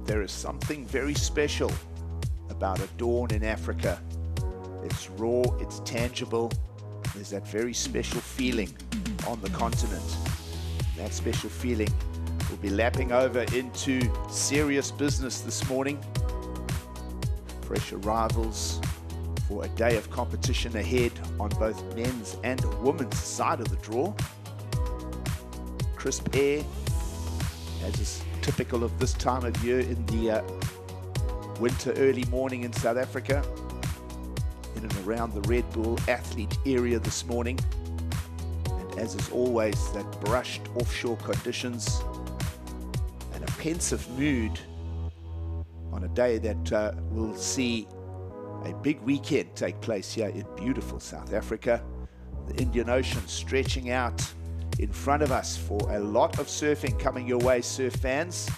There is something very special about a dawn in Africa. It's raw, it's tangible. There's that very special feeling on the continent. That special feeling will be lapping over into serious business this morning. Fresh arrivals for a day of competition ahead on both men's and women's side of the draw. Crisp air, as is typical of this time of year in the winter early morning in South Africa, in and around the Red Bull athlete area this morning. And as is always, that brushed offshore conditions and a pensive mood on a day that will see a big weekend take place here in beautiful South Africa. The Indian Ocean stretching out in front of us for a lot of surfing coming your way, surf fans.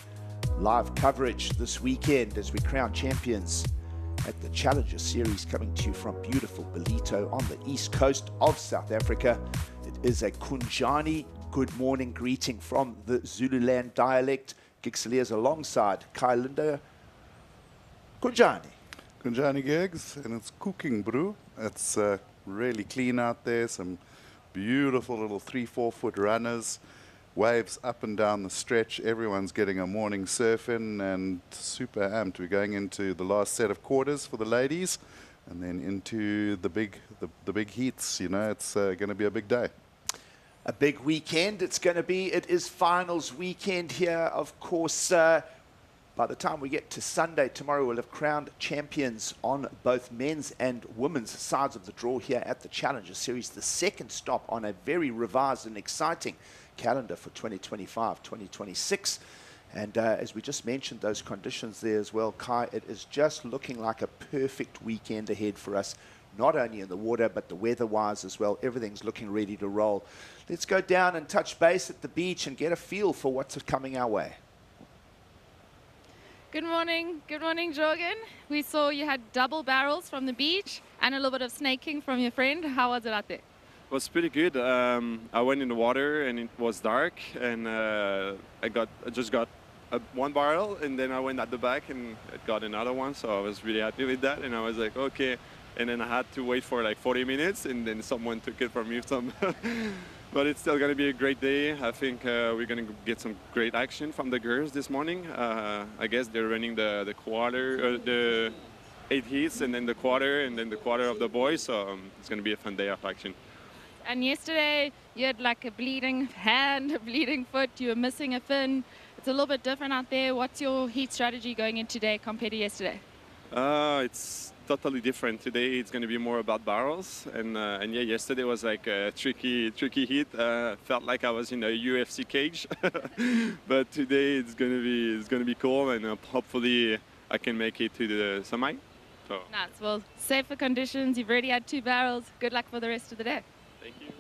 Live coverage this weekend as we crown champions at the Challenger Series, coming to you from beautiful Ballito on the east coast of South Africa. It is a Kunjani good morning greeting from the Zululand dialect. Gigsaliers alongside Kai Linder. Kunjani. Kunjani gigs, and it's cooking, bro. It's really clean out there. Some beautiful little 3-4 foot runners, waves up and down the stretch. Everyone's getting a morning surf in and super amped. We're going into the last set of quarters for the ladies and then into the big heats. You know, it's going to be a big day. A big weekend it's going to be. It is finals weekend here, of course. By the time we get to Sunday tomorrow, we'll have crowned champions on both men's and women's sides of the draw here at the Challenger Series. The second stop on a very revised and exciting calendar for 2025-2026. And as we just mentioned, those conditions there as well, Kai, it is just looking like a perfect weekend ahead for us, not only in the water, but the weather-wise as well. Everything's looking ready to roll. Let's go down and touch base at the beach and get a feel for what's coming our way. Good morning, Jorgen. We saw you had double barrels from the beach and a little bit of snaking from your friend. How was it out there? It was pretty good. I went in the water and it was dark, and I just got one barrel, and then I went at the back and got another one. So I was really happy with that, and I was like, okay. And then I had to wait for like 40 minutes, and then someone took it from me. But it's still going to be a great day. I think we're going to get some great action from the girls this morning. I guess they're running the quarter, the 8 heats, and then the quarter of the boys. So it's going to be a fun day of action. And yesterday you had like a bleeding hand, a bleeding foot. You were missing a fin. It's a little bit different out there. What's your heat strategy going in today compared to yesterday? It's totally different. Today it's going to be more about barrels, and yeah, yesterday was like a tricky heat. Felt like I was in a UFC cage, but today it's going to be cool, and hopefully I can make it to the semi. So. Nice. Well, safer conditions. You've already had 2 barrels. Good luck for the rest of the day. Thank you.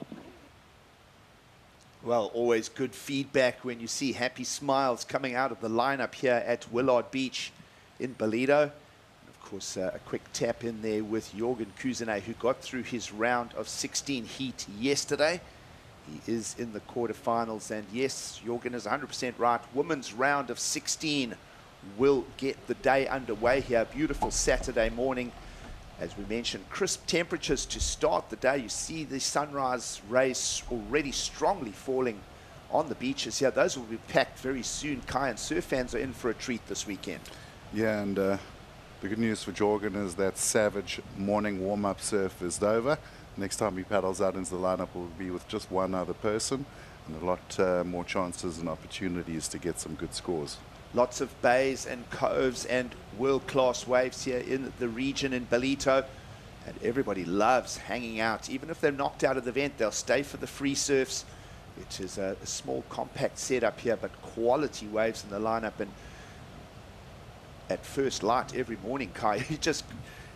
Well, always good feedback when you see happy smiles coming out of the lineup here at Willard Beach in Ballito. Of course, a quick tap in there with Jorgen Kuzenet, who got through his round of 16 heat yesterday. He is in the quarterfinals, and yes, Jorgen is 100% right. Women's round of 16 will get the day underway here. Beautiful Saturday morning. As we mentioned, crisp temperatures to start the day. You see the sunrise rays already strongly falling on the beaches here. Those will be packed very soon. Kai, and surf fans are in for a treat this weekend. Yeah, and the good news for Jorgen is that savage morning warm-up surf is over. Next time he paddles out into the lineup will be with just one other person, and a lot more chances and opportunities to get some good scores. Lots of bays and coves and world-class waves here in the region in Ballito. And everybody loves hanging out. Even if they're knocked out of the event, they'll stay for the free surfs. It is a small, compact setup here, but quality waves in the lineup. And at first light every morning, Kai,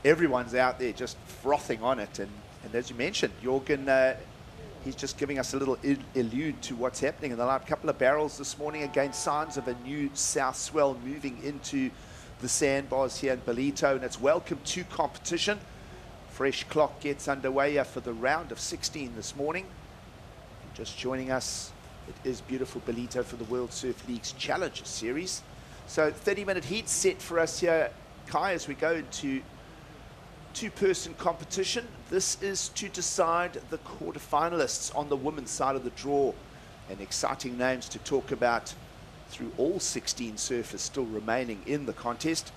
everyone's out there just frothing on it. And as you mentioned, Jorgen, he's just giving us a little allude to what's happening in the lineup. A couple of barrels this morning, again, signs of a new south swell moving into the sandbars here in Ballito, and it's welcome to competition. Fresh clock gets underway here for the round of 16 this morning. Just joining us, it is beautiful Ballito for the World Surf League's Challenger Series. So 30-minute heat set for us here, Kai, as we go into two-person competition. This is to decide the quarterfinalists on the women's side of the draw. And exciting names to talk about through all 16 surfers still remaining in the contest.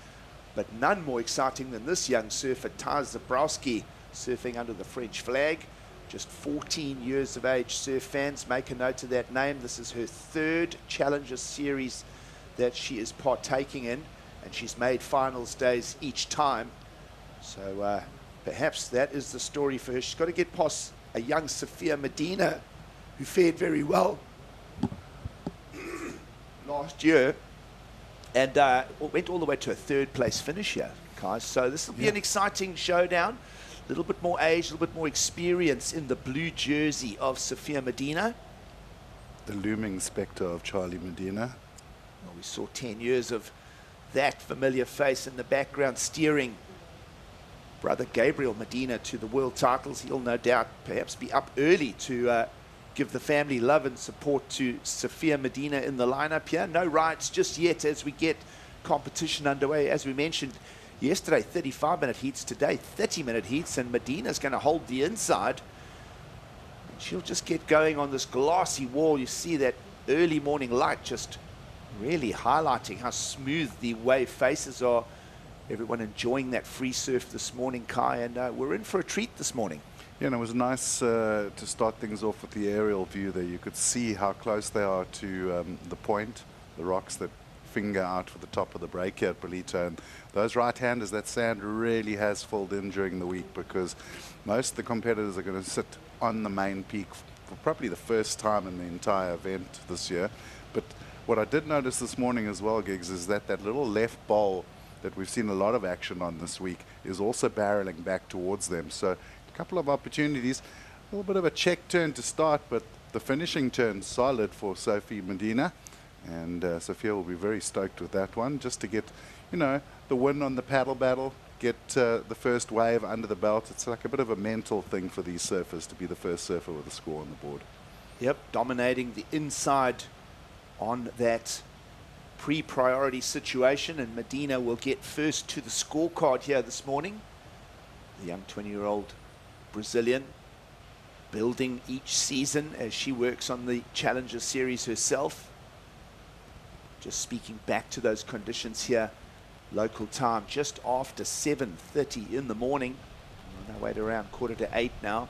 But none more exciting than this young surfer, Taz Zabrowski, surfing under the French flag. Just 14 years of age. Surf fans, make a note of that name. This is her third Challenger Series that she is partaking in, and she's made finals days each time. So perhaps that is the story for her. She's got to get past a young Sophia Medina, who fared very well last year, and went all the way to a third place finish here, guys. So this will be an exciting showdown. A little bit more age, a little bit more experience in the blue jersey of Sophia Medina. The looming spectre of Charlie Medina. Well, we saw 10 years of that familiar face in the background steering brother Gabriel Medina to the world titles. He'll no doubt perhaps be up early to give the family love and support to Sophia Medina in the lineup here. No rides just yet as we get competition underway. As we mentioned yesterday, 35-minute heats, today 30-minute heats, and Medina's going to hold the inside. And she'll just get going on this glassy wall. You see that early morning light just really highlighting how smooth the wave faces are. Everyone enjoying that free surf this morning, Kai, and we're in for a treat this morning. Yeah, and it was nice to start things off with the aerial view there. You could see how close they are to the point, the rocks that finger out for the top of the break here at Ballito. And those right-handers, that sand really has filled in during the week, because most of the competitors are going to sit on the main peak for probably the first time in the entire event this year. But what I did notice this morning as well, Giggs, is that that little left bowl that we've seen a lot of action on this week is also barreling back towards them. So a couple of opportunities, a little bit of a check turn to start, but the finishing turn solid for Sophie Medina. And Sophia will be very stoked with that one, just to get, you know, the win on the paddle battle, get the first wave under the belt. It's like a bit of a mental thing for these surfers to be the first surfer with a score on the board. Yep, dominating the inside on that pre-priority situation, and Medina will get first to the scorecard here this morning. The young 20-year-old Brazilian building each season as she works on the Challenger Series herself. Just speaking back to those conditions here, local time just after 7:30 in the morning. We're on our way to around 7:45 now.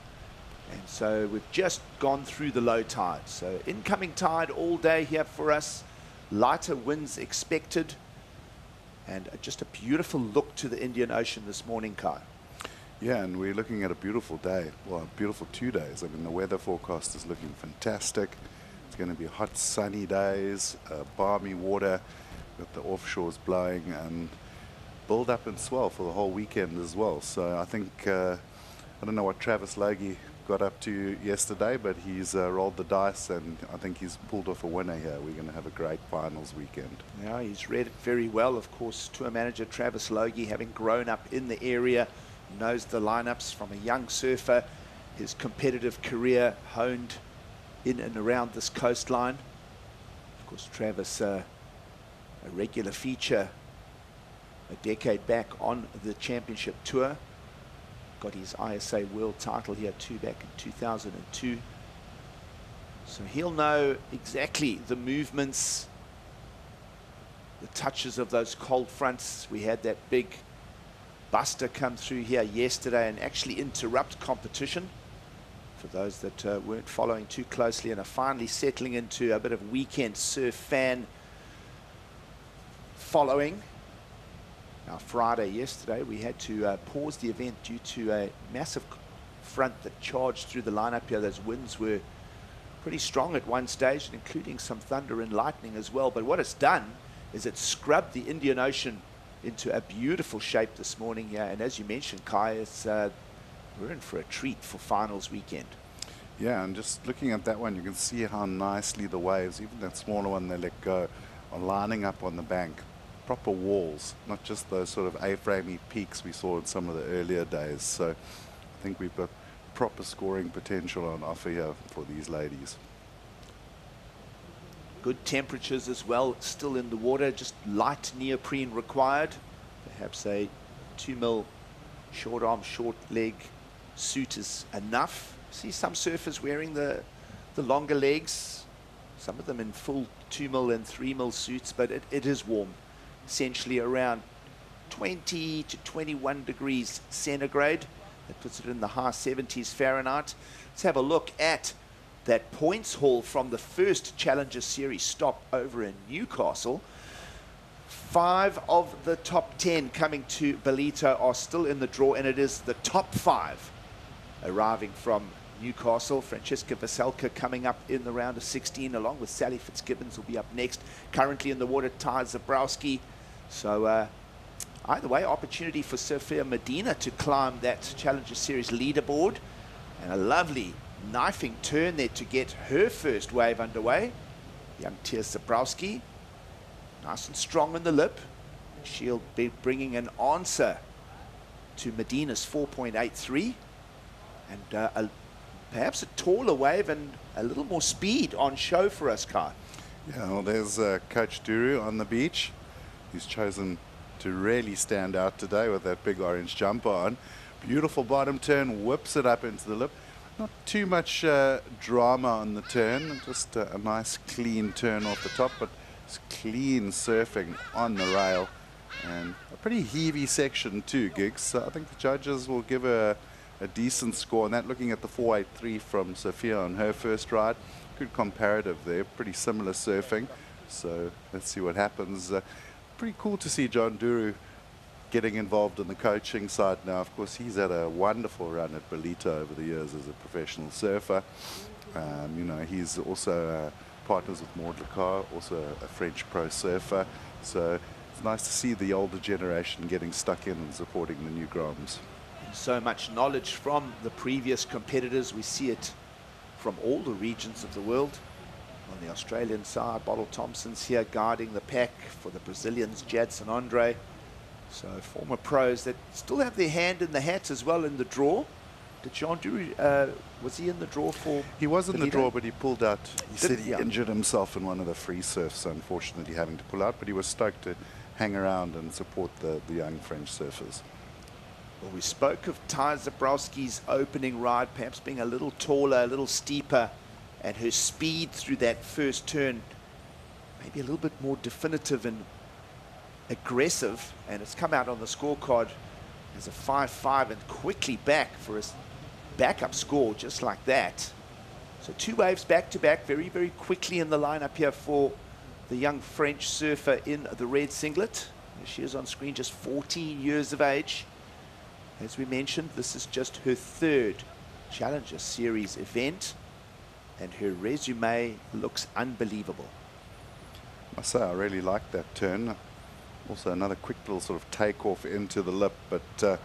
And so we've just gone through the low tide. So incoming tide all day here for us. Lighter winds expected. And just a beautiful look to the Indian Ocean this morning, Kai. Yeah, and we're looking at a beautiful day. Well, a beautiful 2 days. I mean, the weather forecast is looking fantastic. It's going to be hot, sunny days, balmy water with the offshores blowing, and build up and swell for the whole weekend as well. So I think, I don't know what Travis Logie got up to yesterday, but he's rolled the dice, and I think he's pulled off a winner here. We're going to have a great finals weekend. Yeah, he's read it very well. Of course, tour manager Travis Logie, having grown up in the area, knows the lineups from a young surfer. His competitive career honed in and around this coastline. Of course, Travis, a regular feature a decade back on the championship tour. Got his ISA world title here too back in 2002. So he'll know exactly the movements, the touches of those cold fronts. We had that big buster come through here yesterday and actually interrupt competition. For those that weren't following too closely and are finally settling into a bit of weekend surf fan following. Now, Friday yesterday, we had to pause the event due to a massive front that charged through the lineup here. Those winds were pretty strong at one stage, including some thunder and lightning as well. But what it's done is it's scrubbed the Indian Ocean into a beautiful shape this morning here. And as you mentioned, Kai, it's, we're in for a treat for finals weekend. Yeah, and just looking at that one, you can see how nicely the waves, even that smaller one they let go, are lining up on the bank. Proper walls, not just those sort of A-framey peaks we saw in some of the earlier days. So I think we've got proper scoring potential on offer here for these ladies. Good temperatures as well, still in the water, just light neoprene required. Perhaps a 2mm short arm, short leg suit is enough. See some surfers wearing the longer legs, some of them in full 2mm and 3mm suits, but it is warm. Essentially around 20 to 21 degrees centigrade. That puts it in the high 70s Fahrenheit. Let's have a look at that points haul from the first Challenger Series stop over in Newcastle. 5 of the top 10 coming to Ballito are still in the draw, and it is the top 5 arriving from Newcastle. Francesca Veselka coming up in the round of 16, along with Sally Fitzgibbons will be up next. Currently in the water, Ty Zabrowski. So either way, opportunity for Sofia Medina to climb that Challenger Series leaderboard. And a lovely knifing turn there to get her first wave underway. Young Tia Zabrowski, nice and strong in the lip. She'll be bringing an answer to Medina's 4.83. And perhaps a taller wave and a little more speed on show for us, Kai. Yeah, well, there's Coach Duru on the beach. He's chosen to really stand out today with that big orange jumper on. Beautiful bottom turn, whips it up into the lip. Not too much drama on the turn, just a nice clean turn off the top, but it's clean surfing on the rail. And a pretty heavy section too, Gigs. So I think the judges will give a decent score on that. Looking at the 4.83 from Sophia on her first ride. Good comparative there, pretty similar surfing. So let's see what happens. Pretty cool to see John Duru getting involved in the coaching side now. Of course, he's had a wonderful run at Ballito over the years as a professional surfer. You know, he's also partners with Maud Lecar, also a French pro surfer. So it's nice to see the older generation getting stuck in and supporting the new Groms. So much knowledge from the previous competitors. We see it from all the regions of the world. On the Australian side, Bottle Thompson's here guiding the pack for the Brazilians, Jadson Andre. So former pros that still have their hand in the hat as well in the draw. Did John Duru, was he in the draw for? He was in the draw, but he pulled out. He said he yeah. injured himself in one of the free surfs, so unfortunately having to pull out, but he was stoked to hang around and support the young French surfers. Well, we spoke of Ty Zabrowski's opening ride, perhaps being a little taller, a little steeper, and her speed through that first turn maybe a little bit more definitive and aggressive, and it's come out on the scorecard as a 5.5 and quickly back for a backup score just like that. So 2 waves back to back very, very quickly in the lineup here for the young French surfer in the red singlet. There she is on screen, just 14 years of age. As we mentioned, this is just her 3rd Challenger Series event, and her resume looks unbelievable. I must say, I really like that turn. Also another quick little sort of takeoff into the lip, but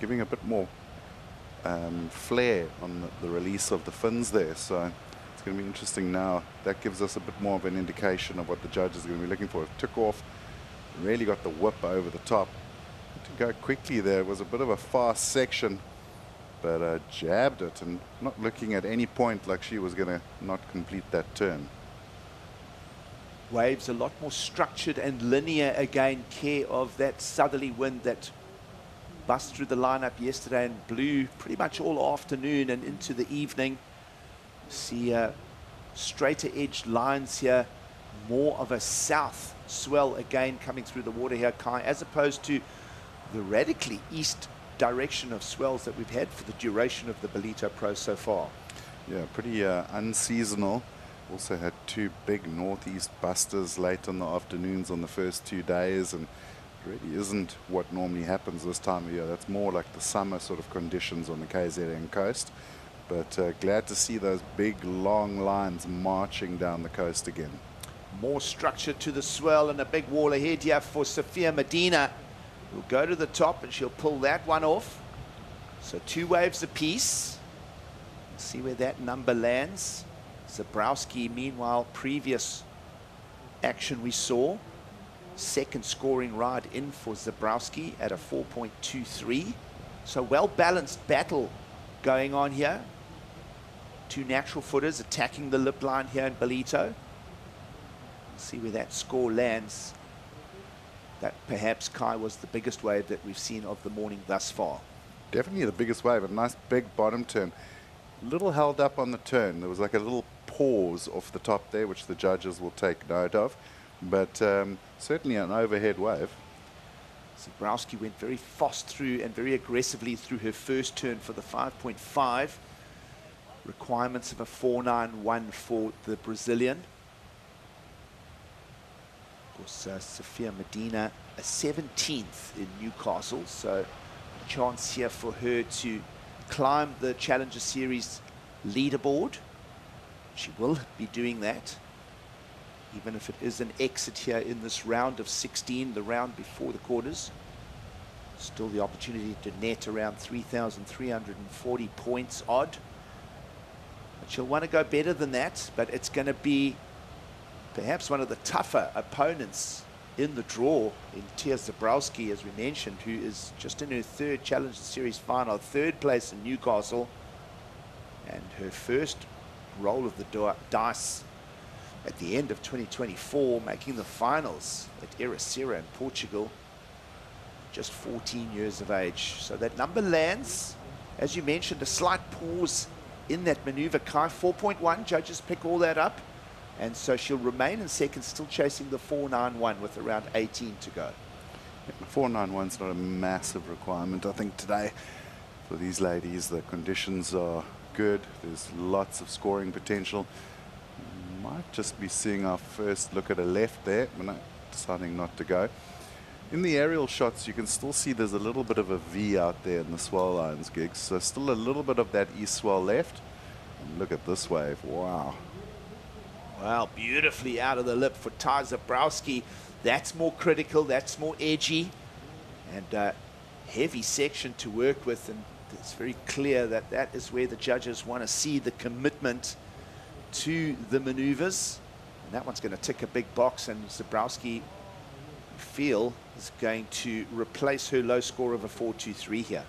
giving a bit more flair on the release of the fins there. So it's going to be interesting now. That gives us a bit more of an indication of what the judges are going to be looking for. It took off, really got the whip over the top. To go quickly there, it was a bit of a fast section, but jabbed it and not looking at any point like she was going to not complete that turn. Waves a lot more structured and linear again, care of that southerly wind that bust through the lineup yesterday and blew pretty much all afternoon and into the evening. See straighter edged lines here, more of a south swell again coming through the water here, Kai, as opposed to the radically east direction of swells that we've had for the duration of the Ballito Pro so far. Yeah, pretty unseasonal. Also had 2 big northeast busters late on the afternoons on the first 2 days, and it really isn't what normally happens this time of year. That's more like the summer sort of conditions on the KZN coast. But glad to see those big long lines marching down the coast again. More structure to the swell and a big wall ahead here for Sofia Medina. Will go to the top and she'll pull that one off. So 2 waves apiece. See where that number lands. Zabrowski, meanwhile, previous action we saw, 2nd scoring ride in for Zabrowski at a 4.23. So well-balanced battle going on here. 2 natural footers attacking the lip line here in Ballito. See where that score lands. That perhaps, Kai, was the biggest wave that we've seen of the morning thus far. Definitely the biggest wave, a nice big bottom turn. Little held up on the turn. There was like a little pause off the top there, which the judges will take note of. But certainly an overhead wave. Zabrowski went very fast through and very aggressively through her first turn for the 5.5. Requirements of a 4.91 for the Brazilian. Of course, Sophia Medina, a 17th in Newcastle, so a chance here for her to climb the Challenger Series leaderboard. She will be doing that, even if it is an exit here in this round of 16, the round before the quarters. Still the opportunity to net around 3,340 points odd. But she'll want to go better than that, but it's going to be perhaps one of the tougher opponents in the draw in Tia Zabrowski, as we mentioned, who is just in her third Challenger Series final, third place in Newcastle, and her first roll of the dice at the end of 2024, making the finals at Ericeira in Portugal, just 14 years of age. So that number lands, as you mentioned, a slight pause in that maneuver. Kai, 4.1, judges pick all that up. And so she'll remain in second, still chasing the 4.91 with around 18 to go. Yeah, 4.91's not a massive requirement. I think today for these ladies, the conditions are good. There's lots of scoring potential. Might just be seeing our first look at a left there. We're not deciding not to go. In the aerial shots, you can still see there's a little bit of a V out there in the swell lines, Gigs. So still a little bit of that east swell left. And look at this wave. Wow. Wow, beautifully out of the lip for Tia Zabrowski. That's more critical, that's more edgy, and heavy section to work with, and it's very clear that that is where the judges want to see the commitment to the maneuvers. And that one's going to tick a big box, and Zabrowski, feel, is going to replace her low score of a 4.23 here.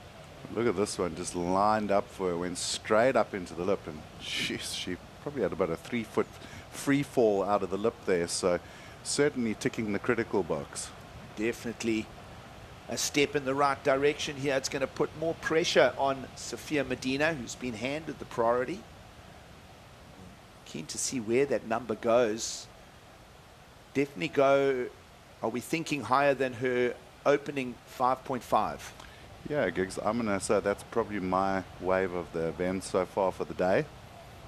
Look at this one, just lined up for her, went straight up into the lip, and geez, she probably had about a 3-foot free fall out of the lip there, so certainly ticking the critical box. Definitely a step in the right direction here. It's going to put more pressure on Sophia Medina, who's been handed the priority. Keen to see where that number goes. Definitely go, are we thinking higher than her opening 5.5? Yeah, Gigs, I'm going to say that's probably my wave of the event so far for the day.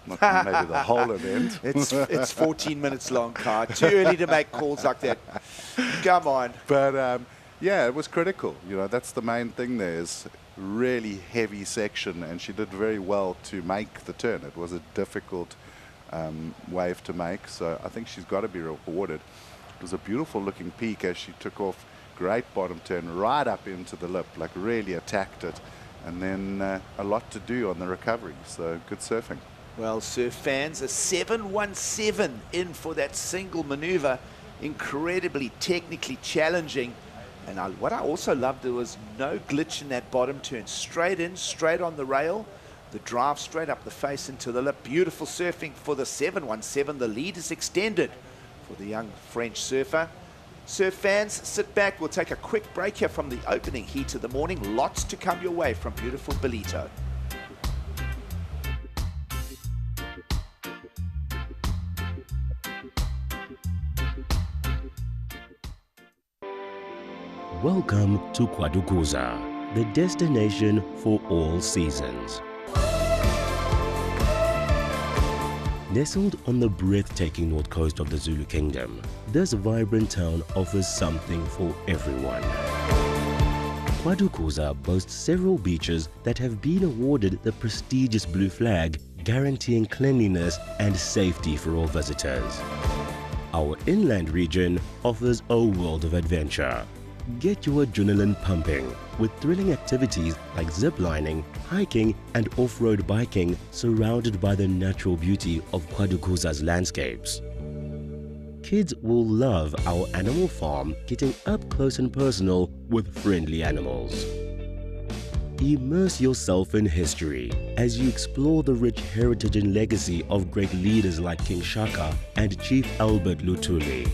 Not maybe the whole event. It's 14 minutes long, Kai. Too early to make calls like that. Come on. But yeah, it was critical. You know, that's the main thing there, is really heavy section, and she did very well to make the turn. It was a difficult wave to make, so I think she's got to be rewarded. It was a beautiful looking peak as she took off. Great bottom turn right up into the lip, like really attacked it, and then a lot to do on the recovery, so good surfing. Well, surf fans, a 7.17 in for that single maneuver. Incredibly technically challenging. And what I also loved, there was no glitch in that bottom turn. Straight in, straight on the rail. The drive straight up the face into the lip. Beautiful surfing for the 7.17. The lead is extended for the young French surfer. Surf fans, sit back. We'll take a quick break here from the opening heat of the morning. Lots to come your way from beautiful Ballito. Welcome to Quarterfinal, the destination for all seasons. Nestled on the breathtaking north coast of the Zulu Kingdom, this vibrant town offers something for everyone. Quarterfinal boasts several beaches that have been awarded the prestigious Blue Flag, guaranteeing cleanliness and safety for all visitors. Our inland region offers a world of adventure. Get your adrenaline pumping with thrilling activities like ziplining, hiking and off-road biking surrounded by the natural beauty of Quarterfinal's landscapes. Kids will love our animal farm, getting up close and personal with friendly animals. Immerse yourself in history as you explore the rich heritage and legacy of great leaders like King Shaka and Chief Albert Lutuli.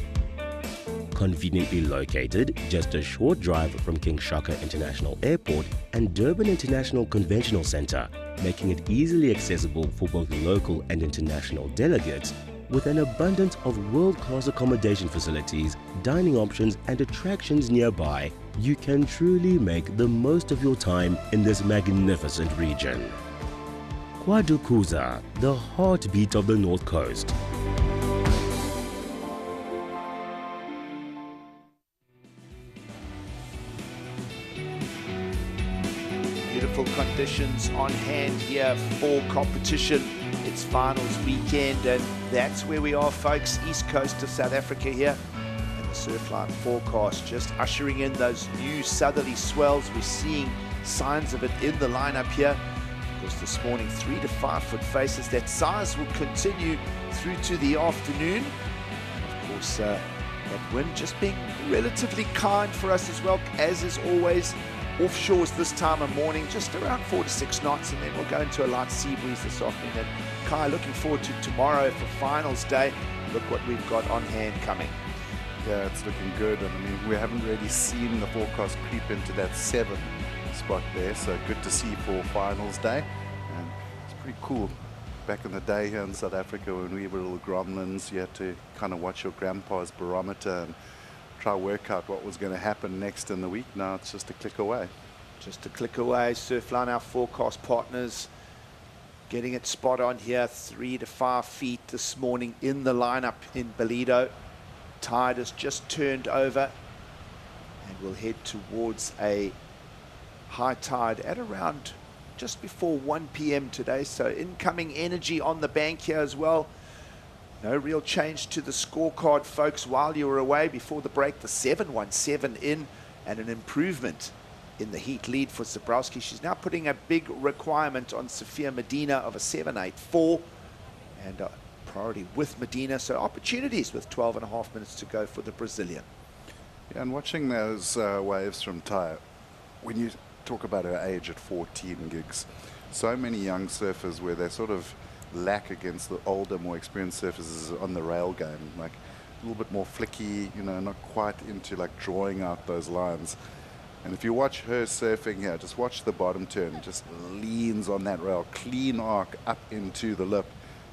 Conveniently located just a short drive from King Shaka International Airport and Durban International Conventional Center, making it easily accessible for both local and international delegates, with an abundance of world-class accommodation facilities, dining options and attractions nearby, you can truly make the most of your time in this magnificent region. Kwadukuza, the heartbeat of the North Coast. Beautiful conditions on hand here for competition. It's finals weekend, and that's where we are, folks. East coast of South Africa here, and the Surfline forecast just ushering in those new southerly swells. We're seeing signs of it in the lineup here. Of course, this morning 3 to 5 foot faces. That size will continue through to the afternoon, and of course that wind just being relatively kind for us as well, as is always. Offshores this time of morning, just around 4 to 6 knots, and then we'll go into a light sea breeze this afternoon. And Kai, looking forward to tomorrow for finals day. Look what we've got on hand coming. Yeah, it's looking good. And I mean, we haven't really seen the forecast creep into that 7 spot there, so good to see for finals day. And it's pretty cool. Back in the day here in South Africa, when we were little gremlins, you had to kind of watch your grandpa's barometer and try to work out what was going to happen next in the week. Now it's just a click away. Just a click away. Surfline, our forecast partners, getting it spot on here. 3 to 5 feet this morning in the lineup in Ballito. Tide has just turned over, and we'll head towards a high tide at around just before 1 p.m. today. So incoming energy on the bank here as well. No real change to the scorecard, folks, while you were away before the break. The 717 in, and an improvement in the heat lead for Zabrowski. She's now putting a big requirement on Sophia Medina of a 784, and priority with Medina. So opportunities with 12.5 minutes to go for the Brazilian. Yeah, and watching those waves from Taya, when you talk about her age at 14 gigs, so many young surfers where they sort of lack against the older, more experienced surfers on the rail game, like a little bit more flicky, you know, not quite into like drawing out those lines. And if you watch her surfing here, just watch the bottom turn, just leans on that rail, clean arc up into the lip,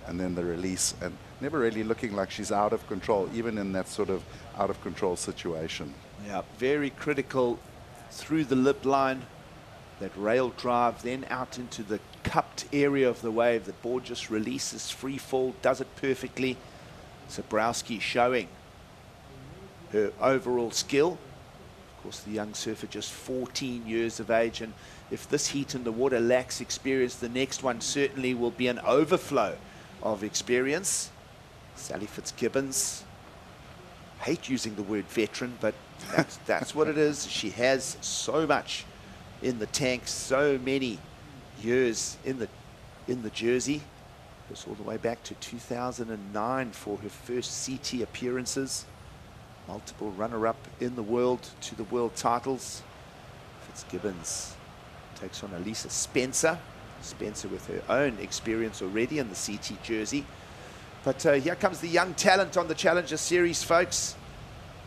and then the release, and never really looking like she's out of control, even in that sort of out of control situation. Yeah, very critical through the lip line. That rail drive, then out into the cupped area of the wave. The board just releases free fall, does it perfectly. Zabrowski showing her overall skill. Of course, the young surfer just 14 years of age, and if this heat in the water lacks experience, the next one certainly will be an overflow of experience. Sally Fitzgibbons, hate using the word veteran, but that's what it is. She has so much in the tank, so many years in the jersey. Goes all the way back to 2009 for her first CT appearances. Multiple runner-up in the world to the world titles. Fitzgibbons takes on Elisa Spencer. Spencer with her own experience already in the CT jersey. But here comes the young talent on the Challenger Series, folks.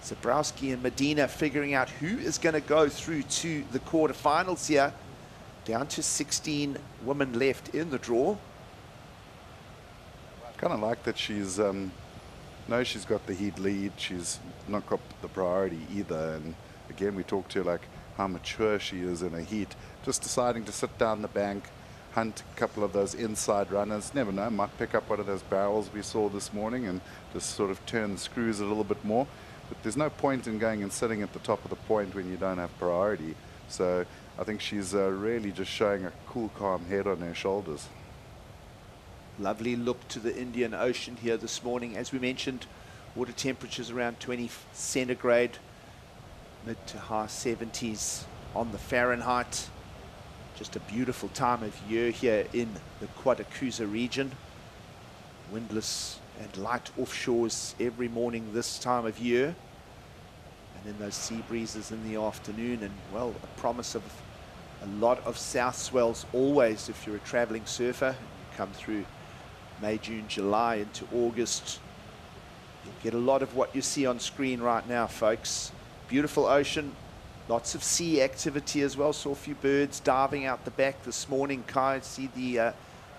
Zabrowski and Medina figuring out who is going to go through to the quarterfinals here. Down to 16 women left in the draw. Kind of like that she's, knows she's got the heat lead. She's not got the priority either. And again, we talked to her like how mature she is in a heat. Just deciding to sit down the bank, hunt a couple of those inside runners. Never know, might pick up one of those barrels we saw this morning and just sort of turn the screws a little bit more. But there's no point in going and sitting at the top of the point when you don't have priority. So I think she's really just showing a cool, calm head on her shoulders. Lovely look to the Indian Ocean here this morning. As we mentioned, water temperatures around 20 centigrade, mid to high 70s on the Fahrenheit. Just a beautiful time of year here in the Quatakuza region. Windless and light offshores every morning this time of year. And then those sea breezes in the afternoon, and well, a promise of A lot of south swells always if you're a traveling surfer. You come through May, June, July into August. You get a lot of what you see on screen right now, folks. Beautiful ocean, lots of sea activity as well. Saw a few birds diving out the back this morning. Kai, see the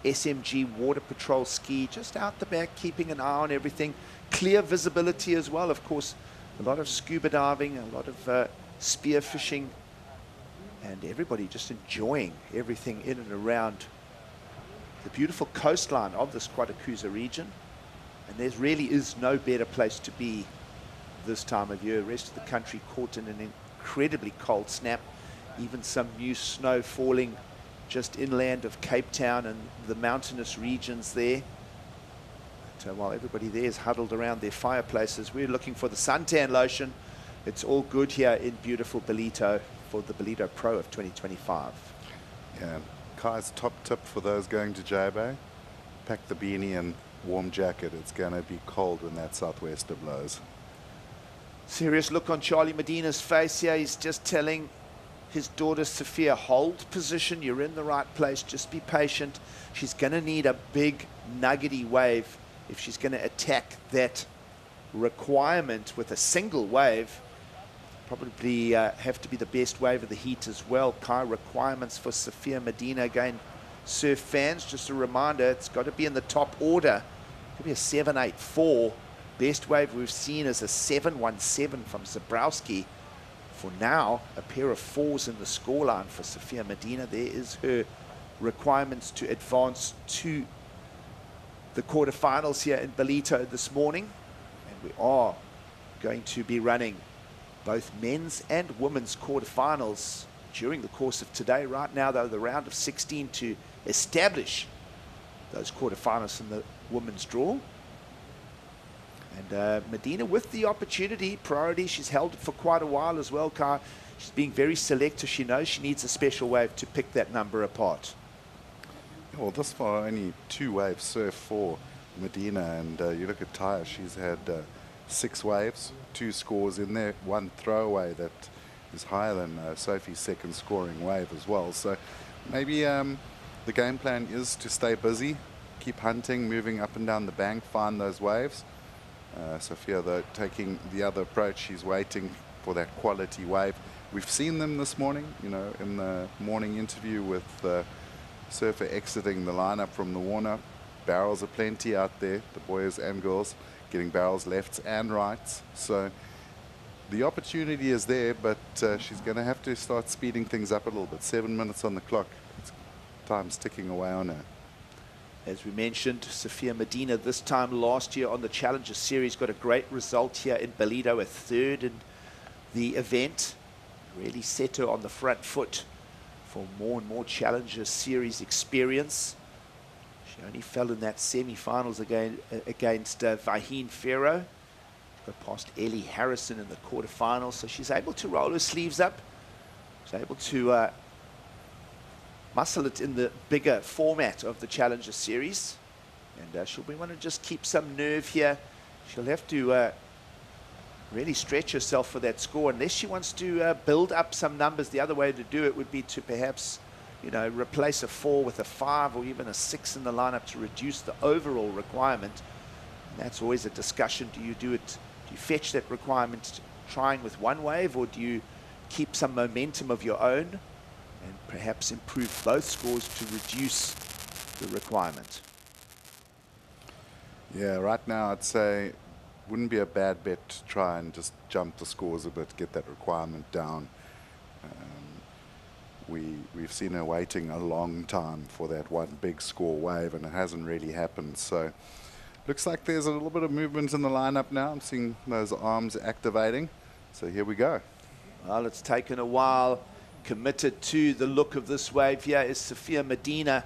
SMG Water Patrol ski just out the back, keeping an eye on everything. Clear visibility as well, of course. A lot of scuba diving, a lot of spear fishing, and everybody just enjoying everything in and around the beautiful coastline of this Quatakusa region. And there really is no better place to be this time of year. The rest of the country caught in an incredibly cold snap. Even some new snow falling just inland of Cape Town and the mountainous regions there. But while everybody there is huddled around their fireplaces, we're looking for the suntan lotion. It's all good here in beautiful Ballito for the Ballito Pro of 2025. Yeah, Kai's top tip for those going to J-Bay, pack the beanie and warm jacket. It's going to be cold when that southwester blows. Serious look on Charlie Medina's face here. He's just telling his daughter Sophia, hold position, you're in the right place, just be patient. She's going to need a big nuggety wave if she's going to attack that requirement with a single wave. Probably have to be the best wave of the heat as well. Kai, requirements for Sophia Medina. Again, surf fans, just a reminder, it's got to be in the top order. Could be a 784. Best wave we've seen is a 717 from Zabrowski. For now, a pair of 4s in the scoreline for Sophia Medina. There is her requirements to advance to the quarterfinals here in Ballito this morning. And we are going to be running both men's and women's quarterfinals during the course of today. Right now, though, the round of 16 to establish those quarterfinals in the women's draw. And Medina with the opportunity, priority. She's held it for quite a while as well, Kai. She's being very selective. She knows she needs a special wave to pick that number apart. Well, thus far, only 2 waves surf for Medina. And you look at Taya, she's had 6 waves, 2 scores in there, 1 throwaway that is higher than Sophie's second scoring wave as well. So maybe the game plan is to stay busy, keep hunting, moving up and down the bank, find those waves. Sophia, though, taking the other approach, she's waiting for that quality wave. We've seen them this morning, you know, in the morning interview with the surfer exiting the lineup from the Warner. Barrels are plenty out there, the boys and girls getting barrels lefts and rights. So the opportunity is there, but she's going to have to start speeding things up a little bit. 7 minutes on the clock. Time's ticking away on her. As we mentioned, Sophia Medina this time last year on the Challenger Series got a great result here in Ballito, a 3rd in the event. Really set her on the front foot for more and more Challenger Series experience. She only fell in that semi-finals against Vaheen Ferro. Got past Ellie Harrison in the quarterfinals, so she's able to roll her sleeves up. She's able to muscle it in the bigger format of the Challenger Series. And she'll want to just keep some nerve here. She'll have to really stretch herself for that score, unless she wants to build up some numbers. The other way to do it would be to perhaps, you know, replace a 4 with a 5 or even a 6 in the lineup to reduce the overall requirement. And that's always a discussion. Do you do it, do you fetch that requirement trying with 1 wave, or do you keep some momentum of your own and perhaps improve both scores to reduce the requirement? Yeah, right now I'd say wouldn't be a bad bet to try and just jump the scores a bit, get that requirement down. We've seen her waiting a long time for that 1 big score wave, and it hasn't really happened. So looks like there's a little bit of movement in the lineup now. I'm seeing those arms activating. So here we go. Well, it's taken a while. Committed to the look of this wave here is Sophia Medina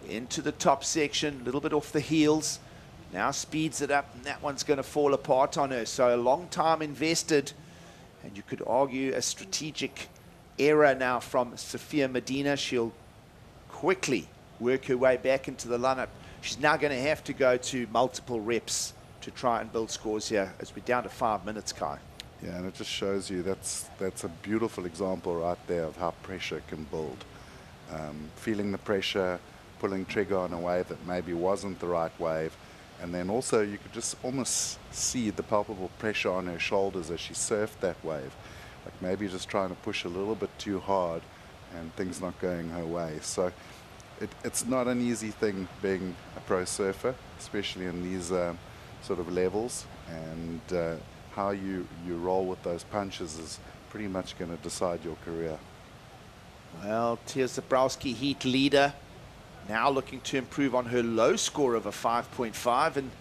into the top section, a little bit off the heels. Now speeds it up, and that one's going to fall apart on her. So a long time invested, and you could argue a strategic error now from Sophia Medina. She'll quickly work her way back into the lineup. She's now going to have to go to multiple reps to try and build scores here, as we're down to 5 minutes, Kai. Yeah, and it just shows you that's a beautiful example right there of how pressure can build. Feeling the pressure, pulling trigger on a wave that maybe wasn't the right wave, and then also you could just almost see the palpable pressure on her shoulders as she surfed that wave. Like maybe just trying to push a little bit too hard and things not going her way. So it's not an easy thing being a pro surfer, especially in these sort of levels, and how you roll with those punches is pretty much going to decide your career. Well, Tia Zabrowski, heat leader, now looking to improve on her low score of a 5.5, and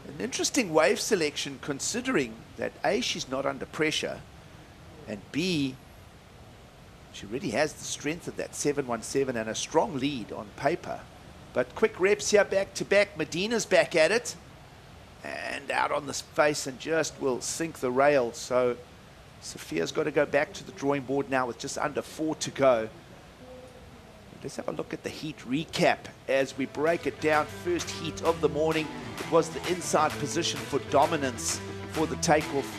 an interesting wave selection considering that A, she's not under pressure, and B, she really has the strength of that 717 and a strong lead on paper. But quick reps here, back to back. Medina's back at it and out on the face and just will sink the rail. So Sophia's got to go back to the drawing board now with just under 4 to go. Let's have a look at the heat recap as we break it down. First heat of the morning, it was the inside position for dominance for the takeoff.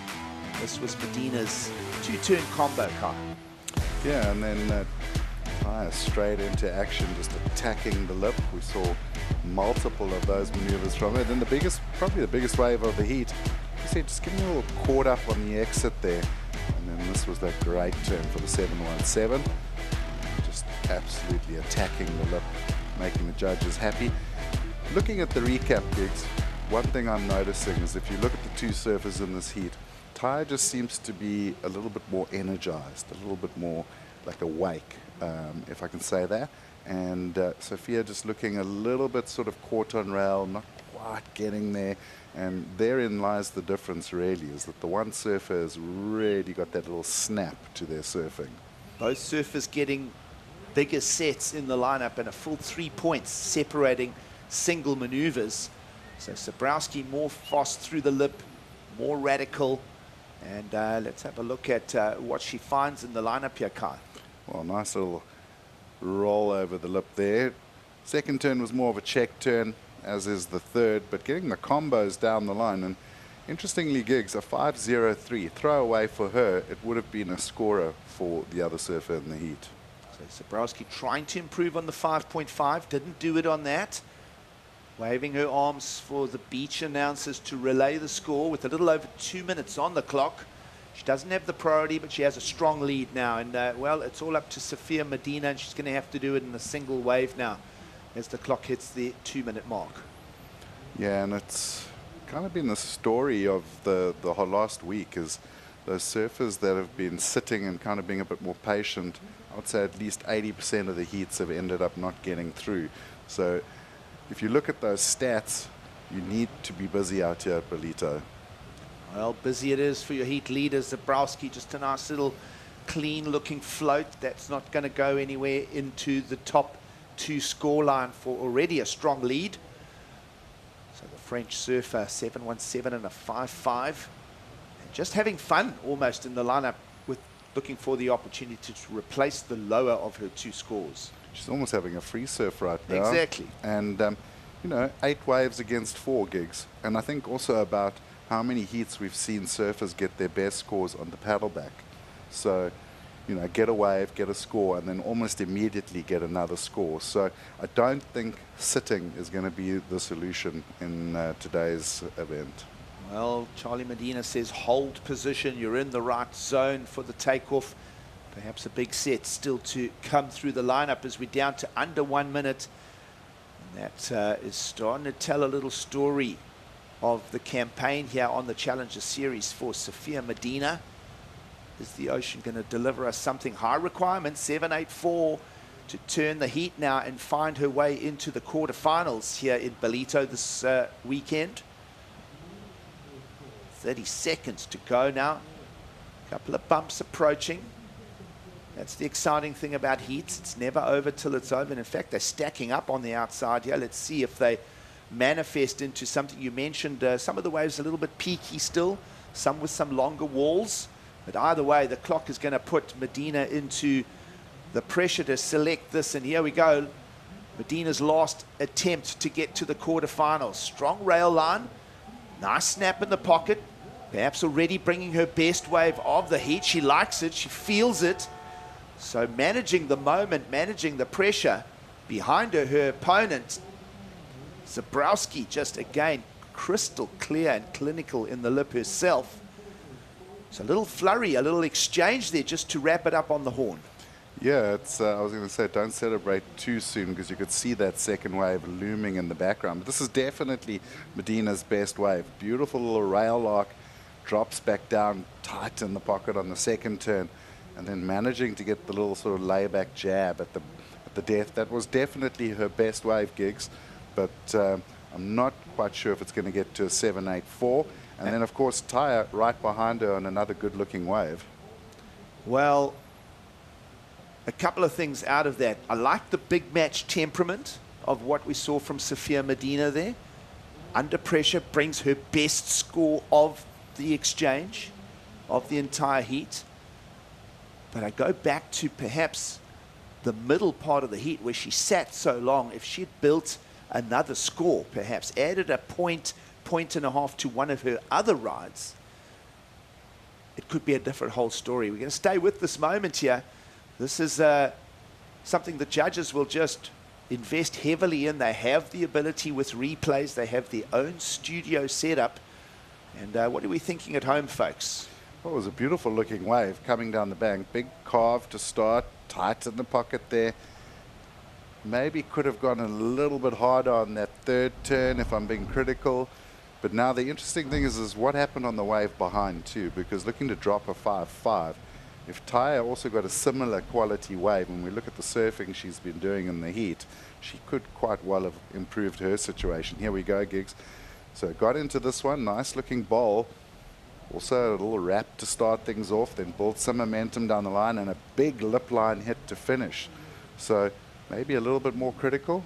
This was Medina's two-turn combo, Kai. Yeah, and then straight into action, just attacking the lip. We saw multiple of those maneuvers from it. And probably the biggest wave of the heat, you said, just getting a little caught up on the exit there. And then this was that great turn for the 717. Just absolutely attacking the lip, making the judges happy. Looking at the recap gigs, one thing I'm noticing is if you look at the two surfers in this heat, Ty just seems to be a little bit more energized, a little bit more like awake, if I can say that. And Sophia just looking a little bit sort of caught on rail, not quite getting there. And therein lies the difference really, is that the one surfer has really got that little snap to their surfing. Both surfers getting bigger sets in the lineup and a full 3 points separating single maneuvers. So Zabrowski more fast through the lip, more radical. And let's have a look at what she finds in the lineup here, Kai. Well, nice little roll over the lip there. Second turn was more of a check turn, as is the third, but getting the combos down the line. And interestingly, gigs, a 5.03 throwaway for her, it would have been a scorer for the other surfer in the heat. So Zabrowski trying to improve on the 5.5, didn't do it on that. Waving her arms for the beach announcers to relay the score with a little over 2 minutes on the clock. She doesn't have the priority, but she has a strong lead now. And, well, it's all up to Sophia Medina, and she's going to have to do it in a single wave now as the clock hits the 2-minute mark. Yeah, and it's kind of been the story of the whole last week, is those surfers that have been sitting and kind of being a bit more patient. I would say at least 80% of the heats have ended up not getting through. So if you look at those stats, you need to be busy out here at Ballito. Well, busy it is for your heat leader, Zabrowski. Just a nice little clean-looking float. That's not going to go anywhere into the top 2 scoreline for already a strong lead. So the French surfer, 7.17 and a 5.5. And just having fun almost in the lineup with looking for the opportunity to replace the lower of her 2 scores. She's almost having a free surf right now. Exactly. And, you know, 8 waves against 4 gigs. And I think also about how many heats we've seen surfers get their best scores on the paddleback. So, you know, get a wave, get a score, and then almost immediately get another score. So I don't think sitting is going to be the solution in today's event. Well, Charlie Medina says hold position. You're in the right zone for the takeoff. Perhaps a big set still to come through the lineup as we're down to under 1 minute. And that is starting to tell a little story of the campaign here on the Challenger Series for Sophia Medina. Is the ocean going to deliver us something high requirement? 7.84 to turn the heat now and find her way into the quarterfinals here in Ballito this weekend. 30 seconds to go now. A couple of bumps approaching. That's the exciting thing about heats. It's never over till it's over. And in fact, they're stacking up on the outside here. Let's see if they manifest into something. You mentioned some of the waves a little bit peaky still, some with some longer walls. But either way, the clock is going to put Medina into the pressure to select this. And here we go. Medina's last attempt to get to the quarterfinals. Strong rail line. Nice snap in the pocket. Perhaps already bringing her best wave of the heat. She likes it, she feels it. So managing the moment, managing the pressure behind her opponent. Zabrowski just again crystal clear and clinical in the lip herself. So a little flurry, a little exchange there just to wrap it up on the horn. Yeah, it's, I was going to say, don't celebrate too soon because you could see that second wave looming in the background. But this is definitely Medina's best wave. Beautiful little rail lock, drops back down tight in the pocket on the second turn, and then managing to get the little sort of layback jab at the death. That was definitely her best wave, Gigs, but I'm not quite sure if it's going to get to a 7-8-4. And then, of course, Taya right behind her on another good-looking wave. Well, a couple of things out of that. I like the big match temperament of what we saw from Sophia Medina there. Under pressure brings her best score of the exchange, of the entire heat. But I go back to perhaps the middle part of the heat where she sat so long. If she'd built another score, perhaps added a point and a half to one of her other rides, it could be a different whole story. We're going to stay with this moment here. This is something the judges will just invest heavily in. They have the ability with replays. They have their own studio setup. And what are we thinking at home, folks? Well, it was a beautiful looking wave coming down the bank. Big carve to start, tight in the pocket there. Maybe could have gone a little bit harder on that third turn if I'm being critical. But now the interesting thing is what happened on the wave behind too, because looking to drop a 5-5. If Taya also got a similar quality wave, and we look at the surfing she's been doing in the heat, she could quite well have improved her situation. Here we go, Gigs. So got into this one, nice looking bowl. Also a little wrap to start things off, then built some momentum down the line and a big lip line hit to finish. So maybe a little bit more critical.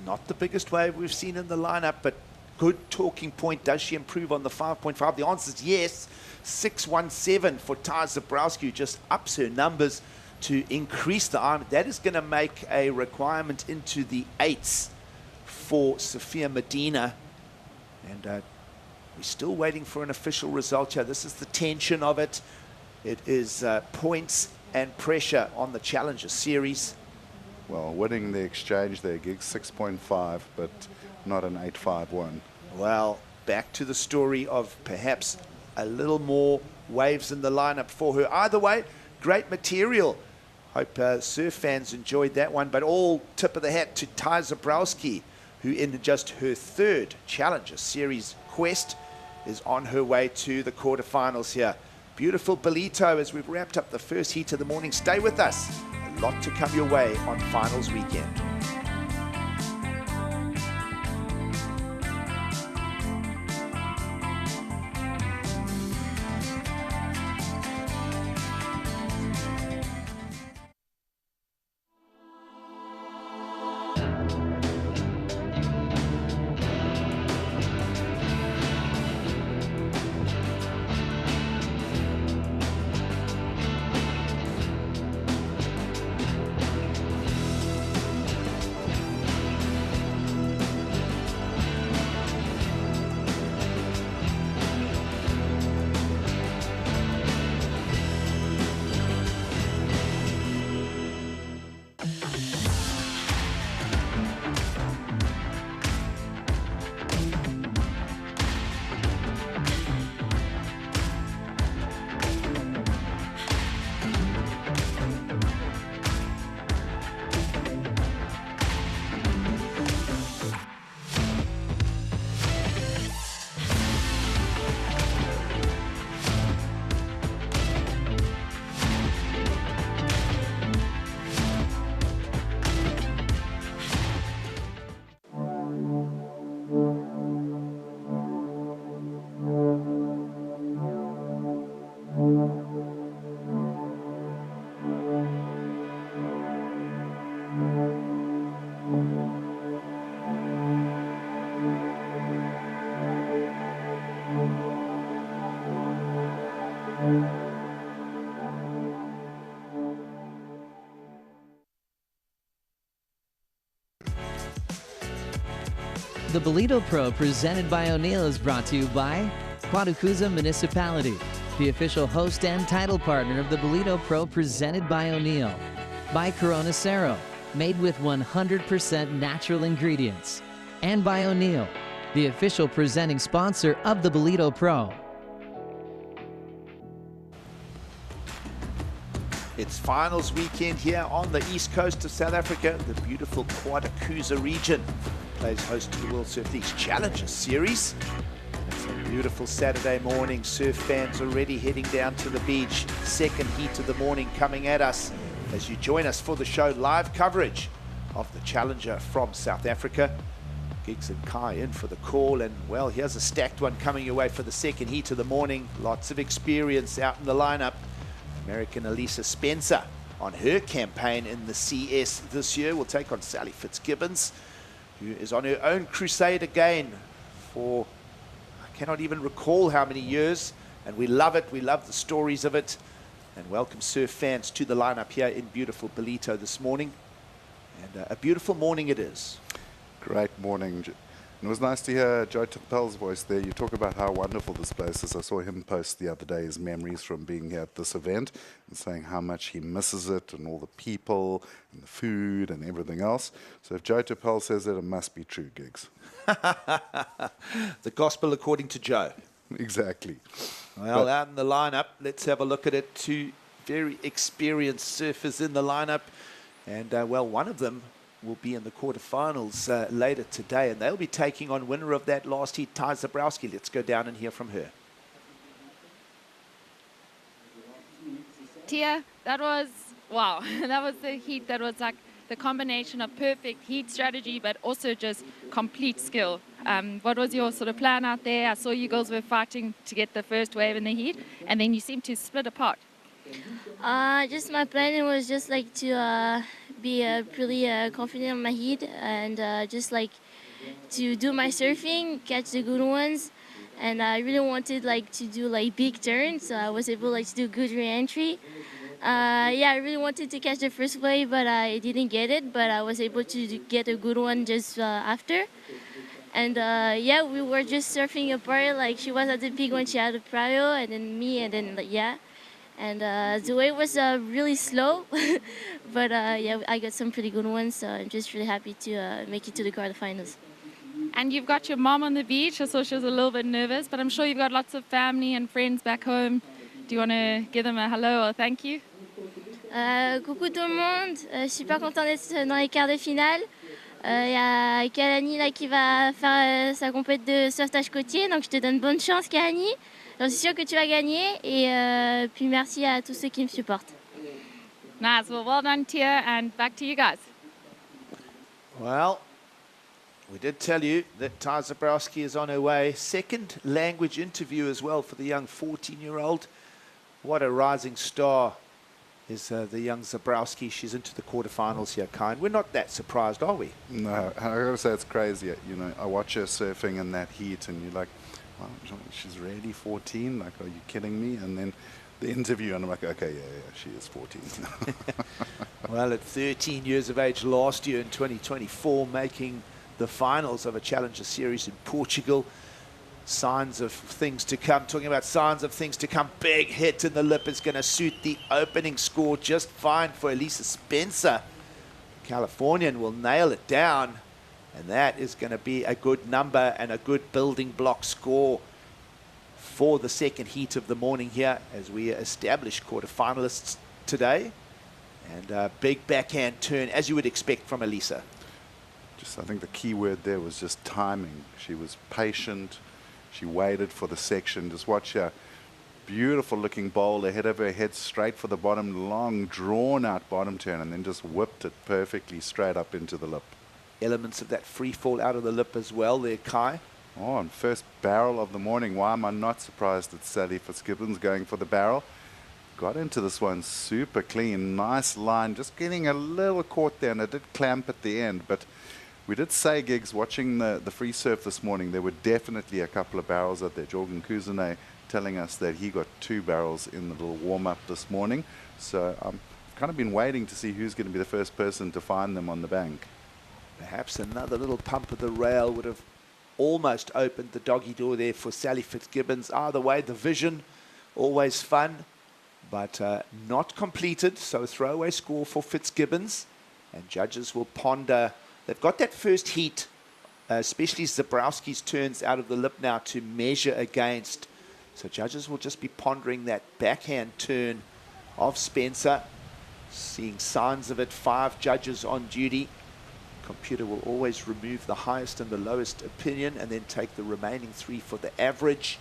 Not the biggest wave we've seen in the lineup, but good talking point. Does she improve on the 5.5? The answer is yes. 617 for Taya Zabrowski, who just ups her numbers to increase the arm. That is going to make a requirement into the 8s for Sophia Medina. And we're still waiting for an official result here. This is the tension of it. It is points and pressure on the Challenger Series. Well, winning the exchange there, Gigs, 6.5, but not an 8.51. Well, back to the story of perhaps a little more waves in the lineup for her. Either way, great material. Hope surf fans enjoyed that one, but all tip of the hat to Taya Zabrowski, who in just her third Challenger Series quest is on her way to the quarterfinals here. Beautiful Ballito as we've wrapped up the first heat of the morning. Stay with us. A lot to come your way on finals weekend. The Ballito Pro presented by O'Neill is brought to you by Quatukuza Municipality, the official host and title partner of the Ballito Pro presented by O'Neill. By Corona Cero, made with 100% natural ingredients. And by O'Neill, the official presenting sponsor of the Ballito Pro. It's finals weekend here on the east coast of South Africa. The beautiful Quatukuza region plays host to the World Surf League's Challenger Series. It's a beautiful Saturday morning. Surf fans already heading down to the beach. Second heat of the morning coming at us as you join us for the show. Live coverage of the Challenger from South Africa. Giggs and Kai in for the call, and well, here's a stacked one coming your way for the second heat of the morning. Lots of experience out in the lineup. American Elisa Spencer on her campaign in the CS this year will take on Sally Fitzgibbons, who is on her own crusade again for, I cannot even recall how many years, and we love it. We love the stories of it, and welcome surf fans to the lineup here in beautiful Ballito this morning. And a beautiful morning it is. Great morning. And it was nice to hear Joe Tippel's voice there. You talk about how wonderful this place is. I saw him post the other day his memories from being here at this event and saying how much he misses it and all the people and the food and everything else. So if Joe Tippel says it, it must be true, Giggs. The gospel according to Joe. Exactly. Well, out in the lineup, let's have a look at it. Two very experienced surfers in the lineup. And, well, one of them will be in the quarterfinals later today, and they'll be taking on winner of that last heat, Ty Zabrowski. Let's go down and hear from her. Tia, that was, wow, that was the heat that was like the combination of perfect heat strategy, but also just complete skill. What was your sort of plan out there? I saw you girls were fighting to get the first wave in the heat, and then you seemed to split apart. Just my plan was just like to be pretty confident on my heat and just like to do my surfing, catch the good ones, and I really wanted like to do like big turns, so I was able like to do good re-entry. Yeah, I really wanted to catch the first wave, but I didn't get it, but I was able to get a good one just after. And yeah, we were just surfing apart, like she was at the peak when she had a prio, and then me, and then yeah. And the wave was really slow, but yeah, I got some pretty good ones, so I'm just really happy to make it to the quarterfinals. And you've got your mom on the beach. I saw she was a little bit nervous, but I'm sure you've got lots of family and friends back home. Do you want to give them a hello or thank you? Coucou tout le monde, super content d'être dans les quarts de finale. Il y a Kalani là qui va faire sa compète de sauvetage côtier, donc je te donne bonne chance Kalani. Je suis sûre que tu vas gagner et puis merci à tous ceux qui me supportent. Nice. Well done, Tia, and back to you guys. Well, we did tell you that Ty Zabrowski is on her way. Second language interview as well for the young 14-year-old. What a rising star is the young Zabrowski. She's into the quarterfinals here, Kai. We're not that surprised, are we? No, I gotta say it's crazy. You know, I watch her surfing in that heat and you're like, wow, she's really 14? Like, are you kidding me? And then the interview, and I'm like, okay, yeah, she is 14. Well, at 13 years of age last year in 2024, making the finals of a Challenger Series in Portugal. Signs of things to come. Talking about signs of things to come. Big hit in the lip is going to suit the opening score just fine for Elisa Spencer. Californian will nail it down. And that is going to be a good number and a good building block score for the second heat of the morning here as we establish quarterfinalists today. And a big backhand turn, as you would expect from Elisa. I think the key word there was just timing. She was patient. She waited for the section. Just watch her beautiful looking bowl ahead of her, head straight for the bottom, long drawn out bottom turn, and then just whipped it perfectly straight up into the lip. Elements of that free fall out of the lip as well there, Kai. Oh, and first barrel of the morning. Why am I not surprised at Sally Fitzgibbons going for the barrel? Got into this one super clean, nice line, just getting a little caught there, and it did clamp at the end, but we did say, Giggs, watching the free surf this morning, there were definitely a couple of barrels out there. Jorgen Kuzene telling us that he got 2 barrels in the little warm-up this morning. So I've kind of been waiting to see who's going to be the first person to find them on the bank. Perhaps another little pump of the rail would have almost opened the doggy door there for Sally Fitzgibbons. Either way, the vision, always fun, but not completed. So throwaway score for Fitzgibbons. And judges will ponder. They've got that first heat, especially Zabrowski's turns out of the lip now to measure against. So judges will just be pondering that backhand turn of Spencer. Seeing signs of it, 5 judges on duty. Computer will always remove the highest and the lowest opinion and then take the remaining 3 for the average.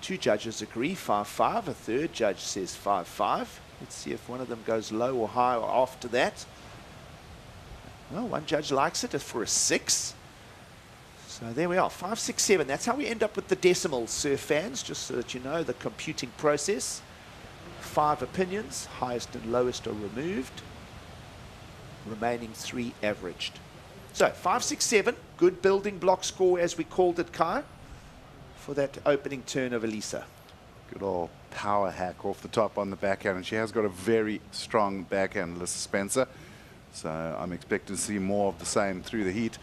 2 judges agree, 5-5. A third judge says 5-5. Let's see if one of them goes low or high after that. Well, one judge likes it for a 6. So there we are, 5, 6, 7. That's how we end up with the decimals, surf fans, just so that you know the computing process. 5 opinions, highest and lowest are removed. Remaining 3 averaged. So 5, 6, 7, good building block score as we called it, Kai, for that opening turn of Elisa. Good old power hack off the top on the backhand, and she has got a very strong backhand, Alyssa Spencer. So I'm expecting to see more of the same through the heat.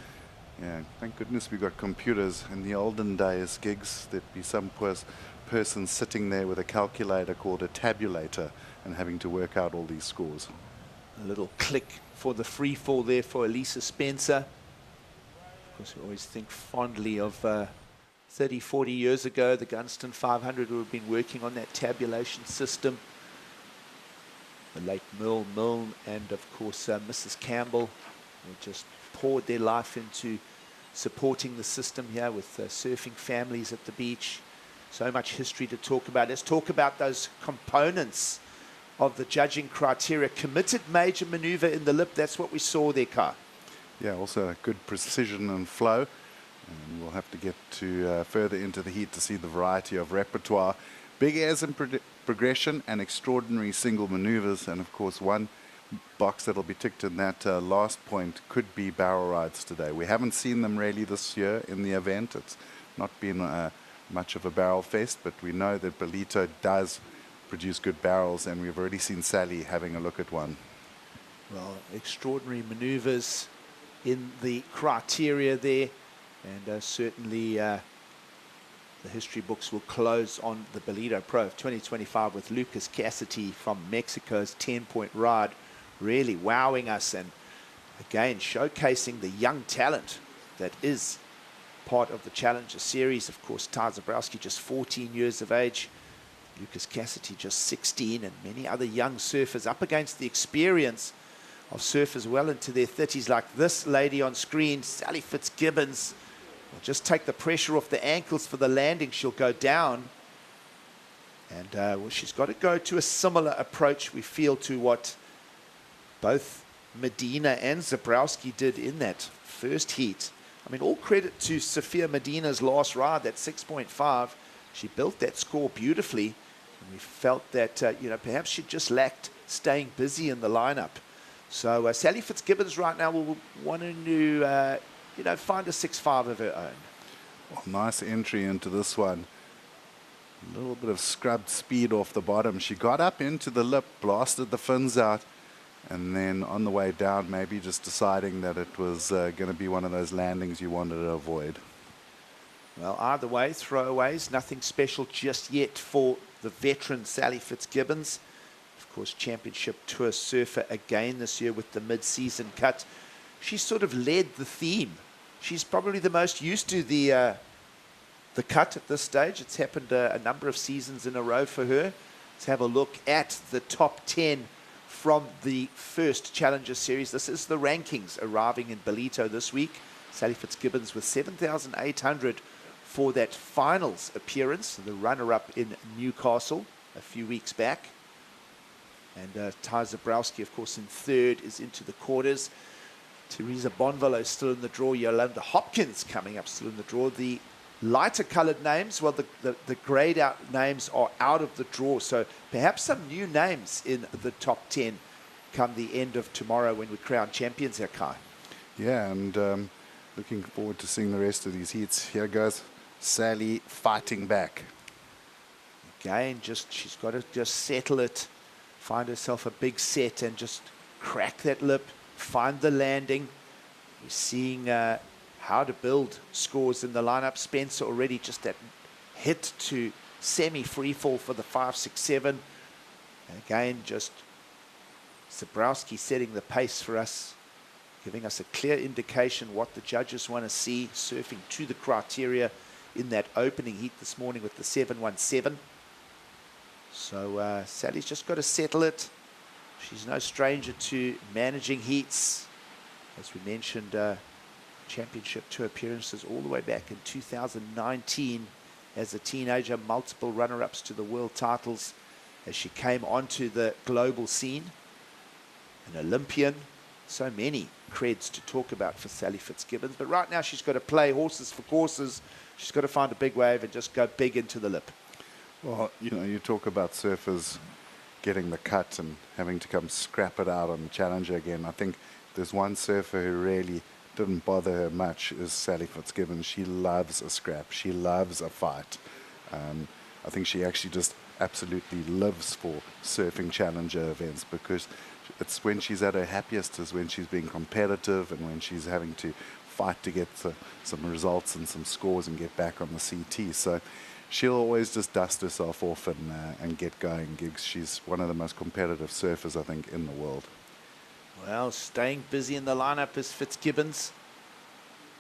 Yeah, thank goodness we got computers. In the olden days, gigs, there'd be some person sitting there with a calculator called a tabulator and having to work out all these scores. A little click for the free fall there for Elisa Spencer. Of course, we always think fondly of 30, 40 years ago, the Gunston 500 who have been working on that tabulation system. The late Milne and, of course, Mrs. Campbell, who just poured their life into supporting the system here with surfing families at the beach. So much history to talk about. Let's talk about those components of the judging criteria. Committed major maneuver in the lip, that's what we saw there, Kai. Yeah, also good precision and flow. And we'll have to get to further into the heat to see the variety of repertoire. Big airs in progression and extraordinary single maneuvers. And of course, one box that'll be ticked in that last point could be barrel rides today. We haven't seen them really this year in the event. It's not been much of a barrel fest, but we know that Ballito does produce good barrels, and we've already seen Sally having a look at one. Well, extraordinary maneuvers in the criteria there, and certainly the history books will close on the Ballito Pro of 2025 with Lucas Cassidy from Mexico's 10-point ride, really wowing us and again showcasing the young talent that is part of the Challenger Series. Of course, Ty Zabrowski just 14 years of age, Lucas Cassidy just 16, and many other young surfers up against the experience of surfers well into their 30s like this lady on screen, Sally Fitzgibbons. Will just take the pressure off the ankles for the landing. She'll go down, and well, she's got to go to a similar approach, we feel, to what both Medina and Zabrowski did in that first heat. I mean, all credit to Sophia Medina's last ride, that 6.5. She built that score beautifully, and we felt that, you know, perhaps she just lacked staying busy in the lineup. So Sally Fitzgibbons right now will want to, you know, find a 6.5 of her own. Well, nice entry into this one. A little bit of scrubbed speed off the bottom. She got up into the lip, blasted the fins out, and then on the way down, maybe just deciding that it was going to be one of those landings you wanted to avoid. Well, either way, throwaways, nothing special just yet for the veteran Sally Fitzgibbons. Of course, Championship Tour surfer again this year with the mid-season cut. She sort of led the theme. She's probably the most used to the cut at this stage. It's happened a number of seasons in a row for her. Let's have a look at the top 10 from the first Challenger Series. This is the rankings arriving in Ballito this week. Sally Fitzgibbons with 7,800 for that finals appearance, the runner-up in Newcastle a few weeks back. And Ty Zabrowski, of course, in third, is into the quarters. Teresa Bonvallo still in the draw. Yolanda Hopkins coming up still in the draw. The lighter coloured names, well, the greyed out names are out of the draw. So perhaps some new names in the top 10 come the end of tomorrow when we crown champions here, Kai. Yeah, and looking forward to seeing the rest of these heats. Here goes Sally fighting back. Again, she's got to just settle it, find herself a big set and just crack that lip, find the landing. We're seeing how to build scores in the lineup. Spencer already just that hit to semi-free fall for the 5, 6, 7. Again, just Zabrowski setting the pace for us, giving us a clear indication what the judges want to see, surfing to the criteria in that opening heat this morning with the 717. So Sally's just got to settle it. She's no stranger to managing heats. As we mentioned, championship tour appearances all the way back in 2019 as a teenager, multiple runner-ups to the world titles as she came onto the global scene. An Olympian, so many creds to talk about for Sally Fitzgibbons. But right now she's got to play horses for courses. She's got to find a big wave and just go big into the lip. Well, you know, you talk about surfers getting the cut and having to come scrap it out on the Challenger again. I think there's one surfer who really didn't bother her much is Sally Fitzgibbons. She loves a scrap. She loves a fight. I think she actually just absolutely lives for surfing Challenger events, because it's when she's at her happiest is when she's being competitive and when she's having to fight to get some results and some scores and get back on the CT. So she'll always just dust herself off and get going, Gigs. She's one of the most competitive surfers, I think, in the world. Well, staying busy in the lineup is Fitzgibbons.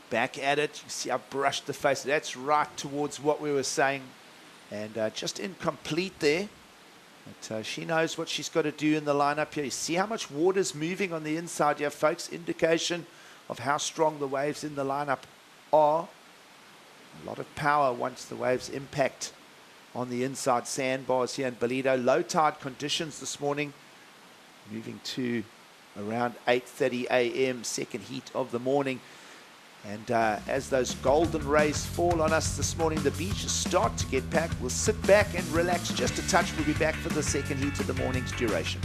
Back at it. You see I brushed the face. That's right towards what we were saying. And just incomplete there. But she knows what she's got to do in the lineup here. You see how much water's moving on the inside here, folks. Indication of how strong the waves in the lineup are. A lot of power once the waves impact on the inside sandbars here in Ballito. Low tide conditions this morning. Moving to around 8:30 a.m. second heat of the morning. And as those golden rays fall on us this morning, the beaches start to get packed. We'll sit back and relax just a touch. We'll be back for the second heat of the morning's duration.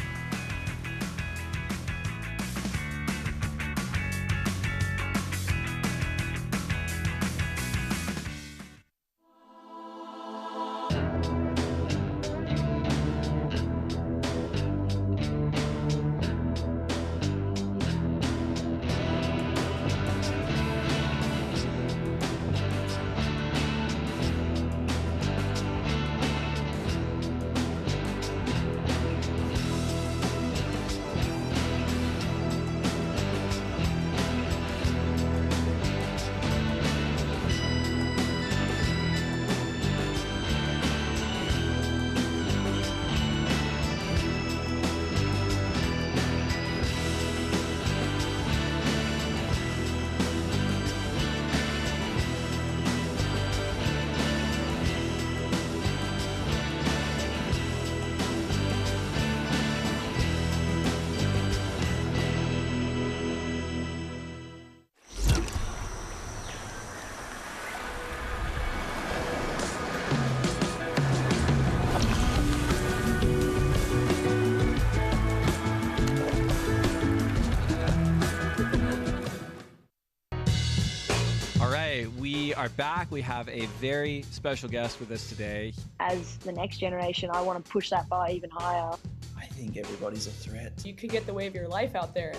We are back. We have a very special guest with us today. As the next generation, I want to push that bar even higher. I think everybody's a threat. You could get the wave of your life out there.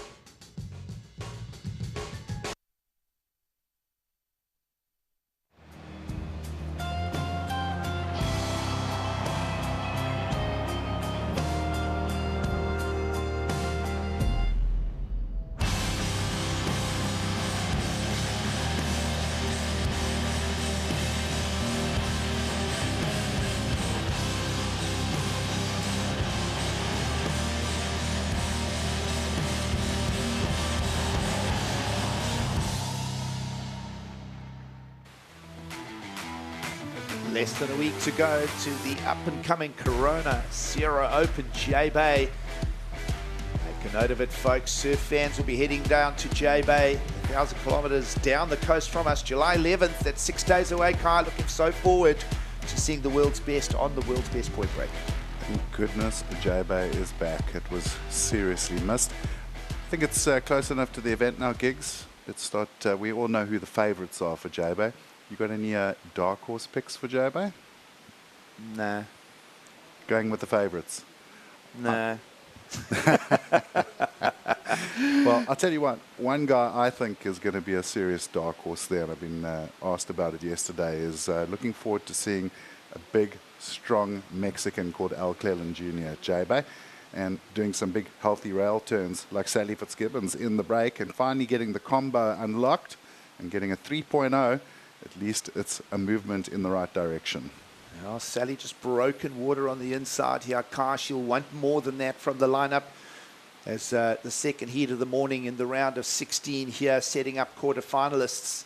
Less than a week to go to the up-and-coming Corona Sierra Open J-Bay. Make a note of it, folks. Surf fans will be heading down to J-Bay, 1,000 kilometers down the coast from us. July 11th, that's 6 days away. Kai looking so forward to seeing the world's best on the world's best point break. Thank goodness the J-Bay is back. It was seriously missed. I think it's close enough to the event now, Gigs. Let's start. We all know who the favourites are for J-Bay. You got any dark horse picks for J-Bay? Nah. Going with the favourites? Nah. Well, I'll tell you what, one guy I think is going to be a serious dark horse there, and I've been asked about it yesterday, is looking forward to seeing a big, strong Mexican called Al Cleland Jr. at J-Bay, and doing some big, healthy rail turns like Sally Fitzgibbons in the break, and finally getting the combo unlocked and getting a 3.0. At least it's a movement in the right direction. Well, Sally just broken water on the inside here. Kai, she'll want more than that from the lineup as the second heat of the morning in the round of 16 here, setting up quarterfinalists.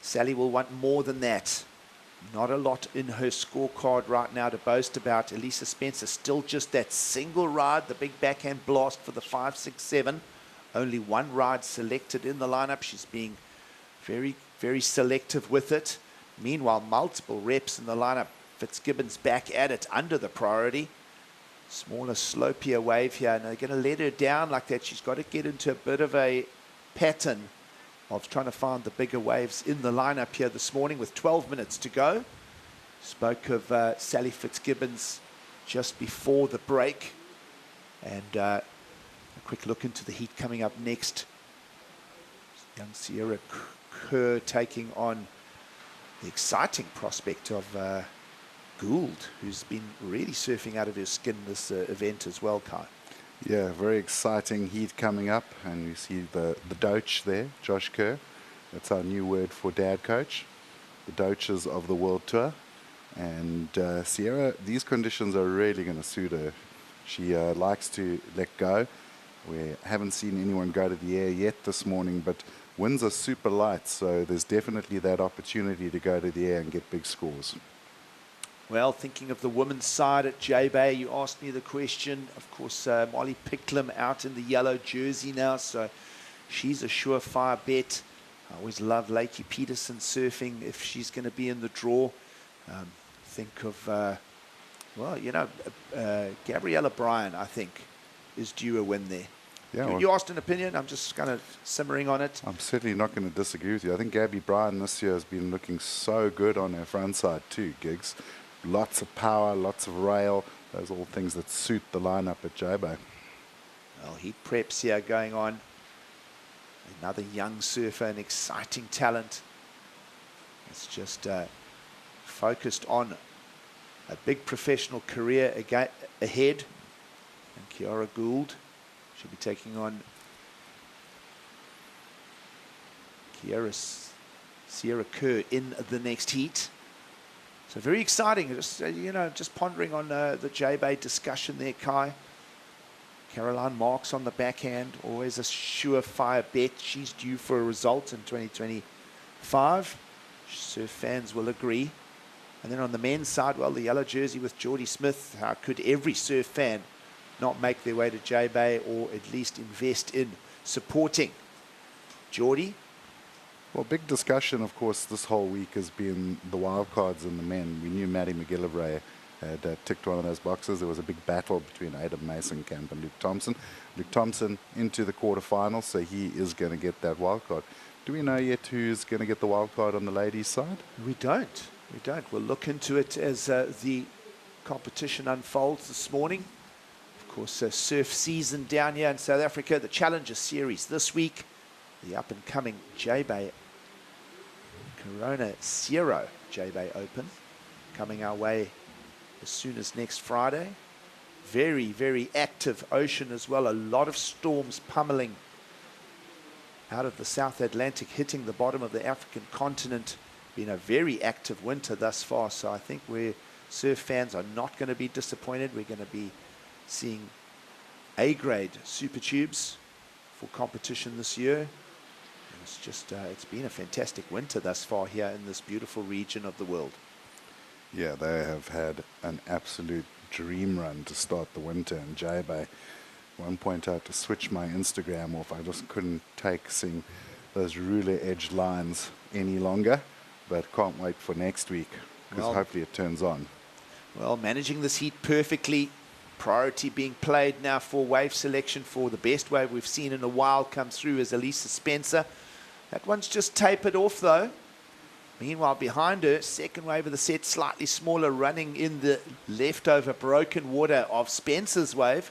Sally will want more than that. Not a lot in her scorecard right now to boast about. Elisa Spencer still just that single ride, the big backhand blast for the 5, 6, 7. Only one ride selected in the lineup. She's being very, very selective with it. Meanwhile, multiple reps in the lineup. Fitzgibbons back at it under the priority. Smaller, slopier wave here. And they're going to let her down like that. She's got to get into a bit of a pattern of trying to find the bigger waves in the lineup here this morning with 12 minutes to go. Spoke of Sally Fitzgibbons just before the break. And a quick look into the heat coming up next. Young Sierra Kerr taking on the exciting prospect of Gould, who's been really surfing out of her skin this event as well, Kai. Yeah, very exciting heat coming up, and you see the Doach there, Josh Kerr. That's our new word for dad coach, the Doaches of the World Tour. And Sierra, these conditions are really going to suit her. She likes to let go. We haven't seen anyone go to the air yet this morning, but winds are super light, so there's definitely that opportunity to go to the air and get big scores. Well, thinking of the women's side at J-Bay, you asked me the question. Of course, Molly Picklum out in the yellow jersey now, so she's a surefire bet. I always love Lakey Peterson surfing if she's going to be in the draw. Think of, well, you know, Gabriella Bryan, I think, is due a win there. Yeah, you asked an opinion. I'm just kind of simmering on it. I'm certainly not going to disagree with you. I think Gabby Bryan this year has been looking so good on her front side too, Gigs. Lots of power, lots of rail. Those are all things that suit the lineup at J-Bay. Well, heat preps here going on. Another young surfer, an exciting talent. It's just focused on a big professional career ahead. And Kiara Gould should be taking on Sierra Kerr in the next heat. So very exciting. Just you know, just pondering on the J-Bay discussion there, Kai. Caroline Marks on the backhand, always a surefire bet. She's due for a result in 2025. Surf fans will agree. And then on the men's side, well, the yellow jersey with Geordie Smith. How could every surf fan not make their way to J-Bay or at least invest in supporting Geordie? Well, big discussion, of course, this whole week has been the wildcards in the men. We knew Maddie McGillivray had ticked one of those boxes. There was a big battle between Adam Mason-Camp and Luke Thompson. Luke Thompson into the quarterfinals, so he is going to get that wildcard. Do we know yet who's going to get the wildcard on the ladies' side? We don't. We don't. We'll look into it as the competition unfolds this morning. Of course, surf season down here in South Africa. The Challenger Series this week. The up-and-coming J-Bay Corona Zero J-Bay Open coming our way as soon as next Friday. Very, very active ocean as well. A lot of storms pummeling out of the South Atlantic, hitting the bottom of the African continent. Been a very active winter thus far, so I think surf fans are not going to be disappointed. We're going to be seeing A-grade super tubes for competition this year. It's just, it's been a fantastic winter thus far here in this beautiful region of the world. Yeah, they have had an absolute dream run to start the winter in J-Bay. One point I had to switch my Instagram off. I just couldn't take seeing those ruler edge lines any longer, but can't wait for next week because hopefully it turns on. Well, managing this heat perfectly. Priority being played now for wave selection for the best wave we've seen in a while come through as Elisa Spencer. That one's just tapered off though. Meanwhile, behind her, second wave of the set, slightly smaller, running in the leftover broken water of Spencer's wave.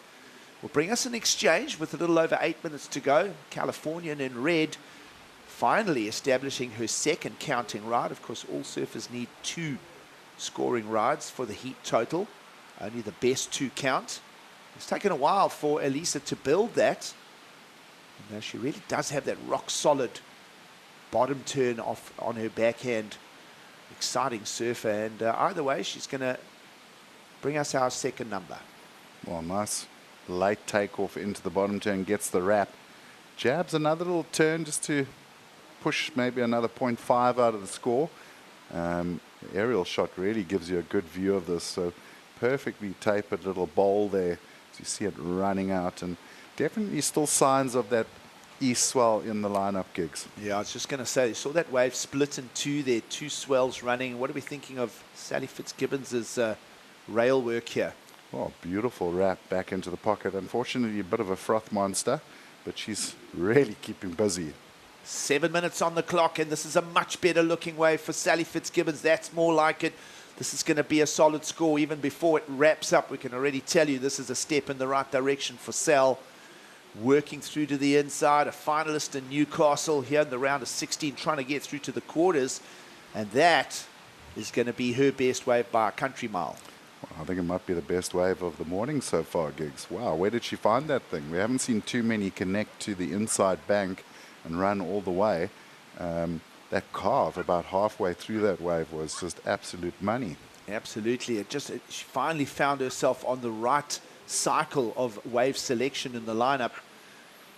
will bring us an exchange with a little over 8 minutes to go. Californian in red finally establishing her second counting ride. Of course, all surfers need 2 scoring rides for the heat total. Only the best 2 count. It's taken a while for Elisa to build that. You know, she really does have that rock-solid bottom turn off on her backhand. Exciting surfer, and either way, she's going to bring us our second number. Well, nice late takeoff into the bottom turn, gets the wrap. Jabs another little turn just to push maybe another 0.5 out of the score. The aerial shot really gives you a good view of this. So perfectly tapered little bowl there. So you see it running out, and definitely still signs of that east swell in the lineup, Gigs. Yeah, I was just going to say, you saw that wave split in 2 there, 2 swells running. What are we thinking of Sally Fitzgibbons' rail work here? Oh, beautiful wrap back into the pocket. Unfortunately, a bit of a froth monster, but she's really keeping busy. 7 minutes on the clock, and this is a much better looking wave for Sally Fitzgibbons. That's more like it. This is going to be a solid score even before it wraps up. We can already tell you this is a step in the right direction for Sal. Working through to the inside, a finalist in Newcastle here in the round of 16, trying to get through to the quarters, and that is going to be her best wave by a country mile. Well, I think it might be the best wave of the morning so far, Gigs. Wow, where did she find that thing? We haven't seen too many connect to the inside bank and run all the way. That carve about halfway through that wave was just absolute money. Absolutely. She finally found herself on the right cycle of wave selection in the lineup.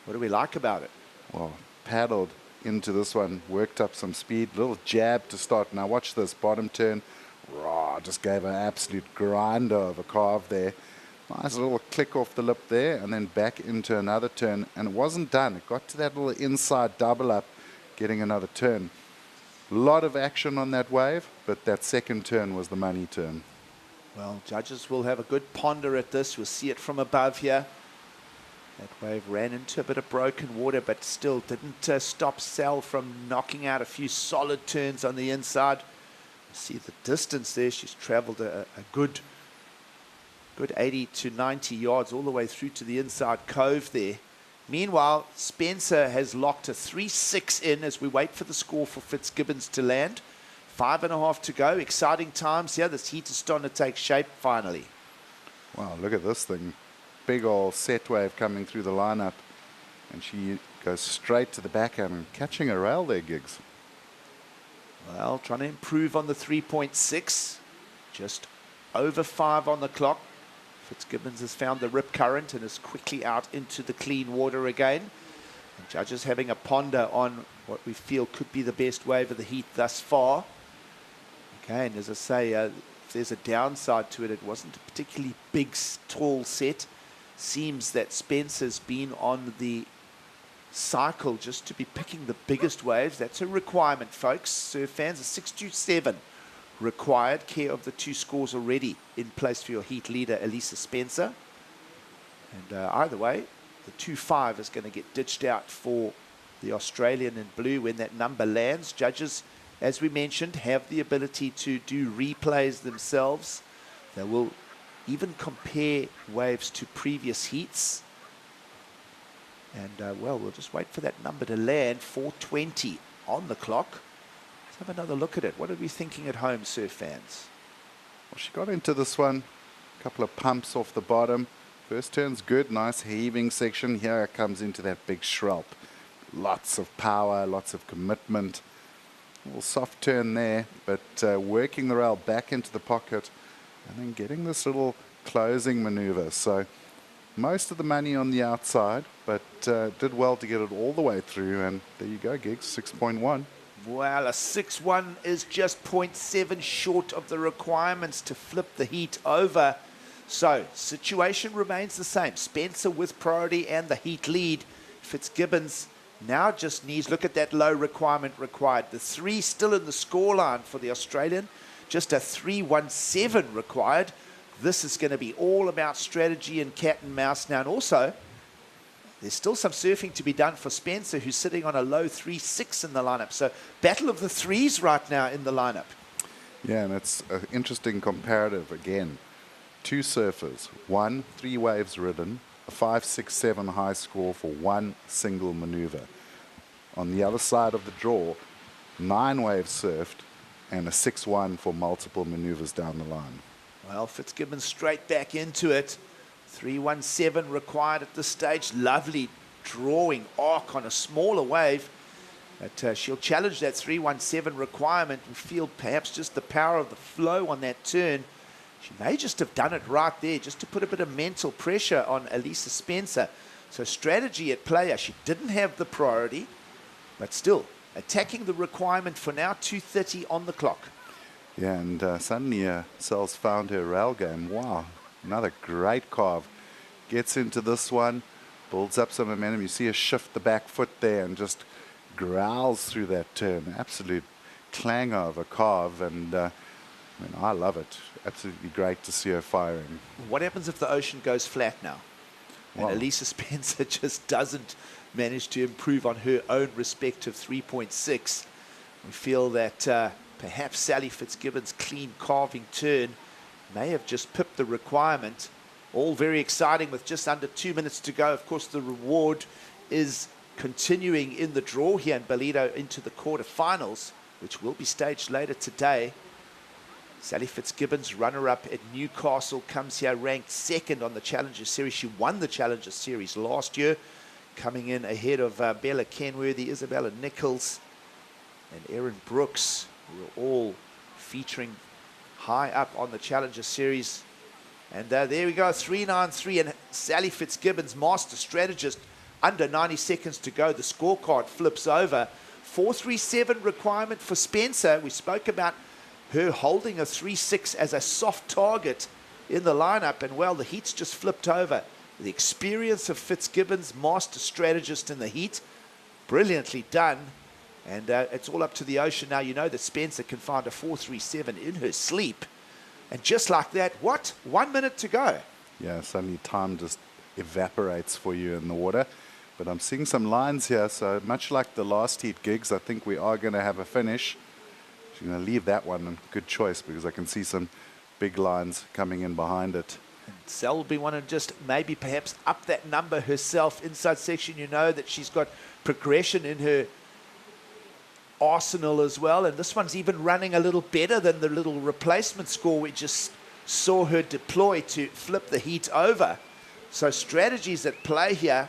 What do we like about it? Well, paddled into this one, worked up some speed, little jab to start. Now watch this bottom turn. Raw, just gave an absolute grinder of a carve there. Nice little click off the lip there, and then back into another turn, and it wasn't done. It got to that little inside double up, getting another turn. A lot of action on that wave, but that second turn was the money turn. Well, judges will have a good ponder at this. We'll see it from above here. That wave ran into a bit of broken water, but still didn't stop Sal from knocking out a few solid turns on the inside. See the distance there. She's traveled a good 80 to 90 yards all the way through to the inside cove there. Meanwhile, Spencer has locked a 3-6 in as we wait for the score for Fitzgibbons to land. 5.5 to go. Exciting times here. This heat is starting to take shape finally. Wow, look at this thing. Big old set wave coming through the lineup. And she goes straight to the backhand and catching a rail there, Gigs. Well, trying to improve on the 3.6. Just over 5 on the clock. Fitzgibbons has found the rip current and is quickly out into the clean water again. And judges having a ponder on what we feel could be the best wave of the heat thus far. Okay, and as I say, if there's a downside to it, it wasn't a particularly big, tall set. Seems that Spencer's been on the cycle just to be picking the biggest waves. That's a requirement, folks. Surf fans, a 627 required. Care of the 2 scores already in place for your heat leader, Elisa Spencer. And either way, the 2.5 is going to get ditched out for the Australian in blue when that number lands. Judges, as we mentioned, have the ability to do replays themselves. They will even compare waves to previous heats. And, well, we'll just wait for that number to land. 4:20 on the clock. Let's have another look at it. What are we thinking at home, surf fans? Well, she got into this one. A couple of pumps off the bottom. First turn's good. Nice heaving section. Here it comes into that big shrub. Lots of power, lots of commitment. A little soft turn there, but working the rail back into the pocket and then getting this little closing maneuver. So most of the money on the outside, but did well to get it all the way through. And there you go, Gigs, 6.1. Well, a 6.1 is just 0.7 short of the requirements to flip the heat over. So, situation remains the same. Spencer with priority and the heat lead. Fitzgibbons now just needs, look at that low requirement required. The 3 still in the scoreline for the Australian. Just a 3.17 required. This is going to be all about strategy and cat and mouse now. And also, there's still some surfing to be done for Spencer, who's sitting on a low 3.6 in the lineup. So, battle of the 3s right now in the lineup. Yeah, and it's an interesting comparative again. 2 surfers, 1 3 waves ridden, a 5, 6, 7 high score for one single maneuver. On the other side of the draw, 9 waves surfed and a 6-1 for multiple maneuvers down the line. Well, Fitzgibbons straight back into it. 317 required at this stage. Lovely drawing arc on a smaller wave. But she'll challenge that 317 requirement and feel perhaps just the power of the flow on that turn. She may just have done it right there, just to put a bit of mental pressure on Elisa Spencer. So strategy at play. She didn't have the priority, but still attacking the requirement for now. 2:30 on the clock. Yeah, and suddenly Sel's found her rail game. Wow, another great carve. Gets into this one, builds up some momentum. You see her shift the back foot there and just growls through that turn. Absolute clangor of a carve, and I mean, I love it. Absolutely great to see her firing. What happens if the ocean goes flat now? And Wow. Elisa Spencer just doesn't manage to improve on her own respective 3.6. We feel that perhaps Sally Fitzgibbons' clean carving turn may have just pipped the requirement. All very exciting with just under 2 minutes to go. Of course, the reward is continuing in the draw here in Ballito into the quarterfinals, which will be staged later today. Sally Fitzgibbons, runner-up at Newcastle, comes here ranked second on the Challenger Series. She won the Challenger Series last year, coming in ahead of Bella Kenworthy, Isabella Nichols, and Erin Brooks, who are all featuring high up on the Challenger Series. And there we go, 393, and Sally Fitzgibbons, master strategist, under 90 seconds to go. The scorecard flips over. 437 requirement for Spencer. We spoke about her holding a 3.6 as a soft target in the lineup, and well, the heat's just flipped over. The experience of Fitzgibbons, master strategist in the heat, brilliantly done. And it's all up to the ocean now. You know that Spencer can find a 437 in her sleep. And just like that, what? 1 minute to go. Yeah, suddenly time just evaporates for you in the water. But I'm seeing some lines here, so much like the last heat gigs, I think we are going to have a finish. She's going to leave that one. Good choice, because I can see some big lines coming in behind it. Sal will be one to just maybe perhaps up that number herself. Inside section, you know that she's got progression in her arsenal as well, and this one's even running a little better than the little replacement score we just saw her deploy to flip the heat over. So strategies at play here.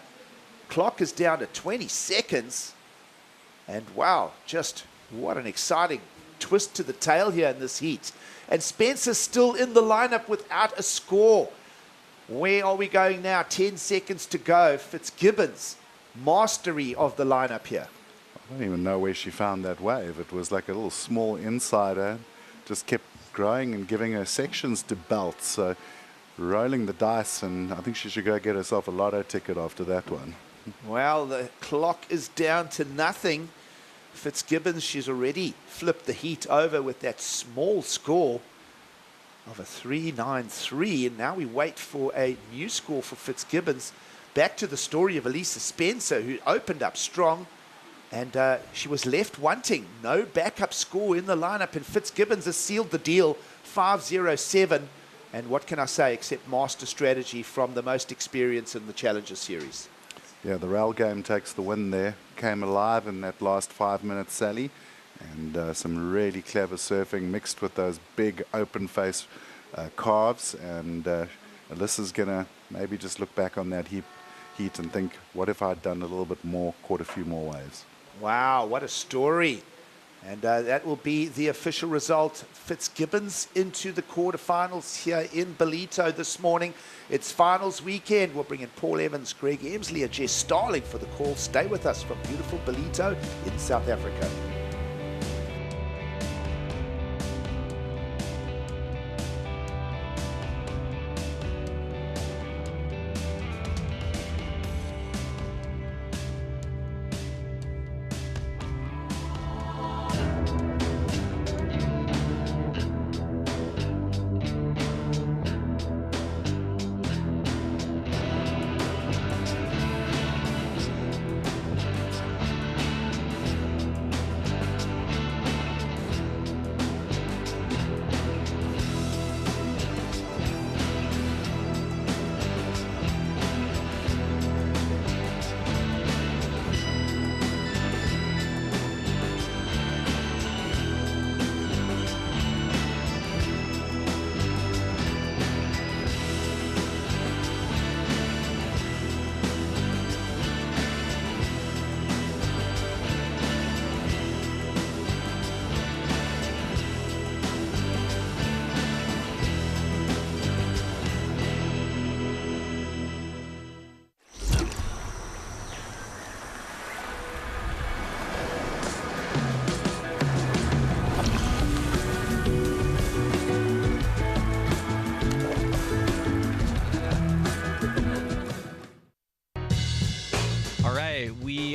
Clock is down to 20 seconds, and wow, just what an exciting twist to the tail here in this heat. And Spencer's still in the lineup without a score. Where are we going now? 10 seconds to go. Fitzgibbons, mastery of the lineup here. I don't even know where she found that wave. It was like a little small insider. Just kept growing and giving her sections to belt. So rolling the dice, and I think she should go get herself a lotto ticket after that one. Well, the clock is down to nothing. Fitzgibbons, she's already flipped the heat over with that small score of a 393, and now we wait for a new score for Fitzgibbons. Back to the story of Elisa Spencer, who opened up strong, and she was left wanting. No backup score in the lineup, and Fitzgibbons has sealed the deal, 507. And what can I say except master strategy from the most experienced in the Challenger Series. Yeah, the rail game takes the win there. Came alive in that last 5 minutes, Sally. And some really clever surfing mixed with those big open face carves. And Alyssa's going to maybe just look back on that heat and think, what if I'd done a little bit more, caught a few more waves? Wow, what a story. And that will be the official result. Fitzgibbons into the quarterfinals here in Ballito this morning. It's finals weekend. We'll bring in Paul Evans, Greg Emsley, and Jess Starling for the call. Stay with us from beautiful Ballito in South Africa.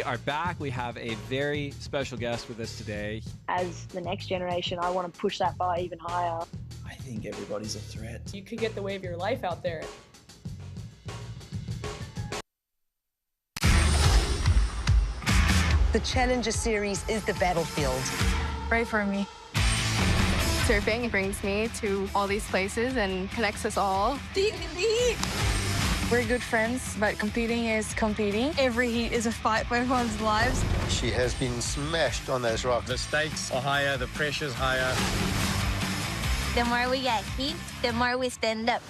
We are back. We have a very special guest with us today. As the next generation, I want to push that bar even higher. I think everybody's a threat. You could get the wave of your life out there. The Challenger Series is the battlefield. Pray for me. Surfing brings me to all these places and connects us all. We're good friends, but competing is competing. Every heat is a fight for everyone's lives. She has been smashed on those rocks. The stakes are higher, the pressure's higher. The more we get heat, the more we stand up.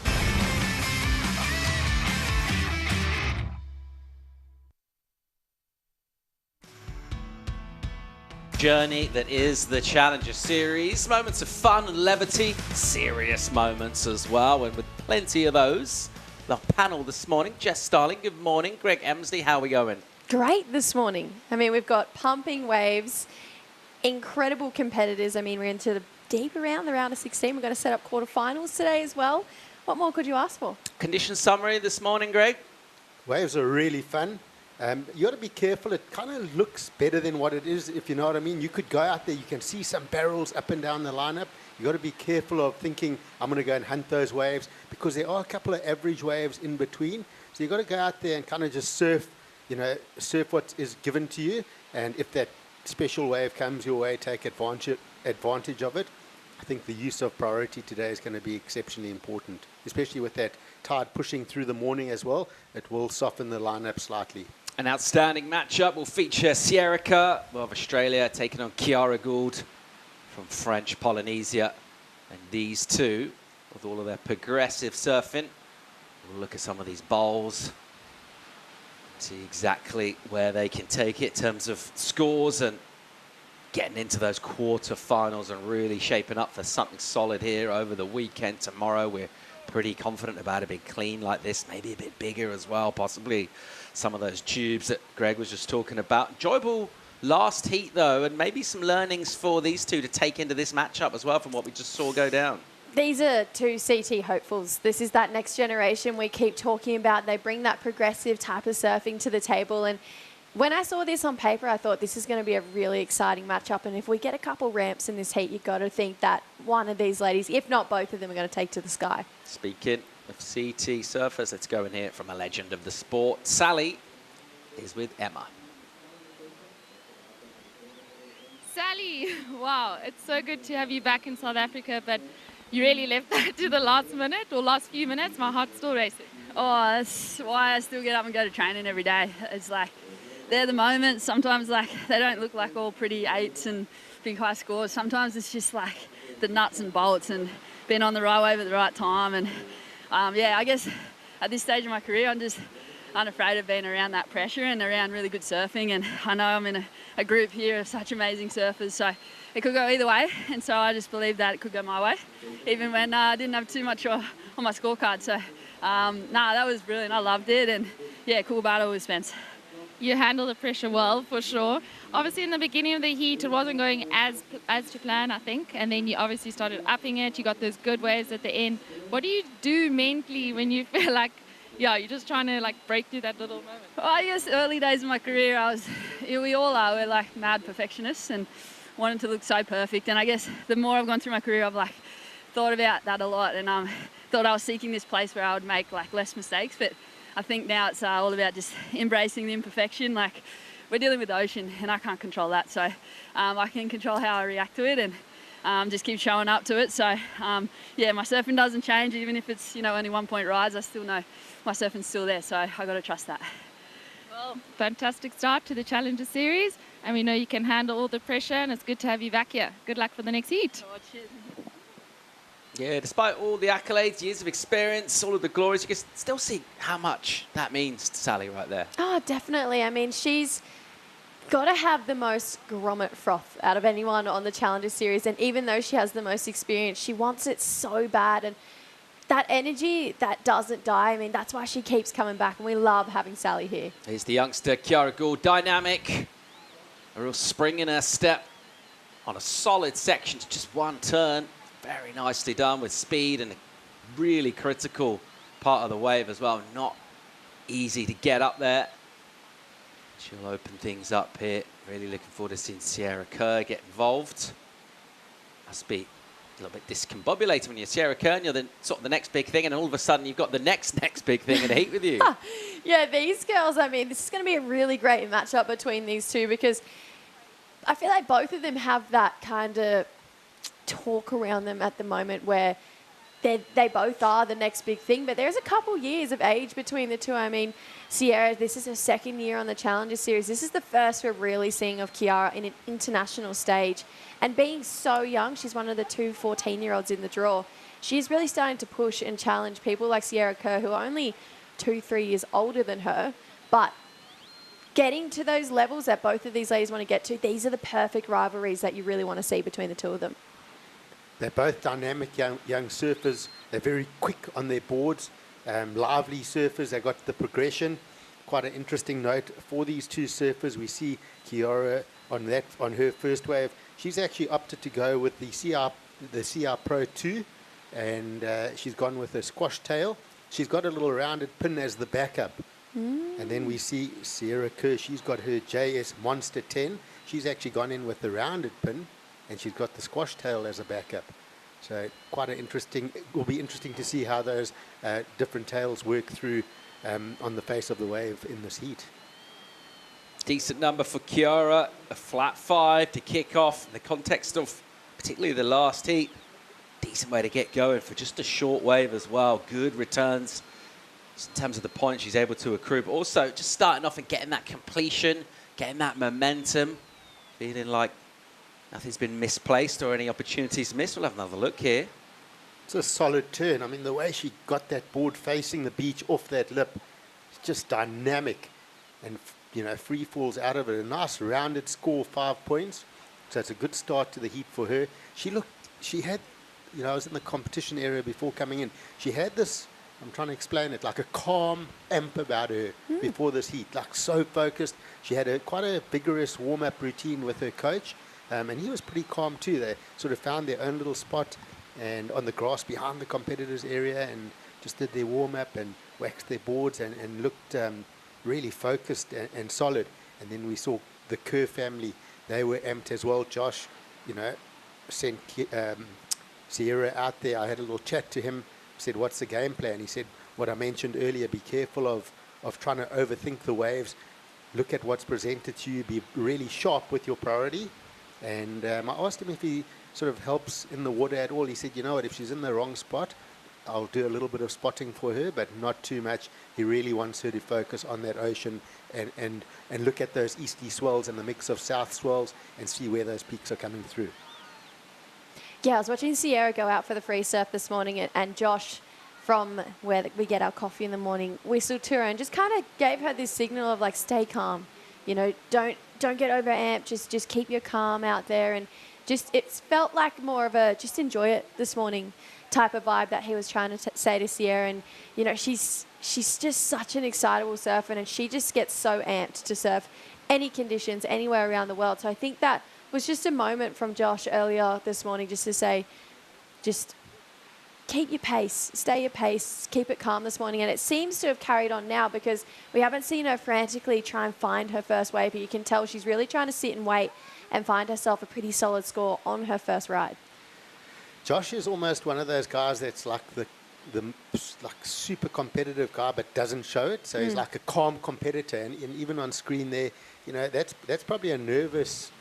Journey that is the Challenger Series. Moments of fun and levity, serious moments as well, and with plenty of those. The panel this morning, Jess Starling, good morning. Greg Emsley, how are we going? Great this morning. I mean, we've got pumping waves, incredible competitors. I mean, we're into the deeper round, the round of 16. We're going to set up quarterfinals today as well. What more could you ask for? Condition summary this morning, Greg? Waves are really fun. You got to be careful. It kind of looks better than what it is, if you know what I mean. You could go out there, you can see some barrels up and down the lineup. You got to be careful of thinking, I'm going to go and hunt those waves, because there are a couple of average waves in between. So you got to go out there and kind of just surf, surf what is given to you. And if that special wave comes your way, take advantage of it. I think the use of priority today is going to be exceptionally important, especially with that tide pushing through the morning as well. It will soften the lineup slightly. An outstanding matchup will feature Sierra of Australia taking on Kiara Gould from French Polynesia. And these two, with all of their progressive surfing, we'll look at some of these bowls, see exactly where they can take it in terms of scores and getting into those quarterfinals and really shaping up for something solid here over the weekend. Tomorrow we're pretty confident about a big clean like this, maybe a bit bigger as well, possibly some of those tubes that Greg was just talking about. Enjoyable last heat though, and maybe some learnings for these two to take into this matchup as well from what we just saw go down. These are two CT hopefuls. This is that next generation we keep talking about. They bring that progressive type of surfing to the table, and when I saw this on paper, I thought this is going to be a really exciting matchup. And if we get a couple ramps in this heat, you've got to think that one of these ladies, if not both of them, are going to take to the sky. Speaking of CT surfers, let's go and hear it from a legend of the sport. Sally is with Emma. Sally, wow, it's so good to have you back in South Africa, but you really left that to the last minute or last few minutes. My heart's still racing. Oh, that's why I still get up and go to training every day. It's like, they're the moments. Sometimes like they don't look like all pretty 8s and big high scores. Sometimes it's just like the nuts and bolts and being on the right wave at the right time. And yeah, I guess at this stage of my career, I'm just unafraid of being around that pressure and around really good surfing. And I know I'm in a group here of such amazing surfers, so it could go either way. And so I just believe that it could go my way, even when I didn't have too much on my scorecard. So that was brilliant. I loved it. And yeah, cool battle with Spence. You handled the pressure well, for sure. Obviously, in the beginning of the heat, it wasn't going as to plan, I think. And then you obviously started upping it. You got those good waves at the end. What do you do mentally when you feel like, yeah, you're just trying to like break through that little moment? Well, I guess early days of my career, we all are. We're like mad perfectionists and wanted to look so perfect. And I guess the more I've gone through my career, I've like thought about that a lot. And thought I was seeking this place where I would make like less mistakes. But I think now it's all about just embracing the imperfection. Like, we're dealing with the ocean and I can't control that. So I can control how I react to it and just keep showing up to it. So yeah, my surfing doesn't change. Even if it's, only 1 point rise, I still know my surfing's still there. So I got to trust that. Well, fantastic start to the Challenger Series. And we know you can handle all the pressure, and it's good to have you back here. Good luck for the next heat. Oh, cheers. Yeah, despite all the accolades, years of experience, all of the glories, you can still see how much that means to Sally right there. Oh, definitely. I mean, she's got to have the most grommet froth out of anyone on the Challenger Series. And even though she has the most experience, she wants it so bad. And that energy that doesn't die, I mean, that's why she keeps coming back. And we love having Sally here. Here's the youngster, Kiara Gould, dynamic. A real spring in her step on a solid section, just one turn. Very nicely done with speed and a really critical part of the wave as well. Not easy to get up there. She'll open things up here. Really looking forward to seeing Sierra Kerr get involved. Must be a little bit discombobulated when you're Sierra Kerr and you're the, sort of the next big thing, and all of a sudden you've got the next big thing in the heat with you. Yeah, these girls, I mean, this is going to be a really great matchup between these two because I feel like both of them have that kind of talk around them at the moment where they both are the next big thing, but there's a couple years of age between the two. I mean, Sierra, this is her second year on the Challenger Series. This is the first we're really seeing of Kiara in an international stage. And being so young, she's one of the two 14-year-olds in the draw. She's really starting to push and challenge people like Sierra Kerr, who are only 2-3 years older than her. But getting to those levels that both of these ladies want to get to, these are the perfect rivalries that you really want to see between the two of them. They're both dynamic young surfers. They're very quick on their boards, lively surfers. They've got the progression. Quite an interesting note for these two surfers. We see Kiara on her first wave. She's actually opted to go with the CR Pro 2, and she's gone with a squash tail. She's got a little rounded pin as the backup. And then we see Sierra Kerr. She's got her JS Monster 10. She's actually gone in with the rounded pin, and she's got the squash tail as a backup. So quite an interesting, it will be interesting to see how those different tails work through on the face of the wave in this heat. Decent number for Kiara, a flat 5 to kick off in the context of particularly the last heat. Decent way to get going for just a short wave as well. Good returns just in terms of the points she's able to accrue, but also just starting off and getting that completion, getting that momentum, feeling like nothing's been misplaced or any opportunities missed. We'll have another look here. It's a solid turn. I mean, the way she got that board facing the beach off that lip, it's just dynamic. And, you know, free falls out of it. A nice rounded score, 5 points. So it's a good start to the heat for her. She had, you know, I was in the competition area before coming in. She had this, I'm trying to explain it, like a calm amp about her before this heat, like so focused. She had quite a vigorous warm-up routine with her coach. And he was pretty calm too. They sort of found their own little spot and on the grass behind the competitors' area and just did their warm-up and waxed their boards and looked really focused and solid. And then we saw the Kerr family. They were amped as well. Josh, you know, sent Sierra out there. I had a little chat to him, said, what's the game plan? He said, what I mentioned earlier, be careful of trying to overthink the waves. Look at what's presented to you. Be really sharp with your priority. And I asked him if he sort of helps in the water at all. He said, you know what, if she's in the wrong spot, I'll do a little bit of spotting for her, but not too much. He really wants her to focus on that ocean and look at those easterly swells and the mix of south swells and see where those peaks are coming through. Yeah, I was watching Sierra go out for the free surf this morning, and Josh, from where we get our coffee in the morning, whistled to her and just kind of gave her this signal of like, stay calm. You know, don't get over amped. Just keep your calm out there, and just it felt like more of a just enjoy it this morning type of vibe that he was trying to say to Sierra. And you know, she's just such an excitable surfer, and she just gets so amped to surf any conditions anywhere around the world. So I think that was just a moment from Josh earlier this morning, just to say, just keep your pace, stay your pace, keep it calm this morning. And it seems to have carried on now because we haven't seen her frantically try and find her first wave, but you can tell she's really trying to sit and wait and find herself a pretty solid score on her first ride. Josh is almost one of those guys that's like the like super competitive guy, but doesn't show it. So he's like a calm competitor, and even on screen there, you know, that's probably a nervous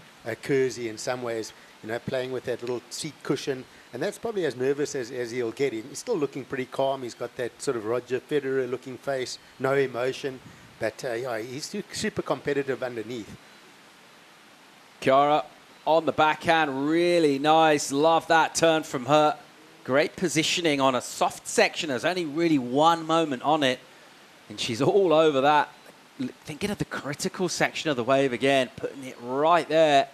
Kersey in some ways, you know, playing with that little seat cushion. And that's probably as nervous as he'll get. He's still looking pretty calm. He's got that sort of Roger Federer-looking face, no emotion. But, yeah, he's super competitive underneath. Kiara on the backhand, really nice. Love that turn from her. Great positioning on a soft section. There's only really one moment on it, and she's all over that. Thinking of the critical section of the wave again, putting it right there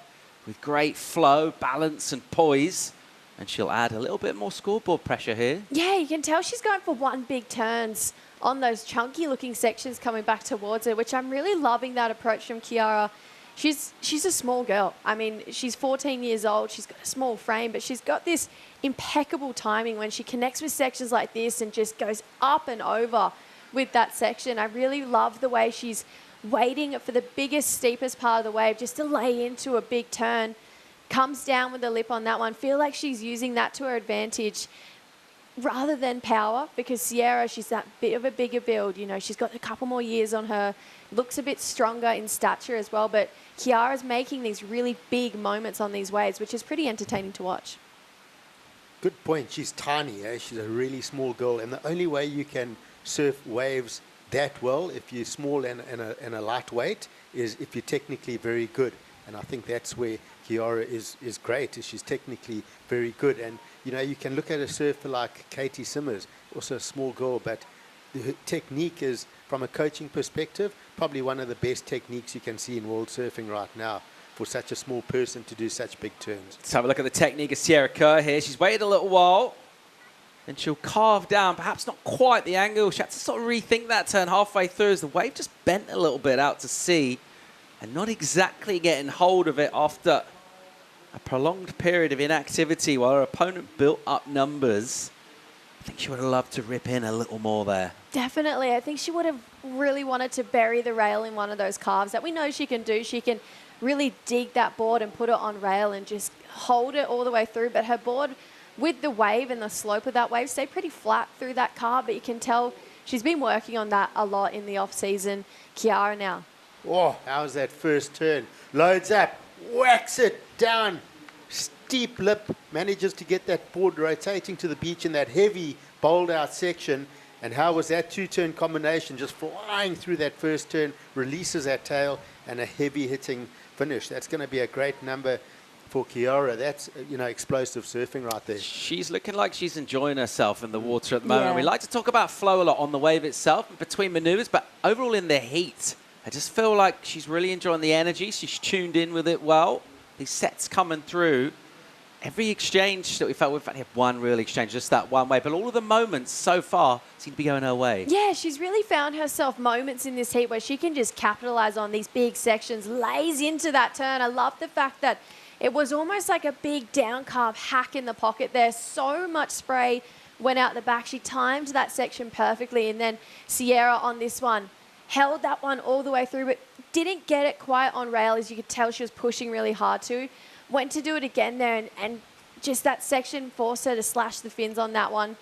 with great flow, balance, and poise. And she'll add a little bit more scoreboard pressure here. Yeah, you can tell she's going for one big turns on those chunky-looking sections coming back towards her, which I'm really loving that approach from Kiara. She's a small girl. I mean, she's 14 years old. She's got a small frame, but she's got this impeccable timing when she connects with sections like this and just goes up and over with that section. I really love the way she's waiting for the biggest, steepest part of the wave just to lay into a big turn. Comes down with the lip on that one. Feel like she's using that to her advantage rather than power, because Sierra, she's that bit of a bigger build. You know, she's got a couple more years on her, looks a bit stronger in stature as well, but Kiara's making these really big moments on these waves, which is pretty entertaining to watch. Good point. She's tiny, eh? She's a really small girl, and the only way you can surf waves that well, if you're small and a lightweight, is if you're technically very good. And I think that's where Kiara is great, is she's technically very good. And, you know, you can look at a surfer like Katie Simmers, also a small girl, but her technique is, from a coaching perspective, probably one of the best techniques you can see in world surfing right now for such a small person to do such big turns. Let's have a look at the technique of Sierra Kerr here. She's waited a little while, and she'll carve down, perhaps not quite the angle. She had to sort of rethink that turn halfway through as the wave just bent a little bit out to sea, and not exactly getting hold of it after a prolonged period of inactivity while her opponent built up numbers. I think she would have loved to rip in a little more there. Definitely. I think she would have really wanted to bury the rail in one of those carves that we know she can do. She can really dig that board and put it on rail and just hold it all the way through. But her board, with the wave and the slope of that wave, stayed pretty flat through that carve. But you can tell she's been working on that a lot in the off-season. Kiara now. Oh, how's that first turn? Loads up, whacks it down, steep lip, manages to get that board rotating to the beach in that heavy, bowled out section. And how was that two-turn combination just flying through that first turn, releases that tail, and a heavy hitting finish. That's going to be a great number for Kiara. That's, you know, explosive surfing right there. She's looking like she's enjoying herself in the water at the moment. Yeah. We like to talk about flow a lot on the wave itself and between maneuvers, but overall in the heat, I just feel like she's really enjoying the energy. She's tuned in with it well. These sets coming through. Every exchange that we've only had one real exchange, just that one way, but all of the moments so far seem to be going her way. Yeah, she's really found herself moments in this heat where she can just capitalize on these big sections, lays into that turn. I love the fact that it was almost like a big down carve hack in the pocket there. So much spray went out the back. She timed that section perfectly, and then Sierra on this one held that one all the way through, but didn't get it quite on rail, as you could tell she was pushing really hard to. Went to do it again there, and just that section forced her to slash the fins on that one.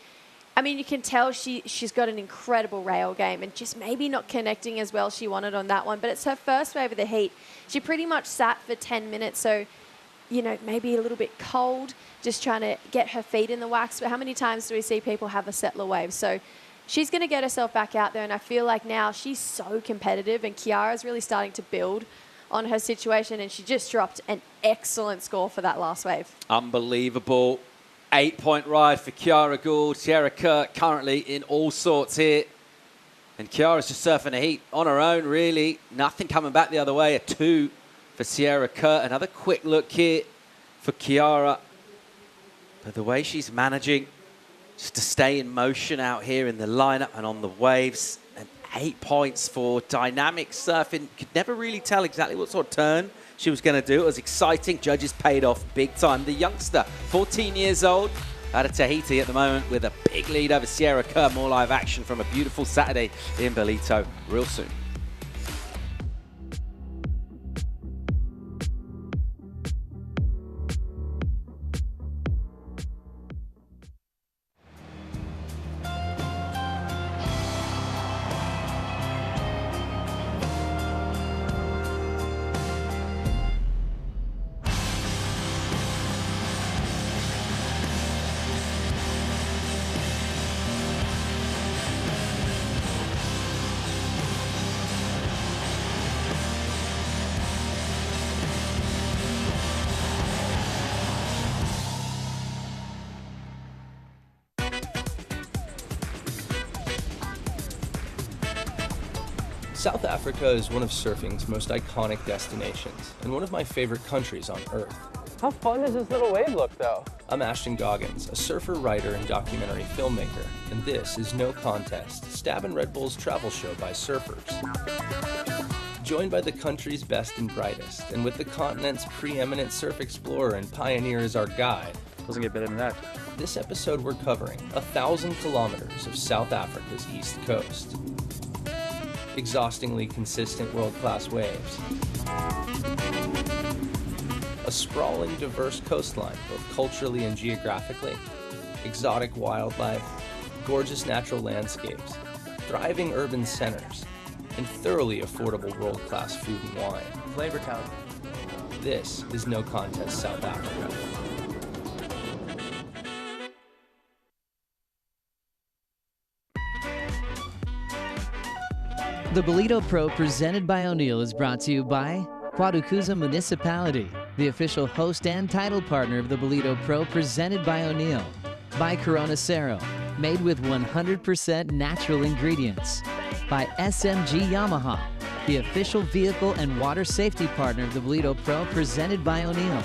I mean, you can tell she's got an incredible rail game, and just maybe not connecting as well she wanted on that one. But it's her first wave of the heat. She pretty much sat for 10 minutes, so, you know, maybe a little bit cold, just trying to get her feet in the wax. But how many times do we see people have a settler wave? So she's going to get herself back out there, and I feel like now she's so competitive, and Kiara's really starting to build on her situation, and she just dropped an excellent score for that last wave. Unbelievable. 8-point ride for Kiara Gould. Sierra Kerr currently in all sorts here. And Kiara's just surfing a heat on her own, really. Nothing coming back the other way. A 2 for Sierra Kerr. Another quick look here for Kiara. But the way she's managing just to stay in motion out here in the lineup and on the waves. And 8 points for dynamic surfing. Could never really tell exactly what sort of turn she was going to do. It was exciting. Judges paid off big time. The youngster, 14 years old, out of Tahiti at the moment with a big lead over Sierra Kerr. More live action from a beautiful Saturday in Ballito real soon. South Africa is one of surfing's most iconic destinations, and one of my favorite countries on Earth. How fun does this little wave look, though? I'm Ashton Goggins, a surfer, writer, and documentary filmmaker, and this is No Contest, Stab and Red Bull's travel show by surfers. Joined by the country's best and brightest, and with the continent's preeminent surf explorer and pioneer as our guide. Doesn't get better than that. This episode we're covering 1,000 kilometers of South Africa's east coast. exhaustingly consistent world-class waves. A sprawling, diverse coastline, both culturally and geographically, exotic wildlife, gorgeous natural landscapes, thriving urban centers, and thoroughly affordable world-class food and wine. Flavor Town. This is No Contest South Africa. The Ballito Pro presented by O'Neill is brought to you by Quarterfinal Municipality, the official host and title partner of the Ballito Pro presented by O'Neill. By Quarterfinal, made with 100% natural ingredients. By SMG Yamaha, the official vehicle and water safety partner of the Ballito Pro presented by O'Neill.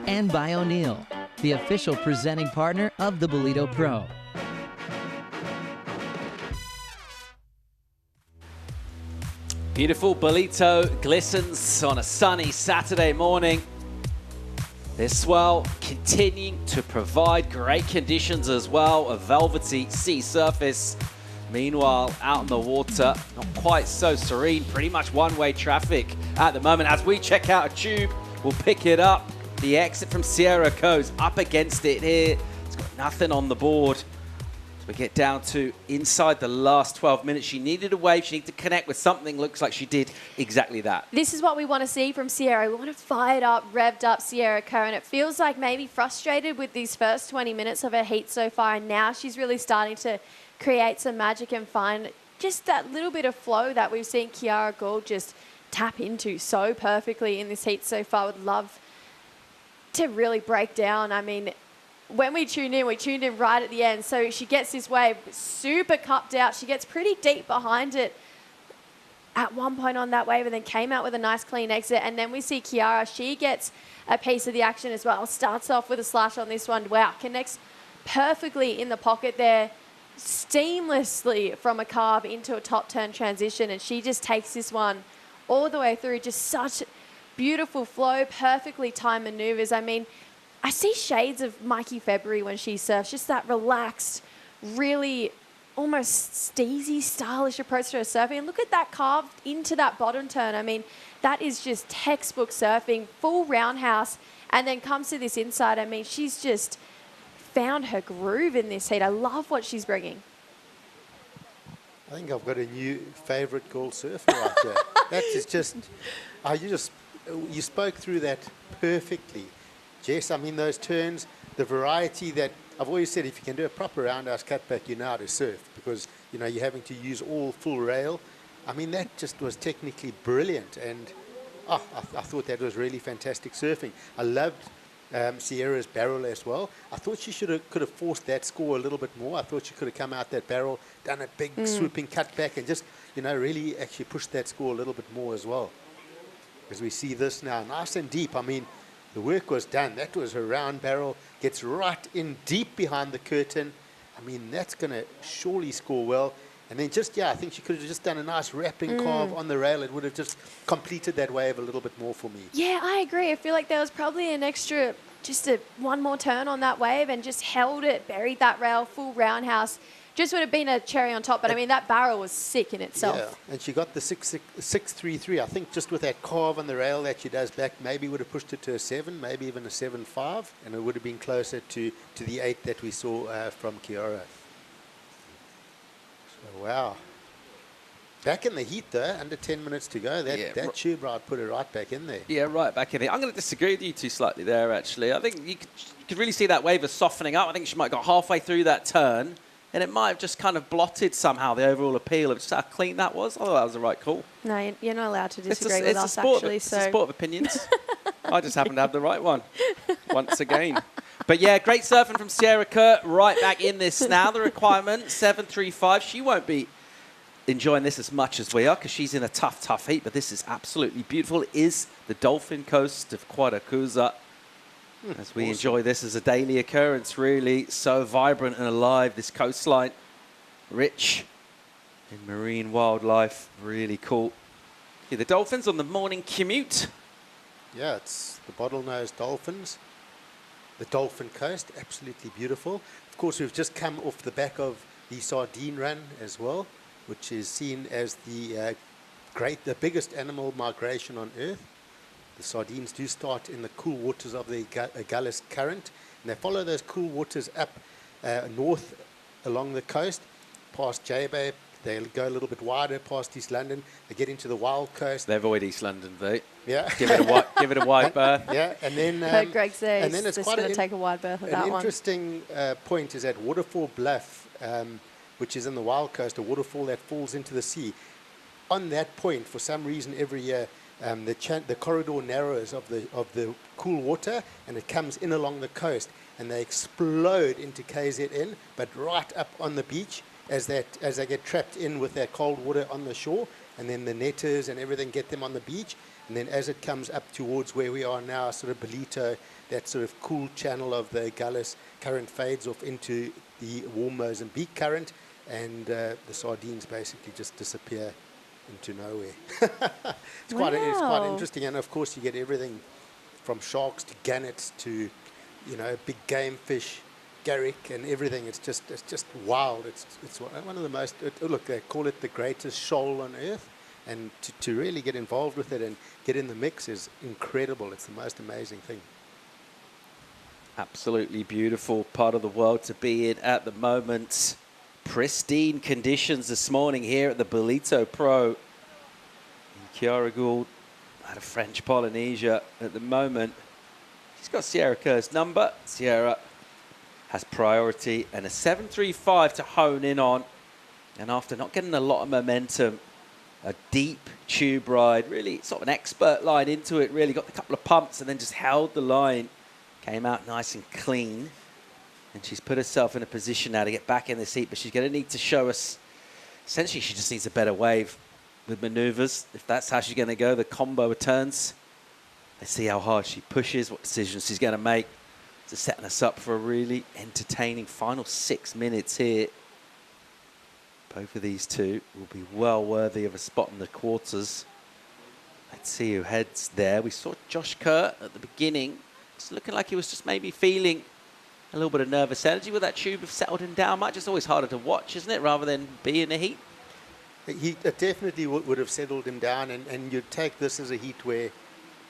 And by O'Neill, the official presenting partner of the Ballito Pro. Beautiful Ballito glistens on a sunny Saturday morning. This swell continuing to provide great conditions as well, a velvety sea surface. Meanwhile, out in the water, not quite so serene, pretty much one-way traffic at the moment. As we check out a tube, we'll pick it up. The exit from Sierra Coast up against it here. It's got nothing on the board. So we get down to inside the last 12 minutes. She needed a wave. She needed to connect with something. Looks like she did exactly that. This is what we want to see from Sierra. We want to fired up, revved up Sierra Kerr, and it feels like maybe frustrated with these first 20 minutes of her heat so far, and now she's really starting to create some magic and find just that little bit of flow that we've seen Kiara Gould just tap into so perfectly in this heat so far. Would love to really break down. I mean, when we tuned in right at the end. So she gets this wave super cupped out. She gets pretty deep behind it at one point on that wave and then came out with a nice clean exit. And then we see Kiara, she gets a piece of the action as well. Starts off with a slash on this one. Wow, connects perfectly in the pocket there, seamlessly from a carve into a top turn transition. And she just takes this one all the way through. Just such beautiful flow, perfectly timed maneuvers. I mean, I see shades of Mikey February when she surfs, just that relaxed, really almost steezy, stylish approach to her surfing. And look at that carved into that bottom turn. I mean, that is just textbook surfing, full roundhouse, and then comes to this inside. I mean, she's just found her groove in this heat. I love what she's bringing. I think I've got a new favourite gold surfer right here. That is just, you spoke through that perfectly. Jess, I mean, those turns, the variety that I've always said, if you can do a proper roundhouse cutback, you know how to surf because, you know, you're having to use all full rail. I mean, that just was technically brilliant. And I thought that was really fantastic surfing. I loved Sierra's barrel as well. I thought she could have forced that score a little bit more. I thought she could have come out that barrel, done a big swooping cutback and just, you know, really actually pushed that score a little bit more as well. As we see this now, nice and deep. I mean, the work was done. That was her round barrel. Gets right in deep behind the curtain. I mean, that's going to surely score well. And then just, I think she could have just done a nice wrapping carve on the rail. It would have just completed that wave a little bit more for me. Yeah, I agree. I feel like there was probably an extra, one more turn on that wave and just held it, buried that rail, full roundhouse. Just would have been a cherry on top. But, I mean, that barrel was sick in itself. Yeah, and she got the 6.33. I think just with that carve on the rail that she does back, maybe would have pushed it to a 7, maybe even a 7.5, and it would have been closer to the 8 that we saw from Kiara. So, wow. Back in the heat, though, under 10 minutes to go. That tube ride put her right back in there. Yeah, right back in there. I'm going to disagree with you two slightly there, actually. I think you could really see that wave as softening up. I think she might have got halfway through that turn. And it might have just kind of blotted somehow the overall appeal of just how clean that was. Although that was the right call. No, you're not allowed to disagree with us, actually. It's a sport of opinions. I just happen to have the right one once again. But yeah, great surfing from Sierra Kerr. Right back in this now. The requirement, 7.35. She won't be enjoying this as much as we are because she's in a tough heat. But this is absolutely beautiful. It is the Dolphin Coast of Quarterfinal. As we enjoy this as a daily occurrence, really so vibrant and alive, this coastline, rich in marine wildlife, really cool. Yeah, the dolphins on the morning commute. Yeah, it's the bottlenose dolphins, the Dolphin Coast, absolutely beautiful. Of course, we've just come off the back of the Sardine Run as well, which is seen as the the biggest animal migration on Earth. The sardines do start in the cool waters of the Gallus Current, and they follow those cool waters up north along the coast, past J-Bay. They'll go a little bit wider past East London. They get into the wild coast. They avoid East London, though. Yeah. Give it a wide berth. Yeah, and then... Heard Greg say and then it's going to take a wide berth of that one. An interesting point is at Waterfall Bluff, which is in the wild coast, a waterfall that falls into the sea. On that point, for some reason, every year, the corridor narrows of the cool water, and it comes in along the coast, and they explode into KZN, but right up on the beach as they get trapped in with that cold water on the shore, and then the netters and everything get them on the beach, and then as it comes up towards where we are now, sort of Ballito, that sort of cool channel of the Gallus Current fades off into the warm Mozambique Current, and the sardines basically just disappear into nowhere. It's quite interesting, and of course you get everything from sharks to gannets to, you know, big game fish, garrick and everything. It's just wild. It's one of the most, look, they call it the greatest shoal on Earth, and to really get involved with it and get in the mix is incredible. It's the most amazing thing. Absolutely beautiful part of the world to be in at the moment. Pristine conditions this morning here at the Ballito Pro in Chiara Gould out of French Polynesia at the moment. She's got Sierra Kerr's number. Sierra has priority and a 7.35 to hone in on. And after not getting a lot of momentum, a deep tube ride, really sort of an expert line into it, really got a couple of pumps and then just held the line. Came out nice and clean. And she's put herself in a position now to get back in the seat, but she's going to need to show us, essentially she just needs a better wave with maneuvers. If that's how she's going to go, the combo of turns. Let's see how hard she pushes, what decisions she's going to make. Just setting us up for a really entertaining final 6 minutes here. Both of these two will be well worthy of a spot in the quarters. Let's see who heads there. We saw Josh Kerr at the beginning. It's looking like he was just maybe feeling a little bit of nervous energy. Will that tube have settled him down much? It's always harder to watch, isn't it, rather than be in the heat? It definitely would have settled him down, and you'd take this as a heat where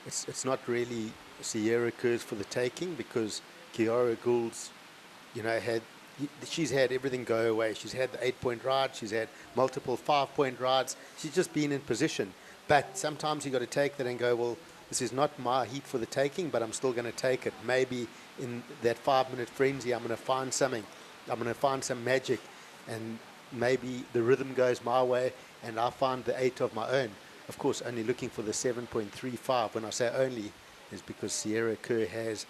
it's not really Sierra Kerr's for the taking, because Chiara Gould's, you know, she's had everything go away. She's had the 8-point ride. She's had multiple 5-point rides. She's just been in position. But sometimes you got to take that and go, well, this is not my heat for the taking, but I'm still going to take it. Maybe in that 5-minute frenzy, I'm going to find something. I'm going to find some magic, and maybe the rhythm goes my way, and I find the 8 of my own. Of course, only looking for the 7.35. When I say only, is because Sierra Kerr has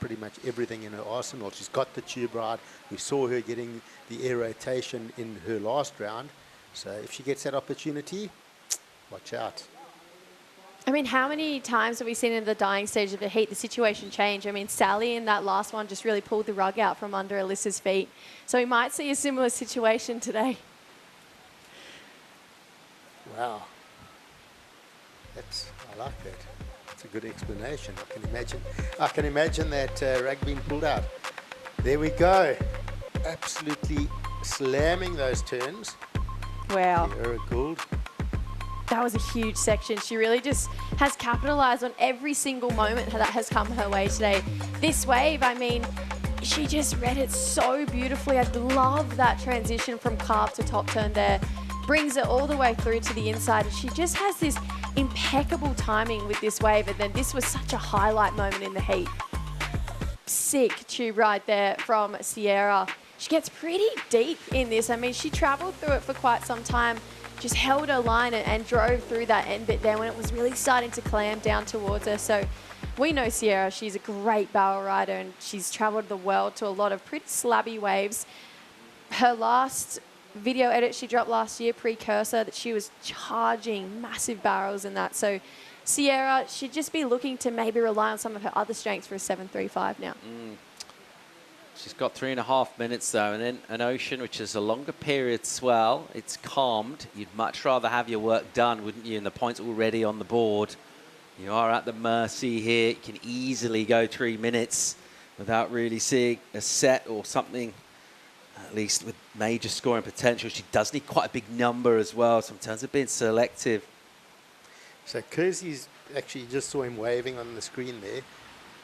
pretty much everything in her arsenal. She's got the tube ride. We saw her getting the air rotation in her last round. So if she gets that opportunity, watch out. I mean, how many times have we seen in the dying stage of the heat the situation change? I mean, Sally in that last one just really pulled the rug out from under Alyssa's feet. So we might see a similar situation today. Wow. I like that. That's a good explanation. I can imagine that rug being pulled out. There we go. Absolutely slamming those turns. Wow. Sierra Gould. That was a huge section. She really just has capitalized on every single moment that has come her way today. This wave, I mean, she just read it so beautifully. I love that transition from carve to top turn there. Brings it all the way through to the inside. And she just has this impeccable timing with this wave. And then this was such a highlight moment in the heat. Sick tube ride there from Sierra. She gets pretty deep in this. I mean, she traveled through it for quite some time. Just held her line and drove through that end bit there when it was really starting to clam down towards her. So we know Sierra, she's a great barrel rider, and she's traveled the world to a lot of pretty slabby waves. Her last video edit she dropped last year, Precursor, that she was charging massive barrels in that. So Sierra should just be looking to maybe rely on some of her other strengths for a 7.35 now. She's got 3.5 minutes though, and then an ocean, which is a longer period swell. It's calmed. You'd much rather have your work done, wouldn't you? And the points already on the board. You are at the mercy here. You can easily go 3 minutes without really seeing a set or something, at least with major scoring potential. She does need quite a big number as well, so in terms of being selective. So Kersey's actually, just saw him waving on the screen there.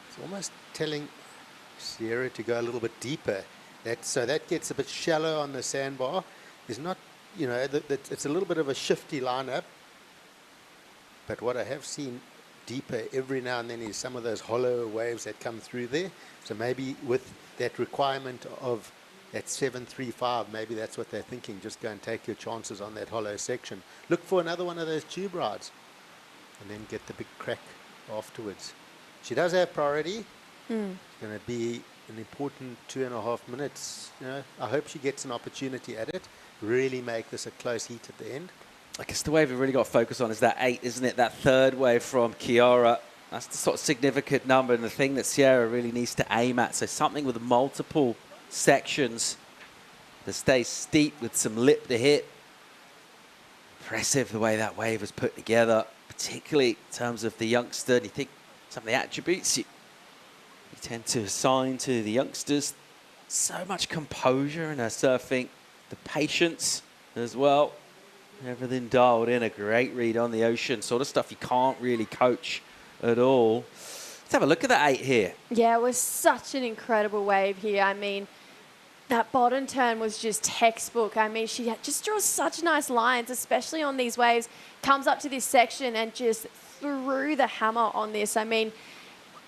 It's almost telling Sierra to go a little bit deeper. So that gets a bit shallow on the sandbar. There's not, you know, it's a little bit of a shifty lineup. But what I have seen deeper every now and then is some of those hollow waves that come through there. So maybe with that requirement of that 735, maybe that's what they're thinking. Just go and take your chances on that hollow section. Look for another one of those tube rides and then get the big crack afterwards. She does have priority. It's going to be an important 2.5 minutes. You know, I hope she gets an opportunity at it. Really make this a close heat at the end. I guess the wave we've really got to focus on is that 8, isn't it? That third wave from Chiara. That's the sort of significant number and the thing that Sierra really needs to aim at. So something with multiple sections that stays steep with some lip to hit. Impressive the way that wave was put together, particularly in terms of the youngster. And you think some of the attributes you tend to assign to the youngsters. So much composure in her surfing, the patience as well. Everything dialed in, a great read on the ocean, sort of stuff you can't really coach at all. Let's have a look at that 8 here. Yeah, it was such an incredible wave here. I mean, that bottom turn was just textbook. I mean, she just draws such nice lines, especially on these waves. Comes up to this section and just threw the hammer on this. I mean,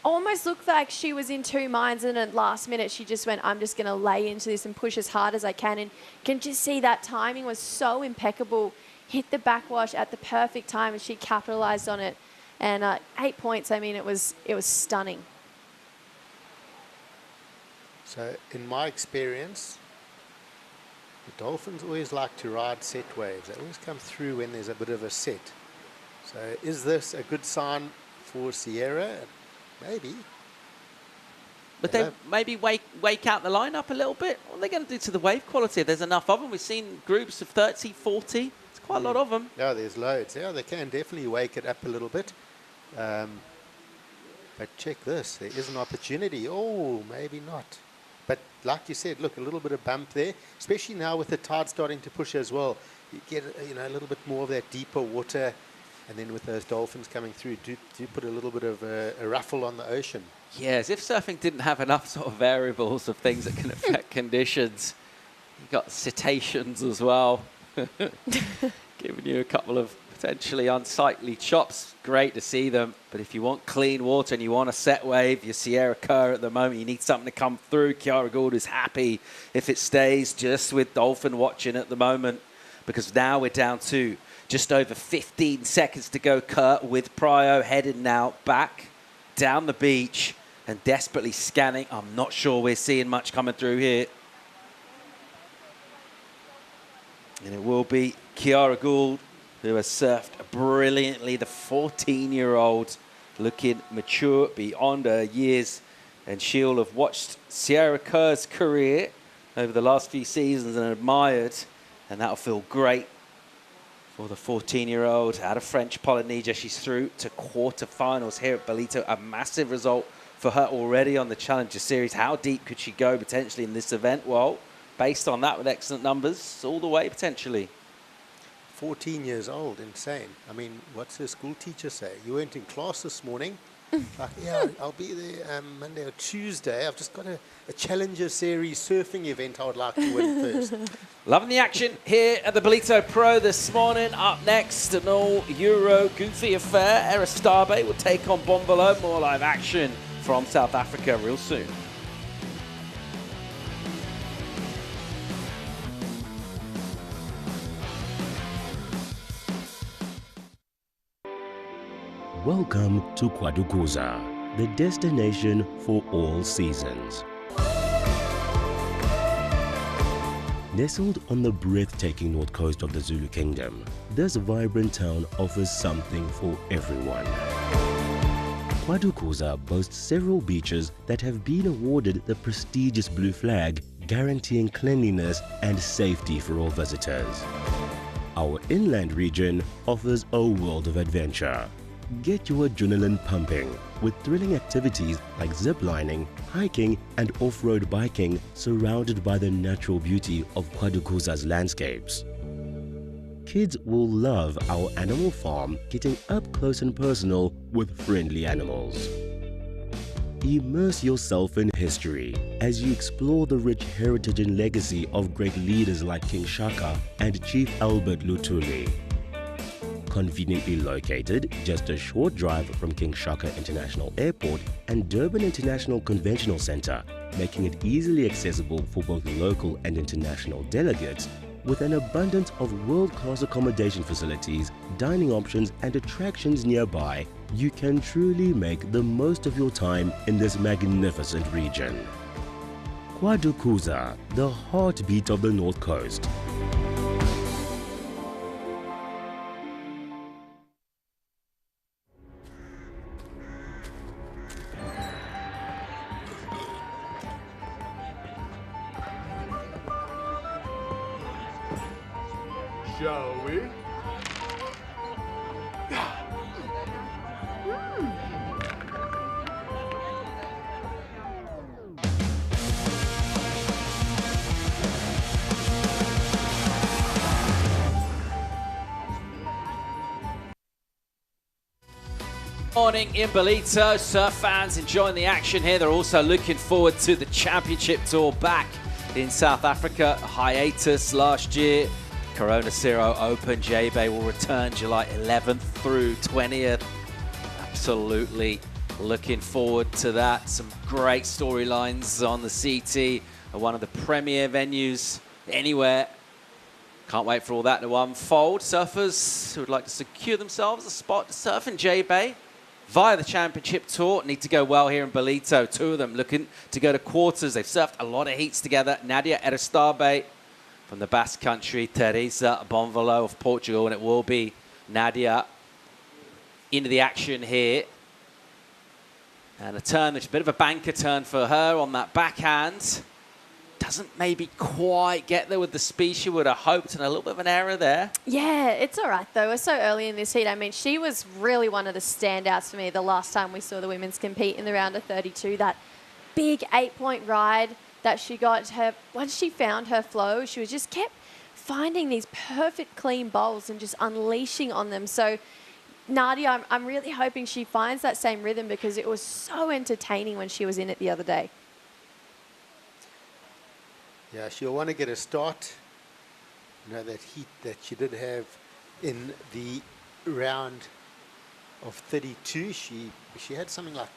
almost looked like she was in two minds, and at last minute she just went, I'm just going to lay into this and push as hard as I can. And you can just see that timing was so impeccable. Hit the backwash at the perfect time, and she capitalized on it. And 8 points, I mean, it was stunning. So in my experience, the dolphins always like to ride set waves. They always come through when there's a bit of a set. So is this a good sign for Sierra? Maybe. But they maybe wake out the lineup a little bit. What are they going to do to the wave quality? If there's enough of them. We've seen groups of 30, 40. It's quite a lot of them. Yeah, there's loads. Yeah, they can definitely wake it up a little bit. But check this. There is an opportunity. Oh, maybe not. But like you said, look, a little bit of bump there, especially now with the tide starting to push as well. You get, you know, a little bit more of that deeper water. And then with those dolphins coming through, do put a little bit of a ruffle on the ocean. Yeah, as if surfing didn't have enough sort of variables of things that can affect conditions. You've got cetaceans as well, giving you a couple of potentially unsightly chops. Great to see them. But if you want clean water and you want a set wave, your Sierra Kerr at the moment, you need something to come through. Chiara Gould is happy if it stays just with dolphin watching at the moment, because now we're down to just over 15 seconds to go. Kurt with Prio heading now back down the beach and desperately scanning. I'm not sure we're seeing much coming through here. And it will be Chiara Gould, who has surfed brilliantly. The 14-year-old looking mature beyond her years. And she'll have watched Sierra Kerr's career over the last few seasons and admired. And that'll feel great for the 14-year-old out of French Polynesia. She's through to quarterfinals here at Ballito. A massive result for her already on the Challenger Series. How deep could she go potentially in this event? Well, based on that, with excellent numbers, all the way potentially. 14 years old, insane. I mean, what's her school teacher say? You weren't in class this morning. Like, yeah, I'll be there Monday or Tuesday. I've just got a Challenger Series surfing event I would like to win first. Loving the action here at the Ballito Pro this morning. Up next, an all-Euro goofy affair. Aristabe will take on Bombolo. More live action from South Africa real soon. Welcome to Kwadukuza, the destination for all seasons. Nestled on the breathtaking north coast of the Zulu Kingdom, this vibrant town offers something for everyone. Kwadukuza boasts several beaches that have been awarded the prestigious Blue Flag, guaranteeing cleanliness and safety for all visitors. Our inland region offers a world of adventure, Get your adrenaline pumping with thrilling activities like ziplining, hiking and off-road biking surrounded by the natural beauty of Kwadukuza's landscapes. Kids will love our animal farm, getting up close and personal with friendly animals. Immerse yourself in history as you explore the rich heritage and legacy of great leaders like King Shaka and Chief Albert Lutuli. Conveniently located just a short drive from King Shaka International Airport and Durban International Conventional Center, making it easily accessible for both local and international delegates, with an abundance of world-class accommodation facilities, dining options and attractions nearby, you can truly make the most of your time in this magnificent region. Kwadukuza, the heartbeat of the North Coast. Shall we? Morning in Ballito. Surf fans enjoying the action here. They're also looking forward to the championship tour back in South Africa. A hiatus last year. Corona Zero Open. J-Bay will return July 11th through 20th. Absolutely looking forward to that. Some great storylines on the CT. One of the premier venues anywhere. Can't wait for all that to unfold. Surfers who would like to secure themselves a spot to surf in J-Bay via the championship tour need to go well here in Ballito. Two of them looking to go to quarters. They've surfed a lot of heats together. Nadia Aristabe from the Basque Country, Teresa Bonvalo of Portugal, and it will be Nadia into the action here. And a turn, there's a bit of a banker turn for her on that backhand. Doesn't maybe quite get there with the speed she would have hoped, and a little bit of an error there. Yeah, it's all right, though. We're so early in this heat. I mean, she was really one of the standouts for me the last time we saw the women's compete in the round of 32. That big 8-point ride that she got. Once she found her flow, she was just kept finding these perfect clean bowls and just unleashing on them. So Nadia, I'm really hoping she finds that same rhythm, because it was so entertaining when she was in it the other day. Yeah, she'll want to get a start. You know, that heat that she did have in the round of 32, she had something like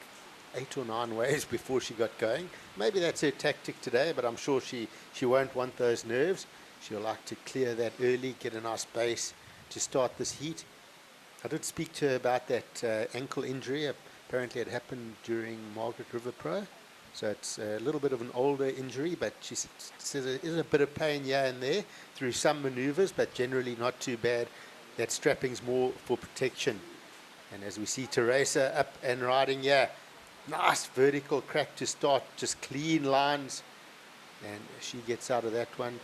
8 or 9 waves before she got going. Maybe that's her tactic today, but I'm sure she won't want those nerves. She'll like to clear that early, get a nice base to start this heat. I did speak to her about that ankle injury. Apparently it happened during Margaret River Pro. So it's a little bit of an older injury, but she says there is a bit of pain here and there through some maneuvers, but generally not too bad. That strapping's more for protection. And as we see Teresa up and riding here, nice vertical crack to start, just clean lines, and she gets out of that one.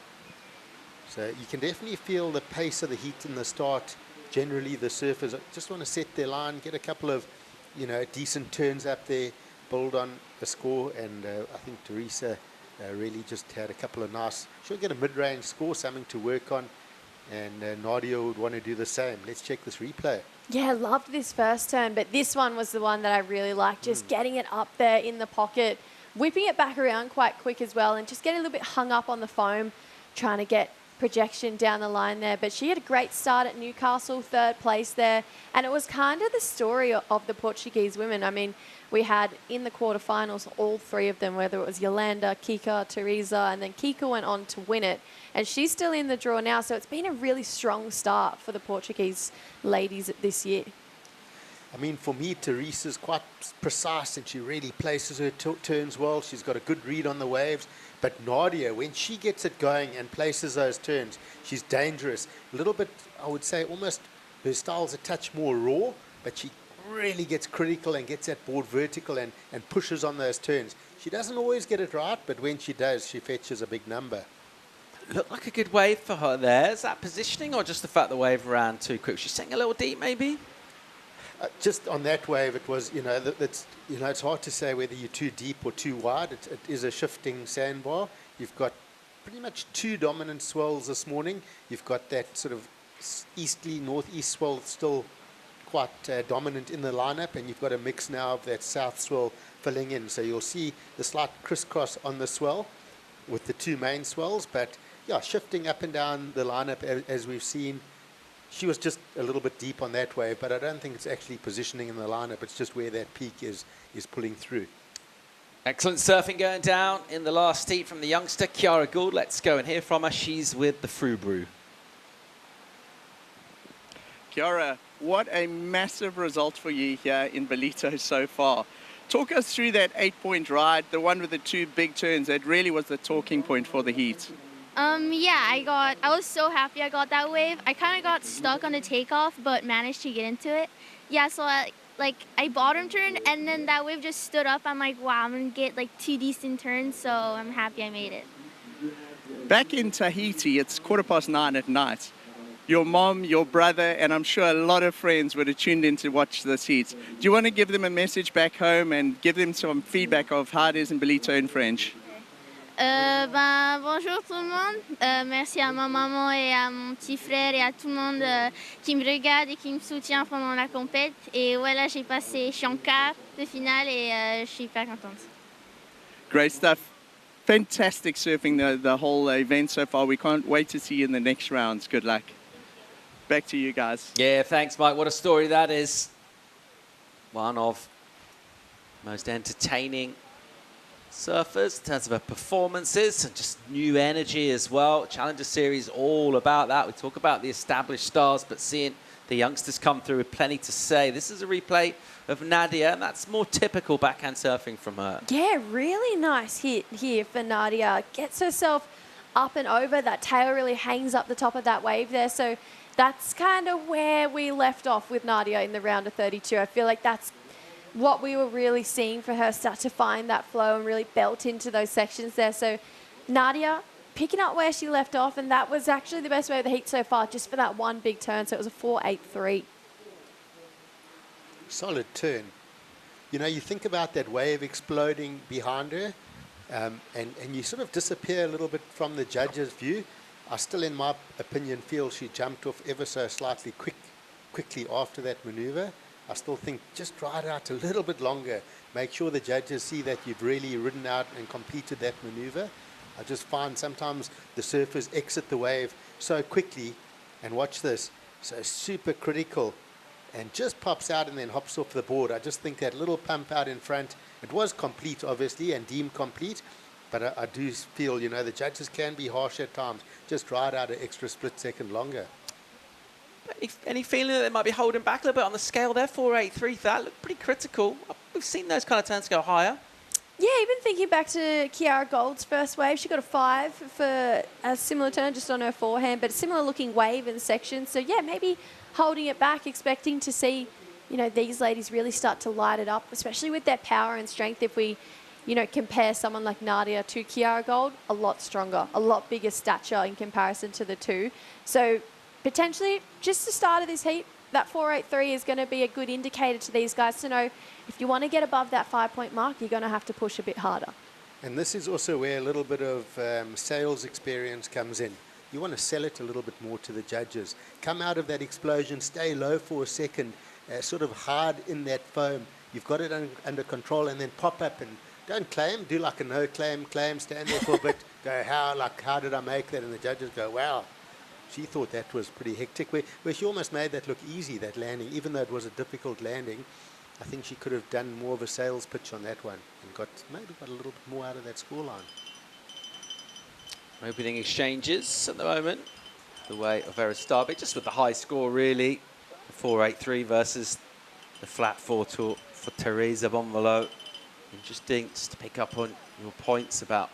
So you can definitely feel the pace of the heat in the start. Generally the surfers just want to set their line, get a couple of, you know, decent turns up there, build on a score, and I think Teresa really just had a couple of nice, she'll get a mid-range score, something to work on, and Nadia would want to do the same. Let's check this replay. Yeah, I loved this first turn, but this one was the one that I really liked, just getting it up there in the pocket, whipping it back around quite quick as well, and just getting a little bit hung up on the foam, trying to get projection down the line there. But she had a great start at Newcastle, 3rd place there, and it was kind of the story of the Portuguese women. I mean, we had in the quarterfinals all 3 of them, whether it was Yolanda, Kika, Teresa, and then Kika went on to win it, and she's still in the draw now. So it's been a really strong start for the Portuguese ladies this year. I mean, for me, Teresa's quite precise, and she really places her turns well. She's got a good read on the waves. But Nadia, when she gets it going and places those turns, she's dangerous. A little bit, I would say, almost her style's a touch more raw, but she really gets critical and gets that board vertical and pushes on those turns. She doesn't always get it right, but when she does, she fetches a big number. Looked like a good wave for her there. Is that positioning or just the fact the wave ran too quick? She's sitting a little deep, maybe? Just on that wave, it was, it's hard to say whether you're too deep or too wide. It is a shifting sandbar. You've got pretty much two dominant swells this morning. You've got that sort of easterly, northeast swell still quite dominant in the lineup, and you've got a mix now of that south swell filling in. So you'll see the slight crisscross on the swell with the two main swells, but yeah, shifting up and down the lineup as we've seen. She was just a little bit deep on that wave, but I don't think it's actually positioning in the lineup. It's just where that peak is pulling through. Excellent surfing going down in the last heat from the youngster, Kiara Gould. Let's go and hear from her. She's with the Frubru. Kiara, what a massive result for you here in Ballito so far. Talk us through that 8-point ride, the one with the two big turns. That really was the talking point for the heat. I was so happy I got that wave. I kind of got stuck on the takeoff, but managed to get into it. Yeah, so I bottom turned, and then that wave just stood up. I'm like, wow, I'm going to get like 2 decent turns, so I'm happy I made it. Back in Tahiti, it's 9:15 at night. Your mom, your brother, and I'm sure a lot of friends would have tuned in to watch this heat. Do you want to give them a message back home and give them some feedback of how it is in Ballito in French? Bonjour tout le monde. Merci à ma maman et à mon petit frère et à tout le monde qui me regarde et qui me soutient pendant la compète. Et voilà, je suis en quart de finale et je suis hyper contente. Great stuff. Fantastic surfing the whole event so far. We can't wait to see you in the next rounds. Good luck. Back to you guys. Yeah, thanks, Mike. What a story that is. One of most entertaining surfers in terms of her performances and just new energy as well. Challenger Series, all about that. We talk about the established stars, but seeing the youngsters come through with plenty to say. This is a replay of Nadia, and that's more typical backhand surfing from her. Yeah, really nice hit here for Nadia. Gets herself up and over. That tail really hangs up the top of that wave there. So that's kind of where we left off with Nadia in the round of 32. I feel like that's what we were really seeing for her start to find that flow and really belt into those sections there. So Nadia picking up where she left off, and that was actually the best way of the heat so far, just for that one big turn. So it was a 4.83. Solid turn. You know, you think about that wave exploding behind her, and you sort of disappear a little bit from the judge's view. I still, in my opinion, feel she jumped off ever so slightly quickly after that maneuver. I still think just ride out a little bit longer. Make sure the judges see that you've really ridden out and completed that maneuver. I just find sometimes the surfers exit the wave so quickly, and watch this, so super critical, and just pops out and then hops off the board. I just think that little pump out in front, it was complete obviously and deemed complete, but I do feel, you know, the judges can be harsh at times. Just ride out an extra split second longer. Any feeling that they might be holding back a little bit on the scale there? 4.83, that looked pretty critical. We've seen those kind of turns go higher. Yeah, even thinking back to Kiara Gould's first wave, she got a 5 for a similar turn just on her forehand, but a similar looking wave in section. So yeah, maybe holding it back, expecting to see, you know, these ladies really start to light it up, especially with their power and strength. If we, you know, compare someone like Nadia to Kiara Gould, a lot stronger, a lot bigger stature in comparison to the two. So potentially, just the start of this heat, that 4.83 is going to be a good indicator to these guys to know if you want to get above that 5-point mark, you're going to have to push a bit harder. And this is also where a little bit of sales experience comes in. You want to sell it a little bit more to the judges. Come out of that explosion, stay low for a second, sort of hard in that foam. You've got it under control, and then pop up and don't claim. Do like a no claim, stand there for a bit, go, how did I make that? And the judges go, wow. She thought that was pretty hectic, where she almost made that look easy, that landing, even though it was a difficult landing. I think she could have done more of a sales pitch on that one and maybe got a little bit more out of that scoreline. Opening exchanges at the moment, the way of Aristarbit, just with the high score really. The 4.83 versus the flat 4-2 for Teresa Bonvalo. Interesting just to pick up on your points about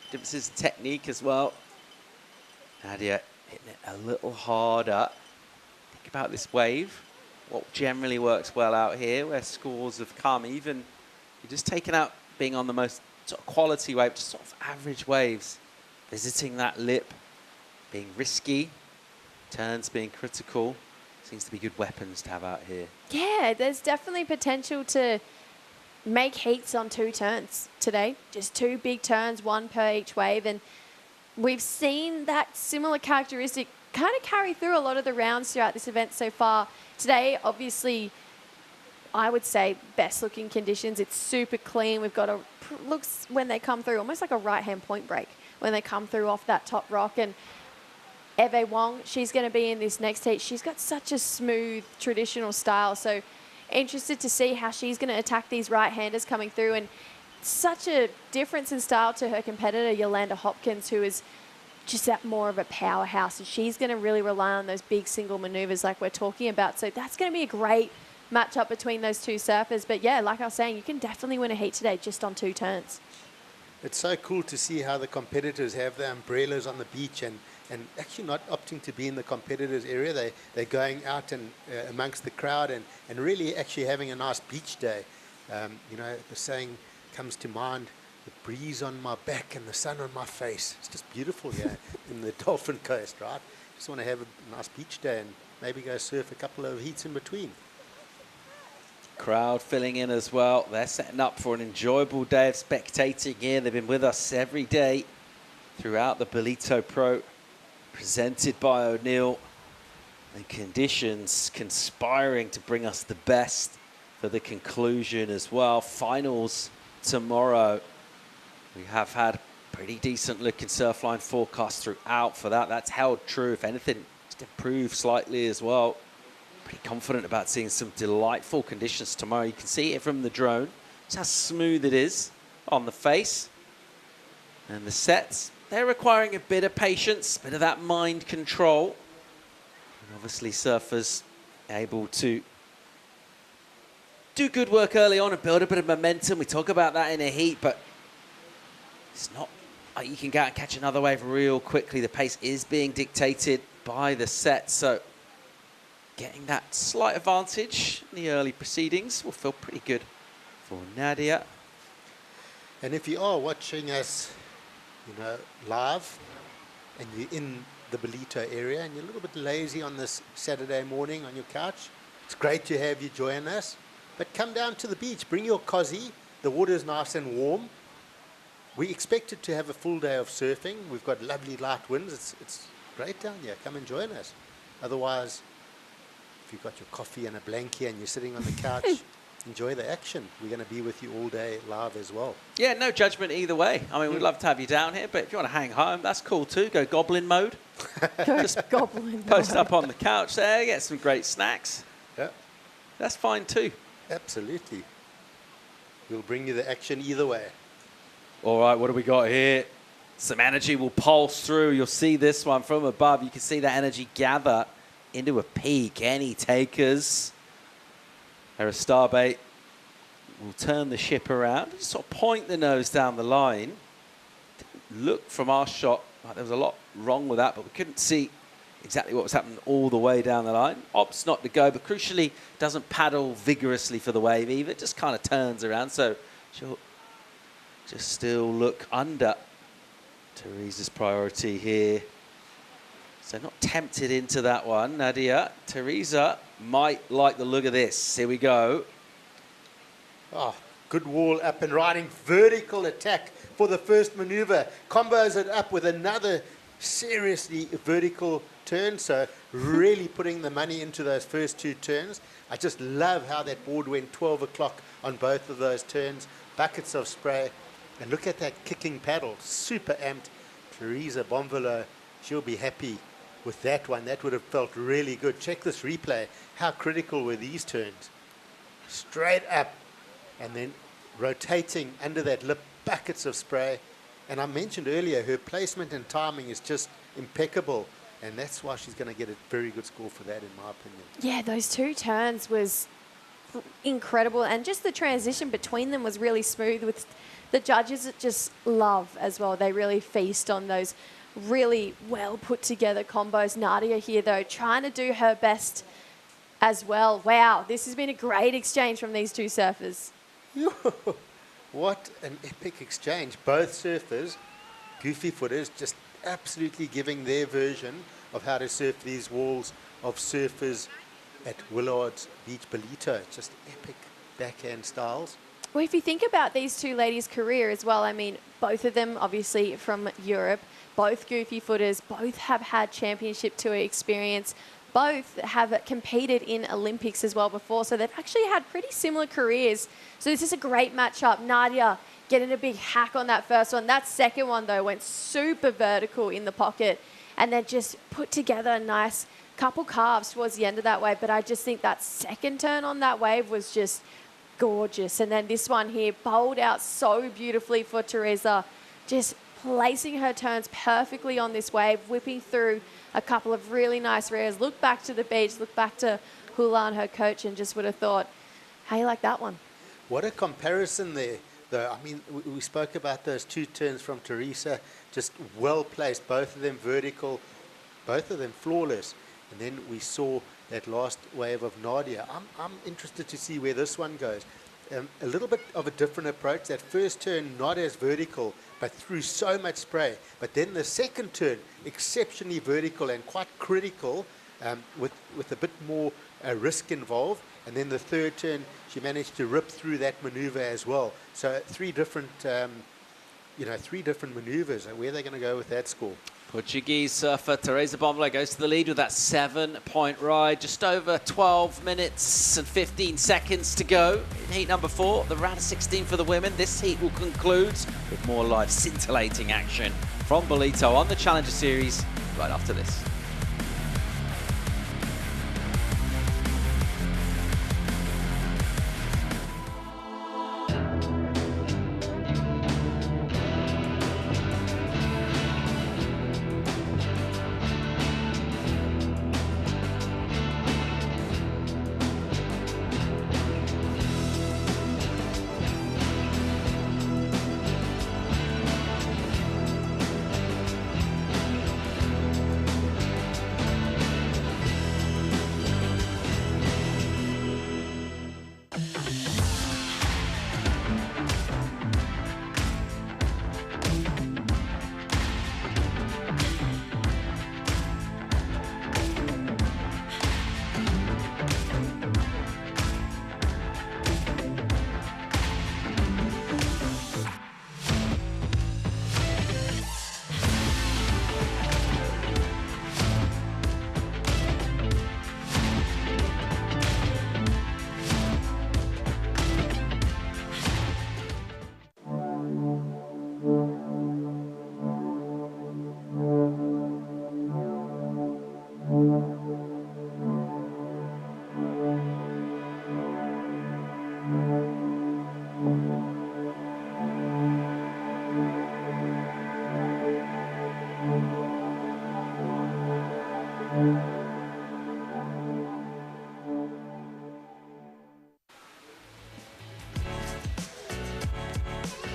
differences in technique as well. Nadia hitting it a little harder. Think about this wave. What generally works well out here, where scores have come, even you're just taking out being on the most sort of quality wave, just sort of average waves, visiting that lip, being risky, turns being critical. Seems to be good weapons to have out here. Yeah, there's definitely potential to make heats on 2 turns today. Just 2 big turns, 1 per each wave. And we've seen that similar characteristic kind of carry through a lot of the rounds throughout this event so far. Today, obviously, I would say best looking conditions. It's super clean. We've got looks when they come through, almost like a right-hand point break when they come through off that top rock. And Eve Wong, she's going to be in this next heat. She's got such a smooth, traditional style. So interested to see how she's going to attack these right-handers coming through. And such a difference in style to her competitor, Yolanda Hopkins, who is just that more of a powerhouse. And she's going to really rely on those big single maneuvers like we're talking about. So that's going to be a great matchup between those 2 surfers. But yeah, like I was saying, you can definitely win a heat today just on 2 turns. It's so cool to see how the competitors have their umbrellas on the beach and actually not opting to be in the competitors' area. They're going out and amongst the crowd and really actually having a nice beach day. You know, the saying comes to mind, the breeze on my back and the sun on my face. It's just beautiful here in the Dolphin Coast, right? Just want to have a nice beach day and maybe go surf a couple of heats in between. Crowd filling in as well. They're setting up for an enjoyable day of spectating here. They've been with us every day throughout the Ballito Pro, presented by O'Neill. And conditions conspiring to bring us the best for the conclusion as well. Finals tomorrow. We have had pretty decent looking surfline forecast throughout for that. That's held true. If anything, just improved slightly as well. Pretty confident about seeing some delightful conditions tomorrow. You can see it from the drone. Just how smooth it is on the face. And the sets, they're requiring a bit of patience, a bit of that mind control. And obviously surfers able to do good work early on and build a bit of momentum. We talk about that in a heat, but it's not like you can go out and catch another wave real quickly. The pace is being dictated by the set, so getting that slight advantage in the early proceedings will feel pretty good for Nadia. And if you are watching us, you know, live, and you're in the Ballito area and you're a little bit lazy on this Saturday morning on your couch, it's great to have you join us. But come down to the beach, bring your cozy. The water's nice and warm. We expected to have a full day of surfing. We've got lovely light winds. It's great down here. Come and join us. Otherwise, if you've got your coffee and a blankie and you're sitting on the couch, enjoy the action. We're going to be with you all day live as well. Yeah, no judgment either way. I mean, we'd love to have you down here, but if you want to hang home, that's cool too. Go goblin mode. Just goblin post mode. up on the couch there, get some great snacks. Yeah. That's fine too. Absolutely. We'll bring you the action either way. All right, what do we got here? Some energy will pulse through. You'll see this one from above. You can see that energy gather into a peak. Any takers? Starbait will turn the ship around. Just sort of point the nose down the line. Didn't look from our shot like there was a lot wrong with that, but we couldn't see exactly what was happening all the way down the line. Opts not to go, but crucially doesn't paddle vigorously for the wave either. It just kind of turns around, so she'll just still look under Teresa's priority here. So not tempted into that one, Nadia. Teresa might like the look of this. Here we go. Oh, good wall up and riding. Vertical attack for the first maneuver. Combos it up with another seriously vertical turn. So really putting the money into those first 2 turns. I just love how that board went 12 o'clock on both of those turns. Buckets of spray. And look at that kicking paddle. Super amped. Teresa Bonvelo, she'll be happy with that one. That would have felt really good. Check this replay. How critical were these turns? Straight up and then rotating under that lip, buckets of spray. And I mentioned earlier, her placement and timing is just impeccable. And that's why she's going to get a very good score for that, in my opinion. Yeah, those 2 turns was incredible. And just the transition between them was really smooth with the judges that just love as well. They really feast on those really well put together combos. Nadia here though, trying to do her best as well. Wow, this has been a great exchange from these 2 surfers. What an epic exchange. Both surfers, goofy footers, just absolutely giving their version of how to surf these walls of surfers at Willard's Beach Ballito. Just epic backhand styles. Well, if you think about these two ladies' career as well, I mean, both of them obviously from Europe, both goofy footers, both have had championship tour experience, both have competed in Olympics as well before, so they've actually had pretty similar careers. So this is a great matchup. Nadia getting a big hack on that first one. That second one, though, went super vertical in the pocket and then just put together a nice couple carves towards the end of that wave. But I just think that second turn on that wave was just gorgeous. And then this one here bowled out so beautifully for Teresa, just placing her turns perfectly on this wave, whipping through a couple of really nice rears. Look back to the beach, look back to Hula and her coach, and just would have thought, how you like that one? What a comparison there. I mean, we spoke about those two turns from Teresa, just well placed, both of them vertical, both of them flawless. And then we saw that last wave of Nadia. I'm interested to see where this one goes. A little bit of a different approach. That first turn, not as vertical, but threw so much spray. But then the second turn, exceptionally vertical and quite critical, with a bit more risk involved. And then the third turn, she managed to rip through that maneuver as well. So three different maneuvers. And where are they going to go with that score? Portuguese surfer Teresa Bonvalo goes to the lead with that 7-point ride. Just over 12 minutes and 15 seconds to go in heat number 4. The round of 16 for the women. This heat will conclude with more live scintillating action from Ballito on the Challenger Series right after this.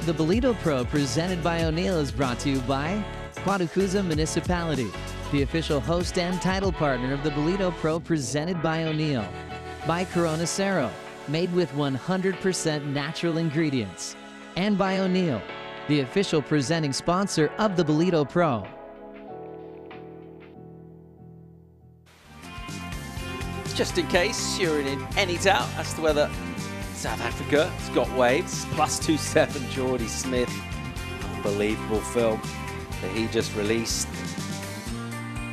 The Ballito Pro presented by O'Neill is brought to you by Quatukuza Municipality, the official host and title partner of the Ballito Pro presented by O'Neill. By Corona Cero, made with 100% natural ingredients. And by O'Neill, the official presenting sponsor of the Ballito Pro. Just in case you're in any doubt as to whether South Africa has got waves, +27 Geordie Smith. Unbelievable film that he just released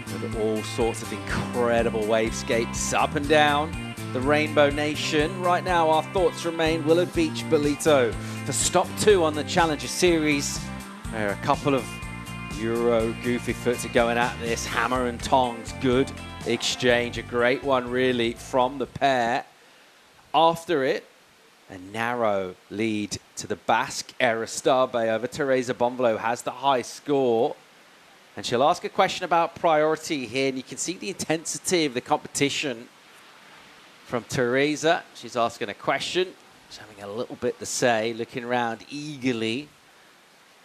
with all sorts of incredible wavescapes up and down the Rainbow Nation. Right now our thoughts remain Willard Beach Ballito for stop 2 on the Challenger Series. There are a couple of Euro goofy foots are going at this, hammer and tongs, good exchange, a great one really from the pair. After it, a narrow lead to the Basque Aristabe over Teresa Bonvalo, has the high score. And she'll ask a question about priority here, and you can see the intensity of the competition from Teresa. She's asking a question. She's having a little bit to say, looking around eagerly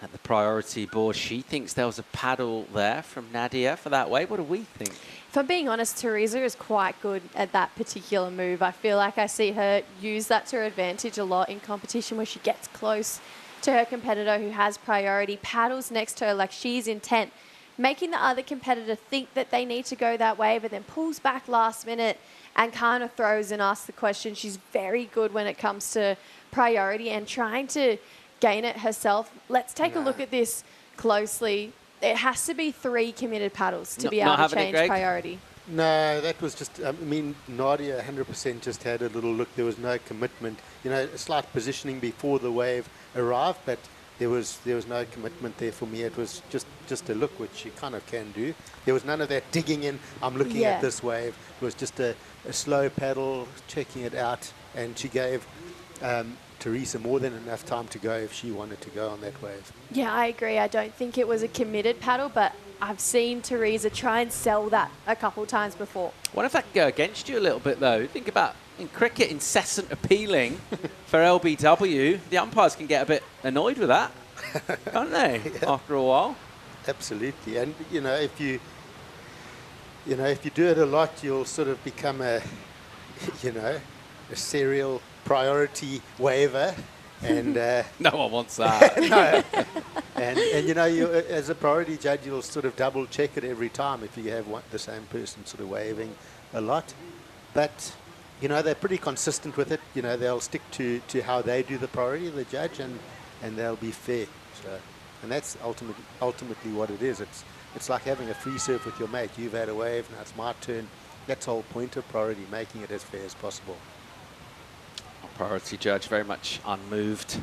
at the priority board. She thinks there was a paddle there from Nadia for that wave. What do we think? If I'm being honest, Teresa is quite good at that particular move. I feel like I see her use that to her advantage a lot in competition where she gets close to her competitor who has priority, paddles next to her like she's intent making the other competitor think that they need to go that wave and then pulls back last minute and kind of throws and asks the question. She's very good when it comes to priority and trying to gain it herself. Let's take a look at this closely. It has to be 3 committed paddles to be able to change priority. No, that was just, I mean, Nadia 100% just had a little look. There was no commitment. You know, a slight positioning before the wave arrived, but there was no commitment there for me. It was just a look, which you kind of can do. There was none of that digging in, I'm looking at this wave. It was just a slow paddle, checking it out, and she gave Teresa more than enough time to go if she wanted to go on that wave. Yeah, I agree. I don't think it was a committed paddle, but I've seen Teresa try and sell that a couple times before. What if that can go against you a little bit, though? Think about, in cricket, incessant appealing for LBW. The umpires can get a bit annoyed with that, can't they, after a while? Absolutely. And, you know, if you do it a lot, you'll sort of become a serial priority waiver. And no one wants that. No. And you know, as a priority judge, you'll sort of double check it every time if you have the same person sort of waving a lot. But you know, they're pretty consistent with it. You know, they'll stick to how they do the priority, the judge, and they'll be fair. So, and that's ultimately what it is. It's like having a free surf with your mate. You've had a wave, now it's my turn. That's the whole point of priority, making it as fair as possible. Priority judge very much unmoved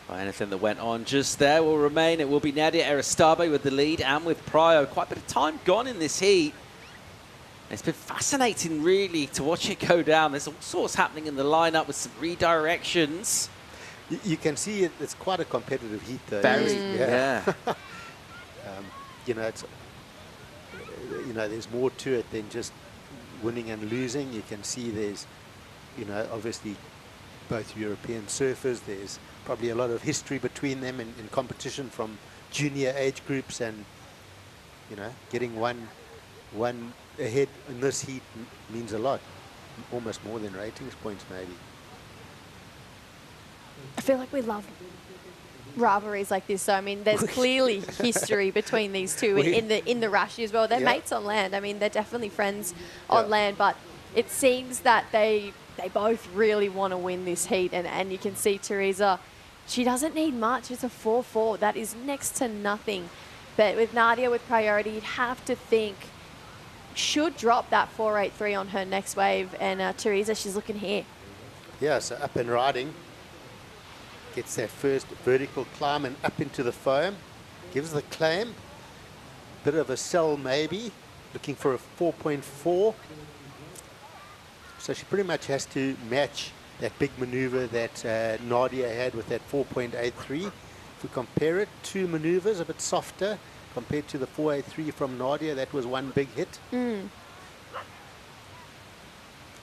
by anything that went on just there. Will remain. It will be Nadia Aristabe with the lead and with Pryo. Quite a bit of time gone in this heat. It's been fascinating, really, to watch it go down. There's all sorts happening in the lineup with some redirections. You can see it's quite a competitive heat, though. Very, yeah. You know, there's more to it than just winning and losing. You can see there's, you know, obviously both European surfers. There's probably a lot of history between them in competition from junior age groups, and you know, getting one ahead in this heat means a lot, almost more than ratings points maybe. I feel like we love rivalries like this. So I mean, there's clearly history between these two in the Rashi as well. They're mates on land. I mean, they're definitely friends on land, but it seems that they both really want to win this heat, and you can see Teresa, she doesn't need much. It's a 4-4. That is next to nothing. But with Nadia with priority, you'd have to think should drop that 4.83 on her next wave, and Teresa, she's looking here. Yeah, so up and riding. Gets that first vertical climb and up into the foam. Gives the claim. Bit of a sell maybe. Looking for a 4.4. So she pretty much has to match that big maneuver that Nadia had with that 4.83. If we compare it, 2 maneuvers a bit softer compared to the 4.83 from Nadia. That was one big hit. You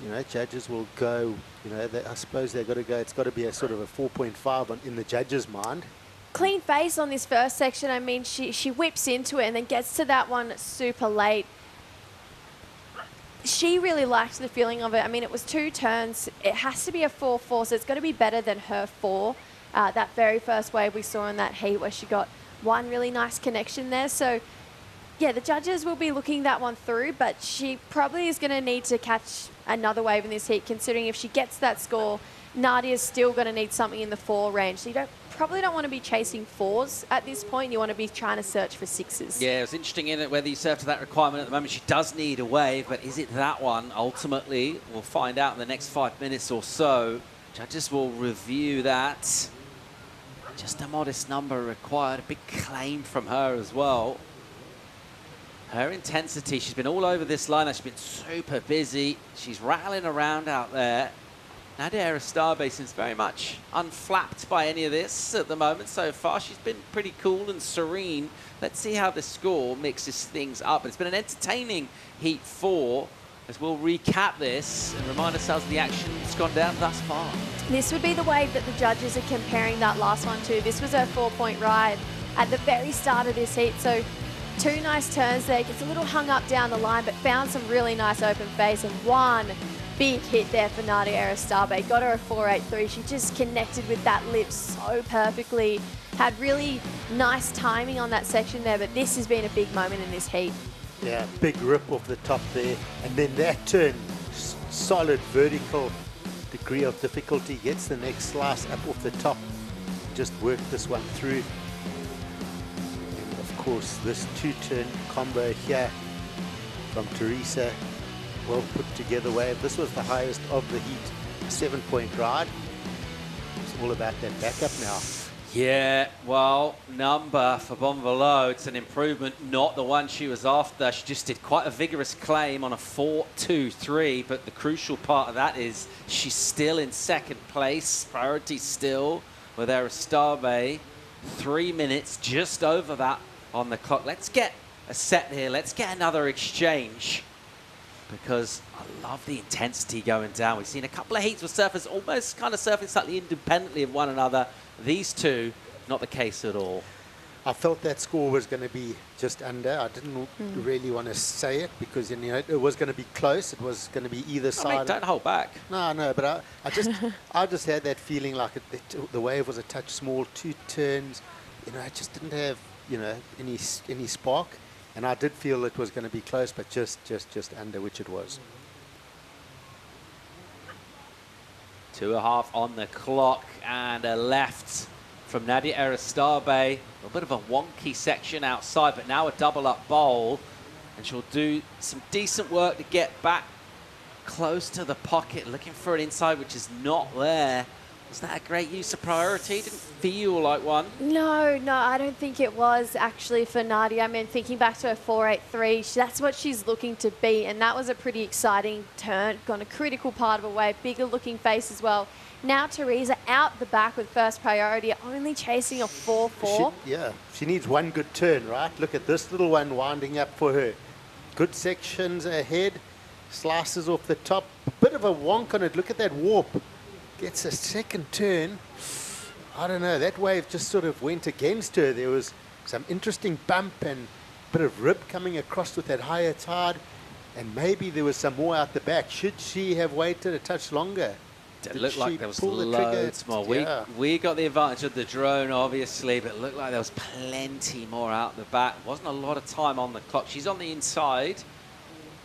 know, judges will go, you know, I suppose they've got to go, it's got to be a sort of a 4.5 in the judge's mind. Clean face on this first section. I mean, she whips into it and then gets to that one super late. She really liked the feeling of it. I mean, it was 2 turns. It has to be a 4-4, so it's got to be better than her 4. That very first wave we saw in that heat where she got one really nice connection there. So, yeah, the judges will be looking that one through, but she probably is going to need to catch another wave in this heat, considering if she gets that score, Nadia's still going to need something in the 4 range. So you probably don't want to be chasing 4s at this point. You want to be trying to search for 6s. Yeah, it was interesting in it whether you serve to that requirement at the moment. She does need a wave, but is it that one? Ultimately, we'll find out in the next 5 minutes or so. Judges will review that. Just a modest number required. A big claim from her as well. Her intensity, she's been all over this lineup. She's been super busy. She's rattling around out there. Nadia Aristabe seems very much unflapped by any of this at the moment so far. She's been pretty cool and serene. Let's see how the score mixes things up. It's been an entertaining Heat 4 as we'll recap this and remind ourselves of the action that's gone down thus far. This would be the wave that the judges are comparing that last one to. This was her 4-point ride at the very start of this heat. So 2 nice turns there. Gets a little hung up down the line, but found some really nice open face, and one big hit there for Nadia Aristabe. Got her a 4.83. She just connected with that lip so perfectly. had really nice timing on that section there, but this has been a big moment in this heat. Yeah, big rip off the top there. And then that turn, solid vertical degree of difficulty, gets the next slice up off the top. Just work this one through. And of course, this two-turn combo here from Teresa, well put together wave. This was the highest of the heat, 7-point ride. It's all about that backup now. Yeah, well, number for Bonvalot, it's an improvement, not the one she was after. She just did quite a vigorous claim on a 4-2-3, but the crucial part of that is she's still in second place. Priority still with Aristabe. 3 minutes, just over that on the clock. Let's get a set here. Let's get another exchange, because I love the intensity going down. We've seen a couple of heats with surfers almost kind of surfing slightly independently of one another. These two, not the case at all. I felt that score was going to be just under. I didn't really want to say it because, you know, it was going to be close. It was going to be either side. Mate, don't hold back. No, but I just had that feeling like the wave was a touch small, 2 turns. You know, I just didn't have, you know, any spark, and I did feel it was going to be close, but just under, which it was. 2.5 on the clock, and a left from Nadia Aristabe. A little bit of a wonky section outside, but now a double-up bowl, and she'll do some decent work to get back close to the pocket, looking for an inside, which is not there. Was that a great use of priority? Didn't feel like one. No, I don't think it was actually for Nadia. I mean, thinking back to her 4.83, that's what she's looking to beat, and that was a pretty exciting turn. Gone a critical part of a wave, bigger looking face as well. Now Teresa out the back with first priority, only chasing a 4-4. She needs one good turn, right? Look at this little one winding up for her. Good sections ahead, slices off the top, a bit of a wonk on it. Look at that warp. Gets a second turn. I don't know, that wave just sort of went against her. There was some interesting bump and a bit of rip coming across with that higher tide, and maybe there was some more out the back. Should she have waited a touch longer? It looked like there was loads more. We got the advantage of the drone, obviously, but it looked like there was plenty more out the back. Wasn't a lot of time on the clock. She's on the inside.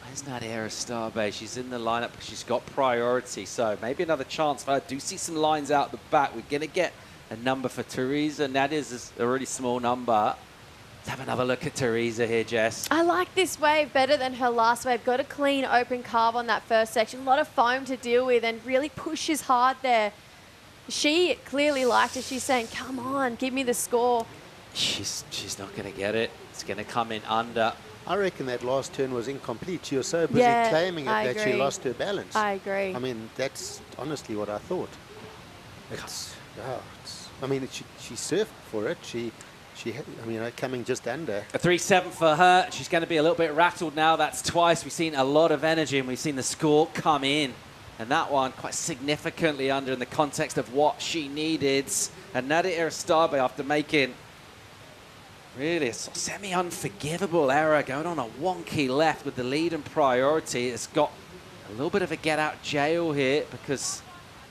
Where's Nadia Aristabe? She's in the lineup because she's got priority, so maybe another chance for her. Do see some lines out the back. We're going to get a number for Teresa. Nadia's a really small number. Let's have another look at Teresa here, Jess. I like this wave better than her last wave. Got a clean open carve on that first section. A lot of foam to deal with and really pushes hard there. She clearly liked it. She's saying, come on, give me the score. She's not going to get it. It's going to come in under. I reckon that last turn was incomplete. She was so busy claiming it that she lost her balance. I agree. I mean, that's honestly what I thought. I mean, she surfed for it. Coming just under. A 3-7 for her. She's going to be a little bit rattled now. That's twice. We've seen a lot of energy, and we've seen the score come in. And that one quite significantly under in the context of what she needed. And Nadia Aristabe, after making really a semi-unforgivable error, going on a wonky left with the lead and priority, has got a little bit of a get-out-jail here because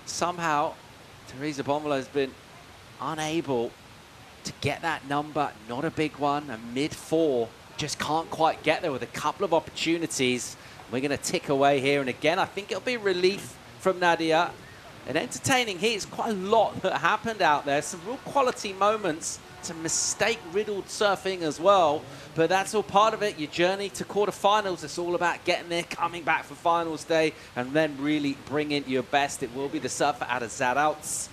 somehow Teresa Bonvalot has been unable to get that number. Not a big one, a mid-4. Just can't quite get there with a couple of opportunities. We're going to tick away here, and again, I think it'll be relief from Nadia. An entertaining heat. It's quite a lot that happened out there. Some real quality moments. Some mistake-riddled surfing as well, but that's all part of it. Your journey to quarterfinals, it's all about getting there, coming back for finals day, and then really bringing your best. It will be the surfer out of Zadouts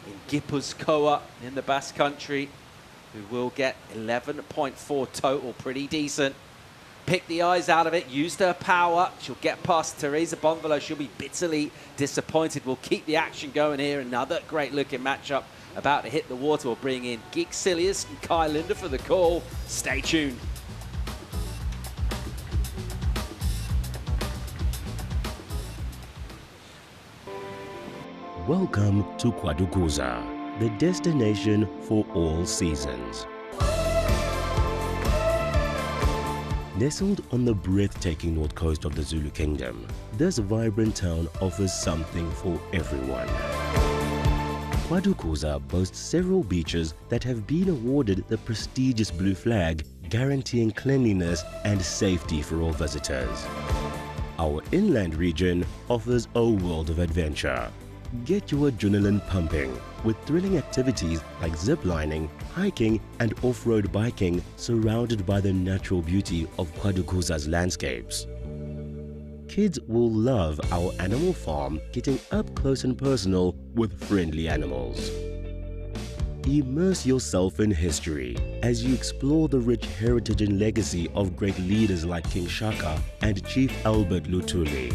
in Gipuzkoa in the Basque Country, who will get 11.4 total, pretty decent. Pick the eyes out of it, used her power. She'll get past Teresa Bonvalot. She'll be bitterly disappointed. We'll keep the action going here. Another great-looking matchup about to hit the water. We'll bring in Geek Silius and Kai Linder for the call. Stay tuned. Welcome to Kwadukuza, the destination for all seasons. Nestled on the breathtaking north coast of the Zulu Kingdom, this vibrant town offers something for everyone. Quadrucuza boasts several beaches that have been awarded the prestigious blue flag, guaranteeing cleanliness and safety for all visitors. Our inland region offers a world of adventure. Get your adrenaline pumping with thrilling activities like ziplining, hiking and off-road biking surrounded by the natural beauty of Quadrucuza's landscapes. Kids will love our animal farm, getting up close and personal with friendly animals. Immerse yourself in history as you explore the rich heritage and legacy of great leaders like King Shaka and Chief Albert Lutuli.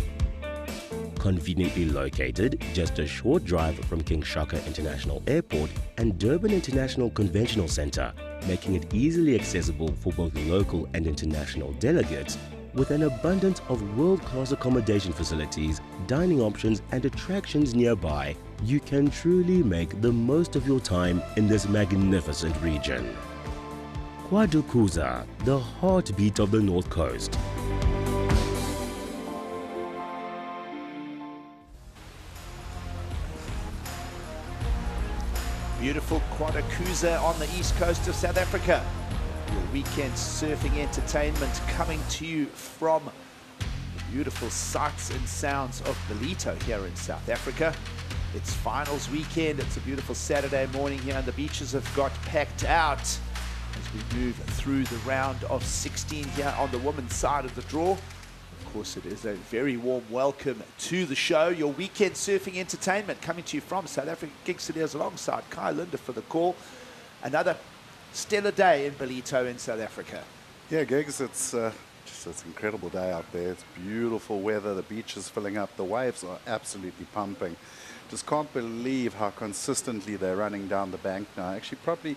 Conveniently located just a short drive from King Shaka International Airport and Durban International Conventional Center, making it easily accessible for both local and international delegates, with an abundance of world-class accommodation facilities, dining options and attractions nearby, you can truly make the most of your time in this magnificent region. Quadrucuza, the heartbeat of the North Coast. Beautiful Quadrucuza on the east coast of South Africa. Your weekend surfing entertainment coming to you from the beautiful sights and sounds of Ballito here in South Africa. It's finals weekend. It's a beautiful Saturday morning here, and the beaches have got packed out as we move through the round of 16 here on the women's side of the draw. Of course, it is a very warm welcome to the show. Your weekend surfing entertainment coming to you from South Africa. Gig Studios alongside Kai Linda for the call. Another stellar day in Ballito in South Africa. Yeah, Gigs, it's just an incredible day out there. It's beautiful weather. The beach is filling up. The waves are absolutely pumping. Just can't believe how consistently they're running down the bank now. Actually, probably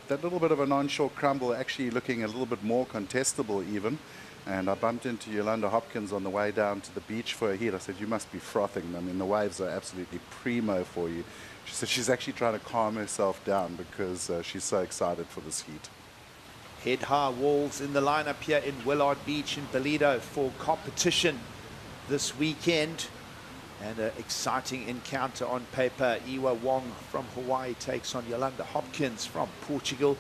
that little bit of an onshore crumble actually looking a little bit more contestable even. And I bumped into Yolanda Hopkins on the way down to the beach for a heat. I said, you must be frothing. I mean, the waves are absolutely primo for you. She said she's actually trying to calm herself down because she's so excited for this heat. Head-high walls in the lineup here in Willard Beach in Ballito for competition this weekend. And an exciting encounter on paper. Iwa Wong from Hawaii takes on Yolanda Hopkins from Portugal.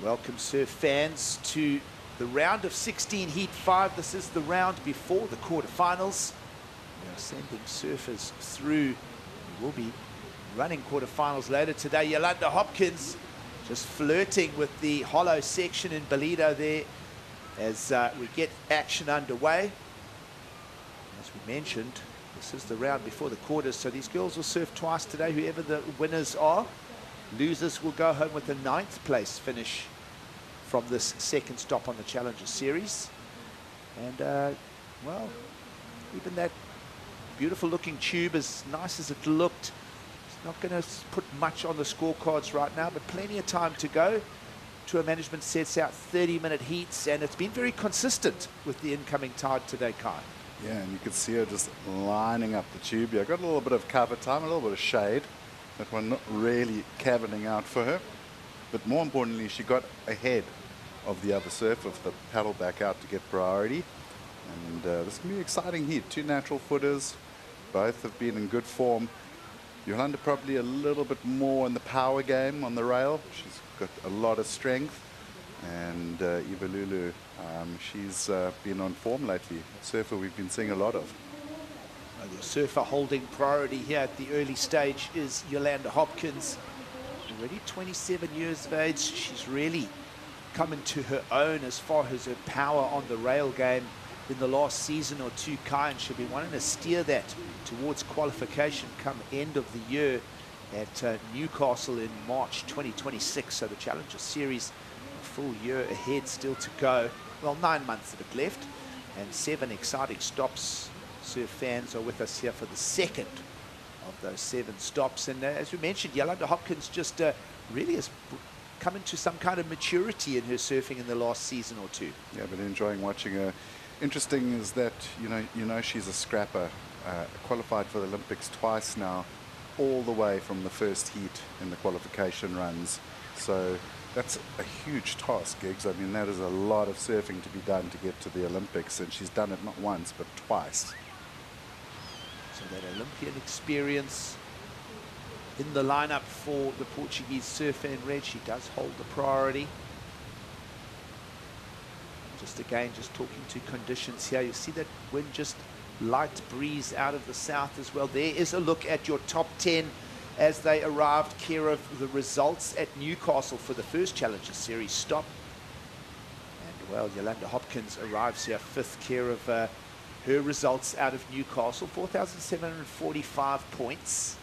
Welcome, surf fans, to the round of 16, Heat 5. This is the round before the quarterfinals. We are sending surfers through. We will be running quarterfinals later today. Yolanda Hopkins just flirting with the hollow section in Ballito there as we get action underway. As we mentioned, this is the round before the quarters, so these girls will surf twice today, whoever the winners are. Losers will go home with a 9th place finish from this second stop on the Challenger Series. And, well, even that beautiful looking tube, as nice as it looked, it's not going to put much on the scorecards right now, but plenty of time to go. Tour management sets out 30-minute heats, and it's been very consistent with the incoming tide today, Kai. Yeah, and you could see her just lining up the tube. Yeah, got a little bit of cover time, a little bit of shade. That one not really caverning out for her. But more importantly, she got ahead of the other surfer with the paddle back out to get priority. And this is going to be an exciting heat. 2 natural footers. Both have been in good form. Yolanda probably a little bit more in the power game on the rail. She's got a lot of strength. And Eva Lulu, she's been on form lately. Surfer we've been seeing a lot of. The surfer holding priority here at the early stage is Yolanda Hopkins. Already 27 years of age. She's really come into her own as far as her power on the rail game in the last season or two, Kai, and she'll be wanting to steer that towards qualification come end of the year at Newcastle in March 2026. So the Challenger Series, a full year ahead still to go. Well, 9 months of it left, and 7 exciting stops. Surf fans are with us here for the second of those 7 stops. And as we mentioned, Yolanda Hopkins just really has come into some kind of maturity in her surfing in the last season or two. Yeah, but enjoying watching her. Interesting is that, you know she's a scrapper. Qualified for the Olympics twice now, all the way from the first heat in the qualification runs. So that's a huge task, Gigs. I mean, that is a lot of surfing to be done to get to the Olympics, and she's done it not once, but twice. So that Olympian experience in the lineup for the Portuguese surfer in red. She does hold the priority. Just again, just talking to conditions here. You see that wind, just light breeze out of the south as well. There is a look at your top 10 as they arrived. Care of the results at Newcastle for the first Challenger Series stop. And well, Yolanda Hopkins arrives here fifth. Care of her results out of Newcastle, 4,745 points.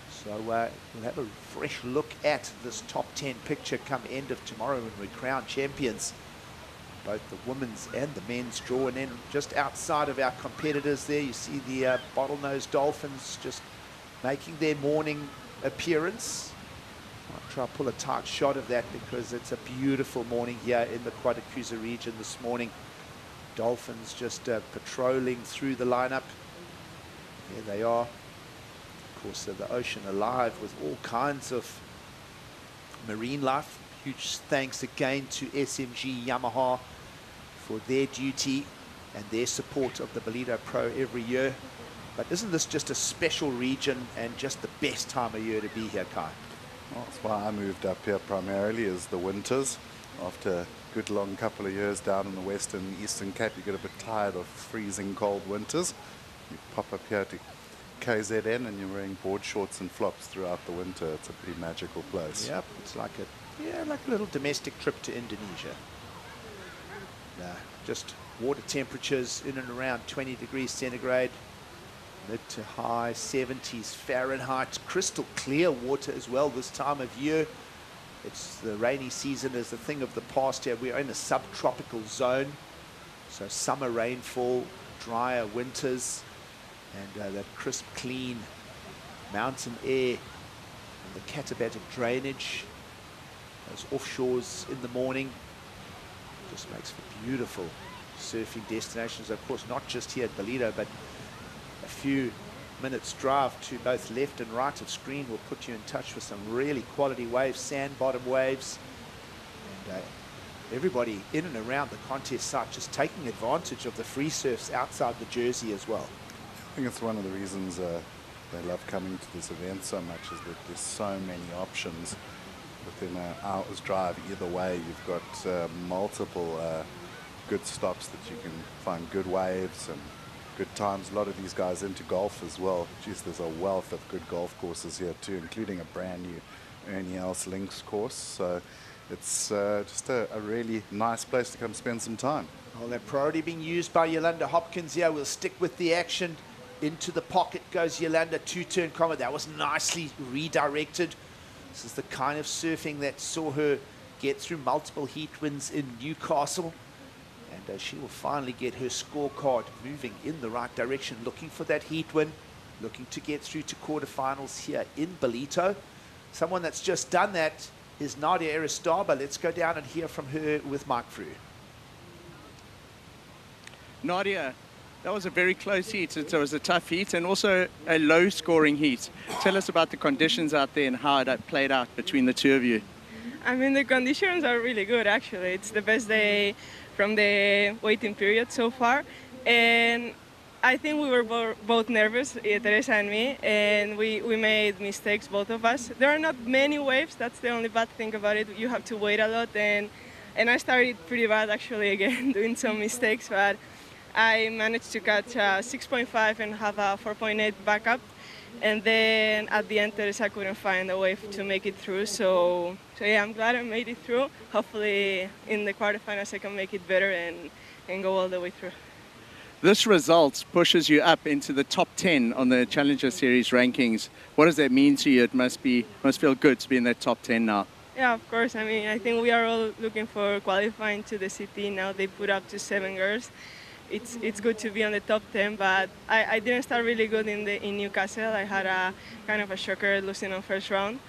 So we'll have a fresh look at this top 10 picture come end of tomorrow when we crown champions. Both the women's and the men's draw. And then just outside of our competitors there, you see the bottlenose dolphins just making their morning appearance. I'll try to pull a tight shot of that because it's a beautiful morning here in the Quadacruza region this morning. Dolphins just patrolling through the lineup. There they are. Of course, the ocean alive with all kinds of marine life. Huge thanks again to SMG Yamaha for their duty and their support of the Ballito Pro every year. But isn't this just a special region and just the best time of year to be here, Kai? Well, that's why I moved up here primarily, is the winters. After a good long couple of years down in the Western and Eastern Cape, you get a bit tired of freezing cold winters. You pop up here to KZN and you're wearing board shorts and flops throughout the winter. It's a pretty magical place. Yep, it's like a little domestic trip to Indonesia. Just water temperatures in and around 20 degrees centigrade, mid to high 70s Fahrenheit. Crystal clear water as well this time of year. It's the rainy season is a thing of the past here. We're in a subtropical zone, so summer rainfall, drier winters, and that crisp, clean mountain air and the katabatic drainage. Those offshores in the morning just makes for beautiful surfing destinations. Of course, not just here at Ballito, but a few minutes drive to both left and right of screen will put you in touch with some really quality waves, sand bottom waves, and everybody in and around the contest site just taking advantage of the free surfs outside the jersey as well. I think it's one of the reasons they love coming to this event so much, is that there's so many options. Within an hour's drive either way, you've got multiple good stops that you can find good waves and good times. A lot of these guys into golf as well. Geez, there's a wealth of good golf courses here too, including a brand new Ernie Els Links course. So it's just a really nice place to come spend some time. Well, that priority being used by Yolanda Hopkins here. We'll stick with the action. Into the pocket goes Yolanda, two-turn combo. That was nicely redirected. This is the kind of surfing that saw her get through multiple heat wins in Newcastle. And she will finally get her scorecard moving in the right direction, looking for that heat win, looking to get through to quarterfinals here in Ballito. Someone that's just done that is Nadia Aristaba. Let's go down and hear from her with Mike Frew. Nadia, that was a very close heat. It was a tough heat and also a low-scoring heat. Tell us about the conditions out there and how that played out between the two of you. I mean, the conditions are really good, actually. It's the best day from the waiting period so far. And I think we were both nervous, Teresa and me, and we made mistakes, both of us. There are not many waves. That's the only bad thing about it. You have to wait a lot. And I started pretty bad, actually, again, doing some mistakes. But I managed to catch 6.5 and have a 4.8 backup. And then at the end, Teresa couldn't find a wave to make it through. So yeah, I'm glad I made it through. Hopefully in the quarterfinals I can make it better and go all the way through. This result pushes you up into the top 10 on the Challenger Series rankings. What does that mean to you? It must feel good to be in that top 10 now. Yeah, of course. I mean, I think we are all looking for qualifying to the CT. Now they put up to 7 girls. It's good to be on the top 10, but I didn't start really good in Newcastle. I had a kind of a shocker losing on first round.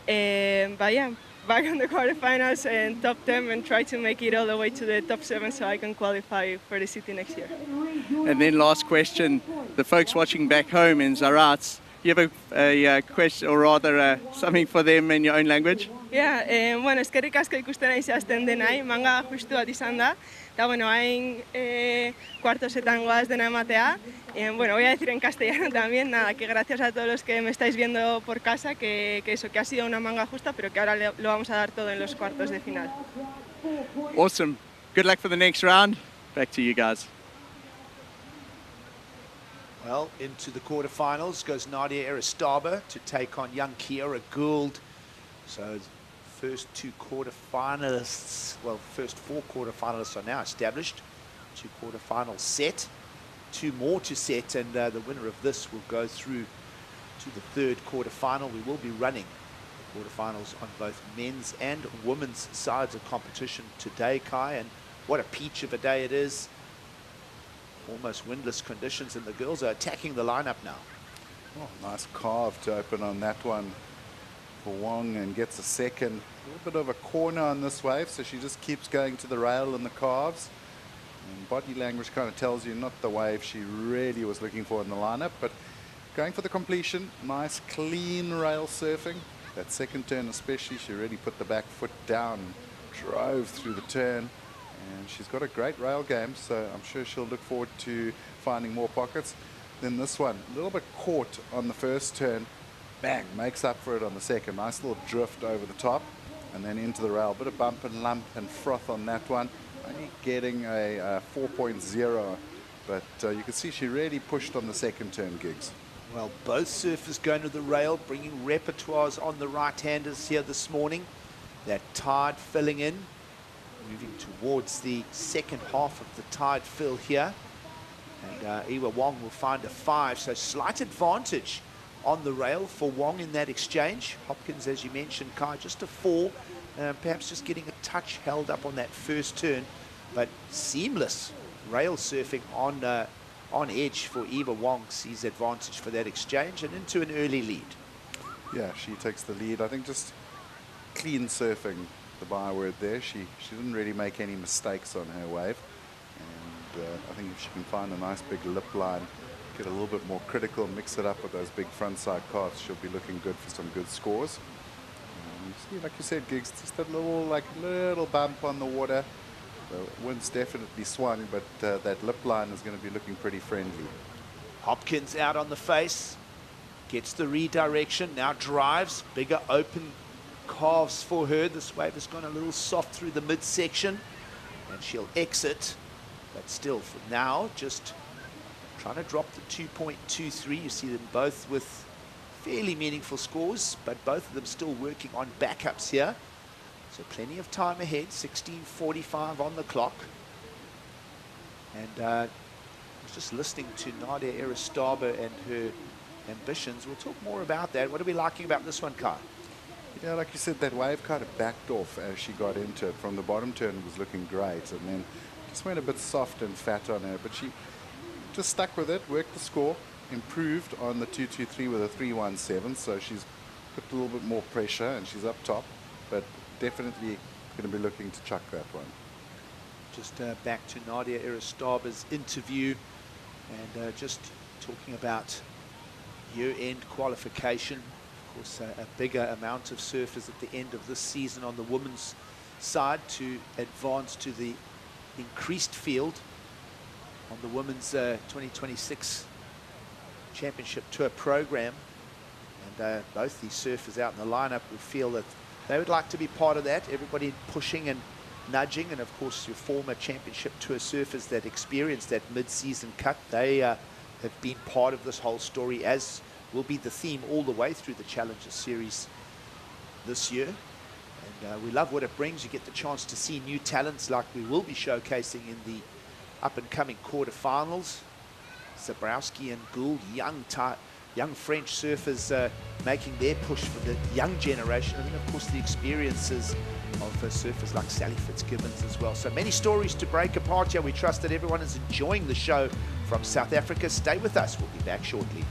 But yeah, back on the quarterfinals and top 10 and try to make it all the way to the top 7 so I can qualify for the city next year. And then last question, the folks watching back home in Zarat, you have a question, or rather something for them in your own language? Bueno, eskerrik asko ikusten nahi zehazten denai, manga justu bat izan da. Eta, bueno, hain cuartosetan goaz dena ematea. Bueno, voy a decir en castellano también, nada, que gracias a todos los que me estáis viendo por casa, que eso, que ha sido una manga justa, pero que ahora lo vamos a dar todo en los cuartos de final. Awesome. Good luck for the next round. Back to you guys. Well, into the quarterfinals goes Nadia Aristaba to take on young Kiara Gould. So first two quarterfinalists, well, first four quarterfinalists are now established. Two quarterfinals set, two more to set, and the winner of this will go through to the third quarterfinal. We will be running the quarterfinals on both men's and women's sides of competition today, Kai, and what a peach of a day it is. Almost windless conditions, and the girls are attacking the lineup now. Oh, nice carve to open on that one for Wong, and gets a second. A little bit of a corner on this wave, so she just keeps going to the rail and the carves. And body language kind of tells you not the wave she really was looking for in the lineup, but going for the completion. Nice clean rail surfing. That second turn especially, she really put the back foot down, drove through the turn. And she's got a great rail game, so I'm sure she'll look forward to finding more pockets. Then this one, a little bit caught on the first turn. Bang, makes up for it on the second. Nice little drift over the top and then into the rail. Bit of bump and lump and froth on that one. Only getting a 4.0, but you can see she really pushed on the second turn, Gigs. Well, both surfers going to the rail, bringing repertoires on the right-handers here this morning. That tide filling in. Moving towards the second half of the tide fill here. And Iwa Wong will find a 5, so slight advantage on the rail for Wong in that exchange. Hopkins, as you mentioned, Kai, just a 4, perhaps just getting a touch held up on that first turn, but seamless rail surfing on edge for Eva Wong. Sees advantage for that exchange and into an early lead. Yeah, she takes the lead. I think just clean surfing, the byword there. She didn't really make any mistakes on her wave, and I think if she can find a nice big lip line, get a little bit more critical, mix it up with those big frontside carves, she'll be looking good for some good scores. See, like you said, Gigs, just that little bump on the water. The wind's definitely swung, but that lip line is going to be looking pretty friendly. Hopkins out on the face, gets the redirection, now drives, bigger open calves for her. This wave has gone a little soft through the midsection, and she'll exit, but still for now just trying to drop the 2.23. You see them both with fairly meaningful scores, but both of them still working on backups here, so plenty of time ahead. 16:45 on the clock, and I was just listening to Nadia Aristaba and her ambitions. We'll talk more about that. What are we liking about this one, Kai? Yeah, like you said, that wave kind of backed off as she got into it. From the bottom turn, it was looking great, and then just went a bit soft and fat on her, but she just stuck with it, worked the score, improved on the 2.23 with a 3.17, so she's put a little bit more pressure and she's up top, but definitely going to be looking to chuck that one. Just back to Nadia Aristaba's interview, and just talking about year-end qualification. Of course, a bigger amount of surfers at the end of this season on the women's side to advance to the increased field on the women's 2026 Championship Tour program. And both these surfers out in the lineup will feel that they would like to be part of that. Everybody pushing and nudging, and of course your former Championship Tour surfers that experienced that mid-season cut, they have been part of this whole story, as will be the theme all the way through the Challenger Series this year. And we love what it brings. You get the chance to see new talents like we will be showcasing in the up-and-coming quarterfinals. Zabrowski and Gould, young French surfers making their push for the young generation, and then of course the experiences of surfers like Sally Fitzgibbons as well. So many stories to break apart here. We trust that everyone is enjoying the show from South Africa. Stay with us. We'll be back shortly.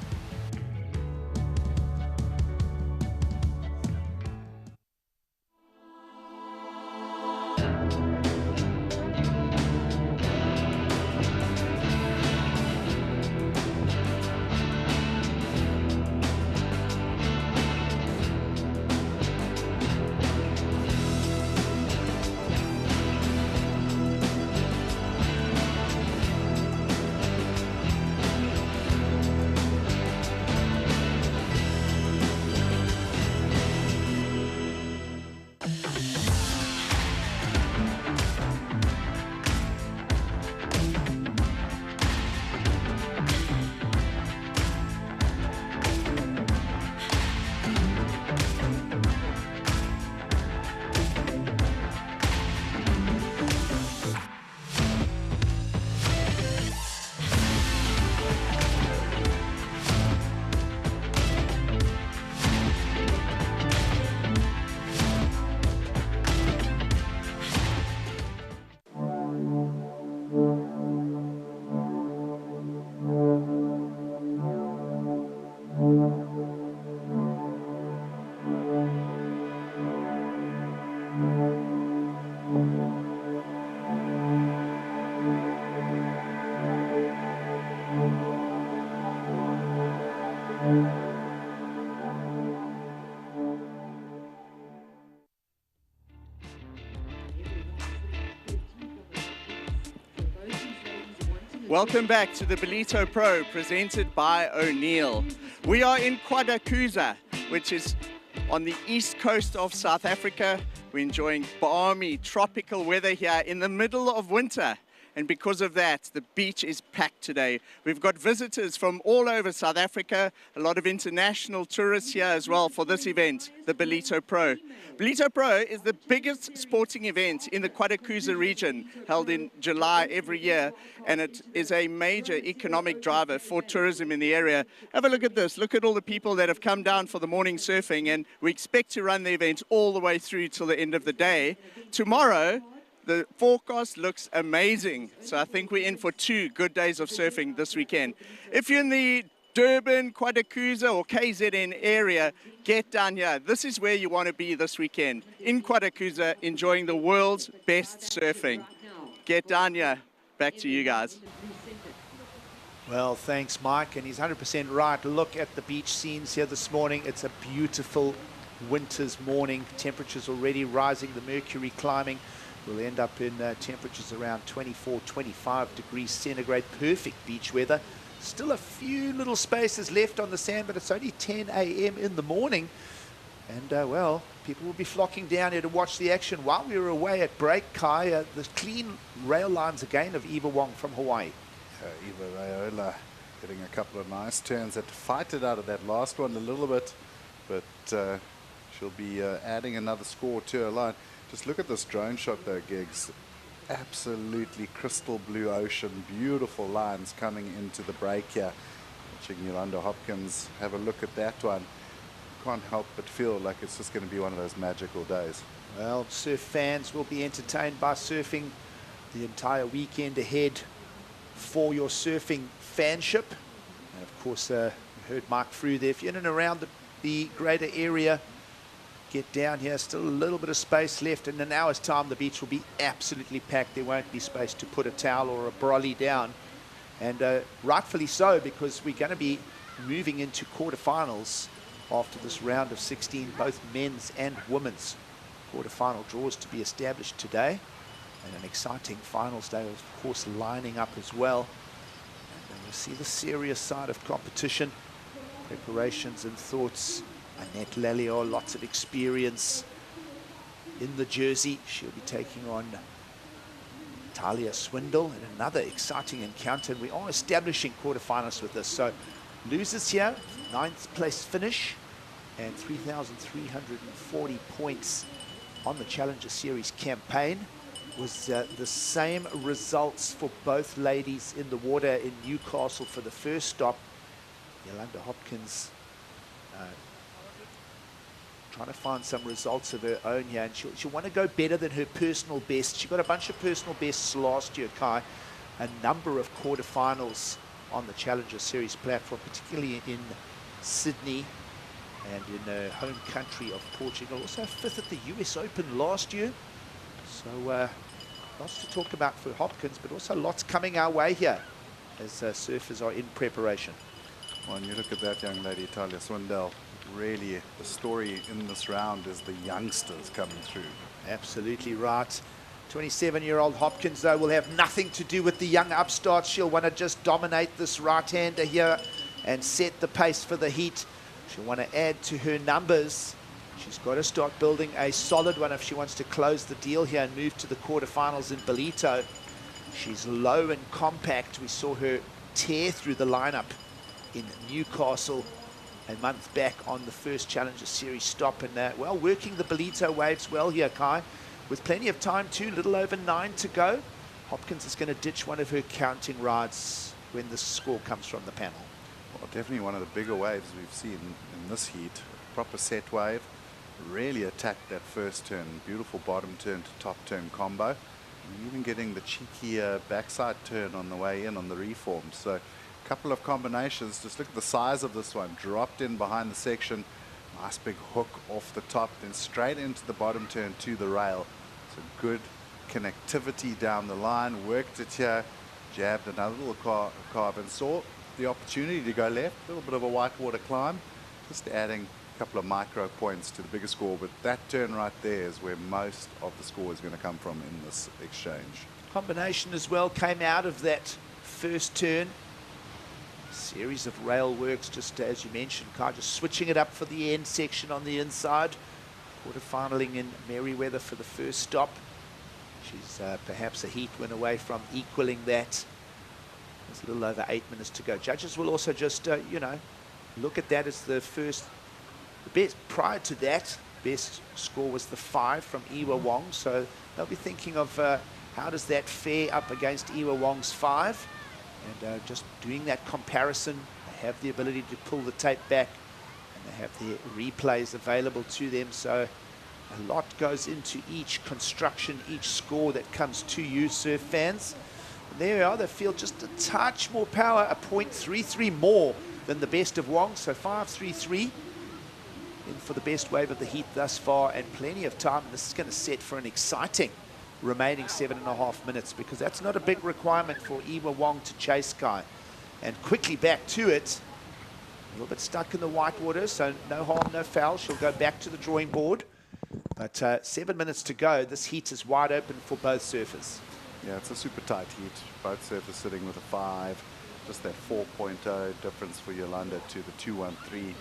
Welcome back to the Ballito Pro, presented by O'Neill. We are in Quadakuza, which is on the east coast of South Africa. We're enjoying balmy tropical weather here in the middle of winter. And because of that, the beach is packed today. We've got visitors from all over South Africa, a lot of international tourists here as well for this event, the Ballito Pro. Ballito Pro is the biggest sporting event in the Quadakuza region, held in July every year, and it is a major economic driver for tourism in the area. Have a look at this. Look at all the people that have come down for the morning surfing, and we expect to run the event all the way through till the end of the day. Tomorrow, the forecast looks amazing, so I think we're in for 2 good days of surfing this weekend. If you're in the Durban, Quadakuza or KZN area, get down here. This is where you want to be this weekend, in Quadakuza, enjoying the world's best surfing. Get down here. Back to you guys. Well, thanks, Mike, and he's 100% right. Look at the beach scenes here this morning. It's a beautiful winter's morning. Temperatures already rising, the mercury climbing. We'll end up in temperatures around 24, 25 degrees centigrade. Perfect beach weather. Still a few little spaces left on the sand, but it's only 10 a.m. in the morning. And, well, people will be flocking down here to watch the action. While we were away at break, Kai, the clean rail lines again of Eva Wong from Hawaii. Eva Raiola getting a couple of nice turns. Had to fight it out of that last one a little bit, but she'll be adding another score to her line. Just look at this drone shot though, Giggs. Absolutely crystal blue ocean, beautiful lines coming into the break here. Watching Yolanda Hopkins have a look at that one. Can't help but feel like it's just going to be one of those magical days. Well, surf fans will be entertained by surfing the entire weekend ahead for your surfing fanship. And of course, you heard Mark Frew there. If you're in and around the greater area, get down here. Still a little bit of space left. In an hour's time, the beach will be absolutely packed. There won't be space to put a towel or a brolly down. And rightfully so, because we're going to be moving into quarterfinals after this round of 16, both men's and women's quarterfinal draws to be established today. And an exciting finals day, of course, lining up as well. And then we'll see the serious side of competition. Preparations and thoughts. Annette Lalliot, lots of experience in the jersey. She'll be taking on Talia Swindle in another exciting encounter. And we are establishing quarterfinals with this. So losers here, 9th place finish and 3,340 points on the Challenger Series campaign. Was the same results for both ladies in the water in Newcastle for the first stop. Yolanda Hopkins trying to find some results of her own here, and she'll want to go better than her personal best. She got a bunch of personal bests last year, Kai. A number of quarterfinals on the Challenger Series platform, particularly in Sydney and in her home country of Portugal. Also 5th at the US Open last year. So lots to talk about for Hopkins, but also lots coming our way here as surfers are in preparation. Well, and you look at that young lady, Talia Swindell. Really, the story in this round is the youngsters coming through. Absolutely right. 27-year-old Hopkins, though, will have nothing to do with the young upstarts. She'll want to just dominate this right-hander here and set the pace for the heat. She'll want to add to her numbers. She's got to start building a solid one if she wants to close the deal here and move to the quarterfinals in Ballito. She's low and compact. We saw her tear through the lineup in Newcastle a month back on the first Challenger Series stop. And, well, working the Ballito waves well here, Kai. With plenty of time too, little over 9 to go. Hopkins is going to ditch one of her counting rides when the score comes from the panel. Well, definitely one of the bigger waves we've seen in this heat. Proper set wave. Really attacked that first turn. Beautiful bottom turn to top turn combo. And even getting the cheeky backside turn on the way in on the reform. So Couple of combinations. Just look at the size of this one. Dropped in behind the section. Nice big hook off the top, then straight into the bottom turn to the rail. So good connectivity down the line. Worked it here. Jabbed another little carve and saw the opportunity to go left. A little bit of a whitewater climb. Just adding a couple of micro points to the bigger score. But that turn right there is where most of the score is going to come from in this exchange. Combination as well came out of that first turn. Series of rail works, just as you mentioned, Kai, just switching it up for the end section on the inside. Quarterfinaling in Merriweather for the first stop. She's perhaps a heat win away from equaling that. There's a little over 8 minutes to go. Judges will also just, you know, look at that as the first, the best. Prior to that, best score was the 5 from Iwa Wong. So they'll be thinking of how does that fare up against Iwa Wong's 5? And just doing that comparison. They have the ability to pull the tape back, and they have their replays available to them. So a lot goes into each construction, each score that comes to you, surf fans. And there we are. They feel just a touch more power, a 0.33 more than the best of Wong. So 5.33 in for the best wave of the heat thus far, and plenty of time. And this is going to set for an exciting remaining 7.5 minutes, because that's not a big requirement for Iwa Wong to chase Kai. And quickly back to it. A little bit stuck in the white water, so no harm, no foul. She'll go back to the drawing board. But 7 minutes to go. This heat is wide open for both surfers. Yeah, it's a super tight heat. Both surfers sitting with a 5. Just that 4.0 difference for Yolanda to the 2.13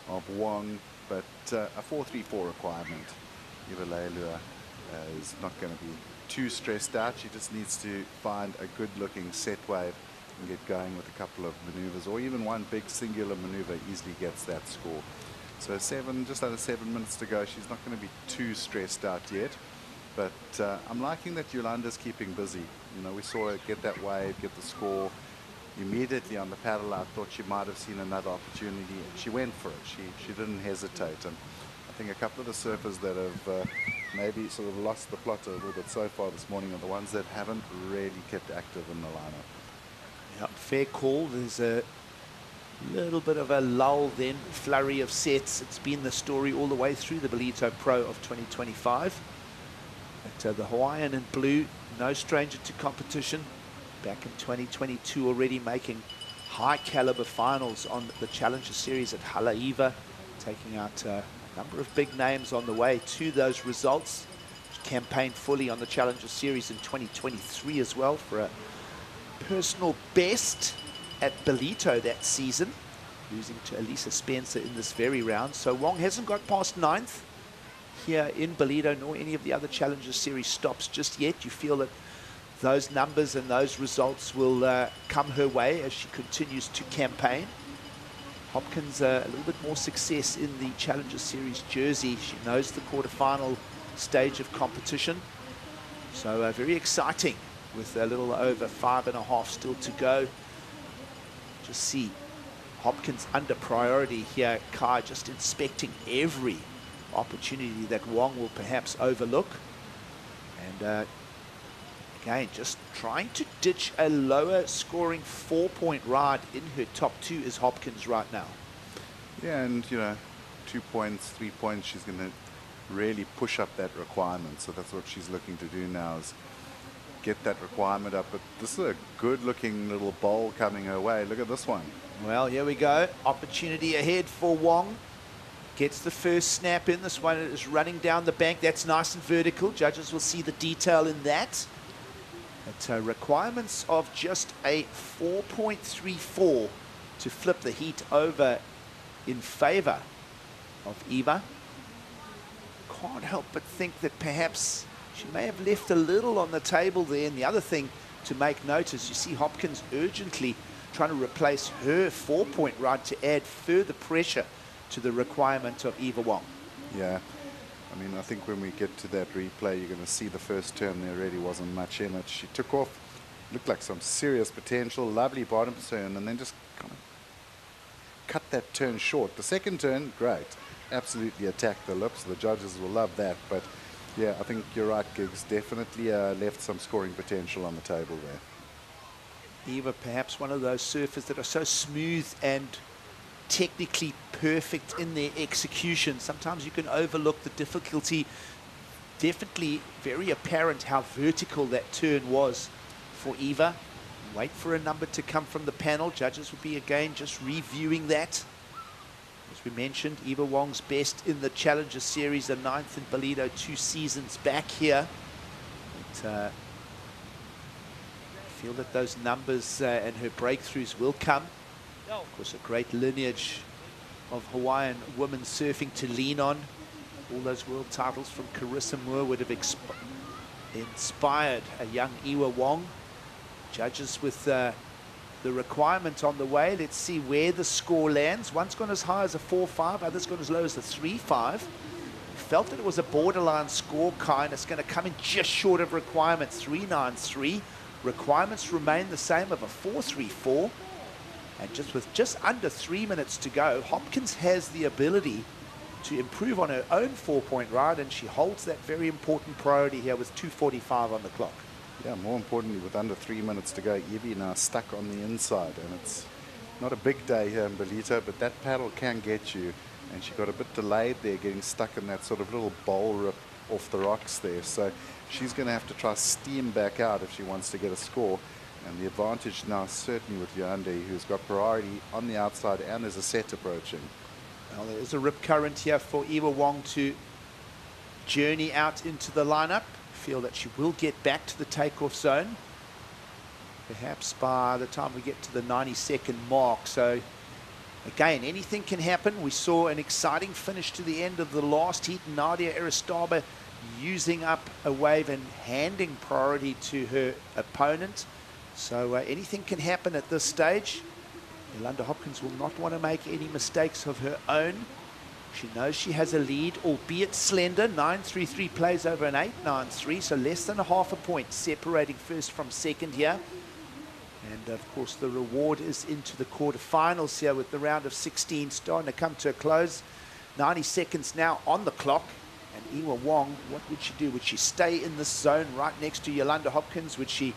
of Wong. But a 4.34 requirement. Eva Leilua is not going to be too stressed out. She just needs to find a good-looking set wave and get going with a couple of maneuvers, or even one big singular maneuver easily gets that score. So just under 7 minutes to go. She's not going to be too stressed out yet, but I'm liking that Yolanda's keeping busy. You know, we saw her get that wave, get the score immediately on the paddle. I thought she might have seen another opportunity, and she went for it. She didn't hesitate, and I think a couple of the surfers that have maybe sort of lost the plot a little bit so far this morning are the ones that haven't really kept active in the lineup. Yep, fair call. There's a little bit of a lull then, flurry of sets. It's been the story all the way through the Ballito Pro of 2025. But the Hawaiian in blue, no stranger to competition. Back in 2022 already making high caliber finals on the Challenger Series at Haleiwa, taking out a number of big names on the way to those results. Campaigned fully on the Challenger Series in 2023 as well for a personal best at Ballito that season, losing to Elisa Spencer in this very round. So Wong hasn't got past 9th here in Ballito, nor any of the other Challenger Series stops just yet. You feel that those numbers and those results will come her way as she continues to campaign. Hopkins a little bit more success in the Challenger Series jersey. She knows the quarterfinal stage of competition. So very exciting with a little over 5.5 still to go. Just see Hopkins under priority here. Kai just inspecting every opportunity that Wong will perhaps overlook. And again, just trying to ditch a lower scoring 4-point ride in her top 2 is Hopkins right now. Yeah, and you know, 2 points, 3 points, she's going to really push up that requirement. So that's what she's looking to do now, is get that requirement up. But this is a good looking little bowl coming her way. Look at this one. Well, here we go. Opportunity ahead for Wong. Gets the first snap in. This one is running down the bank. That's nice and vertical. Judges will see the detail in that. But requirements of just a 4.34 to flip the heat over in favor of Eva. Can't help but think that perhaps she may have left a little on the table there. And the other thing to make note is you see Hopkins urgently trying to replace her 4-point ride to add further pressure to the requirement of Eva Wong. Yeah, I mean, I think when we get to that replay, you're going to see the first turn there really wasn't much in it. She took off, looked like some serious potential, lovely bottom turn, and then just kind of cut that turn short. The second turn, great, absolutely attacked the lips. The judges will love that. But yeah, I think you're right, Giggs, definitely left some scoring potential on the table there. Eva, perhaps one of those surfers that are so smooth and technically perfect in their execution. Sometimes you can overlook the difficulty. Definitely very apparent how vertical that turn was for Eva. Wait for a number to come from the panel. Judges will be again just reviewing that. As we mentioned, Eva Wong's best in the Challenger Series, the 9th in Ballito 2 seasons back here. But, I feel that those numbers and her breakthroughs will come. Of course, a great lineage of Hawaiian women surfing to lean on. All those world titles from Carissa Moore would have inspired a young Iwa Wong. Judges with the requirement on the way. Let's see where the score lands. One's gone as high as a 4.5, others gone as low as a 3.5. Felt that it was a borderline score, Kai, and it's going to come in just short of requirements, 3.93. Requirements remain the same of a 4.34. And just with just under 3 minutes to go, Hopkins has the ability to improve on her own 4-point ride, and she holds that very important priority here with 2:45 on the clock. Yeah, more importantly, with under 3 minutes to go, Evie now stuck on the inside, and it's not a big day here in Ballito, but that paddle can get you, and she got a bit delayed there, getting stuck in that sort of little bowl rip off the rocks there, so she's going to have to try steam back out if she wants to get a score. And the advantage now certainly with Yolande, who's got priority on the outside, and there's a set approaching. Well, there is a rip current here for Iwa Wong to journey out into the lineup. Feel that she will get back to the takeoff zone, perhaps by the time we get to the 92nd mark. So again, anything can happen. We saw an exciting finish to the end of the last heat. Nadia Aristaba using up a wave and handing priority to her opponent. So anything can happen at this stage. Yolanda Hopkins will not want to make any mistakes of her own. She knows she has a lead, albeit slender. 9.33 plays over an 8.93, so less than a half a point separating first from second here. And of course the reward is into the quarterfinals here with the round of 16 starting to come to a close. 90 seconds now on the clock. And Iwa Wong, what would she do? Would she stay in this zone right next to Yolanda Hopkins? Would she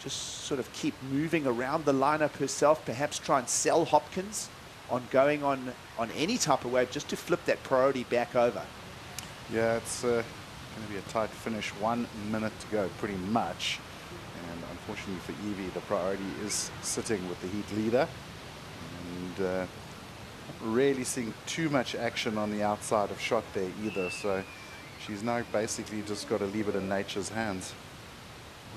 just sort of keep moving around the lineup herself, perhaps try and sell Hopkins on going on any type of wave just to flip that priority back over? Yeah, it's going to be a tight finish. 1 minute to go, pretty much. And unfortunately for Evie, the priority is sitting with the heat leader. And not really seeing too much action on the outside of shot there either. So she's now basically just got to leave it in nature's hands.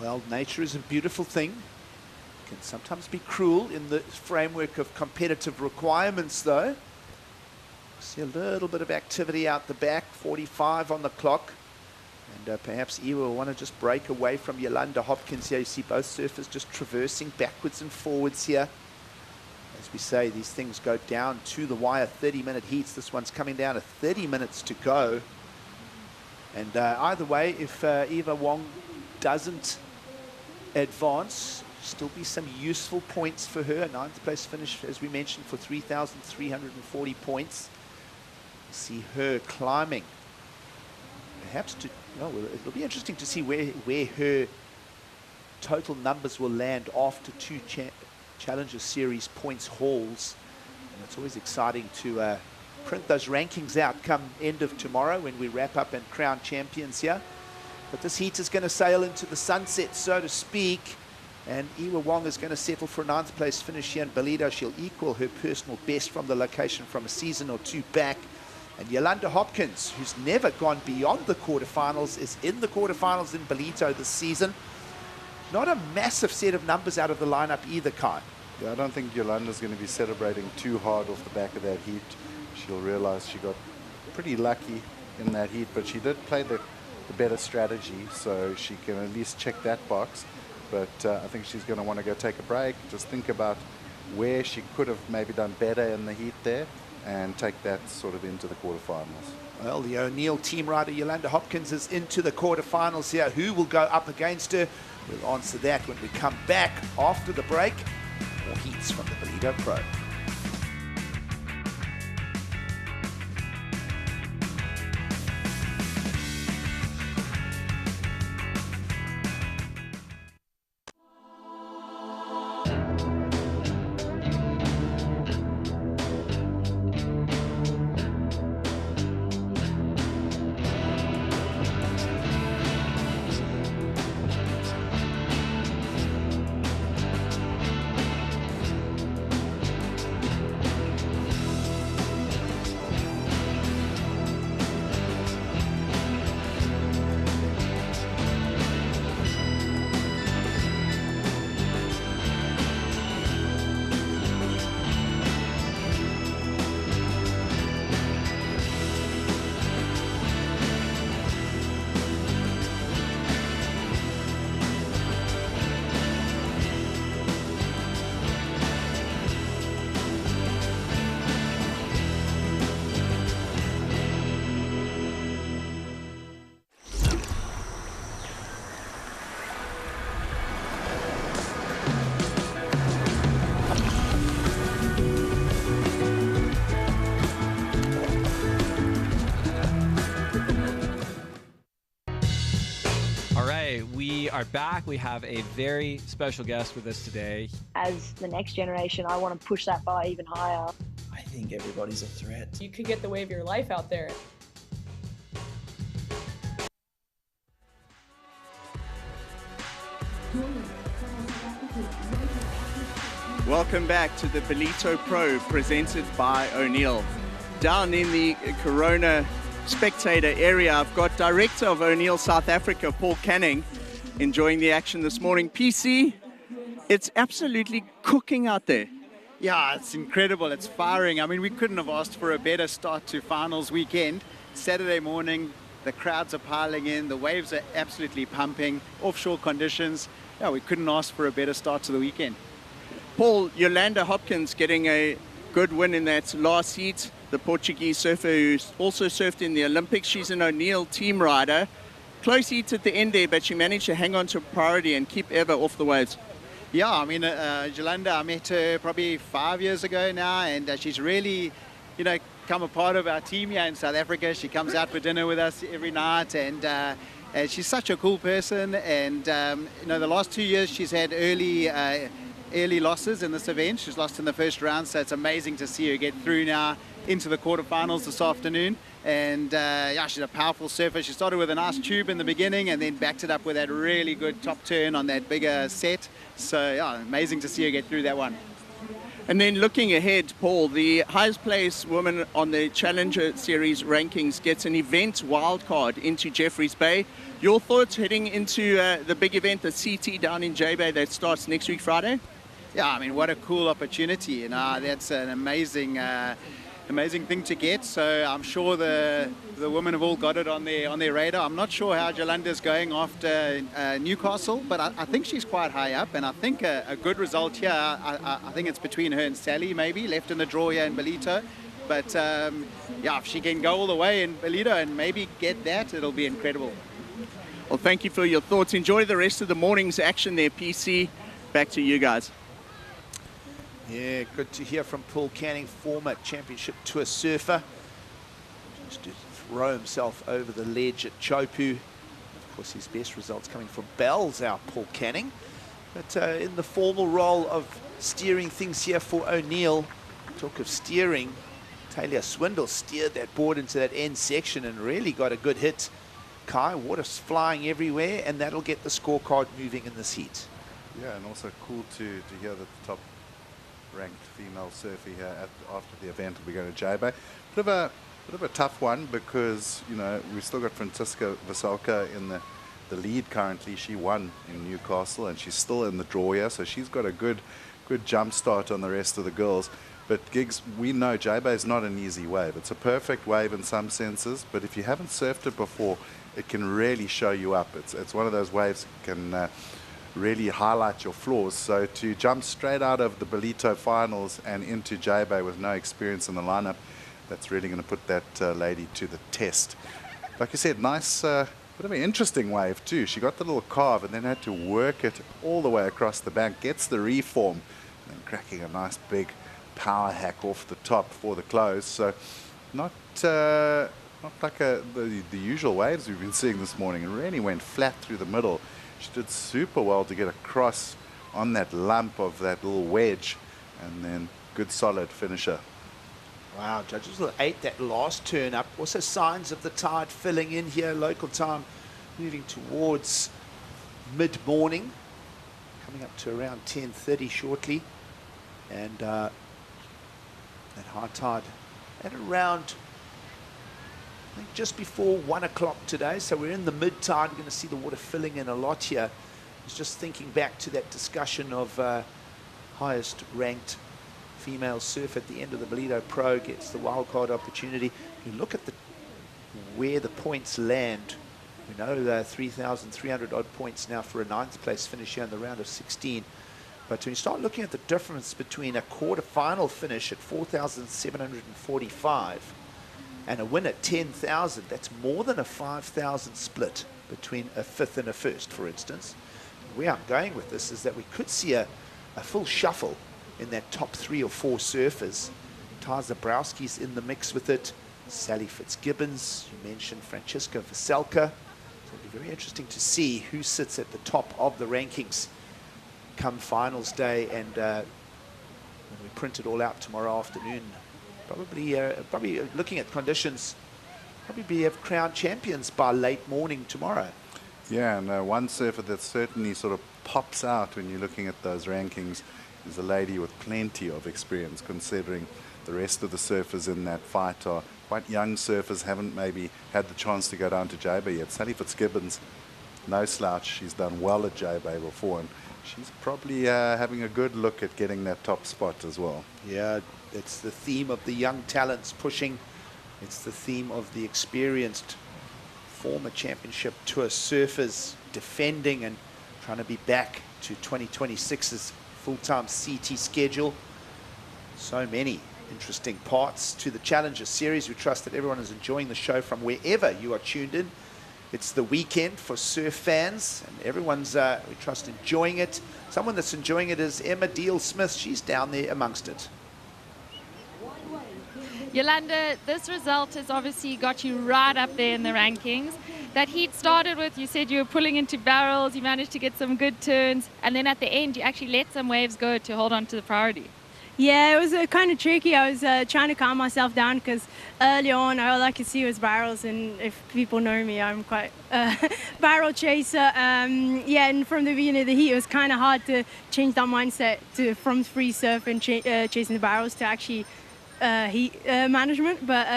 Well, nature is a beautiful thing. It can sometimes be cruel in the framework of competitive requirements, though. See a little bit of activity out the back, 45 on the clock. And perhaps Iwa will want to just break away from Yolanda Hopkins here. You see both surfers just traversing backwards and forwards here. As we say, these things go down to the wire, 30-minute heats. This one's coming down to 30 minutes to go. And either way, if Iwa Wong doesn't advance, still be some useful points for her. A 9th place finish, as we mentioned, for 3,340 points. See her climbing. Perhaps to, well, it'll be interesting to see where her total numbers will land after 2 Challenger Series points hauls. And it's always exciting to print those rankings out come end of tomorrow when we wrap up and crown champions here. But this heat is going to sail into the sunset, so to speak. And Iwa Wong is going to settle for a 9th place finish here in Ballito. She'll equal her personal best from the location from a season or two back. And Yolanda Hopkins, who's never gone beyond the quarterfinals, is in the quarterfinals in Ballito this season. Not a massive set of numbers out of the lineup either, Kai. Yeah, I don't think Yolanda's going to be celebrating too hard off the back of that heat. She'll realize she got pretty lucky in that heat, but she did play the better strategy, so she can at least check that box. But I think she's going to want to go take a break, just think about where she could have maybe done better in the heat there, and take that sort of into the quarterfinals. Well, the O'Neill team rider Yolanda Hopkins is into the quarterfinals here. Who will go up against her? We'll answer that when we come back after the break. More heats from the Ballito Pro. are back. We have a very special guest with us today. As the next generation, I want to push that bar even higher. I think everybody's a threat. You could get the wave of your life out there. Welcome back to the Ballito Pro presented by O'Neill. Down in the Corona spectator area, I've got Director of O'Neill South Africa, Paul Canning, enjoying the action this morning. PC, it's absolutely cooking out there. Yeah, it's incredible. It's firing. I mean, we couldn't have asked for a better start to finals weekend. Saturday morning, the crowds are piling in. The waves are absolutely pumping. Offshore conditions. Yeah, we couldn't ask for a better start to the weekend. Paul, Yolanda Hopkins getting a good win in that last heat. The Portuguese surfer who also surfed in the Olympics. She's an O'Neill team rider. Close heat at the end there, but she managed to hang on to priority and keep Eva off the waves. Yeah, I mean, Yolanda, I met her probably 5 years ago now, and she's really, come a part of our team here in South Africa. She comes out for dinner with us every night, and she's such a cool person. And, the last 2 years she's had early losses in this event. She's lost in the first round, so it's amazing to see her get through now into the quarterfinals this afternoon. And yeah, she's a powerful surfer. She started with a nice tube in the beginning and then backed it up with that really good top turn on that bigger set. So yeah, amazing to see her get through that one. And then looking ahead, Paul, the highest placed woman on the Challenger Series rankings gets an event wildcard into Jeffreys Bay. Your thoughts heading into the big event, the CT down in J-Bay that starts next week, Friday? Yeah, I mean, what a cool opportunity. That's an amazing thing to get. So I'm sure the women have all got it on their radar. I'm not sure how Jolanda's going after Newcastle, but I think she's quite high up, and I think a good result here. I think it's between her and Sally, maybe left in the draw here in Ballito. But yeah, if she can go all the way in Ballito and maybe get that, it'll be incredible. Well, thank you for your thoughts. Enjoy the rest of the morning's action there, PC. Back to you guys. Yeah, good to hear from Paul Canning, former championship tour surfer. Just to throw himself over the ledge at Chopu. Of course, his best results coming from Bells, our Paul Canning. But in the formal role of steering things here for O'Neill, talk of steering, Talia Swindle steered that board into that end section and really got a good hit. Kai, water's flying everywhere, and that'll get the scorecard moving in this heat. Yeah, and also cool to hear that the top ranked female surfer here after the event will be going to J-Bay. Bit of a tough one because, we've still got Francisca Veselka in the lead currently. She won in Newcastle and she's still in the draw here, so she's got a good jump start on the rest of the girls. But Giggs, we know J-Bay is not an easy wave. It's a perfect wave in some senses, but if you haven't surfed it before, it can really show you up. It's one of those waves that can really highlight your flaws. So to jump straight out of the Ballito finals and into J-Bay with no experience in the lineup, that's really going to put that lady to the test. Like I said, nice, bit of an interesting wave too. She got the little carve and then had to work it all the way across the bank, gets the reform, and then cracking a nice big power hack off the top for the close. So not like the usual waves we've been seeing this morning. It really went flat through the middle. She did super well to get across on that lump of that little wedge, and then good solid finisher. Wow, judges will ate that last turn up. Also signs of the tide filling in here, local time moving towards mid-morning, coming up to around 10:30 shortly, and that high tide at around, I think, just before 1 o'clock today. So we're in the mid-tide. We're going to see the water filling in a lot here. I was just thinking back to that discussion of highest ranked female surf at the end of the Ballito Pro gets the wildcard opportunity. You look at where the points land. We know 3,300 odd points now for a 9th place finish here in the round of 16. But when you start looking at the difference between a quarterfinal finish at 4,745 and a win at 10,000, that's more than a 5,000 split between a 5th and a 1st, for instance. Where I'm going with this is that we could see a full shuffle in that top 3 or 4 surfers. Ty Zabrowski's in the mix with it. Sally Fitzgibbons, you mentioned Francisca Veselka. So it'll be very interesting to see who sits at the top of the rankings come finals day, and when we print it all out tomorrow afternoon, probably looking at conditions, probably have crowned champions by late morning tomorrow. Yeah, and one surfer that certainly sort of pops out when you're looking at those rankings is a lady with plenty of experience, considering the rest of the surfers in that fight are quite young surfers, haven't maybe had the chance to go down to J-Bay yet. Sally Fitzgibbons, no slouch, she's done well at J-Bay before, and she's probably having a good look at getting that top spot as well. Yeah, it's the theme of the young talents pushing. It's the theme of the experienced former championship tour surfers defending and trying to be back to 2026's full-time CT schedule. So many interesting parts to the Challenger Series. We trust that everyone is enjoying the show from wherever you are tuned in. It's the weekend for surf fans, and everyone's, we trust, enjoying it. Someone that's enjoying it is Emma Deal-Smith. She's down there amongst it. Yolanda, this result has obviously got you right up there in the rankings. That heat started with, you said you were pulling into barrels, you managed to get some good turns, and then at the end you actually let some waves go to hold on to the priority. Yeah, it was kind of tricky. I was trying to calm myself down because early on all I could see was barrels, and if people know me, I'm quite barrel chaser. Yeah, and from the beginning of the heat, it was kind of hard to change that mindset from free surf and chasing the barrels to actually heat management. But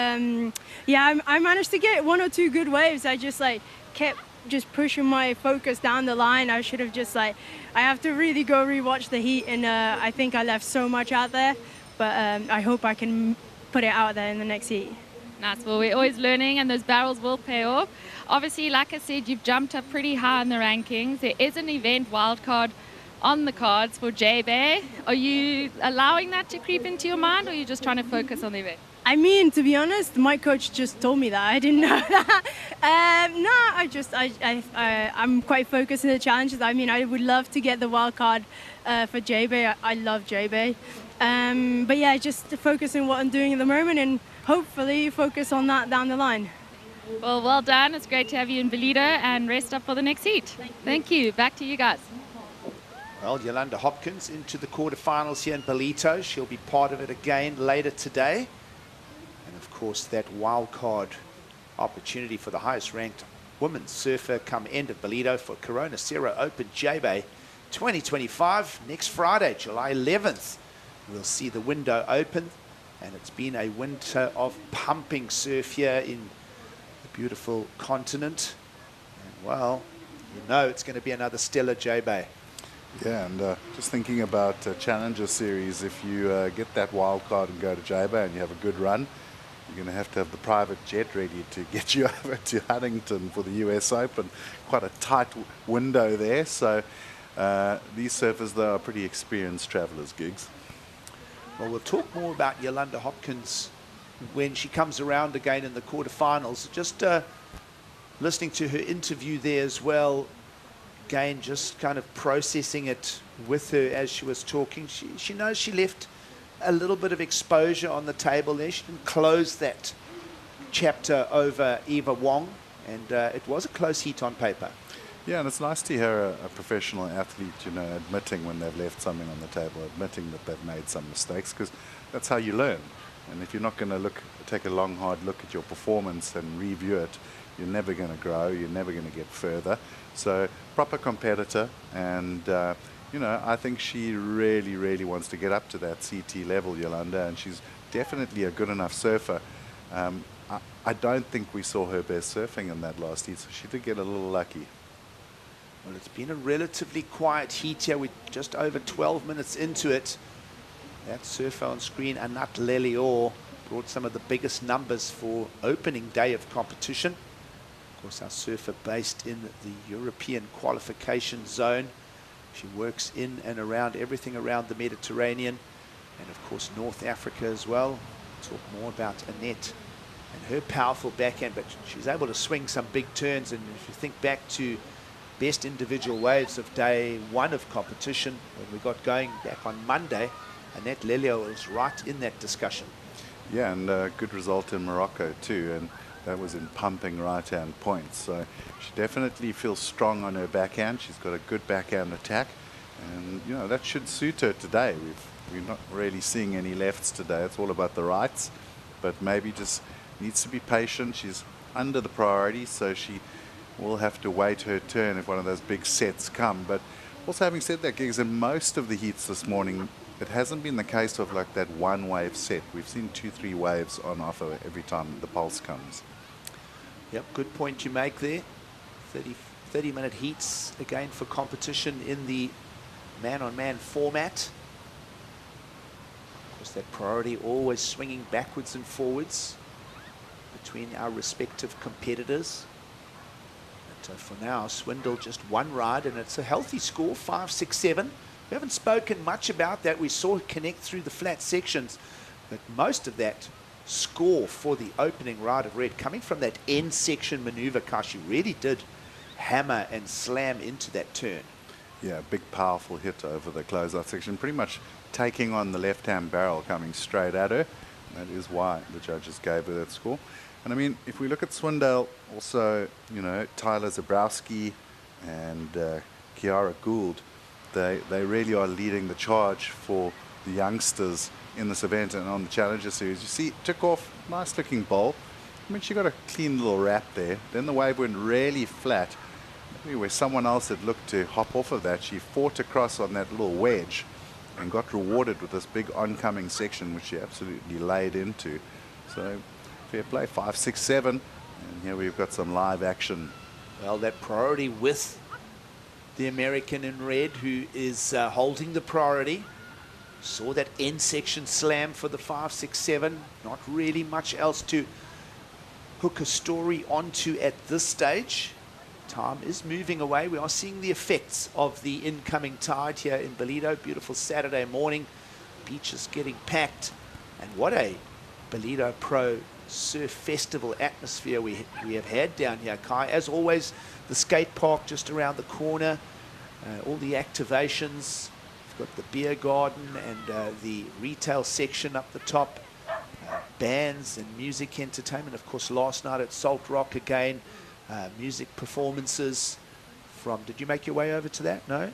yeah, I managed to get one or two good waves. I just kept pushing my focus down the line. I should have I have to really go rewatch the heat, and I think I left so much out there, but I hope I can put it out there in the next heat. Nice. Well, we're always learning, and those barrels will pay off. Obviously, like I said, you've jumped up pretty high in the rankings. There is an event wildcard on the cards for J-Bay. Are you allowing that to creep into your mind, or are you just trying to focus on the event? I mean, to be honest, my coach just told me that. I didn't know that. No, I'm quite focused on the challenges. I mean, I would love to get the wild card for J-Bay. I love J-Bay. But yeah, just to focus on what I'm doing at the moment and hopefully focus on that down the line. Well, well done. It's great to have you in Ballito, and rest up for the next heat. Thank you. Back to you guys. Well, Yolanda Hopkins into the quarterfinals here in Ballito. She'll be part of it again later today. And of course, that wild card opportunity for the highest ranked women's surfer come end of Ballito for Corona Cero Open J-Bay 2025 next Friday, July 11th. We'll see the window open, and it's been a winter of pumping surf here in the beautiful continent. And well, you know it's going to be another stellar J-Bay. Yeah, and just thinking about Challenger Series, if you get that wild card and go to J-Bay and you have a good run, you're going to have the private jet ready to get you over to Huntington for the US Open. Quite a tight window there, so these surfers, though, are pretty experienced travellers, Gigs. Well, we'll talk more about Yolanda Hopkins when she comes around again in the quarterfinals. Just listening to her interview there as well, again, just kind of processing it with her as she was talking. She knows she left a little bit of exposure on the table there. She didn't close that chapter over Eva Wong, and it was a close heat on paper. Yeah, and it's nice to hear a professional athlete, you know, admitting when they've left something on the table, admitting that they've made some mistakes, because that's how you learn. And if you're not going to take a long, hard look at your performance and review it, you're never going to grow, you're never going to get further. So, proper competitor, and you know, I think she really, really wants to get up to that CT level, Yolanda, and she's definitely a good enough surfer. I don't think we saw her best surfing in that last heat, so she did get a little lucky. Well, it's been a relatively quiet heat here. We're just over 12 minutes into it. That surfer on screen, Anat Lelior, brought some of the biggest numbers for opening day of competition. Of course, our surfer based in the European qualification zone. She works in and around everything around the Mediterranean, and of course North Africa as well. We'll talk more about Annette and her powerful backhand, but she's able to swing some big turns. And if you think back to best individual waves of day one of competition, when we got going back on Monday, Annette Lelio was right in that discussion. Yeah, and good result in Morocco too. And that was in pumping right-hand points. So she definitely feels strong on her backhand. She's got a good backhand attack, and you know that should suit her today. We're not really seeing any lefts today. It's all about the rights, but maybe just needs to be patient. She's under the priority, so she will have to wait her turn if one of those big sets come. But also, having said that, Gigs, in most of the heats this morning, it hasn't been the case of like that one wave set. We've seen 2-3 waves on offer every time the pulse comes. Yep, good point you make there. 30-minute heats again for competition in the man-on-man format. Of course, that priority always swinging backwards and forwards between our respective competitors. But for now, Swindle just one ride, and it's a healthy score, 5-6-7. We haven't spoken much about that. We saw it connect through the flat sections, but most of that score for the opening ride of red coming from that end section maneuver. Kashi really did hammer and slam into that turn. Yeah, big powerful hit over the closeout section, pretty much taking on the left-hand barrel coming straight at her. That is why the judges gave her that score. And I mean, if we look at Swindale, also, you know, Tyler Zabrowski and Kiara Gould, they really are leading the charge for the youngsters in this event and on the Challenger Series. You see, took off, nice looking bowl. I mean, she got a clean little wrap there. Then the wave went really flat. Maybe where someone else had looked to hop off of that, she fought across on that little wedge and got rewarded with this big oncoming section, which she absolutely laid into. So, fair play, 5-6-7. And here we've got some live action. Well, that priority with the American in red, who is holding the priority. Saw that end section slam for the 5-6-7. Not really much else to hook a story onto at this stage. Time is moving away. We are seeing the effects of the incoming tide here in Ballito. Beautiful Saturday morning. Beach is getting packed. And what a Ballito Pro Surf Festival atmosphere we have had down here, Kai. As always, the skate park just around the corner. All the activations. We've got the beer garden and the retail section up the top. Bands and music entertainment. Of course, last night at Salt Rock again. Music performances from... Did you make your way over to that? No?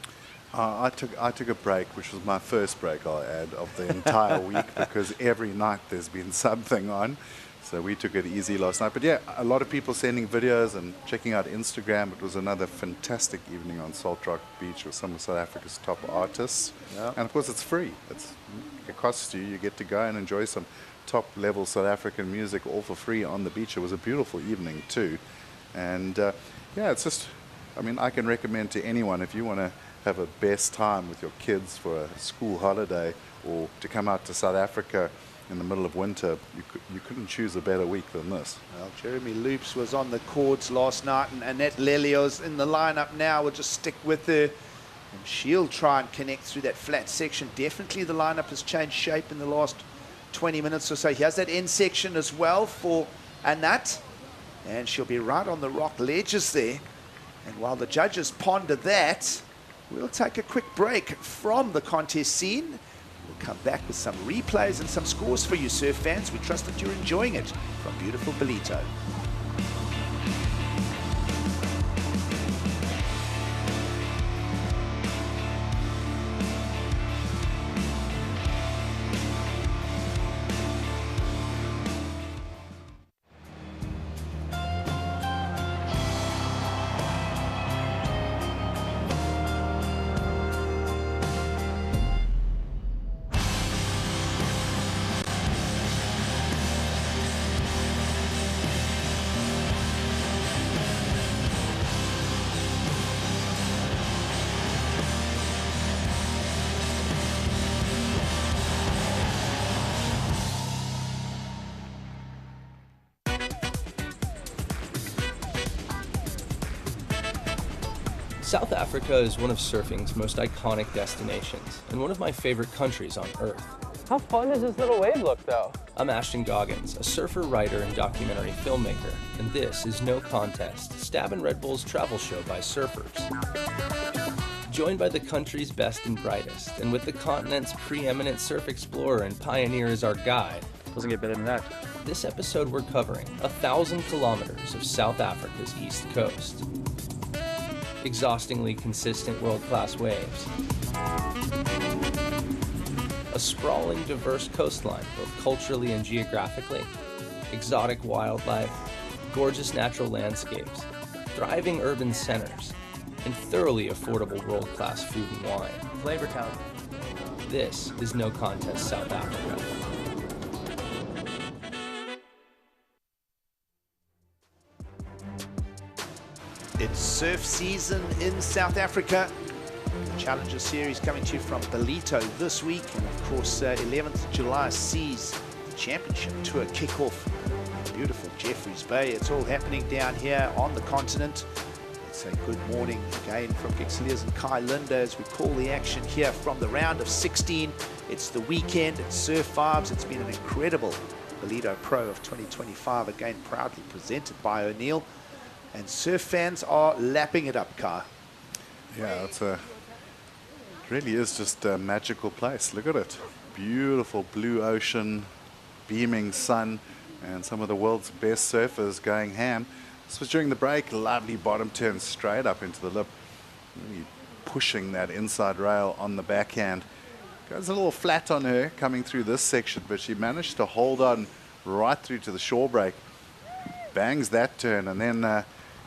I took a break, which was my first break, I'll add, of the entire week, because every night there's been something on. So we took it easy last night. But yeah, a lot of people sending videos and checking out Instagram. It was another fantastic evening on Salt Rock Beach with some of South Africa's top artists. Yeah. And of course, it's free. It costs you. You get to go and enjoy some top-level South African music all for free on the beach. It was a beautiful evening too. And yeah, it's just, I mean, I can recommend to anyone, if you want to have a best time with your kids for a school holiday or to come out to South Africa in the middle of winter, you couldn't choose a better week than this. Well, Jeremy Loops was on the cords last night, and Annette Lelio's in the lineup now. We'll just stick with her, and she'll try and connect through that flat section. Definitely the lineup has changed shape in the last 20 minutes or so. Here's that end section as well for Annette, and she'll be right on the rock ledges there. And while the judges ponder that, we'll take a quick break from the contest scene. We'll come back with some replays and some scores for you, surf fans. We trust that you're enjoying it from beautiful Ballito. South Africa is one of surfing's most iconic destinations and one of my favorite countries on Earth. How fun does this little wave look, though? I'm Ashton Goggins, a surfer, writer, and documentary filmmaker, and this is No Contest, Stab and Red Bull's travel show by surfers. Joined by the country's best and brightest, and with the continent's preeminent surf explorer and pioneer as our guide. Doesn't get better than that. This episode we're covering 1,000 kilometers of South Africa's east coast. Exhaustingly consistent world-class waves. A sprawling, diverse coastline, both culturally and geographically. Exotic wildlife, gorgeous natural landscapes, thriving urban centers, and thoroughly affordable world-class food and wine. Flavor Town. This is No Contest South Africa. It's surf season in South Africa. The Challenger Series coming to you from Ballito this week. And of course, 11th of July sees the Championship Tour kickoff in beautiful Jeffreys Bay. It's all happening down here on the continent. It's a good morning again from Gixeliers and Kai Linda as we call the action here from the round of 16. It's the weekend, it's Surf Vibes. It's been an incredible Ballito Pro of 2025, again proudly presented by O'Neill. And surf fans are lapping it up, Kai. Yeah, it really is just a magical place. Look at it. Beautiful blue ocean, beaming sun, and some of the world's best surfers going ham. This was during the break. Lovely bottom turn straight up into the lip. Really pushing that inside rail on the backhand. Goes a little flat on her coming through this section, but she managed to hold on right through to the shore break. Bangs that turn and then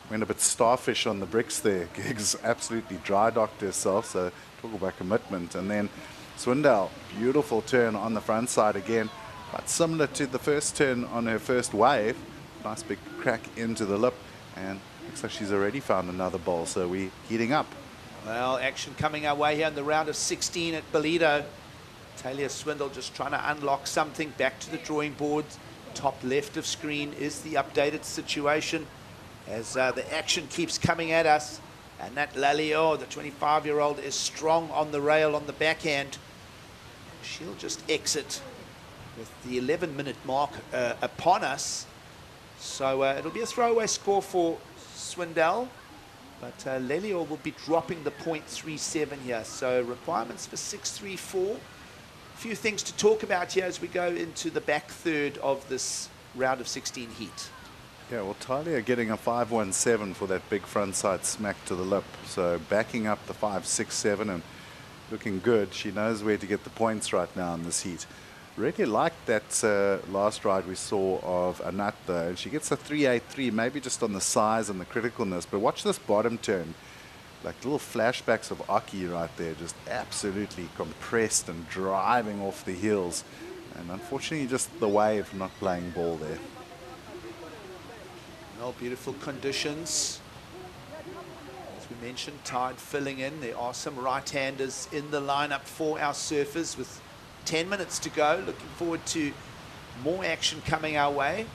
went a bit starfish on the bricks there. Giggs absolutely dry docked herself, so talk about commitment. And then Swindell, beautiful turn on the front side again, but similar to the first turn on her first wave. Nice big crack into the lip, and looks like she's already found another bowl, so we're heating up. Well, action coming our way here in the round of 16 at Ballito. Talia Swindell just trying to unlock something. Back to the drawing board. Top left of screen is the updated situation as the action keeps coming at us. And that Lalio, the 25-year-old, is strong on the rail on the backhand. She'll just exit with the 11-minute mark upon us. So it'll be a throwaway score for Swindell, but Lelio will be dropping the .37 here. So requirements for 6.34. A few things to talk about here as we go into the back third of this round of 16 heat. Yeah, well, Talia getting a 5.17 for that big front side smack to the lip. So backing up the 5.67 and looking good. She knows where to get the points right now in this heat. Really liked that last ride we saw of Anat though, and she gets a 3.83, maybe just on the size and the criticalness, but watch this bottom turn, like little flashbacks of Aki right there, just absolutely compressed and driving off the heels, and unfortunately just the wave not playing ball there. Well, beautiful conditions. As we mentioned, tide filling in. There are some right-handers in the lineup for our surfers with 10 minutes to go. Looking forward to more action coming our way.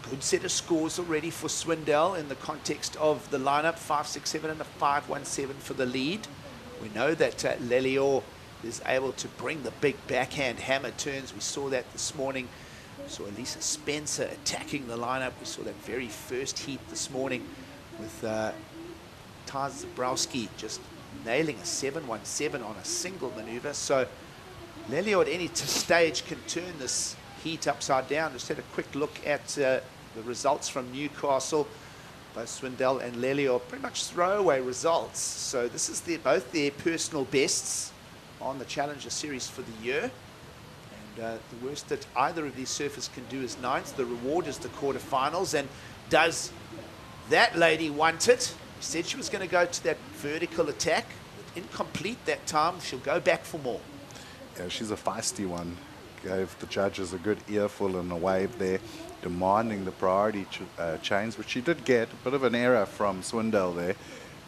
Good set of scores already for Swindell in the context of the lineup. 5.67 and a 5.17 for the lead. We know that Lelio is able to bring the big backhand hammer turns. We saw that this morning. We saw Elisa Spencer attacking the lineup. We saw that very first heat this morning with Taz Zabrowski just nailing a 7.17 on a single maneuver. So Lelio at any stage can turn this heat upside down. Just had a quick look at the results from Newcastle. Both Swindell and Lelio pretty much throwaway results. So this is both their personal bests on the Challenger Series for the year. And the worst that either of these surfers can do is ninth. The reward is the quarterfinals. And does that lady want it? She said she was going to go to that vertical attack. Incomplete that time. She'll go back for more. Yeah, she's a feisty one. Gave the judges a good earful and a wave there, demanding the priority chains, which she did get. A bit of an error from Swindell there,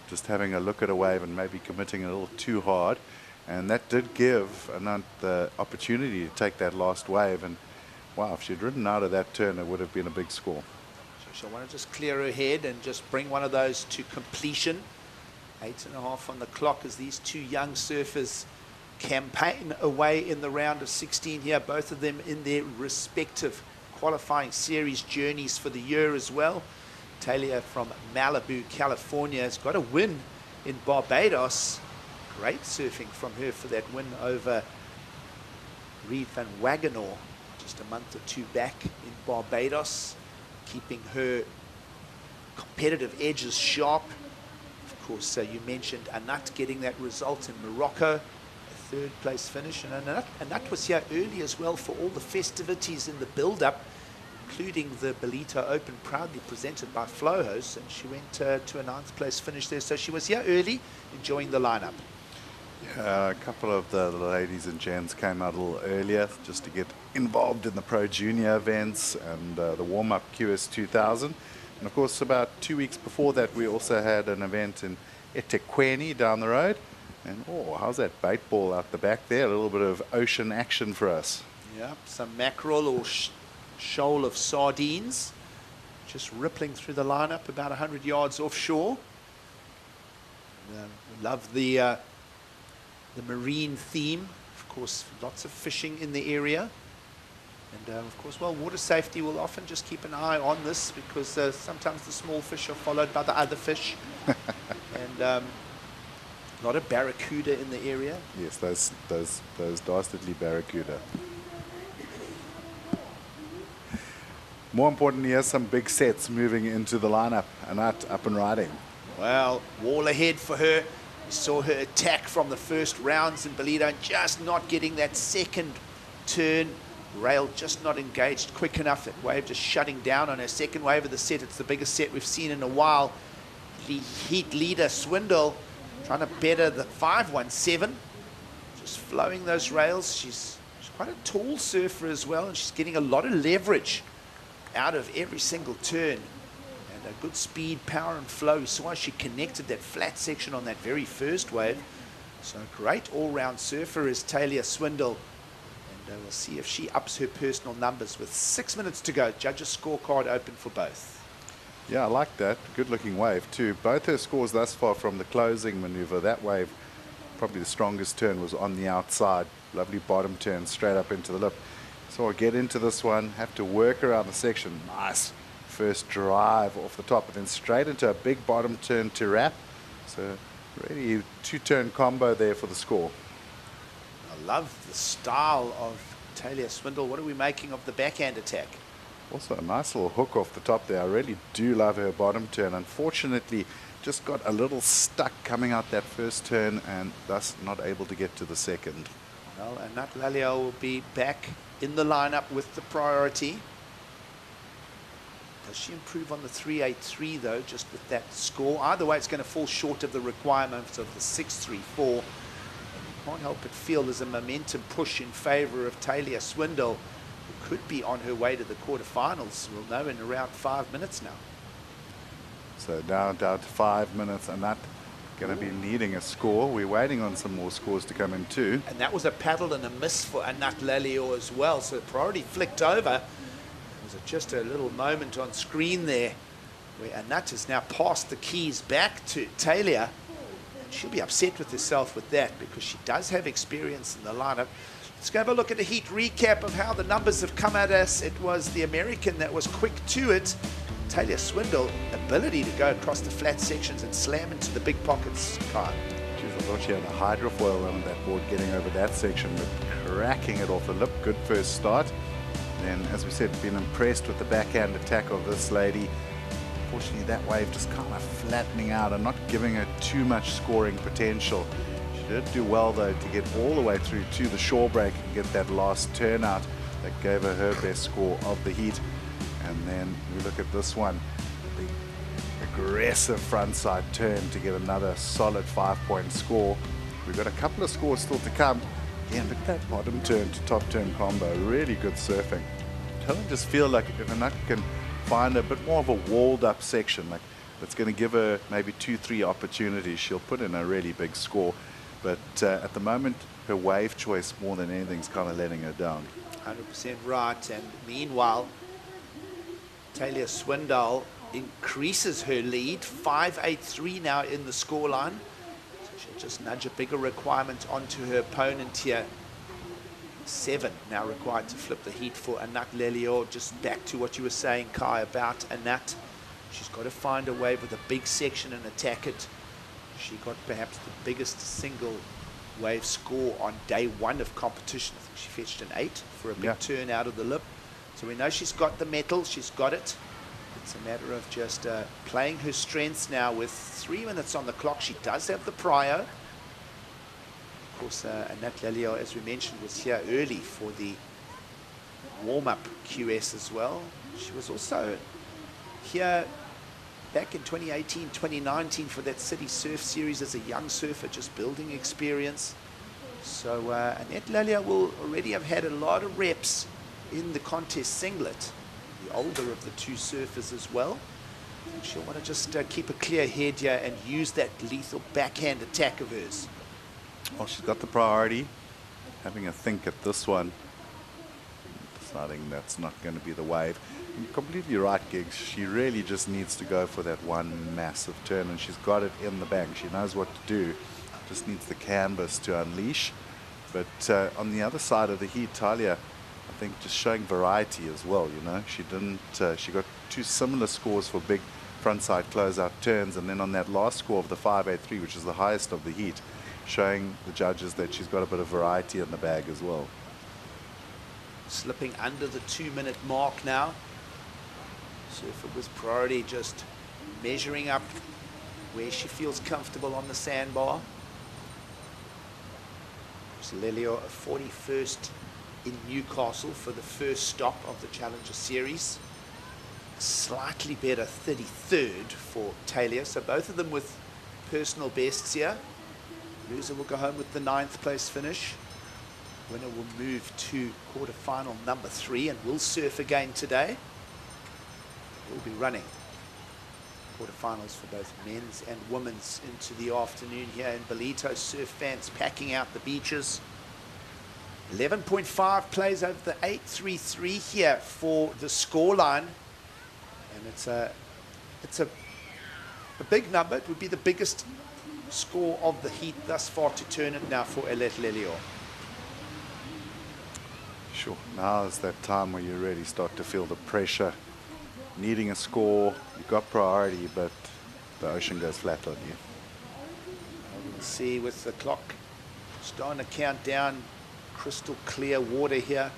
just having a look at a wave and maybe committing a little too hard. And that did give Anant the opportunity to take that last wave. And wow, if she'd ridden out of that turn, it would have been a big score. So she'll want to just clear her head and just bring one of those to completion. 8.5 on the clock as these two young surfers campaign away in the round of 16 here, both of them in their respective qualifying series journeys for the year as well. Talia from Malibu, California has got a win in Barbados. Great surfing from her for that win over Reed van Wagenaar. just a month or two back in Barbados, keeping her competitive edges sharp. Of course, you mentioned Anat getting that result in Morocco, a third place finish, and Anat was here early as well for all the festivities in the build-up, including the Ballito Open, proudly presented by Flowhouse, and she went to a 9th place finish there. So she was here early, enjoying the lineup. Yeah, a couple of the ladies and gents came out a little earlier just to get involved in the Pro Junior events and the warm-up QS 2000. And of course, about 2 weeks before that, we also had an event in eThekwini down the road. And oh, how's that bait ball out the back there? A little bit of ocean action for us. Yeah, some mackerel or shoal of sardines just rippling through the lineup about 100 yards offshore. We love the marine theme. Of course, lots of fishing in the area. And of course, well, water safety will often just keep an eye on this, because sometimes the small fish are followed by the other fish. And a lot of barracuda in the area. Yes, those dastardly barracuda. More importantly, here's some big sets moving into the lineup. Anat up and riding. Well, wall ahead for her. We saw her attack from the first rounds in Ballito, just not getting that second turn. Rail just not engaged quick enough. That wave just shutting down on her second wave of the set. It's the biggest set we've seen in a while. Heat leader Swindle trying to better the 517. Just flowing those rails. She's quite a tall surfer as well, and she's getting a lot of leverage out of every single turn. And a good speed, power and flow. We saw how she connected that flat section on that very first wave. So great all-round surfer is Talia Swindle. And we'll see if she ups her personal numbers with 6 minutes to go. Judges' scorecard open for both. Yeah, I like that. Good looking wave too. Both her scores thus far from the closing maneuver. That wave, probably the strongest turn, was on the outside. Lovely bottom turn straight up into the lip. So I'll get into this one, have to work around the section. Nice first drive off the top, and then straight into a big bottom turn to wrap. So really two-turn combo there for the score. I love the style of Talia Swindle. What are we making of the backhand attack? Also a nice little hook off the top there. I really do love her bottom turn. Unfortunately, just got a little stuck coming out that first turn and thus not able to get to the second. Well, Anat Lalio will be back in the lineup with the priority. Does she improve on the 383 though, just with that score? Either way, it's going to fall short of the requirements of the 634. Can't help but feel there's a momentum push in favor of Talia Swindle, who could be on her way to the quarterfinals. We'll know in around 5 minutes now. So down to 5 minutes, and that going to be needing a score. We're waiting on some more scores to come in too. And that was a paddle and a miss for Anat Lalio as well. So the priority flicked over. There's just a little moment on screen there where Anat has now passed the keys back to Talia. She'll be upset with herself with that, because she does have experience in the lineup. Let's go have a look at a heat recap of how the numbers have come at us. It was the American that was quick to it. Talia Swindle, ability to go across the flat sections and slam into the big pockets. Kyle. Jeez, I thought she had a hydrofoil on that board getting over that section, but cracking it off the lip. Good first start. And as we said, been impressed with the backhand attack of this lady. Unfortunately, that wave just kind of flattening out and not giving her too much scoring potential. She did do well, though, to get all the way through to the shore break and get that last turnout that gave her best score of the heat. And then we look at this one, the aggressive frontside turn to get another solid 5-point score. We've got a couple of scores still to come. Again, look at that bottom turn to top turn combo. Really good surfing. I just feel like if Anat can find a bit more of a walled up section, like that's going to give her maybe 2-3 opportunities, she'll put in a really big score. But at the moment, her wave choice more than anything is kind of letting her down. 100% right. And meanwhile, Talia Swindle increases her lead, 5-8-3 now in the scoreline. So she'll just nudge a bigger requirement onto her opponent here. 7 now required to flip the heat for Anat Lalio. Just back to what you were saying, Kai, about Anat. She's got to find a wave with a big section and attack it. She got perhaps the biggest single wave score on day 1 of competition. I think She fetched an 8 for a big turn out of the lip. So we know she's got the mettle, she's got it. It's a matter of just playing her strengths now with 3 minutes on the clock. She does have the prio. Of course, Annette Lelio, as we mentioned, was here early for the warm-up QS as well. She was also here back in 2018, 2019 for that City Surf Series as a young surfer, just building experience. So Annette Lelio will already have had a lot of reps in the contest singlet, the older of the 2 surfers as well. And she'll want to just keep a clear head here and use that lethal backhand attack of hers. Well, she's got the priority. Having a think at this one, deciding that's not going to be the wave. You're completely right, Giggs. She really just needs to go for that one massive turn, and she's got it in the bank. She knows what to do. Just needs the canvas to unleash. But on the other side of the heat, Talia, I think just showing variety as well, you know. She didn't, she got 2 similar scores for big frontside closeout turns, and then on that last score of the 583, which is the highest of the heat, showing the judges that she's got a bit of variety in the bag as well. Slipping under the 2-minute mark now. Surfer was priority, just measuring up where she feels comfortable on the sandbar. Lelio, 41st in Newcastle for the first stop of the Challenger Series. Slightly better 33rd for Talia. So both of them with personal bests here. Loser will go home with the 9th place finish. Winner will move to quarterfinal number 3 and will surf again today. We'll be running quarterfinals for both men's and women's into the afternoon here in Ballito. Surf fans packing out the beaches. 11.5 plays over the 833 here for the scoreline, and it's a big number. It would be the biggest score of the heat thus far to turn it now for Annette Lelio. Sure, now is that time where you really start to feel the pressure. Needing a score, you've got priority, but the ocean goes flat on you. We'll see with the clock starting to count down. Crystal clear water here.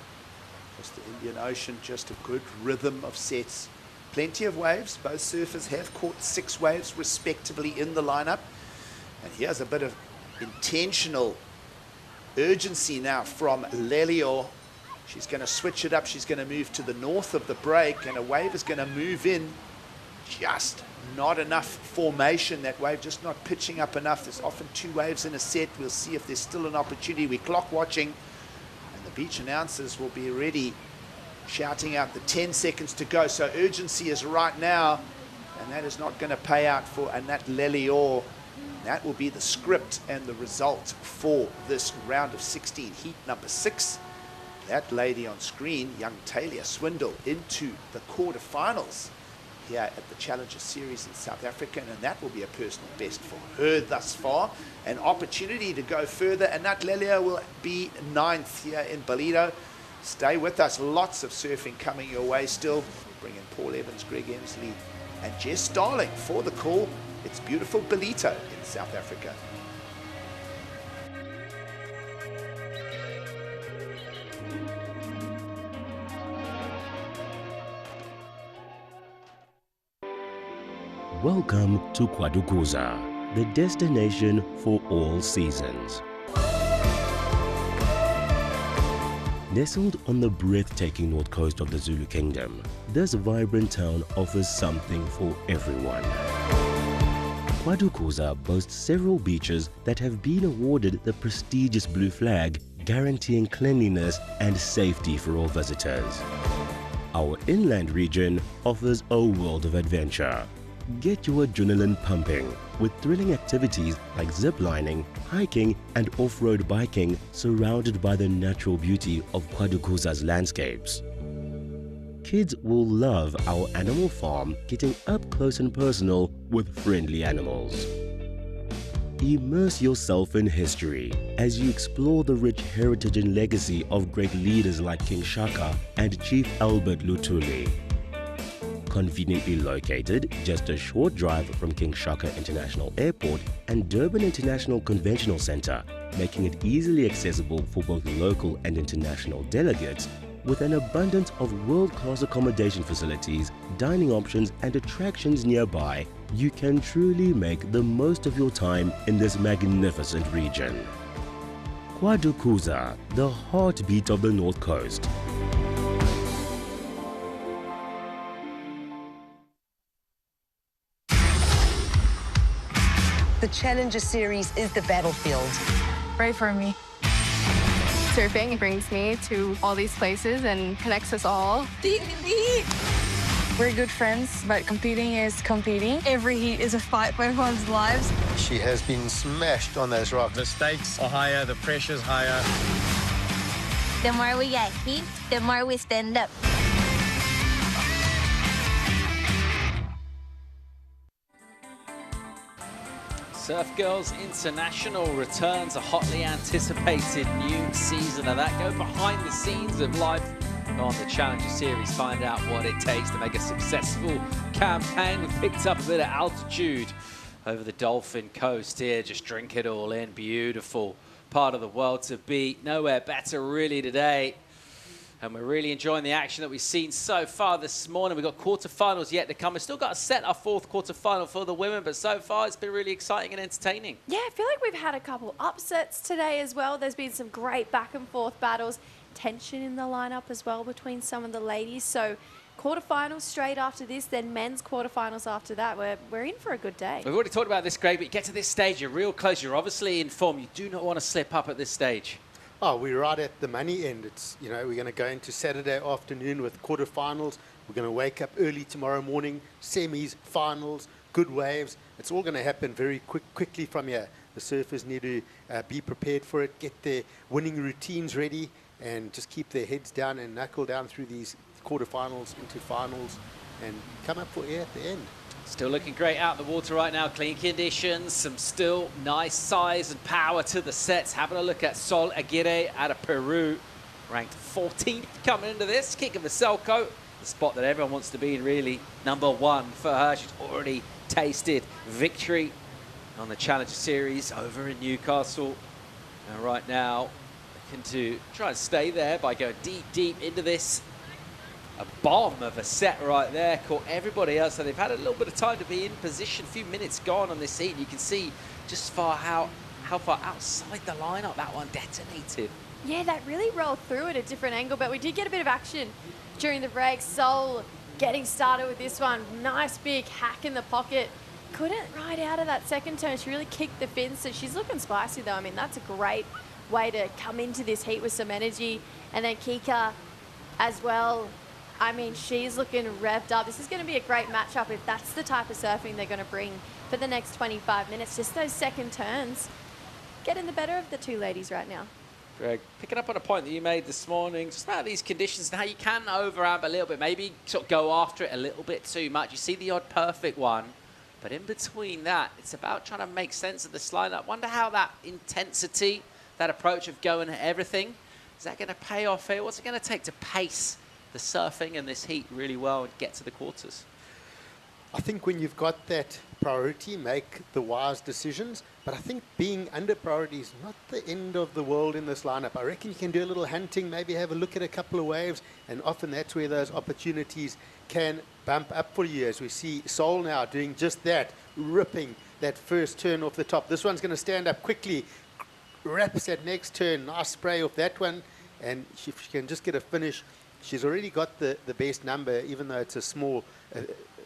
Just the Indian Ocean, just a good rhythm of sets. Plenty of waves. Both surfers have caught 6 waves respectively in the lineup. And here's a bit of intentional urgency now from Lelio. She's going to switch it up. She's going to move to the north of the break, and a wave is going to move in. Just not enough formation. That wave just not pitching up enough. There's often 2 waves in a set. We'll see if there's still an opportunity. We're clock watching, and the beach announcers will be ready, shouting out the 10 seconds to go. So urgency is right now, and that is not going to pay out for Annette Lelio. That will be the script and the result for this round of 16, heat number 6. That lady on screen, young Talia Swindle, into the quarterfinals here at the Challenger Series in South Africa, and that will be a personal best for her thus far. An opportunity to go further, and Annette Lelio will be 9th here in Ballito. Stay with us, lots of surfing coming your way still. We'll bring in Paul Evans, Greg Emsley, and Jess Starling for the call. It's beautiful Ballito in South Africa. Welcome to Kwadukuza, the destination for all seasons. Nestled on the breathtaking north coast of the Zulu Kingdom, this vibrant town offers something for everyone. Kwadukuza boasts several beaches that have been awarded the prestigious Blue Flag, guaranteeing cleanliness and safety for all visitors. Our inland region offers a world of adventure. Get your adrenaline pumping with thrilling activities like ziplining, hiking and off-road biking surrounded by the natural beauty of Kwadukuza's landscapes. Kids will love our animal farm, getting up close and personal with friendly animals. Immerse yourself in history as you explore the rich heritage and legacy of great leaders like King Shaka and Chief Albert Lutuli. Conveniently located just a short drive from King Shaka International Airport and Durban International Conventional Center, making it easily accessible for both local and international delegates. With an abundance of world-class accommodation facilities, dining options and attractions nearby, you can truly make the most of your time in this magnificent region. Kwadukuza, the heartbeat of the North Coast. The Challenger Series is the battlefield. Pray for me. Surfing brings me to all these places and connects us all. We're good friends, but competing is competing. Every heat is a fight for everyone's lives. She has been smashed on those rocks. The stakes are higher, the pressure's higher. The more we get heat, the more we stand up. Surf Girls International returns a hotly anticipated new season of that. Go behind the scenes of life on the Challenger Series. Find out what it takes to make a successful campaign. We've picked up a bit of altitude over the Dolphin Coast here. Just drink it all in. Beautiful part of the world to be. Nowhere better really today. And we're really enjoying the action that we've seen so far this morning. We've got quarterfinals yet to come. We've still got to set our fourth quarterfinal for the women, but so far it's been really exciting and entertaining. Yeah, I feel like we've had a couple upsets today as well. There's been some great back and forth battles, tension in the lineup as well between some of the ladies. So quarterfinals straight after this, then men's quarterfinals after that. We're in for a good day. We've already talked about this, Greg, but you get to this stage, you're real close. You're obviously in form. You do not want to slip up at this stage. Oh, we're right at the money end. It's, you know, we're going to go into Saturday afternoon with quarterfinals. We're going to wake up early tomorrow morning, semis, finals, good waves. It's all going to happen very quickly from here. The surfers need to be prepared for it, get their winning routines ready, and just keep their heads down and knuckle down through these quarterfinals into finals and come up for air at the end. Still looking great out in the water right now. Clean conditions, some still nice size and power to the sets. Having a look at Sol Aguirre out of Peru, ranked 14th coming into this. Kika Vaselko, the spot that everyone wants to be in, really #1 for her. She's already tasted victory on the Challenger Series over in Newcastle. And right now, looking to try and stay there by going deep into this. A bomb of a set right there, caught everybody else. So they've had a little bit of time to be in position. A few minutes gone on this heat. You can see just how far outside the lineup that one detonated. Yeah, that really rolled through at a different angle, but we did get a bit of action during the break. Sol getting started with this one. Nice big hack in the pocket. Couldn't ride out of that second turn. She really kicked the fins, so she's looking spicy though. I mean, that's a great way to come into this heat with some energy. And then Kika as well. I mean, she's looking revved up. This is going to be a great matchup if that's the type of surfing they're going to bring for the next 25 minutes. Just those second turns getting the better of the two ladies right now. Greg, picking up on a point that you made this morning, just about these conditions and how you can overamp a little bit, maybe sort of go after it a little bit too much. You see the odd perfect one, but in between that, it's about trying to make sense of this lineup. Wonder how that intensity, that approach of going at everything, is that going to pay off here? What's it going to take to pace the surfing and this heat really well and get to the quarters? I think when you've got that priority, make the wise decisions. But I think being under priority is not the end of the world in this lineup. I reckon you can do a little hunting, maybe have a look at a couple of waves, and often that's where those opportunities can bump up for you, as we see Sol now doing just that, ripping that first turn off the top. This one's going to stand up quickly, wraps that next turn, nice spray off that one, and if she can just get a finish. She's already got the best number, even though it's a small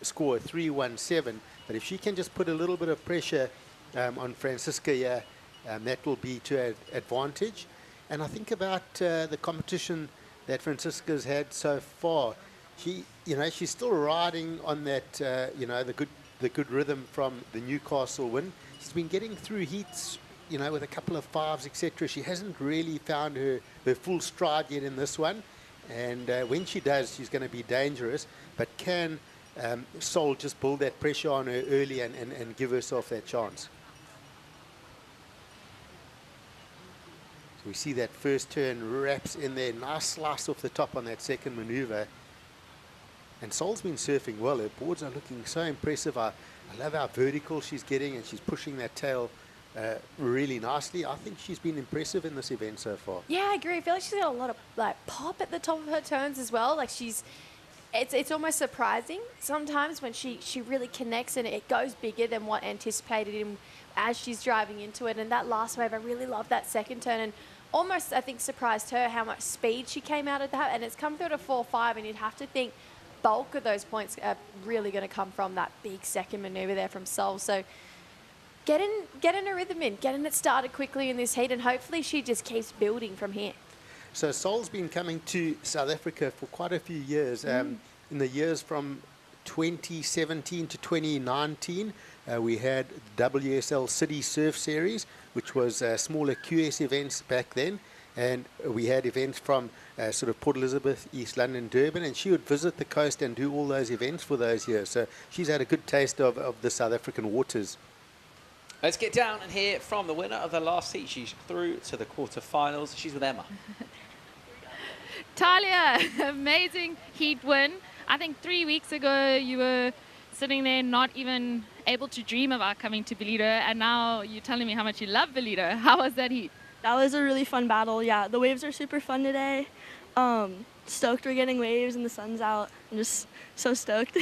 score, 317. But if she can just put a little bit of pressure on Francisca here, that will be to her advantage. And I think about the competition that Francisca's had so far. She's still riding on that, the good rhythm from the Newcastle win. She's been getting through heats, with a couple of fives, etc. She hasn't really found her full stride yet in this one. And when she does, she's going to be dangerous. But can Sol just build that pressure on her early and give herself that chance? So we see that first turn wraps in there. Nice slice off the top on that second maneuver. And Sol's been surfing well. Her boards are looking so impressive. I love how vertical she's getting, and she's pushing that tail really nicely. I think she's been impressive in this event so far. Yeah, I agree. I feel like she's got a lot of like pop at the top of her turns as well. Like it's almost surprising sometimes when she really connects and it goes bigger than what anticipated in as she's driving into it. And that last wave, I really love that second turn and almost, I think, surprised her how much speed she came out of that. And it's come through to 4.5, and you'd have to think bulk of those points are really going to come from that big second maneuver there from Sol. So getting a rhythm in, getting it started quickly in this heat, and hopefully she just keeps building from here. So Sol's been coming to South Africa for quite a few years. In the years from 2017 to 2019, we had WSL City Surf Series, which was smaller QS events back then. And we had events from sort of Port Elizabeth, East London, Durban, and she would visit the coast and do all those events for those years. So she's had a good taste of the South African waters. Let's get down and hear from the winner of the last heat. She's through to the quarterfinals. She's with Emma. Talia, amazing heat win. I think 3 weeks ago you were sitting there not even able to dream about coming to Ballito, and now you're telling me how much you love Ballito. How was that heat? That was a really fun battle. Yeah, the waves are super fun today. Stoked we're getting waves and the sun's out. I'm just so stoked.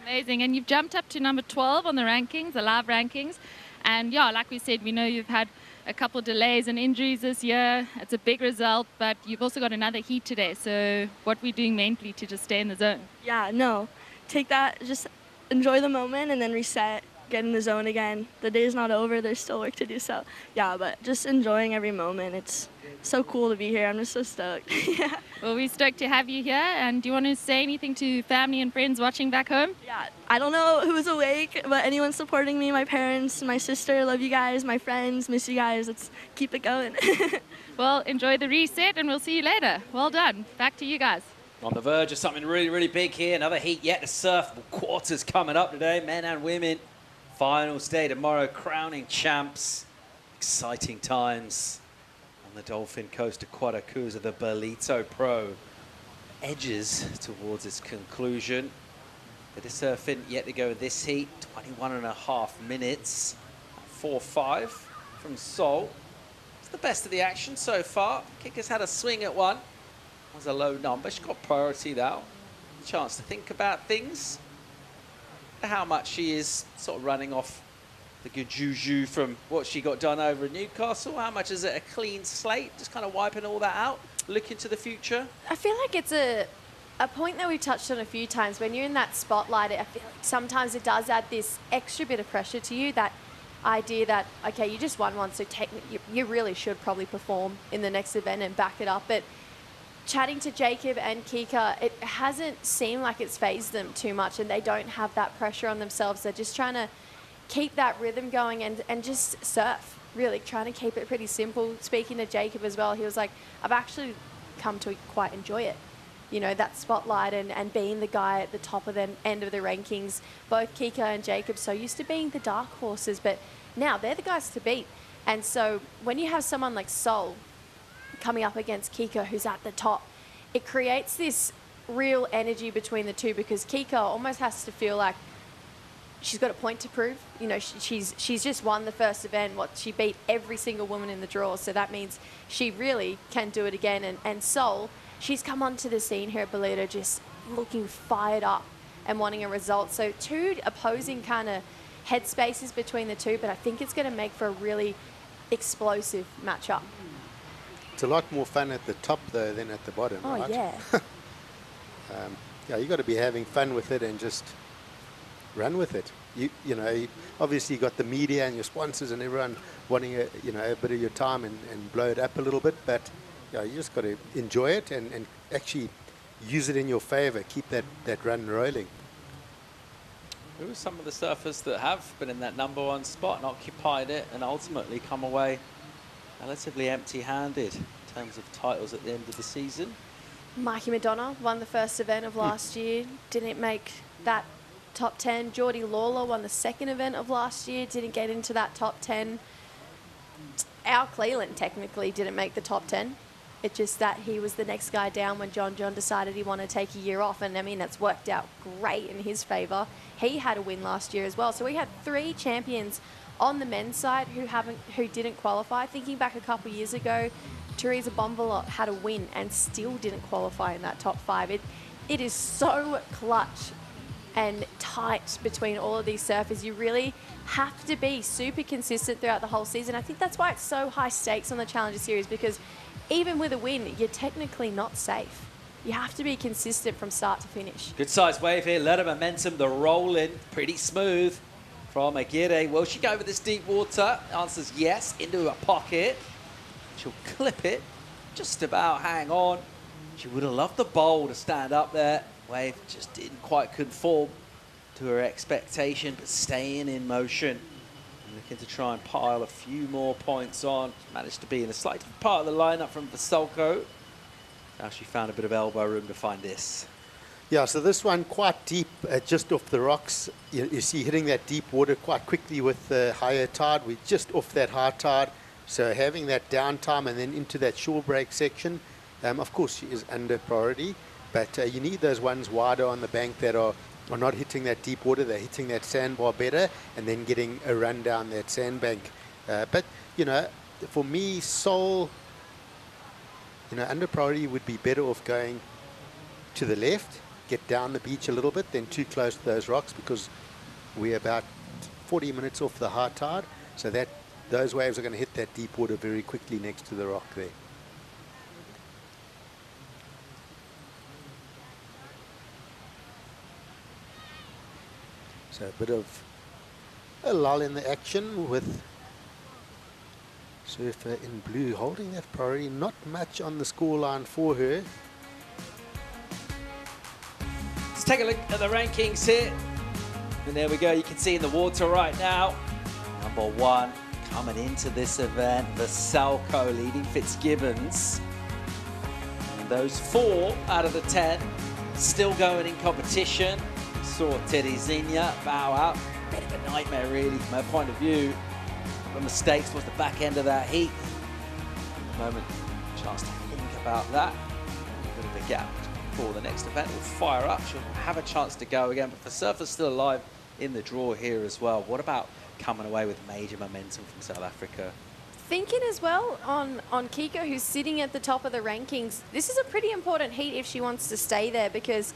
Amazing. And you've jumped up to number 12 on the rankings, the live rankings. And yeah, like we said, we know you've had a couple delays and injuries this year. It's a big result, but you've also got another heat today. So what we're doing mainly to just stay in the zone. Yeah, no. Take that, just enjoy the moment and then reset, get in the zone again. The day's not over, there's still work to do. So yeah, but just enjoying every moment. It's so cool to be here. I'm just so stoked. Yeah. Well, we're stoked to have you here. And do you want to say anything to family and friends watching back home? Yeah, I don't know who's awake, but anyone supporting me, my parents, my sister, love you guys, my friends, miss you guys. Let's keep it going. Well, enjoy the reset and we'll see you later. Well done. Back to you guys. On the verge of something really, really big here. Another heat yet to surf. Quarters coming up today, men and women. Finals day tomorrow, crowning champs. Exciting times on the Dolphin Coast of Quaracuza, the Ballito Pro edges towards its conclusion. Bit of surfing yet to go this heat, 21.5 minutes, 4.5 from Sol. It's the best of the action so far. Kicker's had a swing at one. Was a low number. She's got priority now. Chance to think about things. How much she is sort of running off the good juju from what she got done over in Newcastle. How much is it a clean slate? Just kind of wiping all that out, looking to the future. I feel like it's a point that we've touched on a few times. When you're in that spotlight, I feel like sometimes it does add this extra bit of pressure to you, that idea that, okay, you just won one, so you really should probably perform in the next event and back it up. But chatting to Jacob and Kika, it hasn't seemed like it's phased them too much, and they don't have that pressure on themselves. They're just trying to keep that rhythm going and just surf, really, trying to keep it pretty simple. Speaking to Jacob as well, he was like, I've actually come to quite enjoy it. You know, that spotlight and being the guy at the top of the end of the rankings. Both Kika and Jacob so used to being the dark horses, but now they're the guys to beat. And so when you have someone like Sol coming up against Kika, who's at the top, it creates this real energy between the two, because Kika almost has to feel like she's got a point to prove. You know, she's just won the first event. She beat every single woman in the draw, so that means she really can do it again. And Sol, she's come onto the scene here at Ballito just looking fired up and wanting a result. So two opposing kind of headspaces between the two, but I think it's going to make for a really explosive matchup. It's a lot more fun at the top, though, than at the bottom, right? Oh, yeah. Yeah, you got to be having fun with it and just run with it. You know, obviously you got the media and your sponsors and everyone wanting a bit of your time and blow it up a little bit, but yeah, you just got to enjoy it and actually use it in your favor. Keep that run rolling. Who are some of the surfers that have been in that #1 spot and occupied it and ultimately come away relatively empty-handed in terms of titles at the end of the season? Mikey Madonna won the first event of last year, didn't make that top 10. Geordie Lawler won the second event of last year, didn't get into that top 10. Al Cleland technically didn't make the top 10. It's just that he was the next guy down when John decided he wanted to take a year off. And I mean, that's worked out great in his favour. He had a win last year as well. So we had 3 champions on the men's side who didn't qualify. Thinking back a couple of years ago, Teresa Bonvalot had a win and still didn't qualify in that top 5. It is so clutch and tight between all of these surfers. You really have to be super consistent throughout the whole season. I think that's why it's so high stakes on the Challenger Series, because even with a win, you're technically not safe. You have to be consistent from start to finish. Good size wave here, let her momentum, the roll in, pretty smooth from Aguirre. Will she go over this deep water? Answer's yes, into a pocket. She'll clip it, just about hang on. She would have loved the bowl to stand up there. Wave just didn't quite conform to her expectation, but staying in motion. Looking to try and pile a few more points on. Managed to be in a slight different part of the lineup from Vasilko. Now she found a bit of elbow room to find this. Yeah, so this one quite deep, just off the rocks. You see hitting that deep water quite quickly with the higher tide. We're just off that high tide. So having that downtime and then into that shore break section, of course she is under priority, but you need those ones wider on the bank that are not hitting that deep water. They're hitting that sandbar better and then getting a run down that sandbank. But, you know, for me, Seoul, you know, under priority would be better off going to the left, get down the beach a little bit, then too close to those rocks, because we're about 40 minutes off the high tide. So that those waves are going to hit that deep water very quickly next to the rock there. So a bit of a lull in the action with surfer in blue holding that priority. Not much on the scoreline for her. Let's take a look at the rankings here. And there we go, you can see in the water right now. Number 1 coming into this event, Vasilko leading Fitzgibbons. And those 4 out of the 10 still going in competition. Saw Terezinha bow out. Bit of a nightmare, really, from her point of view. The mistakes was the back end of that heat. At the moment, chance to think about that. A bit of a gap before the next event will fire up. She'll have a chance to go again, but the surfer's still alive in the draw here as well. What about coming away with major momentum from South Africa? Thinking as well on Kiko, who's sitting at the top of the rankings. This is a pretty important heat if she wants to stay there, because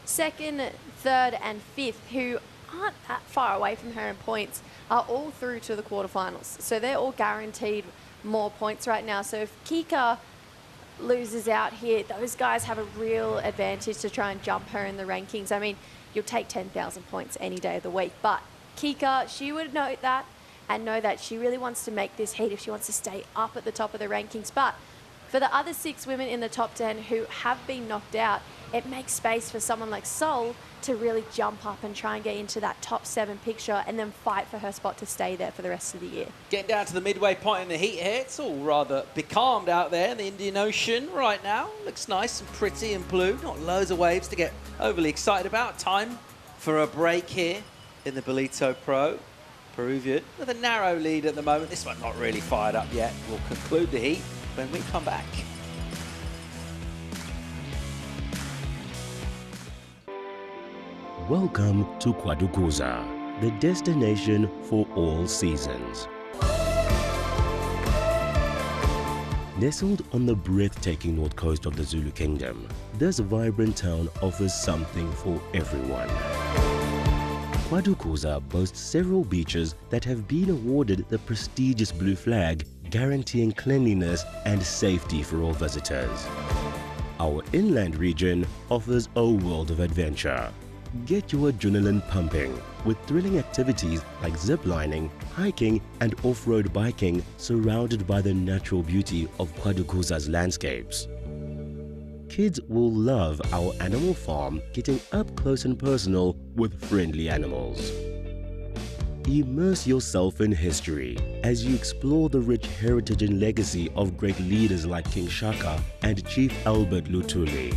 2nd, 3rd and 5th, who aren't that far away from her in points, are all through to the quarterfinals. So they're all guaranteed more points right now. So if Kika loses out here, those guys have a real advantage to try and jump her in the rankings. I mean, you'll take 10,000 points any day of the week, but Kika, she would note that and know that she really wants to make this heat if she wants to stay up at the top of the rankings. But for the other 6 women in the top 10 who have been knocked out, it makes space for someone like Seoul to really jump up and try and get into that top 7 picture and then fight for her spot to stay there for the rest of the year. Getting down to the midway point in the heat here. It's all rather becalmed out there in the Indian Ocean right now. Looks nice and pretty and blue. Not loads of waves to get overly excited about. Time for a break here in the Ballito Pro. Peruvian with a narrow lead at the moment. This one not really fired up yet. We'll conclude the heat when we come back. Welcome to Quarterfinal, the destination for all seasons. Nestled on the breathtaking north coast of the Zulu Kingdom, this vibrant town offers something for everyone. Quarterfinal boasts several beaches that have been awarded the prestigious blue flag, guaranteeing cleanliness and safety for all visitors. Our inland region offers a world of adventure. Get your adrenaline pumping with thrilling activities like ziplining, hiking and off-road biking surrounded by the natural beauty of Quarterfinal's landscapes. Kids will love our animal farm, getting up close and personal with friendly animals. Immerse yourself in history as you explore the rich heritage and legacy of great leaders like King Shaka and Chief Albert Luthuli.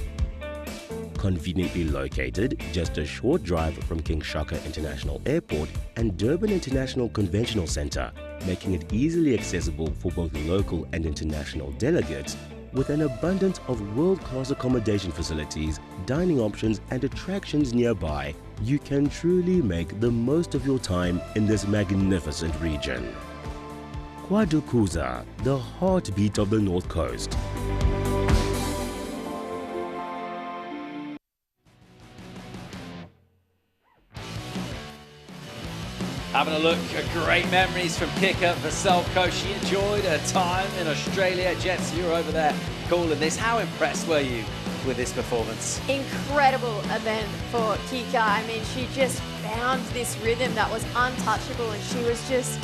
Conveniently located just a short drive from King Shaka International Airport and Durban International Conventional Center, making it easily accessible for both local and international delegates, With an abundance of world-class accommodation facilities, dining options and attractions nearby, you can truly make the most of your time in this magnificent region. Kwadukuza, the heartbeat of the North Coast. Having a look at great memories from kicker Vasilko. She enjoyed her time in Australia. Jets, you were over there calling this. How impressed were you with this performance? Incredible event for Kika. I mean, she just found this rhythm that was untouchable, and she was just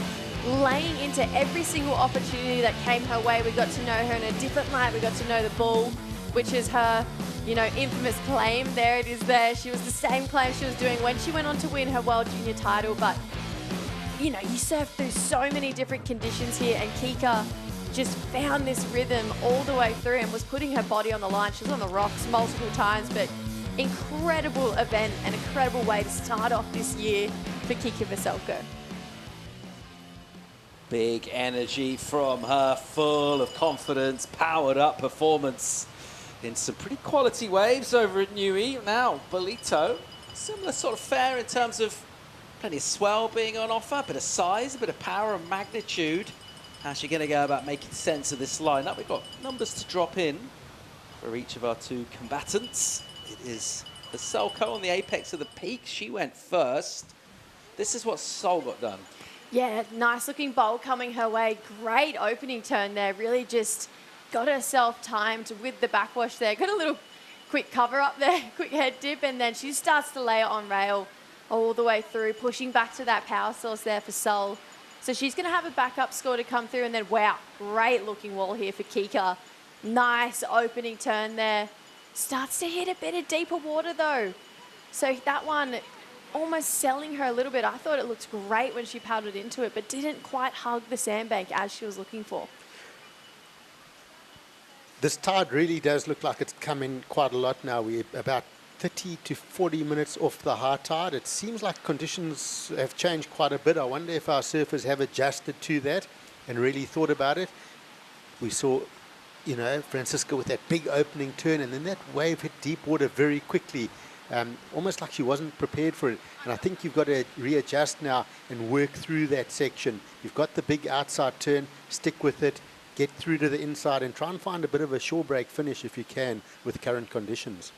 laying into every single opportunity that came her way. We got to know her in a different light. We got to know the ball, which is her, you know, infamous claim. There it is there. She was the same claim she was doing when she went on to win her World Junior title, but you know, you surf through so many different conditions here, and Kika just found this rhythm all the way through and was putting her body on the line. She was on the rocks multiple times, but incredible event, an incredible way to start off this year for Kika Vasilko. Big energy from her, full of confidence, powered up performance in some pretty quality waves over at Nui. Now, Ballito, similar sort of fare in terms of plenty of swell being on offer, a bit of size, a bit of power and magnitude. How's she going to go about making sense of this lineup? We've got numbers to drop in for each of our two combatants. It is Vasilko on the apex of the peak. She went first. This is what Sol got done. Yeah, nice looking bowl coming her way. Great opening turn there. Really just got herself timed with the backwash there. Got a little quick cover up there, quick head dip, and then she starts to lay it on rail all the way through, pushing back to that power source there for Sol. So she's going to have a backup score to come through, and then, wow, great looking wall here for Kika. Nice opening turn there. Starts to hit a bit of deeper water though. So that one almost selling her a little bit. I thought it looked great when she paddled into it, but didn't quite hug the sandbank as she was looking for. This tide really does look like it's come in quite a lot now. We're about 30 to 40 minutes off the high tide. It seems like conditions have changed quite a bit. I wonder if our surfers have adjusted to that and really thought about it. We saw, you know, Francisca with that big opening turn, and then that wave hit deep water very quickly, almost like she wasn't prepared for it. And I think you've got to readjust now and work through that section. You've got the big outside turn, stick with it, get through to the inside, and try and find a bit of a shore break finish if you can with current conditions.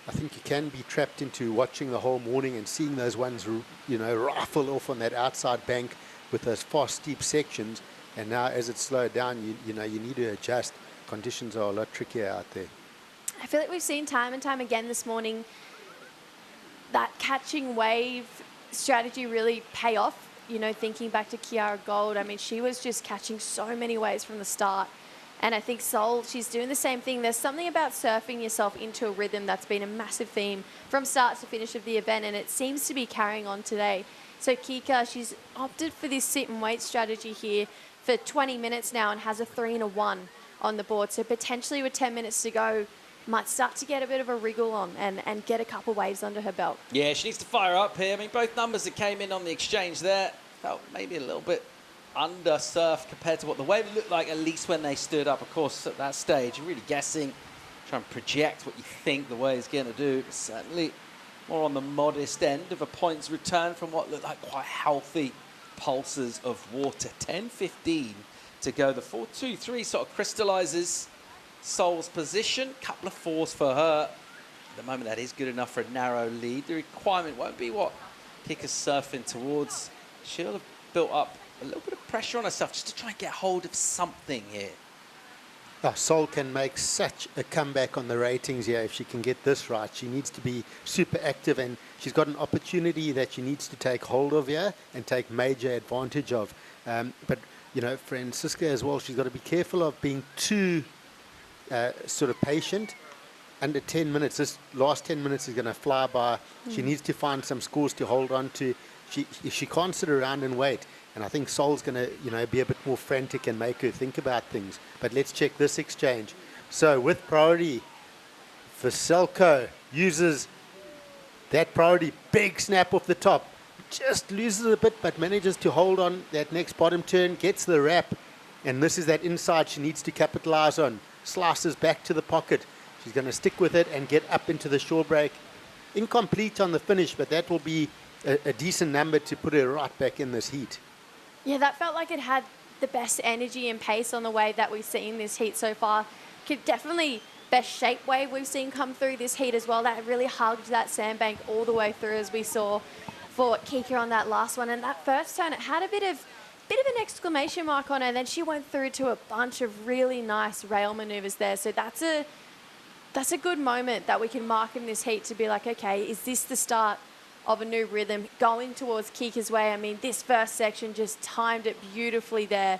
I think you can be trapped into watching the whole morning and seeing those ones, you know, rifle off on that outside bank with those fast, steep sections. And now as it's slowed down, you know, you need to adjust. Conditions are a lot trickier out there. I feel like we've seen time and time again this morning that catching wave strategy really pay off. You know, thinking back to Kiara Gold, I mean, she was just catching so many waves from the start. And I think Sol, she's doing the same thing. There's something about surfing yourself into a rhythm that's been a massive theme from start to finish of the event, and it seems to be carrying on today. So Kika, she's opted for this sit and wait strategy here for 20 minutes now and has a 3 and a 1 on the board. So potentially with 10 minutes to go, might start to get a bit of a wriggle on and get a couple waves under her belt. Yeah, she needs to fire up here. I mean, both numbers that came in on the exchange there felt maybe a little bit under surf compared to what the wave looked like, at least when they stood up. Of course, at that stage, you're really guessing, trying to project what you think the wave's going to do. But certainly more on the modest end of a points return from what looked like quite healthy pulses of water. 10:15 to go. The 4-2-3 sort of crystallizes Sol's position. Couple of fours for her. At the moment, that is good enough for a narrow lead. The requirement won't be what Kika's surfing towards. She'll have built up a little bit of pressure on herself just to try and get hold of something here. Oh, Sol can make such a comeback on the ratings here if she can get this right. She needs to be super active, and she's got an opportunity that she needs to take hold of here and take major advantage of. But, you know, Francisca as well, she's got to be careful of being too sort of patient. Under 10 minutes, this last 10 minutes is going to fly by. She needs to find some scores to hold on to. She can't sit around and wait. And I think Sol's going to, you know, be a bit more frantic and make her think about things. But let's check this exchange. So with priority, Vasilko uses that priority, big snap off the top. Just loses a bit, but manages to hold on that next bottom turn, gets the wrap, And this is that inside she needs to capitalize on. Slices back to the pocket. She's going to stick with it and get up into the shore break. Incomplete on the finish, but that will be a decent number to put her right back in this heat. Yeah, that felt like it had the best energy and pace on the wave that we've seen this heat so far. Definitely best shape wave we've seen come through this heat as well. That really hugged that sandbank all the way through, as we saw for Kika on that last one. And that first turn, it had a bit of an exclamation mark on it, and then she went through to a bunch of really nice rail maneuvers there. So that's a good moment that we can mark in this heat to be like, okay, is this the start of a new rhythm going towards Kika's way? I mean, this first section just timed it beautifully there.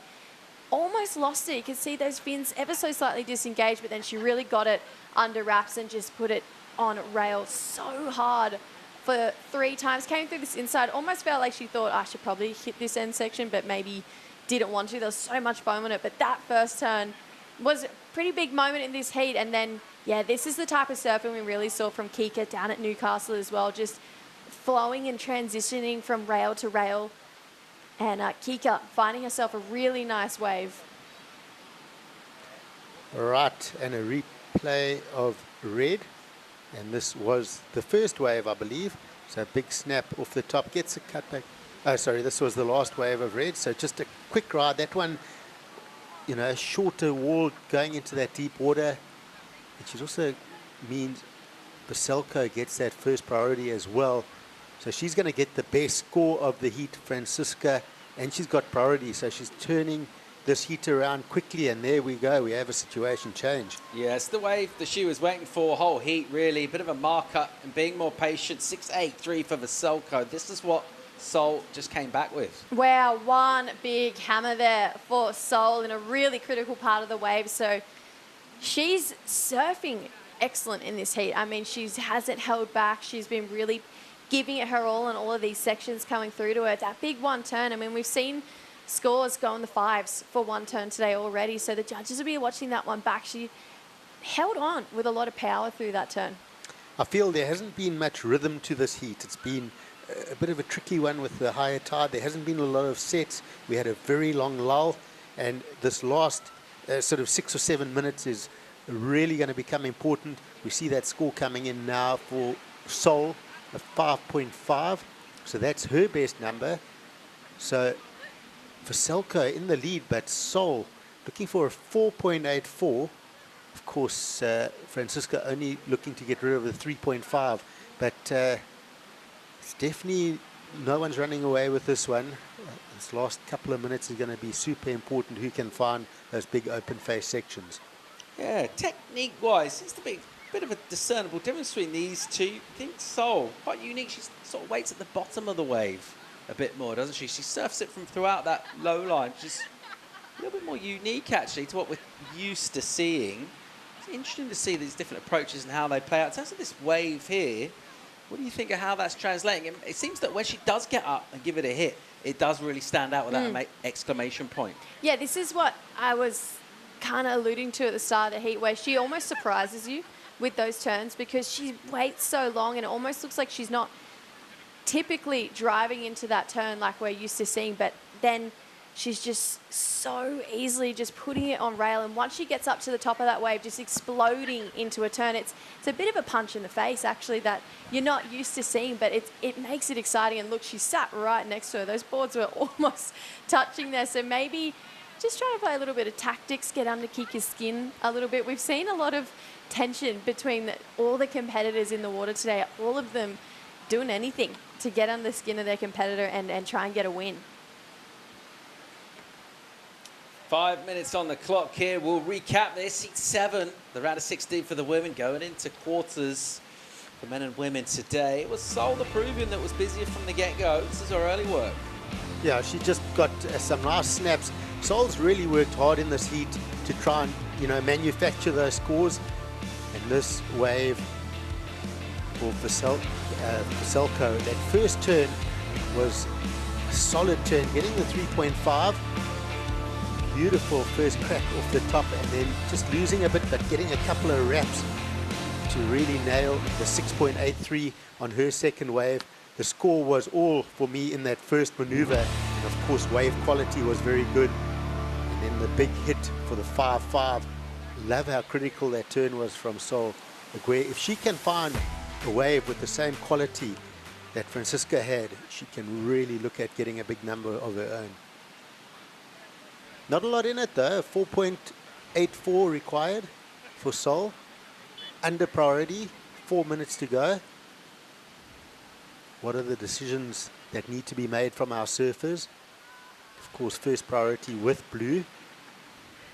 Almost lost it. You could see those fins ever so slightly disengaged, but then she really got it under wraps and just put it on rail so hard for 3 times. Came through this inside. Almost felt like she thought, I should probably hit this end section, but maybe didn't want to. There was so much foam on it. But that first turn was a pretty big moment in this heat. And then, yeah, this is the type of surfing we really saw from Kika down at Newcastle as well. Just flowing and transitioning from rail to rail. And Kika finding herself a really nice wave. Right, and a replay of red. And this was the first wave, I believe. So a big snap off the top, gets a cutback. Oh, sorry, this was the last wave of red. So just a quick ride. That one, you know, a shorter wall going into that deep water. Which also means Baselko gets that first priority as well. So she's going to get the best score of the heat, Francisca, and she's got priority. So she's turning this heat around quickly, and there we go. We have a situation change. Yeah, it's the wave that she was waiting for, whole heat, really. A bit of a mark-up and being more patient. 6.83 for Vasilko. This is what Seoul just came back with. Wow, one big hammer there for Seoul in a really critical part of the wave. So she's surfing excellent in this heat. I mean, she hasn't held back. She's been really giving it her all in all of these sections coming through to her. That big one turn, I mean, we've seen scores go in the 5s for one turn today already, so the judges will be watching that one back. She held on with a lot of power through that turn. I feel there hasn't been much rhythm to this heat. It's been a bit of a tricky one with the higher tide. There hasn't been a lot of sets. We had a very long lull, and this last sort of 6 or 7 minutes is really going to become important. We see that score coming in now for Seoul, a 5.5, so that's her best number. So Vasilko in the lead, but Seoul looking for a 4.84. Of course, Francisca only looking to get rid of the 3.5, but it's definitely no one's running away with this one. This last couple of minutes is going to be super important, who can find those big open face sections. Yeah, technique-wise, seems to be a bit of a discernible difference between these two. I think Seoul, quite unique. She sort of waits at the bottom of the wave a bit more, doesn't she? She surfs it from throughout that low line. She's a little bit more unique, actually, to what we're used to seeing. It's interesting to see these different approaches and how they play out. In terms of this wave here, what do you think of how that's translating? It seems that when she does get up and give it a hit, it does really stand out with that exclamation point. Yeah, this is what I was kind of alluding to at the start of the heat, where she almost surprises you with those turns because she waits so long, and it almost looks like she's not typically driving into that turn like we're used to seeing, but then she's just so easily just putting it on rail, and once she gets up to the top of that wave, just exploding into a turn. It's a bit of a punch in the face, actually, that you're not used to seeing, but it makes it exciting. And look, she sat right next to her. Those boards were almost touching there, so maybe just trying to play a little bit of tactics, get under Kika's skin a little bit. We've seen a lot of tension between all the competitors in the water today, all of them doing anything to get under the skin of their competitor and try and get a win. 5 minutes on the clock here. We'll recap this. Heat 7, the round of 16 for the women, going into quarters for men and women today. It was Seoul the Peruvian that was busier from the get-go. This is her early work. Yeah, she just got some nice snaps. Seoul's really worked hard in this heat to try and, you know, manufacture those scores. And this wave for Vasilko, that first turn was a solid turn, getting the 3.5. Beautiful first crack off the top, and then just losing a bit, but getting a couple of wraps to really nail the 6.83 on her second wave. The score was all for me in that first maneuver, and of course wave quality was very good. And then the big hit for the 5-5. Love how critical that turn was from Sol. Where if she can find a wave with the same quality that Francisca had, she can really look at getting a big number of her own. Not a lot in it though, 4.84 required for Sol. Under priority, 4 minutes to go. What are the decisions that need to be made from our surfers? Of course, first priority with blue.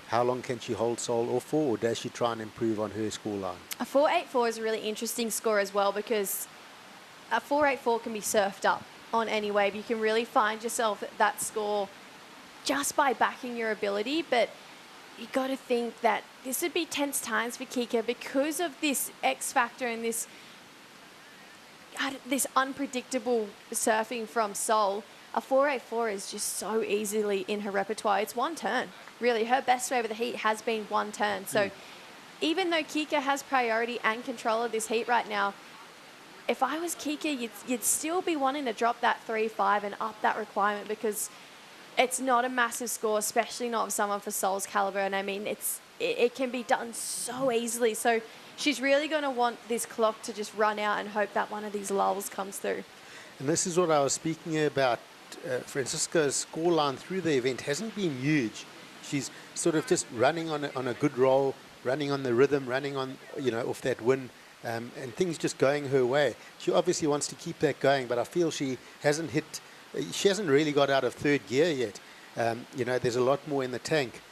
How long can she hold Sol off for, or does she try and improve on her scoreline? A 4.84 is a really interesting score as well, because a 4.84 can be surfed up on any wave. You can really find yourself at that score just by backing your ability, but you got to think that this would be tense times for Kika because of this X factor and this unpredictable surfing from Sol. A 4.84 is just so easily in her repertoire. It's one turn, really. Her best wave of the heat has been one turn. So even though Kika has priority and control of this heat right now, if I was Kika, you'd still be wanting to drop that 3.5 and up that requirement, because it's not a massive score, especially not of someone for Sol's caliber. And I mean, it can be done so easily. So she's really going to want this clock to just run out and hope that one of these lulls comes through. And this is what I was speaking about. Francisca's scoreline through the event hasn't been huge. She's sort of just running on a good roll, running on the rhythm, running on, off that win, and things just going her way. She obviously wants to keep that going, but I feel she hasn't really got out of third gear yet. There's a lot more in the tank.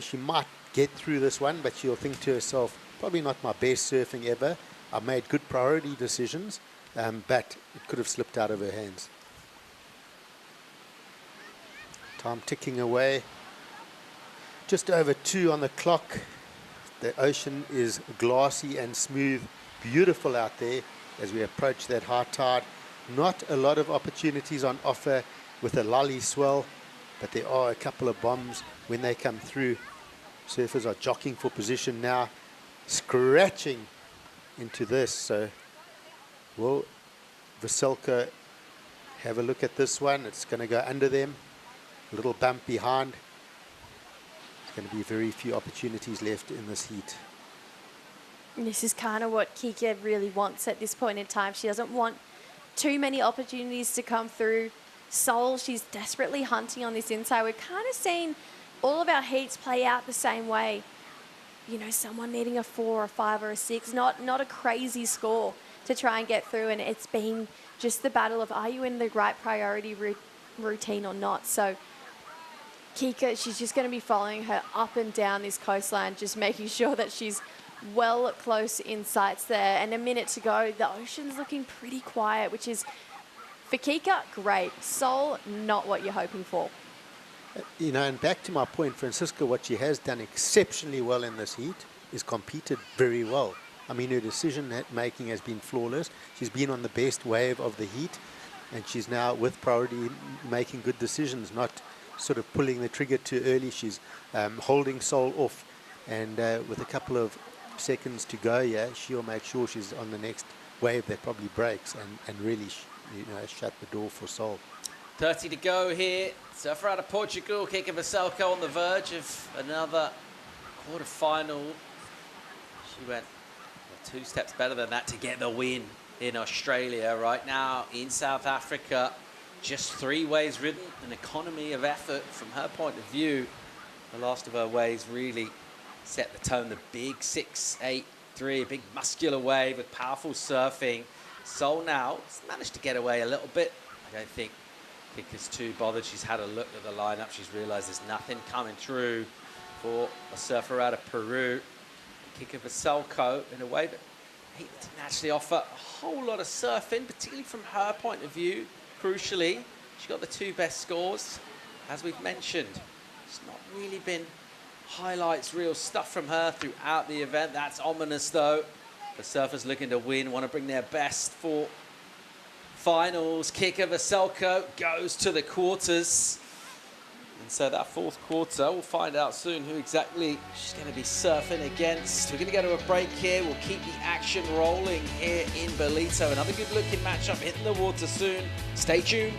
She might get through this one, but she'll think to herself, probably not my best surfing ever. I made good priority decisions, but it could have slipped out of her hands. Time ticking away. Just over 2 on the clock. The ocean is glassy and smooth, beautiful out there as we approach that high tide. Not a lot of opportunities on offer with a lully swell, but there are a couple of bombs when they come through. Surfers are jockeying for position now, scratching into this. So will Veselka have a look at this one? It's going to go under them. A little bump behind. There's going to be very few opportunities left in this heat. This is kind of what Kika really wants at this point in time. She doesn't want too many opportunities to come through. Sol, she's desperately hunting on this inside. We're kind of seeing all of our heats play out the same way. Someone needing a 4 or a 5 or a 6, not a crazy score to try and get through. And it's been just the battle of, are you in the right priority routine or not? So Kika, she's just going to be following her up and down this coastline, just making sure that she's well close in sights there. And a minute to go. The ocean's looking pretty quiet, which is, for Kika, great. Sol, not what you're hoping for. And back to my point, Francisca, what she has done exceptionally well in this heat is competed very well. I mean, her decision making has been flawless. She's been on the best wave of the heat, and she's now, with priority, making good decisions, not sort of pulling the trigger too early. She's holding Sol off, and with a couple of seconds to go, she'll make sure she's on the next wave that probably breaks and really shut the door for Sol. 30 to go here. Surfer out of Portugal, Kika Veselka on the verge of another quarterfinal. She went 2 steps better than that to get the win in Australia. Right now in South Africa, just 3 waves ridden, an economy of effort from her point of view. The last of her waves really set the tone. The big 6-8-3, a big muscular wave with powerful surfing. Sol now has managed to get away a little bit. I don't think Kika's too bothered. She's had a look at the lineup. She's realized there's nothing coming through for a surfer out of Peru. Kika Veselka in a way that he didn't actually offer a whole lot of surfing, particularly from her point of view. Crucially, she got the 2 best scores. As we've mentioned, it's not really been highlights, real stuff from her throughout the event. That's ominous, though. The surfers looking to win, want to bring their best for finals. Kika Veselka goes to the quarters. And so that 4th quarter, we'll find out soon who exactly she's going to be surfing against. We're going to go to a break here. We'll keep the action rolling here in Ballito. Another good-looking matchup hitting the water soon. Stay tuned.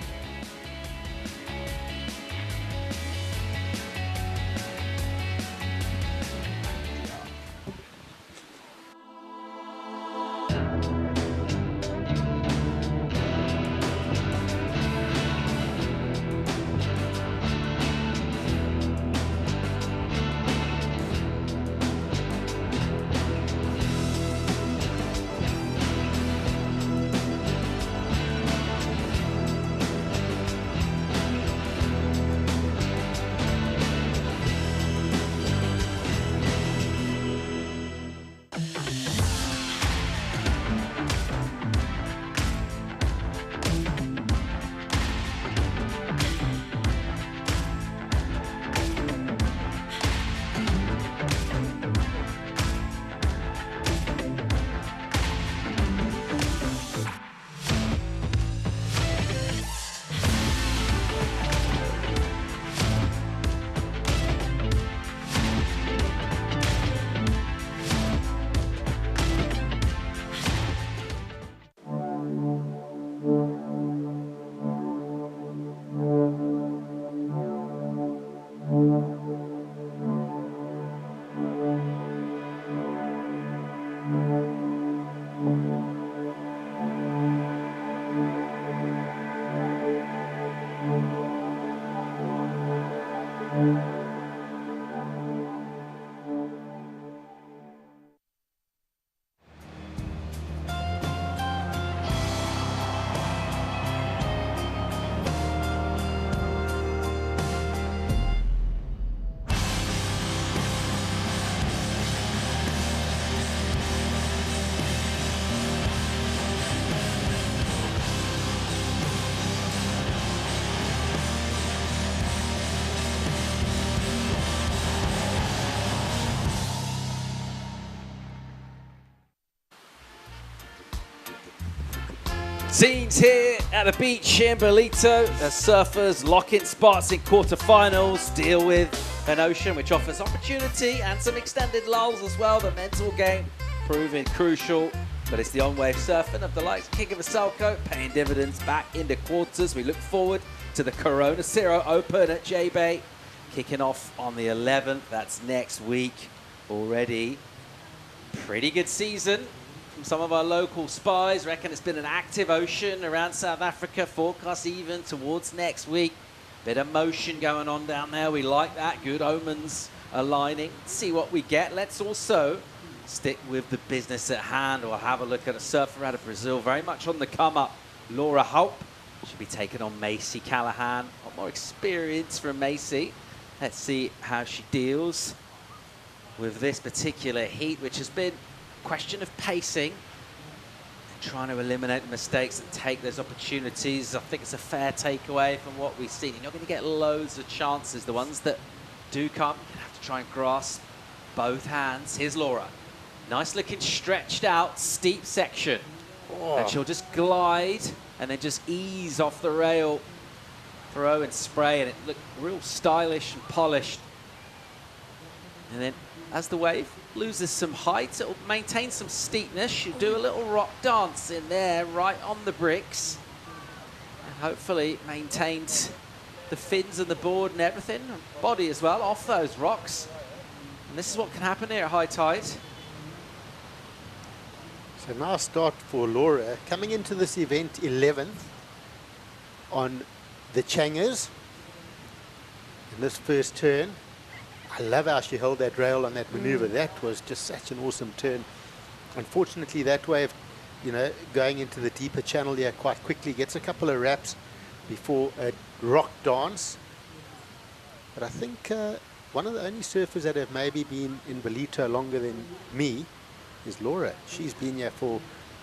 Scenes here at the beach in Ballito as surfers lock in spots in quarterfinals, deal with an ocean which offers opportunity and some extended lulls as well. The mental game proving crucial, but it's the on-wave surfing of the likes of King of Asalco paying dividends back into quarters. We look forward to the Corona Zero Open at J-Bay, kicking off on the 11th. That's next week already. Pretty good season. Some of our local spies reckon it's been an active ocean around South Africa, forecast even towards next week. Bit of motion going on down there. We like that. Good omens aligning. See what we get. Let's also stick with the business at hand. We'll have a look at a surfer out of Brazil, very much on the come up. Laura Hulp should be taking on Macy Callahan. A lot more experience from Macy. Let's see how she deals with this particular heat, which has been question of pacing, trying to eliminate the mistakes and take those opportunities. I think it's a fair takeaway from what we've seen. You're not going to get loads of chances. The ones that do come, you're going to have to try and grasp both hands. Here's Laura. Nice looking stretched out steep section. Oh. And she'll just glide and then just ease off the rail, throw and spray, and it looked real stylish and polished. And then as the wave loses some height, it'll maintain some steepness. She'll do a little rock dance in there, right on the bricks. And hopefully maintains the fins and the board and everything, and body as well, off those rocks. And this is what can happen here at high tide. So now start for Laura, coming into this event 11th on the Changers in this first turn. I love how she held that rail on that maneuver. That was just such an awesome turn. Unfortunately, that wave, you know, going into the deeper channel here quite quickly, gets a couple of wraps before a rock dance. But I think one of the only surfers that have maybe been in Ballito longer than me is Laura. She's been here for,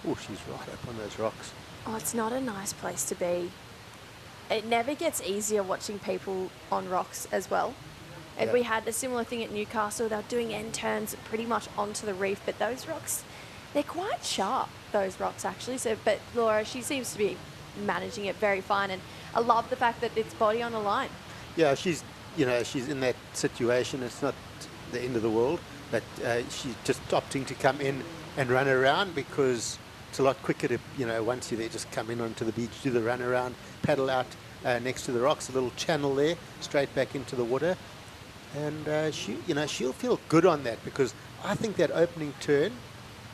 oh, she's right up on those rocks. Oh, it's not a nice place to be. It never gets easier watching people on rocks as well. And we had a similar thing at Newcastle. They were doing end turns pretty much onto the reef, but those rocks, they're quite sharp, those rocks actually. So, but Laura, she seems to be managing it very fine, and I love the fact that it's body on the line. Yeah, she's, you know, she's in that situation. It's not the end of the world, but she's just opting to come in and run around because it's a lot quicker to, you know, once you're there, just come in onto the beach, do the run around, paddle out next to the rocks, a little channel there, straight back into the water. And she, you know, she'll feel good on that because I think that opening turn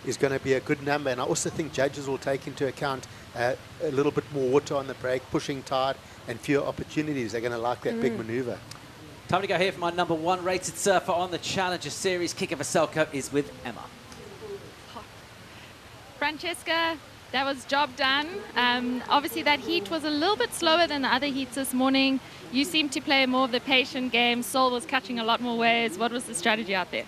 is going to be a good number. And I also think judges will take into account a little bit more water on the break, pushing tide, and fewer opportunities. They're going to like that big maneuver. Time to go here for my #1 rated surfer on the Challenger Series. King of Asalco is with Emma. Francesca, that was job done. Obviously, that heat was a little bit slower than the other heats this morning. You seemed to play more of the patient game. Sol was catching a lot more waves. What was the strategy out there?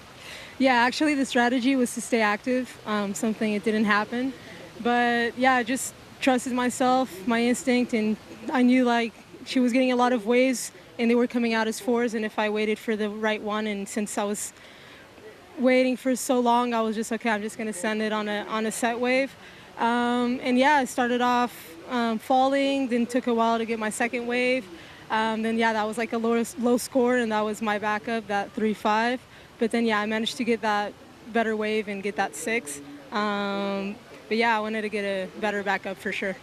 Yeah, actually, the strategy was to stay active, something it didn't happen. But yeah, I just trusted myself, my instinct, and I knew like she was getting a lot of waves and they were coming out as fours, and if I waited for the right one, and since I was waiting for so long, I was just, okay, I'm just going to send it on a set wave. And yeah, I started off falling, then took a while to get my second wave. Then yeah, that was like a low score, and that was my backup, that 3-5. But then yeah, I managed to get that better wave and get that 6. But yeah, I wanted to get a better backup for sure.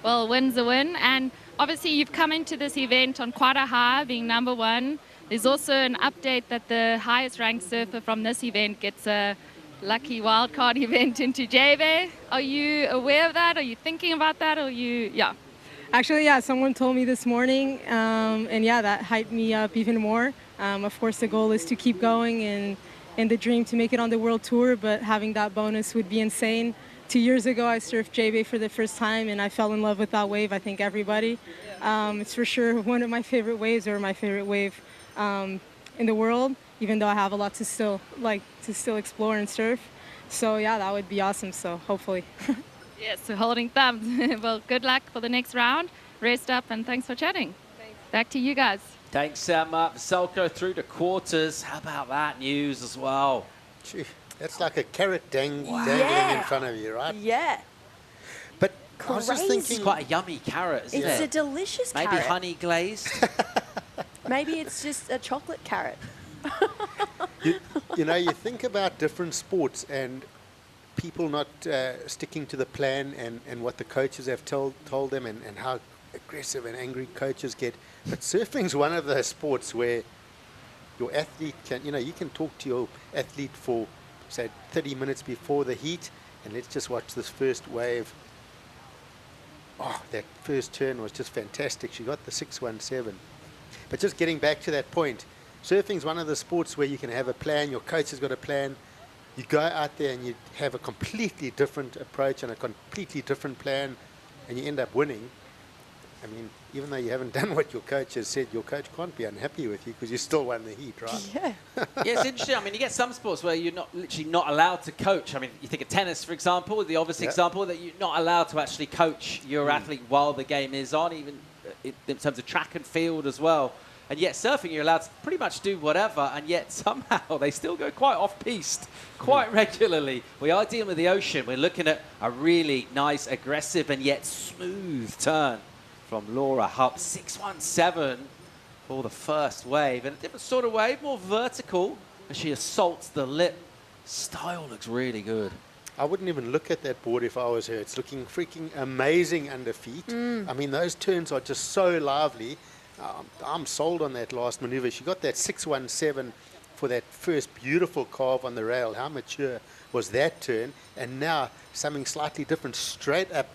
Well, win's a win, and obviously you've come into this event on quite a high, being #1. There's also an update that the highest ranked surfer from this event gets a lucky wildcard event into J-Bay. Are you aware of that? Are you thinking about that? Or yeah? Actually, yeah, someone told me this morning, and yeah, that hyped me up even more. Of course, the goal is to keep going and the dream to make it on the world tour, but having that bonus would be insane. 2 years ago, I surfed J-Bay for the first time, and I fell in love with that wave. I think everybody. It's for sure one of my favorite waves, or my favorite wave in the world, even though I have a lot to still explore and surf. So yeah, that would be awesome. So hopefully. Yes, so holding thumbs. Well, good luck for the next round. Rest up, and thanks for chatting. Thanks. Back to you guys. Thanks, Emma. Asalco through to quarters. How about that news as well? Gee, that's like a carrot dangling in front of you, right? Yeah. But crazy. I was just thinking, It's quite a yummy carrot, isn't It's it? a delicious Maybe carrot. honey glazed. Maybe it's just a chocolate carrot. you know, you think about different sports and people not sticking to the plan and what the coaches have told them and how aggressive and angry coaches get. But surfing's one of those sports where your athlete can, you can talk to your athlete for, say, 30 minutes before the heat, and let's just watch this first wave. Oh, that first turn was just fantastic. She got the 617. But just getting back to that point, surfing's one of the sports where you can have a plan, your coach has got a plan, you go out there and you have a completely different approach and a completely different plan, and you end up winning. I mean, even though you haven't done what your coach has said, your coach can't be unhappy with you because you still won the heat, right? Yeah. Yeah, it's interesting. I mean, you get some sports where you're literally not allowed to coach. I mean, you think of tennis, for example, the obvious example that you're not allowed to actually coach your athlete while the game is on, even in terms of track and field as well. And yet surfing, you're allowed to pretty much do whatever, and yet somehow they still go quite off-piste quite regularly. We are dealing with the ocean. We're looking at a really nice, aggressive, and yet smooth turn from Laura Hupp. 617 for the first wave. And a different sort of wave, more vertical, as she assaults the lip. Style looks really good. I wouldn't even look at that board if I was her. It's looking freaking amazing under feet. I mean, those turns are just so lively. I'm sold on that last maneuver. She got that 617 for that first beautiful carve on the rail. How mature was that turn? And now something slightly different, straight up.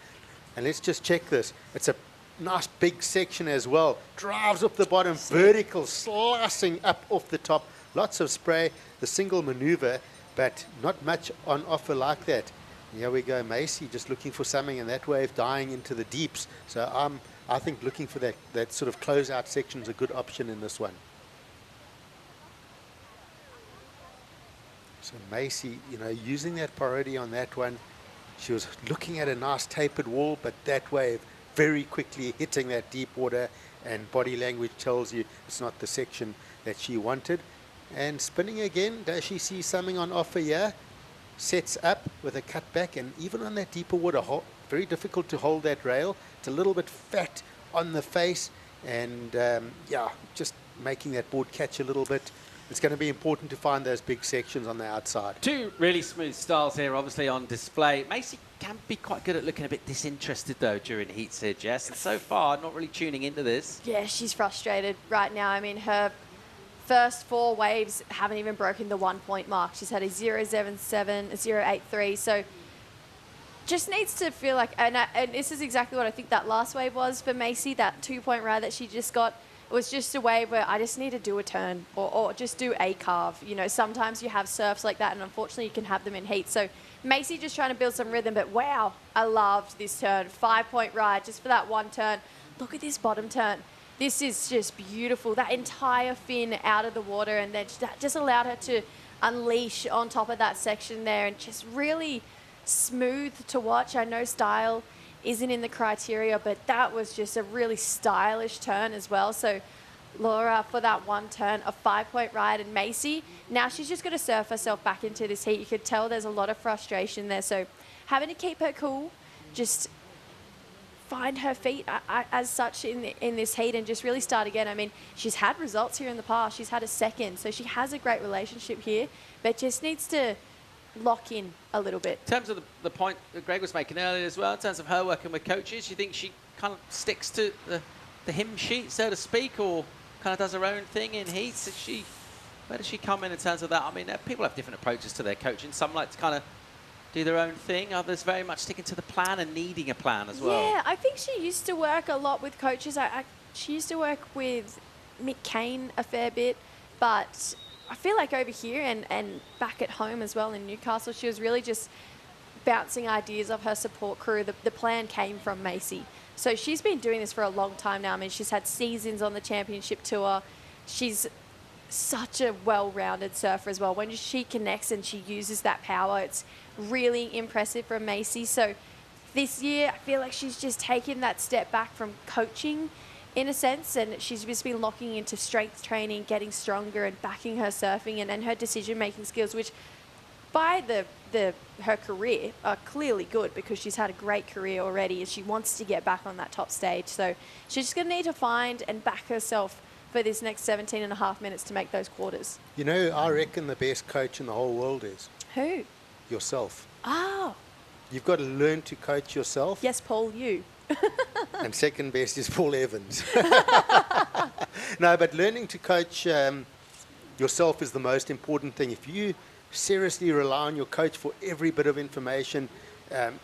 And let's just check this. It's a nice big section as well. Drives up the bottom, vertical, slicing up off the top. Lots of spray, the single maneuver, but not much on offer like that. Here we go, Macy, just looking for something, and that wave dying into the deeps. So I think looking for that sort of closeout section is a good option in this one. So Macy, using that priority on that one, she was looking at a nice tapered wall, but that wave very quickly hitting that deep water, and body language tells you it's not the section that she wanted. And spinning again, does she see something on offer here? Sets up with a cutback, and even on that deeper water, very difficult to hold that rail. It's a little bit fat on the face, and just making that board catch a little bit. It's going to be important to find those big sections on the outside. Two really smooth styles here, obviously on display. Macy can be quite good at looking a bit disinterested, though, during heats here, Jess. And so far, not really tuning into this. Yeah, she's frustrated right now. I mean, her first 4 waves haven't even broken the 1 point mark. She's had a 0.77, a 0.83. So just needs to feel like, and this is exactly what I think that last wave was for Macy, that 2 point ride that she just got. It was just a wave where I just need to do a turn or just do a carve. Sometimes you have surfs like that, and unfortunately you can have them in heat. So Macy just trying to build some rhythm, but wow, I loved this turn. 5 point ride just for that one turn. Look at this bottom turn. This is just beautiful. That entire fin out of the water, and then that just allowed her to unleash on top of that section there, and just really smooth to watch. I know style isn't in the criteria, but that was just a really stylish turn as well. So Laura, for that one turn, a 5 point ride, and Macy, now she's just got to surf herself back into this heat. You could tell there's a lot of frustration there. So having to keep her cool, just find her feet as such in this heat and just really start again. I mean, she's had results here in the past. She's had a second, so she has a great relationship here, but just needs to lock in a little bit. In terms of the point that Greg was making earlier as well, in terms of her working with coaches, you think she kind of sticks to the hymn sheet, so to speak, or kind of does her own thing in heats? Where does she come in terms of that? I mean, people have different approaches to their coaching. Some like to kind of do their own thing. Others very much sticking to the plan and needing a plan as well. Yeah, I think she used to work a lot with coaches. She used to work with Mick Kane a fair bit, but I feel like over here and back at home as well in Newcastle, she was really just bouncing ideas of her support crew. The plan came from Macy. So she's been doing this for a long time now. I mean, she's had seasons on the championship tour. She's such a well-rounded surfer as well. When she connects and she uses that power, it's really impressive from Macy. So this year, I feel like she's just taken that step back from coaching in a sense, and she's just been locking into strength training, getting stronger and backing her surfing and her decision-making skills, which by her career are clearly good because she's had a great career already and she wants to get back on that top stage. So she's just going to need to find and back herself for this next 17 and a half minutes to make those quarters. You know, I reckon the best coach in the whole world is Who? yourself. Oh. You've got to learn to coach yourself. Yes, Paul, you. And second best is Paul Evans. No, but learning to coach yourself is the most important thing. If you seriously rely on your coach for every bit of information,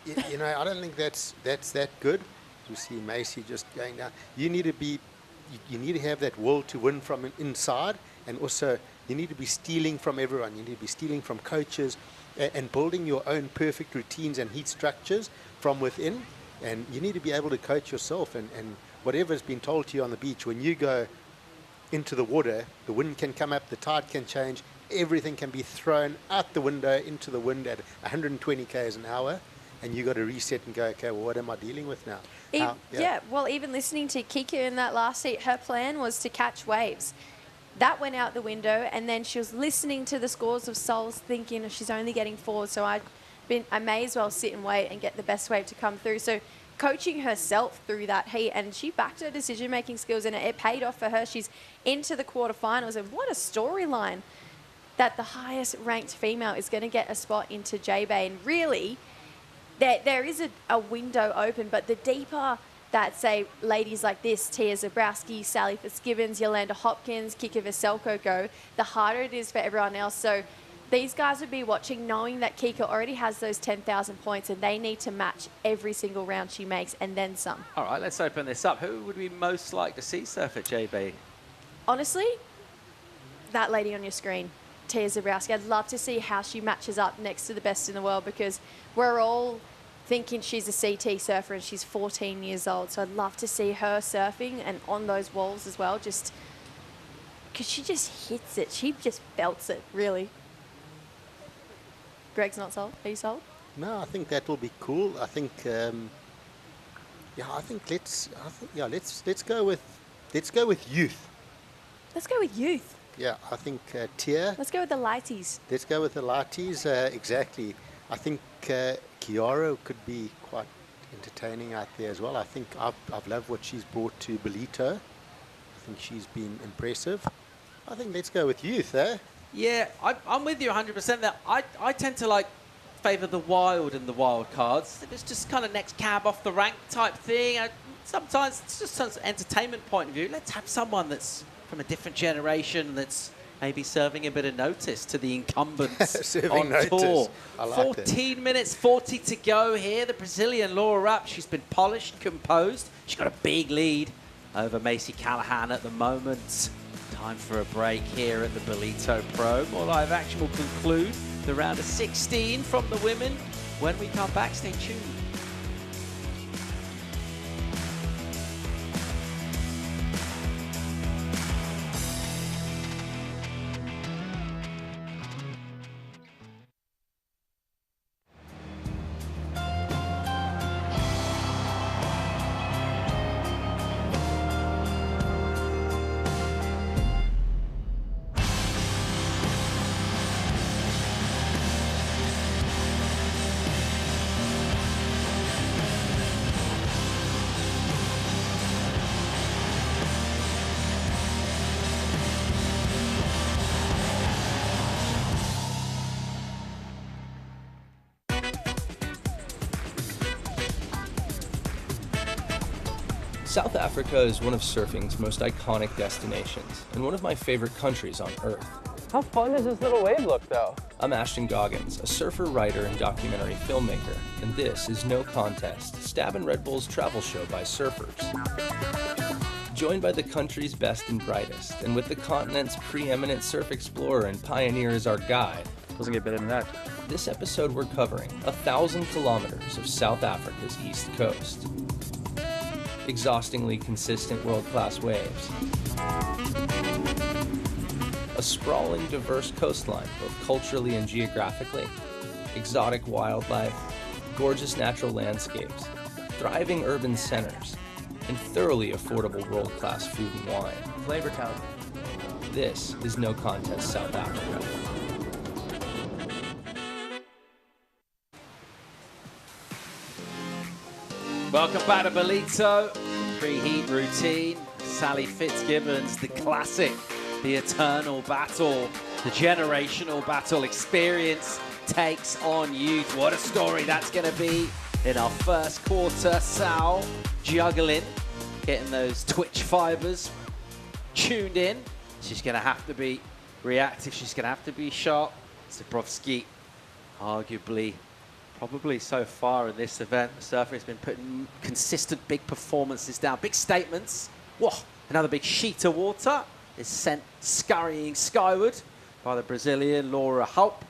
you know, I don't think that's that good. You see Macy just going down. You need to have that will to win from inside, and also you need to be stealing from everyone. You need to be stealing from coaches and building your own perfect routines and heat structures from within. And you need to be able to coach yourself, and whatever's been told to you on the beach, when you go into the water, the wind can come up, the tide can change, everything can be thrown out the window into the wind at 120 k's an hour, and you got to reset and go, okay, well, what am I dealing with now? Well, even listening to Kika in that last seat, her plan was to catch waves. That went out the window, and then she was listening to the scores of souls thinking she's only getting 4, so I may as well sit and wait and get the best wave to come through. So coaching herself through that heat, and she backed her decision-making skills, and it paid off for her. She's into the quarterfinals, and what a storyline that the highest-ranked female is going to get a spot into J-Bay. And really, there is a window open, but the deeper that, say, ladies like this, Tia Zabrowski, Sally Fitzgibbons, Yolanda Hopkins, Kika Veselko go, the harder it is for everyone else. So these guys would be watching knowing that Kika already has those 10,000 points and they need to match every single round she makes and then some. All right, let's open this up. Who would we most like to see surf at J-Bay? Honestly, that lady on your screen, Tia Zabrowski. I'd love to see how she matches up next to the best in the world, because we're all thinking she's a CT surfer and she's 14 years old. So I'd love to see her surfing and on those walls as well, just because she just hits it. She just belts it, really. Greg's not sold. Are you sold? No, I think that will be cool. I think, let's go with youth. Let's go with youth. Yeah, I think Tia. Let's go with the lighties. Let's go with the lighties. Exactly. I think Kiara could be quite entertaining out there as well. I think I've loved what she's brought to Ballito. I think she's been impressive. I think let's go with youth, eh? Yeah, I'm with you 100% there. I tend to favour the wild and the wild cards. It's just kind of next cab off the rank type thing. Sometimes it's just an entertainment point of view. Let's have someone that's from a different generation that's maybe serving a bit of notice to the incumbents on tour. I like 14 minutes 40 to go here. The Brazilian Laura up. She's been polished, composed. She's got a big lead over Macy Callahan at the moment. Time for a break here at the Ballito Pro. More live action will conclude the round of 16 from the women. When we come back, stay tuned. South Africa is one of surfing's most iconic destinations and one of my favorite countries on Earth. How fun does this little wave look, though? I'm Ashton Goggins, a surfer, writer, and documentary filmmaker, and this is No Contest, Stab and Red Bull's travel show by surfers. Joined by the country's best and brightest, and with the continent's preeminent surf explorer and pioneer as our guide. Doesn't get better than that. This episode we're covering 1,000 kilometers of South Africa's east coast. Exhaustingly consistent world-class waves. A sprawling, diverse coastline, both culturally and geographically. Exotic wildlife, gorgeous natural landscapes, thriving urban centers, and thoroughly affordable world-class food and wine. Flavor Town. This is No Contest South Africa. Welcome back to Ballito. Pre-heat routine. Sally Fitzgibbons, the classic, the eternal battle, the generational battle. Experience takes on youth. What a story that's going to be in our first quarter. Sal juggling, getting those twitch fibers tuned in. She's going to have to be reactive. She's going to have to be sharp. Zebrovsky, arguably, probably so far in this event, the surfer has been putting consistent big performances down, big statements. Whoa, another big sheet of water is sent scurrying skyward by the Brazilian Laura Hulp,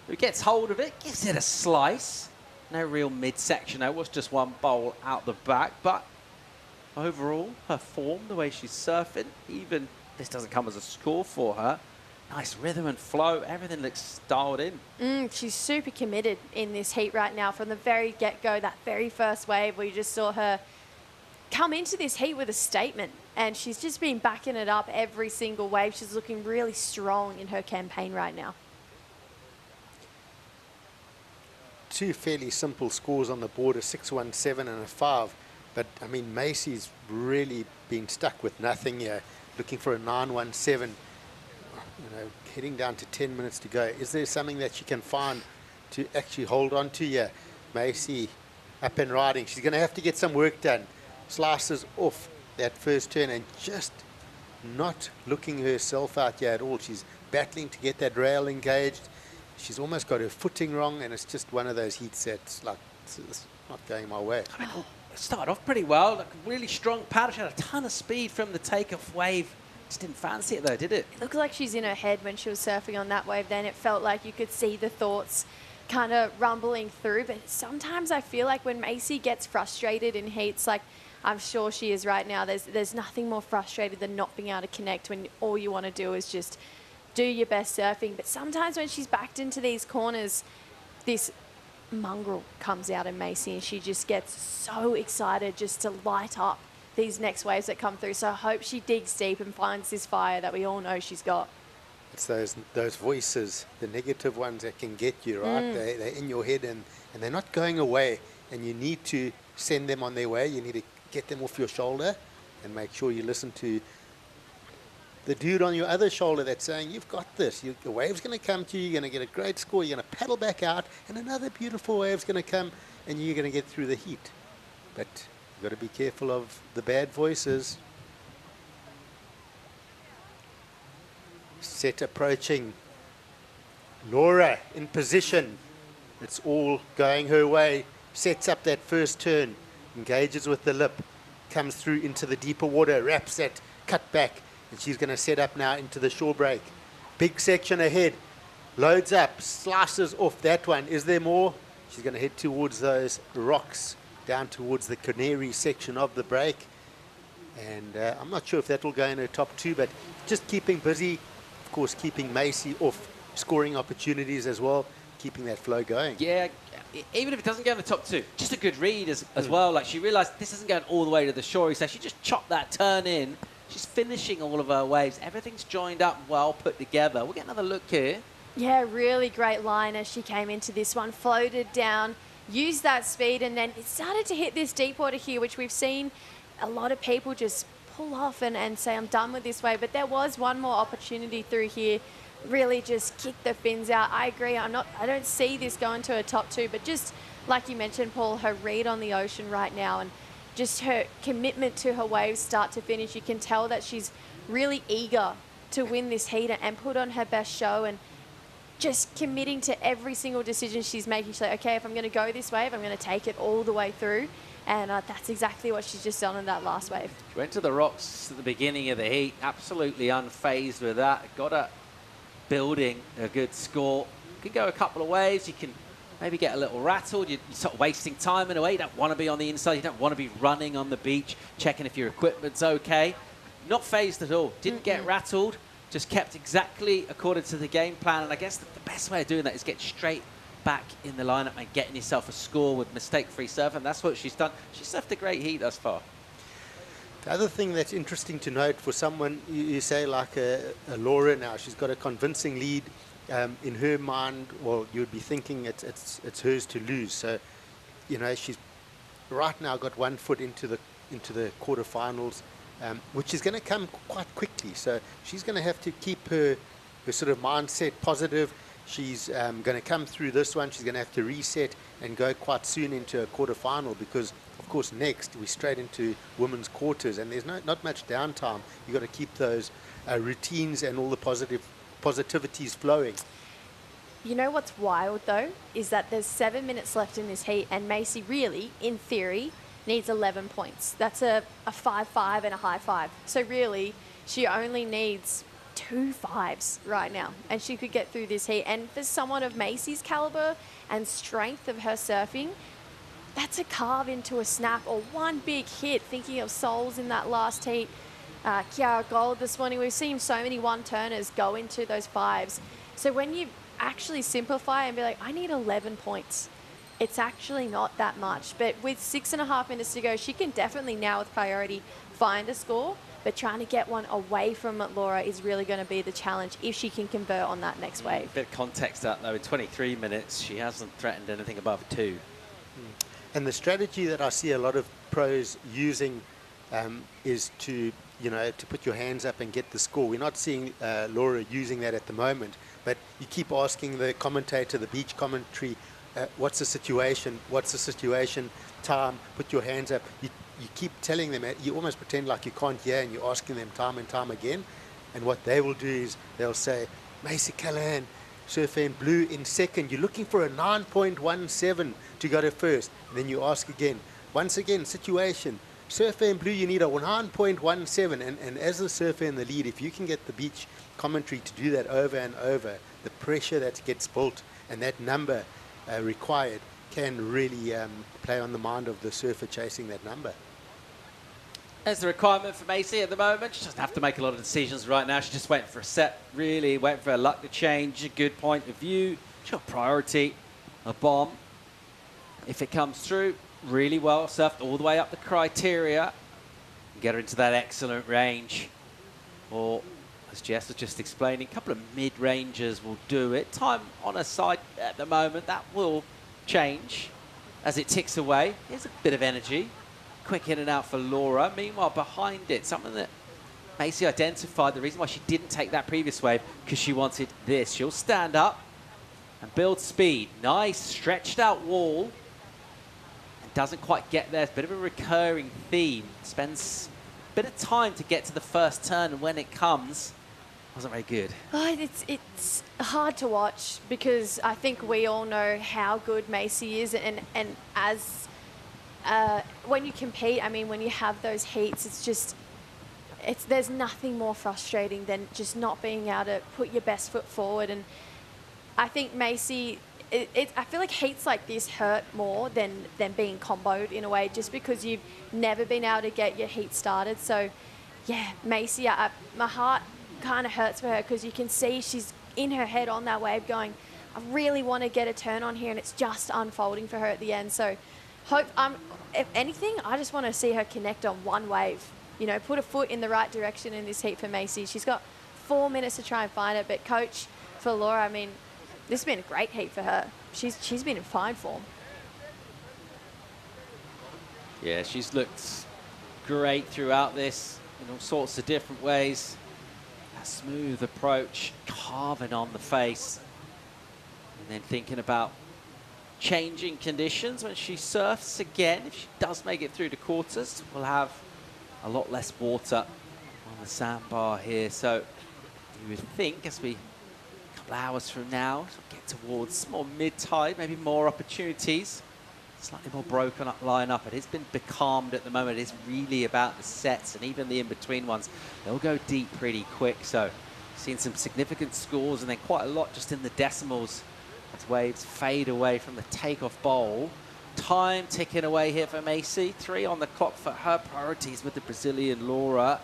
who gets hold of it, gives it a slice. No real midsection, it was just one bowl out the back, but overall, her form, the way she's surfing, even this doesn't come as a score for her. Nice rhythm and flow, everything looks dialed in. She's super committed in this heat right now from the very get-go, that very first wave where you just saw her come into this heat with a statement, and she's just been backing it up every single wave. She's looking really strong in her campaign right now. Two fairly simple scores on the board, a 6-1-7 and a 5. But, I mean, Macy's really been stuck with nothing here, looking for a 9-1-7. You know, heading down to 10 minutes to go. Is there something that she can find to actually hold on to here? Macy up and riding. She's going to have to get some work done. Slices off that first turn and just not looking herself out here at all. She's battling to get that rail engaged. She's almost got her footing wrong, and it's just one of those heats that's like, it's not going my way. I mean, it started off pretty well, like a really strong paddle. She had a ton of speed from the takeoff wave. Just didn't fancy it though, did it? It looked like she's in her head when she was surfing on that wave then. It felt like you could see the thoughts kind of rumbling through. But sometimes I feel like when Macy gets frustrated in heats, like I'm sure she is right now, there's nothing more frustrated than not being able to connect when all you want to do is just do your best surfing. But sometimes when she's backed into these corners, this mongrel comes out in Macy and she just gets so excited just to light up these next waves that come through. So I hope she digs deep and finds this fire that we all know she's got. It's those voices, the negative ones that can get you, right? They're in your head and they're not going away, and you need to send them on their way. You need to get them off your shoulder and make sure you listen to the dude on your other shoulder that's saying, you've got this. The wave's going to come to you. You're going to get a great score. You're going to paddle back out, and another beautiful wave's going to come, and you're going to get through the heat. But you've got to be careful of the bad voices. Set approaching. Laura in position. It's all going her way. Sets up that first turn. Engages with the lip. Comes through into the deeper water. Wraps that cut back. And she's going to set up now into the shore break. Big section ahead. Loads up. Slices off that one. Is there more? She's going to head towards those rocks, down towards the Canary section of the break. And I'm not sure if that will go in her top two, but just keeping busy. Of course, keeping Macy off scoring opportunities as well. Keeping that flow going. Yeah, even if it doesn't go in the top two, just a good read as well. Like, she realised this isn't going all the way to the shore, so she just chopped that turn in. She's finishing all of her waves. Everything's joined up, well put together. We'll get another look here. Yeah, really great line as she came into this one. Floated down, used that speed, and then it started to hit this deep water here, which we've seen a lot of people just pull off and say, I'm done with this wave. But there was one more opportunity through here. Really just kick the fins out. I agree. I don't see this going to a top two, but just like you mentioned, Paul, her read on the ocean right now and just her commitment to her waves start to finish. You can tell that she's really eager to win this heat and put on her best show, and just committing to every single decision she's making. She's like, okay, if I'm going to go this wave, I'm going to take it all the way through. And that's exactly what she's just done in that last wave. She went to the rocks at the beginning of the heat, absolutely unfazed with that. Got her building a good score. You can go a couple of waves. You can maybe get a little rattled. You're sort of wasting time in a way. You don't want to be on the inside. You don't want to be running on the beach, checking if your equipment's okay. Not phased at all. Didn't get rattled. Just kept exactly according to the game plan. And I guess the best way of doing that is get straight back in the lineup and getting yourself a score with mistake-free surf. And that's what she's done. She's surfed a great heat thus far. The other thing that's interesting to note for someone, you say like a Laura now, she's got a convincing lead. In her mind, well, you'd be thinking it's hers to lose. So, you know, she's right now got one foot into the quarterfinals, which is going to come quite quickly. So she's going to have to keep her sort of mindset positive. She's going to come through this one. She's going to have to reset and go quite soon into a quarterfinal, because, of course, next we're straight into women's quarters, and there's not much downtime. You've got to keep those routines and all the positivities flowing. You know what's wild, though, is that there's 7 minutes left in this heat, and Macy really, in theory, needs 11 points. That's a 5-5 and a high 5. So really, she only needs 2 5s right now, and she could get through this heat. And for someone of Macy's caliber and strength of her surfing, that's a carve into a snap or one big hit. Thinking of souls in that last heat, Kiara Gold this morning, we've seen so many one-turners go into those 5s. So when you actually simplify and be like, I need 11 points, it's actually not that much. But with 6.5 minutes to go, she can definitely now with priority find a score, but trying to get one away from Laura is really going to be the challenge if she can convert on that next wave. A bit of context that though, in 23 minutes, she hasn't threatened anything above 2. And the strategy that I see a lot of pros using is to put your hands up and get the score. We're not seeing Laura using that at the moment, but you keep asking the commentator, the beach commentary, what's the situation? What's the situation? Time, put your hands up. You keep telling them, you almost pretend like you can't hear, and you're asking them time and time again. And what they will do is they'll say, Macy Callahan, surfer in blue in second. You're looking for a 9.17 to go to first. And then you ask again, once again, situation. Surfer in blue, you need a 9.17. And as the surfer in the lead, if you can get the beach commentary to do that over and over, the pressure that gets built and that number required can really play on the mind of the surfer chasing that number. There's the requirement for Macy at the moment. She doesn't have to make a lot of decisions right now. She's just waiting for a set, really, waiting for her luck to change, a good point of view. She's got priority, a bomb. If it comes through, really well surfed all the way up the criteria. Get her into that excellent range. Or, as Jess was just explaining, a couple of mid-rangers will do it. Time on her side at the moment, that will change as it ticks away. Here's a bit of energy. Quick in and out for Laura. Meanwhile, behind it, something that Macy identified, the reason why she didn't take that previous wave, because she wanted this. She'll stand up and build speed. Nice stretched out wall. And doesn't quite get there. It's a bit of a recurring theme. Spends a bit of time to get to the first turn, and when it comes, wasn't very good. Oh, it's hard to watch, because I think we all know how good Macy is, and as when you compete, I mean, when you have those heats, there's nothing more frustrating than just not being able to put your best foot forward. And I think Macy, I feel like heats like this hurt more than being comboed in a way, just because you've never been able to get your heat started. So yeah, Macy, my heart kind of hurts for her, because you can see she's in her head on that wave going, I really want to get a turn on here, and it's just unfolding for her at the end. So if anything, I just want to see her connect on one wave, put a foot in the right direction in this heat for Macy. She's got 4 minutes to try and find it, but coach, for Laura, I mean, this has been a great heat for her. She's been in fine form. Yeah, she's looked great throughout this in all sorts of different ways. That smooth approach, carving on the face, and then thinking about changing conditions when she surfs again. If she does make it through the quarters, we'll have a lot less water on the sandbar here. So you would think, as we a couple of hours from now get towards more mid-tide, maybe more opportunities, slightly more broken up lineup. It has been becalmed at the moment. It is really about the sets, and even the in-between ones, they'll go deep pretty quick. So seen some significant scores, and then quite a lot just in the decimals as waves fade away from the takeoff bowl. Time ticking away here for Macy. 3 on the clock for her priorities with the Brazilian Laura.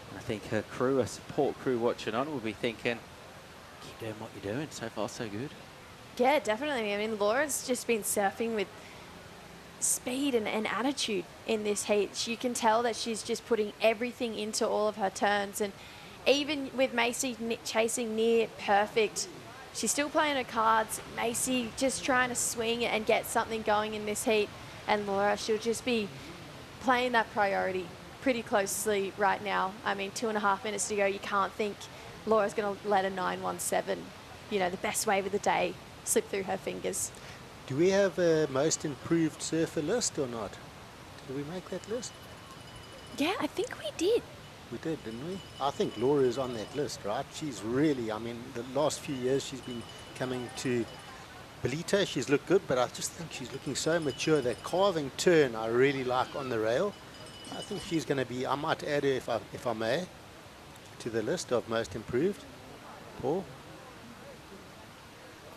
And I think her crew, her support crew watching on, will be thinking, keep doing what you're doing. So far, so good. Yeah, definitely. I mean, Laura's just been surfing with speed and attitude in this heat. You can tell that she's just putting everything into all of her turns. And even with Macy chasing near perfect, she's still playing her cards. Macy just trying to swing and get something going in this heat. And Laura, she'll just be playing that priority pretty closely right now. I mean, 2.5 minutes to go. You can't think Laura's going to let a 9.17, you know, the best wave of the day, slip through her fingers. Do we have a most improved surfer list or not? Did we make that list? Yeah, I think we did. We did, didn't we? I think Laura is on that list, right? She's really, I mean, the last few years she's been coming to Ballito. She's looked good, but I just think she's looking so mature. That carving turn I really like on the rail. I think she's going to be, I might add her, if I may, to the list of most improved. Paul?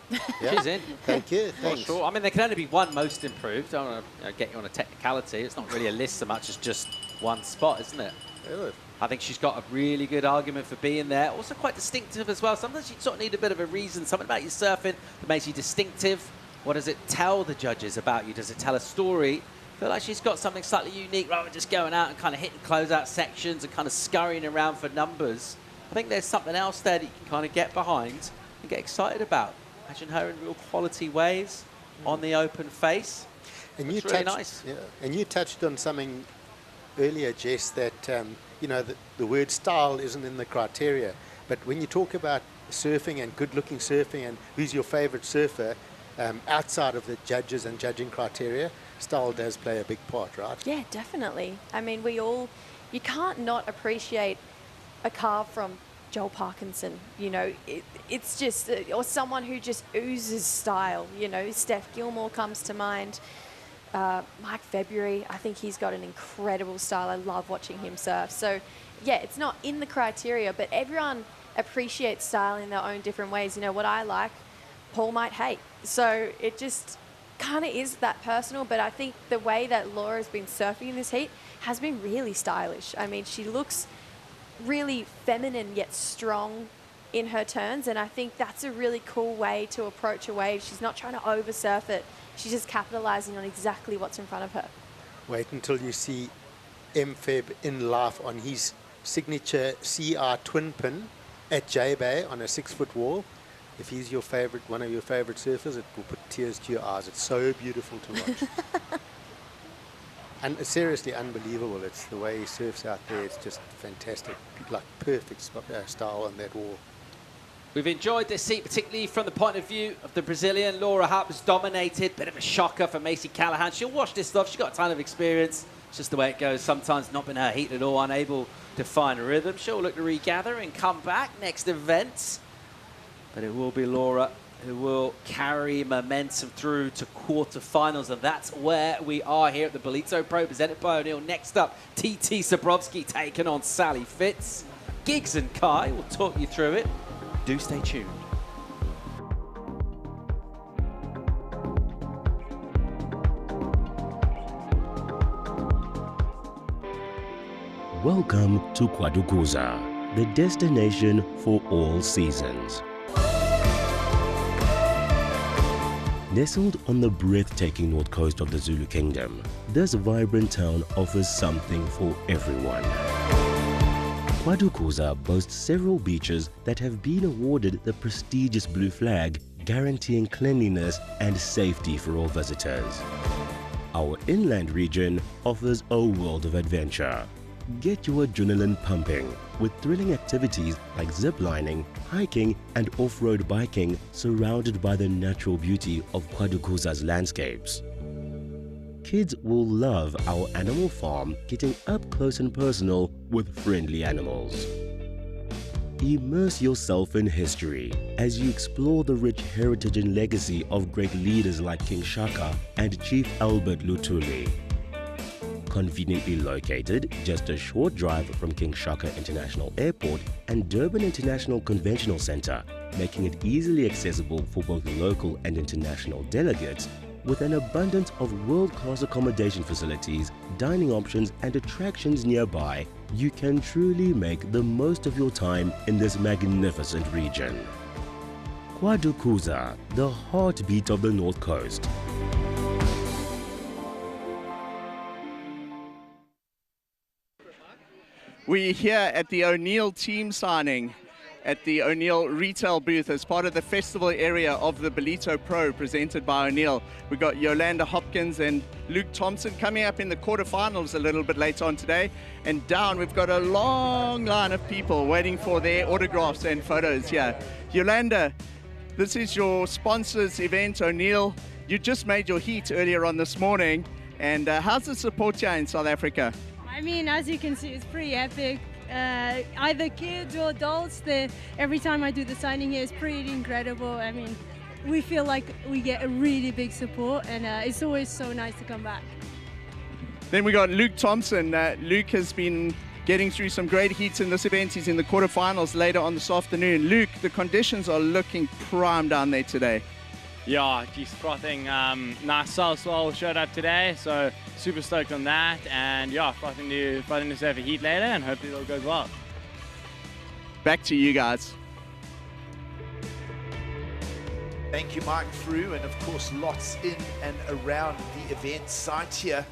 Yeah. She's in. Thank you. Thanks. Sure. I mean, there can only be one most improved. I don't want to get you on a technicality. It's not really a list so much as just one spot, isn't it? Really? I think she's got a really good argument for being there. Also quite distinctive as well. Sometimes you sort of need a bit of a reason, something about your surfing that makes you distinctive. What does it tell the judges about you? Does it tell a story? I feel like she's got something slightly unique rather than just going out and kind of hitting closeout sections and kind of scurrying around for numbers. I think there's something else there that you can kind of get behind and get excited about. Imagine her in real quality waves on the open face. And you really touched, nice. Yeah, and you touched on something earlier, Jess, that you know, the word style isn't in the criteria. But when you talk about surfing and good-looking surfing and who's your favorite surfer, outside of the judges and judging criteria, style does play a big part, right? Yeah, definitely. I mean, you can't not appreciate a carve from Joel Parkinson, you know, it's just, or someone who just oozes style, you know. Steph Gilmore comes to mind. Mike February, I think he's got an incredible style. I love watching him surf. So, yeah, it's not in the criteria, but everyone appreciates style in their own different ways. You know, what I like, Paul might hate. So it just kind of is that personal, but I think the way that Laura's been surfing in this heat has been really stylish. I mean, she looks really feminine yet strong in her turns, and I think that's a really cool way to approach a wave. She's not trying to over surf it. She's just capitalizing on exactly what's in front of her. Wait until you see M-Feb in life on his signature CR twin pin at J-Bay on a 6-foot wall. If he's your favorite, one of your favorite surfers, it will put tears to your eyes. It's so beautiful to watch. And it's seriously unbelievable. It's the way he surfs out there. It's just fantastic. Like perfect style on that wall. We've enjoyed this heat, particularly from the point of view of the Brazilian. Laura Hart was dominated. Bit of a shocker for Macy Callahan. She'll wash this off. She's got a ton of experience. It's just the way it goes. Sometimes not been her heat at all, unable to find a rhythm. She'll look to regather and come back next event. But it will be Laura who will carry momentum through to quarterfinals, and that's where we are here at the Ballito Pro, presented by O'Neill. Next up, TT Sabrowski taking on Sally Fitz. Giggs and Kai will talk you through it. Do stay tuned. Welcome to Kwadukuza, the destination for all seasons. Nestled on the breathtaking north coast of the Zulu Kingdom, this vibrant town offers something for everyone. Kwadukuza boasts several beaches that have been awarded the prestigious blue flag, guaranteeing cleanliness and safety for all visitors. Our inland region offers a world of adventure. Get your adrenaline pumping with thrilling activities like ziplining, hiking and off-road biking surrounded by the natural beauty of Kwadukuza's landscapes. Kids will love our animal farm, getting up close and personal with friendly animals. Immerse yourself in history as you explore the rich heritage and legacy of great leaders like King Shaka and Chief Albert Lutuli. Conveniently located just a short drive from King Shaka International Airport and Durban International Conventional Center, making it easily accessible for both local and international delegates, with an abundance of world-class accommodation facilities, dining options and attractions nearby, you can truly make the most of your time in this magnificent region. Kwadukuza, the heartbeat of the North Coast. We're here at the O'Neill team signing, at the O'Neill retail booth as part of the festival area of the Ballito Pro presented by O'Neill. We've got Yolanda Hopkins and Luke Thompson coming up in the quarterfinals a little bit later on today. And down, we've got a long line of people waiting for their autographs and photos here. Yolanda, this is your sponsors event, O'Neill. You just made your heat earlier on this morning. And how's the support here in South Africa? I mean, as you can see, it's pretty epic. Either kids or adults, every time I do the signing here, it's pretty incredible. I mean, we feel like we get a really big support, and it's always so nice to come back. Then we got Luke Thompson. Luke has been getting through some great heats in this event. He's in the quarterfinals later on this afternoon. Luke, the conditions are looking prime down there today. Yeah, geez, frothing. Nice south swell showed up today, so super stoked on that. And yeah, frothing to surf a heat later, and hopefully it all goes well. Back to you guys. Thank you, Mike Frew, and of course lots in and around the event site here.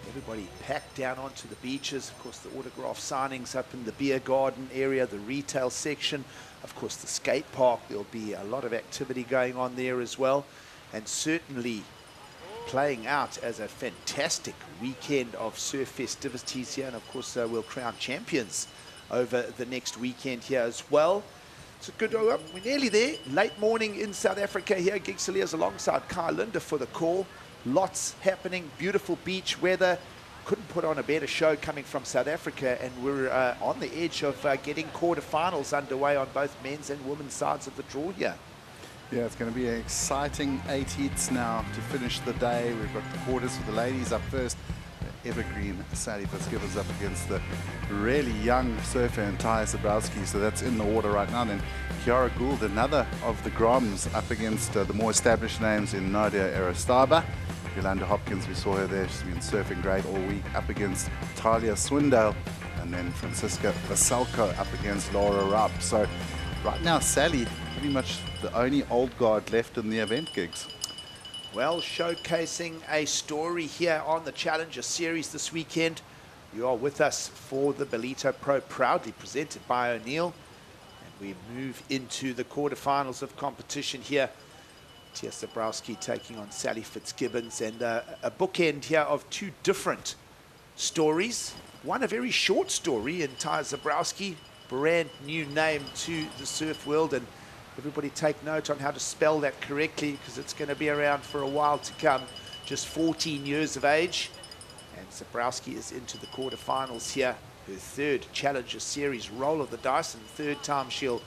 Everybody packed down onto the beaches. Of course, the autograph signings up in the beer garden area, the retail section. Of course, the skate park, there'll be a lot of activity going on there as well. And certainly playing out as a fantastic weekend of surf festivities here. And of course, we'll crown champions over the next weekend here as well. So good, we're nearly there. Late morning in South Africa here. Gig Saliers alongside Kai Linda for the call. Lots happening, beautiful beach weather. Couldn't put on a better show coming from South Africa, and we're on the edge of getting quarterfinals underway on both men's and women's sides of the draw here. Yeah, it's going to be an exciting 8 heats now to finish the day. We've got the quarters for the ladies up first. Evergreen Sally Fitzgibbons up against the really young surfer and Ty Zabrowski, so that's in the water right now. Then Kiara Gould, another of the Groms, up against the more established names in Nadia Aristaba. Yolanda Hopkins, we saw her there, she's been surfing great all week, up against Talia Swindale, and then Francisca Vasalko up against Laura Rupp. So right now, Sally, pretty much the only old guard left in the event, Gigs. Well, showcasing a story here on the Challenger Series this weekend. You are with us for the Ballito Pro, proudly presented by O'Neill. And we move into the quarterfinals of competition here. Tia Zabrowski taking on Sally Fitzgibbons, and a bookend here of two different stories. One, a very short story in Ty Zabrowski, brand new name to the surf world, and everybody take note on how to spell that correctly because it's going to be around for a while to come. Just 14 years of age, and Zabrowski is into the quarterfinals here. Her third Challenger Series roll of the dice, and third time she'll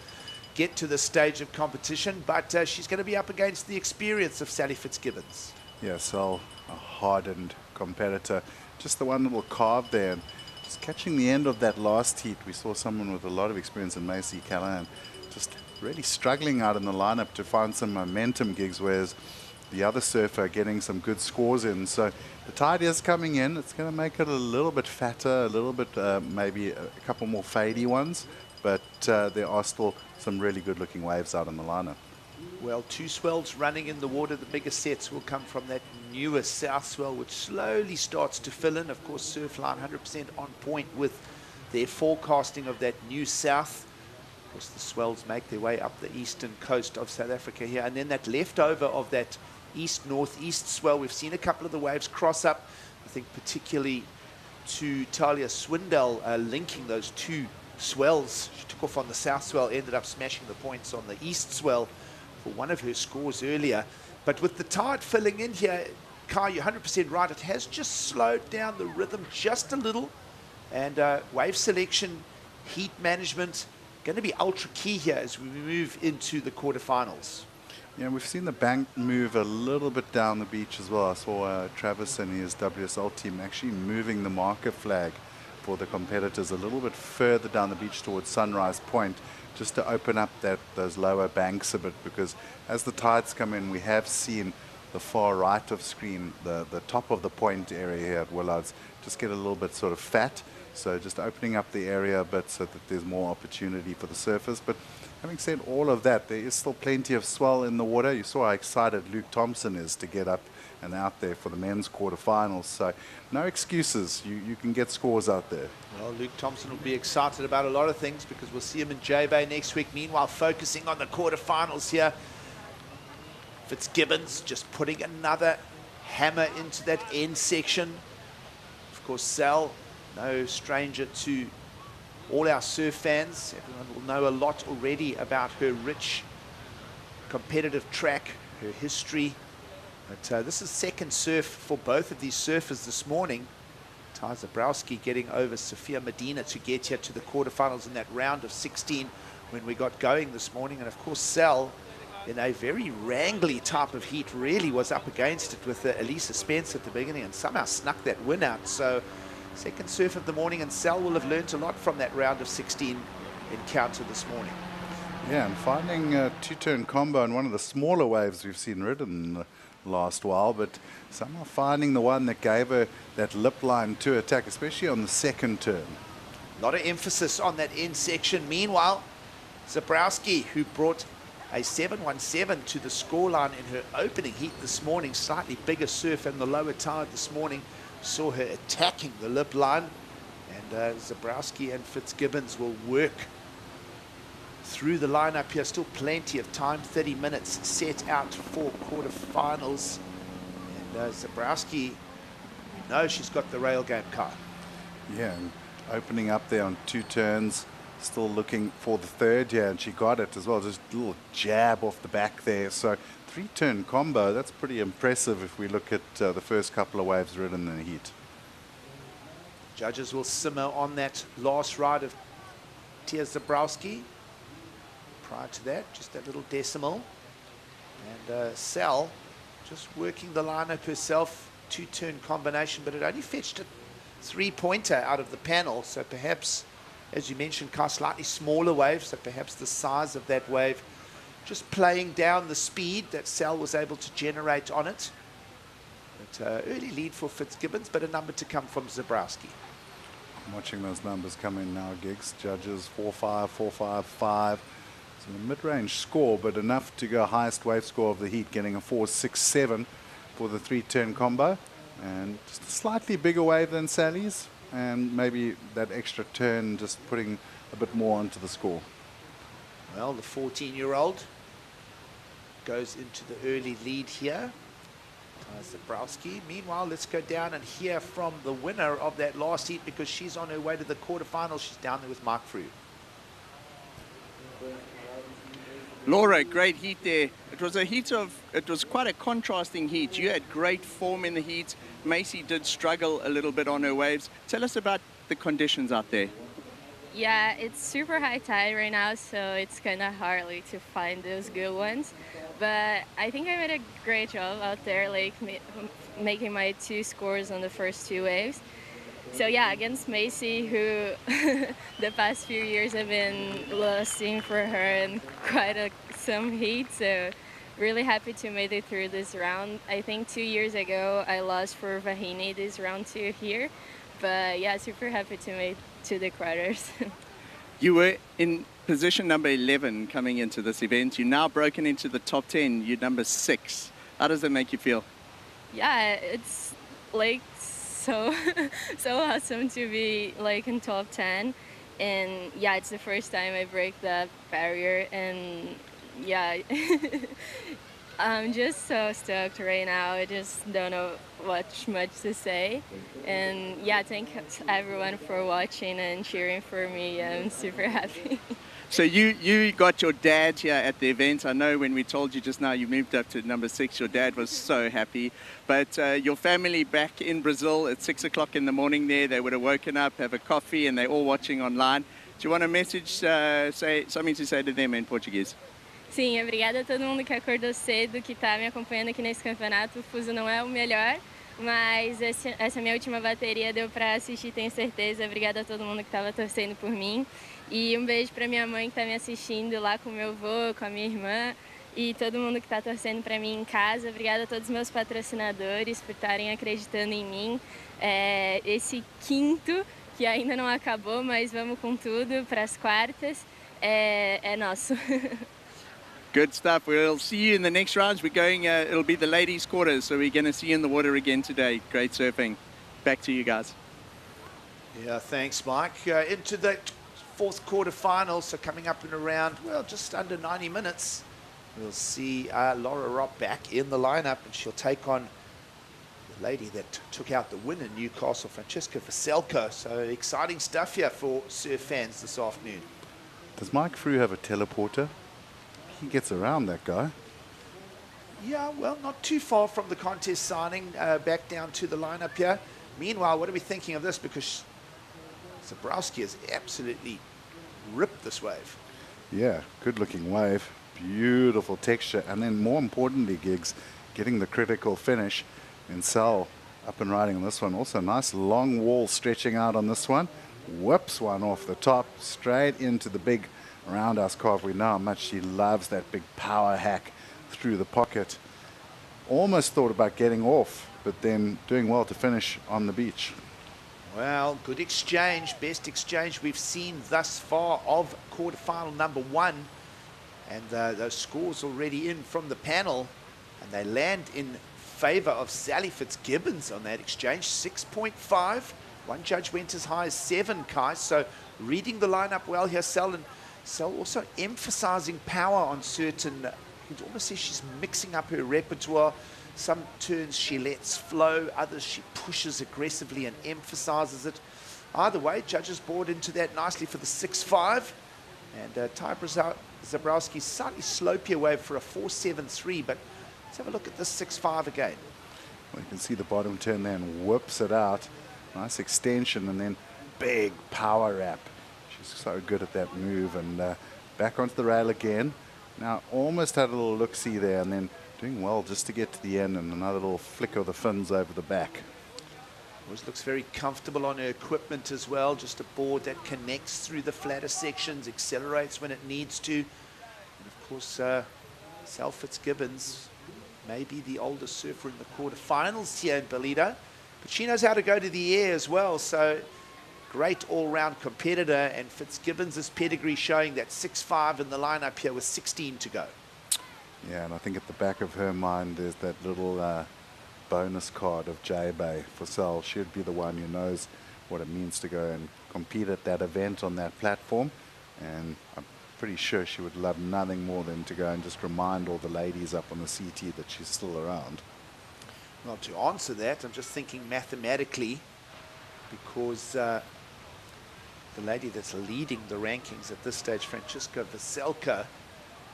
get to this stage of competition, but she's going to be up against the experience of Sally Fitzgibbons. Yeah, so a hardened competitor. Just the one little carve there. And just catching the end of that last heat, we saw someone with a lot of experience in Macy Callahan just really struggling out in the lineup to find some momentum, Gigs, whereas the other surfer getting some good scores in. So the tide is coming in. It's going to make it a little bit fatter, a little bit maybe a couple more fadey ones, but there are still some really good looking waves out in the lineup. Well, two swells running in the water. The biggest sets will come from that newest south swell, which slowly starts to fill in. Of course, Surfline 100% on point with their forecasting of that new south. Of course, the swells make their way up the eastern coast of South Africa here. And then that leftover of that east-northeast swell, we've seen a couple of the waves cross up. I think particularly to Talia Swindale, linking those two swells. She took off on the south swell, ended up smashing the points on the east swell for one of her scores earlier. But with the tide filling in here, Kai, you're 100% right. It has just slowed down the rhythm just a little. And wave selection, heat management, going to be ultra key here as we move into the quarterfinals. Yeah, we've seen the bank move a little bit down the beach as well. I saw Travis and his WSL team actually moving the marker flag for the competitors a little bit further down the beach towards Sunrise Point, just to open up those lower banks a bit, because as the tides come in, we have seen the far right of screen, the top of the point area here at Willards, just get a little bit sort of fat. So just opening up the area a bit so that there's more opportunity for the surfers. But having said all of that, there is still plenty of swell in the water. You saw how excited Luke Thompson is to get up and out there for the men's quarterfinals. So no excuses. You can get scores out there. Well, Luke Thompson will be excited about a lot of things because we'll see him in J-Bay next week. Meanwhile, focusing on the quarterfinals here. Fitzgibbons just putting another hammer into that end section. Of course, Sal, no stranger to all our surf fans. Everyone will know a lot already about her rich competitive track, her history. But this is second surf for both of these surfers this morning. Ty Zabrowski getting over Sophia Medina to get here to the quarterfinals in that round of 16 when we got going this morning. And of course, Sal, in a very wrangly type of heat, really was up against it with Elisa Spence at the beginning and somehow snuck that win out. So second surf of the morning, and Sal will have learnt a lot from that round of 16 encounter this morning. Yeah, and finding a two-turn combo in one of the smaller waves we've seen ridden in the last while, but somehow finding the one that gave her that lip line to attack, especially on the second turn. A lot of emphasis on that end section. Meanwhile, Zabrowski, who brought a 7.17 to the scoreline in her opening heat this morning, slightly bigger surf and the lower tide this morning, saw her attacking the lip line. And Zabrowski and Fitzgibbons will work through the lineup here. Still plenty of time, 30 minutes set out for quarterfinals. And Zabrowski, we know she's got the rail game card. Yeah, and opening up there on two turns, still looking for the third, yeah, and she got it as well. Just a little jab off the back there. So three-turn combo, that's pretty impressive if we look at the first couple of waves ridden in the heat. Judges will simmer on that last ride of Tia Zabrowski. Prior to that, just that little decimal. And Sal just working the lineup herself, two-turn combination, but it only fetched a three-pointer out of the panel. So perhaps, as you mentioned, Kai, slightly smaller waves, so perhaps the size of that wave just playing down the speed that Sal was able to generate on it. But early lead for Fitzgibbons, but a number to come from Zabrowski. I'm watching those numbers come in now, Giggs. Judges 4-5, 4-5, 5. It's a mid-range score, but enough to go highest wave score of the heat, getting a 4.67 for the three-turn combo. And just a slightly bigger wave than Sally's, and maybe that extra turn just putting a bit more onto the score. Well, the 14-year-old goes into the early lead here. Zabrowski. Meanwhile, let's go down and hear from the winner of that last heat, because she's on her way to the quarterfinals. She's down there with Mark Frew. Laura, great heat there. It was quite a contrasting heat. You had great form in the heat. Macy did struggle a little bit on her waves. Tell us about the conditions out there. Yeah, it's super high tide right now, so it's kind of hard to find those good ones. But I think I made a great job out there, making my two scores on the first two waves. So yeah, against Macy, who the past few years have been losing for her in quite some heat. So really happy to make it through this round. I think 2 years ago I lost for Vahini this round 2 here. But yeah, super happy to make to the quarters. You were in position number 11 coming into this event. You're now broken into the top 10. You're number 6. How does that make you feel? Yeah, it's so awesome to be in top 10. And yeah, it's the first time I break that barrier. And yeah, I'm just so stoked right now. I just don't know much to say. And yeah, thank everyone for watching and cheering for me. I'm super happy. So you got your dad here at the event. I know when we told you just now you moved up to number 6, your dad was so happy. But your family back in Brazil at 6 o'clock in the morning there, they would have woken up, have a coffee, and they're all watching online. Do you want a message, something to say to them in Portuguese? Sim, obrigada a todo mundo que acordou cedo, que está me acompanhando aqui nesse campeonato. O fuso não é o melhor, mas essa minha última bateria deu para assistir, tenho certeza. Obrigada a todo mundo que estava torcendo por mim. E beijo para minha mãe que está me assistindo lá com meu avô, com a minha irmã e todo mundo que está torcendo para mim em casa. Obrigada a todos os meus patrocinadores por estarem acreditando em mim. Esse quinto, que ainda não acabou, mas vamos com tudo para as quartas, é nosso. Good stuff. We'll see you in the next rounds. We're going, it'll be the ladies' quarters, so we're going to see you in the water again today. Great surfing. Back to you guys. Yeah, thanks, Mike. Into the fourth quarterfinal, so coming up in around, well, just under 90 minutes, we'll see Laura Ropp back in the lineup, and she'll take on the lady that took out the win in Newcastle, Francisca Veselka. So exciting stuff here for surf fans this afternoon. Does Mike Frew have a teleporter? He gets around, that guy. Yeah, well, not too far from the contest signing, back down to the lineup here. Meanwhile, what are we thinking of this? Because Zabrowski has absolutely ripped this wave. Yeah, good-looking wave. Beautiful texture. And then more importantly, Gigs, getting the critical finish. And Sal up and riding on this one. Also nice long wall stretching out on this one. Whips one off the top, straight into the big roundhouse carve. We know how much she loves that big power hack through the pocket. Almost thought about getting off, but then doing well to finish on the beach. Well, good exchange, best exchange we've seen thus far of quarterfinal number 1. And those scores already in from the panel, and they land in favor of Sally Fitzgibbons on that exchange, 6.5. One judge went as high as 7, Kai. So reading the lineup well here, Sal also emphasizing power on certain, you can almost say she's mixing up her repertoire. Some turns she lets flow, others she pushes aggressively and emphasizes it. Either way, judges bought into that nicely for the 6.5. And Ty Zabrowski's slightly slopier wave for a 4.73, but let's have a look at this 6.5 again. Well, you can see the bottom turn there and whips it out. Nice extension and then big power wrap. She's so good at that move, and back onto the rail again. Now almost had a little look-see there, and then doing well just to get to the end, and another little flick of the fins over the back. Always looks very comfortable on her equipment as well. Just a board that connects through the flatter sections, accelerates when it needs to. And of course, Sal Fitzgibbons may be the oldest surfer in the quarterfinals here in Ballito, but she knows how to go to the air as well. So great all-round competitor, and Fitzgibbons' pedigree showing that 6.5 in the lineup here with 16 to go. Yeah, and I think at the back of her mind there's that little bonus card of J-Bay for Sal. She'd be the one who knows what it means to go and compete at that event on that platform, and I'm pretty sure she would love nothing more than to go and just remind all the ladies up on the CT that she's still around. Well, to answer that, I'm just thinking mathematically, because the lady that's leading the rankings at this stage, Francisca Veselka,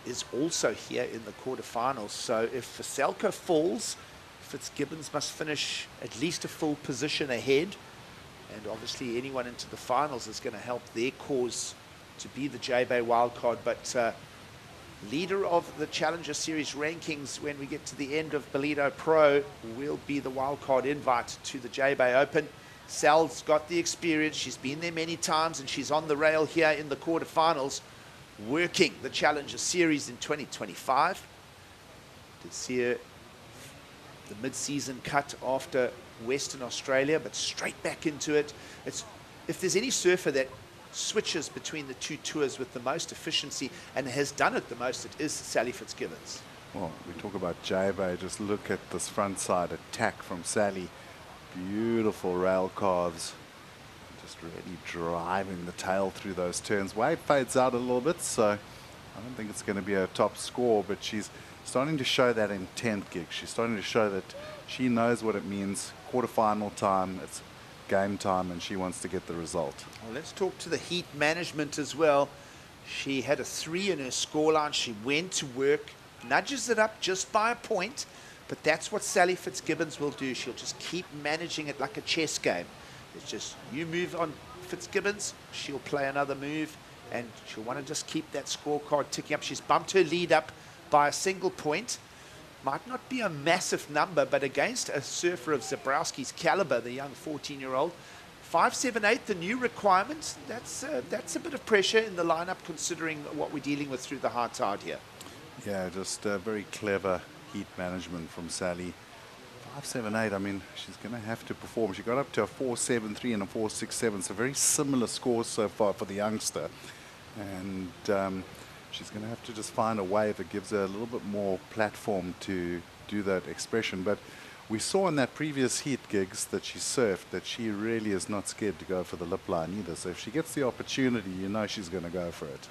is also here in the quarterfinals. So if Veselka falls, Fitzgibbons must finish at least a full position ahead, and obviously anyone into the finals is going to help their cause to be the J-Bay wildcard. But leader of the Challenger Series rankings when we get to the end of Ballito Pro will be the wildcard invite to the J-Bay Open. Sal's got the experience. She's been there many times, and she's on the rail here in the quarterfinals, working the Challenger Series in 2025. Did see her the mid-season cut after Western Australia, but straight back into it. If there's any surfer that switches between the two tours with the most efficiency and has done it the most, it is Sally Fitzgibbons. Well, we talk about J-Bay. Just look at this front side attack from Sally. Beautiful rail calves. Just really driving the tail through those turns. Wave fades out a little bit, so I don't think it's going to be a top score, but she's starting to show that intent, Gig. She's starting to show that she knows what it means. Quarterfinal time, it's game time, and she wants to get the result. Well, let's talk to the heat management as well. She had a 3 in her scoreline. She went to work, nudges it up just by a point, but that's what Sally Fitzgibbons will do. She'll just keep managing it like a chess game. It's just, you move on Fitzgibbons, she'll play another move, and she'll want to just keep that scorecard ticking up. She's bumped her lead up by a single point. Might not be a massive number, but against a surfer of Zabrowski's caliber, the young 14-year-old, 5.78, the new requirement, that's a bit of pressure in the lineup considering what we're dealing with through the high tide here. Yeah, just very clever heat management from Sally. 5.78, I mean, she's going to have to perform. She got up to a 4.73 and a 4.67, so very similar scores so far for the youngster. And She's going to have to just find a wave that gives her a little bit more platform to do that expression. But we saw in that previous heat gigs that she surfed that she really is not scared to go for the lip line either. So if she gets the opportunity, you know she's going to go for it.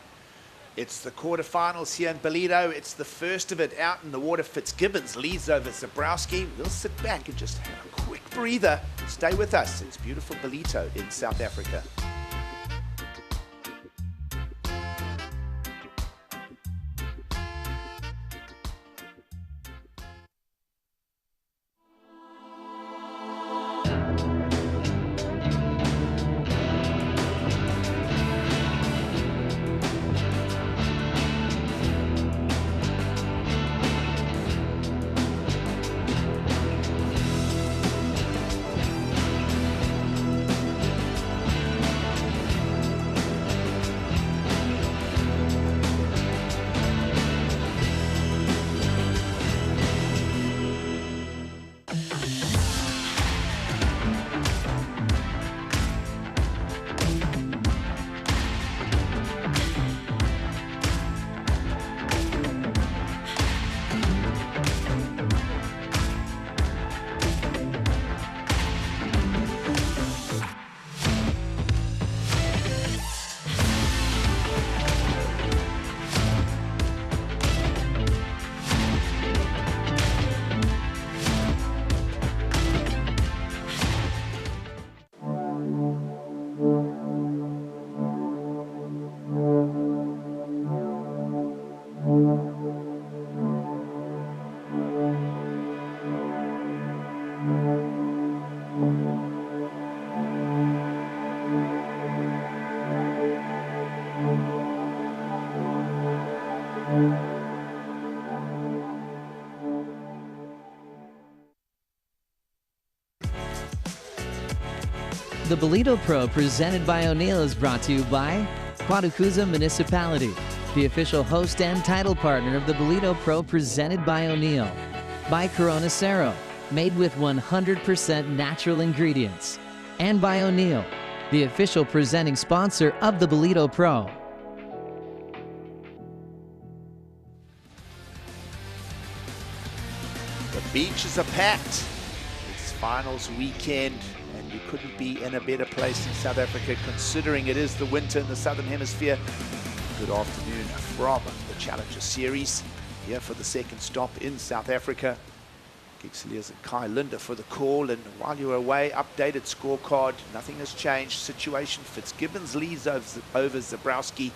It's the quarterfinals here in Ballito. It's the first of it out in the water. Fitzgibbons leads over Zabrowski. We'll sit back and just have a quick breather. Stay with us. It's beautiful Ballito in South Africa. The Ballito Pro presented by O'Neill is brought to you by Quatukuza Municipality, the official host and title partner of the Ballito Pro presented by O'Neill. By Corona Cero, made with 100% natural ingredients. And by O'Neill, the official presenting sponsor of the Ballito Pro. The beaches are packed. It's finals weekend, and you couldn't be in a better place in South Africa considering it is the winter in the Southern Hemisphere. Good afternoon from the Challenger Series here for the second stop in South Africa. Gigseliers and Kai Linder for the call, and while you're away, updated scorecard, nothing has changed. Situation, Fitzgibbons leads over Zabrowski,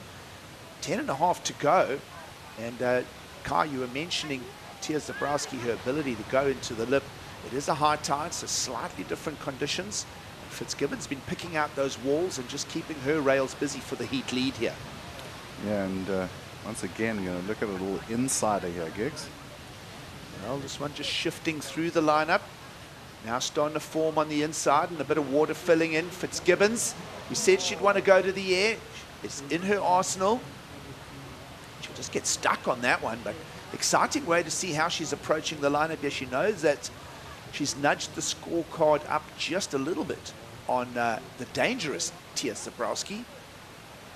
10.5 to go, and Kai, you were mentioning Tia Zabrowski, her ability to go into the lip. It is a high tide, so slightly different conditions. Fitzgibbons been picking out those walls and just keeping her rails busy for the heat lead here. Yeah, and once again, you're going to look at a little insider here, Giggs. Well, this one just shifting through the lineup. Now starting to form on the inside and a bit of water filling in. Fitzgibbons, we said she'd want to go to the air. It's in her arsenal. She'll just get stuck on that one, but exciting way to see how she's approaching the lineup here. She knows that she's nudged the scorecard up just a little bit on the dangerous Tia Zabrowski,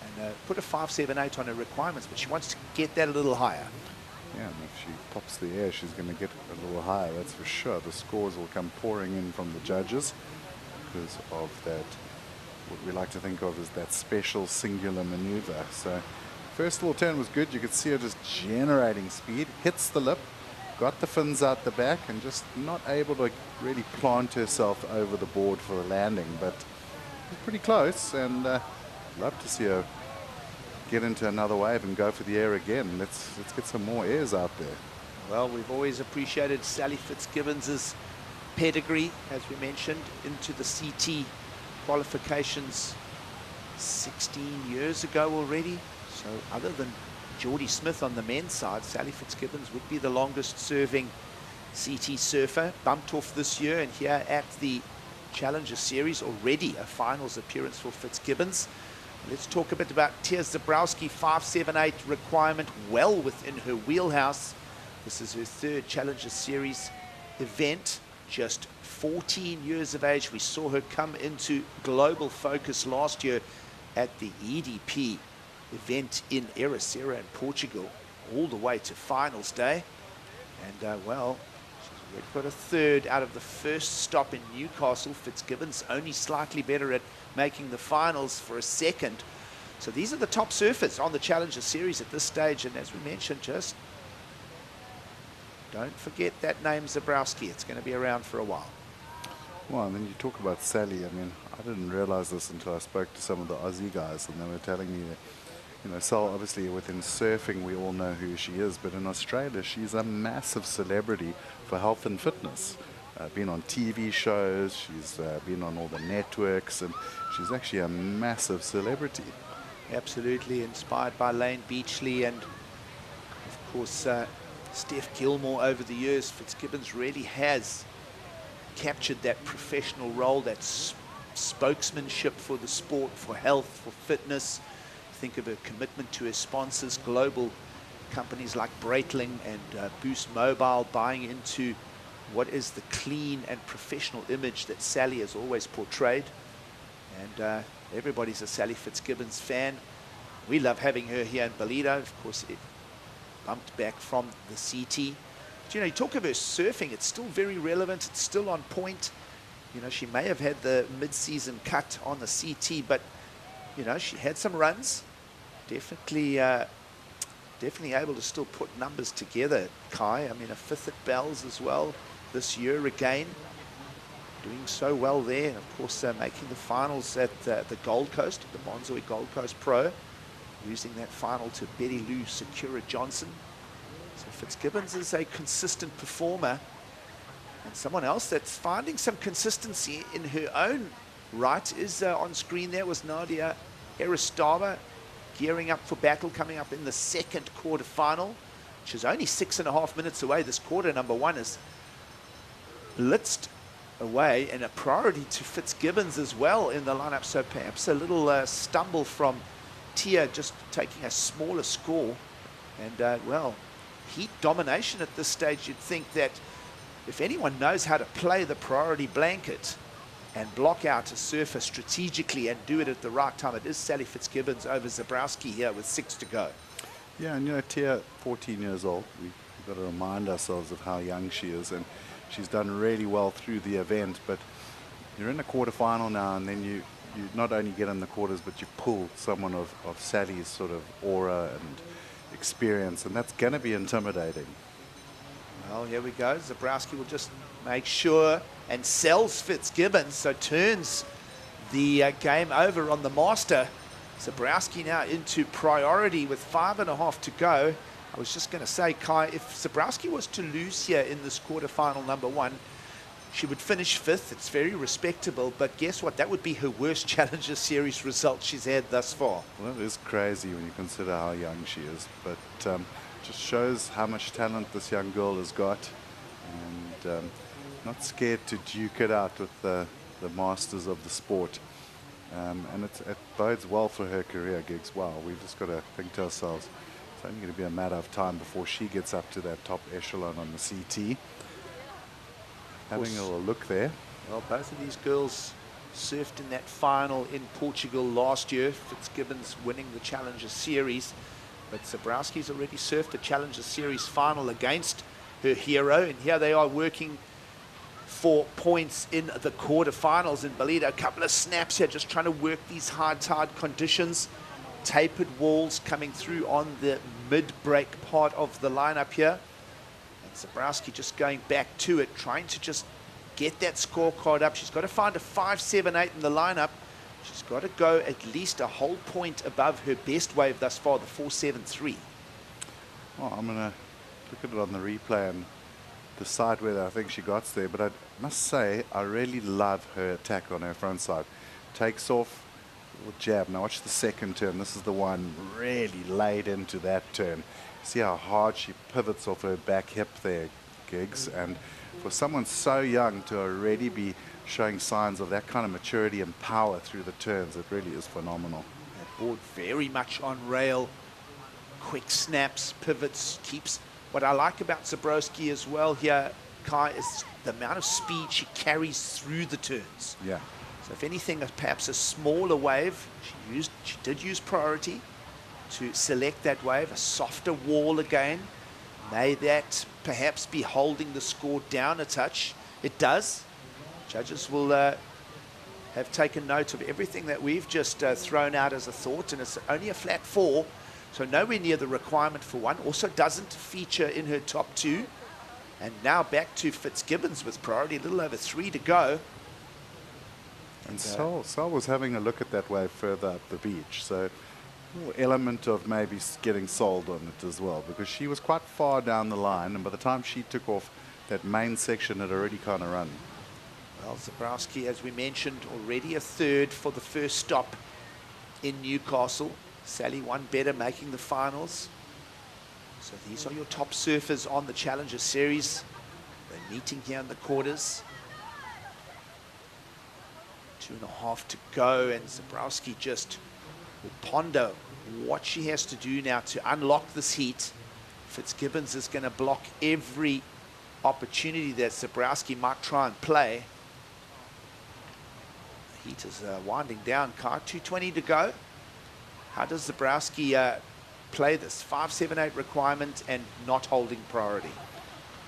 and put a 5.78 on her requirements, but she wants to get that a little higher. Yeah, and if she pops the air, she's going to get a little higher, that's for sure. The scores will come pouring in from the judges because of that, what we like to think of as that special singular maneuver. So first little turn was good. You could see her just generating speed, hits the lip, got the fins out the back, and just not able to really plant herself over the board for the landing, but pretty close, and love to see her get into another wave and go for the air again. Let's get some more airs out there. Well, we've always appreciated Sally Fitzgibbons' pedigree, as we mentioned, into the CT qualifications 16 years ago already. So other than Geordie Smith on the men's side, Sally Fitzgibbons would be the longest serving CT surfer. Bumped off this year, and here at the Challenger Series already a finals appearance for Fitzgibbons. Let's talk a bit about Tia Zabrowski, 5.78 requirement, well within her wheelhouse. This is her third Challenger Series event, just 14 years of age. We saw her come into global focus last year at the EDP event in Ericeira in Portugal all the way to finals day. And, well, she's already got a third out of the first stop in Newcastle. Fitzgibbons only slightly better at making the finals for a second. So these are the top surfers on the Challenger Series at this stage. And as we mentioned, just don't forget that name, Zabrowski. It's going to be around for a while. Well, and then you talk about Sally. I mean, I didn't realize this until I spoke to some of the Aussie guys, and they were telling me that, you know, Sal, obviously within surfing, we all know who she is, but in Australia, she's a massive celebrity for health and fitness. Been on TV shows, she's been on all the networks, and she's actually a massive celebrity. Absolutely, inspired by Lane Beachley and, of course, Steph Gilmore over the years. Fitzgibbons really has captured that professional role, that spokesmanship for the sport, for health, for fitness. Think of her commitment to her sponsors, global companies like Breitling and Boost Mobile, buying into what is the clean and professional image that Sally has always portrayed. And everybody's a Sally Fitzgibbons fan. We love having her here in Ballito. Of course, it bumped back from the CT. But, you know, you talk of her surfing, it's still very relevant. It's still on point. You know, she may have had the mid-season cut on the CT, but, you know, she had some runs. Definitely able to still put numbers together, Kai. I mean, a 5th at Bells as well this year again. Doing so well there. And, of course, making the finals at the Gold Coast, the Bonzoy Gold Coast Pro. Losing that final to Betty Lou Sakura Johnson. So Fitzgibbons is a consistent performer. And someone else that's finding some consistency in her own right is on screen there was Nadia Aristava, gearing up for battle, coming up in the second quarterfinal, which is only 6.5 minutes away. This quarter number one is blitzed away, and a priority to Fitzgibbons as well in the lineup. So perhaps a little stumble from Tia, just taking a smaller score. And well, heat domination at this stage. You'd think that if anyone knows how to play the priority blanket and block out a surfer strategically and do it at the right time, it is Sally Fitzgibbons over Zabrowski here with 6 to go. Yeah, and you know, Tia, 14 years old. We've got to remind ourselves of how young she is, and she's done really well through the event. But you're in the quarterfinal now, and then you not only get in the quarters, but you pull someone of Sally's sort of aura and experience, and that's going to be intimidating. Well, here we go. Zabrowski will just make sure and sells Fitzgibbons, so turns the game over on the master. Zabrowski now into priority with 5.5 to go. I was just going to say, Kai, if Zabrowski was to lose here in this quarterfinal number one, she would finish 5th. It's very respectable, but guess what? That would be her worst Challenger Series result she's had thus far. Well, it is crazy when you consider how young she is, but just shows how much talent this young girl has got, and not scared to duke it out with the masters of the sport. And it bodes well for her career gigs. Wow, we've just got to think to ourselves, it's only going to be a matter of time before she gets up to that top echelon on the CT. Having a little look there. Well, both of these girls surfed in that final in Portugal last year. Fitzgibbons winning the Challenger Series, but Zabrowski's already surfed a Challenger Series final against her hero, and here they are working for points in the quarterfinals in Ballito. A couple of snaps here, just trying to work these high tide conditions. Tapered walls coming through on the mid-break part of the lineup here. Zabrowski just going back to it, trying to just get that scorecard up. She's got to find a 5.78 in the lineup. She's got to go at least a whole point above her best wave thus far, the 4.73. Well, I'm going to look at it on the replay and decide whether I think she got there. But I must say, I really love her attack on her front side. Takes off, little jab. Now watch the second turn. This is the one really laid into that turn. See how hard she pivots off her back hip there, Giggs. And for someone so young to already be showing signs of that kind of maturity and power through the turns, it really is phenomenal. That board very much on rail. Quick snaps, pivots, keeps. What I like about Zabrowski as well here, Kai, is the amount of speed she carries through the turns. Yeah. So if anything, perhaps a smaller wave. She did use priority. to select that wave, a softer wall again. May that perhaps be holding the score down a touch. It does. Judges will have taken note of everything that we've just thrown out as a thought, and it's only a flat 4, so nowhere near the requirement for 1. Also doesn't feature in her top 2. And now back to Fitzgibbons with priority, a little over 3 to go. And Sol was having a look at that wave further up the beach, so element of maybe getting sold on it as well, because she was quite far down the line, and by the time she took off, that main section had already kind of run. Well, Zabrowski, as we mentioned, already a 3rd for the first stop in Newcastle. Sally one better, making the finals. So these are your top surfers on the Challenger Series. They're meeting here in the quarters. 2.5 to go, and Zabrowski just will ponder what she has to do now to unlock this heat. Fitzgibbons is going to block every opportunity that Zabrowski might try and play. The heat is winding down. Car 2:20 to go. How does Zabrowski play this 5.78 requirement and not holding priority?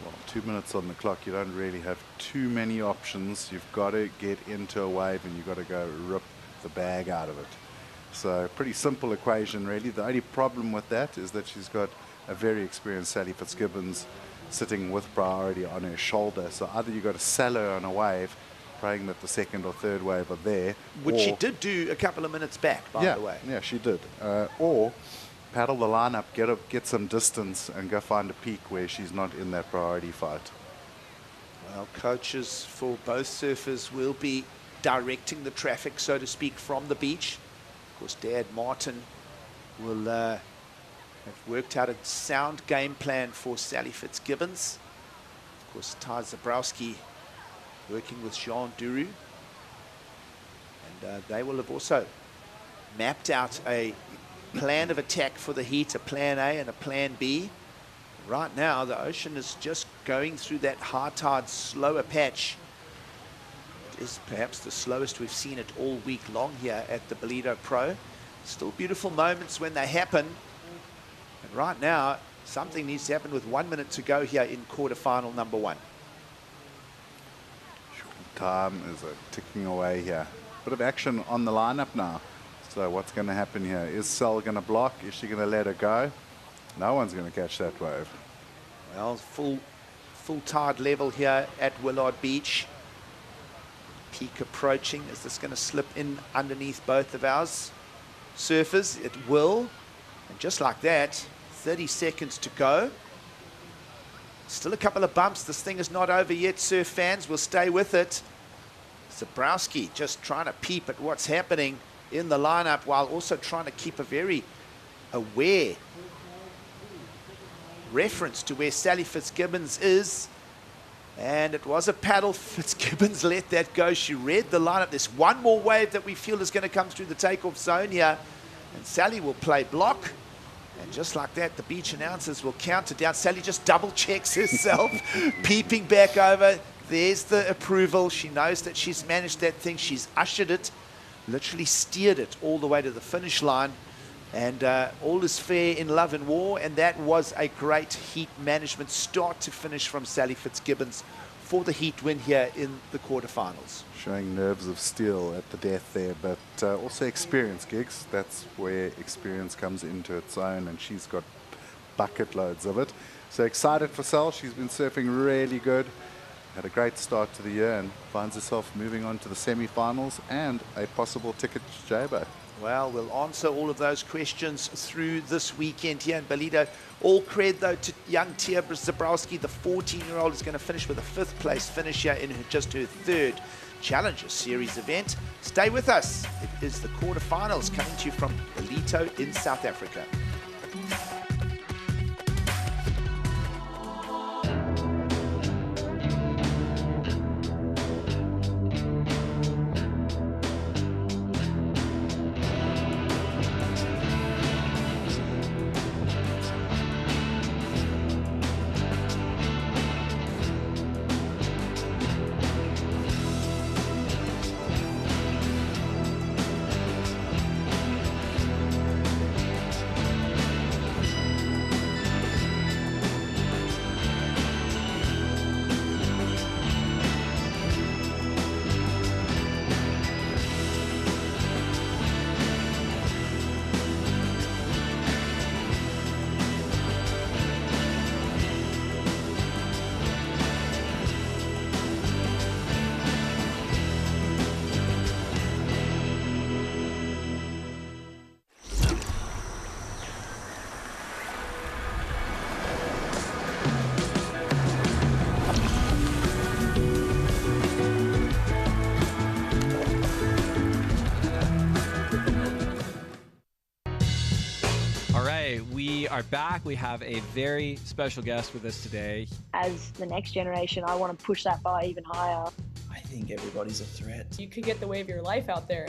Well, 2 minutes on the clock, you don't really have too many options. You've got to get into a wave and you've got to go rip the bag out of it. So pretty simple equation, really. The only problem with that is that she's got a very experienced Sally Fitzgibbons sitting with priority on her shoulder. So either you've got to sell her on a wave, praying that the 2nd or 3rd wave are there. Which she did do a couple of minutes back, by the way. Yeah, she did. Or paddle the lineup, get some distance, and go find a peak where she's not in that priority fight. Well, coaches for both surfers will be directing the traffic, so to speak, from the beach. Of course, Dad Martin will have worked out a sound game plan for Sally Fitzgibbons. Of course, Ty Zabrowski working with Jean Duru. And they will have also mapped out a plan of attack for the heat, a plan A and a plan B. Right now, the ocean is just going through that high tide, slower patch. It is perhaps the slowest we've seen it all week long here at the Ballito Pro. Still beautiful moments when they happen. And right now, something needs to happen with 1 minute to go here in quarterfinal number 1. Time is ticking away here. Bit of action on the lineup now. So what's going to happen here? Is Sel going to block? Is she going to let her go? No one's going to catch that wave. Well, full tide level here at Willard Beach. Peak approaching. Is this going to slip in underneath both of ours surfers? It will. And just like that, 30 seconds to go. Still a couple of bumps. This thing is not over yet, surf fans. We'll stay with it. Zabrowski just trying to peep at what's happening in the lineup while also trying to keep a very aware reference to where Sally Fitzgibbons is. And it was a paddle. Fitzgibbons let that go. She read the lineup. There's one more wave that we feel is going to come through the takeoff zone here. And Sally will play block. And just like that, the beach announcers will count it down. Sally just double checks herself, peeping back over. There's the approval. She knows that she's managed that thing. She's ushered it, literally steered it all the way to the finish line. And all is fair in love and war. And that was a great heat management start to finish from Sally Fitzgibbons for the heat win here in the quarterfinals. Showing nerves of steel at the death there, but also experience, Gigs. That's where experience comes into its own, and she's got bucket loads of it. So excited for Sal. She's been surfing really good. Had a great start to the year and finds herself moving on to the semi-finals and a possible ticket to Jabo. Well, we'll answer all of those questions through this weekend here in Ballito. All credit, though, to young Tia Zabrowski. The 14-year-old is going to finish with a 5th place finish here in just her 3rd Challenger Series event. Stay with us. It is the quarterfinals coming to you from Ballito in South Africa. right, we are back. We have a very special guest with us today. As the next generation, I want to push that bar even higher. I think everybody's a threat. You could get the wave of your life out there.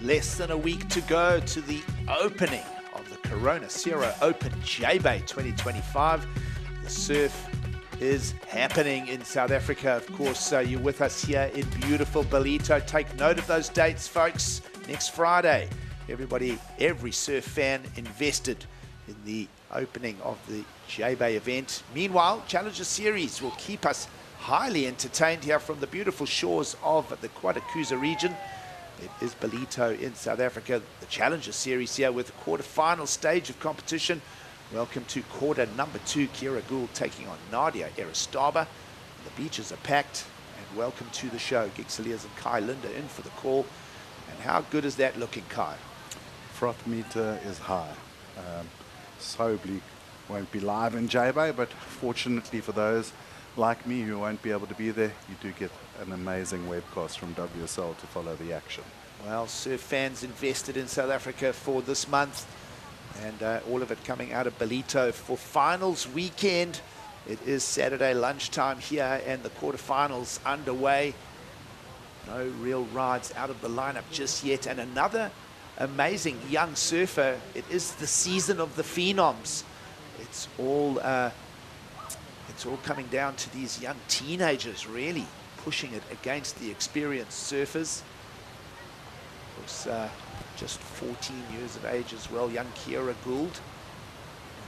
Less than a week to go to the opening of the Corona Sierra Open J-Bay 2025. The surf is happening in South Africa. Of course, you're with us here in beautiful Ballito. Take note of those dates, folks. Next Friday, every surf fan invested in the opening of the J-Bay event. Meanwhile, Challenger Series will keep us highly entertained here from the beautiful shores of the Quarterfinal region. It is Ballito in South Africa, the Challenger Series here with the quarterfinal stage of competition. Welcome to quarter number 2, Kiera Gould taking on Nadia Aristaba. The beaches are packed, and welcome to the show. Gig Saliers and Kai Linda in for the call. And how good is that looking, Kai? Froth meter is high. So bleak. Won't be live in J-Bay, but fortunately for those like me who won't be able to be there, you do get an amazing webcast from WSL to follow the action. Well, surf fans invested in South Africa for this month, and all of it coming out of Ballito for finals weekend. It is Saturday lunchtime here, and the quarterfinals underway. No real rides out of the lineup just yet, and another amazing young surfer. It is the season of the phenoms. It's all coming down to these young teenagers really pushing it against the experienced surfers. Of course, just 14 years of age as well, young Kiera Gould.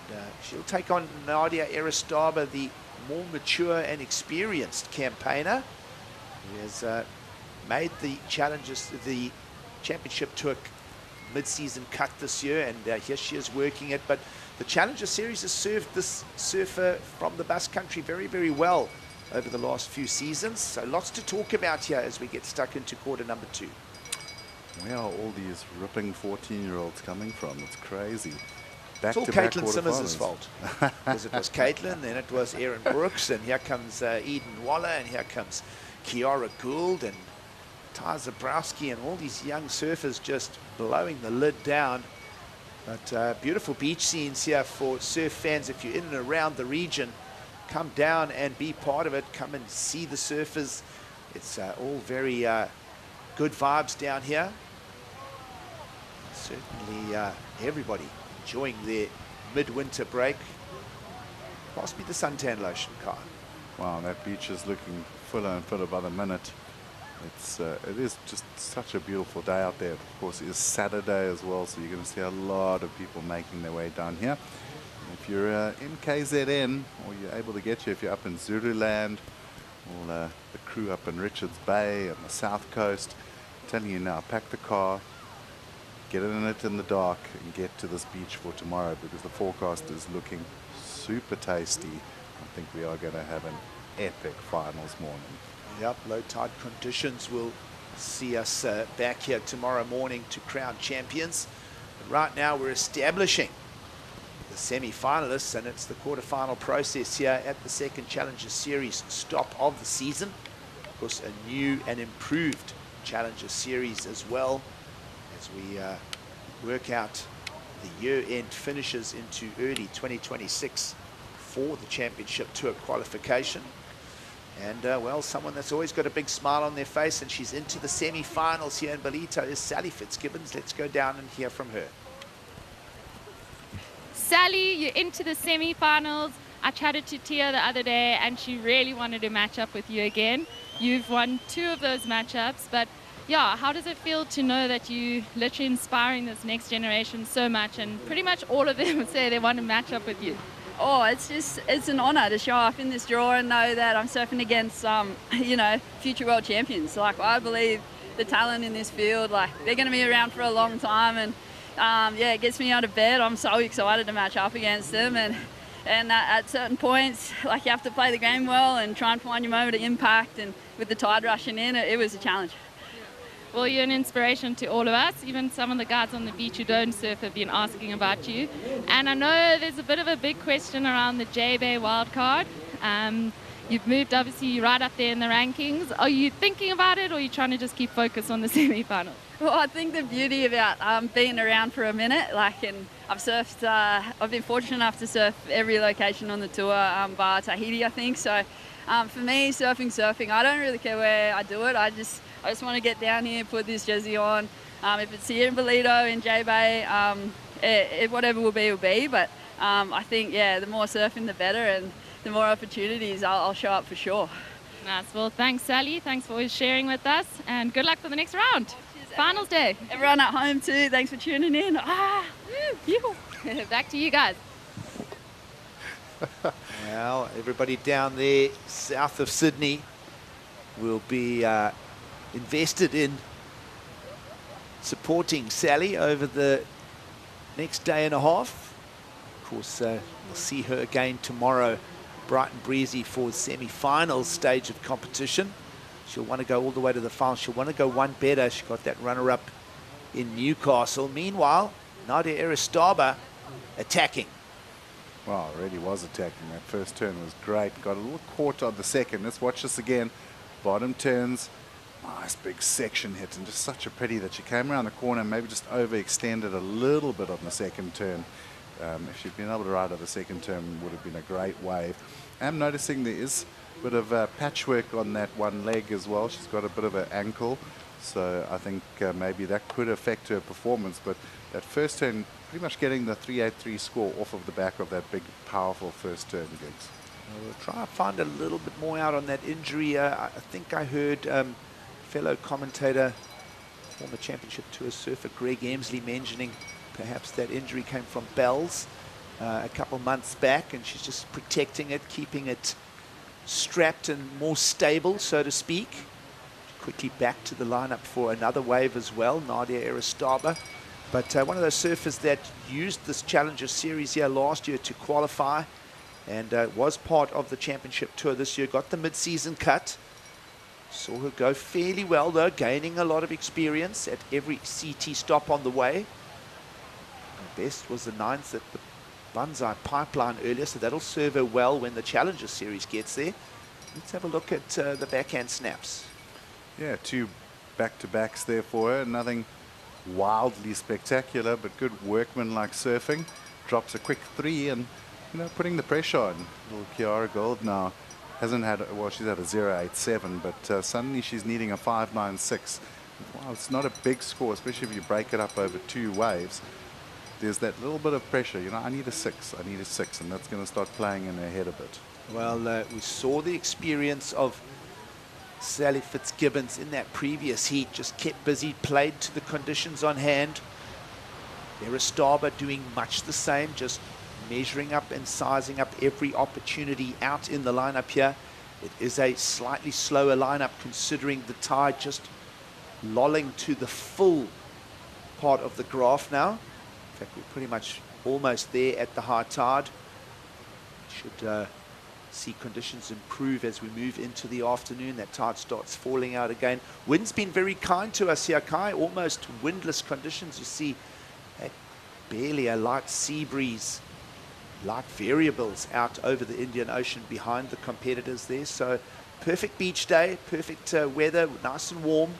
And she'll take on Nadia Aristaba, the more mature and experienced campaigner, who has made the championship tour mid-season cut this year, and here she is working it. But the Challenger Series has served this surfer from the Basque Country very, very well over the last few seasons. So lots to talk about here as we get stuck into quarter number 2. Where are all these ripping 14-year-olds coming from? It's crazy. It's all Caitlin Simmons' fault. Because it was Caitlin, then it was Erin Brooks, and here comes Eden Waller, and here comes Kiera Gould, and Ty Zabrowski, and all these young surfers just blowing the lid down. But beautiful beach scenes here for surf fans. If you're in and around the region, come down and be part of it. Come and see the surfers. It's all very good vibes down here. Certainly everybody enjoying their midwinter break. Must be the suntan lotion, Kai. Wow, that beach is looking fuller and fuller by the minute. It is just such a beautiful day out there. Of course, it is Saturday as well, so you're going to see a lot of people making their way down here. And if you're in KZN, or you're able to get here, if you're up in Zululand, or the crew up in Richards Bay on the south coast, I'm telling you now, pack the car, get in it in the dark, and get to this beach for tomorrow, because the forecast is looking super tasty. I think we are going to have an epic finals morning. Yep, low tide conditions will see us back here tomorrow morning to crown champions. But right now we're establishing the semi-finalists, and it's the quarterfinal process here at the second Challenger Series stop of the season. Of course, a new and improved Challenger Series as well, as we work out the year-end finishes into early 2026 for the championship tour qualification. And, well, someone that's always got a big smile on their face, and she's into the semi-finals here in Ballito, is Sally Fitzgibbons. Let's go down and hear from her. Sally, you're into the semi-finals. I chatted to Tia the other day, and she really wanted to match up with you again. You've won 2 of those matchups, but yeah, how does it feel to know that you literally inspiring this next generation so much, and pretty much all of them say they want to match up with you? Oh, it's an honour to show up in this draw and know that I'm surfing against, future world champions. Like, I believe the talent in this field. Like, they're going to be around for a long time, and yeah, it gets me out of bed. I'm so excited to match up against them, and at certain points, like, you have to play the game well and try and find your moment of impact, and with the tide rushing in, it was a challenge. Well, you're an inspiration to all of us. Even some of the guys on the beach who don't surf have been asking about you. And I know there's a bit of a big question around the J-Bay wildcard. You've moved, obviously, right up there in the rankings. Are you thinking about it, or are you trying to just keep focus on the semi-final? Well, I think the beauty about being around for a minute, like, and I've surfed, I've been fortunate enough to surf every location on the tour, bar Tahiti, I think. So for me, surfing, I don't really care where I do it. I just want to get down here, put this jersey on. If it's here in Ballito, in J-Bay, whatever will be. But I think, yeah, the more surfing, the better, and the more opportunities, I'll show up for sure. Nice. Well, thanks, Sally. Thanks for always sharing with us, and good luck for the next round. Finals day. Everyone at home too, thanks for tuning in. Back to you guys. Well, everybody down there south of Sydney will be invested in supporting Sally over the next day and a half. Of course, we'll see her again tomorrow, bright and breezy, for the semi-final stage of competition. She'll want to go all the way to the final. She'll want to go one better. She got that runner-up in Newcastle. Meanwhile, Nadia Aristaba attacking. Wow, it really was attacking. That first turn was great. Got a little caught on the second. Let's watch this again. Bottom turns. Nice big section hit, and just such a pity that she came around the corner and maybe just overextended a little bit on the second turn. If she'd been able to ride out the second turn, it would have been a great wave. I'm noticing there is a bit of patchwork on that one leg as well. She's got a bit of an ankle, so I think maybe that could affect her performance. But that first turn, pretty much getting the 383 score off of the back of that big, powerful first turn, Gigs. We'll try and find a little bit more out on that injury. I think I heard fellow commentator, former championship tour surfer Greg Emsley, mentioning perhaps that injury came from bells a couple months back, and she's just protecting it, keeping it strapped and more stable, so to speak. Quickly back to the lineup for another wave as well, Nadia Aristaba. But one of those surfers that used this Challenger Series here last year to qualify, and was part of the championship tour this year, got the mid-season cut. Saw her go fairly well, though, gaining a lot of experience at every CT stop on the way. Her best was the 9th at the Banzai Pipeline earlier, so that'll serve her well when the Challenger Series gets there. Let's have a look at the backhand snaps. Yeah, 2 back-to-backs there for her. Nothing wildly spectacular, but good workman-like surfing. Drops a quick 3 and, you know, putting the pressure on. Little Kiara Gold now hasn't had, well, she's had a 0.87, but suddenly she's needing a 5.96. Wow, it's not a big score, especially if you break it up over 2 waves. There's that little bit of pressure, you know, I need a 6, and that's going to start playing in her head a bit. Well, we saw the experience of Sally Fitzgibbons in that previous heat, just kept busy, played to the conditions on hand. Aristaba doing much the same, just measuring up and sizing up every opportunity out in the lineup here. It is a slightly slower lineup considering the tide just lolling to the full part of the graph now. In fact, we're pretty much almost there at the high tide. Should see conditions improve as we move into the afternoon. That tide starts falling out again. Wind's been very kind to us here, Kai. Almost windless conditions. You see barely a light sea breeze, light variables out over the Indian Ocean behind the competitors there. So perfect beach day, perfect weather, nice and warm,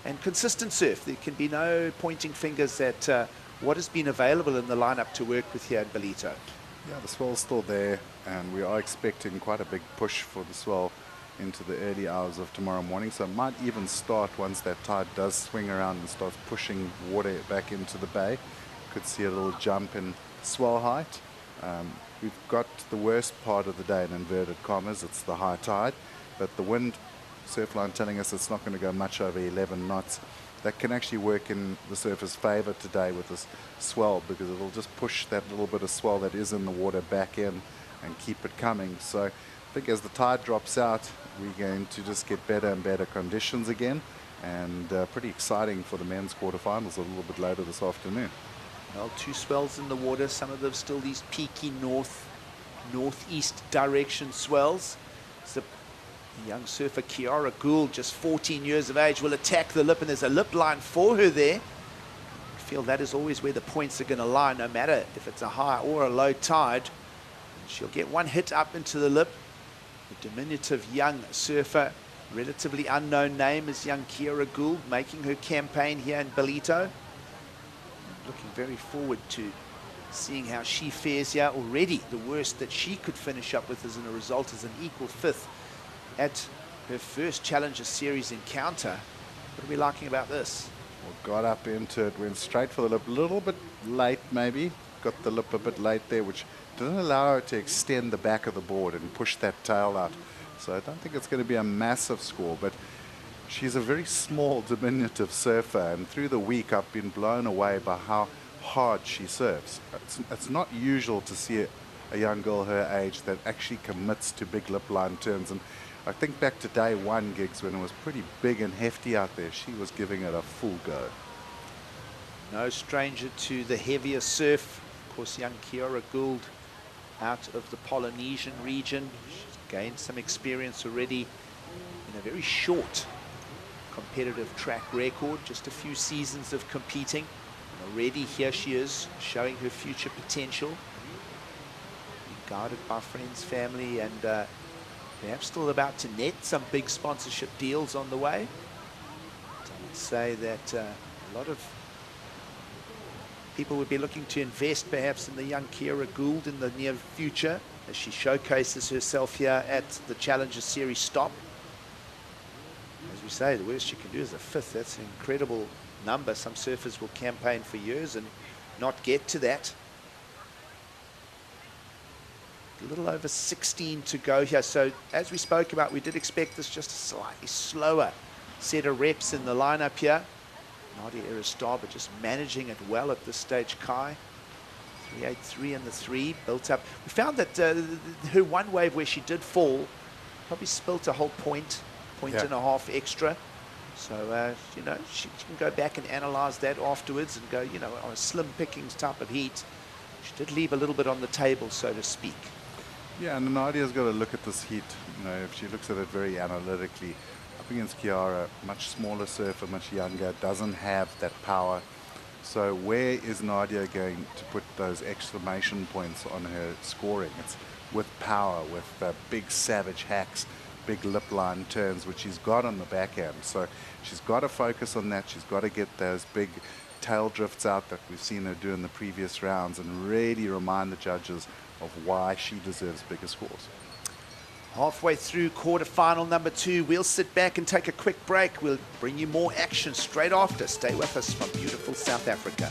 and consistent surf. There can be no pointing fingers at what has been available in the lineup to work with here at Ballito. Yeah, the swell's still there, and we are expecting quite a big push for the swell into the early hours of tomorrow morning. So it might even start once that tide does swing around and starts pushing water back into the bay. Could see a little jump in swell height. We've got the worst part of the day in inverted commas. It's the high tide, but the wind, Surfline telling us it's not going to go much over 11 knots. That can actually work in the surfer's favor today with this swell, because it'll just push that little bit of swell that is in the water back in and keep it coming. So I think as the tide drops out, we're going to just get better and better conditions again, and pretty exciting for the men's quarterfinals a little bit later this afternoon. Well, 2 swells in the water, some of them still these peaky northeast direction swells. So the young surfer Kiara Gould, just 14 years of age, will attack the lip, and there's a lip line for her there. I feel that is always where the points are going to lie, no matter if it's a high or a low tide. She'll get one hit up into the lip. The diminutive young surfer, relatively unknown name, is young Kiara Gould, making her campaign here in Ballito. Looking very forward to seeing how she fares here. Already the worst that she could finish up with as a result is an equal 5th at her first Challenger Series encounter. What are we liking about this? Well, got up into it, went straight for the lip, a little bit late maybe. Got the lip a bit late there, which didn't allow her to extend the back of the board and push that tail out. So I don't think it's going to be a massive score, but she's a very small, diminutive surfer, and through the week I've been blown away by how hard she surfs. It's not usual to see a young girl her age that actually commits to big lip line turns, and I think back to day 1 gigs when it was pretty big and hefty out there. She was giving it a full go. No stranger to the heavier surf. Of course, young Kiara Gould out of the Polynesian region. She's gained some experience already in a very short competitive track record, just a few seasons of competing. And already here she is, showing her future potential. Being guided by friends, family, and perhaps still about to net some big sponsorship deals on the way. I would say that a lot of people would be looking to invest perhaps in the young Kiara Gould in the near future as she showcases herself here at the Challenger Series stop. As we say, the worst you can do is a 5th. That's an incredible number. Some surfers will campaign for years and not get to that. A little over 16 to go here. So as we spoke about, we did expect this just a slightly slower set of reps in the lineup here. Nadia Aristaba just managing it well at this stage. Kai, 383 in the 3, built up. We found that her one wave where she did fall probably spilt a whole point and a half extra. So, you know, she can go back and analyze that afterwards and go, you know, on a slim pickings type of heat, she did leave a little bit on the table, so to speak. Yeah, and Nadia's got to look at this heat, you know, if she looks at it very analytically. Up against Kiara, much smaller surfer, much younger, doesn't have that power. So where is Nadia going to put those exclamation points on her scoring? It's with power, with big savage hacks, big lip line turns, which she's got on the backhand. So she's got to focus on that. She's got to get those big tail drifts out that we've seen her do in the previous rounds and really remind the judges of why she deserves bigger scores. Halfway through quarterfinal number 2, we'll sit back and take a quick break. We'll bring you more action straight after. Stay with us from beautiful South Africa.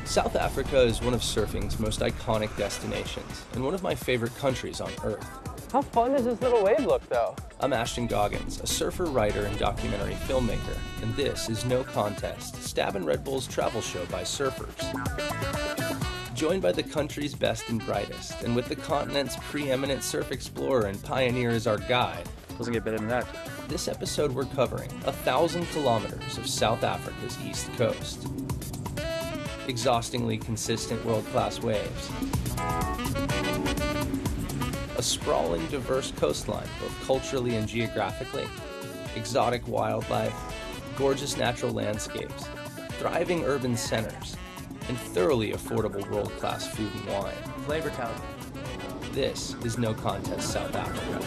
South Africa is one of surfing's most iconic destinations and one of my favorite countries on Earth. How fun does this little wave look, though? I'm Ashton Goggins, a surfer, writer, and documentary filmmaker, and this is No Contest, Stab and Red Bull's travel show by surfers. Joined by the country's best and brightest, and with the continent's preeminent surf explorer and pioneer as our guide. Doesn't get better than that. This episode we're covering 1,000 kilometers of South Africa's east coast. Exhaustingly consistent world-class waves. A sprawling, diverse coastline, both culturally and geographically. Exotic wildlife, gorgeous natural landscapes, thriving urban centers, and thoroughly affordable world-class food and wine. Flavor Town. this is No Contest South Africa.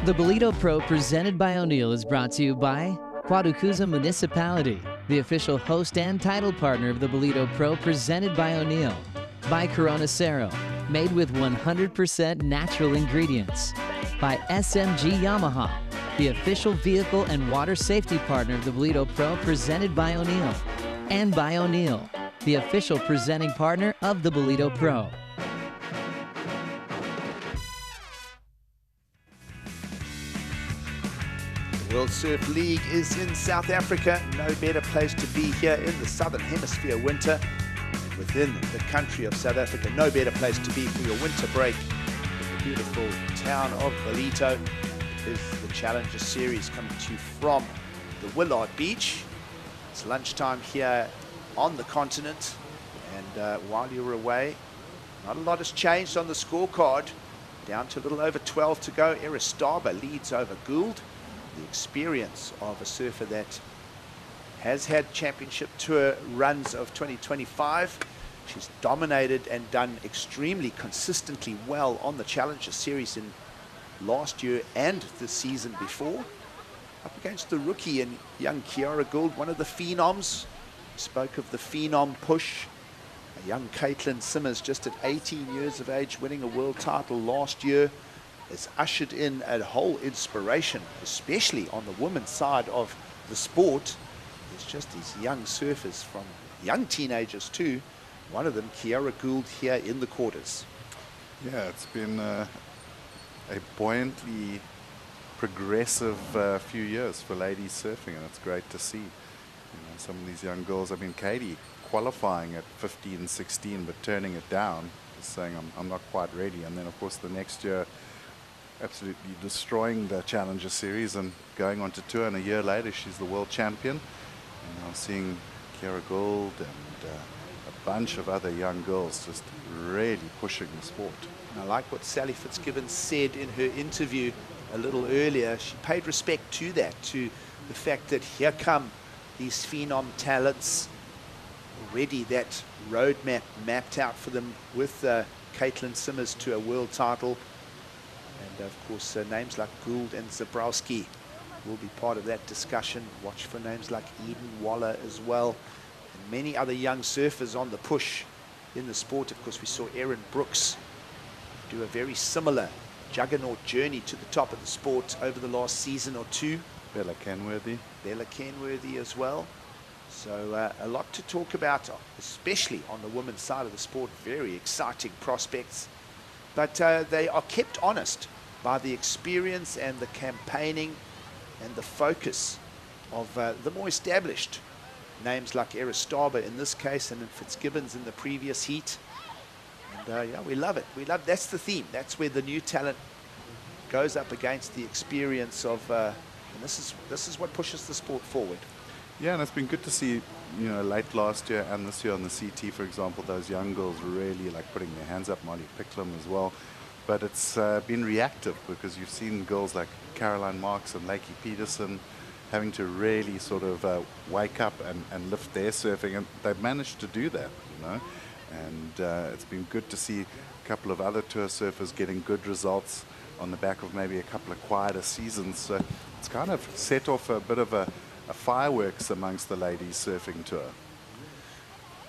The Ballito Pro presented by O'Neill is brought to you by Quarterfinal Municipality, the official host and title partner of the Ballito Pro presented by O'Neill. By Corona Cero, made with 100% natural ingredients. By SMG Yamaha, the official vehicle and water safety partner of the Ballito Pro presented by O'Neill. And by O'Neill, the official presenting partner of the Ballito Pro. World Surf League is in South Africa. No better place to be here in the Southern Hemisphere winter. And within the country of South Africa, no better place to be for your winter break in the beautiful town of Ballito. It is the Challenger Series coming to you from the Willard Beach. It's lunchtime here on the continent. And while you were away, not a lot has changed on the scorecard. Down to a little over 12 to go. Aristaba leads over Gould. The experience of a surfer that has had championship tour runs of 2025. She's dominated and done extremely consistently well on the Challenger Series in last year and the season before. Up against the rookie and young Kiara Gould, one of the phenoms. Spoke of the phenom push. A young Caitlin Simmers, just at 18 years of age, winning a world title last year, has ushered in a whole inspiration, especially on the women's side of the sport. There's just these young surfers, from young teenagers too. One of them, Kiara Gould, here in the quarters. Yeah, it's been a buoyantly progressive few years for ladies surfing, and it's great to see. Some of these young girls, I mean, Katie qualifying at 15, 16, but turning it down, saying I'm not quite ready. And then, of course, the next year, absolutely destroying the Challenger Series and going on to tour, and a year later she's the world champion. And now seeing Kiara Gould and a bunch of other young girls just really pushing the sport. And I like what Sally Fitzgibbons said in her interview a little earlier. She paid respect to that, to the fact that here come these phenom talents, already that roadmap mapped out for them with Caitlin Simmers to a world title. And of course, names like Gould and Zabrowski will be part of that discussion. Watch for names like Eden Waller as well. And many other young surfers on the push in the sport. Of course, we saw Erin Brooks do a very similar juggernaut journey to the top of the sport over the last season or two. Bella Kenworthy. Bella Kenworthy as well. So a lot to talk about, especially on the women's side of the sport. Very exciting prospects. But they are kept honest by the experience and the campaigning and the focus of the more established names like Aristaba in this case, and then Fitzgibbons in the previous heat. And yeah, we love it. We love, that's the theme. That's where the new talent goes up against the experience of, and this is what pushes the sport forward. Yeah, and it's been good to see, you know, late last year and this year on the CT, for example, those young girls really like putting their hands up, Molly Picklum as well. But it's been reactive, because you've seen girls like Caroline Marks and Lakey Peterson having to really sort of wake up and lift their surfing, and they've managed to do that, you know. And it's been good to see a couple of other tour surfers getting good results on the back of maybe a couple of quieter seasons. So it's kind of set off a bit of a fireworks amongst the ladies surfing tour.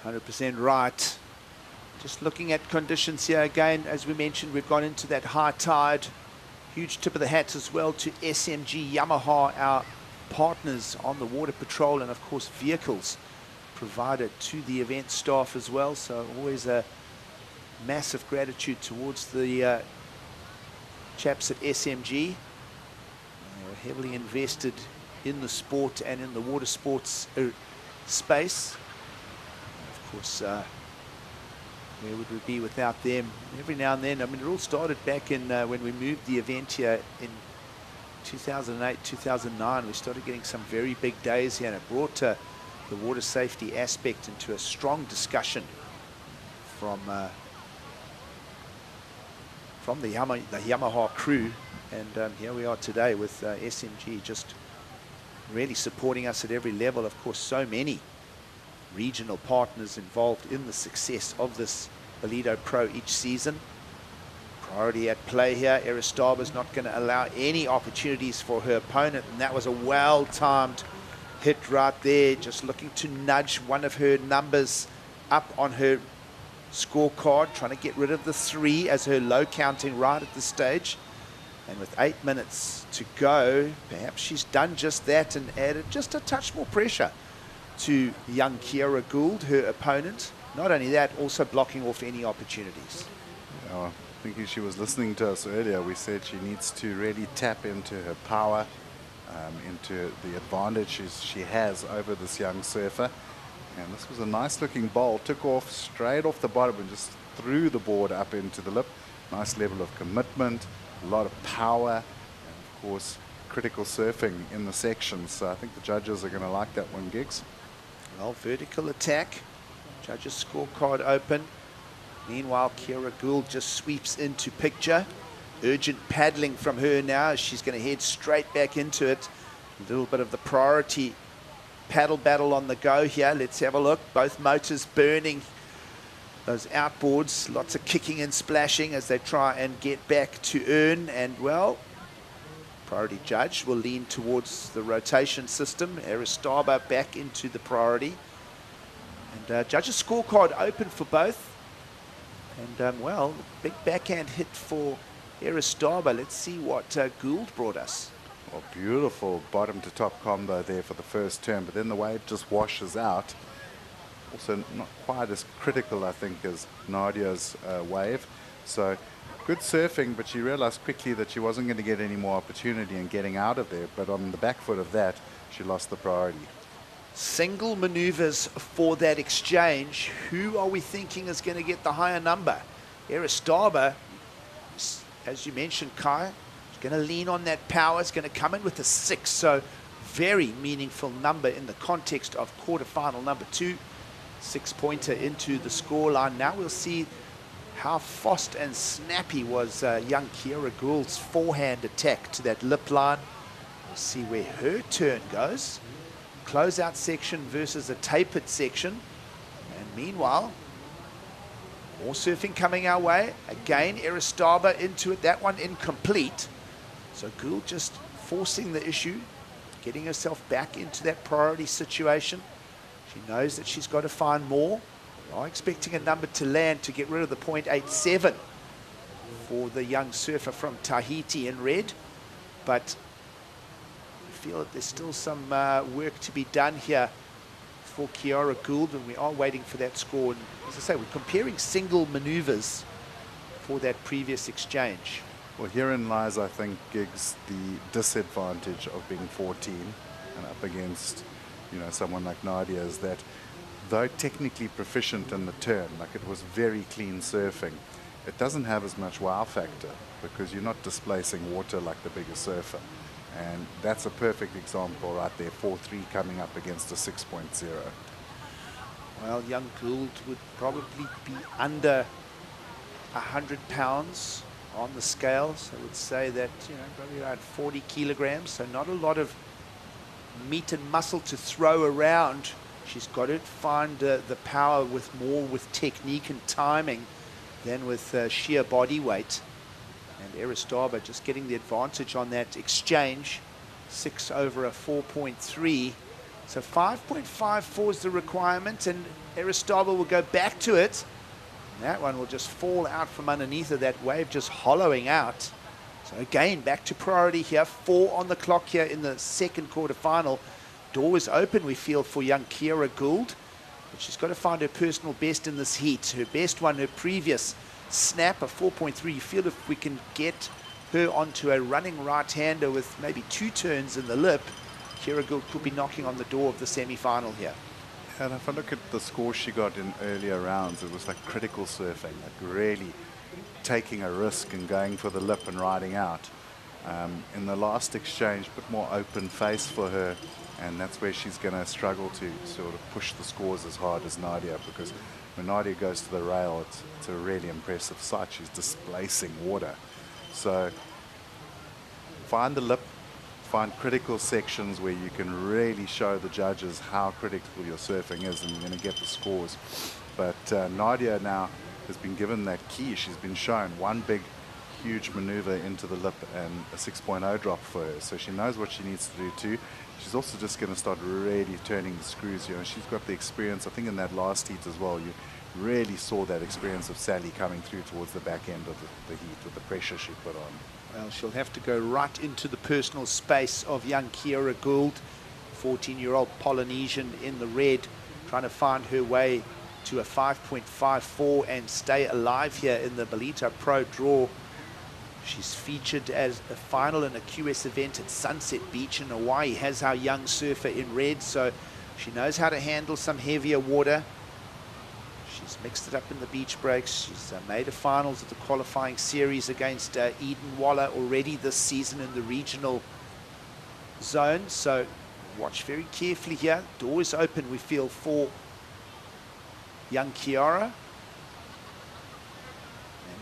100% right. Just looking at conditions here again, as we mentioned, we've gone into that high tide. Huge tip of the hat as well to SMG Yamaha, our partners on the water patrol, and of course vehicles provided to the event staff as well. So always a massive gratitude towards the chaps at SMG. They are heavily invested in the sport and in the water sports space. And of course, where would we be without them? Every now and then, I mean, it all started back in when we moved the event here in 2008, 2009. We started getting some very big days here, and it brought the water safety aspect into a strong discussion from the Yamaha crew. And here we are today with SMG just really supporting us at every level. Of course, so many regional partners involved in the success of this Ballito Pro each season. Priority at play here. Aristaba's not going to allow any opportunities for her opponent, and that was a well-timed hit right there, just looking to nudge one of her numbers up on her scorecard, trying to get rid of the 3 as her low counting right at this stage. And with 8 minutes to go, perhaps she's done just that and added just a touch more pressure to young Kiara Gould, her opponent. Not only that, also blocking off any opportunities. Yeah, I think she was listening to us earlier. We said she needs to really tap into her power, into the advantage she has over this young surfer. And this was a nice looking bowl. Took off straight off the bottom and just threw the board up into the lip. Nice level of commitment, a lot of power, and of course critical surfing in the section. So I think the judges are going to like that one, Giggs. Well, vertical attack. Judges scorecard open. Meanwhile, Kiara Gould just sweeps into picture. Urgent paddling from her now. She's going to head straight back into it. A little bit of the priority paddle battle on the go here. Let's have a look. Both motors burning those outboards. Lots of kicking and splashing as they try and get back to earn. And, well, priority judge will lean towards the rotation system. Aristaba back into the priority. And judges scorecard open for both. And, well, big backhand hit for Aristaba. Let's see what Gould brought us. Well, beautiful bottom to top combo there for the first turn, but then the wave just washes out. Also not quite as critical, I think, as Nadia's wave. So good surfing, but she realized quickly that she wasn't going to get any more opportunity in getting out of there. But on the back foot of that, she lost the priority. Single maneuvers for that exchange. Who are we thinking is going to get the higher number? Aristaba, as you mentioned, Kai, is going to lean on that power. It's going to come in with a 6. So very meaningful number in the context of quarterfinal number 2. 6-pointer into the scoreline. Now we'll see how fast and snappy was young Kiara Gould's forehand attack to that lip line. We'll see where her turn goes. Closeout section versus a tapered section. And meanwhile, more surfing coming our way. Again, Aristaba into it. That one incomplete. So Gould just forcing the issue, getting herself back into that priority situation. She knows that she's got to find more. We are expecting a number to land to get rid of the 0.87 for the young surfer from Tahiti in red. But I feel that there's still some work to be done here for Kiara Gould, and we are waiting for that score. And as I say, we're comparing single maneuvers for that previous exchange. Well, herein lies, I think, Giggs, the disadvantage of being 14 and up against, you know, someone like Nadia, is that though technically proficient in the turn, like it was very clean surfing, it doesn't have as much wow factor because you're not displacing water like the bigger surfer. And that's a perfect example right there, 4-3 coming up against a 6.0. Well, young Gould would probably be under 100 pounds on the scales. I would say that, you know, probably around 40 kilograms, so not a lot of meat and muscle to throw around. She's got to find the power with technique and timing than with sheer body weight. And Aristaba just getting the advantage on that exchange. 6 over a 4.3. So 5.54 is the requirement, and Aristaba will go back to it. And that one will just fall out from underneath of that wave, just hollowing out. So again, back to priority here. 4 on the clock here in the second quarterfinal. Door is open, we feel, for young Kiara Gould. But she's got to find her personal best in this heat. Her best one, her previous snap, a 4.3. You feel if we can get her onto a running right-hander with maybe 2 turns in the lip, Kiara Gould could be knocking on the door of the semi-final here. And if I look at the score she got in earlier rounds, it was like critical surfing, like really taking a risk and going for the lip and riding out. In the last exchange, a bit more open face for her, and that's where she's going to struggle to sort of push the scores as hard as Nadia, because when Nadia goes to the rail, it's a really impressive sight. She's displacing water. So find the lip, find critical sections where you can really show the judges how critical your surfing is, and you're going to get the scores. But Nadia now has been given that key. She's been shown one big, huge maneuver into the lip and a 6.0 drop for her. So she knows what she needs to do too. She's also just going to start really turning the screws here. And she's got the experience, I think, in that last heat as well. You really saw that experience of Sally coming through towards the back end of the heat with the pressure she put on. Well, she'll have to go right into the personal space of young Kiara Gould, 14-year-old Polynesian in the red, trying to find her way to a 5.54 and stay alive here in the Ballito Pro draw. She's featured as a final in a QS event at Sunset Beach in Hawaii, has our young surfer in red, so she knows how to handle some heavier water. She's mixed it up in the beach breaks. She's made a finals of the qualifying series against Eden Waller already this season in the regional zone. So watch very carefully here. Door is open, we feel, for young Kiara.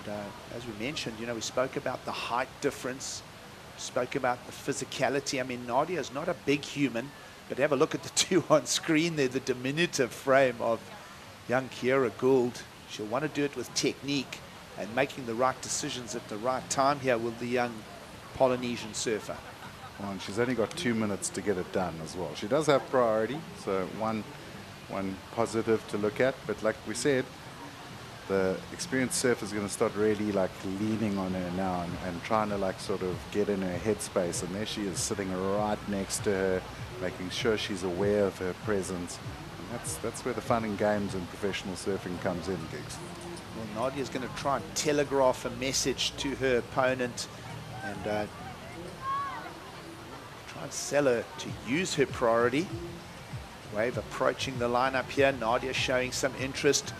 And as we mentioned, you know, we spoke about the height difference, spoke about the physicality. I mean, Nadia is not a big human, but have a look at the two on screen there, the diminutive frame of young Kiara Gould. She'll want to do it with technique and making the right decisions at the right time here with the young Polynesian surfer. Well, and she's only got 2 minutes to get it done as well. She does have priority, so one positive to look at. But like we said, the experienced surfer is going to start really like leaning on her now and trying to like sort of get in her headspace. And there she is sitting right next to her, making sure she's aware of her presence. That's where the fun and games in professional surfing comes in, Gigs. Well, Nadia's going to try and telegraph a message to her opponent and try and sell her to use her priority. Wave approaching the lineup here. Nadia showing some interest.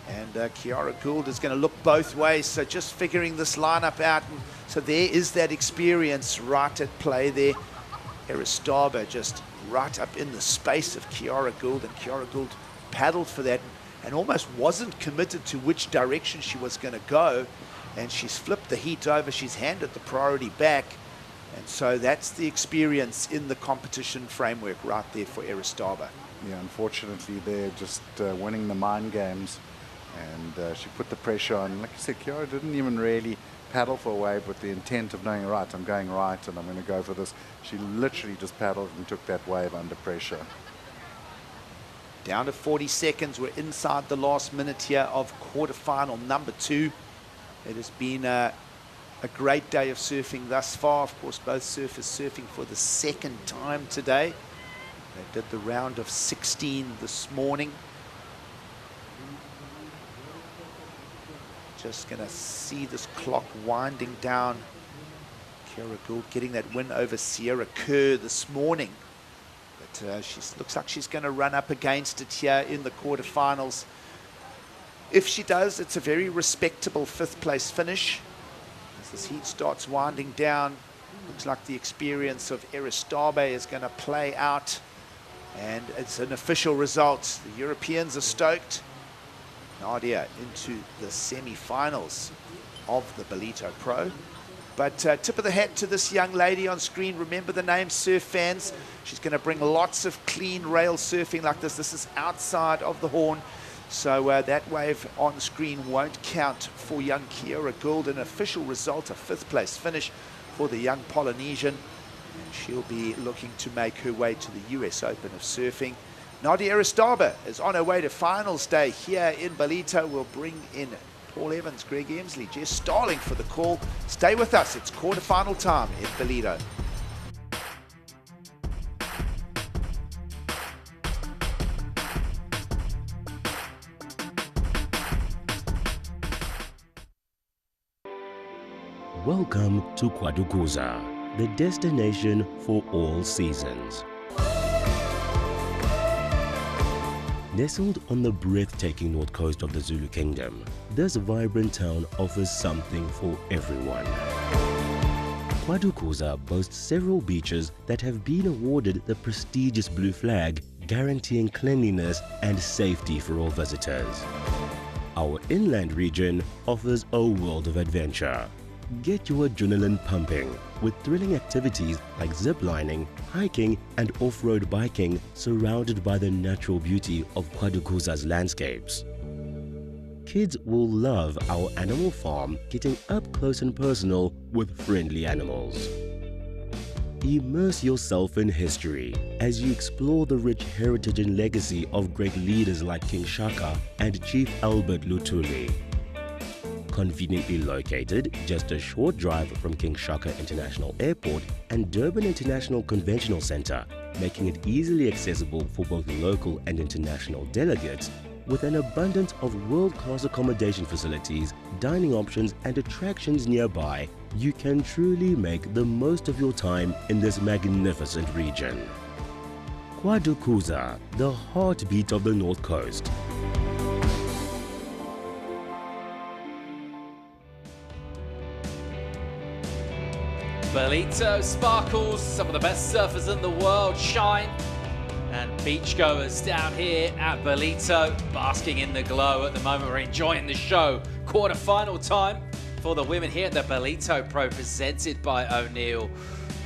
And Kiara Gould is going to look both ways, so just figuring this lineup out. And so there is that experience right at play there. Aristaba just right up in the space of Kiara Gould, and Kiara Gould paddled for that and almost wasn't committed to which direction she was going to go, and she's flipped the heat over, she's handed the priority back, and so that's the experience in the competition framework right there for Aristaba. Yeah, unfortunately they're just winning the mind games, and she put the pressure on. Like you said, Kiara didn't even really paddle for a wave with the intent of knowing, right, I'm going right and I'm going to go for this. She literally just paddled and took that wave under pressure. Down to 40 seconds. We're inside the last minute here of quarterfinal number 2. It has been a great day of surfing thus far. Of course, both surfers surfing for the second time today. They did the round of 16 this morning. Just going to see this clock winding down. Kiara Gould getting that win over Sierra Kerr this morning. But she looks like she's going to run up against it here in the quarterfinals. If she does, it's a very respectable 5th place finish. As this heat starts winding down, looks like the experience of Aristaba is going to play out. And it's an official result. The Europeans are stoked. Nadia into the semi-finals of the Ballito Pro. But tip of the hat to this young lady on screen. Remember the name, surf fans. She's going to bring lots of clean rail surfing like this. This is outside of the horn. So that wave on screen won't count for young Kiara Gould. An official result, a 5th place finish for the young Polynesian. And she'll be looking to make her way to the US Open of Surfing. Nadia Aristaba is on her way to finals day here in Ballito. We'll bring in Paul Evans, Greg Emsley, Jess Starling for the call. Stay with us. It's quarterfinal time in Ballito. Welcome to Kwadukuza, the destination for all seasons. Nestled on the breathtaking north coast of the Zulu Kingdom, this vibrant town offers something for everyone. Kwadukuza boasts several beaches that have been awarded the prestigious Blue Flag, guaranteeing cleanliness and safety for all visitors. Our inland region offers a world of adventure. Get your adrenaline pumping with thrilling activities like zip lining, hiking and off-road biking surrounded by the natural beauty of Kwadukuza's landscapes. Kids will love our animal farm, getting up close and personal with friendly animals. Immerse yourself in history as you explore the rich heritage and legacy of great leaders like King Shaka and Chief Albert Lutuli. Conveniently located just a short drive from King Shaka International Airport and Durban International Conventional Center, making it easily accessible for both local and international delegates, with an abundance of world-class accommodation facilities, dining options and attractions nearby, you can truly make the most of your time in this magnificent region. Kwadukuza, the heartbeat of the North Coast. Ballito sparkles, some of the best surfers in the world shine. And beachgoers down here at Ballito, basking in the glow at the moment. We're enjoying the show. Quarterfinal time for the women here at the Ballito Pro, presented by O'Neill.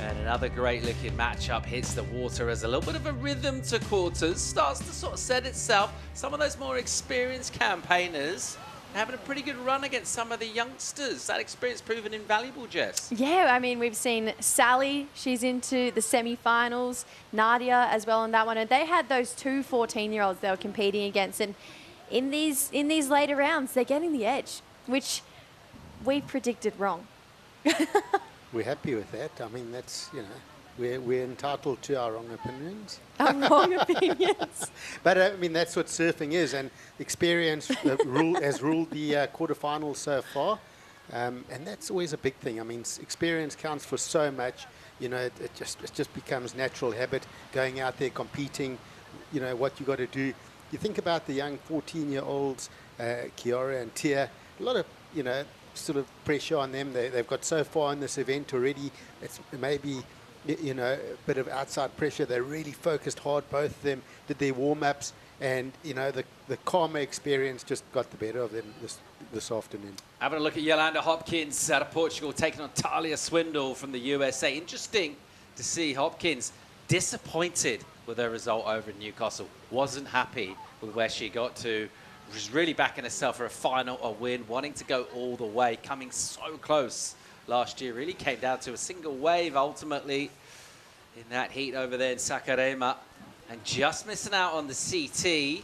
And another great looking matchup hits the water as a little bit of a rhythm to quarters starts to sort of set itself. Some of those more experienced campaigners having a pretty good run against some of the youngsters. That experience proven invaluable, Jess. Yeah, I mean, we've seen Sally, she's into the semi-finals, Nadia as well on that one, and they had those two 14-year-olds they were competing against, and in these later rounds, they're getting the edge, which we predicted wrong. We're happy with that. I mean, that's, you know, we're entitled to our wrong opinions. Our wrong opinions. But I mean, that's what surfing is, and experience has ruled the quarterfinals so far, and that's always a big thing. I mean, experience counts for so much. You know, it just becomes natural habit going out there competing. You know what you got to do. You think about the young 14-year-olds, Kiara and Tia. A lot of sort of pressure on them. They've got so far in this event already. It's maybe, a bit of outside pressure. They're really focused hard. Both of them did their warm-ups, and the calmer experience just got the better of them this afternoon. Having a look at Yolanda Hopkins out of Portugal, taking on Talia Swindle from the USA. Interesting to see Hopkins disappointed with her result over in Newcastle. Wasn't happy with where she got to. Was really backing herself for a final, a win, wanting to go all the way, coming so close last year. Really came down to a single wave ultimately in that heat over there in Saquarema, and just missing out on the CT.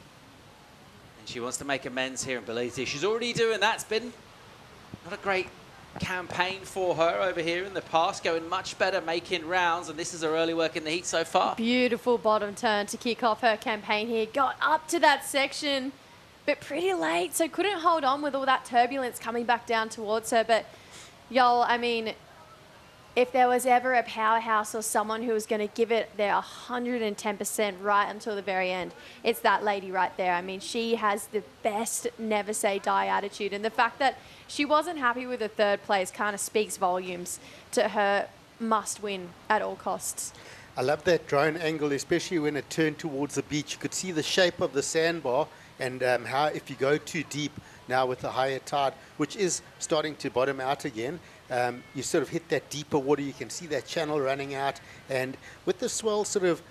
And she wants to make amends here in Ballito. She's already doing that. It's been not a great campaign for her over here in the past, going much better, making rounds, and this is her early work in the heat so far. Beautiful bottom turn to kick off her campaign here. Got up to that section, but pretty late, so couldn't hold on with all that turbulence coming back down towards her. But y'all, I mean, if there was ever a powerhouse or someone who was going to give it their 110% right until the very end, it's that lady right there. I mean, she has the best never say die attitude, and the fact that she wasn't happy with the third place kind of speaks volumes to her must win at all costs. I love that drone angle, especially when it turned towards the beach. You could see the shape of the sandbar, and how if you go too deep now with the higher tide, which is starting to bottom out again, you sort of hit that deeper water. You can see that channel running out, and with the swell sort of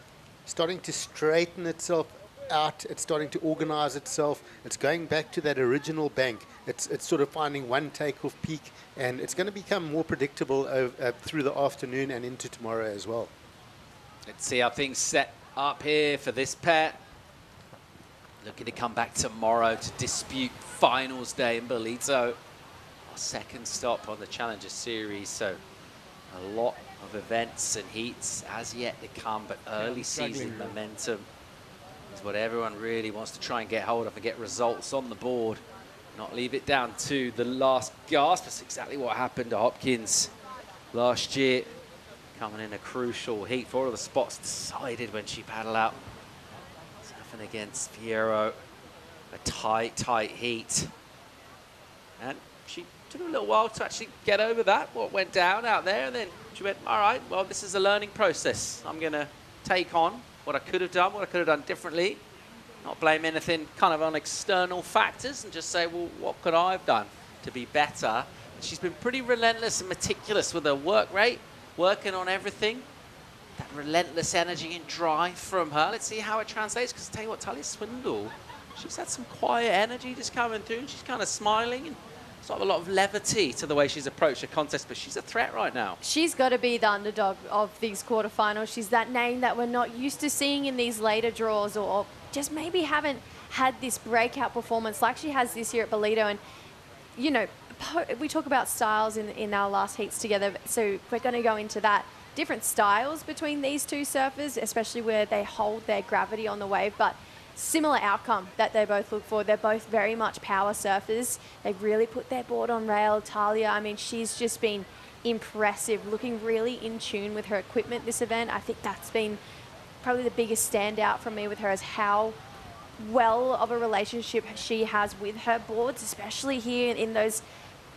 starting to straighten itself out, it's starting to organize itself. It's going back to that original bank. It's sort of finding one takeoff peak, and it's going to become more predictable through the afternoon and into tomorrow as well. Let's see how things set up here for this pair. Looking to come back tomorrow to dispute finals day in Ballito. Our second stop on the Challenger Series, so a lot of events and heats as yet to come, but early season momentum is what everyone really wants to try and get hold of and get results on the board. Not leave it down to the last gasp. That's exactly what happened to Hopkins last year. Coming in a crucial heat. 4 of the spots decided when she paddled out. Surfing against Fierro. A tight heat. And she took a little while to actually get over that, what went down out there. And then she went, all right, well, this is a learning process. I'm going to take on what I could have done, what I could have done differently. Not blame anything kind of on external factors and just say, well, what could I have done to be better She's been pretty relentless and meticulous with her work rate, working on everything. That relentless energy and drive from her. Let's see how it translates, because tell you what, Talia Swindle, she's had some quiet energy just coming through, and she's kind of smiling, and sort of a lot of levity to the way she's approached the contest, but she's a threat right now. She's got to be the underdog of these quarterfinals. She's that name that we're not used to seeing in these later draws, or just maybe haven't had this breakout performance like she has this year at Ballito. And, you know, we talk about styles in our last heats together, so we're going to go into that. Different styles between these two surfers, especially where they hold their gravity on the wave, but similar outcome that they both look for. They're both very much power surfers. They really put their board on rail. Talia, I mean, she's just been impressive, looking really in tune with her equipment this event. I think that's been probably the biggest standout for me with her, is how well of a relationship she has with her boards, especially here in those,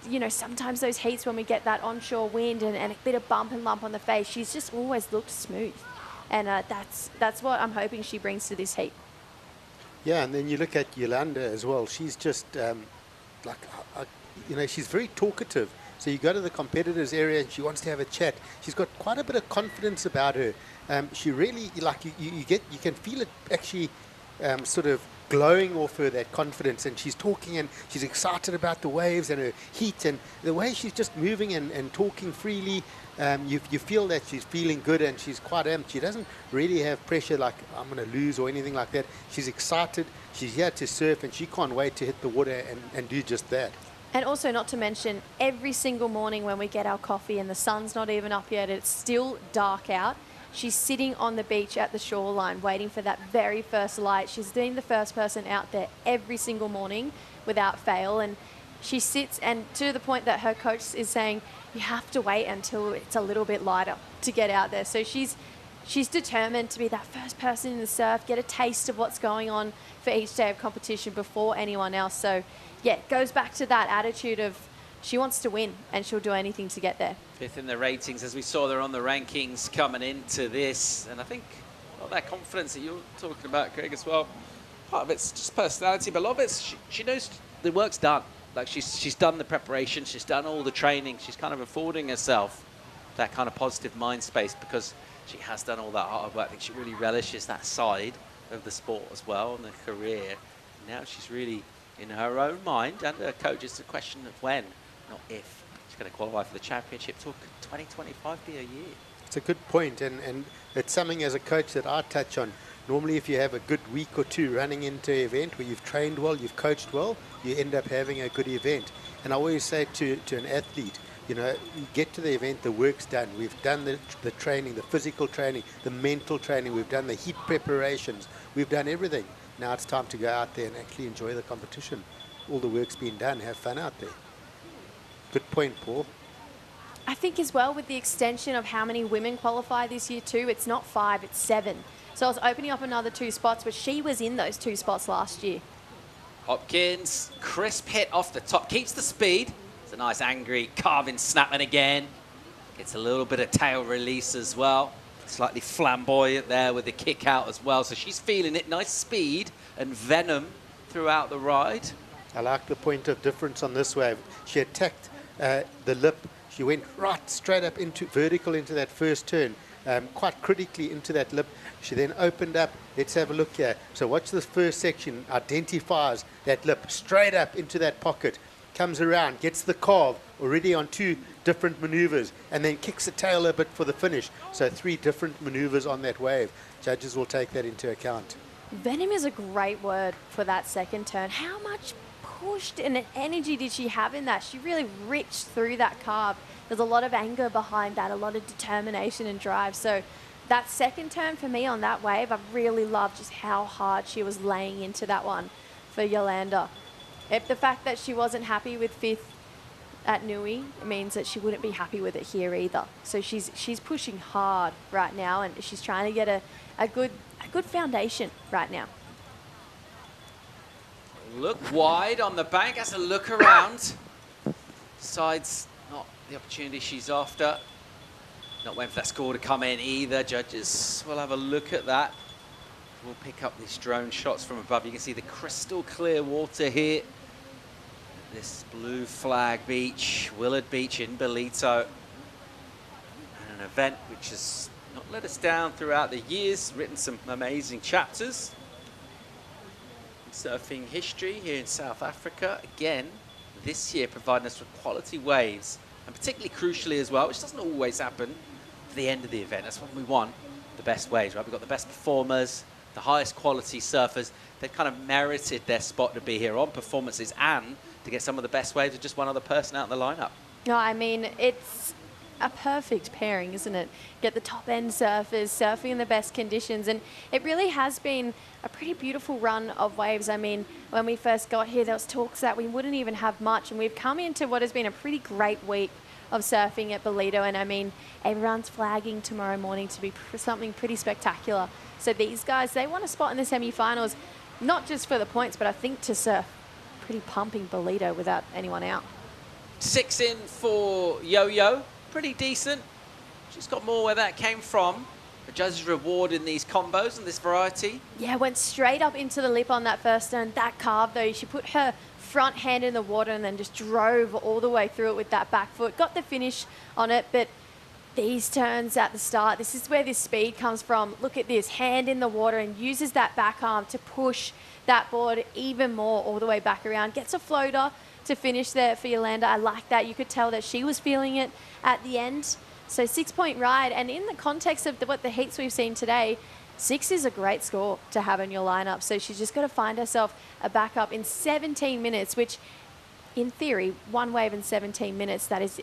you know, sometimes those heats when we get that onshore wind and a bit of bump and lump on the face. She's just always looked smooth. And that's what I'm hoping she brings to this heat. Yeah, and then you look at Yolanda as well. She's just you know, she's very talkative. So you go to the competitors area and she wants to have a chat. She's got quite a bit of confidence about her. She really, like, you can feel it actually sort of glowing off her, that confidence, and she's talking and she's excited about the waves and her heat and the way she's just moving and talking freely. You feel that she's feeling good and she's quite amped. She doesn't really have pressure like I'm going to lose or anything like that. She's excited. She's here to surf and she can't wait to hit the water and do just that. And also, not to mention, every single morning when we get our coffee and the sun's not even up yet, it's still dark out, she's sitting on the beach at the shoreline waiting for that very first light. She's been the first person out there every single morning without fail. And she sits, and to the point that her coach is saying, you have to wait until it's a little bit lighter to get out there. So she's determined to be that first person in the surf, get a taste of what's going on for each day of competition before anyone else. So yeah, it goes back to that attitude of she wants to win and she'll do anything to get there. Fifth in the ratings, as we saw there on the rankings coming into this. And I think a lot of that confidence that you're talking about, Craig, as well, part of it's just personality, but a lot of it's she knows the work's done. Like she's done the preparation, she's done all the training, she's kind of affording herself that kind of positive mind space because she has done all that hard work. I think she really relishes that side of the sport as well and the career. Now she's really, in her own mind and her coach, it's a question of when, not if. She's going to qualify for the championship. Could 2025 be a year? It's a good point, and it's something as a coach that I touch on. Normally, if you have a good week or two running into an event where you've trained well, you've coached well, you end up having a good event. And I always say to an athlete, you know, you get to the event, the work's done. We've done the training, the physical training, the mental training. We've done the heat preparations. We've done everything. Now it's time to go out there and actually enjoy the competition. All the work's been done. Have fun out there. Good point, Paul. I think as well with the extension of how many women qualify this year too, it's not 5, it's 7. So it's opening up another 2 spots, but she was in those 2 spots last year. Hopkins, crisp hit off the top, keeps the speed. It's a nice angry carving snapping again. Gets a little bit of tail release as well. Slightly flamboyant there with the kick out as well. So she's feeling it, nice speed and venom throughout the ride. I like the point of difference on this wave. She attacked the lip. She went right straight up vertical into that first turn, quite critically into that lip. She then opened up. Let's have a look here. So watch this first section, identifies that lip straight up into that pocket, comes around, gets the carve already on 2 different maneuvers, and then kicks the tail a bit for the finish. So 3 different maneuvers on that wave. Judges will take that into account. Venom is a great word for that second turn. How much pushed and energy did she have in that? She really reached through that carve. There's a lot of anger behind that, a lot of determination and drive. So that second turn for me on that wave, I really loved just how hard she was laying into that one for Yolanda. If the fact that she wasn't happy with 5th at Nui, it means that she wouldn't be happy with it here either. So she's pushing hard right now, and she's trying to get a good foundation right now. Look wide on the bank, has a look around. Decides not the opportunity she's after. Not waiting for that score to come in either. Judges will have a look at that. We'll pick up these drone shots from above. You can see the crystal clear water here. this blue flag beach, Willard Beach in Ballito. And an event which has not let us down throughout the years, written some amazing chapters in surfing history here in South Africa. Again, this year providing us with quality waves, and particularly crucially as well, which doesn't always happen at the end of the event. That's when we want the best waves, right? We've got the best performers, the highest quality surfers. They've kind of merited their spot to be here on performances and to get some of the best waves with just one other person out in the lineup. No, I mean, it's a perfect pairing, isn't it? Get the top end surfers surfing in the best conditions, and it really has been a pretty beautiful run of waves. I mean, when we first got here, there was talks that we wouldn't even have much, and we've come into what has been a pretty great week of surfing at Ballito, and I mean, everyone's flagging tomorrow morning to be something pretty spectacular. So these guys, they want a spot in the semi-finals, not just for the points, but I think to surf pretty pumping Ballito without anyone out. 6 in for Yo-Yo, pretty decent. She's got more where that came from. The judges rewarding these combos and this variety. Yeah, went straight up into the lip on that first turn. That carve though, she put her front hand in the water and then just drove all the way through it with that back foot. Got the finish on it, but these turns at the start, this is where this speed comes from. Look at this, hand in the water, and uses that back arm to push that board even more all the way back around. Gets a floater to finish there for Yolanda. I like that. You could tell that she was feeling it at the end. So 6-point ride, and in the context of what the heats we've seen today, 6 is a great score to have in your lineup. So she's just got to find herself a backup in 17 minutes, which in theory, one wave in 17 minutes, that is,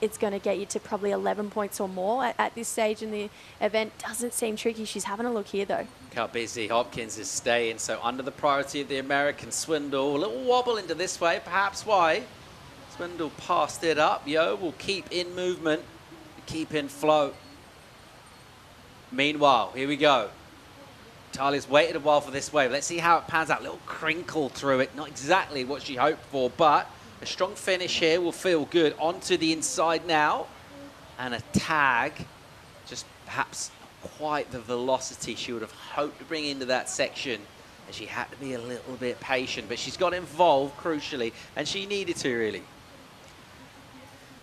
it's going to get you to probably 11 points or more at this stage in the event. Doesn't seem tricky. She's having a look here, though. Look how busy Hopkins is staying. So under the priority of the American Swindle. A little wobble into this way, perhaps why. Swindle passed it up. Yo will keep in movement, keep in flow. Meanwhile, here we go. Talia's waited a while for this wave. Let's see how it pans out. A little crinkle through it. Not exactly what she hoped for, but a strong finish here will feel good. Onto the inside now. And a tag. Just perhaps not quite the velocity she would have hoped to bring into that section. And she had to be a little bit patient. But she's got involved, crucially. And she needed to, really.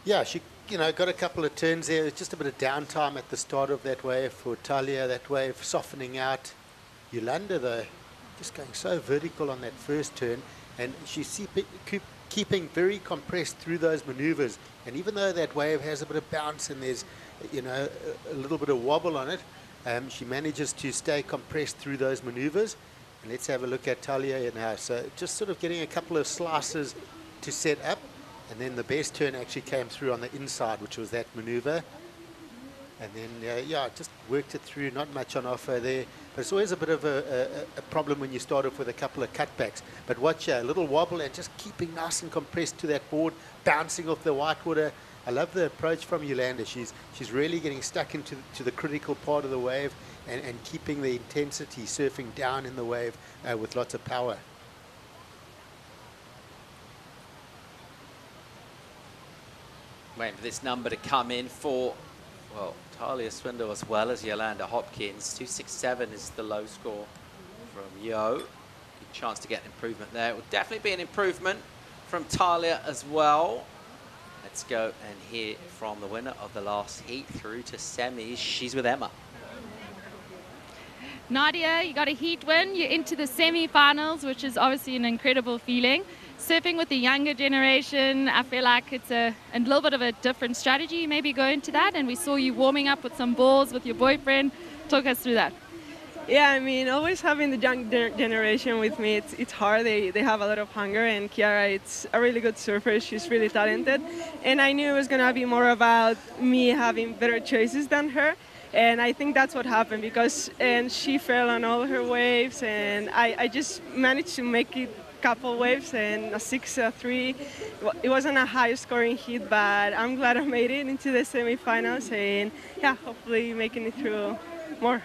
Yeah, she got a couple of turns there. Just a bit of downtime at the start of that wave for Talia. That wave softening out. Yolanda, though, just going so vertical on that first turn, and she's keeping very compressed through those maneuvers. And even though that wave has a bit of bounce and there's, a little bit of wobble on it, she manages to stay compressed through those maneuvers. And let's have a look at Talia now. So just sort of getting a couple of slices to set up, and then the best turn actually came through on the inside, which was that maneuver. And then, just worked it through, not much on offer there. But it's always a bit of a problem when you start off with a couple of cutbacks. But watch a little wobble and just keeping nice and compressed to that board, bouncing off the whitewater. I love the approach from Yolanda. She's really getting stuck into the critical part of the wave and keeping the intensity, surfing down in the wave with lots of power. Waiting for this number to come in for, well, Talia Swindle as well as Yolanda Hopkins. 267 is the low score from Yo. Good chance to get an improvement there. It will definitely be an improvement from Talia as well. Let's go and hear from the winner of the last heat through to semis. She's with Emma. Nadia, you got a heat win. You're into the semi-finals, which is obviously an incredible feeling. Surfing with the younger generation, I feel like it's a little bit of a different strategy. Maybe go into that. And we saw you warming up with some balls with your boyfriend. Talk us through that. Yeah, I mean, always having the young generation with me, it's hard. They have a lot of hunger, and Kiara, it's a really good surfer. She's really talented. And I knew it was going to be more about me having better choices than her. And I think that's what happened, because she fell on all her waves, and I just managed to make it couple waves and a 6-3. It wasn't a high scoring hit, but I'm glad I made it into the semifinals, and yeah, hopefully making it through more.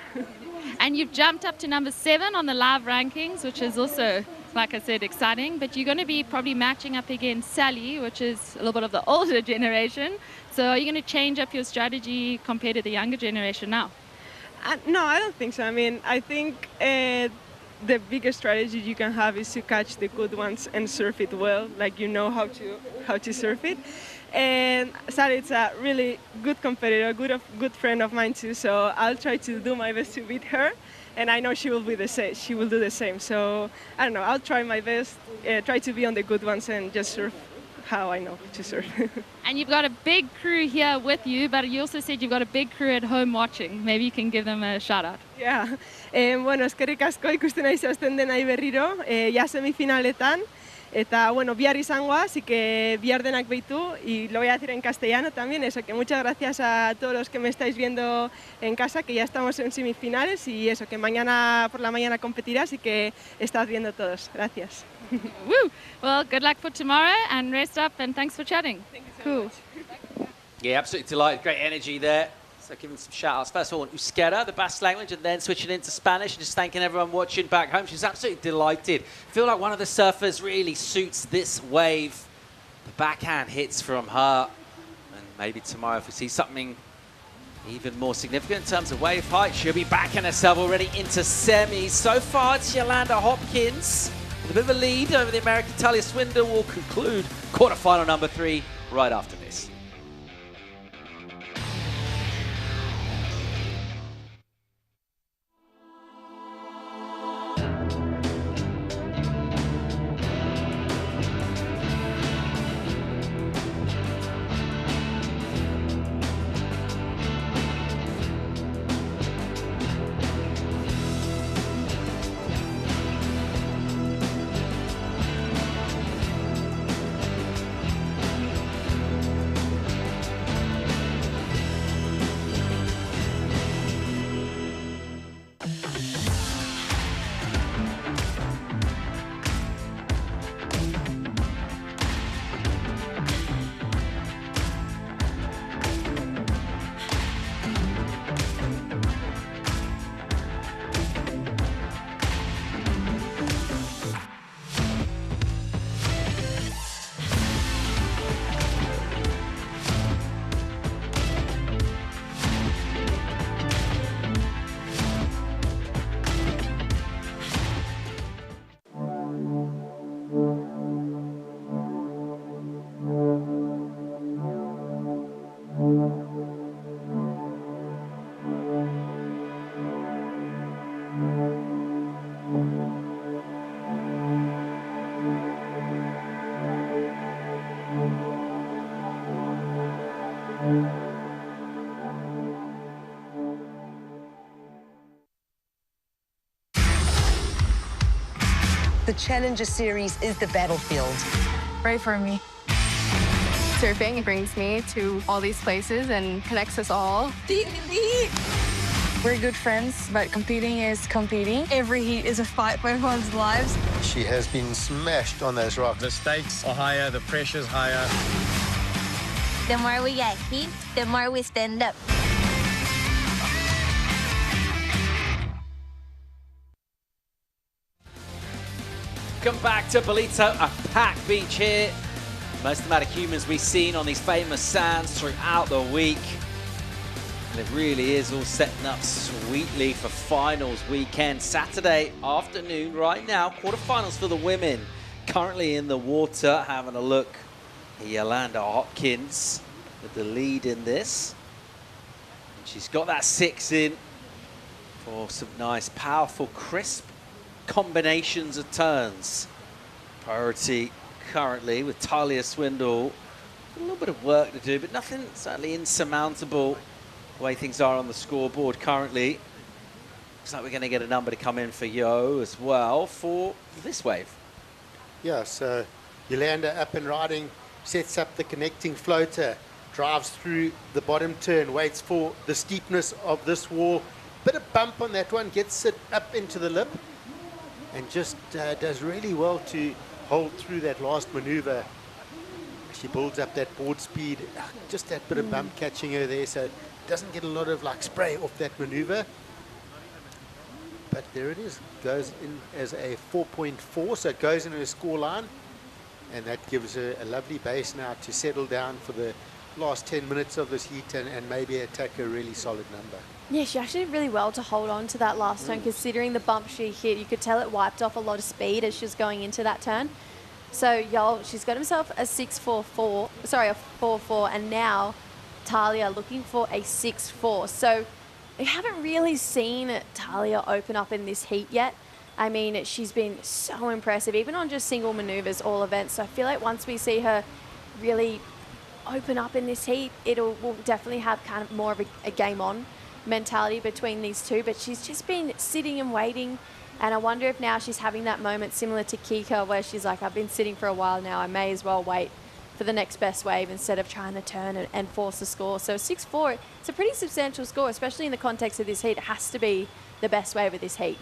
And you've jumped up to number 7 on the live rankings, which is also, like I said, exciting. But you're going to be probably matching up against Sally, which is a little bit of the older generation. So are you going to change up your strategy compared to the younger generation now? No, I don't think so. I mean, I think the biggest strategy you can have is to catch the good ones and surf it well, like you know how to surf it. And Sally's a really good competitor, good friend of mine too. So I'll try to do my best to beat her, and I know she will be the same. She will do the same. So I don't know. I'll try my best, try to be on the good ones and just surf how I know to surf. And you've got a big crew here with you, but you also said you've got a big crew at home watching. Maybe you can give them a shout out. Yeah. Bueno, eskerrik asko ikusten nahi zehazten denai berriro, ja semifinaletan. Eta, bueno, bihar izango, así que bihar denak beitu, y lo voy a decir en castellano también, eso, que muchas gracias a todos los que me estáis viendo en casa, que ya estamos en semifinales, y eso, que mañana por la mañana competirá, así que estad viendo todos. Gracias. Woo! Well, good luck for tomorrow, and rest up, and thanks for chatting. Thank you so cool. much. Yeah, absolutely delighted. Great energy there. So giving some shout-outs. First of all, Euskera, the Basque language, and then switching into Spanish and just thanking everyone watching back home. She's absolutely delighted. I feel like one of the surfers really suits this wave. The backhand hits from her. And maybe tomorrow if we see something even more significant in terms of wave height, she'll be backing herself already into semis. So far, it's Yolanda Hopkins with a bit of a lead over the American Talia Swindle. Will conclude quarterfinal number 3 right after this. The Challenger Series is the battlefield. Pray for me. Surfing brings me to all these places and connects us all. We're good friends, but competing is competing. Every heat is a fight for everyone's lives. She has been smashed on those rocks. The stakes are higher, the pressure's higher. The more we get heat, the more we stand up. Welcome back to Ballito, a packed beach here. Most amount of humans we've seen on these famous sands throughout the week. And it really is all setting up sweetly for finals weekend. Saturday afternoon right now, quarterfinals for the women. Currently in the water, having a look at Yolanda Hopkins with the lead in this. And she's got that 6 in for some nice, powerful, crisp combinations of turns. Priority currently with Talia Swindle. A little bit of work to do, but nothing certainly insurmountable the way things are on the scoreboard currently. Looks like we're going to get a number to come in for Yo as well for this wave. Yeah, so Yolanda up and riding, sets up the connecting floater, drives through the bottom turn, waits for the steepness of this wall. Bit of bump on that one, gets it up into the lip, and just does really well to hold through that last maneuver. She builds up that board speed, just that bit of bump catching her there, so doesn't get a lot of like spray off that maneuver. But there it is, goes in as a 4.4, so it goes in her score line, and that gives her a lovely base now to settle down for the last 10 minutes of this heat and maybe attack a really solid number. Yeah, she actually did really well to hold on to that last turn, considering the bump she hit. You could tell it wiped off a lot of speed as she was going into that turn. So, y'all, she's got herself a 6.44, sorry, a 4.4, and now Talia looking for a 6.4. So, we haven't really seen Talia open up in this heat yet. I mean, she's been so impressive, even on just single maneuvers, all events. So, I feel like once we see her really open up in this heat, we'll definitely have kind of more of a game on mentality between these two, but she's just been sitting and waiting, and I wonder if now she's having that moment similar to Kika where she's like, I've been sitting for a while now, I may as well wait for the next best wave instead of trying to turn and force a score. So 6.4, it's a pretty substantial score, especially in the context of this heat. It has to be the best wave of this heat.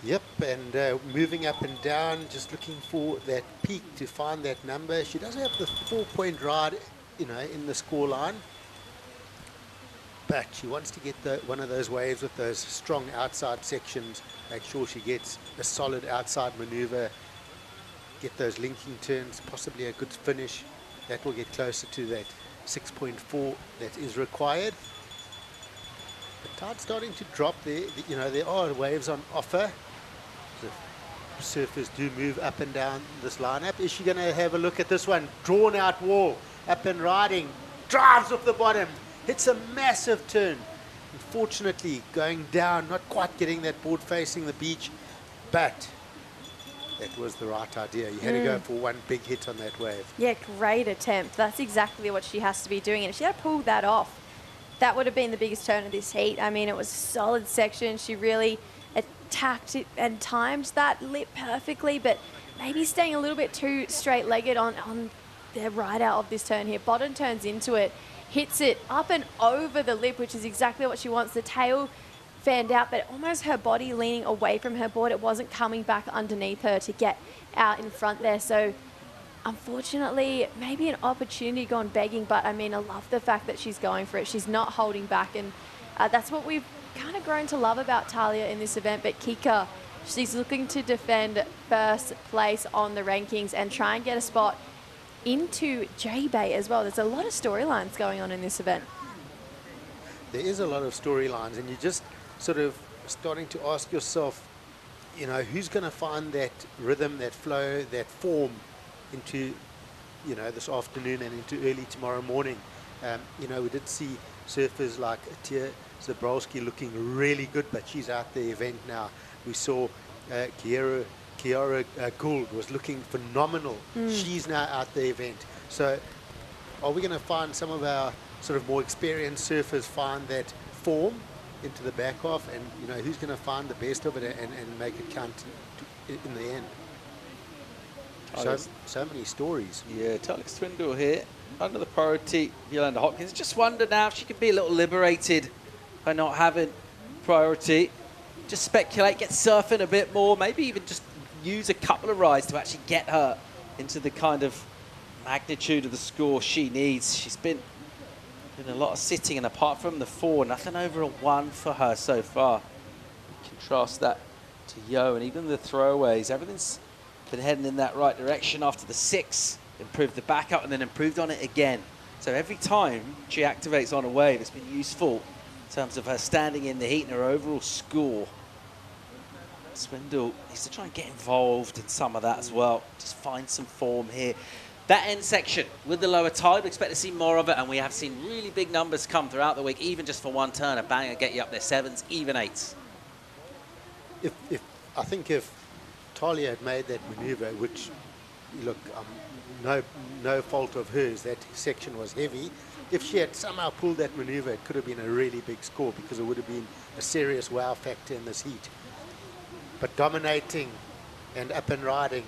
Yep, and moving up and down, just looking for that peak to find that number. She does have the 4-point ride, you know, in the score line, but she wants to get one of those waves with those strong outside sections, make sure she gets a solid outside maneuver, get those linking turns, possibly a good finish. That will get closer to that 6.4 that is required. The tide's starting to drop there. You know, there are waves on offer. The surfers do move up and down this lineup. Is she going to have a look at this one? Drawn out wall. Up and riding, drives off the bottom, hits a massive turn. Unfortunately, going down, not quite getting that board facing the beach, but that was the right idea. You had to go for one big hit on that wave. Yeah, great attempt. That's exactly what she has to be doing, and if she had pulled that off, that would have been the biggest turn of this heat. I mean, it was a solid section. She really attacked it and timed that lip perfectly, but maybe staying a little bit too straight-legged on the ride out of this turn here. Bottom turns into it, hits it up and over the lip, which is exactly what she wants. The tail fanned out, but almost her body leaning away from her board. It wasn't coming back underneath her to get out in front there. So unfortunately, maybe an opportunity gone begging, but I mean, I love the fact that she's going for it. She's not holding back, and that's what we've kind of grown to love about Talia in this event. But Kika, she's looking to defend first place on the rankings and try and get a spot into J-Bay as well. There's a lot of storylines going on in this event. There is a lot of storylines, and you're just sort of starting to ask yourself, you know, who's going to find that rhythm, that flow, that form into, you know, this afternoon and into early tomorrow morning. You know, we did see surfers like Tia Zabrowski looking really good, but she's out the event now. We saw Kiara Gould was looking phenomenal. She's now out the event. So are we going to find some of our sort of more experienced surfers find that form into the back off, and you know, who's going to find the best of it and make it count in the end? So many stories. Yeah, Talia Swindle here under the priority. Yolanda Hopkins. Just wonder now if she could be a little liberated by not having priority. Just speculate, get surfing a bit more, maybe even just use a couple of rides to actually get her into the kind of magnitude of the score she needs. She's been doing a lot of sitting, and apart from the 4, nothing over a 1 for her so far. Contrast that to Yo, and even the throwaways, everything's been heading in that right direction. After the 6, improved the back up and then improved on it again. So every time she activates on a wave, it's been useful in terms of her standing in the heat and her overall score. Swindle needs to try and get involved in some of that as well. Just find some form here. That end section with the lower tide, we expect to see more of it, and we have seen really big numbers come throughout the week, even just for one turn. A banger get you up there 7s, even 8s. I think if Talia had made that maneuver, which, look, no fault of hers, that section was heavy. If she had somehow pulled that maneuver, it could have been a really big score, because it would have been a serious wow factor in this heat. But dominating and up and riding,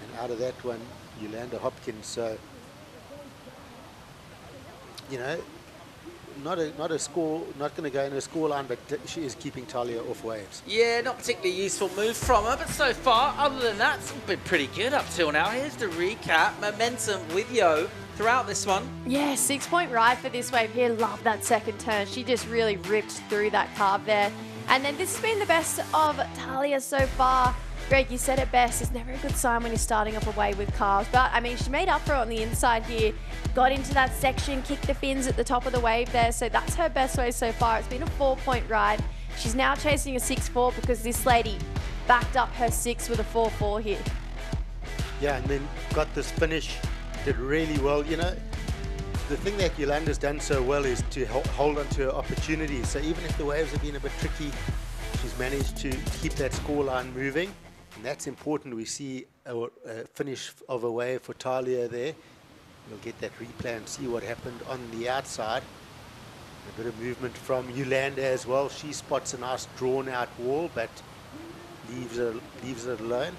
and out of that one, Yolanda Hopkins. So, you know, not a score, not going to go in a score line, but she is keeping Talia off waves. Yeah, not particularly useful move from her, but so far, other than that, it's been pretty good up till now. Here's the recap. Momentum with Yo throughout this one. Yeah, 6-point ride for this wave here. Love that second turn. She just really ripped through that carve there. And then this has been the best of Talia so far. Greg, you said it best. It's never a good sign when you're starting off a wave with calves. But, I mean, she made up for it on the inside here. Got into that section, kicked the fins at the top of the wave there. So that's her best wave so far. It's been a 4-point ride. She's now chasing a 6-4 because this lady backed up her 6 with a 4-4 here. Yeah, and then got this finish, did really well. You know, the thing that Yolanda's done so well is to hold on to her opportunities. So even if the waves have been a bit tricky, she's managed to keep that scoreline moving. And that's important. We see a finish of a wave for Talia there. We'll get that replay and see what happened on the outside. A bit of movement from Yolanda as well. She spots a nice drawn-out wall, but leaves it alone.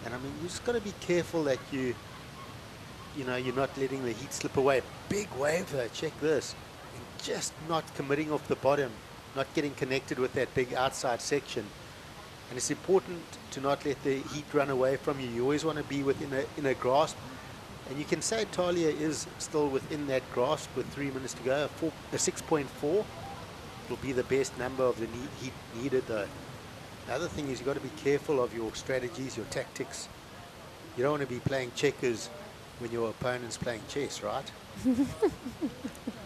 And I mean, you just got to be careful that you're not letting the heat slip away. Big wave though. Check this. And just not committing off the bottom, not getting connected with that big outside section. And it's important to not let the heat run away from you. You always want to be within a grasp. And you can say Talia is still within that grasp with 3 minutes to go. A 6.4 will be the best number of the heat needed though. The other thing is you've got to be careful of your strategies, your tactics. You don't want to be playing checkers when your opponent's playing chess, right?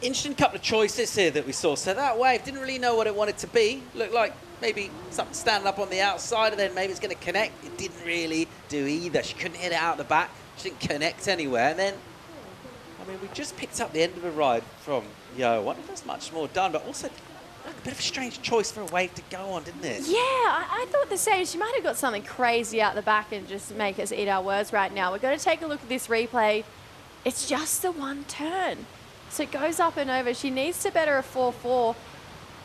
Interesting couple of choices here that we saw. So that wave didn't really know what it wanted to be. Looked like maybe something standing up on the outside and then maybe it's going to connect. It didn't really do either. She couldn't hit it out the back. She didn't connect anywhere. And then, I mean, we just picked up the end of the ride from Yo. I wonder if there's much more done, but also a bit of a strange choice for a wave to go on, didn't it? Yeah, I thought the same. She might have got something crazy out the back and just make us eat our words right now. We're going to take a look at this replay. It's just the one turn. So it goes up and over. She needs to better a 4-4.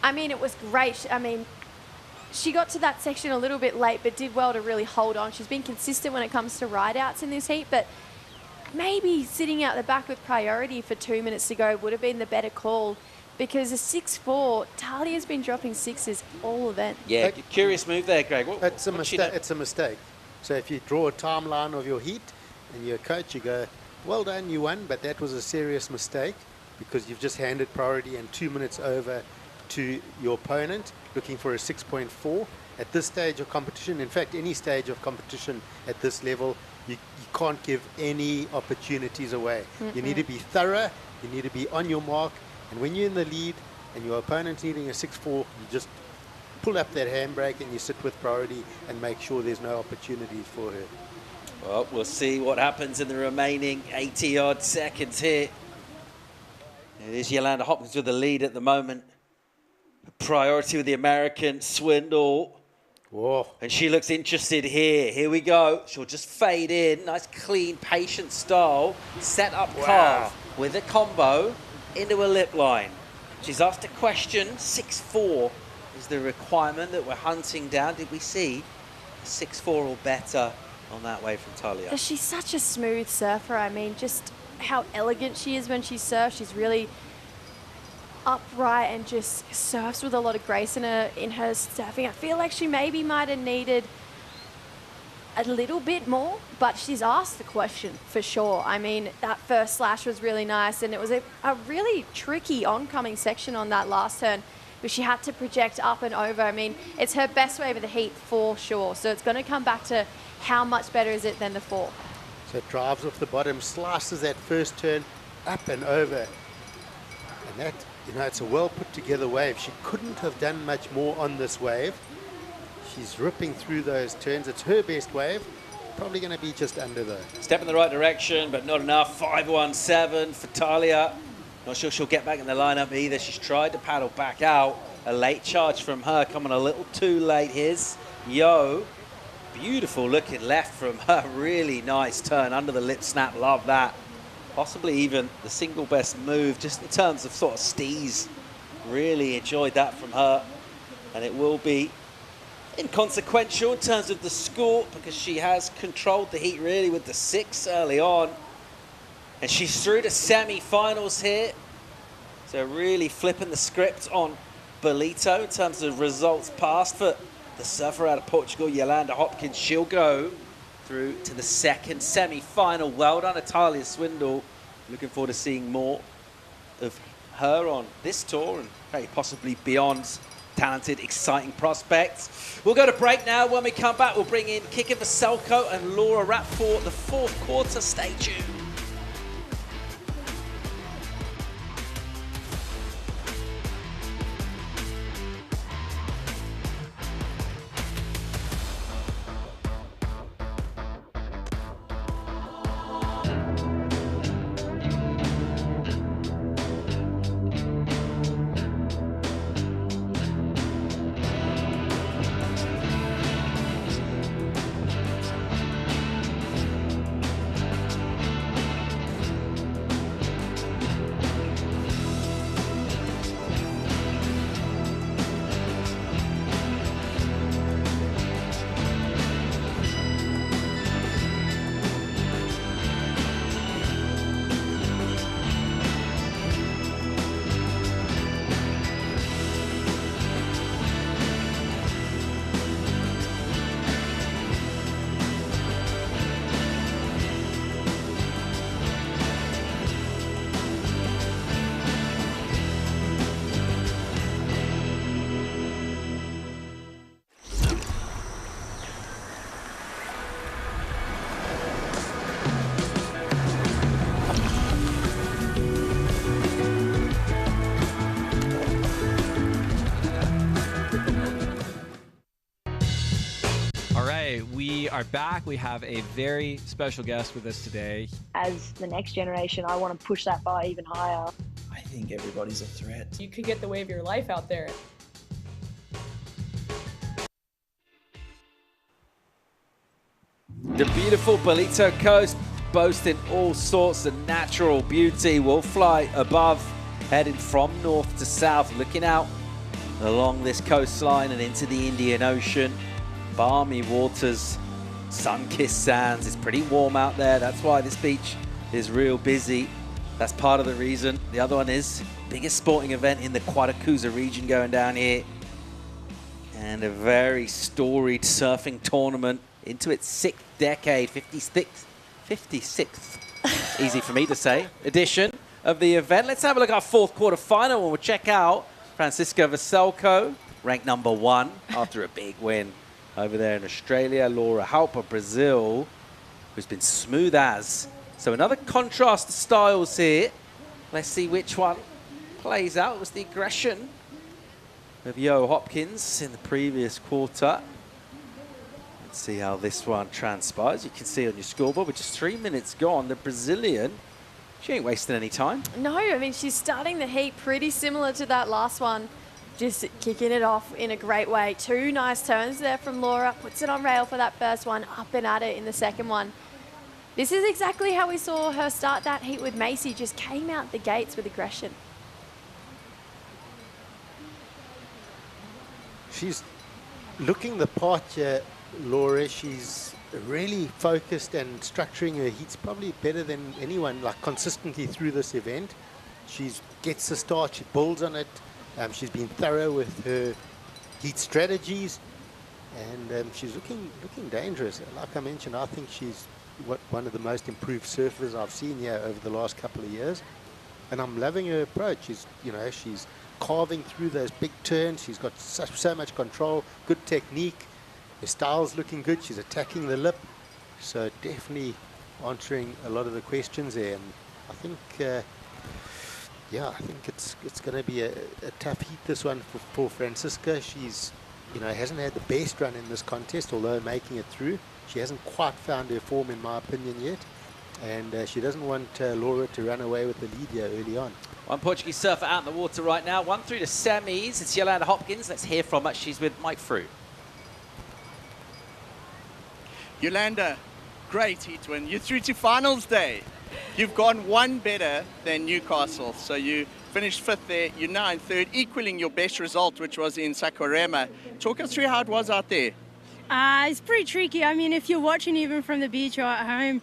I mean, it was great. I mean, she got to that section a little bit late, but did well to really hold on. She's been consistent when it comes to ride-outs in this heat, but maybe sitting out the back with priority for 2 minutes to go would have been the better call. Because a 6-4, Talia's been dropping 6s all event. Yeah, curious move there, Greg. It's a mistake. So if you draw a timeline of your heat and you're a coach, you go, well done, you won, but that was a serious mistake because you've just handed priority and 2 minutes over to your opponent looking for a 6.4. At this stage of competition, in fact, any stage of competition at this level, you can't give any opportunities away. You need to be thorough, you need to be on your mark. And when you're in the lead and your opponent's needing a 6-4, you just pull up that handbrake and you sit with priority and make sure there's no opportunities for her. Well, we'll see what happens in the remaining 80-odd seconds here. It is Yolanda Hopkins with the lead at the moment. Priority with the American Swindle. Whoa. And she looks interested here. Here we go. She'll just fade in. Nice, clean, patient style. Set up calf with a combo into a lip line. She's asked a question. 6-4 is the requirement that we're hunting down. Did we see a 6-4 or better on that wave from Talia? She's such a smooth surfer. I mean, just how elegant she is when she surfs. She's really upright and just surfs with a lot of grace in her surfing. I feel like she maybe might have needed a little bit more, but she's asked the question for sure. I mean, that first slash was really nice, and it was a really tricky oncoming section on that last turn, but she had to project up and over. I mean, it's her best wave of the heat for sure, so it's going to come back to how much better is it than the 4. So it drives off the bottom, slices that first turn up and over, and that, you know, it's a well put together wave. She couldn't have done much more on this wave. She's ripping through those turns. It's her best wave. Probably going to be just under though. Step in the right direction, but not enough. 5-1-7 for Talia. Not sure she'll get back in the lineup either. She's tried to paddle back out. A late charge from her, coming a little too late. Here's Yo. Beautiful looking left from her. Really nice turn under the lip snap. Love that. Possibly even the single best move, just in terms of sort of steez. Really enjoyed that from her. And it will be inconsequential in terms of the score because she has controlled the heat really with the 6 early on. And she's through to semi-finals here. So really flipping the script on Ballito in terms of results past for the surfer out of Portugal, Yolanda Hopkins. She'll go through to the second semi-final. Well done, Talia Swindle. Looking forward to seeing more of her on this tour and maybe possibly beyond talented, exciting prospects. We'll go to break now. When we come back, we'll bring in Kika Vaselko and Laura Rapp for the fourth quarter. Stay tuned. We are back. We have a very special guest with us today. As the next generation, I want to push that bar even higher. I think everybody's a threat. You could get the wave of your life out there. The beautiful Ballito coast, boasting all sorts of natural beauty, will fly above, heading from north to south, looking out along this coastline and into the Indian Ocean. Balmy waters, sun-kissed sands. It's pretty warm out there. That's why this beach is real busy. That's part of the reason. The other one is biggest sporting event in the Quarterfinal region going down here. And a very storied surfing tournament into its sixth decade, 56th, easy for me to say, edition of the event. Let's have a look at our fourth quarter final and we'll check out Francisca Vaselko, ranked #1 after a big win over there in Australia. Laura Rapp of Brazil, who's been smooth as. So another contrast to styles here. Let's see which one plays out. It was the aggression of Yo Hopkins in the previous quarter. Let's see how this one transpires. You can see on your scoreboard, with just 3 minutes gone, the Brazilian, she ain't wasting any time. No, I mean, she's starting the heat pretty similar to that last one. Just kicking it off in a great way. 2 nice turns there from Laura. Puts it on rail for that first one. Up and at it in the second one. This is exactly how we saw her start that heat with Macy. Just came out the gates with aggression. She's looking the part here, Laura. She's really focused and structuring her heats probably better than anyone, like consistently through this event. She gets the start, she builds on it. She's been thorough with her heat strategies, and she's looking dangerous. Like I mentioned, I think she's one of the most improved surfers I've seen here over the last couple of years, and I'm loving her approach. She's carving through those big turns. She's got so much control, good technique. Her style's looking good. She's attacking the lip, so definitely answering a lot of the questions there. And I think. Yeah, I think it's going to be a tough heat, this one for Francisca. She's, hasn't had the best run in this contest, although making it through. She hasn't quite found her form, in my opinion, yet. And she doesn't want Laura to run away with the lead here early on. One Portuguese surfer out in the water right now. One through to semis. It's Yolanda Hopkins. Let's hear from her. She's with Mike Frew. Yolanda, great heat win. You're through to finals day. You've gone one better than Newcastle, so you finished 5th there. You're now in 3rd, equaling your best result, which was in Saquarema. Talk us through how it was out there. It's pretty tricky. I mean, if you're watching even from the beach or at home,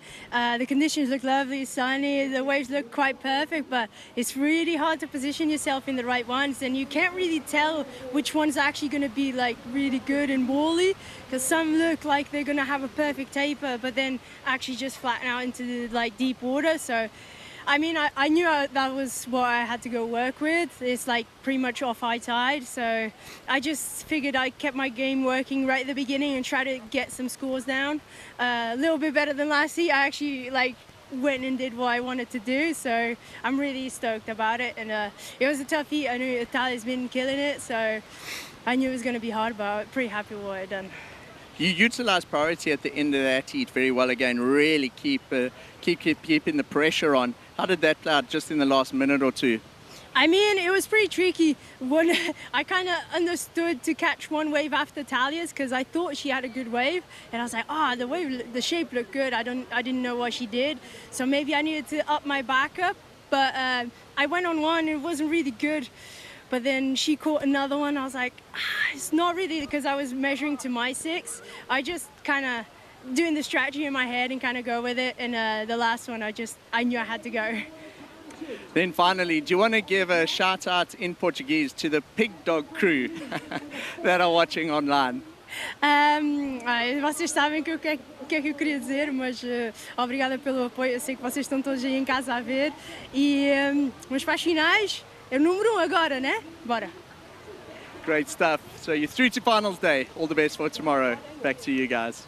the conditions look lovely, sunny, the waves look quite perfect, but it's really hard to position yourself in the right ones, and you can't really tell which one's actually going to be like really good and wally, because some look like they're going to have a perfect taper, but then actually just flatten out into the, like, deep water. So I mean, I knew that was what I had to go work with. It's like pretty much off high tide. So I just figured I kept my game working right at the beginning and try to get some scores down. A little bit better than last heat. I actually went and did what I wanted to do. So I'm really stoked about it. And it was a tough heat. I knew Italia's been killing it. So I knew it was going to be hard, but I'm pretty happy with what I done. You utilised priority at the end of that heat very well again, really keeping the pressure on. How did that play out just in the last minute or two? I mean, it was pretty tricky. I kind of understood to catch one wave after Talia's because I thought she had a good wave. And I was like, the shape looked good. I didn't know what she did. So maybe I needed to up my backup. But I went on one, it wasn't really good. But then she caught another one. I was like, it's not really because I was measuring to my 6. I just kind of doing the strategy in my head and kind of go with it. And the last one, I knew I had to go. Then finally, do you want to give a shout out in Portuguese to the Pig Dog crew that are watching online? Vocês sabem que é que eu queria dizer, mas obrigada pelo apoio. Eu sei que vocês estão todos aí em casa a ver. E mas para as finais, é o número 1 agora, né? Bora. Great stuff. So you're through to finals day. All the best for tomorrow. Back to you guys.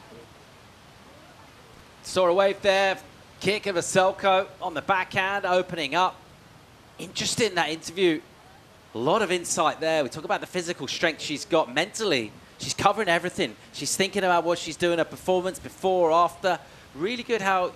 Saw a wave there. Kick of Vasilko on the backhand, opening up. Interesting, that interview. A lot of insight there. We talk about the physical strength she's got mentally. She's covering everything. She's thinking about what she's doing, her performance before, after. Really good how it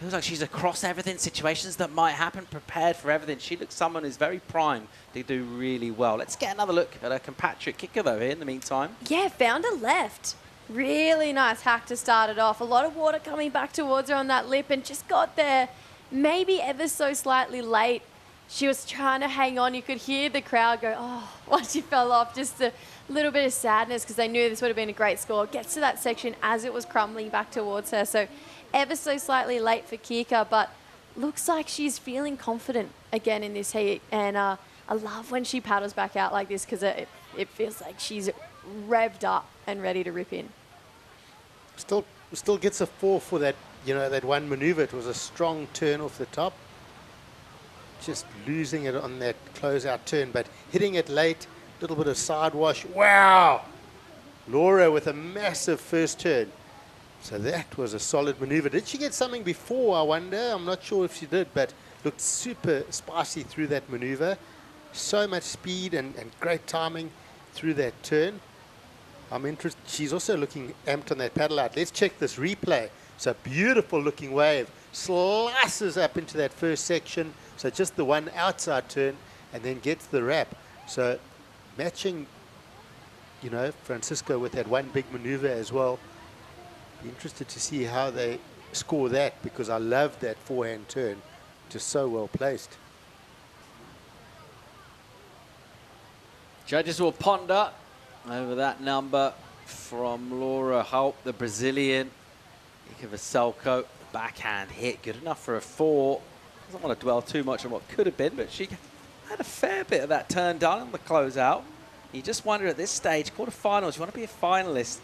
feels like she's across everything, situations that might happen, prepared for everything. She looks someone who's very primed to do really well. Let's get another look at her compatriot kicker, though, here in the meantime. Yeah, found her left. Really nice hack to start it off. A lot of water coming back towards her on that lip and just got there maybe ever so slightly late. She was trying to hang on. You could hear the crowd go, oh, once she fell off. Just a little bit of sadness because they knew this would have been a great score. Gets to that section as it was crumbling back towards her. So ever so slightly late for Kika, but looks like she's feeling confident again in this heat. And I love when she paddles back out like this because it feels like she's revved up and ready to rip in. Still gets a 4 for that, that one maneuver. It was a strong turn off the top. Just losing it on that closeout turn, but hitting it late, little bit of side wash. Wow! Laura with a massive first turn. So that was a solid maneuver. Did she get something before, I wonder? I'm not sure if she did, but looked super spicy through that maneuver. So much speed and great timing through that turn. I'm interested. She's also looking amped on that paddle out. Let's check this replay. It's a beautiful looking wave. Slices up into that first section. So just the one outside turn and then gets the wrap. So matching, Francisco with that one big maneuver as well. Be interested to see how they score that because I love that forehand turn. Just so well placed. Judges will ponder over that number from Laura Holt, the Brazilian. Ika Vasilko, backhand hit, good enough for a 4. Doesn't want to dwell too much on what could have been, but she had a fair bit of that turn done on the closeout. You just wonder at this stage, quarterfinals, you want to be a finalist.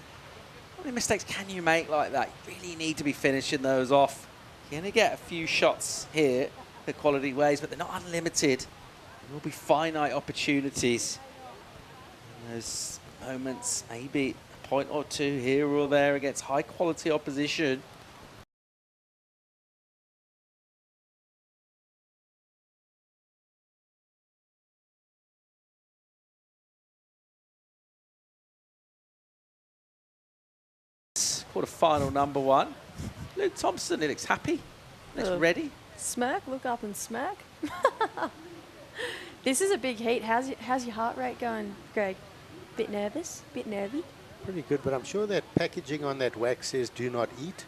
How many mistakes can you make like that? You really need to be finishing those off. You're going to get a few shots here at quality waves, but they're not unlimited. There will be finite opportunities. And those moments, maybe a point or two here or there against high quality opposition. Quarterfinal number 1. Luke Thompson, he looks happy. Looks ready. Smirk, look up and smirk. This is a big heat. How's your heart rate going, Greg? Bit nervous? Bit nervy? Pretty good, but I'm sure that packaging on that wax says do not eat.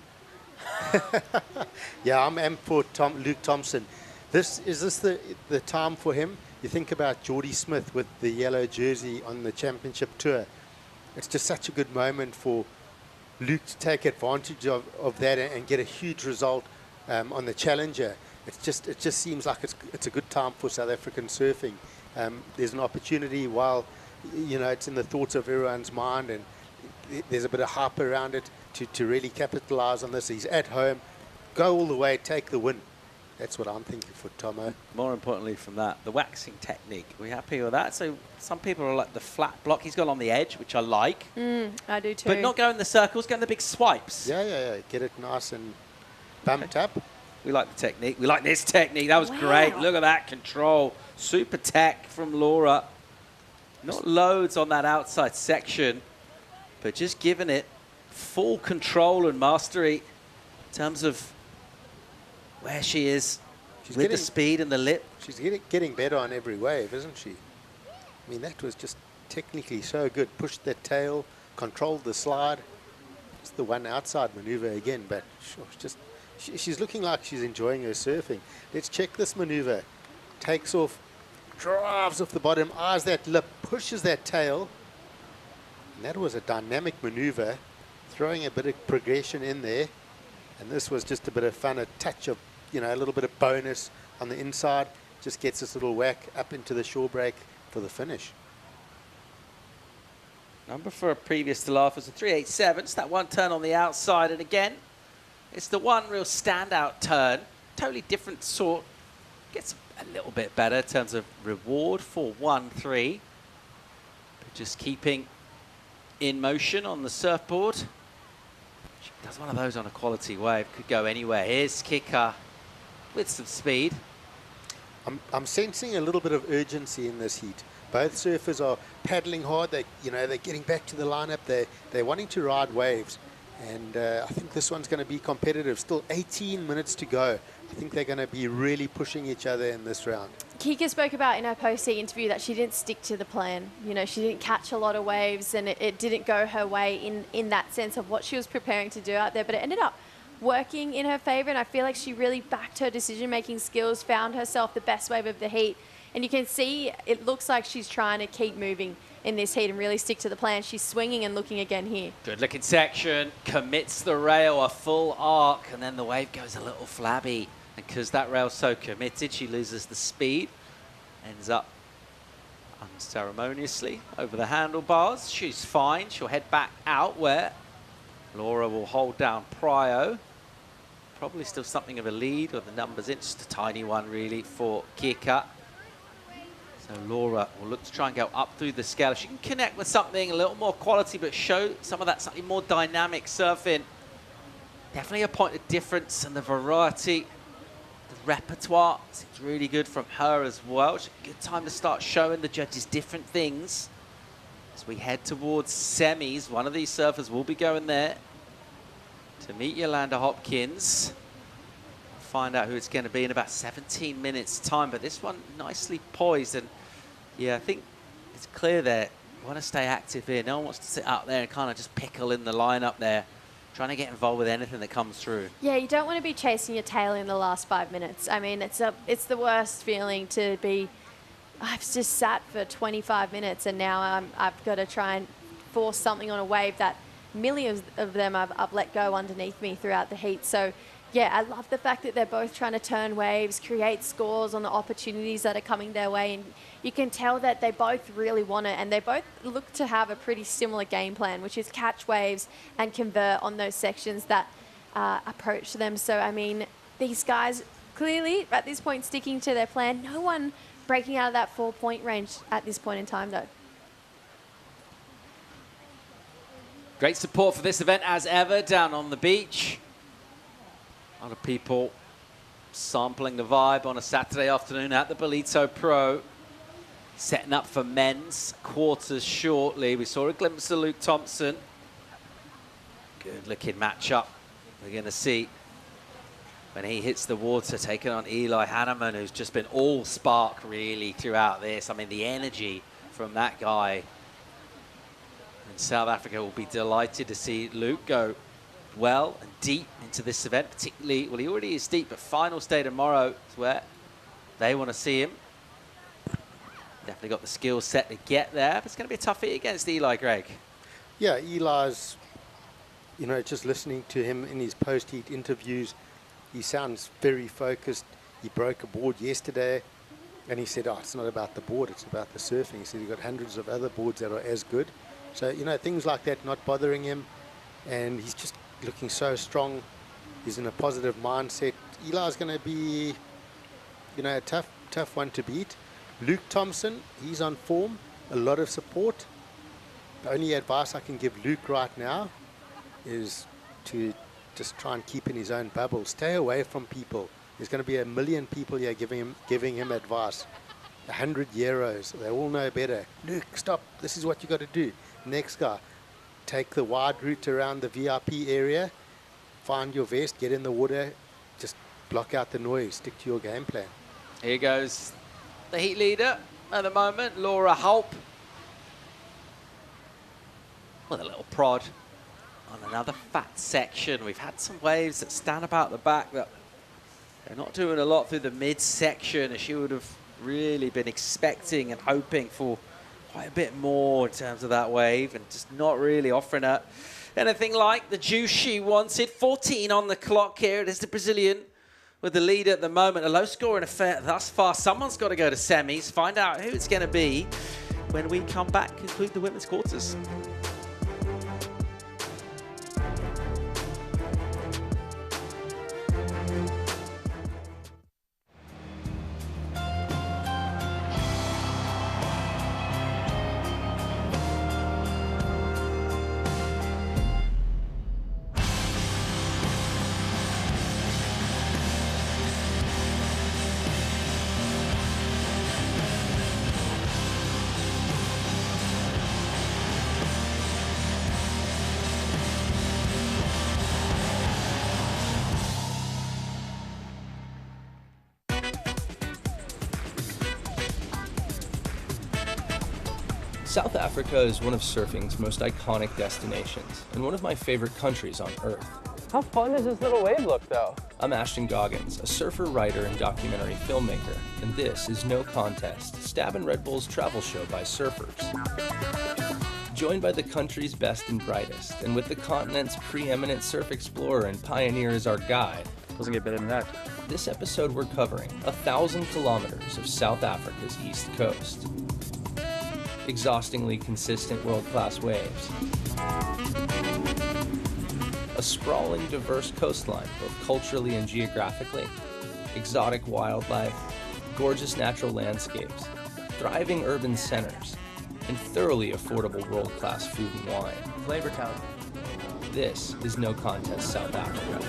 Yeah, I'm for Luke Thompson. Is this the time for him? You think about Jordy Smith with the yellow jersey on the championship tour. It's just such a good moment for Luke to take advantage of that and get a huge result on the Challenger. It just seems like it's a good time for South African surfing. There's an opportunity while it's in the thoughts of everyone's mind and there's a bit of hype around it to really capitalize on this. He's at home, go all the way, take the win. That's what I'm thinking for Tomo. More importantly from that, the waxing technique. Are we happy with that? So some people are like the flat block. He's gone on the edge, which I like. I do too. But not going the circles, going the big swipes. Yeah. Get it nice and bumped up. We like the technique. We like this technique. That was great. Look at that control. Super tech from Laura. Not loads on that outside section, but just giving it full control and mastery in terms of where she is with the speed and the lip. She's getting better on every wave, isn't she? I mean, that was just technically so good. Pushed that tail, controlled the slide. It's the one outside maneuver again, but she's looking like she's enjoying her surfing. Let's check this maneuver. Takes off, drives off the bottom, eyes that lip, pushes that tail. And that was a dynamic maneuver, throwing a bit of progression in there. And this was just a bit of fun, a touch of, you know, a little bit of bonus on the inside. Just gets this little whack up into the shore break for the finish. Number for a previous to last was a 3.87. It's that one turn on the outside. And again, it's the one real standout turn. Totally different sort. Gets a little bit better in terms of reward for 1-3. But just keeping in motion on the surfboard. She does one of those on a quality wave. Could go anywhere. Here's Kicker with some speed. I'm sensing a little bit of urgency in this heat. Both surfers are paddling hard. They're getting back to the lineup. They're wanting to ride waves. And I think this one's going to be competitive. Still 18 minutes to go. I think they're going to be really pushing each other in this round. Kika spoke about in her post-heat interview that she didn't stick to the plan. You know, she didn't catch a lot of waves and it didn't go her way in that sense of what she was preparing to do out there. But it ended up working in her favour, and I feel like she really backed her decision-making skills, found herself the best wave of the heat. And you can see it looks like she's trying to keep moving in this heat and really stick to the plan. She's swinging and looking again here. Good looking section, commits the rail, a full arc, and then the wave goes a little flabby. And because that rail's so committed, she loses the speed, ends up unceremoniously over the handlebars. She's fine. She'll head back out where Laura will hold down Prio. Probably still something of a lead, or the numbers in, just a tiny one really for Kika. So Laura will look to try and go up through the scale. If she can connect with something a little more quality, but show some of that slightly more dynamic surfing. Definitely a point of difference, and the variety, the repertoire seems really good from her as well. It's a good time to start showing the judges different things. As we head towards semis, one of these surfers will be going there to meet Yolanda Hopkins. Find out who it's going to be in about 17 minutes time, but this one nicely poised, and yeah, I think it's clear there. You want to stay active here. No one wants to sit out there and kind of just pickle in the lineup there, trying to get involved with anything that comes through. Yeah, you don't want to be chasing your tail in the last 5 minutes. I mean, it's the worst feeling to be, I've just sat for 25 minutes and now I've got to try and force something on a wave that millions of them I've let go underneath me throughout the heat. So yeah, I love the fact that they're both trying to turn waves, create scores on the opportunities that are coming their way. And you can tell that they both really want it, and they both look to have a pretty similar game plan, which is catch waves and convert on those sections that approach them. So, I mean, these guys clearly at this point sticking to their plan. No one breaking out of that 4-point range at this point in time, though. Great support for this event as ever down on the beach. A lot of people sampling the vibe on a Saturday afternoon at the Ballito Pro. Setting up for men's quarters shortly. We saw a glimpse of Luke Thompson. Good looking matchup. We're going to see when he hits the water, taking on Eli Hanneman, who's just been all spark really throughout this. I mean, the energy from that guy. And South Africa will be delighted to see Luke go well and deep into this event, particularly, well, he already is deep, but final day tomorrow is where they want to see him. Definitely got the skill set to get there, but it's going to be a tough hit against Eli, Greg. Yeah, Eli's, you know, just listening to him in his post-heat interviews, he sounds very focused. He broke a board yesterday, and he said, oh, it's not about the board, it's about the surfing. He said he got hundreds of other boards that are as good. So, you know, things like that not bothering him, and he's just looking so strong. He's in a positive mindset. Eli's going to be a tough one to beat. Luke Thompson, he's on form, a lot of support. The only advice I can give Luke right now is to just try and keep in his own bubble. Stay away from people. There's going to be a million people here giving him advice. 100 euros. They all know better. Luke, stop. This is what you got to do. Next guy, take the wide route around the VIP area. Find your vest, get in the water, just block out the noise, stick to your game plan. Here goes the heat leader at the moment, Laura Hulp. With a little prod on another fat section. We've had some waves that stand about the back that they're not doing a lot through the mid-section, as she would have really been expecting and hoping for quite a bit more in terms of that wave, and just not really offering her anything like the juice she wanted. 14 on the clock here. It is the Brazilian with the lead at the moment. A low-scoring affair thus far. Someone's got to go to semis. Find out who it's going to be when we come back, conclude the women's quarters. South Africa is one of surfing's most iconic destinations and one of my favorite countries on Earth. How fun does this little wave look, though? I'm Ashton Goggins, a surfer, writer, and documentary filmmaker, and this is No Contest, Stab and Red Bull's travel show by surfers. Joined by the country's best and brightest, and with the continent's preeminent surf explorer and pioneer as our guide. Doesn't get better than that. This episode we're covering 1,000 kilometers of South Africa's east coast. Exhaustingly consistent world-class waves. A sprawling, diverse coastline, both culturally and geographically. Exotic wildlife, gorgeous natural landscapes, thriving urban centers, and thoroughly affordable world-class food and wine. Flavor town. This is No Contest South Africa.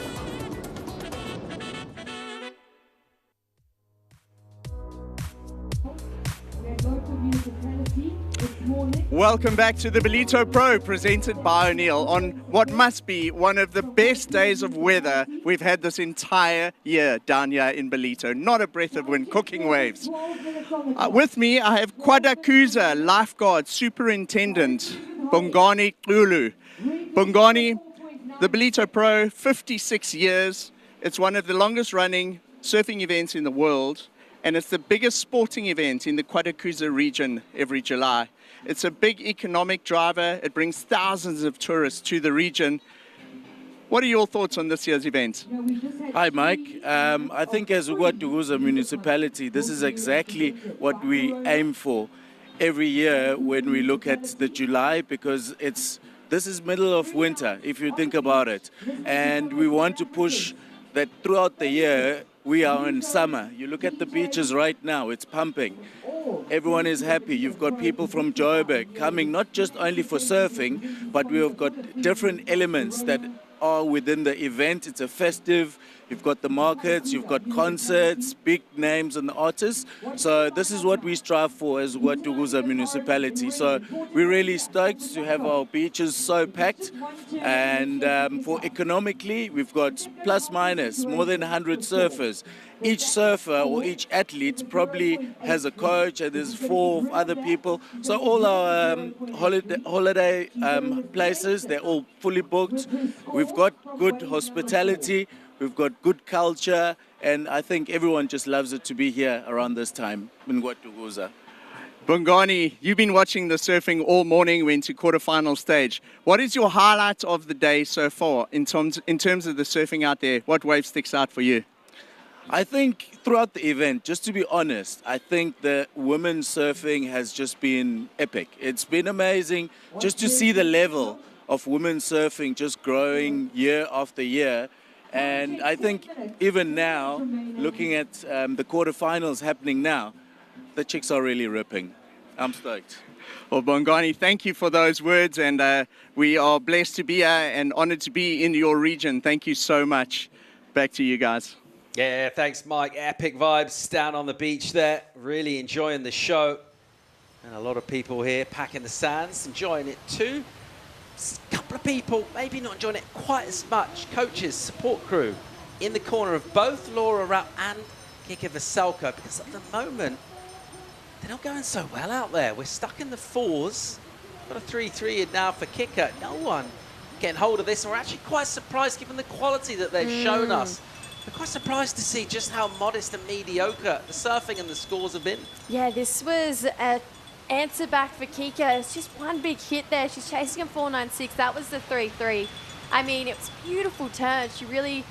Welcome back to the Ballito Pro, presented by O'Neill, on what must be one of the best days of weather we've had this entire year down here in Ballito. Not a breath of wind, cooking waves. With me, I have Quadakuza Lifeguard Superintendent Bongani Qulu. Bongani, the Ballito Pro, 56 years. It's one of the longest running surfing events in the world, and it's the biggest sporting event in the Quadakuza region every July. It's a big economic driver. It brings thousands of tourists to the region. What are your thoughts on this year's event? Hi, Mike. I think as Quarterfinal municipality, this is exactly what we aim for every year when we look at the July, because this is middle of winter, if you think about it. And we want to push that throughout the year. We are in summer. You look at the beaches right now, it's pumping. Everyone is happy. You've got people from Joburg coming not just only for surfing, but we have got different elements that are within the event. It's a festive. You've got the markets, you've got concerts, big names and artists. So this is what we strive for as Quarterfinal municipality. So we're really stoked to have our beaches so packed. And for economically, we've got plus minus more than 100 surfers. Each surfer or each athlete probably has a coach, and there's 4 other people. So all our holiday places, they're all fully booked. We've got good hospitality. We've got good culture, and I think everyone just loves it to be here around this time in Quarterfinal. Bongani, you've been watching the surfing all morning. We're into quarterfinal stage. What is your highlight of the day so far in terms of the surfing out there? What wave sticks out for you? I think throughout the event, just to be honest, I think the women's surfing has just been epic. It's been amazing just to see the level of women's surfing just growing year after year. And I think even now, looking at the quarterfinals happening now, the chicks are really ripping. I'm stoked. Well, Bongani, thank you for those words, and we are blessed to be here and honored to be in your region. Thank you so much. Back to you guys. Yeah, thanks, Mike. Epic vibes down on the beach there. Really enjoying the show. And a lot of people here packing the sands, enjoying it too. A couple of people maybe not enjoying it quite as much. Coaches, support crew in the corner of both Laura Rapp and Kika Veselko, because at the moment, they're not going so well out there. We're stuck in the fours. Got a 3-3 in now for Kika. No one getting hold of this. We're actually quite surprised, given the quality that they've shown us. We're quite surprised to see just how modest and mediocre the surfing and the scores have been. Yeah, this was an answer back for Kika. It's just one big hit there. She's chasing a 4.96. That was the 3-3. I mean, it was a beautiful turn. She really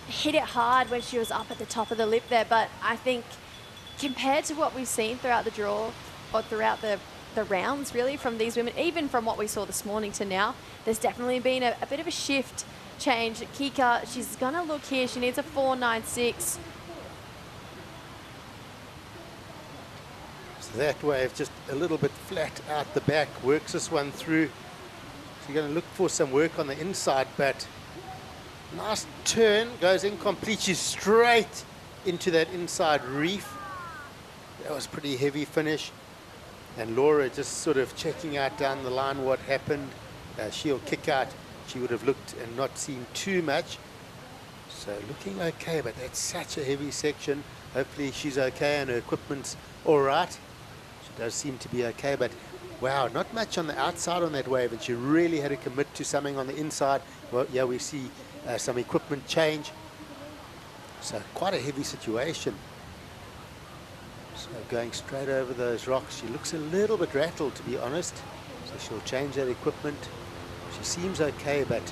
hit it hard when she was up at the top of the lip there. But I think compared to what we've seen throughout the draw, or throughout the rounds, really, from these women, even from what we saw this morning to now, there's definitely been a bit of a shift change. Kika, she's going to look here. She needs a 4.96. So that wave just a little bit flat out the back, works this one through. She's going to look for some work on the inside, but nice turn, goes incomplete. She's straight into that inside reef. That was pretty heavy finish. And Laura just sort of checking out down the line what happened. She'll kick out. She would have looked and not seen too much. So looking okay, but that's such a heavy section. Hopefully she's okay and her equipment's all right. She does seem to be okay, but wow, not much on the outside on that wave, and she really had to commit to something on the inside. Well, yeah, we see some equipment change. So quite a heavy situation. So going straight over those rocks, she looks a little bit rattled, to be honest. So she'll change that equipment. She seems okay, but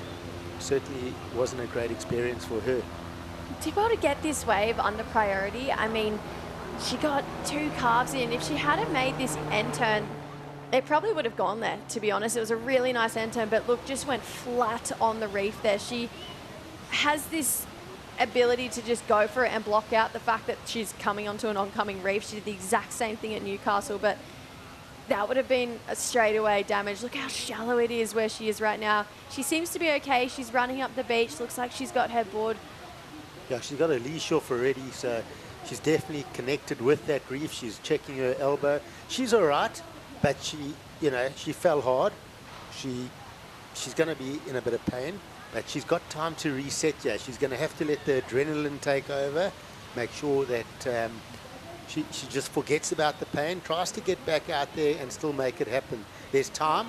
certainly wasn't a great experience for her. To be able to get this wave under priority, I mean, she got 2 carves in. If she hadn't made this end turn, it probably would have gone there, to be honest. It was a really nice end turn, but look, just went flat on the reef there. She has this ability to just go for it and block out the fact that she's coming onto an oncoming reef. She did the exact same thing at Newcastle, but that would have been a straightaway damage. Look how shallow it is where she is right now. She seems to be okay. She's running up the beach. Looks like she's got her board. Yeah, she's got a leash off already, so she's definitely connected with that reef. She's checking her elbow. She's all right, but she, you know, she fell hard. She's going to be in a bit of pain, but she's got time to reset here. She's going to have to let the adrenaline take over, make sure that she just forgets about the pain, tries to get back out there and still make it happen. There's time,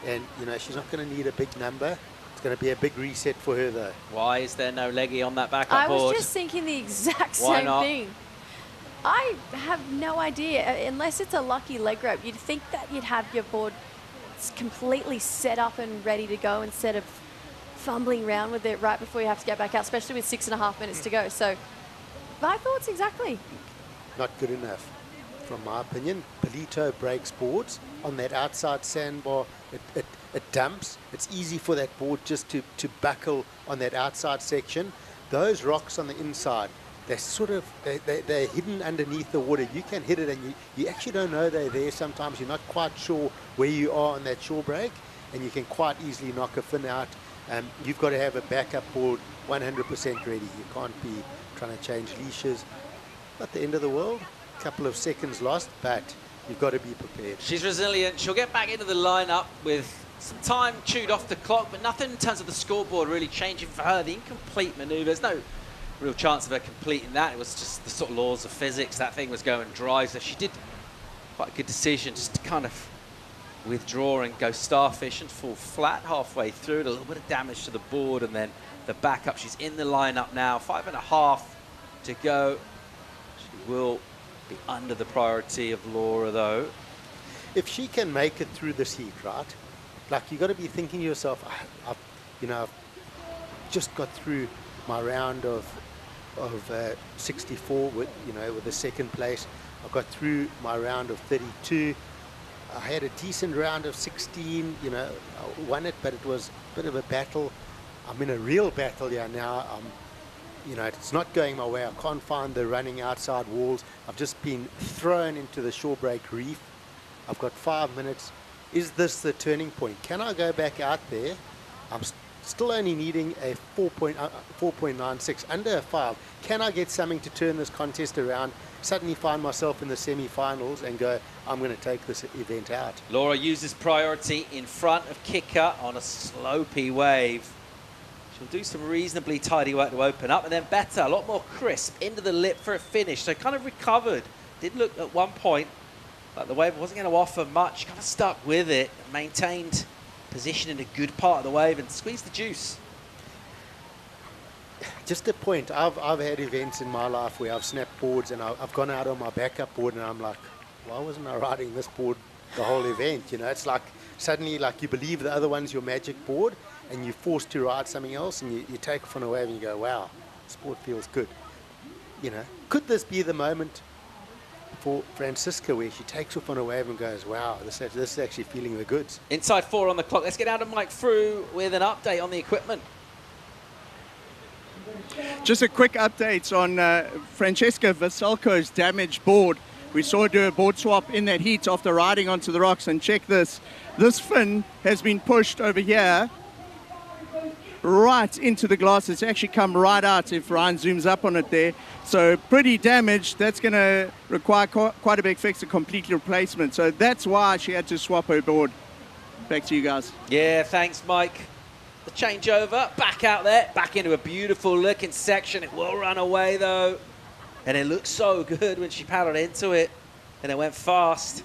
and, you know, she's not going to need a big number. It's going to be a big reset for her, though. Why is there no leggy on that backup board? I was just thinking the exact same thing. I have no idea. Unless it's a lucky leg rope, you'd think that you'd have your board completely set up and ready to go instead of fumbling around with it right before you have to get back out, especially with 6.5 minutes to go. So my thoughts exactly. Not good enough, from my opinion. Ballito breaks boards on that outside sandbar. It dumps. It's easy for that board just to buckle on that outside section. Those rocks on the inside, they're sort of, they're hidden underneath the water. You can hit it and you actually don't know they're there. Sometimes you're not quite sure where you are on that shore break, and you can quite easily knock a fin out. You've got to have a backup board 100% ready. You can't be trying to change leashes. Not the end of the world. A couple of seconds lost, but you've got to be prepared. She's resilient. She'll get back into the lineup with some time chewed off the clock, but nothing in terms of the scoreboard really changing for her. The incomplete manoeuvre, there's no real chance of her completing that. It was just the sort of laws of physics. That thing was going dry, so she did quite a good decision just to kind of withdraw and go starfish and fall flat halfway through. A little bit of damage to the board, and then the backup. She's in the lineup now. 5.5 to go. She will be under the priority of Laura, though. If she can make it through this heat, right? Like, you got to be thinking to yourself, I've just got through my round of 64 with the second place. I got through my round of 32. I had a decent round of 16. I won it, but it was a bit of a battle. I'm in a real battle here now. You know, it's not going my way. I can't find the running outside walls. I've just been thrown into the shore break reef. I've got 5 minutes. Is this the turning point? Can I go back out there? I'm still only needing a 4.96, under a 5. Can I get something to turn this contest around? Suddenly find myself in the semi-finals and go, I'm going to take this event out. Laura uses priority in front of Kicker on a slopey wave. She'll do some reasonably tidy work to open up, and then better, a lot more crisp into the lip for a finish. So kind of recovered. Did look at one point like the wave wasn't going to offer much. Kind of stuck with it, maintained position in a good part of the wave and squeezed the juice. Just a point, I've had events in my life where I've snapped boards and I've gone out on my backup board and I'm like, why wasn't I riding this board the whole event? You know, it's like suddenly like you believe the other one's your magic board and you're forced to ride something else and you take off on a wave and you go, wow, this board feels good. You know, could this be the moment for Francisca where she takes off on a wave and goes, wow, this is actually feeling the goods? Inside 4 on the clock. Let's get out of Mike Frew with an update on the equipment. Just a quick update on Francesca Vasalco's damaged board. We saw her do a board swap in that heat after riding onto the rocks, and check this. This fin has been pushed over here right into the glass. It's actually come right out if Ryan zooms up on it there. So pretty damaged. That's going to require quite a big fix, a complete replacement. So that's why she had to swap her board. Back to you guys. Yeah, thanks, Mike. The changeover, back out there, back into a beautiful looking section. It will run away though. And it looked so good when she paddled into it. And it went fast.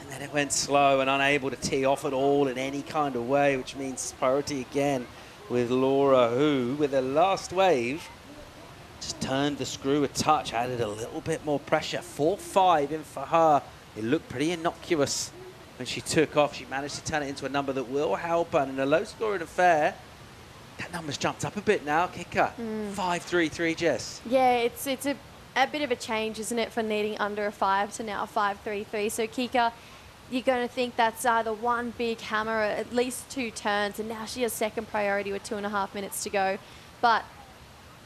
And then it went slow and unable to tee off at all in any kind of way, which means priority again with Laura, who, with her last wave, just turned the screw a touch, added a little bit more pressure. 4.5 in for her. It looked pretty innocuous when she took off. She managed to turn it into a number that will help her. And in a low-scoring affair, that number's jumped up a bit now. Kicker, 5.33, Jess. Yeah, it's a bit of a change, isn't it, for needing under a 5 to now 5.33. So Kika, you're going to think that's either one big hammer or at least 2 turns, and now she has second priority with 2.5 minutes to go. But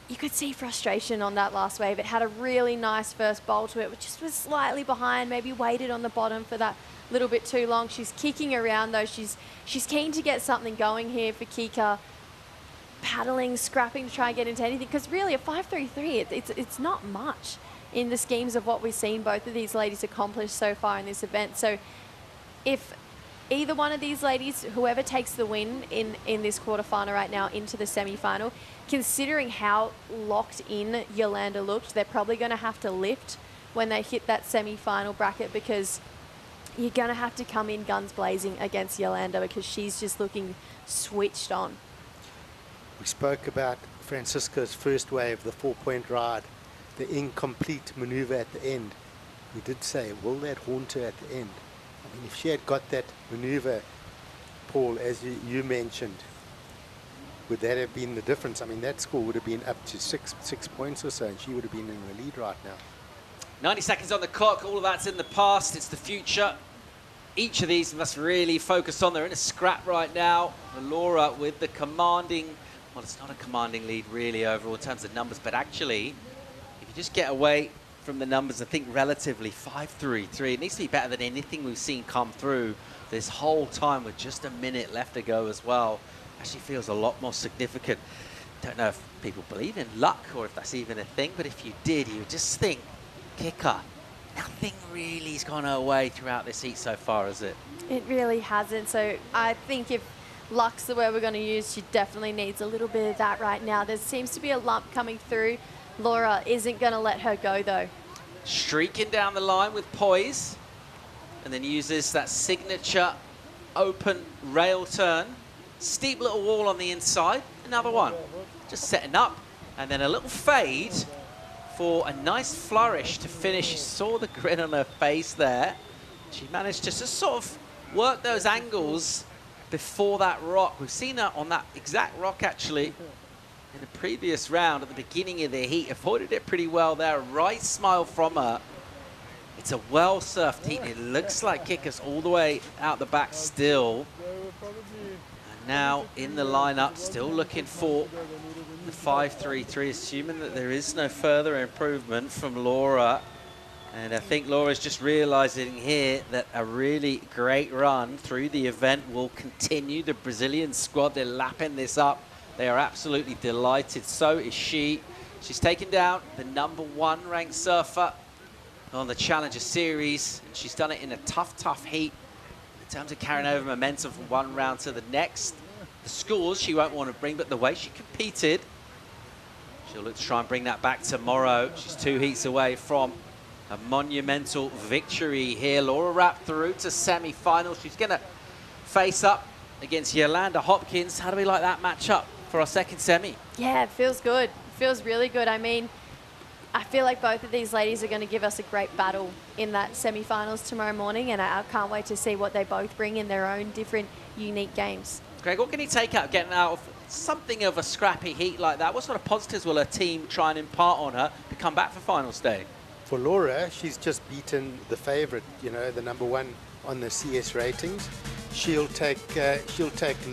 you could see frustration on that last wave. It had a really nice first bowl to it, which just was slightly behind, maybe waited on the bottom for that little bit too long. She's kicking around though. She's keen to get something going here for Kika. Paddling, scrapping to try and get into anything, because really a 5.33, it's not much in the schemes of what we've seen both of these ladies accomplish so far in this event. So if either one of these ladies, whoever takes the win in this quarterfinal right now into the semi-final, considering how locked in Yolanda looked, they're probably going to have to lift when they hit that semi-final bracket, because you're going to have to come in guns blazing against Yolanda because she's just looking switched on. We spoke about Francisca's first wave, the 4-point ride, the incomplete maneuver at the end. We did say, will that haunt her at the end? I mean, if she had got that maneuver, Paul, as you mentioned, would that have been the difference? I mean, that score would have been up to six points or so, and she would have been in the lead right now. 90 seconds on the clock. All of that's in the past. It's the future. Each of these must really focus on. They're in a scrap right now. Laura with the commanding... Well, it's not a commanding lead really overall in terms of numbers, but actually, if you just get away from the numbers and think relatively, 5.33, it needs to be better than anything we've seen come through this whole time with just a minute left to go as well. Actually feels a lot more significant. Don't know if people believe in luck or if that's even a thing, but if you did, you would just think, Kicker, nothing really has gone her way throughout this heat so far, has it? It really hasn't. So I think if luck's the word we're going to use, she definitely needs a little bit of that right now. There seems to be a lump coming through. Laura isn't going to let her go, though. Streaking down the line with poise, and then uses that signature open rail turn. Steep little wall on the inside, another one. Just setting up, and then a little fade for a nice flourish to finish. You saw the grin on her face there. She managed to just sort of work those angles before that rock. We've seen her on that exact rock actually in the previous round at the beginning of the heat. Avoided it pretty well there. Right smile from her. It's a well-surfed heat. It looks like Kicker's all the way out the back still. And now in the lineup, still looking for the 5-3-3, assuming that there is no further improvement from Laura. And I think Laura's just realizing here that a really great run through the event will continue. The Brazilian squad, they're lapping this up. They are absolutely delighted. So is she. She's taken down the #1 ranked surfer on the Challenger Series. And she's done it in a tough heat in terms of carrying over momentum from one round to the next. The scores she won't want to bring, but the way she competed, she'll look to try and bring that back tomorrow. She's 2 heats away from a monumental victory here. Laura Rapp through to semi-final. She's going to face up against Yolanda Hopkins. How do we like that matchup for our second semi? Yeah, it feels good. It feels really good. I mean, I feel like both of these ladies are going to give us a great battle in that semi-finals tomorrow morning, and I can't wait to see what they both bring in their own different, unique games. Greg, what can you take out getting out of something of a scrappy heat like that? What sort of positives will her team try and impart on her to come back for finals day? For Laura, she's just beaten the favorite, you know, the #1 on the CS ratings. She'll take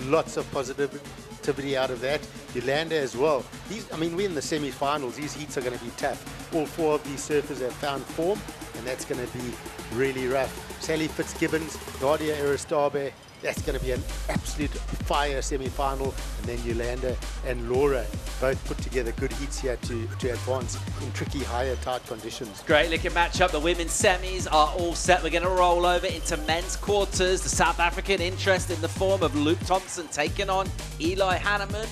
lots of positivity out of that. Yolanda as well. I mean, we're in the semi-finals. These heats are going to be tough. All 4 of these surfers have found form, and that's going to be really rough. Sally Fitzgibbons, Nadia Aristabe, that's going to be an absolute fire semi-final. And then Yolanda and Laura both put together good heats here to advance in tricky, higher, tight conditions. Great looking matchup. The women's semis are all set. We're going to roll over into men's quarters. The South African interest in the form of Luke Thompson taking on Eli Hanneman.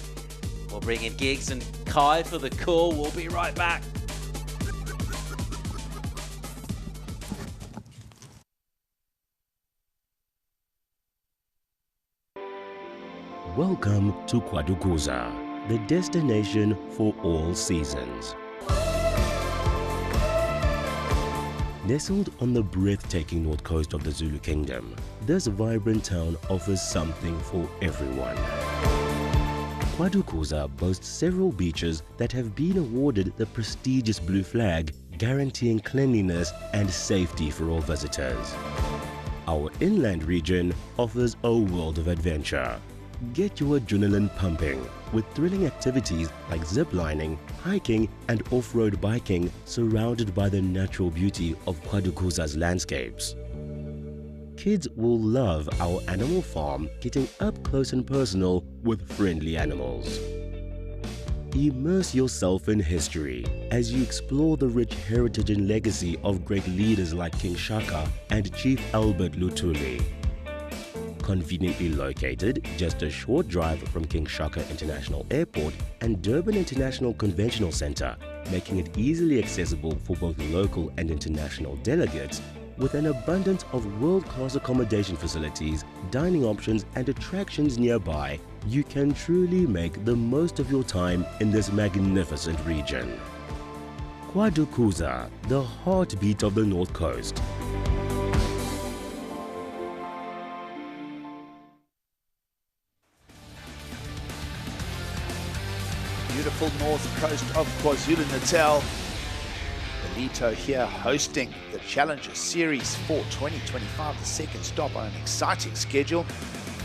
We'll bring in Giggs and Kai for the call. We'll be right back. Welcome to Kwadukuza, the destination for all seasons. Nestled on the breathtaking north coast of the Zulu Kingdom, this vibrant town offers something for everyone. Kwadukuza boasts several beaches that have been awarded the prestigious Blue Flag, guaranteeing cleanliness and safety for all visitors. Our inland region offers a world of adventure. Get your adrenaline pumping with thrilling activities like ziplining, hiking and off-road biking surrounded by the natural beauty of Kwadukuza's landscapes. Kids will love our animal farm, getting up close and personal with friendly animals. Immerse yourself in history as you explore the rich heritage and legacy of great leaders like King Shaka and Chief Albert Lutuli. Conveniently located just a short drive from King Shaka International Airport and Durban International Conventional Center, making it easily accessible for both local and international delegates, with an abundance of world-class accommodation facilities, dining options and attractions nearby, you can truly make the most of your time in this magnificent region. Kwadukuza, the heartbeat of the North Coast. Beautiful north coast of KwaZulu-Natal. Ballito here hosting the Challenger Series for 2025, the second stop on an exciting schedule.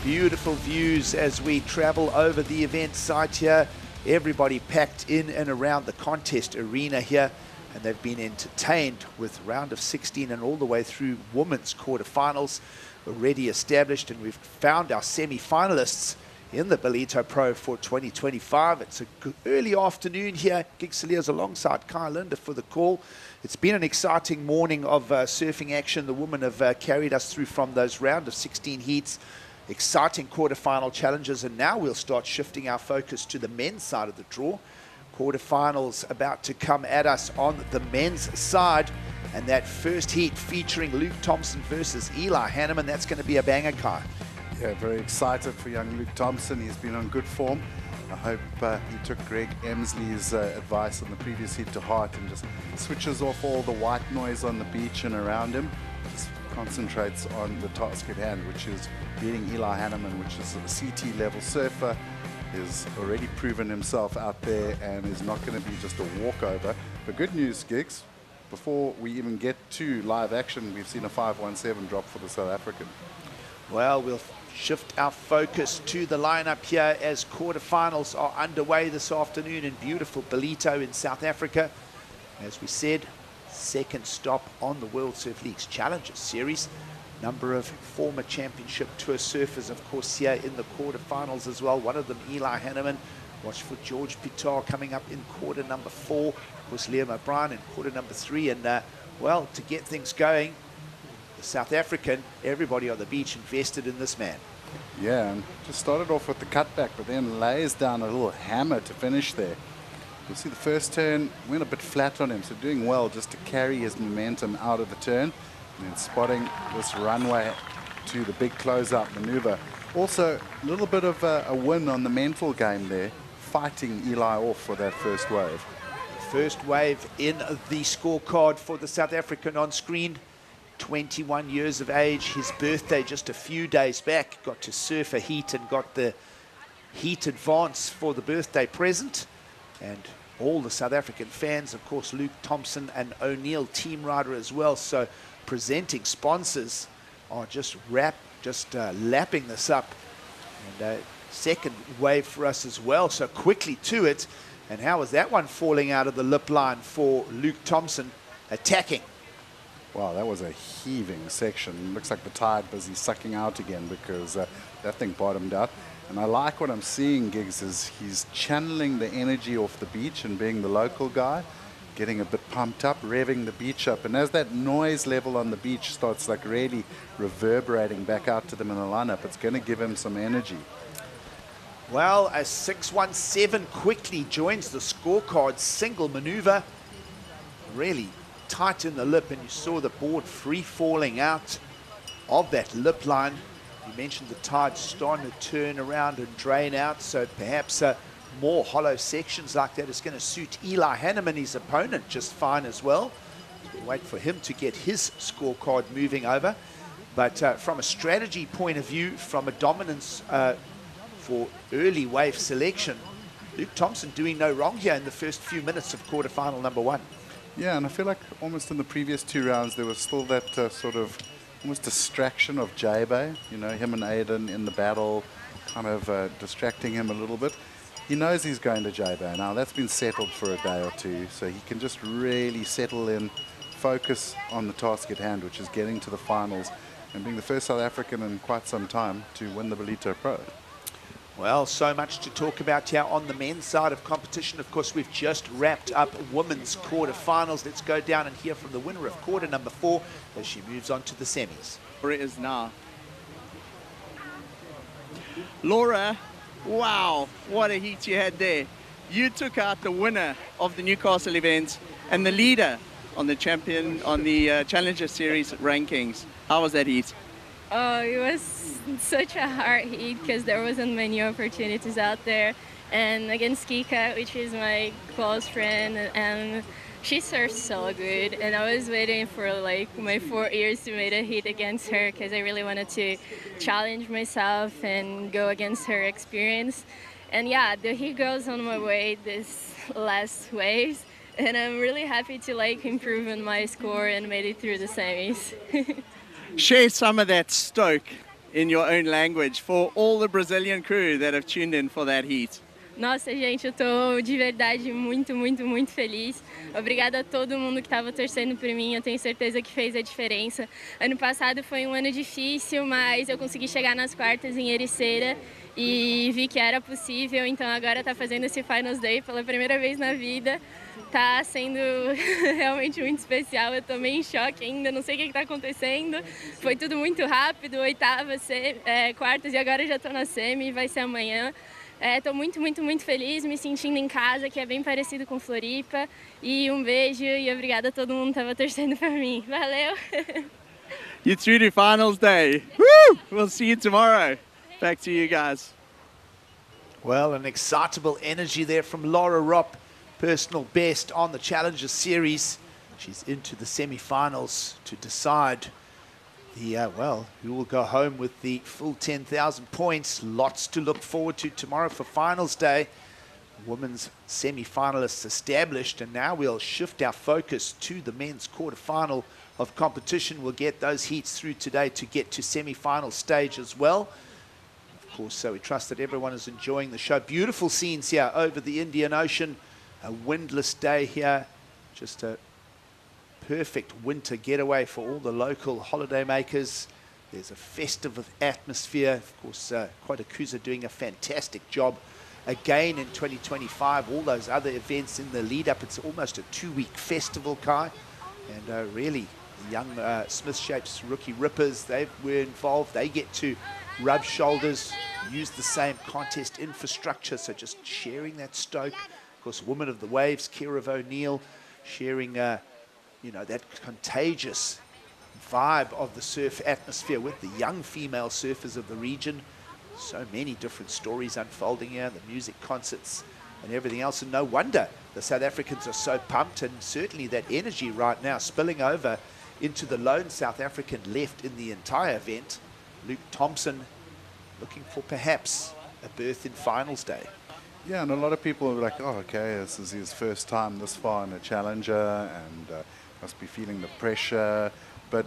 Beautiful views as we travel over the event site here. Everybody packed in and around the contest arena here, and they've been entertained with round of 16 and all the way through women's quarterfinals already established, and we've found our semi-finalists in the Ballito Pro for 2025. It's a good early afternoon here. Giggs Cilliers alongside Kai Linda for the call. It's been an exciting morning of surfing action. The women have carried us through from those round of 16 heats. Exciting quarterfinal challenges, and now we'll start shifting our focus to the men's side of the draw. Quarterfinals about to come at us on the men's side, and that first heat featuring Luke Thompson versus Eli Hanneman. That's going to be a banger, Kai. Yeah, very excited for young Luke Thompson. He's been on good form. I hope he took Greg Emsley's advice on the previous heat to heart and just switches off all the white noise on the beach and around him. Just concentrates on the task at hand, which is beating Eli Hanneman, which is a CT level surfer. He's already proven himself out there and is not going to be just a walkover. But good news, Giggs, before we even get to live action, we've seen a 517 drop for the South African. Well, we'll shift our focus to the lineup here as quarterfinals are underway this afternoon in beautiful Ballito in South Africa. As we said, second stop on the World Surf League's Challengers Series. Number of former championship tour surfers, of course, here in the quarterfinals as well. One of them, Eli Hanneman. Watch for George Pitar coming up in quarter number 4. Of course, Liam O'Brien in quarter number 3. And, well, to get things going, the South African, everybody on the beach invested in this man. Yeah, and just started off with the cutback, but then lays down a little hammer to finish there. You'll see the first turn went a bit flat on him, so doing well just to carry his momentum out of the turn. And then spotting this runway to the big closeout maneuver. Also, a little bit of a win on the mental game there, fighting Eli off for that first wave. First wave in the scorecard for the South African on screen. 21 years of age, his birthday just a few days back. Got to surf a heat and got the heat advance for the birthday present. And all the South African fans, of course, Luke Thompson and O'Neill, team rider as well. So presenting sponsors are just lapping this up. And second wave for us as well, so quickly to it. And how was that one falling out of the lip line for Luke Thompson attacking? Wow, that was a heaving section. Looks like the tide busy sucking out again because that thing bottomed out. And I like what I'm seeing, Giggs, is he's channeling the energy off the beach and being the local guy, getting a bit pumped up, revving the beach up. And as that noise level on the beach starts like really reverberating back out to them in the lineup, it's going to give him some energy. Well, a 617 quickly joins the scorecard single maneuver. Really tight in the lip, and you saw the board free falling out of that lip line. You mentioned the tide starting to turn around and drain out, so perhaps more hollow sections like that is going to suit Eli Hanneman, his opponent, just fine as well. We'll wait for him to get his scorecard moving over. But from a strategy point of view, from a dominance for early wave selection, Luke Thompson doing no wrong here in the first few minutes of quarterfinal number 1. Yeah, and I feel like almost in the previous 2 rounds there was still that sort of almost distraction of J-Bay, you know, him and Aiden in the battle, kind of distracting him a little bit. He knows he's going to J-Bay now. That's been settled for a day or two, so he can just really settle in, focus on the task at hand, which is getting to the finals and being the first South African in quite some time to win the Ballito Pro. Well, so much to talk about here on the men's side of competition. Of course, we've just wrapped up women's quarterfinals. Let's go down and hear from the winner of quarter number 4 as she moves on to the semis. Laura is now. Laura, wow, what a heat you had there. You took out the winner of the Newcastle event and the leader on the Challenger Series rankings. How was that heat? Oh, it was such a hard heat because there wasn't many opportunities out there. And against Kika, which is my close friend, and she surfs so good. And I was waiting for like my 4 years to make a hit against her because I really wanted to challenge myself and go against her experience. And yeah, the heat goes on my way this last waves. And I'm really happy to like improve on my score and made it through the semis. Share some of that stoke in your own language for all the Brazilian crew that have tuned in for that heat. Nossa, gente, eu tô de verdade muito, muito, muito feliz. Obrigada a todo mundo que estava torcendo por mim. Eu tenho certeza que fez a diferença. Ano passado foi um ano difícil, mas eu consegui chegar nas quartas em Ericeira e vi que era possível. Então agora tá fazendo esse Finals Day pela primeira vez na vida. Tá sendo realmente muito especial. Eu tô meio em choque ainda, não sei o que está acontecendo. Foi tudo muito rápido, oitavas, quartas e agora já tô na semi, vai ser amanhã. Tô muito, muito, muito feliz, me sentindo em casa, que é bem parecido com Floripa. E um beijo e obrigada a todo mundo que estava torcendo por mim. Valeu! You're through to Finals Day. Woo! We'll see you tomorrow. Back to you guys. Well, an excitable energy there from Laura Ropp. Personal best on the Challenger Series. She's into the semi-finals to decide who will go home with the full 10,000 points. Lots to look forward to tomorrow for Finals Day. Women's semi-finalists established, and now we'll shift our focus to the men's quarterfinal of competition. We'll get those heats through today to get to semi-final stage as well. Of course, so we trust that everyone is enjoying the show. Beautiful scenes here over the Indian Ocean. A windless day here. Just a perfect winter getaway for all the local holiday makers. There's a festive atmosphere. Of course, Quarterfinal doing a fantastic job again in 2025. All those other events in the lead up, it's almost a 2-week festival, Kai. And really, the young Smith Shapes rookie rippers, they were involved. They get to rub shoulders, use the same contest infrastructure. So just sharing that stoke. Of course, Woman of the Waves, Kira O'Neill, sharing, you know, that contagious vibe of the surf atmosphere with the young female surfers of the region. So many different stories unfolding here, the music concerts and everything else. And no wonder the South Africans are so pumped, and certainly that energy right now spilling over into the lone South African left in the entire event, Luke Thompson, looking for perhaps a berth in finals day. Yeah, and a lot of people are like, oh, okay, this is his first time this far in a challenger and must be feeling the pressure. But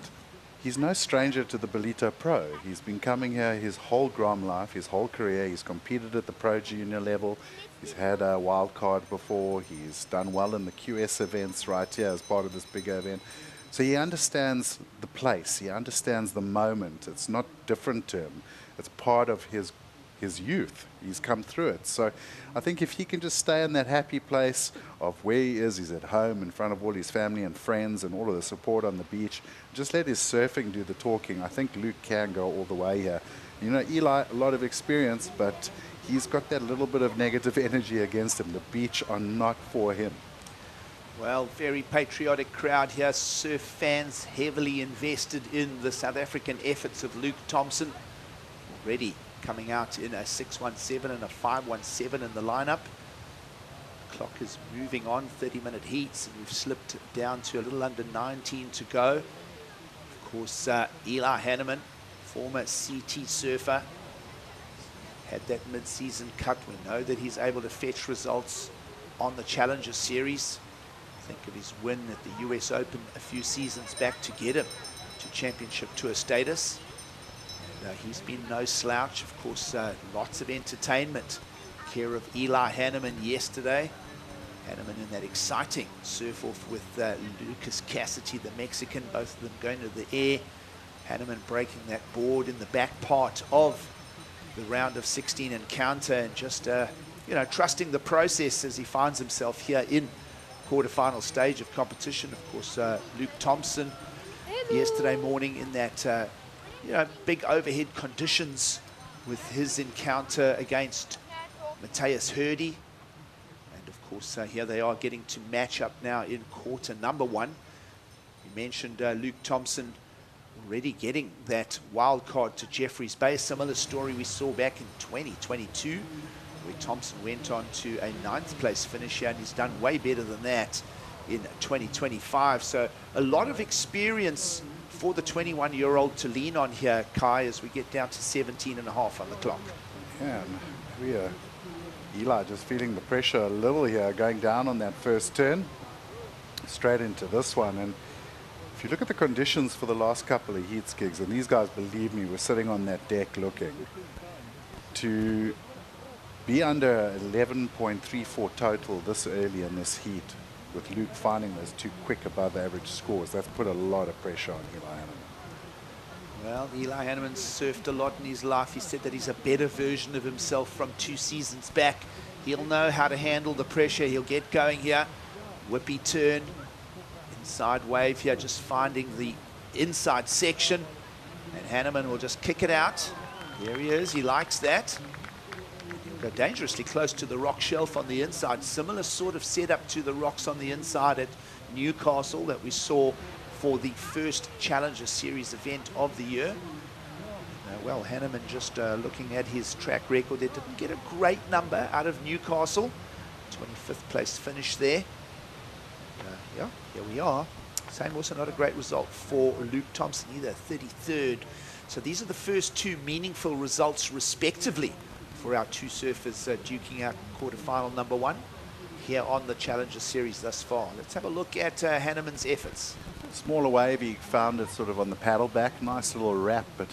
he's no stranger to the Ballito Pro. He's been coming here his whole Grom life, his whole career. He's competed at the Pro Junior level. He's had a wild card before. He's done well in the QS events right here as part of this bigger event. So he understands the place. He understands the moment. It's not different to him. It's part of his youth. He's come through it. So I think if he can just stay in that happy place of where he is, he's at home in front of all his family and friends and all of the support on the beach, just let his surfing do the talking. I think Luke can go all the way here. You know, Eli, a lot of experience, but he's got that little bit of negative energy against him. The beach are not for him. Well, very patriotic crowd here. Surf fans heavily invested in the South African efforts of Luke Thompson. Already coming out in a 617 and a 517 in the lineup. Clock is moving on, 30-minute heats, and we've slipped down to a little under 19 to go. Of course, Eli Hanneman, former CT surfer, had that mid-season cut. We know that he's able to fetch results on the Challenger Series. Think of his win at the US Open a few seasons back to get him to championship tour status. He's been no slouch. Of course, lots of entertainment. Care of Eli Hanneman yesterday. Hanneman in that exciting surf-off with Lucas Cassidy, the Mexican, both of them going to the air. Hanneman breaking that board in the back part of the round of 16 encounter, and just, you know, trusting the process as he finds himself here in quarterfinal stage of competition. Of course, Luke Thompson yesterday morning in that you know, big overhead conditions with his encounter against Matthias Hurdy. And of course, here they are getting to match up now in quarter number 1. You mentioned Luke Thompson already getting that wild card to Jeffreys Bay. Similar story we saw back in 2022, where Thompson went on to a 9th place finish here, and he's done way better than that in 2025. So a lot of experience for the 21-year-old to lean on here, Kai, as we get down to 17 and a half on the clock. Yeah, and Eli just feeling the pressure a little here, going down on that first turn, straight into this one. And if you look at the conditions for the last couple of heats gigs, and these guys, believe me, were sitting on that deck looking, to be under 11.34 total this early in this heat, with Luke finding those 2 quick above average scores, that's put a lot of pressure on Eli Hanneman. Well, Eli Hanneman surfed a lot in his life. He said that he's a better version of himself from 2 seasons back. He'll know how to handle the pressure. He'll get going here. Whippy turn, inside wave here, just finding the inside section. And Hanneman will just kick it out. There he is, he likes that. Go dangerously close to the rock shelf on the inside. Similar sort of setup to the rocks on the inside at Newcastle that we saw for the first Challenger Series event of the year. Well, Hanneman just looking at his track record, they didn't get a great number out of Newcastle. 25th place finish there. Yeah, here we are. Same, also not a great result for Luke Thompson either, 33rd. So these are the first 2 meaningful results respectively for our 2 surfers duking out quarterfinal number 1 here on the Challenger Series thus far. Let's have a look at Hanneman's efforts. Smaller wave, he found it sort of on the paddle back. Nice little wrap, but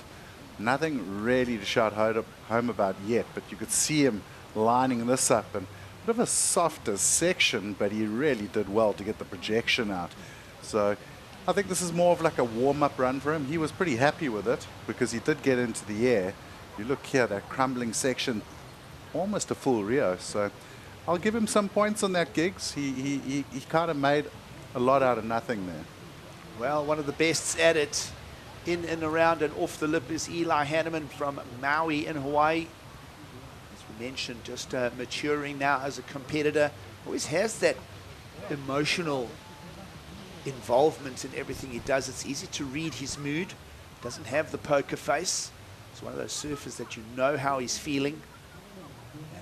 Nothing really to shout home about yet, but you could see him lining this up, and a bit of a softer section, but he really did well to get the projection out. So I think this is more of like a warm-up run for him. He was pretty happy with it because he did get into the air. You look here, that crumbling section, almost a full Rio. So I'll give him some points on that, Gigs. He kind of made a lot out of nothing there. Well, one of the bests at it in and around and off the lip is Eli Hanneman from Maui in Hawaii. As we mentioned, just maturing now as a competitor. Always has that emotional involvement in everything he does. It's easy to read his mood. Doesn't have the poker face. It's one of those surfers that you know how he's feeling.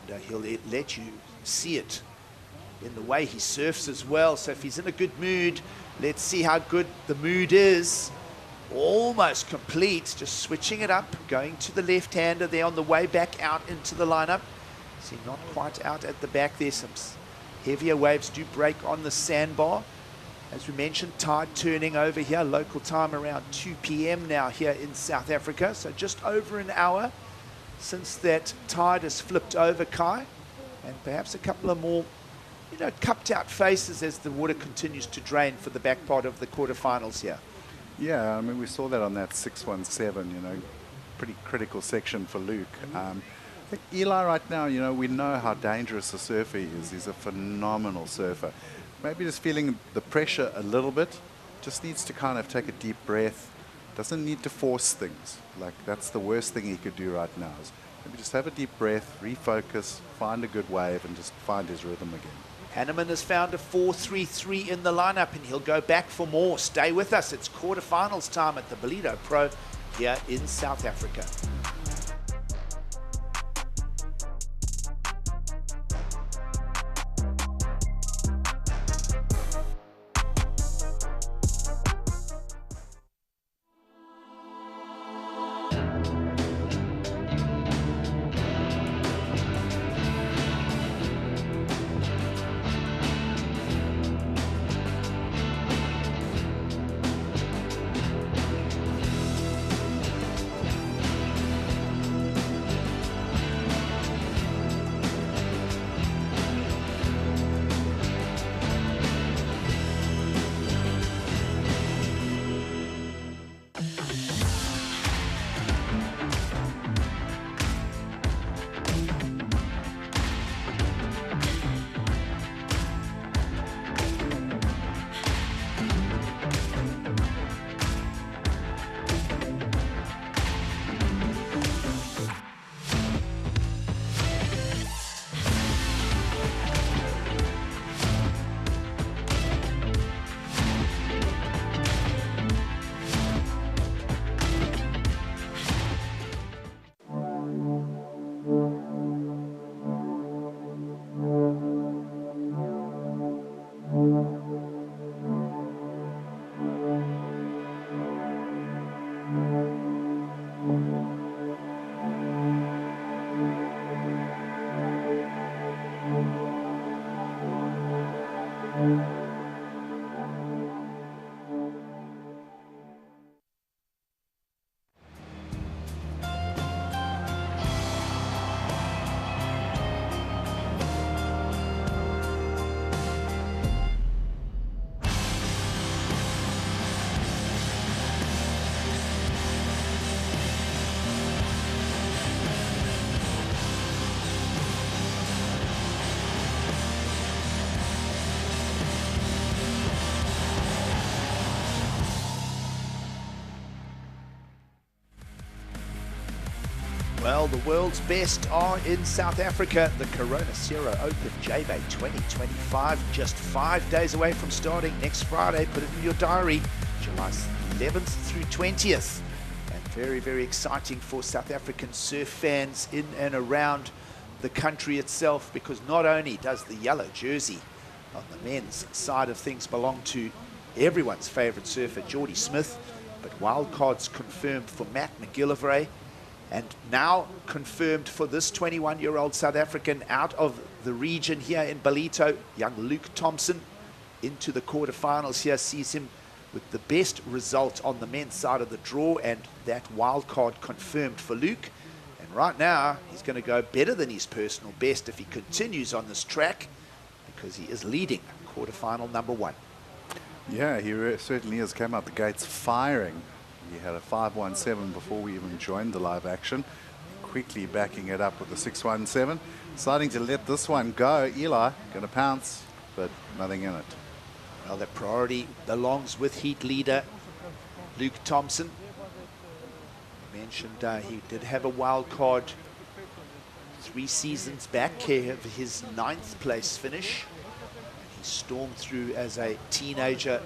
And he'll let you see it in the way he surfs as well. So if he's in a good mood, let's see how good the mood is. Almost complete, just switching it up, going to the left-hander there on the way back out into the lineup. See, not quite out at the back there. Some heavier waves do break on the sandbar. As we mentioned, tide turning over here, local time around 2 p.m. now here in South Africa. So just over an hour since that tide has flipped over, Kai. And perhaps a couple of more, you know, cupped out faces as the water continues to drain for the back part of the quarterfinals here. Yeah, I mean, we saw that on that 617, you know, pretty critical section for Luke. I think Eli right now, you know, we know how dangerous a surfer he is. He's a phenomenal surfer. Maybe just feeling the pressure a little bit, just needs to kind of take a deep breath. Doesn't need to force things. Like, that's the worst thing he could do right now. Is maybe just have a deep breath, refocus, find a good wave, and just find his rhythm again. Hanneman has found a 4.33 in the lineup, and he'll go back for more. Stay with us. It's quarterfinals time at the Ballito Pro here in South Africa. Well, the world's best are in South Africa. The Corona Zero Open J-Bay 2025, just 5 days away from starting next Friday. Put it in your diary, July 11th through 20th. And very, very exciting for South African surf fans in and around the country itself, because not only does the yellow jersey on the men's side of things belong to everyone's favorite surfer, Geordie Smith, but wildcards confirmed for Matt McGillivray, and now confirmed for this 21-year-old South African out of the region here in Ballito, young Luke Thompson, into the quarterfinals here, sees him with the best result on the men's side of the draw, and that wild card confirmed for Luke. And right now, he's going to go better than his personal best if he continues on this track, because he is leading quarterfinal number 1. Yeah, he certainly has come out the gates firing. He had a 5.17 before we even joined the live action. Quickly backing it up with the 6.17. Starting to let this one go. Eli going to pounce, but nothing in it. Well, that priority belongs with heat leader Luke Thompson. I mentioned he did have a wild card 3 seasons back here of his 9th place finish. He stormed through as a teenager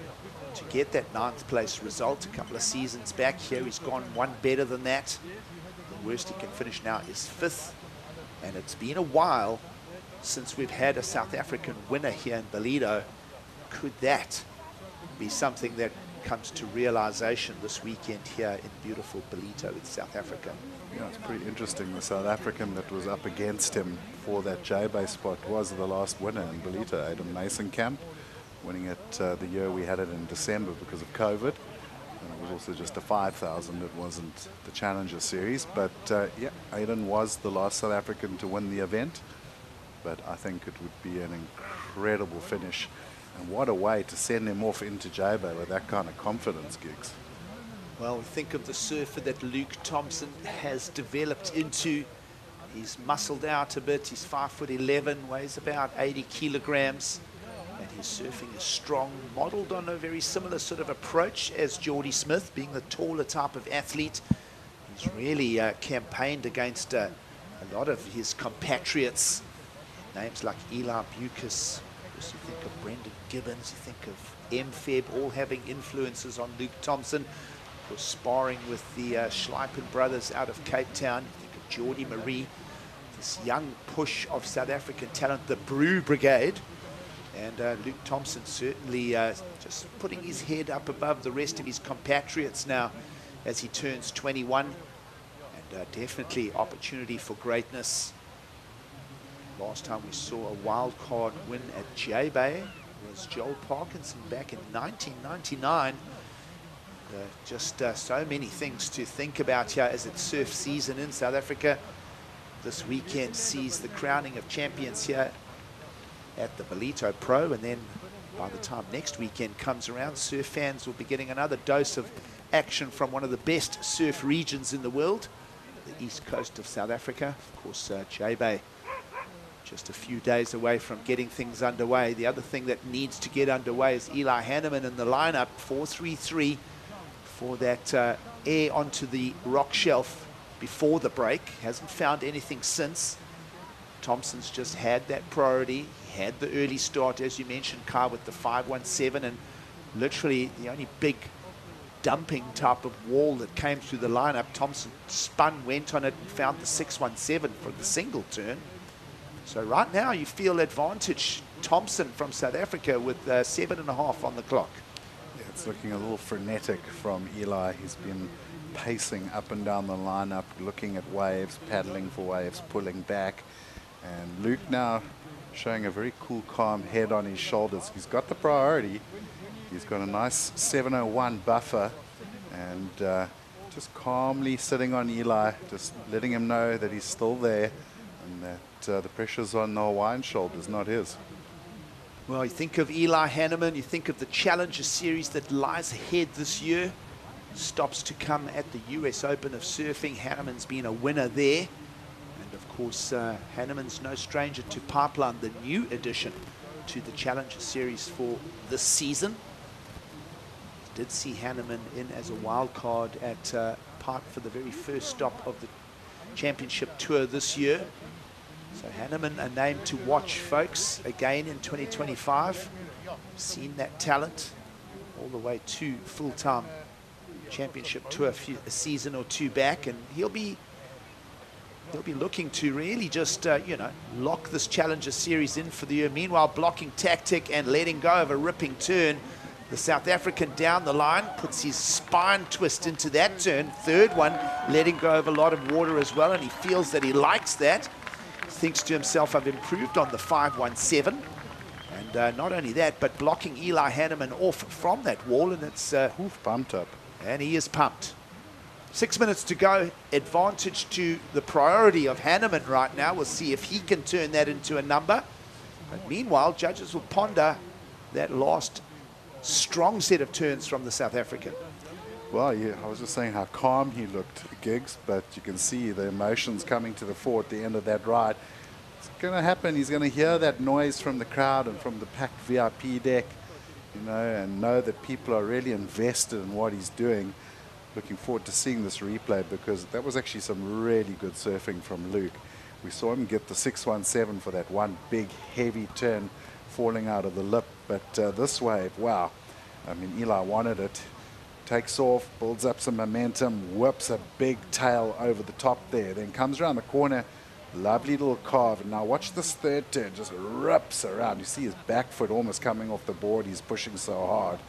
to get that 9th place result a couple of seasons back. Here he's gone one better than that. The worst he can finish now is 5th. And it's been a while since we've had a South African winner here in Ballito. Could that be something that comes to realization this weekend here in beautiful Ballito in South Africa? Yeah, it's pretty interesting. The South African that was up against him for that J-Bay spot was the last winner in Ballito, Adam Nasenkamp, winning it the year we had it in December because of COVID. And it was also just a 5,000. It wasn't the Challenger Series. But yeah, Aiden was the last South African to win the event. But I think it would be an incredible finish. And what a way to send him off into J-Bay with that kind of confidence, Gigs. Well, think of the surfer that Luke Thompson has developed into. He's muscled out a bit. He's 5'11", weighs about 80 kilograms. And his surfing is strong, modeled on a very similar sort of approach as Geordie Smith, being the taller type of athlete. He's really campaigned against a lot of his compatriots. Names like Eli Bucas. You think of Brendan Gibbons, you think of M-Feb, all having influences on Luke Thompson. Of course, sparring with the Schleipen brothers out of Cape Town. You think of Geordie Marie, this young push of South African talent, the Brew Brigade. And Luke Thompson certainly just putting his head up above the rest of his compatriots now as he turns 21. And definitely opportunity for greatness. Last time we saw a wild card win at J-Bay was Joel Parkinson back in 1999. Just so many things to think about here as it's surf season in South Africa. This weekend sees the crowning of champions here at the Ballito Pro, and then by the time next weekend comes around, surf fans will be getting another dose of action from one of the best surf regions in the world, the east coast of South Africa. Of course, J-Bay just a few days away from getting things underway. The other thing that needs to get underway is Eli Hanneman in the lineup, 4.33 for that air onto the rock shelf before the break. Hasn't found anything since. Thompson's just had that priority. He had the early start, as you mentioned, Kai, with the 5.17, and literally the only big dumping type of wall that came through the lineup. Thompson spun, went on it, and found the 6.17 for the single turn. So right now you feel advantage Thompson from South Africa with 7.5 on the clock. Yeah, it's looking a little frenetic from Eli. He's been pacing up and down the lineup, looking at waves, paddling for waves, pulling back. And Luke now showing a very cool, calm head on his shoulders. He's got the priority. He's got a nice 7.01 buffer, and just calmly sitting on Eli, just letting him know that he's still there and that the pressure's on the Hawaiian shoulders, not his. Well, you think of Eli Hanneman, you think of the Challenger Series that lies ahead this year. Stops to come at the US Open of Surfing. Hanneman's been a winner there. And of course, Hanneman's no stranger to Pipeline, the new addition to the Challenger Series for this season. Did see Hanneman in as a wild card at Pipe for the very first stop of the Championship Tour this year. So Hanneman, a name to watch, folks, again in 2025. Seen that talent all the way to full-time Championship Tour a season or two back, and he'll be looking to really just you know, lock this Challenger Series in for the year. Meanwhile, blocking tactic and letting go of a ripping turn. The South African down the line puts his spine twist into that turn. Third one, letting go of a lot of water as well, and he feels that he likes that. Thinks to himself, I've improved on the 5.17. And not only that, but blocking Eli Hanneman off from that wall, and it's pumped up. And he is pumped. 6 minutes to go. Advantage to the priority of Hanneman right now. We'll see if he can turn that into a number. But meanwhile, judges will ponder that last strong set of turns from the South African. Well, yeah, I was just saying how calm he looked, Giggs, but you can see the emotions coming to the fore at the end of that ride. It's going to happen. He's going to hear that noise from the crowd and from the packed VIP deck, you know, and know that people are really invested in what he's doing. Looking forward to seeing this replay, because that was actually some really good surfing from Luke. We saw him get the 617 for that one big heavy turn falling out of the lip, but this wave, wow. I mean, Eli wanted it. Takes off, builds up some momentum, whips a big tail over the top there, then comes around the corner, lovely little carve. And now watch this third turn, just rips around. You see his back foot almost coming off the board. He's pushing so hard.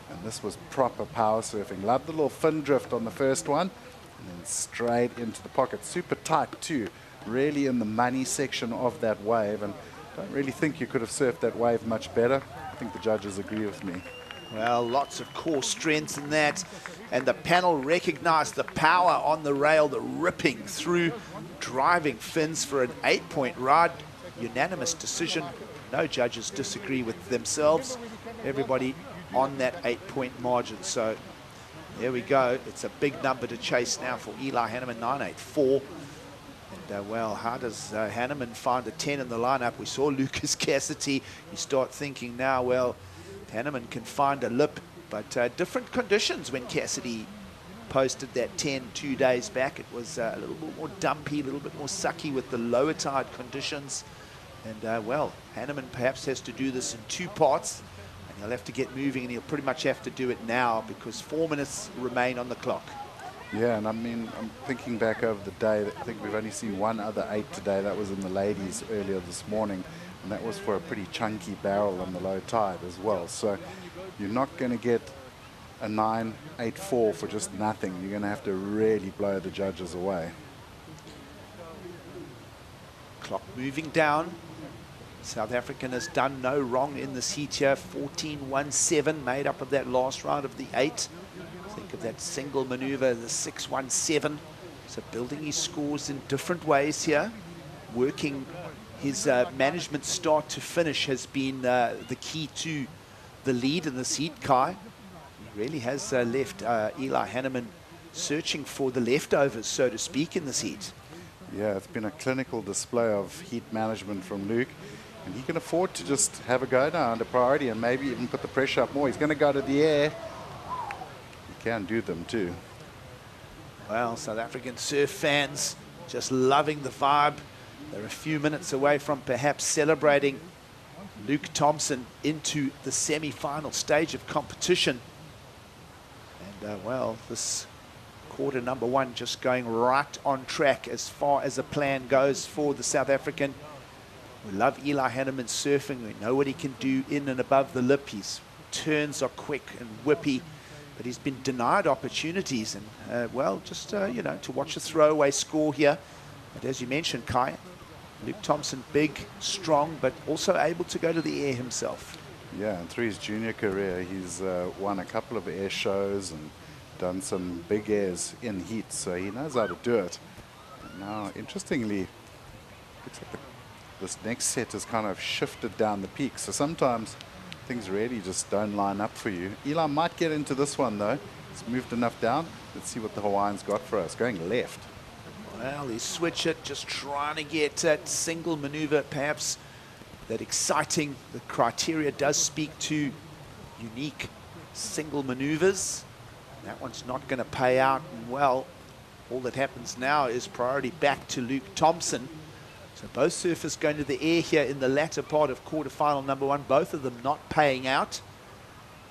And this was proper power surfing. Love the little fin drift on the first one, and then straight into the pocket. Super tight too, really in the money section of that wave. And don't really think you could have surfed that wave much better. I think the judges agree with me. Well, lots of core strength in that, and the panel recognized the power on the rail, the ripping through, driving fins for an 8-point ride. Unanimous decision. No judges disagree with themselves. Everybody on that 8-point margin. So there we go. It's a big number to chase now for Eli Hanneman, 984. And well, how does Hanneman find a 10 in the lineup? We saw Lucas Cassidy. You start thinking now, well, Hanneman can find a lip, but different conditions when Cassidy posted that 10 2 days back. It was a little bit more dumpy, a little bit more sucky with the lower tide conditions. And well, Hanneman perhaps has to do this in 2 parts, and he'll have to get moving, and he'll pretty much have to do it now because 4 minutes remain on the clock. Yeah, and I mean, I'm thinking back over the day, I think we've only seen one other 8 today. That was in the ladies earlier this morning. And that was for a pretty chunky barrel on the low tide as well. So you're not going to get a 984 for just nothing. You're going to have to really blow the judges away. Clock moving down. South African has done no wrong in this heat here. 14.17 made up of that last round of the 8. Think of that single maneuver, the 617. So building his scores in different ways here. Working his management start to finish has been the key to the lead in this heat, Kai. He really has left Eli Hanneman searching for the leftovers, so to speak, in this heat. Yeah, it's been a clinical display of heat management from Luke. And he can afford to just have a go now under priority and maybe even put the pressure up more. He's going to go to the air. He can do them too. Well, South African surf fans just loving the vibe. They're a few minutes away from perhaps celebrating Luke Thompson into the semi-final stage of competition. And well, this quarter number 1 just going right on track as far as the plan goes for the South African. We love Eli Hanneman surfing. We know what he can do in and above the lip. His turns are quick and whippy, but he's been denied opportunities. And well, just, you know, to watch a throwaway score here. But as you mentioned, Kai, Luke Thompson, big, strong, but also able to go to the air himself. Yeah, and through his junior career, he's won a couple of air shows and done some big airs in heat, so he knows how to do it. Now, interestingly, looks like this next set has kind of shifted down the peak, so sometimes things really just don't line up for you. Eli might get into this one, though. He's moved enough down. Let's see what the Hawaiian's got for us. Going left. Well, he switch it, just trying to get that single maneuver, perhaps that exciting. The criteria does speak to unique single maneuvers. That one's not going to pay out. And well, all that happens now is priority back to Luke Thompson. So both surfers going to the air here in the latter part of quarterfinal number 1, both of them not paying out.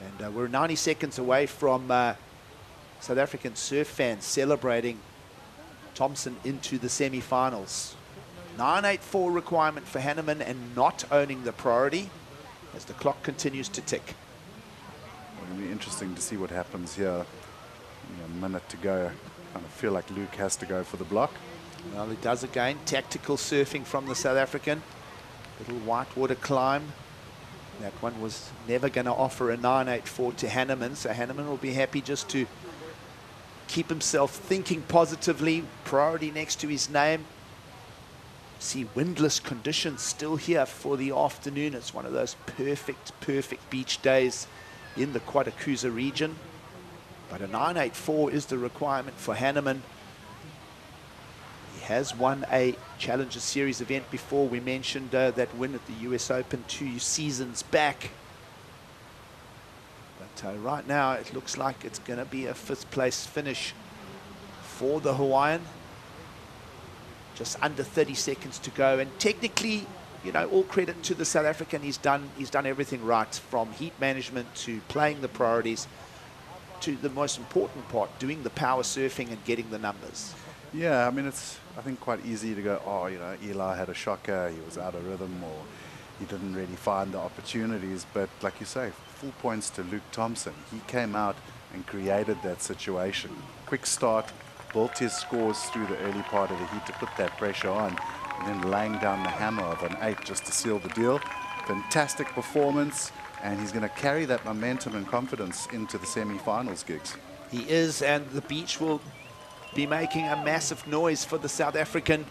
And we're 90 seconds away from South African surf fans celebrating Thompson into the semi-finals. 984 requirement for Hanneman and not owning the priority as the clock continues to tick. It'll be interesting to see what happens here. A minute to go. Kind of feel like Luke has to go for the block. Well, he does again. Tactical surfing from the South African. Little whitewater climb. That one was never going to offer a 9.84 to Hanneman, so Hanneman will be happy just to keep himself thinking positively. Priority next to his name. See windless conditions still here for the afternoon. It's one of those perfect beach days in the Quarterfinal region. But a 9.84 is the requirement for Hanneman. He has won a Challenger Series event before. We mentioned that win at the US Open 2 seasons back. But right now it looks like it's going to be a 5th place finish for the Hawaiian. Just under 30 seconds to go, and technically, you know, all credit to the South African. He's done everything right, from heat management to playing the priorities to the most important part, doing the power surfing and getting the numbers. Yeah, I mean, it's, I think, quite easy to go, oh, you know, Eli had a shocker, he was out of rhythm, or he didn't really find the opportunities. But like you say, full points to Luke Thompson. He came out and created that situation. Quick start, built his scores through the early part of the heat to put that pressure on, and then laying down the hammer of an 8 just to seal the deal. Fantastic performance, and he's going to carry that momentum and confidence into the semi-finals gigs. He is, and the beach will be making a massive noise for the South African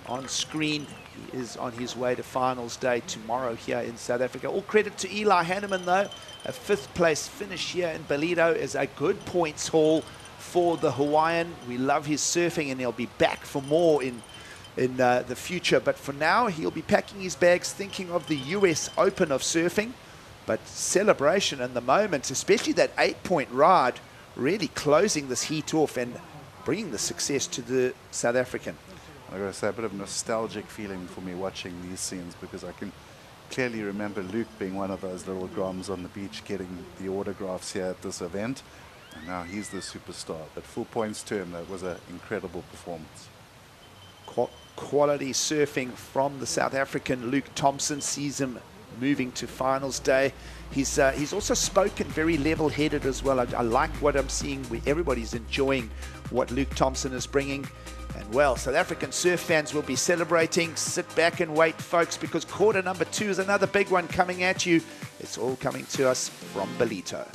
on screen. He is on his way to finals day tomorrow here in South Africa. All credit to Eli Hanneman, though. A 5th place finish here in Ballito is a good points haul for the Hawaiian. We love his surfing, and he'll be back for more in the future. But for now, he'll be packing his bags, thinking of the US Open of surfing. But celebration in the moment, especially that 8-point ride, really closing this heat off and bringing the success to the South African. I've got to say, a bit of a nostalgic feeling for me watching these scenes, because I can clearly remember Luke being one of those little groms on the beach getting the autographs here at this event. And now he's the superstar. But full points to him. That was an incredible performance. Quality surfing from the South African. Luke Thompson sees him moving to finals day. He's also spoken very level-headed as well. I like what I'm seeing. Everybody's enjoying what Luke Thompson is bringing. And well, South African surf fans will be celebrating. Sit back and wait, folks, because quarter number 2 is another big one coming at you. It's all coming to us from Ballito.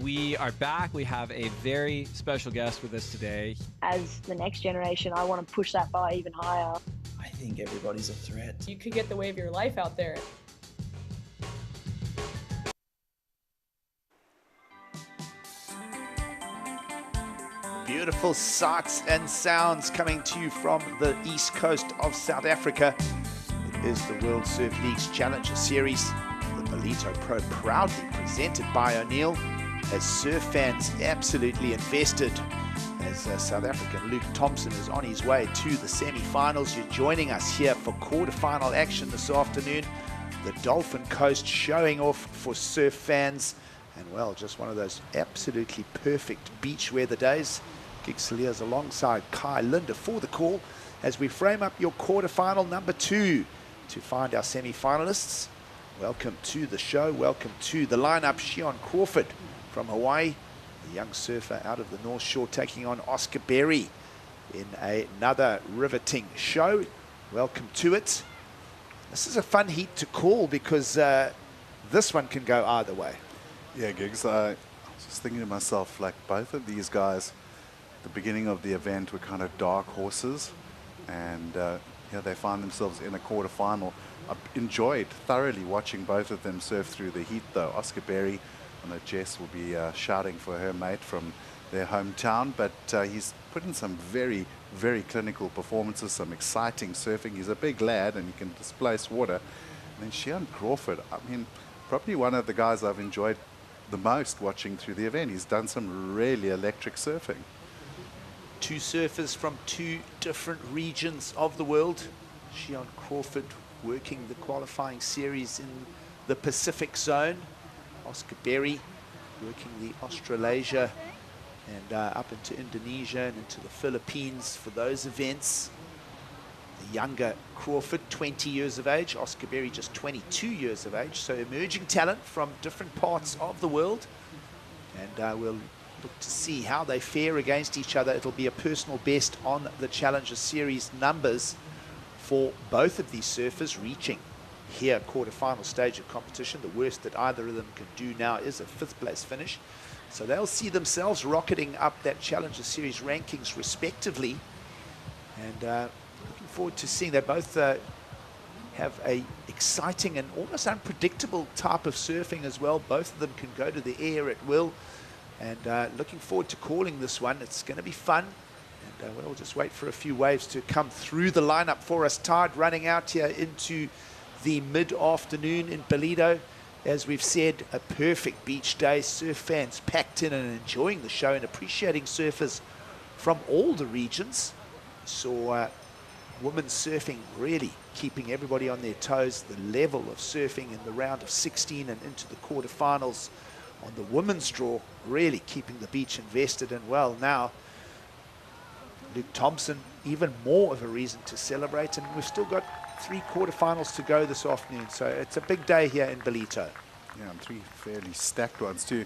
We are back. We have a very special guest with us today. As the next generation, I want to push that bar even higher. I think everybody's a threat. You could get the wave of your life out there. Beautiful sights and sounds coming to you from the east coast of South Africa. It is the World Surf League's Challenger Series. The Ballito Pro proudly presented by O'Neill, as surf fans absolutely invested. As South African Luke Thompson is on his way to the semi-finals. You're joining us here for quarterfinal action this afternoon. The Dolphin Coast showing off for surf fans. And well, just one of those absolutely perfect beach weather days. Gig Saliers alongside Kai Linder for the call as we frame up your quarterfinal number 2 to find our semi-finalists. Welcome to the show. Welcome to the lineup. Shion Crawford from Hawaii, the young surfer out of the North Shore, taking on Oscar Berry in another riveting show. welcome to it. This is a fun heat to call because this one can go either way. Yeah, Giggs, I was just thinking to myself, like both of these guys, at the beginning of the event were kind of dark horses, and here they find themselves in a quarterfinal. I've enjoyed thoroughly watching both of them surf through the heat, though. Oscar Berry, I know Jess will be shouting for her mate from their hometown, but he's put in some very, very clinical performances, some exciting surfing. He's a big lad and he can displace water. And then Shion Crawford, I mean, probably one of the guys I've enjoyed the most watching through the event. He's done some really electric surfing. Two surfers from two different regions of the world. Shion Crawford working the qualifying series in the Pacific zone. Oscar Berry working the Australasia and up into Indonesia and into the Philippines for those events. The younger Crawford, 20 years of age. Oscar Berry just 22 years of age. So emerging talent from different parts of the world. And we'll look to see how they fare against each other. It'll be a personal best on the Challenger Series numbers for both of these surfers reaching here quarterfinal stage of competition. The worst that either of them can do now is a 5th place finish. So they'll see themselves rocketing up that Challenger Series rankings respectively. And looking forward to seeing they both have a exciting and almost unpredictable type of surfing as well. Both of them can go to the air at will. And looking forward to calling this one. It's going to be fun. And we'll just wait for a few waves to come through the lineup for us. Tide running out here into the mid-afternoon in Ballito. As we've said, a perfect beach day. Surf fans packed in and enjoying the show and appreciating surfers from all the regions. Saw women's surfing really keeping everybody on their toes. The level of surfing in the round of 16 and into the quarterfinals on the women's draw really keeping the beach invested and well. Now, Luke Thompson, even more of a reason to celebrate, and we've still got 3 quarterfinals to go this afternoon, so it's a big day here in Ballito. Yeah, and 3 fairly stacked ones too.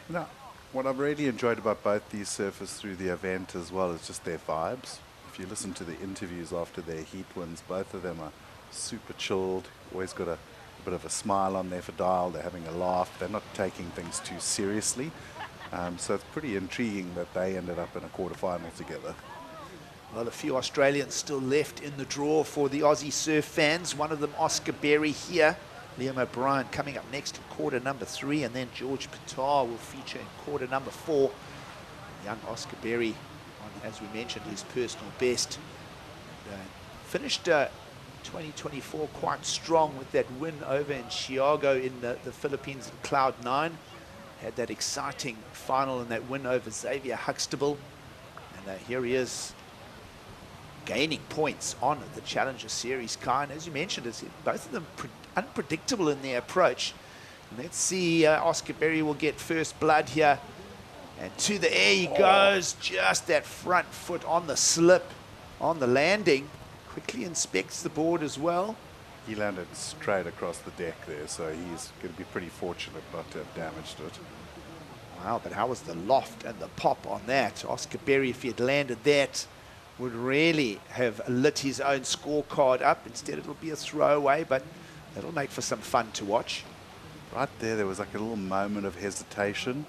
You know, what I've really enjoyed about both these surfers through the event as well is just their vibes. If you listen to the interviews after their heat wins, both of them are super chilled, always got a bit of a smile on their dial, they're having a laugh, they're not taking things too seriously. So it's pretty intriguing that they ended up in a quarterfinal together. Well, a few Australians still left in the draw for the Aussie surf fans. One of them, Oscar Berry here. Liam O'Brien coming up next in quarter number 3, and then George Pitar will feature in quarter number 4. Young Oscar Berry on, as we mentioned, his personal best. Finished 2024 quite strong with that win over in Chiago in the Philippines in Cloud 9. Had that exciting final and that win over Xavier Huxtable. And here he is, gaining points on the Challenger Series car. And as you mentioned, both of them unpredictable in their approach. And let's see, Oscar Berry will get first blood here. And to the air he goes, just that front foot on the slip, on the landing. Quickly inspects the board as well. He landed straight across the deck there, so he's going to be pretty fortunate not to have damaged it. Wow, but how was the loft and the pop on that? Oscar Berry, if he had landed that, would really have lit his own scorecard up. Instead, it'll be a throwaway, but it'll make for some fun to watch. Right there was like a little moment of hesitation,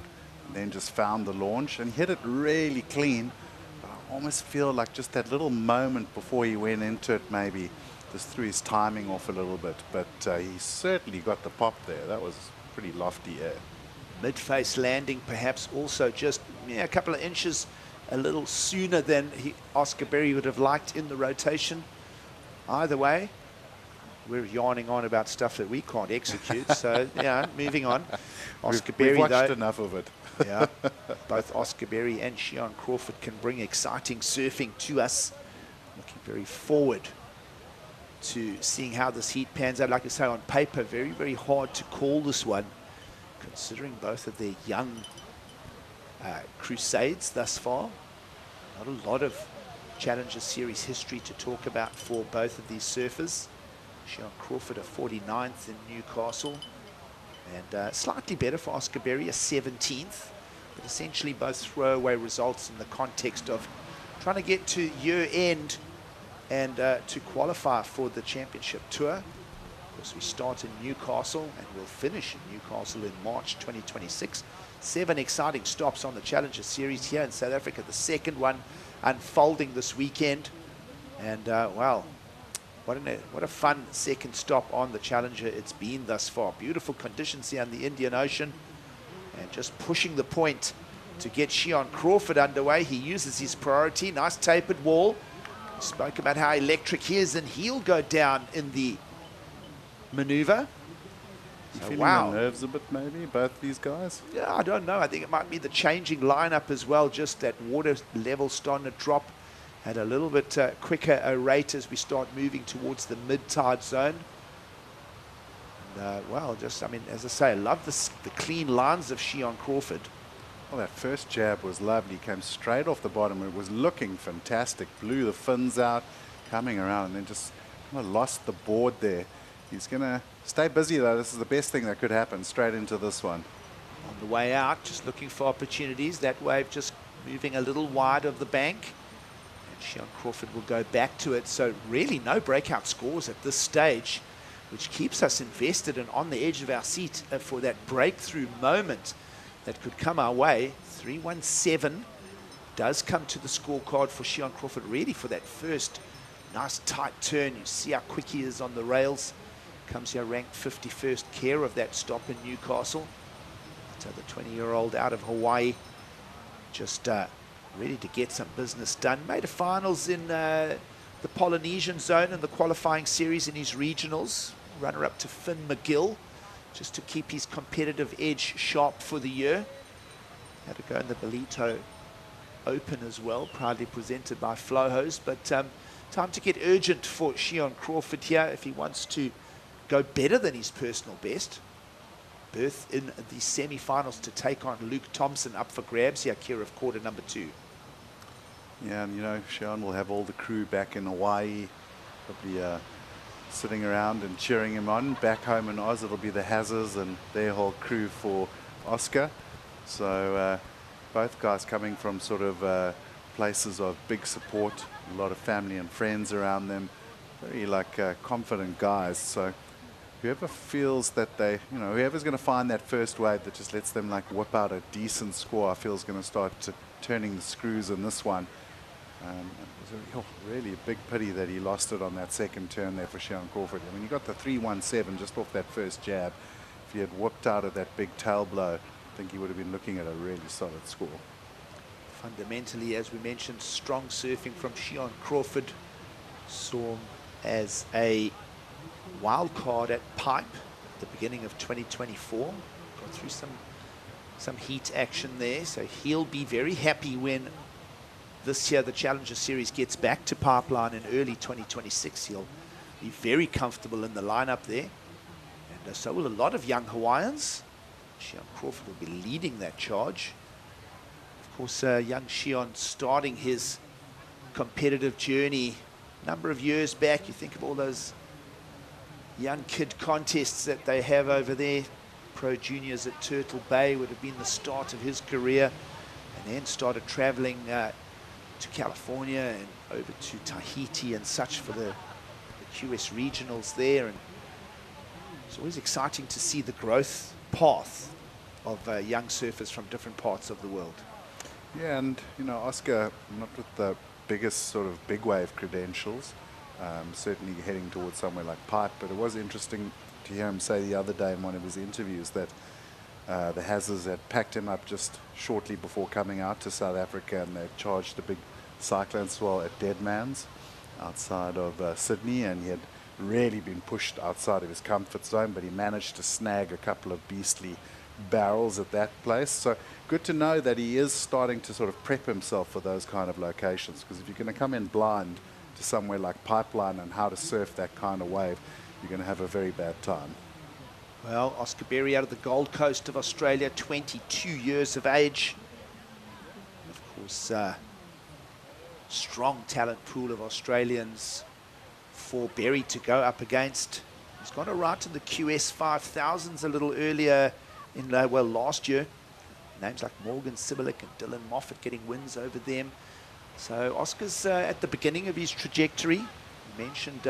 and then just found the launch and hit it really clean. But I almost feel like just that little moment before he went into it maybe just threw his timing off a little bit, but he certainly got the pop there. That was pretty lofty air. Mid-face landing perhaps also just a couple of inches a little sooner than Oscar Berry would have liked in the rotation. Either way, we're yarning on about stuff that we can't execute, so yeah, moving on. Oscar Berry, we've watched though, enough of it. Yeah, both Oscar Berry and Shion Crawford can bring exciting surfing to us. Looking very forward to seeing how this heat pans out. Like I say, on paper, very, very hard to call this one, considering both of their young crusades thus far. Not a lot of Challenger Series history to talk about for both of these surfers. Shion Crawford, a 49th in Newcastle, and slightly better for Oscar Berry, a 17th, but essentially both throwaway results in the context of trying to get to year end and to qualify for the championship tour. Of course, we start in Newcastle and we'll finish in Newcastle in March 2026. 7 exciting stops on the Challenger Series here in South Africa. The second one unfolding this weekend. And, well, what a fun second stop on the Challenger it's been thus far. Beautiful conditions here in the Indian Ocean. And just pushing the point to get Shion Crawford underway. He uses his priority. Nice tapered wall. Spoke about how electric he is, and he'll go down in the maneuver. So, feeling wow. the nerves a bit, maybe, both these guys? Yeah, I don't know. I think it might be the changing lineup as well. Just that water level starting to drop at a little bit quicker a rate as we start moving towards the mid-tide zone. And, well, just, I mean, as I say, I love the clean lines of Shion Crawford. Well, that first jab was lovely. Came straight off the bottom. It was looking fantastic. Blew the fins out, coming around, and then just kind of lost the board there. He's going to stay busy, though. This is the best thing that could happen, straight into this one. On the way out, just looking for opportunities. That wave just moving a little wide of the bank. And Shion Crawford will go back to it. So really no breakout scores at this stage, which keeps us invested and on the edge of our seat for that breakthrough moment that could come our way. 317 does come to the scorecard for Shion Crawford, really for that first nice tight turn. You see how quick he is on the rails. Comes here ranked 51st, care of that stop in Newcastle. So the 20-year-old out of Hawaii, just ready to get some business done. Made a finals in the Polynesian zone in the qualifying series in his regionals. Runner-up to Finn McGill, just to keep his competitive edge sharp for the year. Had to go in the Ballito Open as well, proudly presented by Flowhose. But time to get urgent for Shion Crawford here if he wants to go better than his personal best. Berth in the semi-finals to take on Luke Thompson, up for grabs here, care of quarter number 2. Yeah, and you know, Shion will have all the crew back in Hawaii, probably sitting around and cheering him on. Back home in Oz, it'll be the Hazards and their whole crew for Oscar. So both guys coming from sort of places of big support, a lot of family and friends around them, very like confident guys. So whoever feels that they, you know, whoever's going to find that first wave that just lets them like whip out a decent score, I feel is going to start turning the screws in this one. It was really a big pity that he lost it on that second turn there for Shion Crawford. I mean, he got the 317 just off that first jab. If he had whipped out of that big tail blow, I think he would have been looking at a really solid score. Fundamentally, as we mentioned, strong surfing from Shion Crawford. Saw him as a wild card at Pipe at the beginning of 2024. Got through some heat action there, so he'll be very happy when this year the Challenger Series gets back to Pipeline in early 2026. He'll be very comfortable in the lineup there, and so will a lot of young Hawaiians. Shion Crawford will be leading that charge. Of course, young Shion starting his competitive journey a number of years back. You think of all those young kid contests that they have over there. Pro Juniors at Turtle Bay would have been the start of his career, and then started traveling to California and over to Tahiti and such for the QS regionals there. And it's always exciting to see the growth path of young surfers from different parts of the world. Yeah, and you know, Oscar, not with the biggest sort of big wave credentials, certainly heading towards somewhere like Pipe, but it was interesting to hear him say the other day in one of his interviews that the Hazards had packed him up just shortly before coming out to South Africa, and they charged a big cyclone swell at Deadman's outside of Sydney, and he had really been pushed outside of his comfort zone, but he managed to snag a couple of beastly barrels at that place. So good to know that he is starting to sort of prep himself for those kind of locations, because if you're going to come in blind to somewhere like Pipeline and how to surf that kind of wave, you're going to have a very bad time. Well, Oscar Berry out of the Gold Coast of Australia, 22 years of age. Of course, strong talent pool of Australians for Berry to go up against. He's got a right in the QS 5000s a little earlier in, well, last year. Names like Morgan Sibilic and Dylan Moffat getting wins over them. So Oscar's at the beginning of his trajectory. mentioned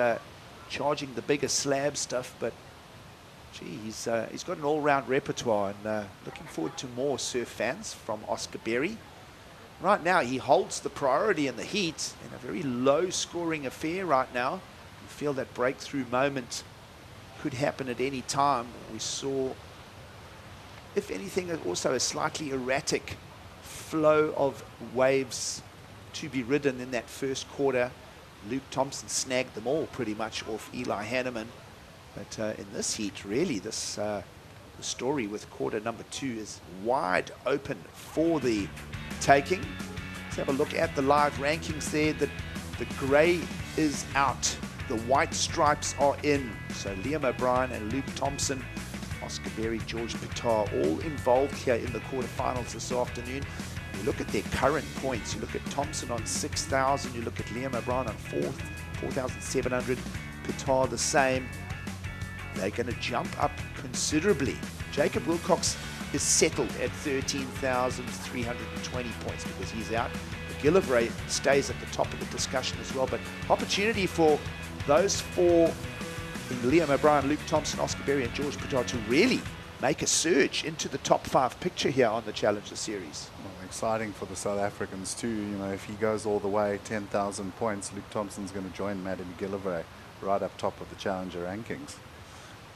charging the bigger slab stuff, but gee, he's got an all-round repertoire, and looking forward to more surf fans from Oscar Berry. Right now, he holds the priority in the heat in a very low-scoring affair right now. You feel that breakthrough moment could happen at any time. We saw, if anything, also a slightly erratic flow of waves to be ridden in that first quarter. Luke Thompson snagged them all pretty much off Eli Hanneman. But in this heat, really, this the story with quarter number 2 is wide open for the taking. Let's have a look at the live rankings there. The grey is out. The white stripes are in. So Liam O'Brien and Luke Thompson, Oscar Berry, George Pitar, all involved here in the quarterfinals this afternoon. You look at their current points. You look at Thompson on 6,000. You look at Liam O'Brien on 4,700. Pitar the same. They're going to jump up considerably. Jacob Wilcox is settled at 13,320 points because he's out. McGillivray stays at the top of the discussion as well. But opportunity for those four, Liam O'Brien, Luke Thompson, Oscar Berry, and George Pitar, to really make a surge into the top 5 picture here on the Challenger Series. Well, exciting for the South Africans too. You know, if he goes all the way, 10,000 points, Luke Thompson's going to join Maddie McGillivray right up top of the Challenger rankings.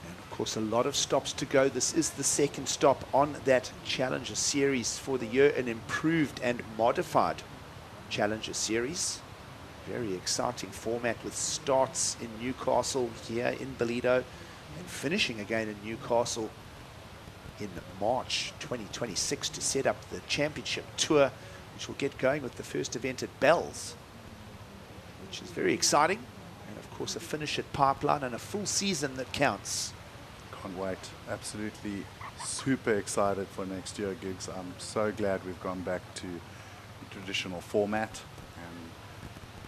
And of course, a lot of stops to go. This is the second stop on that Challenger Series for the year, an improved and modified Challenger Series. Very exciting format with starts in Newcastle here in Ballito and finishing again in Newcastle in March 2026 to set up the championship tour, which will get going with the first event at Bells, which is very exciting. And of course, a finish at Pipeline and a full season that counts. Can't wait. Absolutely super excited for next year, Gigs. I'm so glad we've gone back to the traditional format and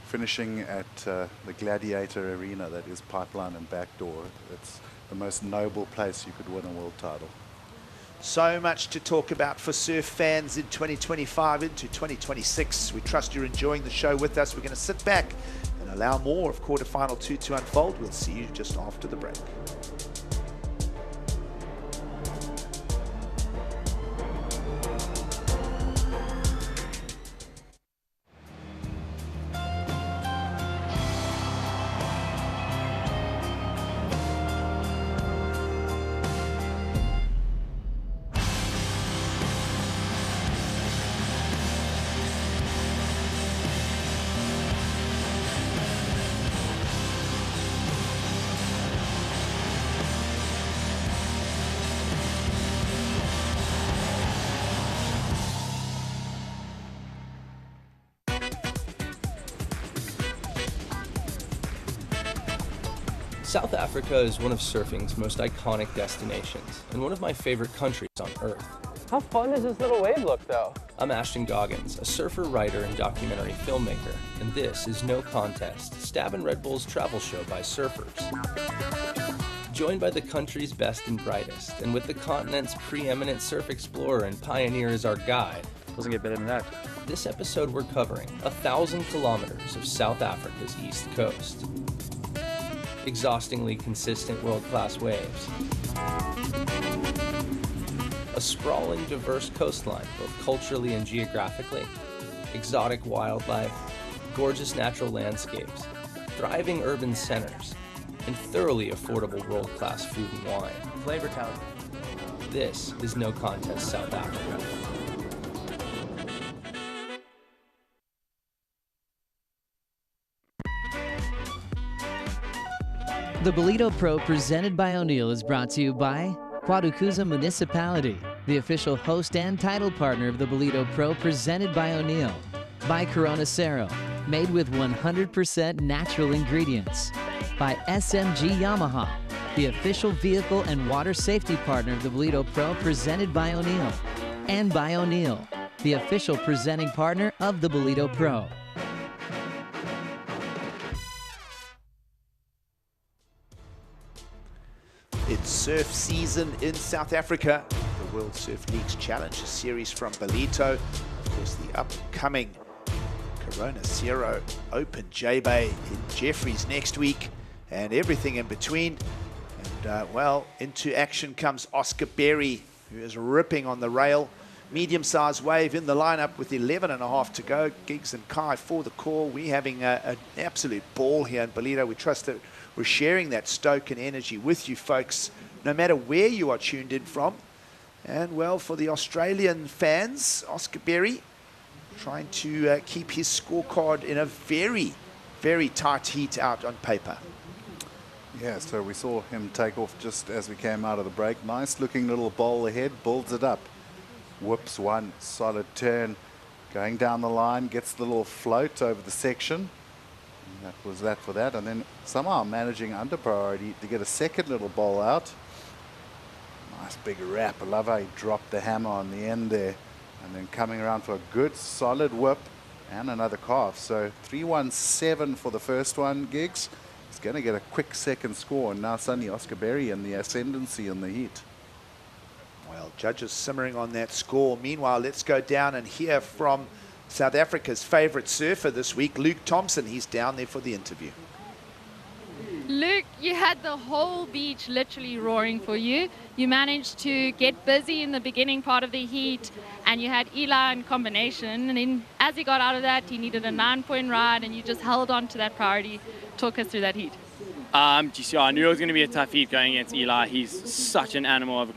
finishing at the Gladiator Arena, that is Pipeline and Backdoor. It's the most noble place you could win a world title. So much to talk about for surf fans in 2025 into 2026. We trust you're enjoying the show with us. We're going to sit back and allow more of quarterfinal 2 to unfold. We'll see you just after the break. South Africa is one of surfing's most iconic destinations and one of my favorite countries on Earth. How fun does this little wave look, though? I'm Ashton Goggins, a surfer, writer, and documentary filmmaker, and this is No Contest, Stab and Red Bull's travel show by surfers. Joined by the country's best and brightest, and with the continent's preeminent surf explorer and pioneer as our guide. Doesn't get better than that. This episode we're covering 1,000 kilometers of South Africa's east coast. Exhaustingly consistent world-class waves. A sprawling, diverse coastline, both culturally and geographically. Exotic wildlife, gorgeous natural landscapes, thriving urban centers, and thoroughly affordable world-class food and wine. Flavor town. This is No Contest South Africa. The Ballito Pro presented by O'Neill is brought to you by Quadukhuza Municipality, the official host and title partner of the Ballito Pro presented by O'Neill. By Corona Cero, made with 100% natural ingredients. By SMG Yamaha, the official vehicle and water safety partner of the Ballito Pro presented by O'Neill. And by O'Neill, the official presenting partner of the Ballito Pro. It's surf season in South Africa. The World Surf League's Challenger Series from Ballito. Of course, the upcoming Corona Zero Open J-Bay in Jeffreys next week, and everything in between. And well, into action comes Oscar Berry, who is ripping on the rail. Medium-sized wave in the lineup with 11.5 to go. Giggs and Kai for the call. We're having an absolute ball here in Ballito. We trust that we're sharing that stoke and energy with you folks, no matter where you are tuned in from. And well, for the Australian fans, Oscar Berry trying to keep his scorecard in a very, very tight heat out on paper. Yeah, so we saw him take off just as we came out of the break. Nice looking little bowl ahead, builds it up. Whoops, one solid turn. Going down the line, gets the little float over the section. And that was that for that. And then somehow managing under priority to get a second little bowl out. Nice big wrap. I love how he dropped the hammer on the end there. And then coming around for a good solid whip and another calf. So 317 for the first one, Giggs. He's going to get a quick second score. And now suddenly Oscar Berry in the ascendancy in the heat. Well, judges simmering on that score. Meanwhile, let's go down and hear from South Africa's favourite surfer this week, Luke Thompson. He's down there for the interview. Luke, you had the whole beach literally roaring for you. You managed to get busy in the beginning part of the heat, and you had Eli in combination. And then as he got out of that, he needed a 9-point ride, and you just held on to that priority. Talk us through that heat. I knew it was going to be a tough heat going against Eli. He's such an animal of a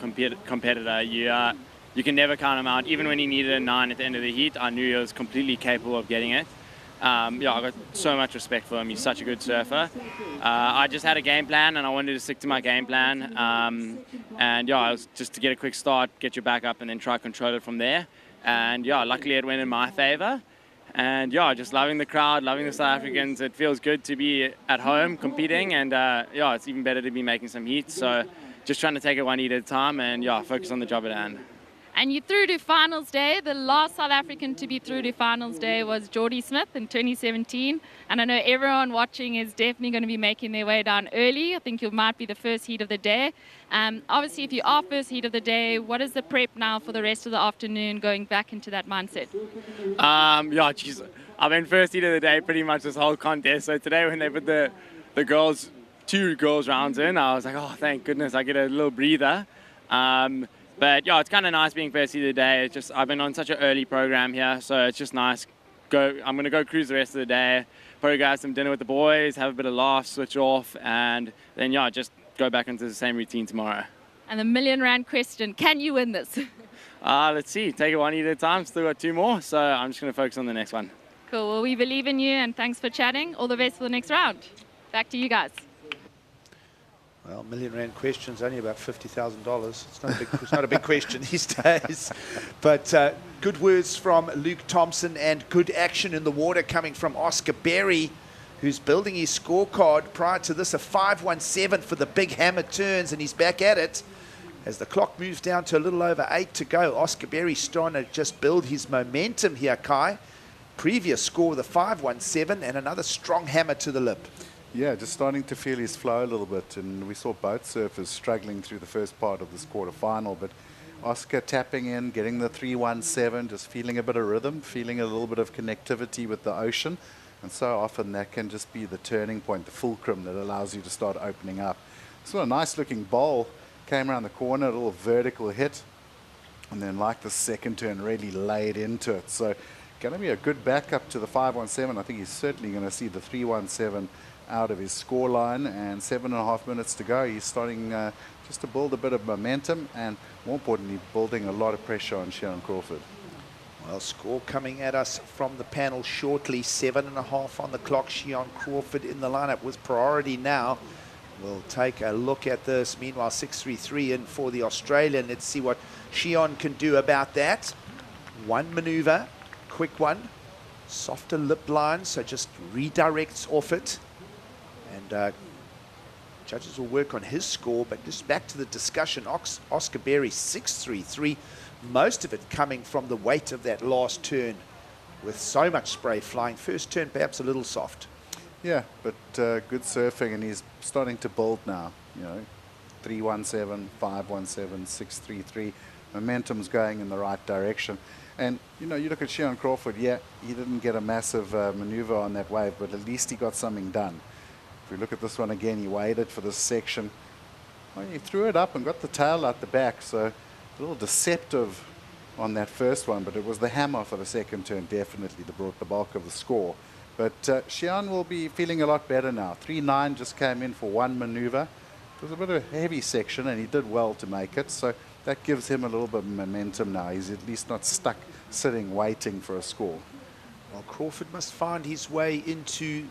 competitor. You can never count him out. Even when he needed a 9 at the end of the heat, I knew he was completely capable of getting it. I got so much respect for him. He's such a good surfer. I just had a game plan, and I wanted to stick to my game plan. It was just to get a quick start, get your back up, and then try to control it from there. And luckily it went in my favor. And just loving the crowd, loving the South Africans. It feels good to be at home competing, and it's even better to be making some heat. So just trying to take it one heat at a time and focus on the job at hand. And you through to finals day. The last South African to be through to finals day was Geordie Smith in 2017. And I know everyone watching is definitely going to be making their way down early. I think you might be the first heat of the day. Obviously, if you are first heat of the day, what is the prep now for the rest of the afternoon going back into that mindset? I've been first heat of the day pretty much this whole contest. So today when they put the two girls rounds in, I was like, oh, thank goodness, I get a little breather. But it's kind of nice being first heat of the day. It's just I've been on such an early program here, so it's just nice. I'm going to go cruise the rest of the day, probably go have some dinner with the boys, have a bit of laughs, switch off, and then just go back into the same routine tomorrow. And the million-rand question: can you win this? Let's see. Take it one heat at a time. Still got 2 more, so I'm just going to focus on the next one. Cool. Well, we believe in you, and thanks for chatting. All the best for the next round. Back to you guys. Well, million-rand question's only about $50,000. It's not a big question these days. But good words from Luke Thompson and good action in the water coming from Oscar Berry, who's building his scorecard. Prior to this, a 5.17 for the big hammer turns, and he's back at it. As the clock moves down to a little over 8 to go, Oscar Berry starting to just build his momentum here, Kai. Previous score with a 5.17 and another strong hammer to the lip. Yeah, just starting to feel his flow a little bit, and we saw both surfers struggling through the first part of this quarterfinal, but Oscar tapping in, getting the 3.17, just feeling a bit of rhythm, feeling a little bit of connectivity with the ocean, and so often that can just be the turning point, the fulcrum that allows you to start opening up. So a nice looking bowl, came around the corner, a little vertical hit, and then like the second turn really laid into it. So going to be a good backup to the 5.17. I think he's certainly going to see the 3.17 out of his score line, and 7.5 minutes to go. He's starting just to build a bit of momentum, and more importantly, building a lot of pressure on Sharon Crawford. Well, score coming at us from the panel shortly. 7.5 on the clock. Sharon Crawford in the lineup with priority now. We'll take a look at this. Meanwhile, 6.33 in for the Australian. Let's see what Sharon can do about that. One maneuver, quick one. Softer lip line, so just redirects off it. And judges will work on his score, but just back to the discussion, Oscar Berry 6.33, most of it coming from the weight of that last turn with so much spray flying. First turn perhaps a little soft. Yeah, but good surfing, and he's starting to build now, 3.17, 5.17, 6.33, momentum's going in the right direction. And, you know, you look at Shion Crawford, yeah, he didn't get a massive maneuver on that wave, but at least he got something done. If we look at this one again, he waited for this section. Well, he threw it up and got the tail out the back, so a little deceptive on that first one, but it was the hammer for the second turn, definitely, that brought the bulk of the score. But Shion will be feeling a lot better now. 3.9 just came in for one maneuver. It was a bit of a heavy section, and he did well to make it, so that gives him a little bit of momentum now. He's at least not stuck sitting waiting for a score. Well, Crawford must find his way into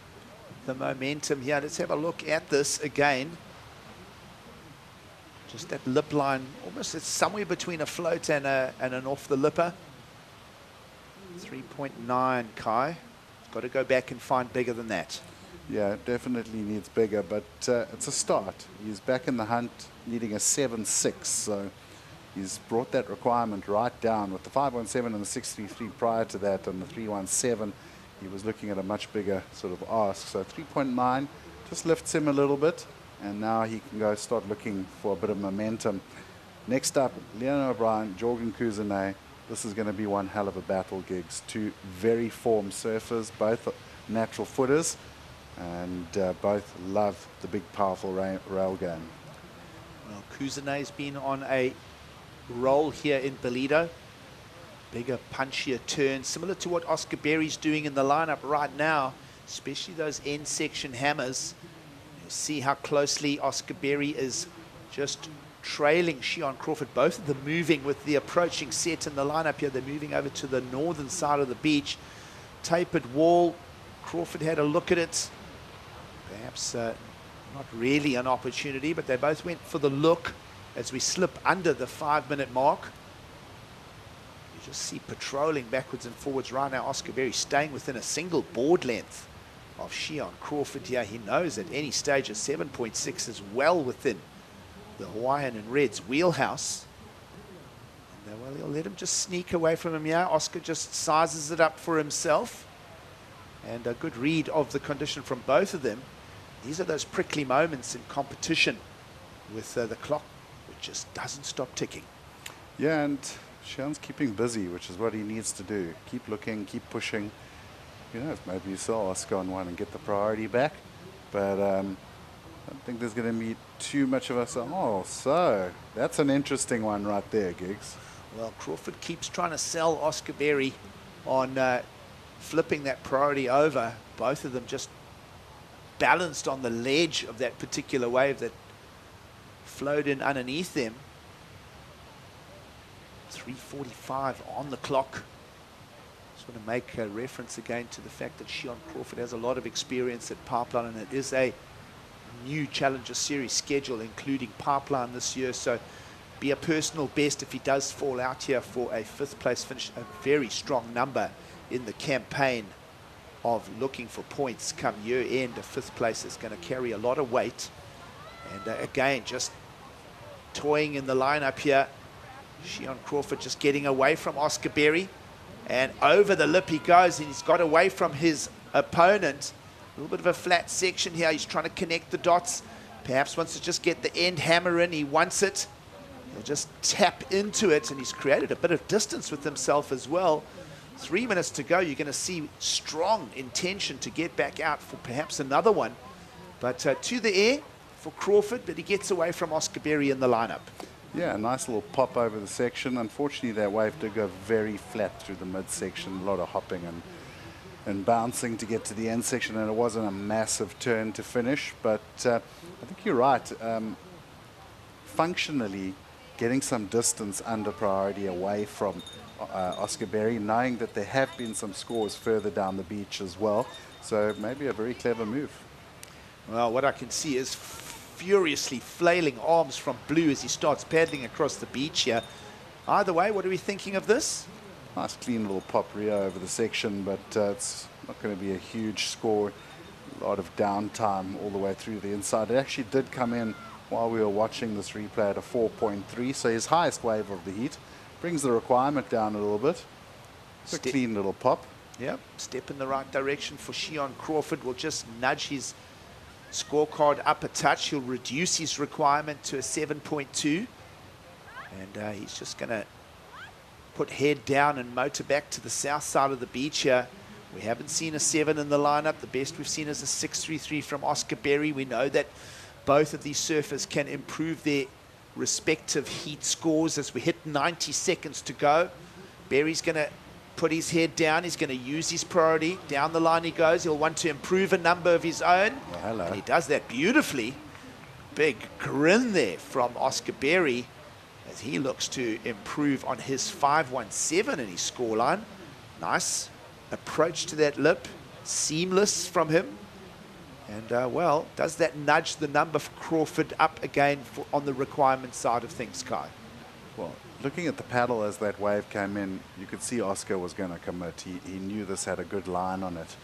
the momentum here. Let's have a look at this again. Just that lip line, almost it's somewhere between a float and an off the lipper. 3.9, Kai. Got to go back and find bigger than that. Yeah, definitely needs bigger, but it's a start. He's back in the hunt, needing a 7.6, so he's brought that requirement right down. With the 5.17 and the 6.33 prior to that, and the 3.17, he was looking at a much bigger sort of ask. So 3.9 just lifts him a little bit, and now he can go start looking for a bit of momentum. Next up, Leon O'Brien, Jorgen Kuzenay. This is going to be one hell of a battle, Gigs. Two very formed surfers, both natural footers, and both love the big, powerful rail game. Well, Kuzenay's been on a roll here in Ballito. Bigger, punchier turns, similar to what Oscar Berry's doing in the lineup right now, especially those end section hammers. You'll see how closely Oscar Berry is just trailing Shion Crawford. Both of them moving with the approaching set in the lineup here. They're moving over to the northern side of the beach. Tapered wall. Crawford had a look at it. Perhaps not really an opportunity, but they both went for the look as we slip under the 5-minute mark. You just see patrolling backwards and forwards right now. Oscar Berry staying within a single board length of Shion Crawford here. He knows at any stage a 7.6 is well within the Hawaiian and Reds wheelhouse. And well, he'll let him just sneak away from him here. Oscar just sizes it up for himself. And a good read of the condition from both of them. These are those prickly moments in competition with the clock, which just doesn't stop ticking. Yeah, and Shion's keeping busy, which is what he needs to do. Keep looking, keep pushing. You know, maybe you saw Oscar on one and get the priority back. But I don't think there's going to be too much of us. Oh, so that's an interesting one right there, Gigs. Well, Crawford keeps trying to sell Oscar Berry on flipping that priority over. Both of them just balanced on the ledge of that particular wave that flowed in underneath them. 3:45 on the clock. Just want to make a reference again to the fact that Shion Crawford has a lot of experience at Pipeline, and it is a new Challenger Series schedule, including Pipeline this year. So be a personal best if he does fall out here for a 5th place finish, a very strong number in the campaign of looking for points come year end. A 5th place is going to carry a lot of weight. And again, just toying in the lineup here. Shion Crawford just getting away from Oscar Berry, and over the lip he goes, and he's got away from his opponent. A little bit of a flat section here. He's trying to connect the dots. Perhaps wants to just get the end hammer in. He wants it. He'll just tap into it, and he's created a bit of distance with himself as well. 3 minutes to go. You're going to see strong intention to get back out for perhaps another one. But to the air for Crawford, but he gets away from Oscar Berry in the lineup. Yeah, a nice little pop over the section. Unfortunately, that wave did go very flat through the midsection. A lot of hopping and bouncing to get to the end section, and it wasn't a massive turn to finish. But I think you're right. Functionally, getting some distance under priority away from Oscar Berry, knowing that there have been some scores further down the beach as well. So maybe a very clever move. Well, what I can see is furiously flailing arms from Blue as he starts paddling across the beach here. Either way, what are we thinking of this? Nice clean little pop Rio over the section, but it's not going to be a huge score. A lot of downtime all the way through the inside. It actually did come in while we were watching this replay at a 4.3, so his highest wave of the heat. Brings the requirement down a little bit. It's a clean little pop. Yep, step in the right direction for Shion Crawford. Will just nudge his scorecard up a touch. He'll reduce his requirement to a 7.2. And he's just going to put head down and motor back to the south side of the beach here. We haven't seen a 7 in the lineup. The best we've seen is a 6.33 from Oscar Berry. We know that both of these surfers can improve their respective heat scores as we hit 90 seconds to go. Berry's going to put his head down. He's going to use his priority. Down the line he goes. He'll want to improve a number of his own. Well, hello. And he does that beautifully. Big grin there from Oscar Berry as he looks to improve on his 5.17 in his scoreline. Nice approach to that lip. Seamless from him. And, well, does that nudge the number for Crawford up again on the requirement side of things, Kai? Well, looking at the paddle as that wave came in, you could see Oscar was going to commit. He knew this had a good line on it.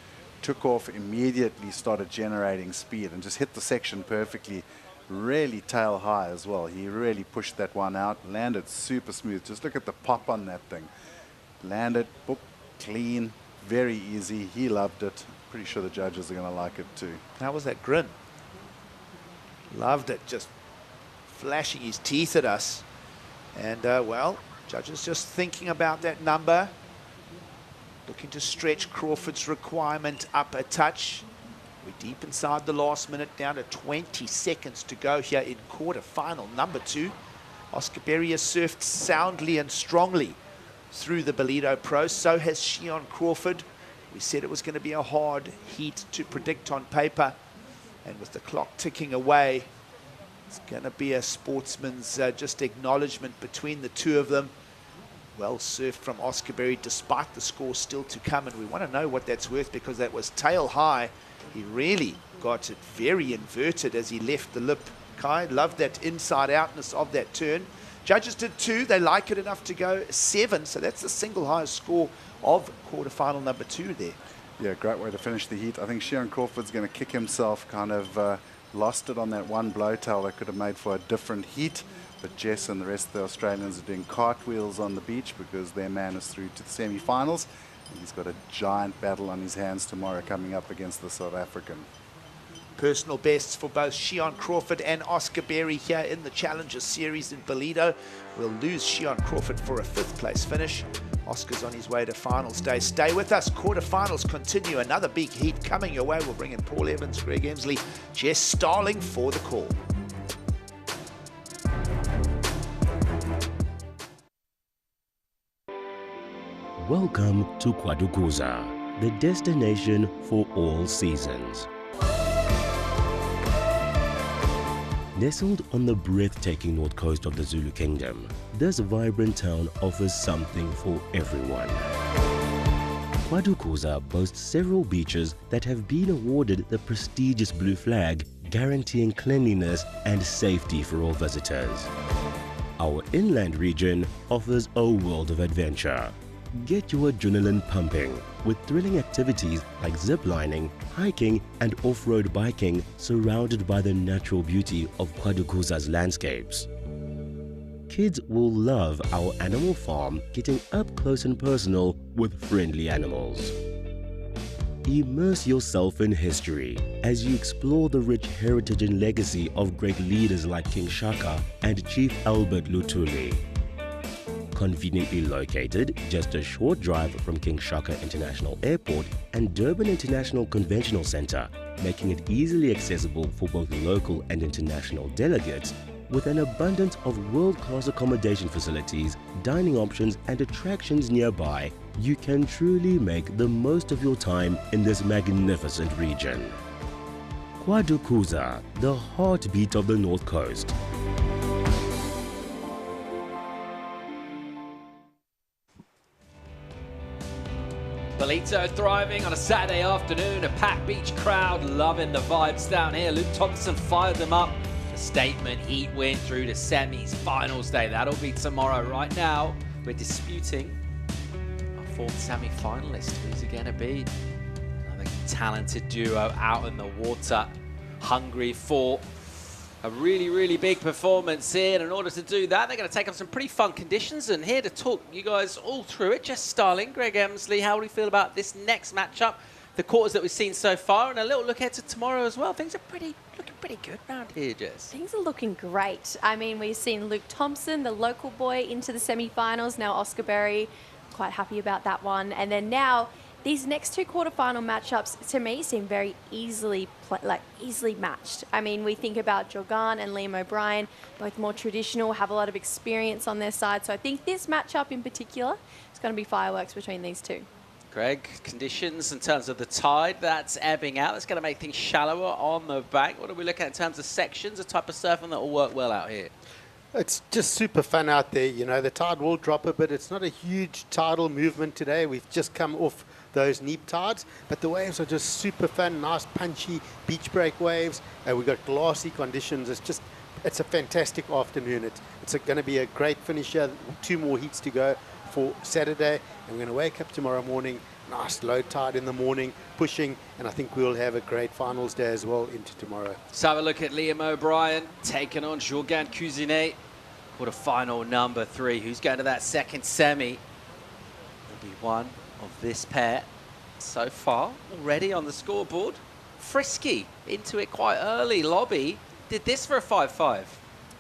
Took off immediately, started generating speed and just hit the section perfectly. Really tail high as well. He really pushed that one out, landed super smooth. Just look at the pop on that thing. Landed, boop, clean, very easy. He loved it. Pretty sure the judges are going to like it too. How was that grin? Loved it, just flashing his teeth at us. And, well, judges just thinking about that number. Looking to stretch Crawford's requirement up a touch. We're deep inside the last minute, down to 20 seconds to go here in quarterfinal number 2. Oscar Berry has surfed soundly and strongly through the Ballito Pro. So has Shion Crawford. We said it was going to be a hard heat to predict on paper. And with the clock ticking away, it's going to be a sportsman's just acknowledgement between the two of them. Well surfed from Oscar Berry, despite the score still to come. And we want to know what that's worth, because that was tail high. He really got it very inverted as he left the lip. Kai loved that inside outness of that turn. Judges did 2. They like it enough to go 7. So that's the single highest score of quarterfinal number 2 there. Yeah, great way to finish the heat. I think Shion Crawford's going to kick himself, kind of lost it on that one blowtail that could have made for a different heat. But Jess and the rest of the Australians are doing cartwheels on the beach because their man is through to the semi-finals. And he's got a giant battle on his hands tomorrow coming up against the South African. Personal bests for both Shion Crawford and Oscar Berry here in the Challenger Series in Ballito. We'll lose Shion Crawford for a 5th place finish. Oscar's on his way to finals day. Stay with us. Quarterfinals continue. Another big heat coming your way. We'll bring in Paul Evans, Greg Emsley, Jess Starling for the call. Welcome to Kwadukuza, the destination for all seasons. Nestled on the breathtaking north coast of the Zulu Kingdom, this vibrant town offers something for everyone. Kwadukuza boasts several beaches that have been awarded the prestigious blue flag, guaranteeing cleanliness and safety for all visitors. Our inland region offers a world of adventure. Get your adrenaline pumping with thrilling activities like ziplining, hiking and off-road biking surrounded by the natural beauty of Kwadukuza's landscapes. Kids will love our animal farm, getting up close and personal with friendly animals. Immerse yourself in history as you explore the rich heritage and legacy of great leaders like King Shaka and Chief Albert Lutuli. Conveniently located just a short drive from King Shaka International Airport and Durban International Conventional Center, making it easily accessible for both local and international delegates, with an abundance of world-class accommodation facilities, dining options and attractions nearby, you can truly make the most of your time in this magnificent region. Kwadukuza, the heartbeat of the North Coast. Ballito thriving on a Saturday afternoon, a packed beach crowd loving the vibes down here. Luke Thompson fired them up. The statement heat win through to semis, finals day. That'll be tomorrow. Right now, we're disputing our 4th semi-finalist. Who's it going to be? Another talented duo out in the water, hungry for a really, really big performance here. And in order to do that, they're going to take on some pretty fun conditions. And here to talk you guys all through it, Jess Starling, Greg Emsley, how do we feel about this next matchup the quarters that we've seen so far, and a little look ahead to tomorrow as well. Things are looking pretty good around here, Jess. Things are looking great. I mean, we've seen Luke Thompson, the local boy, into the semi-finals. Now Oscar Berry, quite happy about that one. And then now these next two quarterfinal matchups, to me, seem very easily matched. I mean, we think about Jorgan and Liam O'Brien, both more traditional, have a lot of experience on their side. So I think this matchup in particular is going to be fireworks between these two. Greg, conditions in terms of the tide, that's ebbing out. That's going to make things shallower on the bank. What are we looking at in terms of sections, the type of surfing that will work well out here? It's just super fun out there. You know, the tide will drop a bit. It's not a huge tidal movement today. We've just come off those neap tides, but the waves are just super fun, nice punchy beach break waves. We've got glassy conditions. It's a fantastic afternoon. It's going to be a great finish here. 2 more heats to go for Saturday, and we're going to wake up tomorrow morning, nice low tide in the morning, pushing, and I think we'll have a great finals day as well into tomorrow. Let's have a look at Liam O'Brien taking on Jorgan Cousinet, quarterfinal number 3. Who's going to that second semi? Will be one of this pair so far already on the scoreboard. Frisky into it quite early. Lobby did this for a 5-5.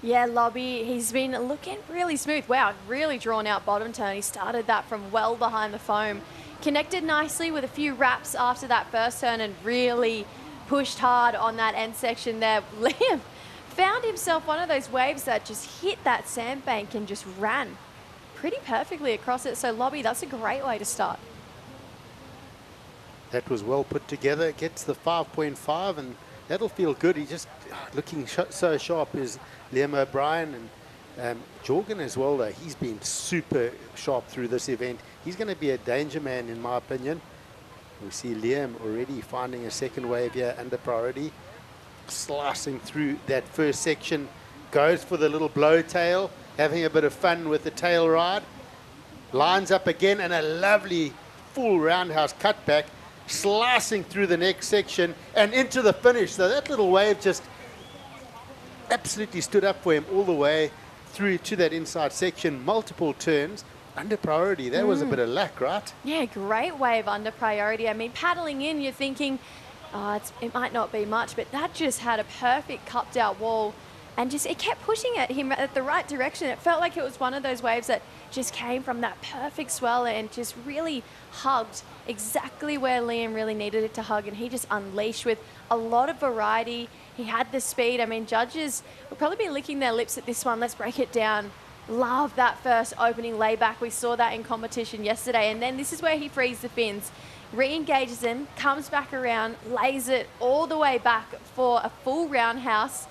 Yeah, Lobby, he's been looking really smooth. Wow, really drawn out bottom turn. He started that from well behind the foam. Connected nicely with a few wraps after that first turn and really pushed hard on that end section there. Liam found himself one of those waves that just hit that sandbank and just ran pretty perfectly across it. So Lobby, that's a great way to start. That was well put together. Gets the 5.5 and that'll feel good. He's just looking so sharp is Liam O'Brien, and Jorgan as well, though. He's been super sharp through this event. He's going to be a danger man, in my opinion. We see Liam already finding a second wave here under priority. Slicing through that first section. Goes for the little blow tail, having a bit of fun with the tail ride. Lines up again, and a lovely full roundhouse cutback. Slicing through the next section and into the finish. So that little wave just absolutely stood up for him all the way through to that inside section. Multiple turns under priority. That was a bit of luck, right? Yeah, great wave under priority. I mean, paddling in, you're thinking, it might not be much, but that just had a perfect cupped out wall and just it kept pushing at him at the right direction. It felt like it was one of those waves that just came from that perfect swell and just really hugged exactly where Liam really needed it to hug, and he just unleashed with a lot of variety. He had the speed. I mean, judges will probably be licking their lips at this one. Let's break it down. Love that first opening layback. We saw that in competition yesterday, and then this is where he frees the fins, re-engages them, comes back around, lays it all the way back for a full roundhouse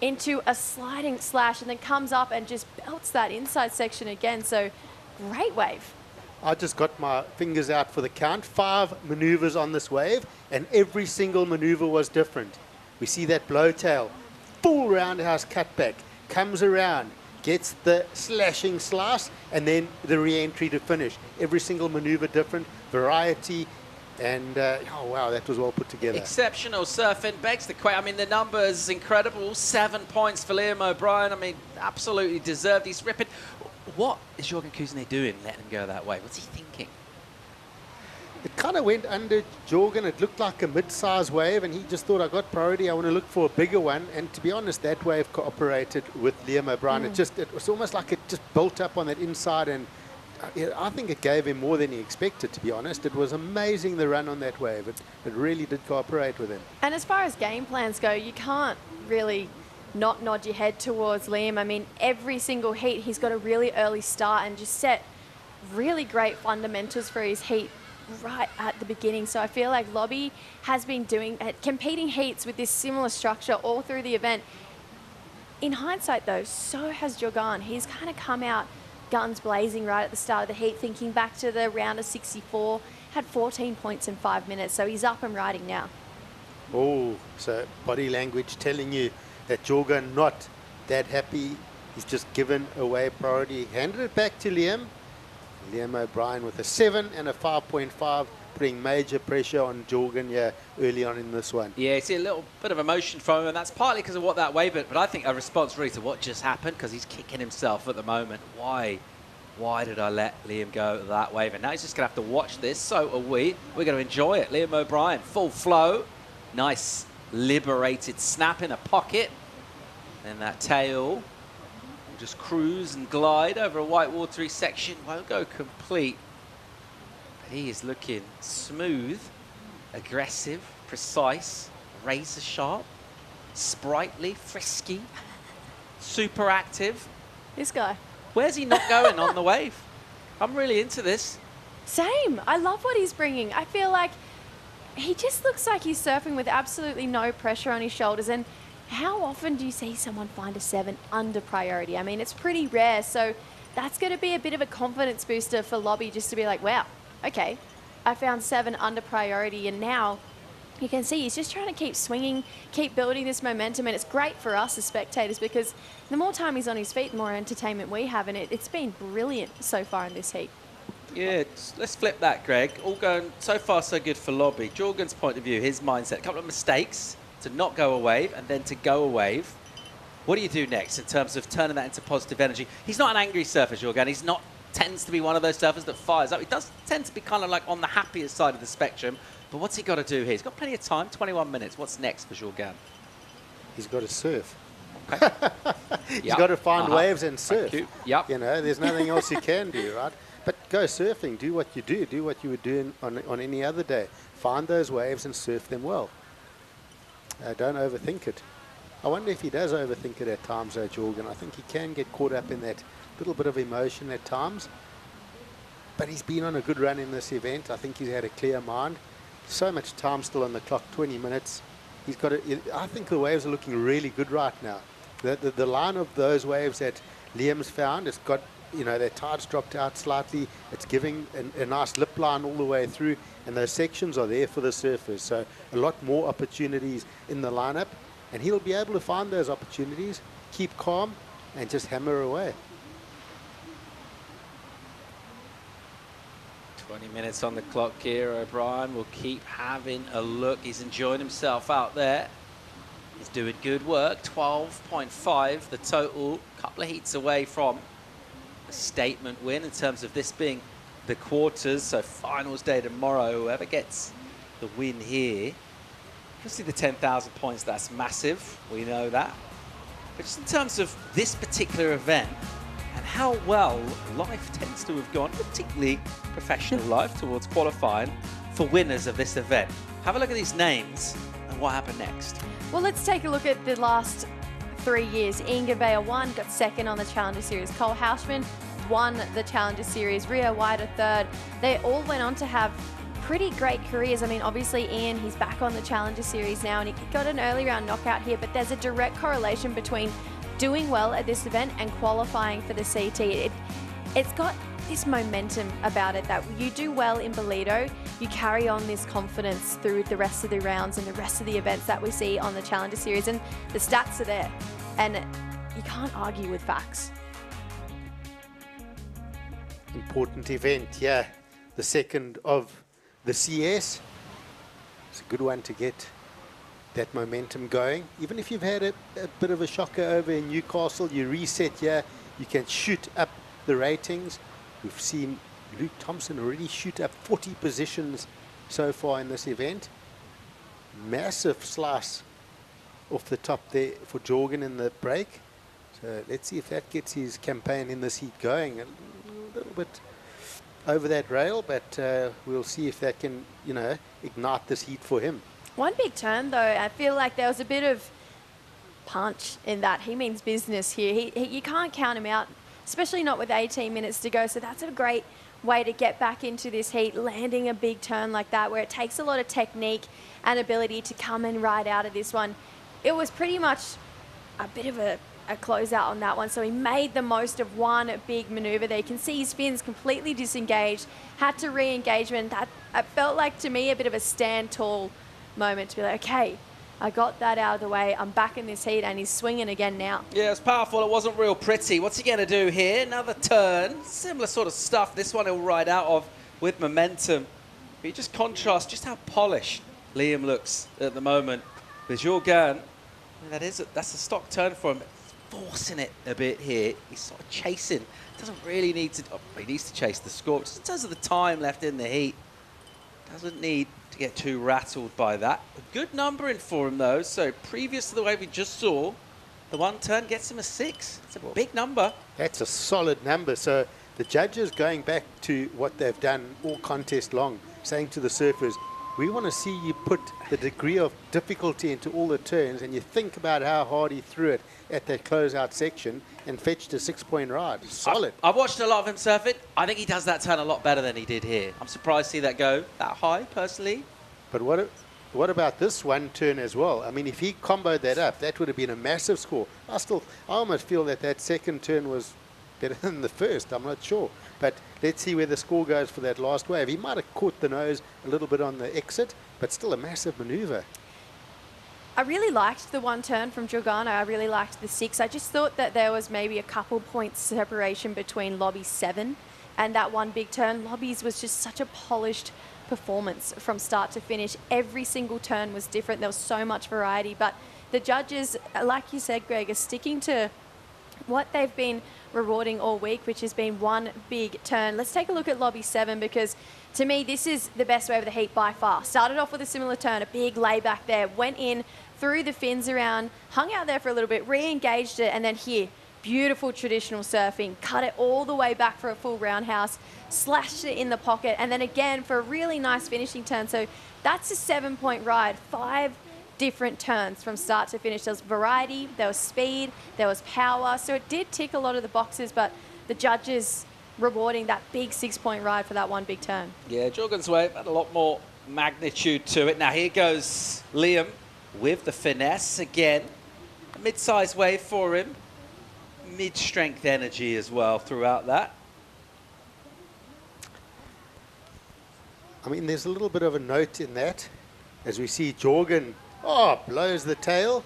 into a sliding slash, and then comes up and just belts that inside section again. So great wave. I just got my fingers out for the count. 5 maneuvers on this wave, and every single maneuver was different. We see that blow tail, full roundhouse cutback, comes around, gets the slashing slice, and then the re-entry to finish. Every single maneuver different, variety, and oh wow, that was well put together. Exceptional surfing, begs the question. I mean, the numbers incredible. 7 points for Liam O'Brien. I mean, absolutely deserved. He's ripping. What is Jorgan Cousinet doing letting him go that way? What's he thinking? It kind of went under Jorgan. It looked like a mid-size wave, and he just thought, I got priority, I want to look for a bigger one. And to be honest, that wave cooperated with Liam O'Brien. It was almost like it just built up on that inside, and I think it gave him more than he expected, to be honest. It was amazing, the run on that wave. It really did cooperate with him. And as far as game plans go, you can't really not nod your head towards Liam. I mean, every single heat, he's got a really early start and just set really great fundamentals for his heat right at the beginning. So I feel like Lobby has been competing heats with this similar structure all through the event. In hindsight, though, so has Jorgan. He's kind of come out guns blazing right at the start of the heat, thinking back to the round of 64, had 14 points in 5 minutes, so he's up and riding now. Oh, so body language telling you that Jorgan not that happy. He's just given away priority. Handed it back to Liam. Liam O'Brien with a 7 and a 5.5, putting major pressure on Jorgan here early on in this one. Yeah, you see a little bit of emotion from him, and that's partly because of what that wave, but I think a response really to what just happened, because he's kicking himself at the moment. Why Why did I let Liam go that wave? And now he's just going to have to watch this. So are we. We're going to enjoy it. Liam O'Brien, full flow. Nice liberated snap in a pocket. And that tail will just cruise and glide over a white watery section. Won't go complete. But he is looking smooth, aggressive, precise, razor sharp, sprightly, frisky, super active. This guy. Where's he not going on the wave? I'm really into this. Same. I love what he's bringing. I feel like he just looks like he's surfing with absolutely no pressure on his shoulders. And how often do you see someone find a 7 under priority? I mean, it's pretty rare. So that's going to be a bit of a confidence booster for Lobby, just to be like, wow, okay, I found 7 under priority. And now you can see he's just trying to keep swinging, keep building this momentum. And it's great for us as spectators, because the more time he's on his feet, the more entertainment we have. And it's been brilliant so far in this heat. Yeah, let's flip that, Greg. All going so far so good for Lobby. Jorgen's point of view, his mindset, a couple of mistakes to not go a wave and then to go a wave. What do you do next in terms of turning that into positive energy? He's not an angry surfer, Jorgen. He's not, tends to be one of those surfers that fires up. He does tend to be kind of like on the happier side of the spectrum. But what's he got to do here? He's got plenty of time, 21 minutes. What's next for Jorgen? He's got to surf. Okay. He's got to find waves and surf. Thank you. Yep. You know, there's nothing else you can do, right? But go surfing. Do what you do. Do what you would do on any other day. Find those waves and surf them well. Don't overthink it. I wonder if he does overthink it at times, though, Jorgen. I think he can get caught up in that little bit of emotion at times. But he's been on a good run in this event. I think he's had a clear mind. So much time still on the clock, 20 minutes. He's got I think the waves are looking really good right now. The line of those waves that Liam's found, it's got, you know, their tides dropped out slightly. It's giving a nice lip line all the way through, and those sections are there for the surfers. So a lot more opportunities in the lineup, and he'll be able to find those opportunities, keep calm, and just hammer away. 20 minutes on the clock here. O'Brien will keep having a look. He's enjoying himself out there. He's doing good work. 12.5 the total. Couple of heats away from a statement win in terms of this being the quarters. So finals day tomorrow. Whoever gets the win here, obviously the 10,000 points, that's massive. We know that. But just in terms of this particular event, and how well life tends to have gone, particularly professional life, towards qualifying for winners of this event. Have a look at these names and what happened next. Well, let's take a look at the last 3 years. Ian Gouveia won, got second on the Challenger Series. Cole Houshman won the Challenger Series. Rio White a third. They all went on to have pretty great careers. I mean, obviously Ian, he's back on the Challenger Series now, and he got an early round knockout here, but there's a direct correlation between doing well at this event and qualifying for the CT. It's got this momentum about it that you do well in Ballito, you carry on this confidence through the rest of the rounds and the rest of the events that we see on the Challenger Series, and the stats are there, and you can't argue with facts. Important event, yeah. The second of the CS. It's a good one to get that momentum going. Even if you've had a bit of a shocker over in Newcastle, you reset here, you can shoot up the ratings. We've seen Luke Thompson already shoot up 40 positions so far in this event. Massive slice off the top there for Jorgen in the break. So let's see if that gets his campaign in this heat going. A little bit over that rail, but we'll see if that can, you know, ignite this heat for him. One big turn, though, I feel like there was a bit of punch in that. He means business here. You can't count him out, especially not with 18 minutes to go. So that's a great way to get back into this heat, landing a big turn like that, where it takes a lot of technique and ability to come and ride out of this one. It was pretty much a bit of a closeout on that one. So he made the most of one big maneuver there. You can see his fins completely disengaged, had to re-engagement. That it felt like, to me, a bit of a stand tall moment to be like, okay, I got that out of the way, I'm back in this heat, and he's swinging again now. Yeah, it's powerful. It wasn't real pretty. What's he going to do here? Another turn. Similar sort of stuff. This one he'll ride out of with momentum. But you just contrast just how polished Liam looks at the moment with Jorgen. That's a stock turn for him. forcing it a bit here. He's sort of chasing. Doesn't really need to, he needs to chase the score. Just in terms of the time left in the heat, doesn't need to get too rattled by that. A good numbering for him though. So previous to the wave we just saw, the one turn gets him a 6. It's a big number. That's a solid number. So the judges going back to what they've done all contest long, saying to the surfers, we want to see you put the degree of difficulty into all the turns, and you think about how hard he threw it at that closeout section and fetched a 6-point ride. Solid. I've watched a lot of him surf it. I think he does that turn a lot better than he did here. I'm surprised to see that go that high, personally. But what about this one turn as well? I mean, if he comboed that up, that would have been a massive score. I almost feel that second turn was better than the first. I'm not sure. But let's see where the score goes for that last wave. He might have caught the nose a little bit on the exit, but still a massive maneuver. I really liked the one turn from Giordano. I really liked the 6. I just thought that there was maybe a couple points separation between Lobby 7 and that one big turn. Lobby's was just such a polished performance from start to finish. Every single turn was different. There was so much variety. But the judges, like you said, Greg, are sticking to what they've been rewarding all week, which has been one big turn. Let's take a look at Lobby 7, because to me, this is the best wave of the heat by far. Started off with a similar turn, a big layback there, went in, threw the fins around, hung out there for a little bit, re-engaged it, and then here, beautiful traditional surfing, cut it all the way back for a full roundhouse, slashed it in the pocket, and then again for a really nice finishing turn. So that's a 7-point ride, 5 different turns from start to finish. There was variety, there was speed, there was power. So it did tick a lot of the boxes, but the judges rewarding that big 6-point ride for that one big turn. Yeah, Jorgen's wave had a lot more magnitude to it. Now here goes Liam with the finesse again. A mid-sized wave for him. Mid-strength energy as well throughout that. I mean, there's a little bit of a note in that as we see Jorgen, blows the tail.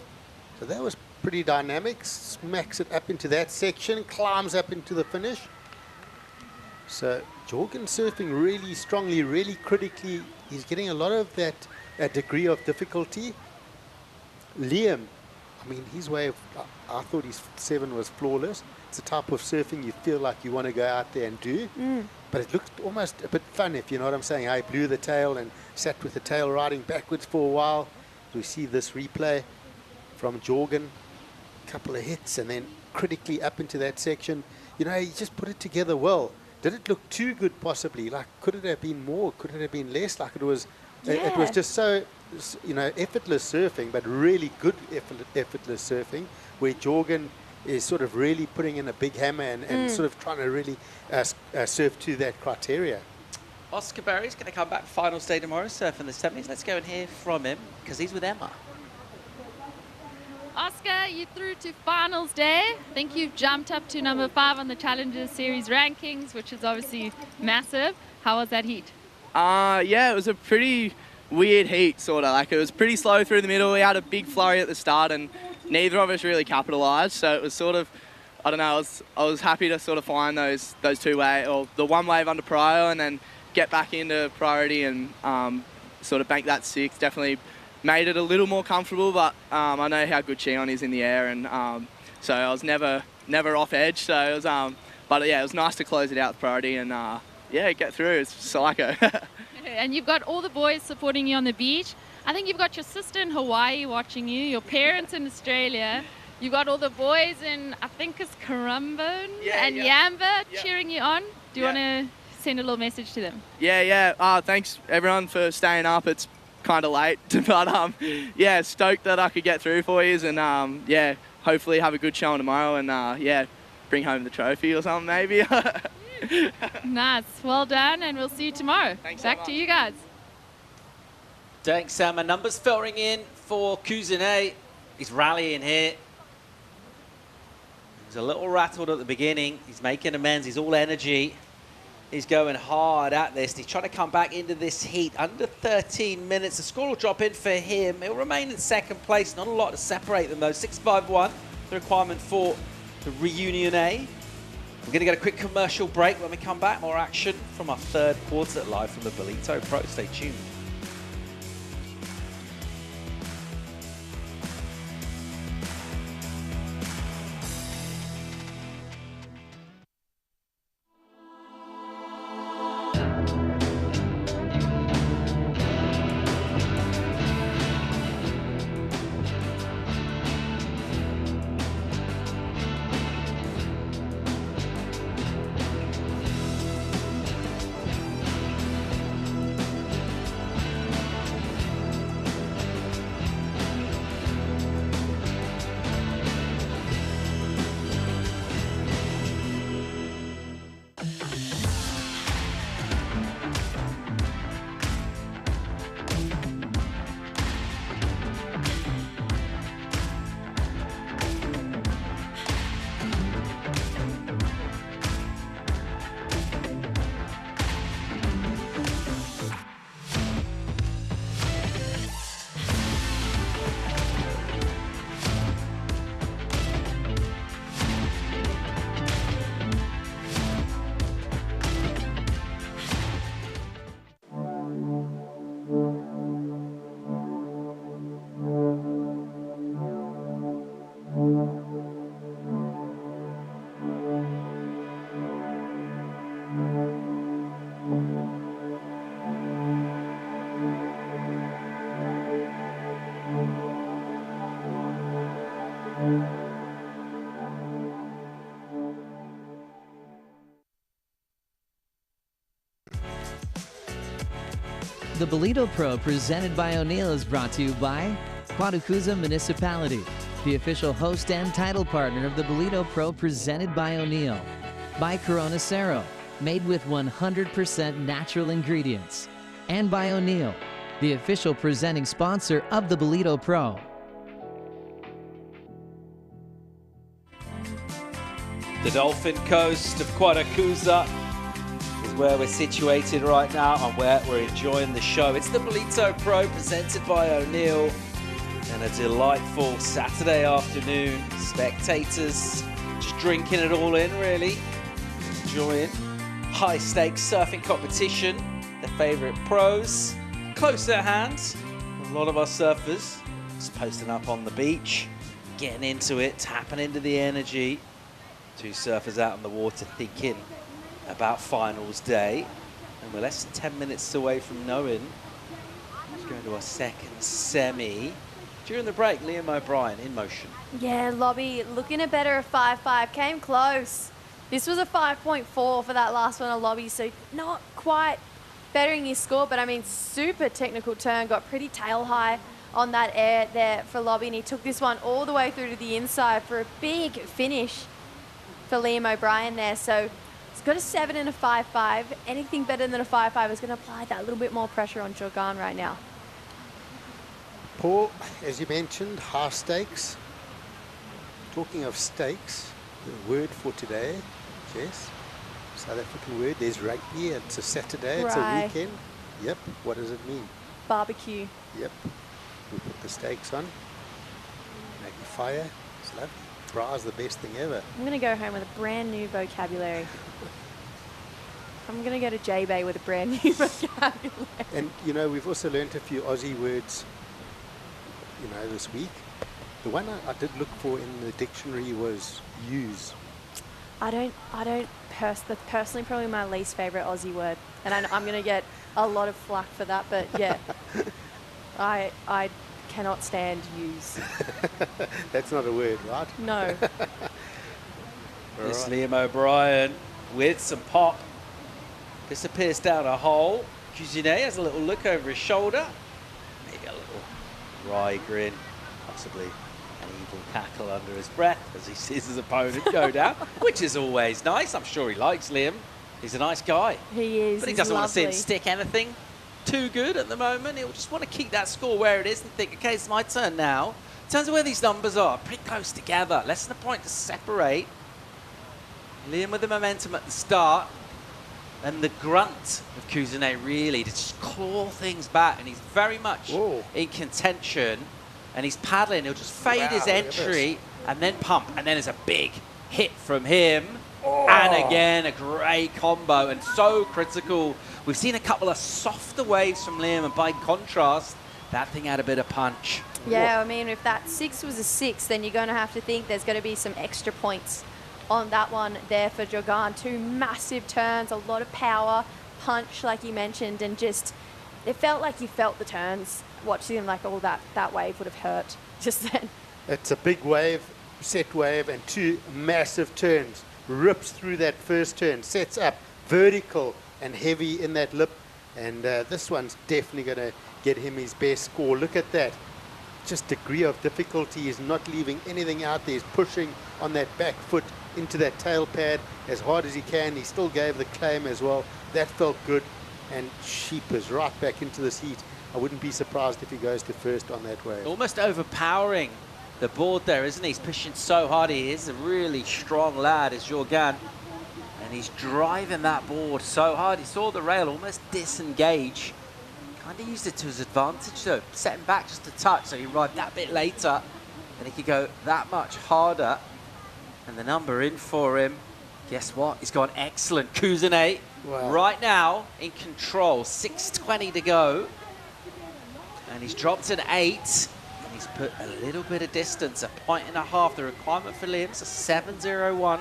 So that was pretty dynamic. Smacks it up into that section, climbs up into the finish. So Jorgen surfing really strongly, really critically. He's getting a lot of that degree of difficulty. Liam, I mean, his wave, I thought his 7 was flawless. It's the type of surfing you feel like you want to go out there and do. But it looked almost a bit fun, if you know what I'm saying. I blew the tail and sat with the tail riding backwards for a while. We see this replay from Jorgen. A couple of hits and then critically up into that section. You know, he just put it together well. Did it look too good possibly? Like, could it have been more? Could it have been less? Like, it was just so, you know, effortless surfing, but really good effortless surfing, where Jorgen is sort of really putting in a big hammer and sort of trying to really surf to that criteria. Oscar Barry's going to come back finals day tomorrow, surfing the 70s. Let's go and hear from him, because he's with Emma. Oscar, you through to finals day. I think you've jumped up to number 5 on the Challenger Series rankings, which is obviously massive. How was that heat? Yeah, it was a pretty weird heat, sort of. Like, it was pretty slow through the middle. We had a big flurry at the start, and neither of us really capitalised. So it was sort of, I don't know, I was happy to sort of find those 2 waves, or the 1 wave under prio, and then get back into priority and sort of bank that 6. Definitely made it a little more comfortable, but I know how good Cheon is in the air, and so I was never off edge. So it was, but yeah, it was nice to close it out with priority and yeah, get through. It's psycho. And you've got all the boys supporting you on the beach. I think you've got your sister in Hawaii watching you, your parents in Australia. You've got all the boys in, I think it's Currumbin and Yamba cheering you on. Do you want to send a little message to them? Yeah. Thanks everyone for staying up. It's kind of late, but yeah, stoked that I could get through for you, and yeah, hopefully have a good show tomorrow, and yeah, bring home the trophy or something maybe. Nice, well done, and we'll see you tomorrow. Thanks Back so to you guys. Thanks, Emma. Numbers filtering in for Kuzine. He's rallying here. He was a little rattled at the beginning. He's making amends. He's all energy. He's going hard at this. He's trying to come back into this heat. Under 13 minutes. The score will drop in for him. He'll remain in second place. Not a lot to separate them, though. 6.51, the requirement for the Reunion A. We're going to get a quick commercial break. When we come back, more action from our third quarter live from the Ballito Pro. Stay tuned. The Ballito Pro presented by O'Neill is brought to you by Quarterfinal Municipality, the official host and title partner of the Ballito Pro presented by O'Neill. By Corona Cero, made with 100% natural ingredients. And by O'Neill, the official presenting sponsor of the Ballito Pro. The Dolphin Coast of Quaracuza is where we're situated right now and where we're enjoying the show. It's the Ballito Pro presented by O'Neill and a delightful Saturday afternoon. Spectators just drinking it all in, really. Enjoying high stakes surfing competition. Their favourite pros. Close at hand. A lot of our surfers just posting up on the beach, getting into it, tapping into the energy. Two surfers out on the water thinking about finals day. And we're less than 10 minutes away from knowing who's going to our second semi. During the break, Liam O'Brien in motion. Yeah, Lobby looking a better 5.5. Came close. This was a 5.4 for that last one, a Lobby, so not quite bettering his score, but I mean, super technical turn. Got pretty tail high on that air there for Lobby, and he took this one all the way through to the inside for a big finish for Liam O'Brien there. So he's got a 7 and a 5.5. Anything better than a 5.5 is going to apply that little bit more pressure on Jorgan right now. Paul, as you mentioned, high stakes. Talking of stakes, the word for today, Jess, South African word, there's rugby. It's a Saturday, it's a weekend. Yep, what does it mean? Barbecue. Yep, we put the steaks on, make a fire, it's lovely. Bra's the best thing ever. I'm going to go home with a brand new vocabulary. I'm going to go to J-Bay with a brand new vocabulary. And, you know, we've also learnt a few Aussie words, you know, this week. The one I did look for in the dictionary was use. That's personally probably my least favourite Aussie word. And I'm going to get a lot of flack for that, but yeah, I cannot stand use. That's not a word, right? No. This Liam O'Brien with some pop. Disappears down a hole. Cuisinet has a little look over his shoulder. Maybe a little wry grin. Possibly an evil cackle under his breath as he sees his opponent go down, which is always nice. I'm sure he likes Liam. He's a nice guy. He is. But he doesn't want to see him stick anything too good at the moment. He'll just want to keep that score where it is and think, okay, it's my turn now. In terms of where these numbers are, pretty close together. Less than a point to separate. Liam with the momentum at the start. And the grunt of Cuisinet really to just claw things back. And he's very much in contention. And he's paddling. He'll just fade his entry and then pump. And then there's a big hit from him. And again, a great combo and so critical. We've seen a couple of softer waves from Liam, and by contrast, that thing had a bit of punch. Yeah, I mean, if that 6 was a 6, then you're going to have to think there's going to be some extra points on that one there for Jorgan. Two massive turns, a lot of power, punch, like you mentioned, and just, it felt like you felt the turns. Watching him, like, all that wave would have hurt just then. It's a big wave, set wave, and two massive turns. Rips through that first turn, sets up vertical and heavy in that lip, and this one's definitely going to get him his best score. Look at that. Just degree of difficulty. He's not leaving anything out there. He's pushing on that back foot into that tail pad as hard as he can. He still gave the claim as well. That felt good, and Sheep is right back into this heat. I wouldn't be surprised if he goes to first on that wave. Almost overpowering the board there, isn't he? He's pushing so hard. He is a really strong lad, is Jorgan. And he's driving that board so hard. He saw the rail almost disengage. Kind of used it to his advantage, though. Set him back just a touch, so he arrived that bit later. And he could go that much harder. And the number in for him, guess what? He's gone excellent. Cuisinet right now in control. 6:20 to go. And he's dropped an 8. And he's put a little bit of distance, 1.5 points. The requirement for Liam's a 7.01.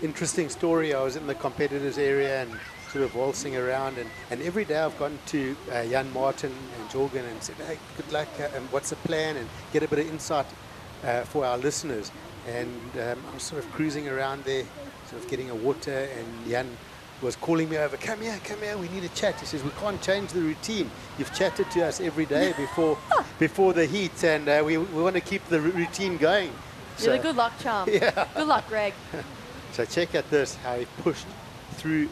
Interesting story. I was in the competitors area and sort of waltzing around, and every day I've gone to Jan Martin and Jorgen and said, hey, good luck, and what's the plan, and get a bit of insight for our listeners. And I was sort of cruising around there, sort of getting a water, and Jan was calling me over, come here, we need a chat. He says, we can't change the routine. You've chatted to us every day before the heat, and we want to keep the routine going. You're the good luck charm. Yeah. Good luck, Greg. So check out this, how he pushed through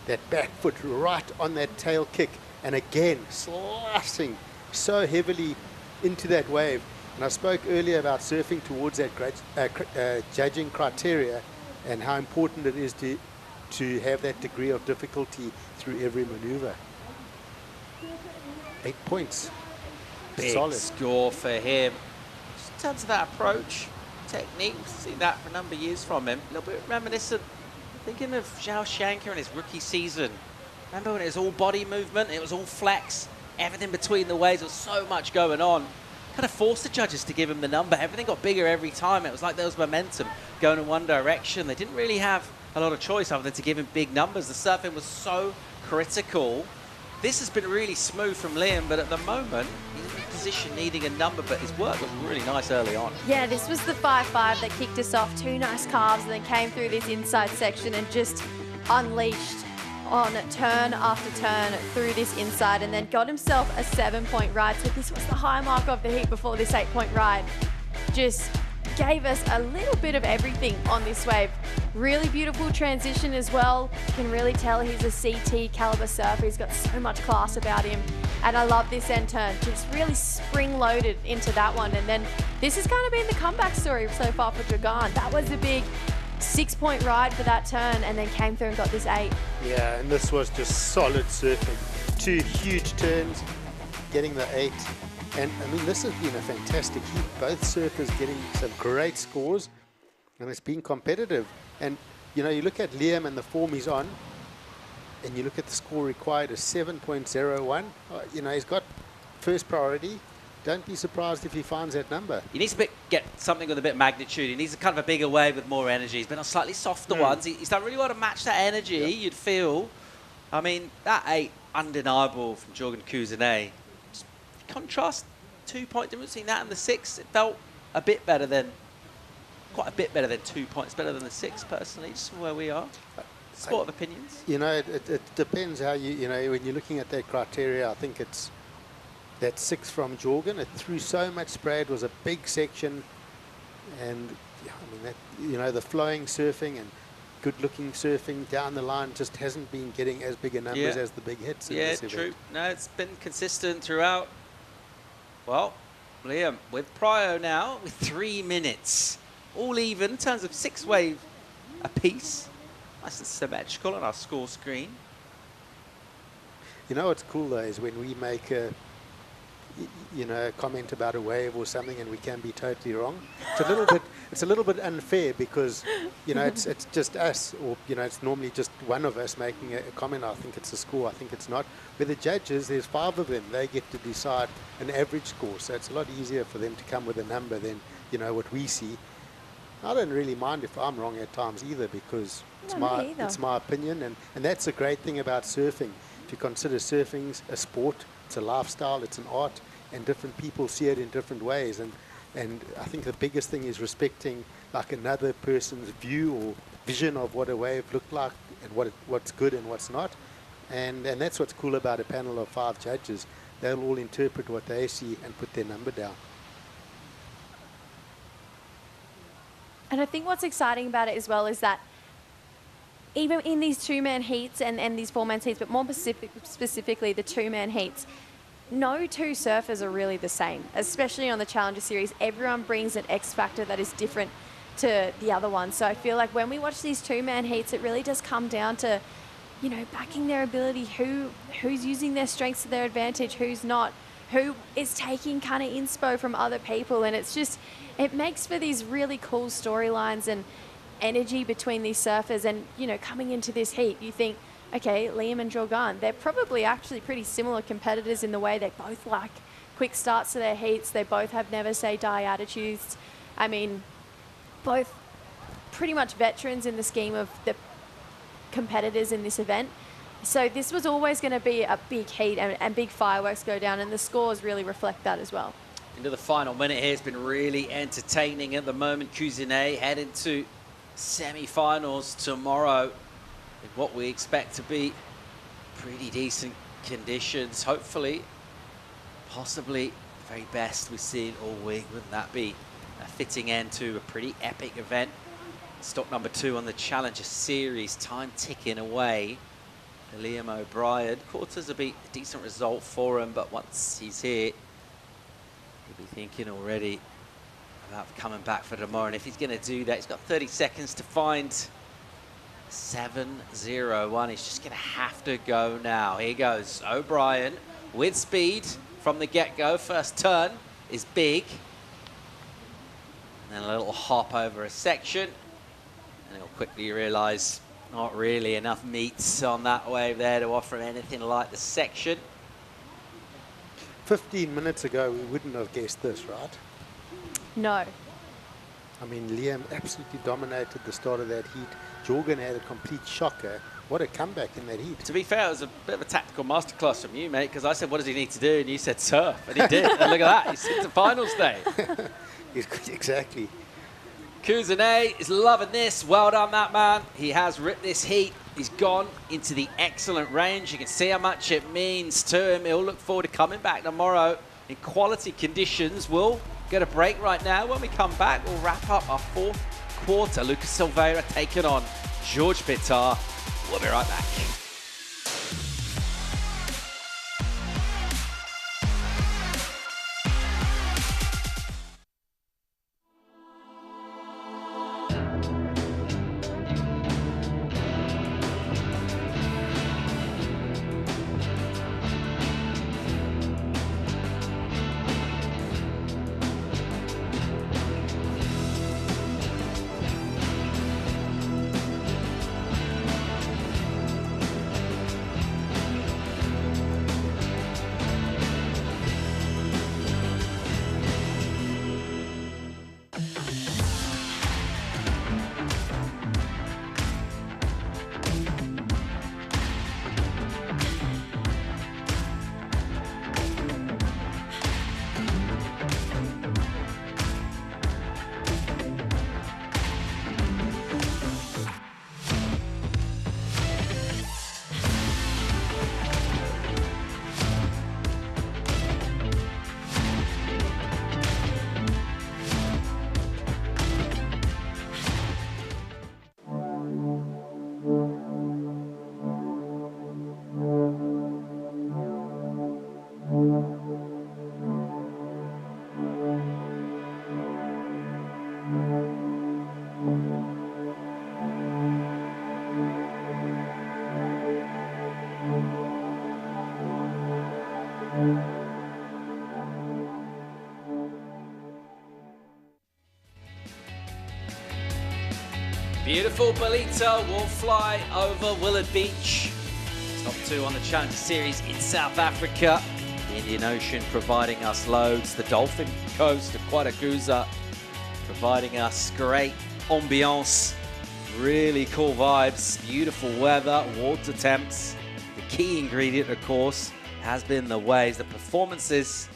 that back foot right on that tail kick, and again, slashing so heavily into that wave. And I spoke earlier about surfing towards that great judging criteria and how important it is to have that degree of difficulty through every maneuver. 8 points. Big Solid. score for him. Just in terms of that approach, technique, we've seen that for a number of years from him. A little bit reminiscent, thinking of Zhao Shanker in his rookie season. Remember when it was all body movement, it was all flex, everything between the waves, there was so much going on. Kind of forced the judges to give him the number. Everything got bigger every time. It was like there was momentum going in one direction. They didn't really have a lot of choice other than to give him big numbers. The surfing was so critical. This has been really smooth from Liam, but at the moment, he's in a position needing a number, but his work was really nice early on. Yeah, this was the 5-5 that kicked us off. 2 nice carves and then came through this inside section and just unleashed on turn after turn through this inside, and then got himself a 7-point ride. So this was the high mark of the heat before this 8-point ride. Just gave us a little bit of everything on this wave. Really beautiful transition as well. You can really tell he's a CT caliber surfer. He's got so much class about him. And I love this end turn. Just really spring-loaded into that one. And then this has kind of been the comeback story so far for Dragan. That was a big 6-point ride for that turn, and then came through and got this 8. Yeah, and this was just solid surfing. 2 huge turns, getting the 8. And I mean, this has been a fantastic heat. Both surfers getting some great scores, and it's been competitive. And you know, you look at Liam and the form he's on, and you look at the score required is 7.01. You know, he's got first priority. Don't be surprised if he finds that number. He needs to get something with a bit of magnitude. He needs a kind of a bigger wave with more energy. He's been on slightly softer ones. He's done really well to match that energy, you'd feel. I mean, that 8, undeniable from Jorgen Cousinet. Contrast, 2-point difference between that and the 6. It felt a bit better than, quite a bit better than 2 points, better than the 6 personally, just from where we are. Sport of opinions. You know, it depends how you know, when you're looking at that criteria, I think it's that 6 from Jorgen. It threw so much spray. It was a big section, and yeah, I mean, that, you know, the flowing surfing and good-looking surfing down the line just hasn't been getting as big a numbers as the big hits. In this event. True. No, it's been consistent throughout. Well, Liam with prio now with 3 minutes, all even in terms of 6 wave apiece. Nice and symmetrical on our score screen. You know what's cool though is when we make a comment about a wave or something, and we can be totally wrong. It's a little bit unfair because, you know, it's just us, or you know, it's normally just one of us making a comment. I think it's a score. I think it's not. With the judges, there's 5 of them. They get to decide an average score, so it's a lot easier for them to come with a number than, you know, what we see. I don't really mind if I'm wrong at times either, because it's my opinion, and that's the great thing about surfing. If you consider surfing's a sport, it's a lifestyle, it's an art, and different people see it in different ways. And I think the biggest thing is respecting like another person's view or vision of what a wave looked like and what's good and what's not. And that's what's cool about a panel of 5 judges. They'll all interpret what they see and put their number down. And I think what's exciting about it as well is that even in these 2-man heats and these 4-man heats, but more specifically the 2-man heats, no 2 surfers are really the same, especially on the Challenger Series. Everyone brings an X factor that is different to the other one. So I feel like when we watch these 2-man heats, it really does come down to, you know, backing their ability, who's using their strengths to their advantage, who's not, who is taking kind of inspo from other people. And it's just, it makes for these really cool storylines and energy between these surfers. And, you know, coming into this heat, you think, okay, Liam and Jorgen, they're probably actually pretty similar competitors in the way they both like quick starts to their heats. They both have never say die attitudes. I mean, both pretty much veterans in the scheme of the competitors in this event. So this was always going to be a big heat and big fireworks go down, and the scores really reflect that as well. Into the final minute here, it's been really entertaining at the moment. Cousinet heading to semi-finals tomorrow. in what we expect to be pretty decent conditions. Hopefully, possibly the very best we've seen all week. Wouldn't that be a fitting end to a pretty epic event? Stock number 2 on the Challenger Series, time ticking away for Liam O'Brien. Quarters will be a decent result for him, but once he's here, he'll be thinking already about coming back for tomorrow. And if he's going to do that, he's got 30 seconds to find 7:01. He's just going to have to go now. Here goes O'Brien with speed from the get-go. First turn is big. And then a little hop over a section. And he'll quickly realise not really enough meats on that wave there to offer him anything like the section. 15 minutes ago, we wouldn't have guessed this, right? No. I mean, Liam absolutely dominated the start of that heat. Jorgen had a complete shocker. What a comeback in that heat. To be fair, it was a bit of a tactical masterclass from you, mate, because I said, what does he need to do? And you said surf, and he did. And look at that, he's hit the finals day. Exactly. Kuzene is loving this. Well done, that man. He has ripped this heat. He's gone into the excellent range. You can see how much it means to him. He'll look forward to coming back tomorrow in quality conditions. We'll get a break right now. When we come back, we'll wrap up our 4th quarter. Lucas Silveira taking on George Pittar. We'll be right back. Beautiful Ballito will fly over Willard Beach. Top 2 on the Challenger Series in South Africa. The Indian Ocean providing us loads. The Dolphin Coast of Quatagusa providing us great ambiance. Really cool vibes. Beautiful weather, water temps. The key ingredient, of course, has been the waves, the performances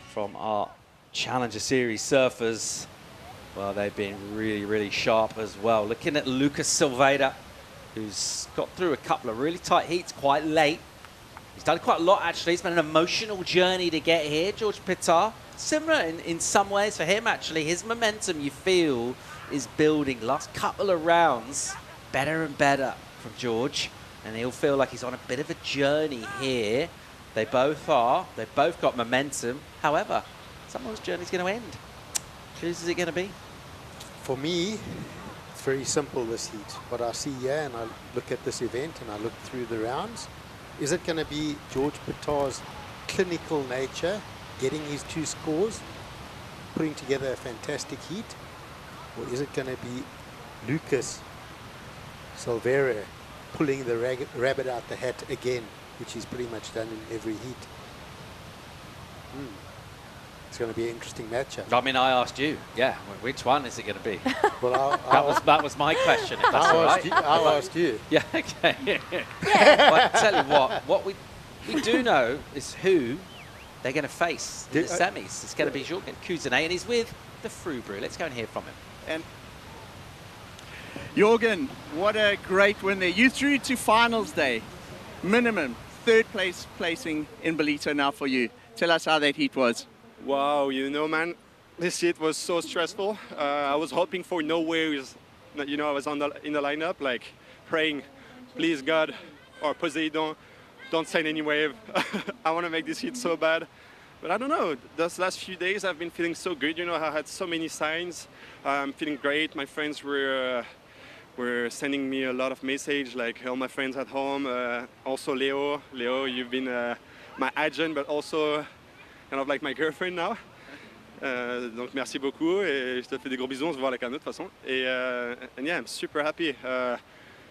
from our Challenger Series surfers. Well, they've been really, really sharp as well. Looking at Lucas Silveira, who's got through a couple of really tight heats quite late. He's done quite a lot, actually. It's been an emotional journey to get here. George Pittar, similar in some ways for him, actually. His momentum, you feel, is building. Last couple of rounds, better and better from George. And he'll feel like he's on a bit of a journey here. They both are. They've both got momentum. However, someone's journey's going to end. Whose is it going to be? For me, it's very simple, this heat. What I see here, and I look at this event and I look through the rounds, is it going to be George Pittar's clinical nature, getting his 2 scores, putting together a fantastic heat, or is it going to be Lucas Silveira pulling the rabbit out the hat again, which he's pretty much done in every heat? It's going to be an interesting matchup. I mean, I asked you, yeah, which one is it going to be? Well, that was my question, if that's all right. I asked you. Yeah, okay. Yeah. But tell you what we do know is who they're going to face in the semis. It's going to be Jorgen Kuzene, and he's with the Frou Brew. Let's go and hear from him. And Jorgen, what a great win there. You through to finals day. Minimum third placing in Ballito now for you. Tell us how that heat was. Wow, you know, man, this heat was so stressful. I was hoping for no waves. You know, I was in the lineup, like praying, please God, or Poseidon, don't send any wave. I want to make this heat so bad. But I don't know, those last few days I've been feeling so good. You know, I had so many signs. I'm feeling great. My friends were sending me a lot of messages, like all my friends at home. Also Leo, you've been my agent, but also kind of like my girlfriend now. Donc merci beaucoup et je te fais des gros bisous, on se voit à la canoë de toute façon. And yeah, I'm super happy.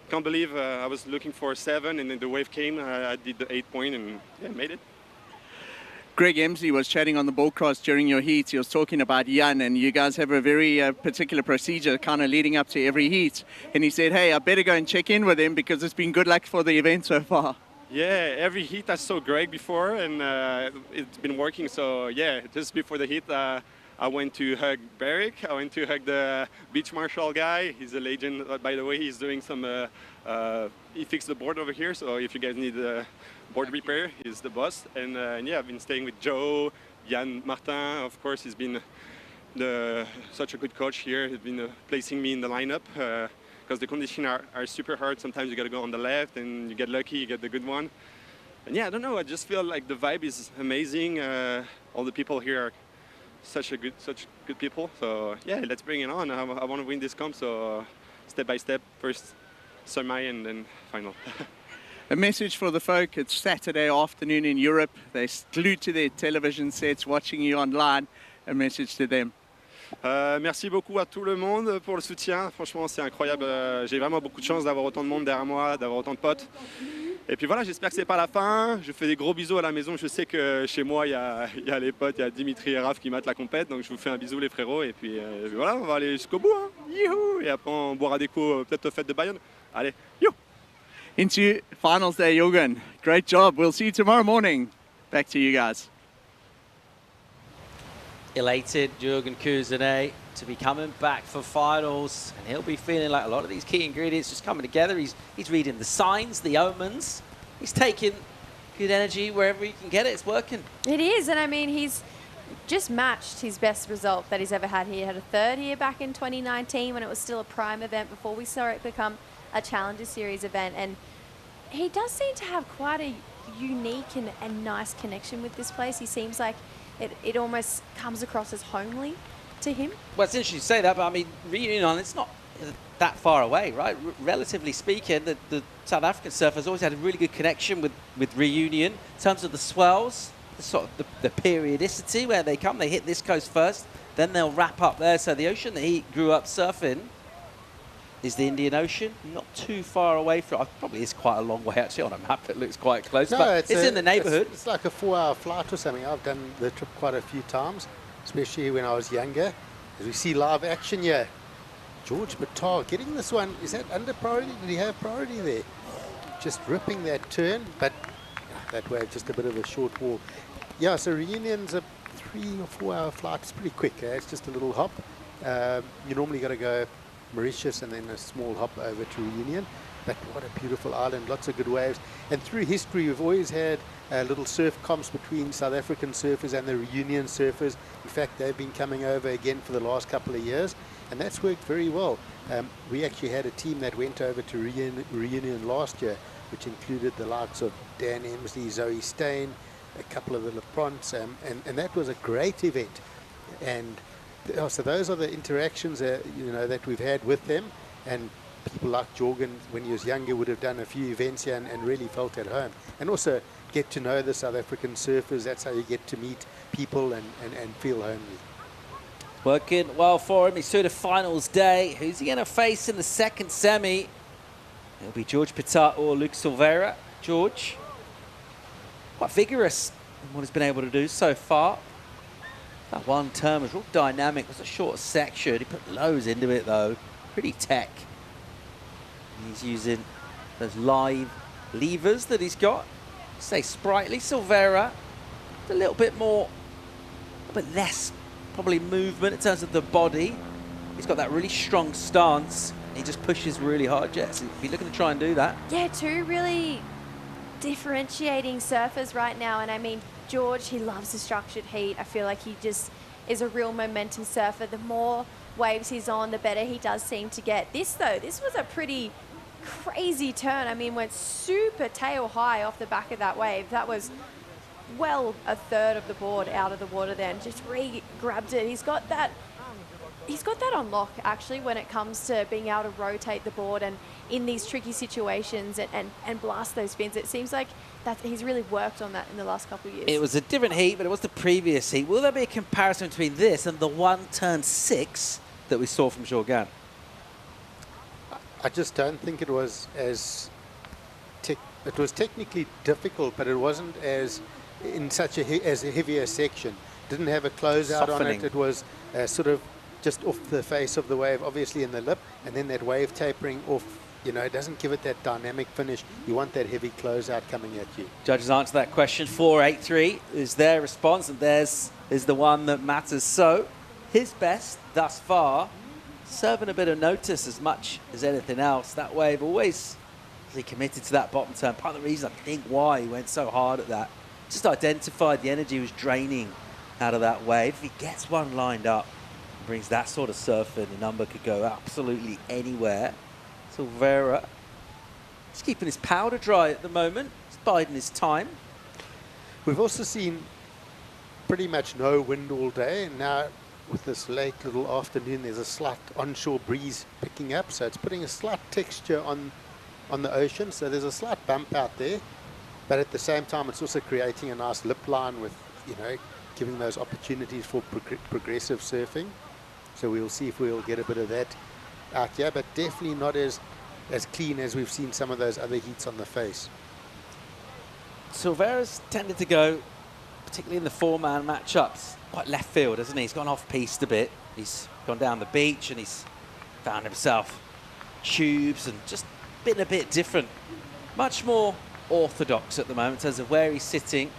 Can't believe I was looking for 7 and then the wave came. I did the 8 point and yeah, made it. Greg Emsley was chatting on the ball cross during your heat. He was talking about Jan, and you guys have a very particular procedure kind of leading up to every heat. And he said, hey, I better go and check in with him because it's been good luck for the event so far. Yeah, every heat I saw Greg before, and it's been working. So yeah, just before the heat, I went to hug Barrick. I went to hug the beach marshal guy. He's a legend. By the way, he's doing some, he fixed the board over here. So if you guys need board repair, he's the boss. And yeah, I've been staying with Joe, Jan Martin. Of course, he's been such a good coach here. He's been placing me in the lineup because the conditions are super hard. Sometimes you got to go on the left and you get lucky, you get the good one. And yeah, I don't know. I just feel like the vibe is amazing. All the people here are such good people. So yeah, let's bring it on. I want to win this comp. So step by step, first semi and then final. A message for the folk. It's Saturday afternoon in Europe. They're glued to their television sets, watching you online. A message to them. Merci beaucoup à tout le monde pour le soutien. Franchement, c'est incroyable. J'ai vraiment beaucoup de chance d'avoir autant de monde derrière moi, d'avoir autant de potes. Et puis voilà, j'espère que c'est pas la fin. Je fais des gros bisous à la maison. Je sais que chez moi, il y a les potes, il y a Dimitri et Raph qui matent la compète. Donc je vous fais un bisou les frérots. Et puis voilà, on va aller jusqu'au bout. Hein. Youhou! Et après, on boira des coups peut-être aux fêtes de Bayonne. Allez, youhou! Into finals day, Jorgen. Great job. We'll see you tomorrow morning. Back to you guys. Elated Jorgen Kuzenet to be coming back for finals, and he'll be feeling like a lot of these key ingredients just coming together. He's reading the signs, the omens. He's taking good energy wherever he can get it. It's working. It is, and I mean, he's just matched his best result that he's ever had here. He had a third here back in 2019 when it was still a prime event before we saw it become a Challenger Series event, and he does seem to have quite a unique and nice connection with this place. He seems like it almost comes across as homely to him. Well, it's interesting you say that, but I mean, Reunion, it's not that far away, right? Relatively speaking, the South African surfers always had a really good connection with Reunion in terms of the swells, the sort of the periodicity where they come. They hit this coast first, then they'll wrap up there. So the ocean that he grew up surfing is the Indian Ocean, not too far away from. Probably is quite a long way actually on a map. It looks quite close, but it's in the neighbourhood. It's like a 4-hour flight or something. I've done the trip quite a few times, especially when I was younger. As we see live action here, George Mattar getting this one. Is that under priority? Did he have priority there? Just ripping that turn, but that wave just a bit of a short wall. Yeah, so Reunion's a 3 or 4 hour flight. It's pretty quick. It's just a little hop. You normally got to go Mauritius and then a small hop over to Reunion. But what a beautiful island, lots of good waves. And through history, we've always had little surf comps between South African surfers and the Reunion surfers. In fact, they've been coming over again for the last couple of years, and that's worked very well. We actually had a team that went over to Reunion last year, which included the likes of Dan Emsley, Zoe Steyn, a couple of the LePronts, and that was a great event. And so those are the interactions that we've had with them, and people like Jorgen, when he was younger, would have done a few events here and really felt at home. And also get to know the South African surfers. That's how you get to meet people and feel homely. Working well for him. He's through to finals day. Who's he going to face in the second semi? It'll be George Pitat or Luke Silveira. George, quite vigorous in what he's been able to do so far. That one turn was real dynamic. It was a short section. He put loads into it though. Pretty tech. He's using those live levers that he's got. Say sprightly. Silveira, a little bit less probably movement in terms of the body. He's got that really strong stance. He just pushes really hard, Jess. If you're looking to try and do that. Yeah, two really differentiating surfers right now. And I mean, George, he loves the structured heat. I feel like he just is a real momentum surfer. The more waves he's on, the better he does seem to get. This, though, this was a pretty crazy turn. I mean, went super tail high off the back of that wave. That was well a third of the board out of the water then. Just re-grabbed it. He's got that on lock, actually, when it comes to being able to rotate the board and in these tricky situations and blast those spins. It seems like that he's really worked on that in the last couple of years. It was a different heat, but it was the previous heat. Will there be a comparison between this and the 1-turn-6 that we saw from Jorgan? I just don't think it was as it was technically difficult, but it wasn't as in such a heavier section. Didn't have a closeout on it. It was sort of just off the face of the wave, obviously in the lip, and then that wave tapering off. You know, it doesn't give it that dynamic finish. You want that heavy closeout coming at you. Judges answer that question. 4.83 is their response, and theirs is the one that matters. So, his best thus far, serving a bit of notice as much as anything else. That wave always, he committed to that bottom turn. Part of the reason I think why he went so hard at that, just identified the energy he was draining out of that wave. If he gets one lined up and brings that sort of surf in, the number could go absolutely anywhere. Silveira just keeping his powder dry at the moment. He's biding his time. We've also seen pretty much no wind all day, and now with this late little afternoon, there's a slight onshore breeze picking up, so it's putting a slight texture on the ocean. So there's a slight bump out there, but at the same time, it's also creating a nice lip line with, you know, giving those opportunities for progressive surfing. So we'll see if we'll get a bit of that out here, but definitely not as clean as we've seen some of those other heats on the face. Silveira's tended to go, particularly in the four-man matchups, quite left field, hasn't he? He's gone off-piste a bit. He's gone down the beach and he's found himself tubes and just been a bit different. Much more orthodox at the moment in terms of where he's sitting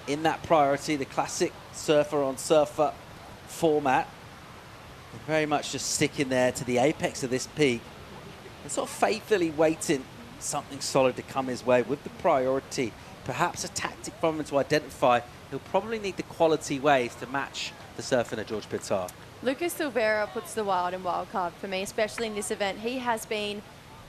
in that priority, the classic surfer-on-surfer format. And very much just sticking there to the apex of this peak and sort of faithfully waiting something solid to come his way with the priority. Perhaps a tactic from him to identify. He'll probably need the quality waves to match the surfing of George Pittar. Lucas Silveira puts the wild in wild card for me, especially in this event. He has been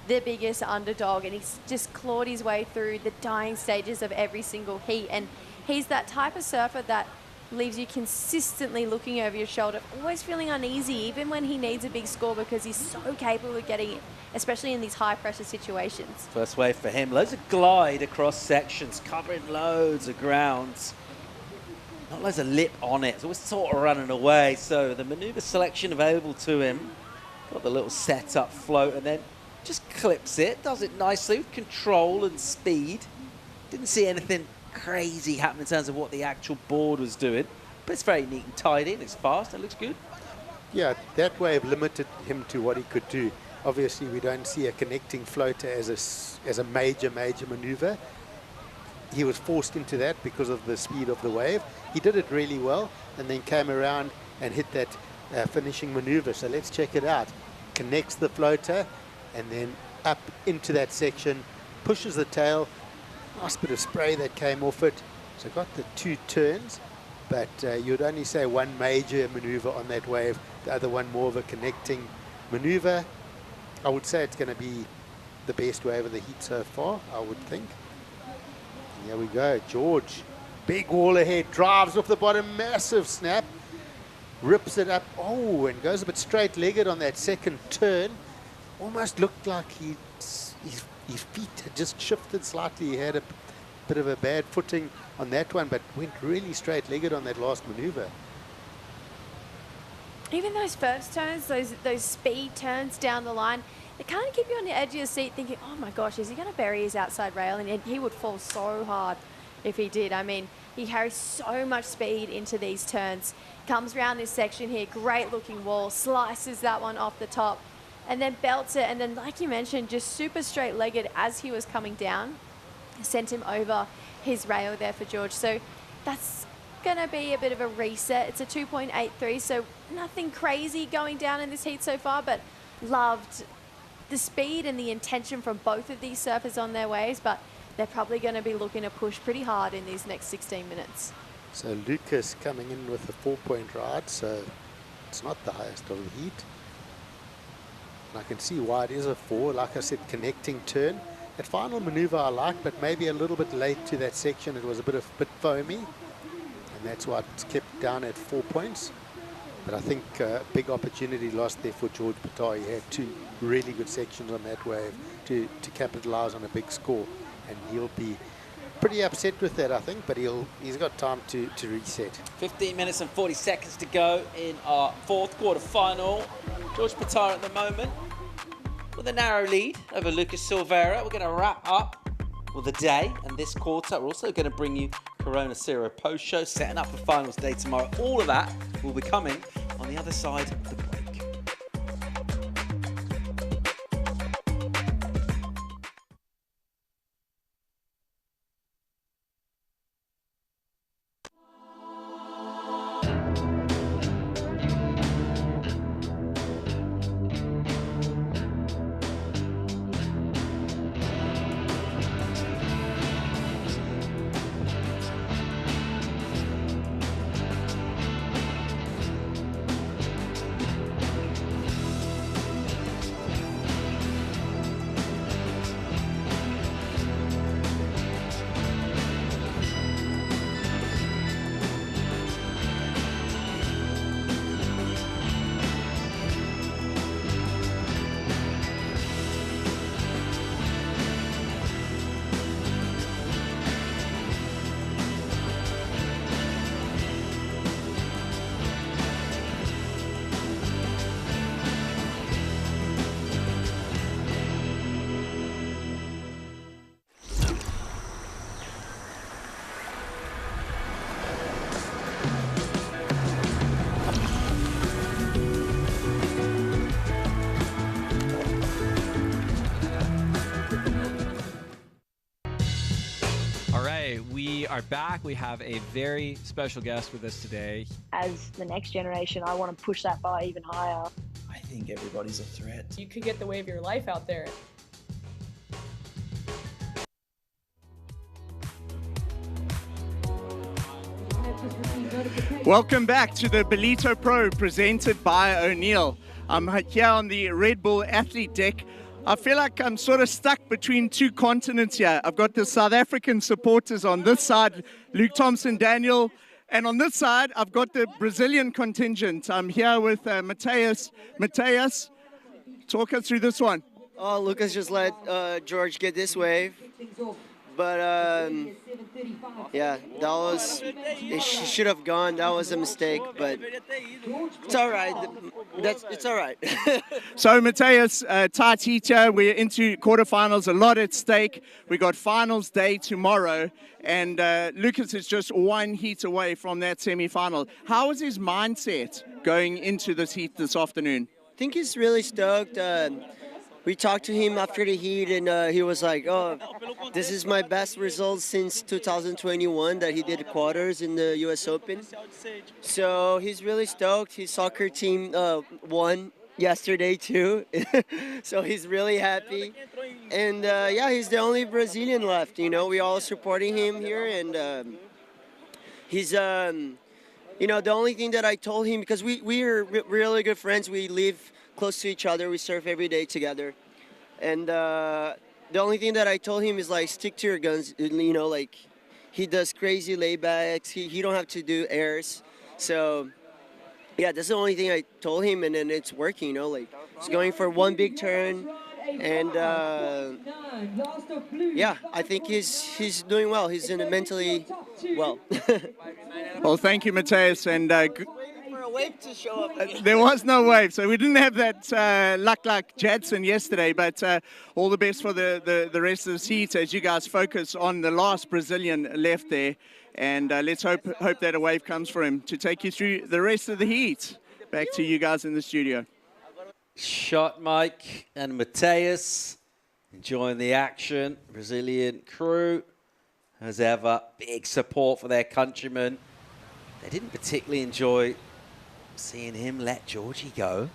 the biggest underdog and he's just clawed his way through the dying stages of every single heat. And he's that type of surfer that leaves you consistently looking over your shoulder, always feeling uneasy, even when he needs a big score, because he's so capable of getting it, especially in these high-pressure situations. First wave for him. Loads of glide across sections, covering loads of grounds. Not loads of lip on it. It's always sort of running away. So the manoeuvre selection available to him. Got the little set-up float and then just clips it. Does it nicely with control and speed. Didn't see anything crazy happen in terms of what the actual board was doing, but it's very neat and tidy and it's fast and it looks good. Yeah, that wave limited him to what he could do. Obviously, we don't see a connecting floater as a major maneuver. He was forced into that because of the speed of the wave. He did it really well and then came around and hit that finishing maneuver. So let's check it out. Connects the floater and then up into that section, pushes the tail. Nice bit of spray that came off it. So got the two turns, but you'd only say one major maneuver on that wave, the other one more of a connecting maneuver. I would say it's going to be the best wave of the heat so far, I would think. And here we go, George. Big wall ahead, drives off the bottom, massive snap. Rips it up, oh, and goes a bit straight-legged on that second turn. Almost looked like his feet had just shifted slightly. He had a bit of a bad footing on that one, but went really straight-legged on that last maneuver. Even those first turns, those speed turns down the line, they kind of keep you on the edge of your seat thinking, oh my gosh, is he going to bury his outside rail? And he would fall so hard if he did. I mean, he carries so much speed into these turns. Comes around this section here, great looking wall, slices that one off the top, and then belts it, and then, like you mentioned, just super straight-legged as he was coming down, sent him over his rail there for George. So that's going to be a bit of a reset. It's a 2.83, so nothing crazy going down in this heat so far, but loved the speed and the intention from both of these surfers on their waves, but they're probably going to be looking to push pretty hard in these next 16 minutes. So Lucas coming in with a 4-point ride, so it's not the highest of the heat. And I can see why it is a 4. Like I said, connecting turn. That final maneuver I like, but maybe a little bit late to that section. It was a bit foamy, and that's why it's kept down at 4 points. But I think big opportunity lost there for George Patar. He had 2 really good sections on that wave to capitalize on a big score, and he'll be pretty upset with that, I think, but he's got time to reset. 15 minutes and 40 seconds to go in our 4th quarter final. George Patar at the moment with a narrow lead over Lucas Silveira. We're going to wrap up with the day and this quarter. We're also going to bring you Corona Zero post-show, setting up the finals day tomorrow. All of that will be coming on the other side of the break. We are back. We have a very special guest with us today. As the next generation, I want to push that bar even higher. I think everybody's a threat. You could get the wave of your life out there. Welcome back to the Ballito Pro presented by O'Neill. I'm here on the Red Bull athlete deck. I feel like I'm sort of stuck between 2 continents here. I've got the South African supporters on this side, Luke Thompson, Daniel, and on this side, I've got the Brazilian contingent. I'm here with Mateus. Mateus, talk us through this one. Oh, Lucas just let George get this wave. But yeah, that was, it should have gone. That was a mistake, but it's all right. It's all right. So, Mateus, tight heater. We're into quarterfinals, a lot at stake. We got finals day tomorrow, and Lucas is just 1 heat away from that semi-final. How is his mindset going into this heat this afternoon? I think he's really stoked. We talked to him after the heat, and he was like, oh, this is my best result since 2021 that he did quarters in the US Open. So he's really stoked. His soccer team won yesterday too. So he's really happy. And yeah, he's the only Brazilian left. You know, we all supporting him here, and he's, you know, the only thing that I told him, because we are really good friends. We live close to each other. We surf every day together. And the only thing that I told him is, like, stick to your guns. You know, like, he does crazy laybacks. He don't have to do airs. So, yeah, that's the only thing I told him, and then it's working, you know. Like, he's going for 1 big turn. And, yeah, I think he's doing well. He's in mentally well. Well, thank you, Mateus. And a wave to show up. There was no wave, so we didn't have that luck like Jadson yesterday, but all the best for the rest of the heat as you guys focus on the last Brazilian left there, and let's hope that a wave comes for him to take you through the rest of the heat. Back to you guys in the studio. Shot Mike and Mateus enjoying the action. Brazilian crew, as ever, big support for their countrymen. They didn't particularly enjoy seeing him let Georgie go.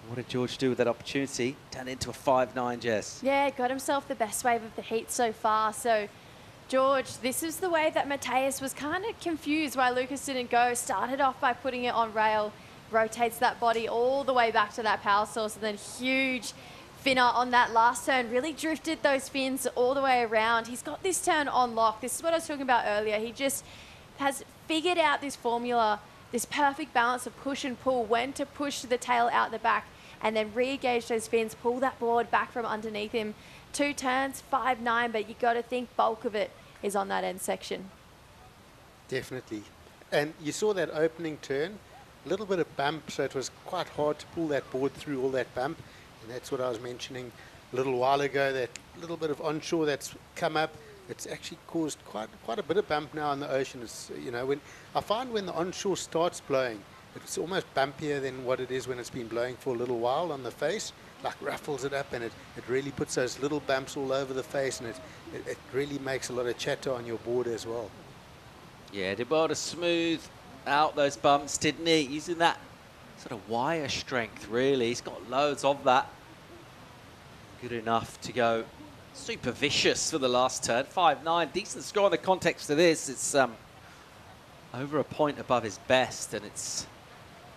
What did George do with that opportunity? Turned into a 5.9, Jess. Yeah, got himself the best wave of the heat so far. So, George, this is the way that Mateus was kind of confused why Lucas didn't go. Started off by putting it on rail, rotates that body all the way back to that power source, and then huge finner on that last turn. Really drifted those fins all the way around. He's got this turn on lock. This is what I was talking about earlier. He just has figured out this formula, this perfect balance of push and pull, when to push the tail out the back, and then re-engage those fins, pull that board back from underneath him. 2 turns, 5.9, but you got to think bulk of it is on that end section. Definitely. And you saw that opening turn, a little bit of bump, so it was quite hard to pull that board through all that bump. And that's what I was mentioning a little while ago, that little bit of onshore that's come up. It's actually caused quite a bit of bump now in the ocean. It's, you know, when I find when the onshore starts blowing, it's almost bumpier than what it is when it's been blowing for a little while on the face. Like ruffles it up, and it really puts those little bumps all over the face, and it really makes a lot of chatter on your board as well. Yeah, did well to smooth out those bumps, didn't he? Using that sort of wire strength, really. He's got loads of that. Good enough to go super vicious for the last turn. 5.9, decent score in the context of this. It's over a point above his best, and it's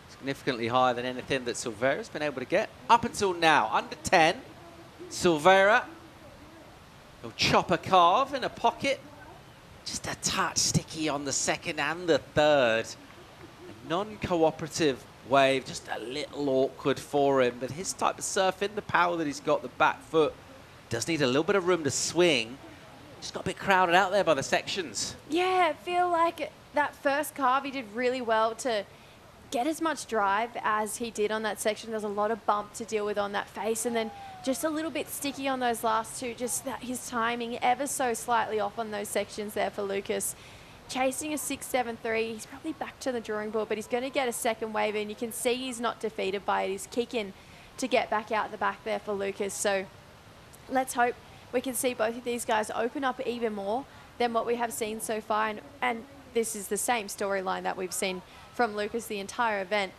significantly higher than anything that Silveira's been able to get up until now. Under 10, Silveira will chop a carve in a pocket. Just a touch sticky on the second and the third. A non-cooperative wave, just a little awkward for him, but his type of surfing, the power that he's got, the back foot, does need a little bit of room to swing. Just got a bit crowded out there by the sections. Yeah, I feel like that first carve he did really well to get as much drive as he did on that section. There's a lot of bump to deal with on that face, and then just a little bit sticky on those last two. Just that his timing ever so slightly off on those sections there for Lucas. Chasing a 6.73, he's probably back to the drawing board, but he's going to get a second wave, and you can see he's not defeated by it. He's kicking to get back out the back there for Lucas. So let's hope we can see both of these guys open up even more than what we have seen so far, and this is the same storyline that we've seen from Lucas the entire event.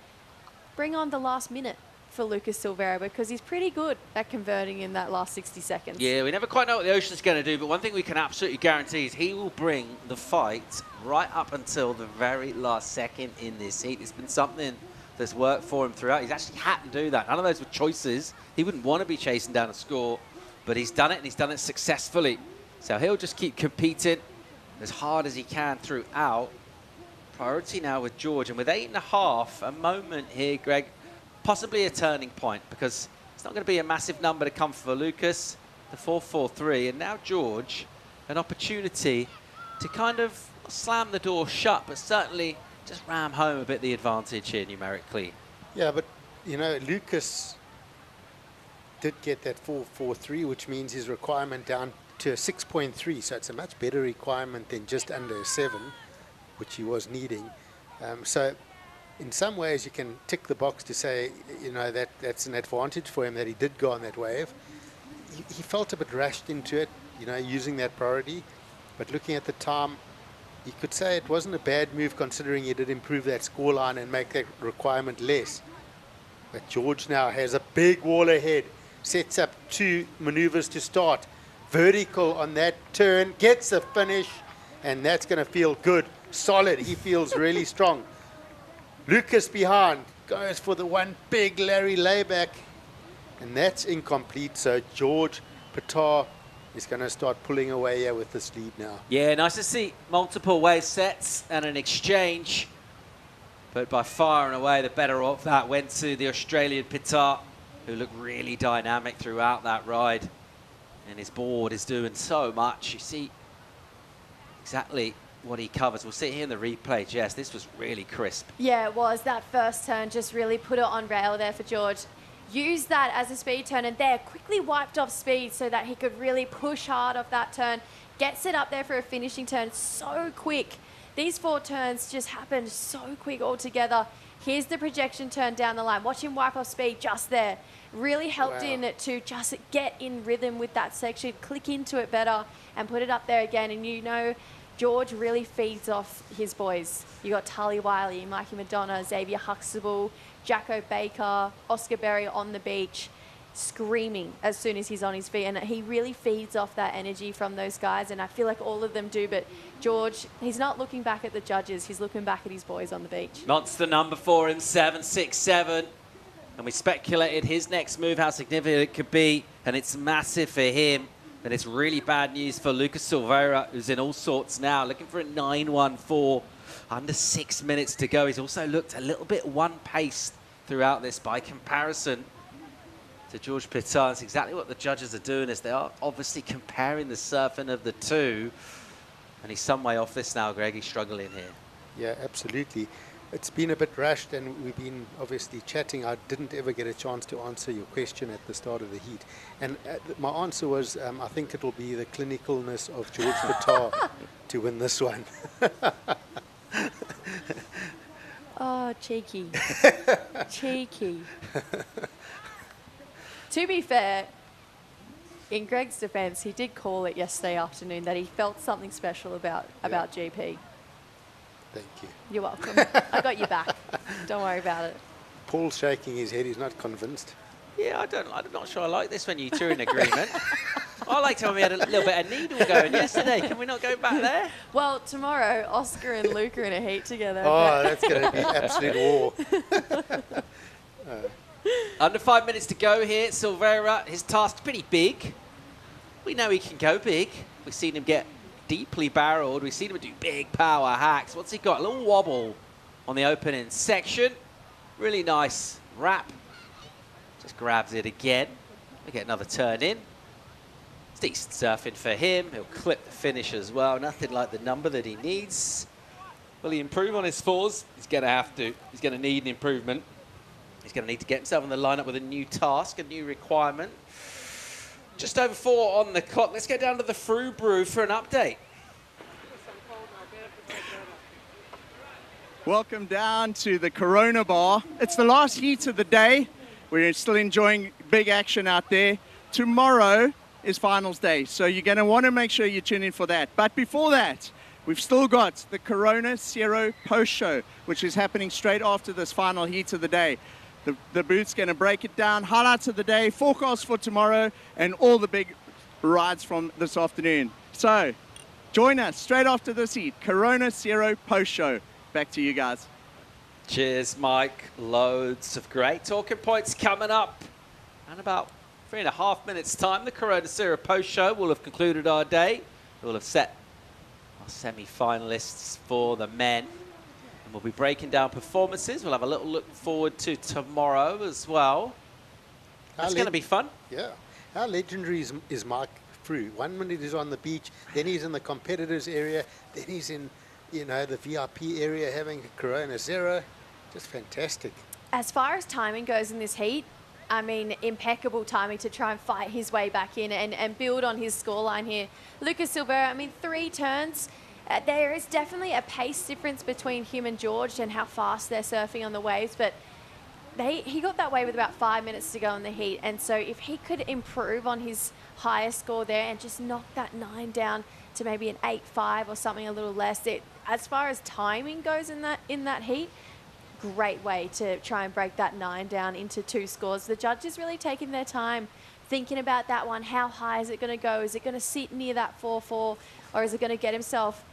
Bring on the last minute for Lucas Silveira, because he's pretty good at converting in that last 60 seconds. Yeah, we never quite know what the ocean's going to do, but one thing we can absolutely guarantee is he will bring the fight right up until the very last second in this heat. It's been something that's worked for him throughout. He's actually had to do that. None of those were choices. He wouldn't want to be chasing down a score, but he's done it, and he's done it successfully. So he'll just keep competing as hard as he can throughout. Priority now with George, and with 8.5, a moment here, Greg, possibly a turning point, because it's not going to be a massive number to come for Lucas, the 4.43, and now George, an opportunity to kind of slam the door shut, but certainly just ram home a bit the advantage here numerically. Yeah, but, you know, Lucas did get that 4.43, which means his requirement down to a 6.3, so it's a much better requirement than just under a 7, which he was needing. So in some ways you can tick the box to say, you know, that's an advantage for him that he did go on that wave. He felt a bit rushed into it, you know, using that priority. But looking at the time, you could say it wasn't a bad move considering he did improve that scoreline and make that requirement less. But George now has a big wall ahead, sets up 2 maneuvers to start. Vertical on that turn, gets the finish, and that's going to feel good. Solid. He feels really strong. Lucas behind goes for the one big Larry layback, and that's incomplete. So George Patar is going to start pulling away here with this lead now. Yeah, nice to see multiple wave sets and an exchange, but by far and away the better of that went to the Australian Patar, who looked really dynamic throughout that ride, and his board is doing so much. You see exactly what he covers. We'll see here in the replay, Jess, this was really crisp. Yeah, it was. That first turn just really put it on rail there for George. Used that as a speed turn, and there quickly wiped off speed so that he could really push hard off that turn. Gets it up there for a finishing turn so quick. These 4 turns just happened so quick altogether. Here's the projection turn down the line. Watch him wipe off speed just there. Really helped in to just get in rhythm with that section, click into it better and put it up there again. And you know, George really feeds off his boys. You got Tully Wiley, Mikey Madonna, Xavier Huxtable, Jacko Baker, Oscar Berry on the beach, screaming as soon as he's on his feet. And he really feeds off that energy from those guys. And I feel like all of them do. But George, he's not looking back at the judges. He's looking back at his boys on the beach. Monster number 4 in 7.67. And we speculated his next move, how significant it could be. And it's massive for him. And it's really bad news for Lucas Silveira, who's in all sorts now, looking for a 9.14. Under 6 minutes to go. He's also looked a little bit one-paced throughout this by comparison to George Pittar. It's exactly what the judges are doing, is they are obviously comparing the surfing of the two. And he's some way off this now, Greg. He's struggling here. Yeah, absolutely. It's been a bit rushed, and we've been obviously chatting. I didn't ever get a chance to answer your question at the start of the heat. And my answer was, I think it'll be the clinicalness of George Pittar to win this one. Oh, cheeky. Cheeky. To be fair, in Greg's defence, he did call it yesterday afternoon that he felt something special about GP. Thank you. You're welcome. I got you back. Don't worry about it. Paul's shaking his head. He's not convinced. Yeah, I'm not sure I like this when you two are in agreement. I liked when we had a little bit of needle going yesterday. Can we not go back there? Well, tomorrow, Oscar and Luke are in a heat together. Oh, that's going to be absolute war. Under 5 minutes to go here. Silveira, his task's pretty big. We know he can go big. We've seen him get deeply barreled. We've seen him do big power hacks. What's he got? A little wobble on the opening section. Really nice wrap. Just grabs it again. We get another turn in. It's decent surfing for him. He'll clip the finish as well. Nothing like the number that he needs. Will he improve on his fours? He's going to have to. He's going to need an improvement. He's going to need to get himself in the lineup with a new task, a new requirement. Just over 4 on the clock. Let's go down to the Frou Brew for an update. Welcome down to the Corona Bar. It's the last heat of the day. We're still enjoying big action out there. Tomorrow is finals day, so you're going to want to make sure you tune in for that. But before that, we've still got the Corona Zero post show, which is happening straight after this final heat of the day. The boot's going to break it down, highlights of the day, forecast for tomorrow, and all the big rides from this afternoon. So join us straight after this heat, Corona Zero post show. Back to you guys. Cheers, Mike. Loads of great talking points coming up. And about 3.5 minutes time, the Corona Zero post show will have concluded our day. We'll have set our semi-finalists for the men. And we'll be breaking down performances. We'll have a little look forward to tomorrow as well. That's going to be fun. Yeah. How legendary is Mike Frou? 1 minute he's on the beach, then he's in the competitors area, then he's in, you know, the VIP area having a Corona Zero. Just fantastic. As far as timing goes in this heat, I mean, impeccable timing to try and fight his way back in and build on his scoreline here. Lucas Silveira, I mean, 3 turns. There is definitely a pace difference between him and George and how fast they're surfing on the waves, but he got that way with about 5 minutes to go in the heat. And so if he could improve on his higher score there and just knock that 9 down to maybe an 8.5 or something a little less, as far as timing goes in that heat, great way to try and break that 9 down into 2 scores. The judges really taking their time thinking about that one. How high is it going to go? Is it going to sit near that 4.4, or is it going to get himself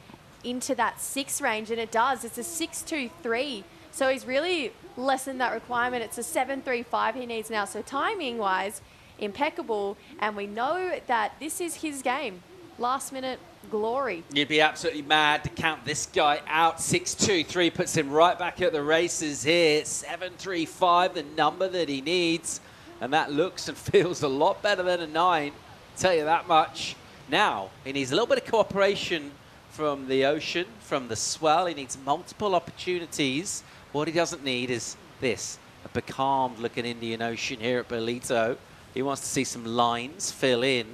into that 6 range? And it does. It's a 6.23. So he's really lessened that requirement. It's a 7.35 he needs now. So timing-wise, impeccable. And we know that this is his game. Last-minute glory. You'd be absolutely mad to count this guy out. 6.23 puts him right back at the races here. 7.35, the number that he needs. And that looks and feels a lot better than a 9. Tell you that much. Now, he needs a little bit of cooperation from the ocean, from the swell. He needs multiple opportunities. What he doesn't need is this, a becalmed looking Indian Ocean here at Ballito. He wants to see some lines fill in.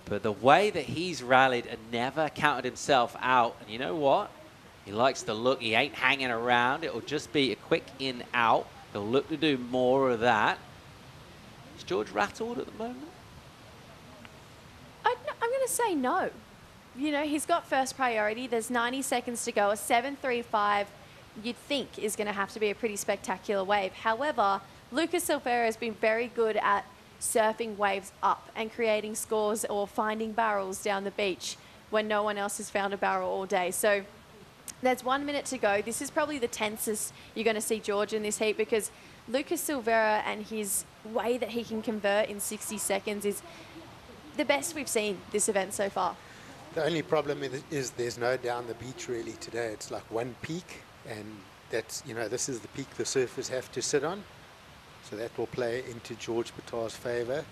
But the way that he's rallied and never counted himself out, and you know what? He likes to look. He ain't hanging around. It'll just be a quick in-out. He'll look to do more of that. Is George rattled at the moment? I'm going to say no. you know, he's got first priority. There's 90 seconds to go. A 7.35, you'd think, is going to have to be a pretty spectacular wave. However, Lucas Silveira has been very good at surfing waves up and creating scores or finding barrels down the beach when no one else has found a barrel all day. So there's 1 minute to go. This is probably the tensest you're going to see George in this heat, because Lucas Silveira and his way that he can convert in 60 seconds is the best we've seen this event so far. The only problem is there's no down the beach really today. It's like one peak, and that's, you know, this is the peak the surfers have to sit on. So that will play into George Patar's favour.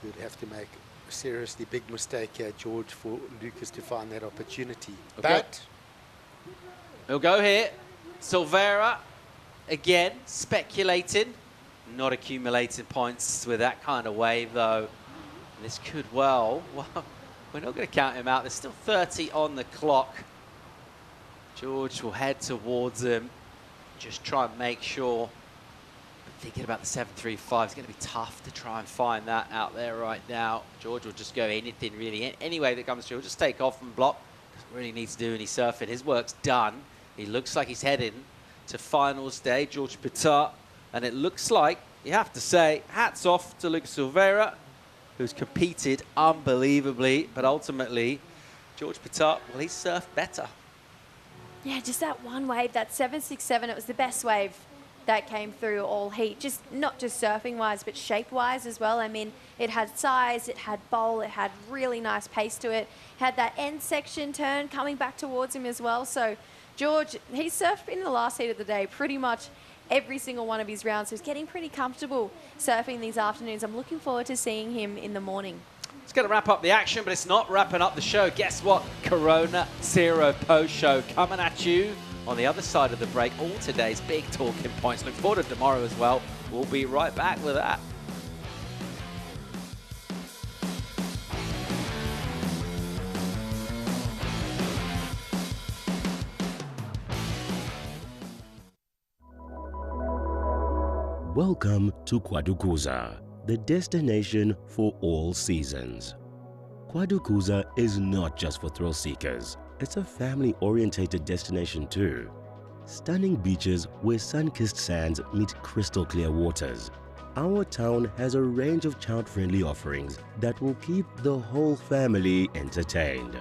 He would have to make a seriously big mistake here, George, for Lucas to find that opportunity. Okay. But we'll go here. Silveira, again, speculating, not accumulating points with that kind of wave, though. This could well, we're not going to count him out. There's still 30 on the clock. George will head towards him. Just try and make sure. But thinking about the 7.35, it's going to be tough to try and find that out there right now. George will just go anything, really. Any way that comes to, he'll just take off and block. Doesn't really need to do any surfing. His work's done. He looks like he's heading to finals day, George Patar. And it looks like, you have to say, hats off to Lucas Silveira, who's competed unbelievably, but ultimately, George Patar, well, he surfed better. Yeah, just that one wave, that 7.67, it was the best wave that came through all heat, just not just surfing-wise, but shape-wise as well. I mean, it had size, it had bowl, it had really nice pace to it, had that end section turn coming back towards him as well. So George, he surfed in the last heat of the day pretty much every single one of his rounds, so he's getting pretty comfortable surfing these afternoons. I'm looking forward to seeing him in the morning. It's going to wrap up the action, but it's not wrapping up the show. Guess what? Corona Zero post show coming at you on the other side of the break. All today's big talking points. Look forward to tomorrow as well. We'll be right back with that. Welcome to Kwadukuza, the destination for all seasons. Kwadukuza is not just for thrill seekers, it's a family-orientated destination too. Stunning beaches where sun-kissed sands meet crystal clear waters. Our town has a range of child-friendly offerings that will keep the whole family entertained.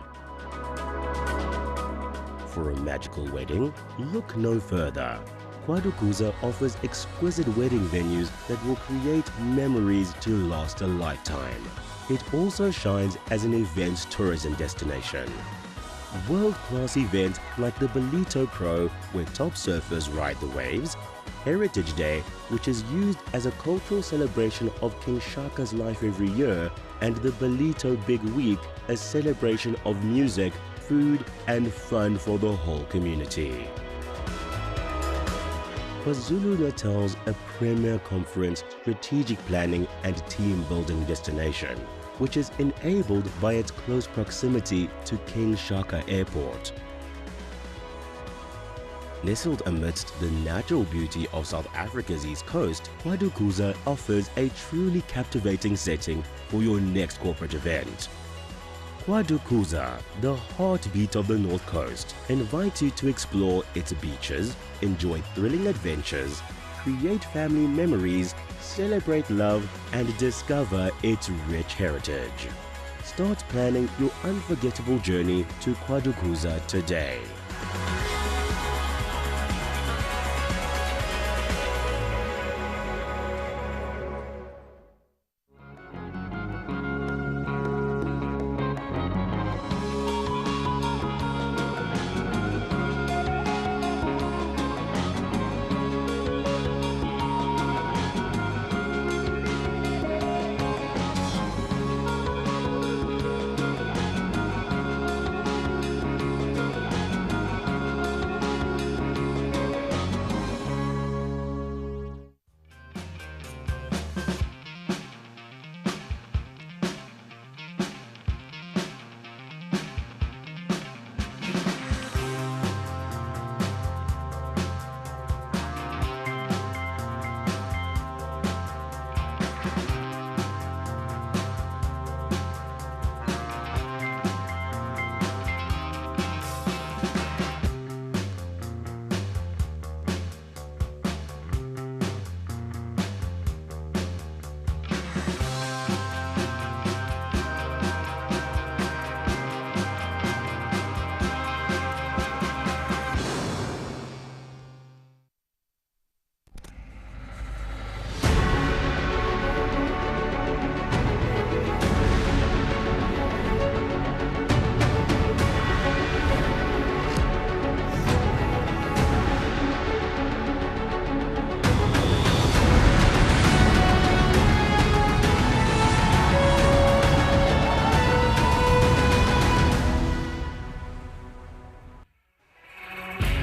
For a magical wedding, look no further. Kwadukuza offers exquisite wedding venues that will create memories to last a lifetime. It also shines as an events tourism destination. World-class events like the Ballito Pro, where top surfers ride the waves, Heritage Day, which is used as a cultural celebration of King Shaka's life every year, and the Ballito Big Week, a celebration of music, food and fun for the whole community. KwaZulu-Natal's a premier conference, strategic planning and team-building destination, which is enabled by its close proximity to King Shaka Airport. Nestled amidst the natural beauty of South Africa's east coast, Kwadukuza offers a truly captivating setting for your next corporate event. Kwadukuza, the heartbeat of the North Coast, invites you to explore its beaches, enjoy thrilling adventures, create family memories, celebrate love, and discover its rich heritage. Start planning your unforgettable journey to Kwadukuza today.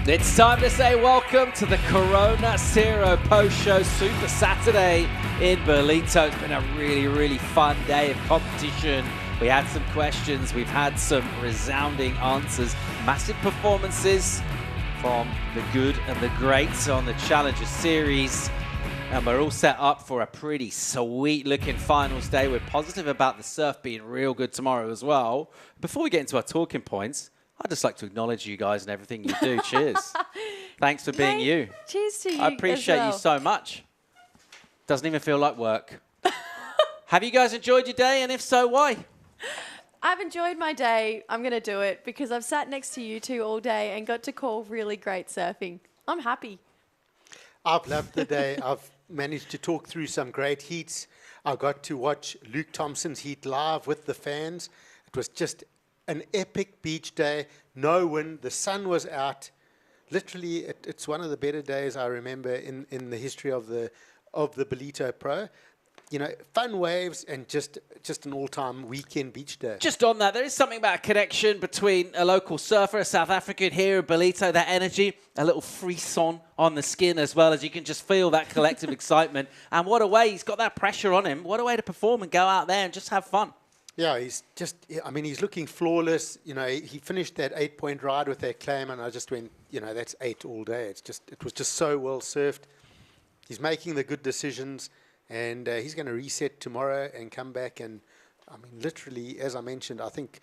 It's time to say welcome to the Corona Zero post-show Super Saturday in Ballito. It's been a really, really fun day of competition. We had some questions, we've had some resounding answers, massive performances from the good and the greats on the Challenger Series. And we're all set up for a pretty sweet-looking finals day. We're positive about the surf being real good tomorrow as well. Before we get into our talking points, I'd just like to acknowledge you guys and everything you do. Cheers. Thanks for being you. Cheers to you. I appreciate you so much. Doesn't even feel like work. Have you guys enjoyed your day? And if so, why? I've enjoyed my day. I'm going to do it because I've sat next to you two all day and got to call really great surfing. I'm happy. I've loved the day. I've managed to talk through some great heats. I got to watch Luke Thompson's heat live with the fans. It was just an epic beach day. No wind. The sun was out. Literally, it's one of the better days I remember in the history of the Ballito Pro. You know, fun waves and just an all-time weekend beach day. Just on that, there is something about a connection between a local surfer, a South African here in Ballito, that energy, a little frisson on the skin as well, as you can just feel that collective excitement. And what a way, he's got that pressure on him. What a way to perform and go out there and just have fun. Yeah, he's just, I mean, he's looking flawless. You know, he finished that 8-point ride with that claim, and I just went, you know, that's 8 all day. It was just so well surfed. He's making the good decisions. And he's going to reset tomorrow and come back. And, I mean, literally, as I mentioned, I think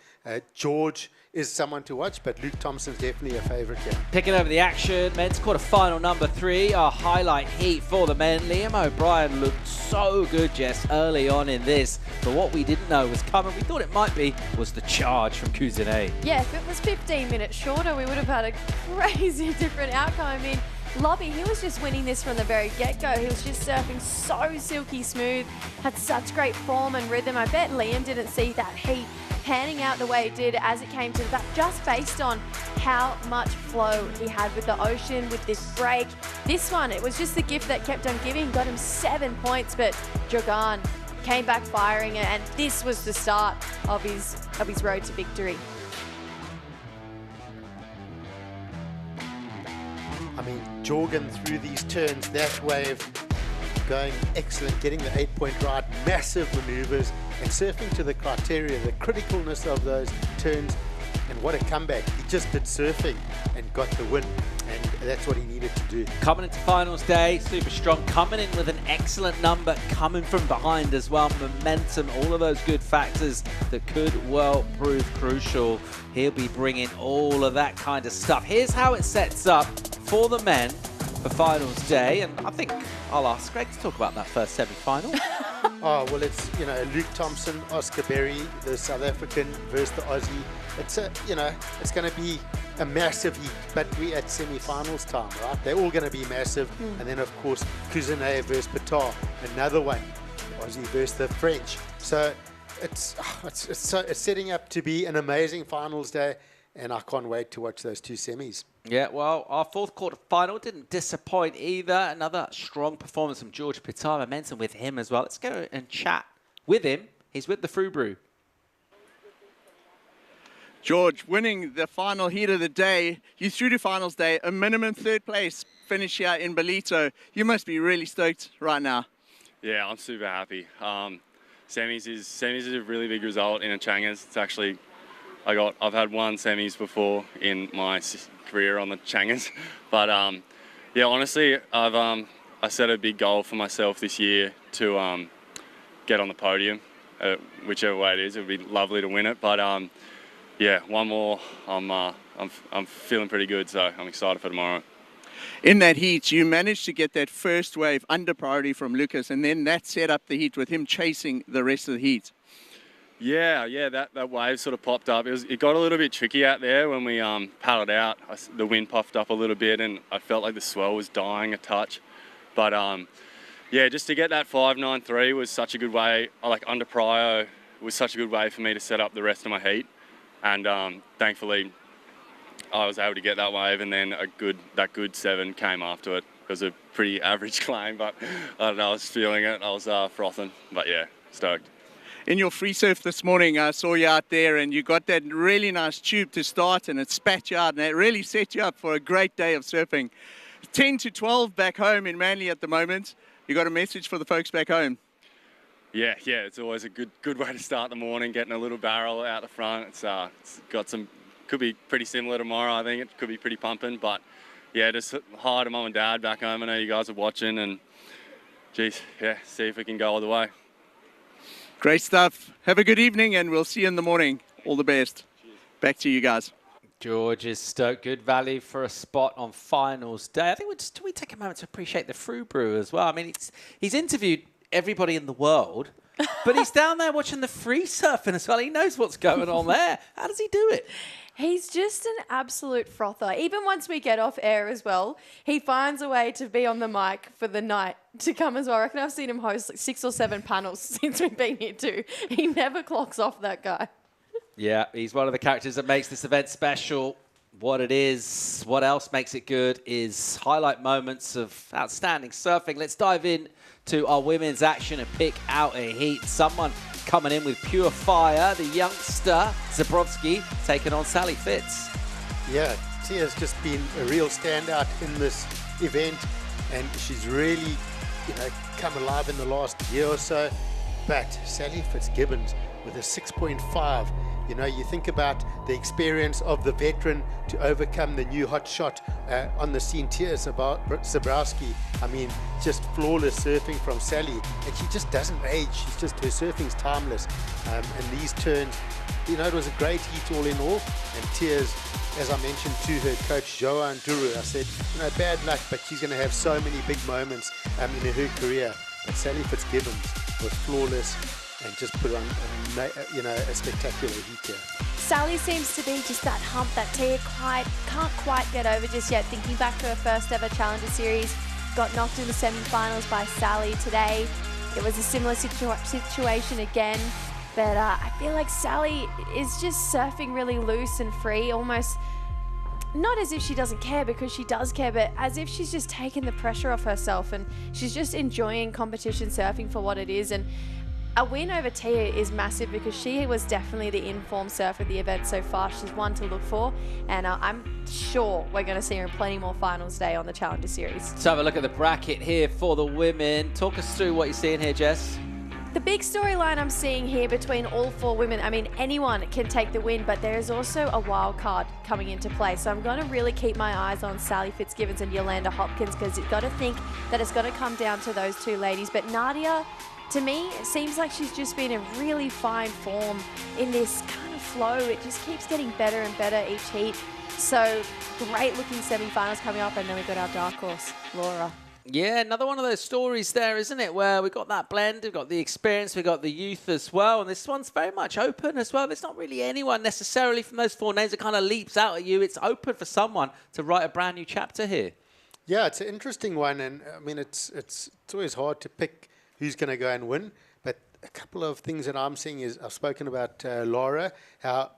George is someone to watch, but Luke Thompson's definitely a favourite here. Picking over the action, men's quarterfinal number 3, our highlight heat for the men. Liam O'Brien looked so good, Jess, early on in this. But what we didn't know was coming, we thought it might be, was the charge from Kuzine. Yeah, if it was 15 minutes shorter, we would have had a crazy different outcome. I mean, Lobby, he was just winning this from the very get-go. He was just surfing so silky smooth, had such great form and rhythm. I bet Liam didn't see that heat panning out the way it did as it came to that, just based on how much flow he had with the ocean, with this break. This one, it was just the gift that kept on giving, got him 7 points, but Jogan came back firing, and this was the start of his road to victory. I mean, jogging through these turns, that wave going excellent, getting the 8-point ride, massive maneuvers, and surfing to the criteria, the criticalness of those turns, and what a comeback. He just did surfing and got the win, and that's what he needed to do. Coming into finals day, super strong, coming in with an excellent number, coming from behind as well, momentum, all of those good factors that could well prove crucial. He'll be bringing all of that kind of stuff. Here's how it sets up for the men for finals day, and I think I'll ask Greg to talk about that first semi-final. Oh, well, it's, you know, Luke Thompson, Oscar Berry, the South African versus the Aussie. It's a, you know, it's going to be a massive heat, but we're at semi-finals time, right? They're all going to be massive. And then, of course, Kuzine versus Patar, another one. Aussie versus the French. So it's setting up to be an amazing finals day, and I can't wait to watch those two semis. Yeah, well, our fourth quarter final didn't disappoint either. Another strong performance from George Pitar. Momentum with him as well. Let's go and chat with him. He's with the Frou Brew. George, winning the final heat of the day, you through to finals day, a minimum 3rd place finish here in Ballito. You must be really stoked right now. Yeah, I'm super happy. Semis is a really big result in a Changers. It's actually, I've had 1 semis before in my career on the Changers, but yeah, honestly, I set a big goal for myself this year to get on the podium, whichever way it is. It would be lovely to win it, but yeah, one more. I'm feeling pretty good, so I'm excited for tomorrow. In that heat, you managed to get that first wave under priority from Lucas, and then that set up the heat with him chasing the rest of the heat. Yeah, that wave sort of popped up. It got a little bit tricky out there when we paddled out. The wind puffed up a little bit, and I felt like the swell was dying a touch. But yeah, just to get that 5.93 was such a good way. Under prio was such a good way for me to set up the rest of my heat, and thankfully I was able to get that wave, and then that good 7 came after it. It was a pretty average claim, but I don't know, I was feeling it. I was frothing, but yeah, stoked. in your free surf this morning, I saw you out there and you got that really nice tube to start and it spat you out and it really set you up for a great day of surfing. 10 to 12 back home in Manly at the moment. You got a message for the folks back home? Yeah, it's always a good way to start the morning, getting a little barrel out the front. It's got some, could be pretty similar tomorrow, I think. It could be pretty pumping, but yeah, just hi to Mum and Dad back home. I know you guys are watching and geez, yeah, see if we can go all the way. Great stuff. Have a good evening and we'll see you in the morning. All the best. Cheers. Back to you guys. George is stoked. Good value for a spot on finals day. I think we take a moment to appreciate the Frou Brew as well. I mean, he's interviewed everybody in the world, but he's down there watching the free surfing as well. He knows what's going on there. How does he do it? He's just an absolute frother. Even once we get off air as well, he finds a way to be on the mic for the night to come as well. I reckon I've seen him host like 6 or 7 panels since we've been here too. He never clocks off, that guy. Yeah, he's one of the characters that makes this event special. What it is, what else makes it good is highlight moments of outstanding surfing. Let's dive in to our women's action and pick out a heat. Someone coming in with pure fire, the youngster Zabrowski taking on Sally Fitz. Yeah, Tia's just been a real standout in this event, and she's really, come alive in the last year or so. But Sally Fitzgibbons with a 6.5. You think about the experience of the veteran to overcome the new hot shot on the scene. Tia Zabrowski, I mean, just flawless surfing from Sally, and she just doesn't age. Her surfing's timeless. And these turns, it was a great heat all in all. And Tia's, as I mentioned to her coach, Joan Duru, I said, bad luck, but she's going to have so many big moments in her career. But Sally Fitzgibbons was flawless and just put on a spectacular heat here. Sally seems to be just that hump that Tia can't quite get over just yet. Thinking back to her first ever Challenger Series, got knocked in the semi-finals by Sally today. It was a similar situation again, but I feel like Sally is just surfing really loose and free, almost not as if she doesn't care, because she does care, but as if she's just taken the pressure off herself and she's just enjoying competition surfing for what it is. And a win over Tia is massive because she was definitely the in-form surfer of the event so far. She's one to look for, and I'm sure we're going to see her in plenty more finals day on the Challenger Series. Let's have a look at the bracket here for the women. Talk us through what you're seeing here, Jess. The big storyline I'm seeing here between all 4 women, I mean, anyone can take the win, but there is also a wild card coming into play. So I'm going to really keep my eyes on Sally Fitzgibbons and Yolanda Hopkins, because you've got to think that it's got to come down to those 2 ladies. But Nadia, to me, it seems like she's just been in really fine form in this kind of flow. It just keeps getting better and better each heat. So great looking semi-finals coming up, and then we've got our dark horse, Laura. Yeah, another one of those stories there, isn't it, where we've got that blend, we've got the experience, we've got the youth as well, and this one's very much open as well. There's not really anyone necessarily from those 4 names that kind of leaps out at you. It's open for someone to write a brand new chapter here. Yeah, it's an interesting one, and I mean, it's always hard to pick who's going to go and win, but a couple of things that I'm seeing is, I've spoken about Laura, how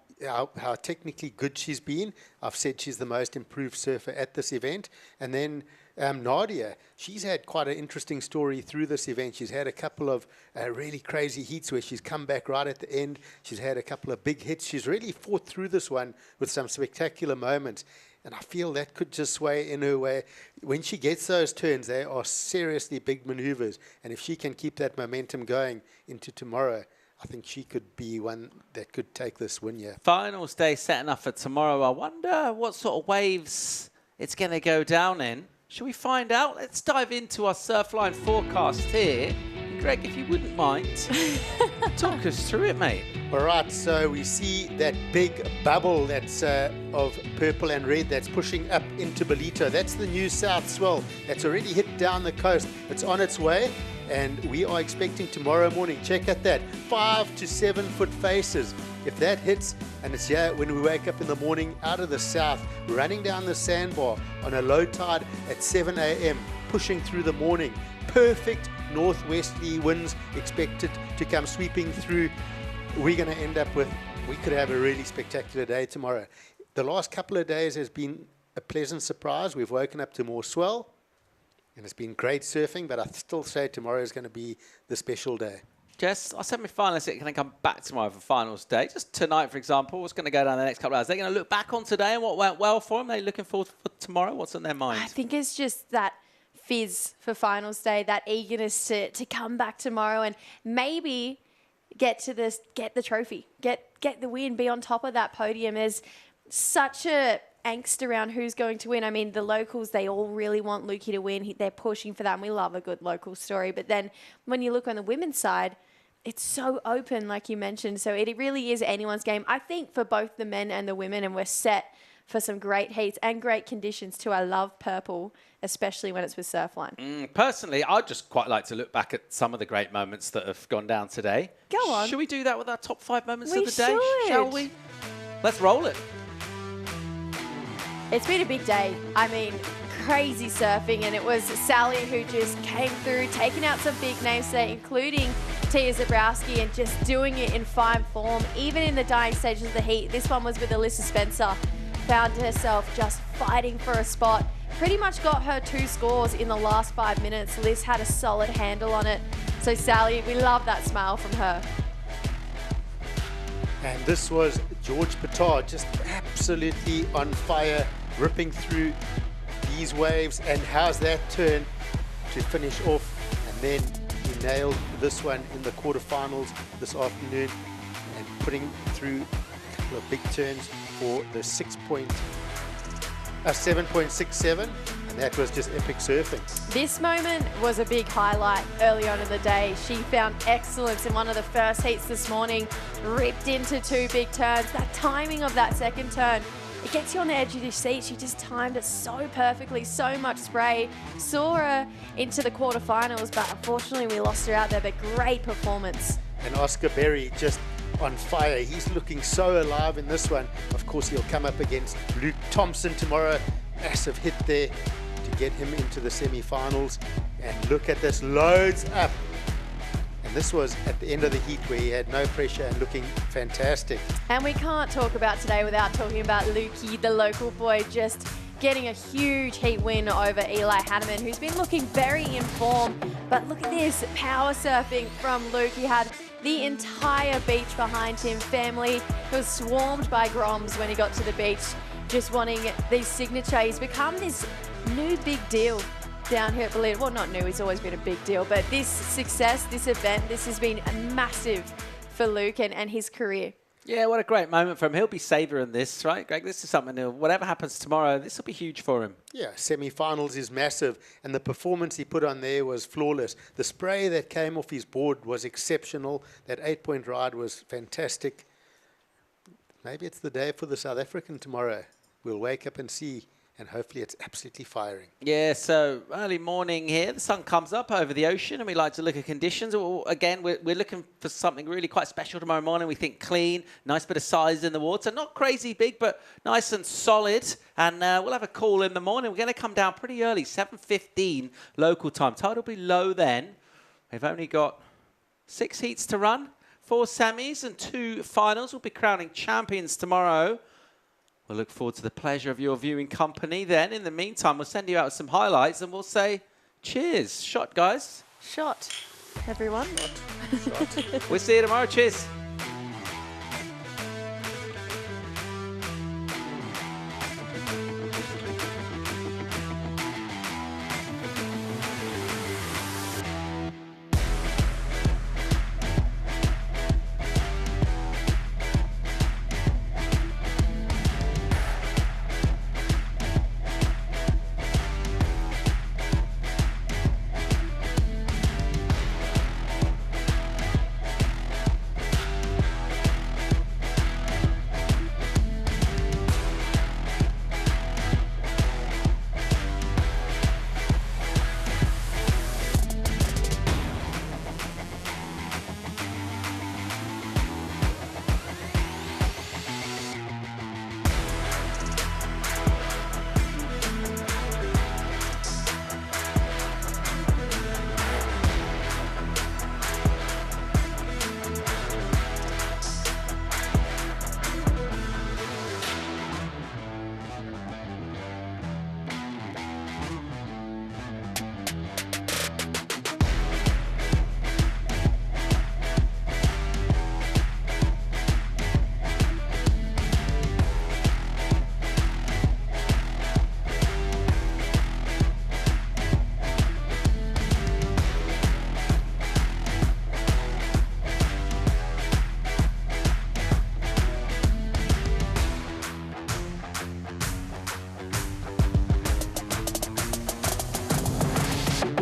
technically good she's been. I've said she's the most improved surfer at this event. And then Nadia, she's had quite an interesting story through this event. She's had a couple of really crazy heats where she's come back right at the end. She's had a couple of big hits. She's really fought through this one with some spectacular moments. And I feel that could just sway in her way. When she gets those turns, they are seriously big maneuvers. And if she can keep that momentum going into tomorrow, I think she could be one that could take this win, yeah. Finals day setting up for tomorrow. I wonder what sort of waves it's going to go down in. Should we find out? Let's dive into our Surfline forecast here. Greg, if you wouldn't mind, talk us through it, mate. All right, so we see that big bubble that's of purple and red that's pushing up into Ballito. That's the new south swell that's already hit down the coast. It's on its way, and we are expecting tomorrow morning, check out that, 5 to 7 foot faces. If that hits, and it's here when we wake up in the morning out of the south, running down the sandbar on a low tide at 7 a.m., pushing through the morning, perfect northwesterly winds expected to come sweeping through. We're going to end up with, we could have a really spectacular day tomorrow. The last couple of days has been a pleasant surprise. We've woken up to more swell, and it's been great surfing, but I still say tomorrow is going to be the special day. Jess, our semi-finalists can come back tomorrow for finals day. Just tonight, for example, what's going to go down the next couple of hours? They're going to look back on today and what went well for them. They're looking forward for tomorrow. What's on their mind? I think it's just that fizz for finals day, that eagerness to come back tomorrow and maybe get the trophy, get the win, be on top of that podium. There's such a angst around who's going to win. I mean, the locals, they all really want Lukey to win. They're pushing for that, and we love a good local story. But then when you look on the women's side, it's so open, like you mentioned. So it really is anyone's game, I think, for both the men and the women, and we're set for some great heats and great conditions too. I love purple, especially when it's with Surfline. Personally, I'd just quite like to look back at some of the great moments that have gone down today. Go on. Should we do that with our top 5 moments We of the day? should. Shall we? Let's roll it. It's been a big day. I mean, crazy surfing, and it was Sally who just came through, taking out some big names today, including Tia Zabrowski, and just doing it in fine form, even in the dying stages of the heat. This one was with Alyssa Spencer. Found herself just fighting for a spot. Pretty much got her 2 scores in the last 5 minutes. Liz had a solid handle on it. So Sally, we love that smile from her. And this was George Petard, just absolutely on fire, ripping through these waves. And how's that turn to finish off? And then he nailed this one in the quarterfinals this afternoon and putting through a couple of big turns for the 7.67, and that was just epic surfing. This moment was a big highlight early on in the day. She found excellence in one of the first heats this morning, ripped into 2 big turns. That timing of that second turn, it gets you on the edge of your seat. She just timed it so perfectly, so much spray. Saw her into the quarterfinals, but unfortunately we lost her out there, but great performance. And Oscar Berry just on fire. He's looking so alive in this one. Of course, he'll come up against Luke Thompson tomorrow. Massive hit there to get him into the semi-finals. And look at this, loads up. And this was at the end of the heat where he had no pressure and looking fantastic. And we can't talk about today without talking about Lukey, the local boy, just getting a huge heat win over Eli Hanneman, who's been looking very in form. But look at this, power surfing from Luke. He had the entire beach behind him. Family was swarmed by Groms when he got to the beach, just wanting these signature. He's become this new big deal down here at Ballito. Well, not new, he's always been a big deal, but this success, this event, this has been massive for Luke and his career. Yeah, what a great moment for him. He'll be savouring this, right, Greg? This is something new. Whatever happens tomorrow, this will be huge for him. Yeah, semi-finals is massive, and the performance he put on there was flawless. The spray that came off his board was exceptional. That 8-point ride was fantastic. Maybe it's the day for the South African tomorrow. We'll wake up and see, and hopefully it's absolutely firing. Yeah, so early morning here, the sun comes up over the ocean, and we like to look at conditions. Again, we're looking for something really quite special tomorrow morning. We think clean, nice bit of size in the water. Not crazy big, but nice and solid. And we'll have a call in the morning. We're going to come down pretty early, 7:15 local time. Tide will be low then. We've only got 6 heats to run, 4 semis and 2 finals. We'll be crowning champions tomorrow. We'll look forward to the pleasure of your viewing company then. In the meantime, we'll send you out some highlights and we'll say cheers. Shot, guys. Shot, everyone. Shot. We'll see you tomorrow. Cheers.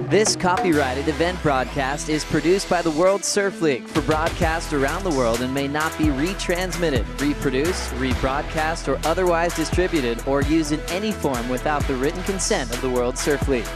This copyrighted event broadcast is produced by the World Surf League for broadcast around the world and may not be retransmitted, reproduced, rebroadcast, or otherwise distributed or used in any form without the written consent of the World Surf League.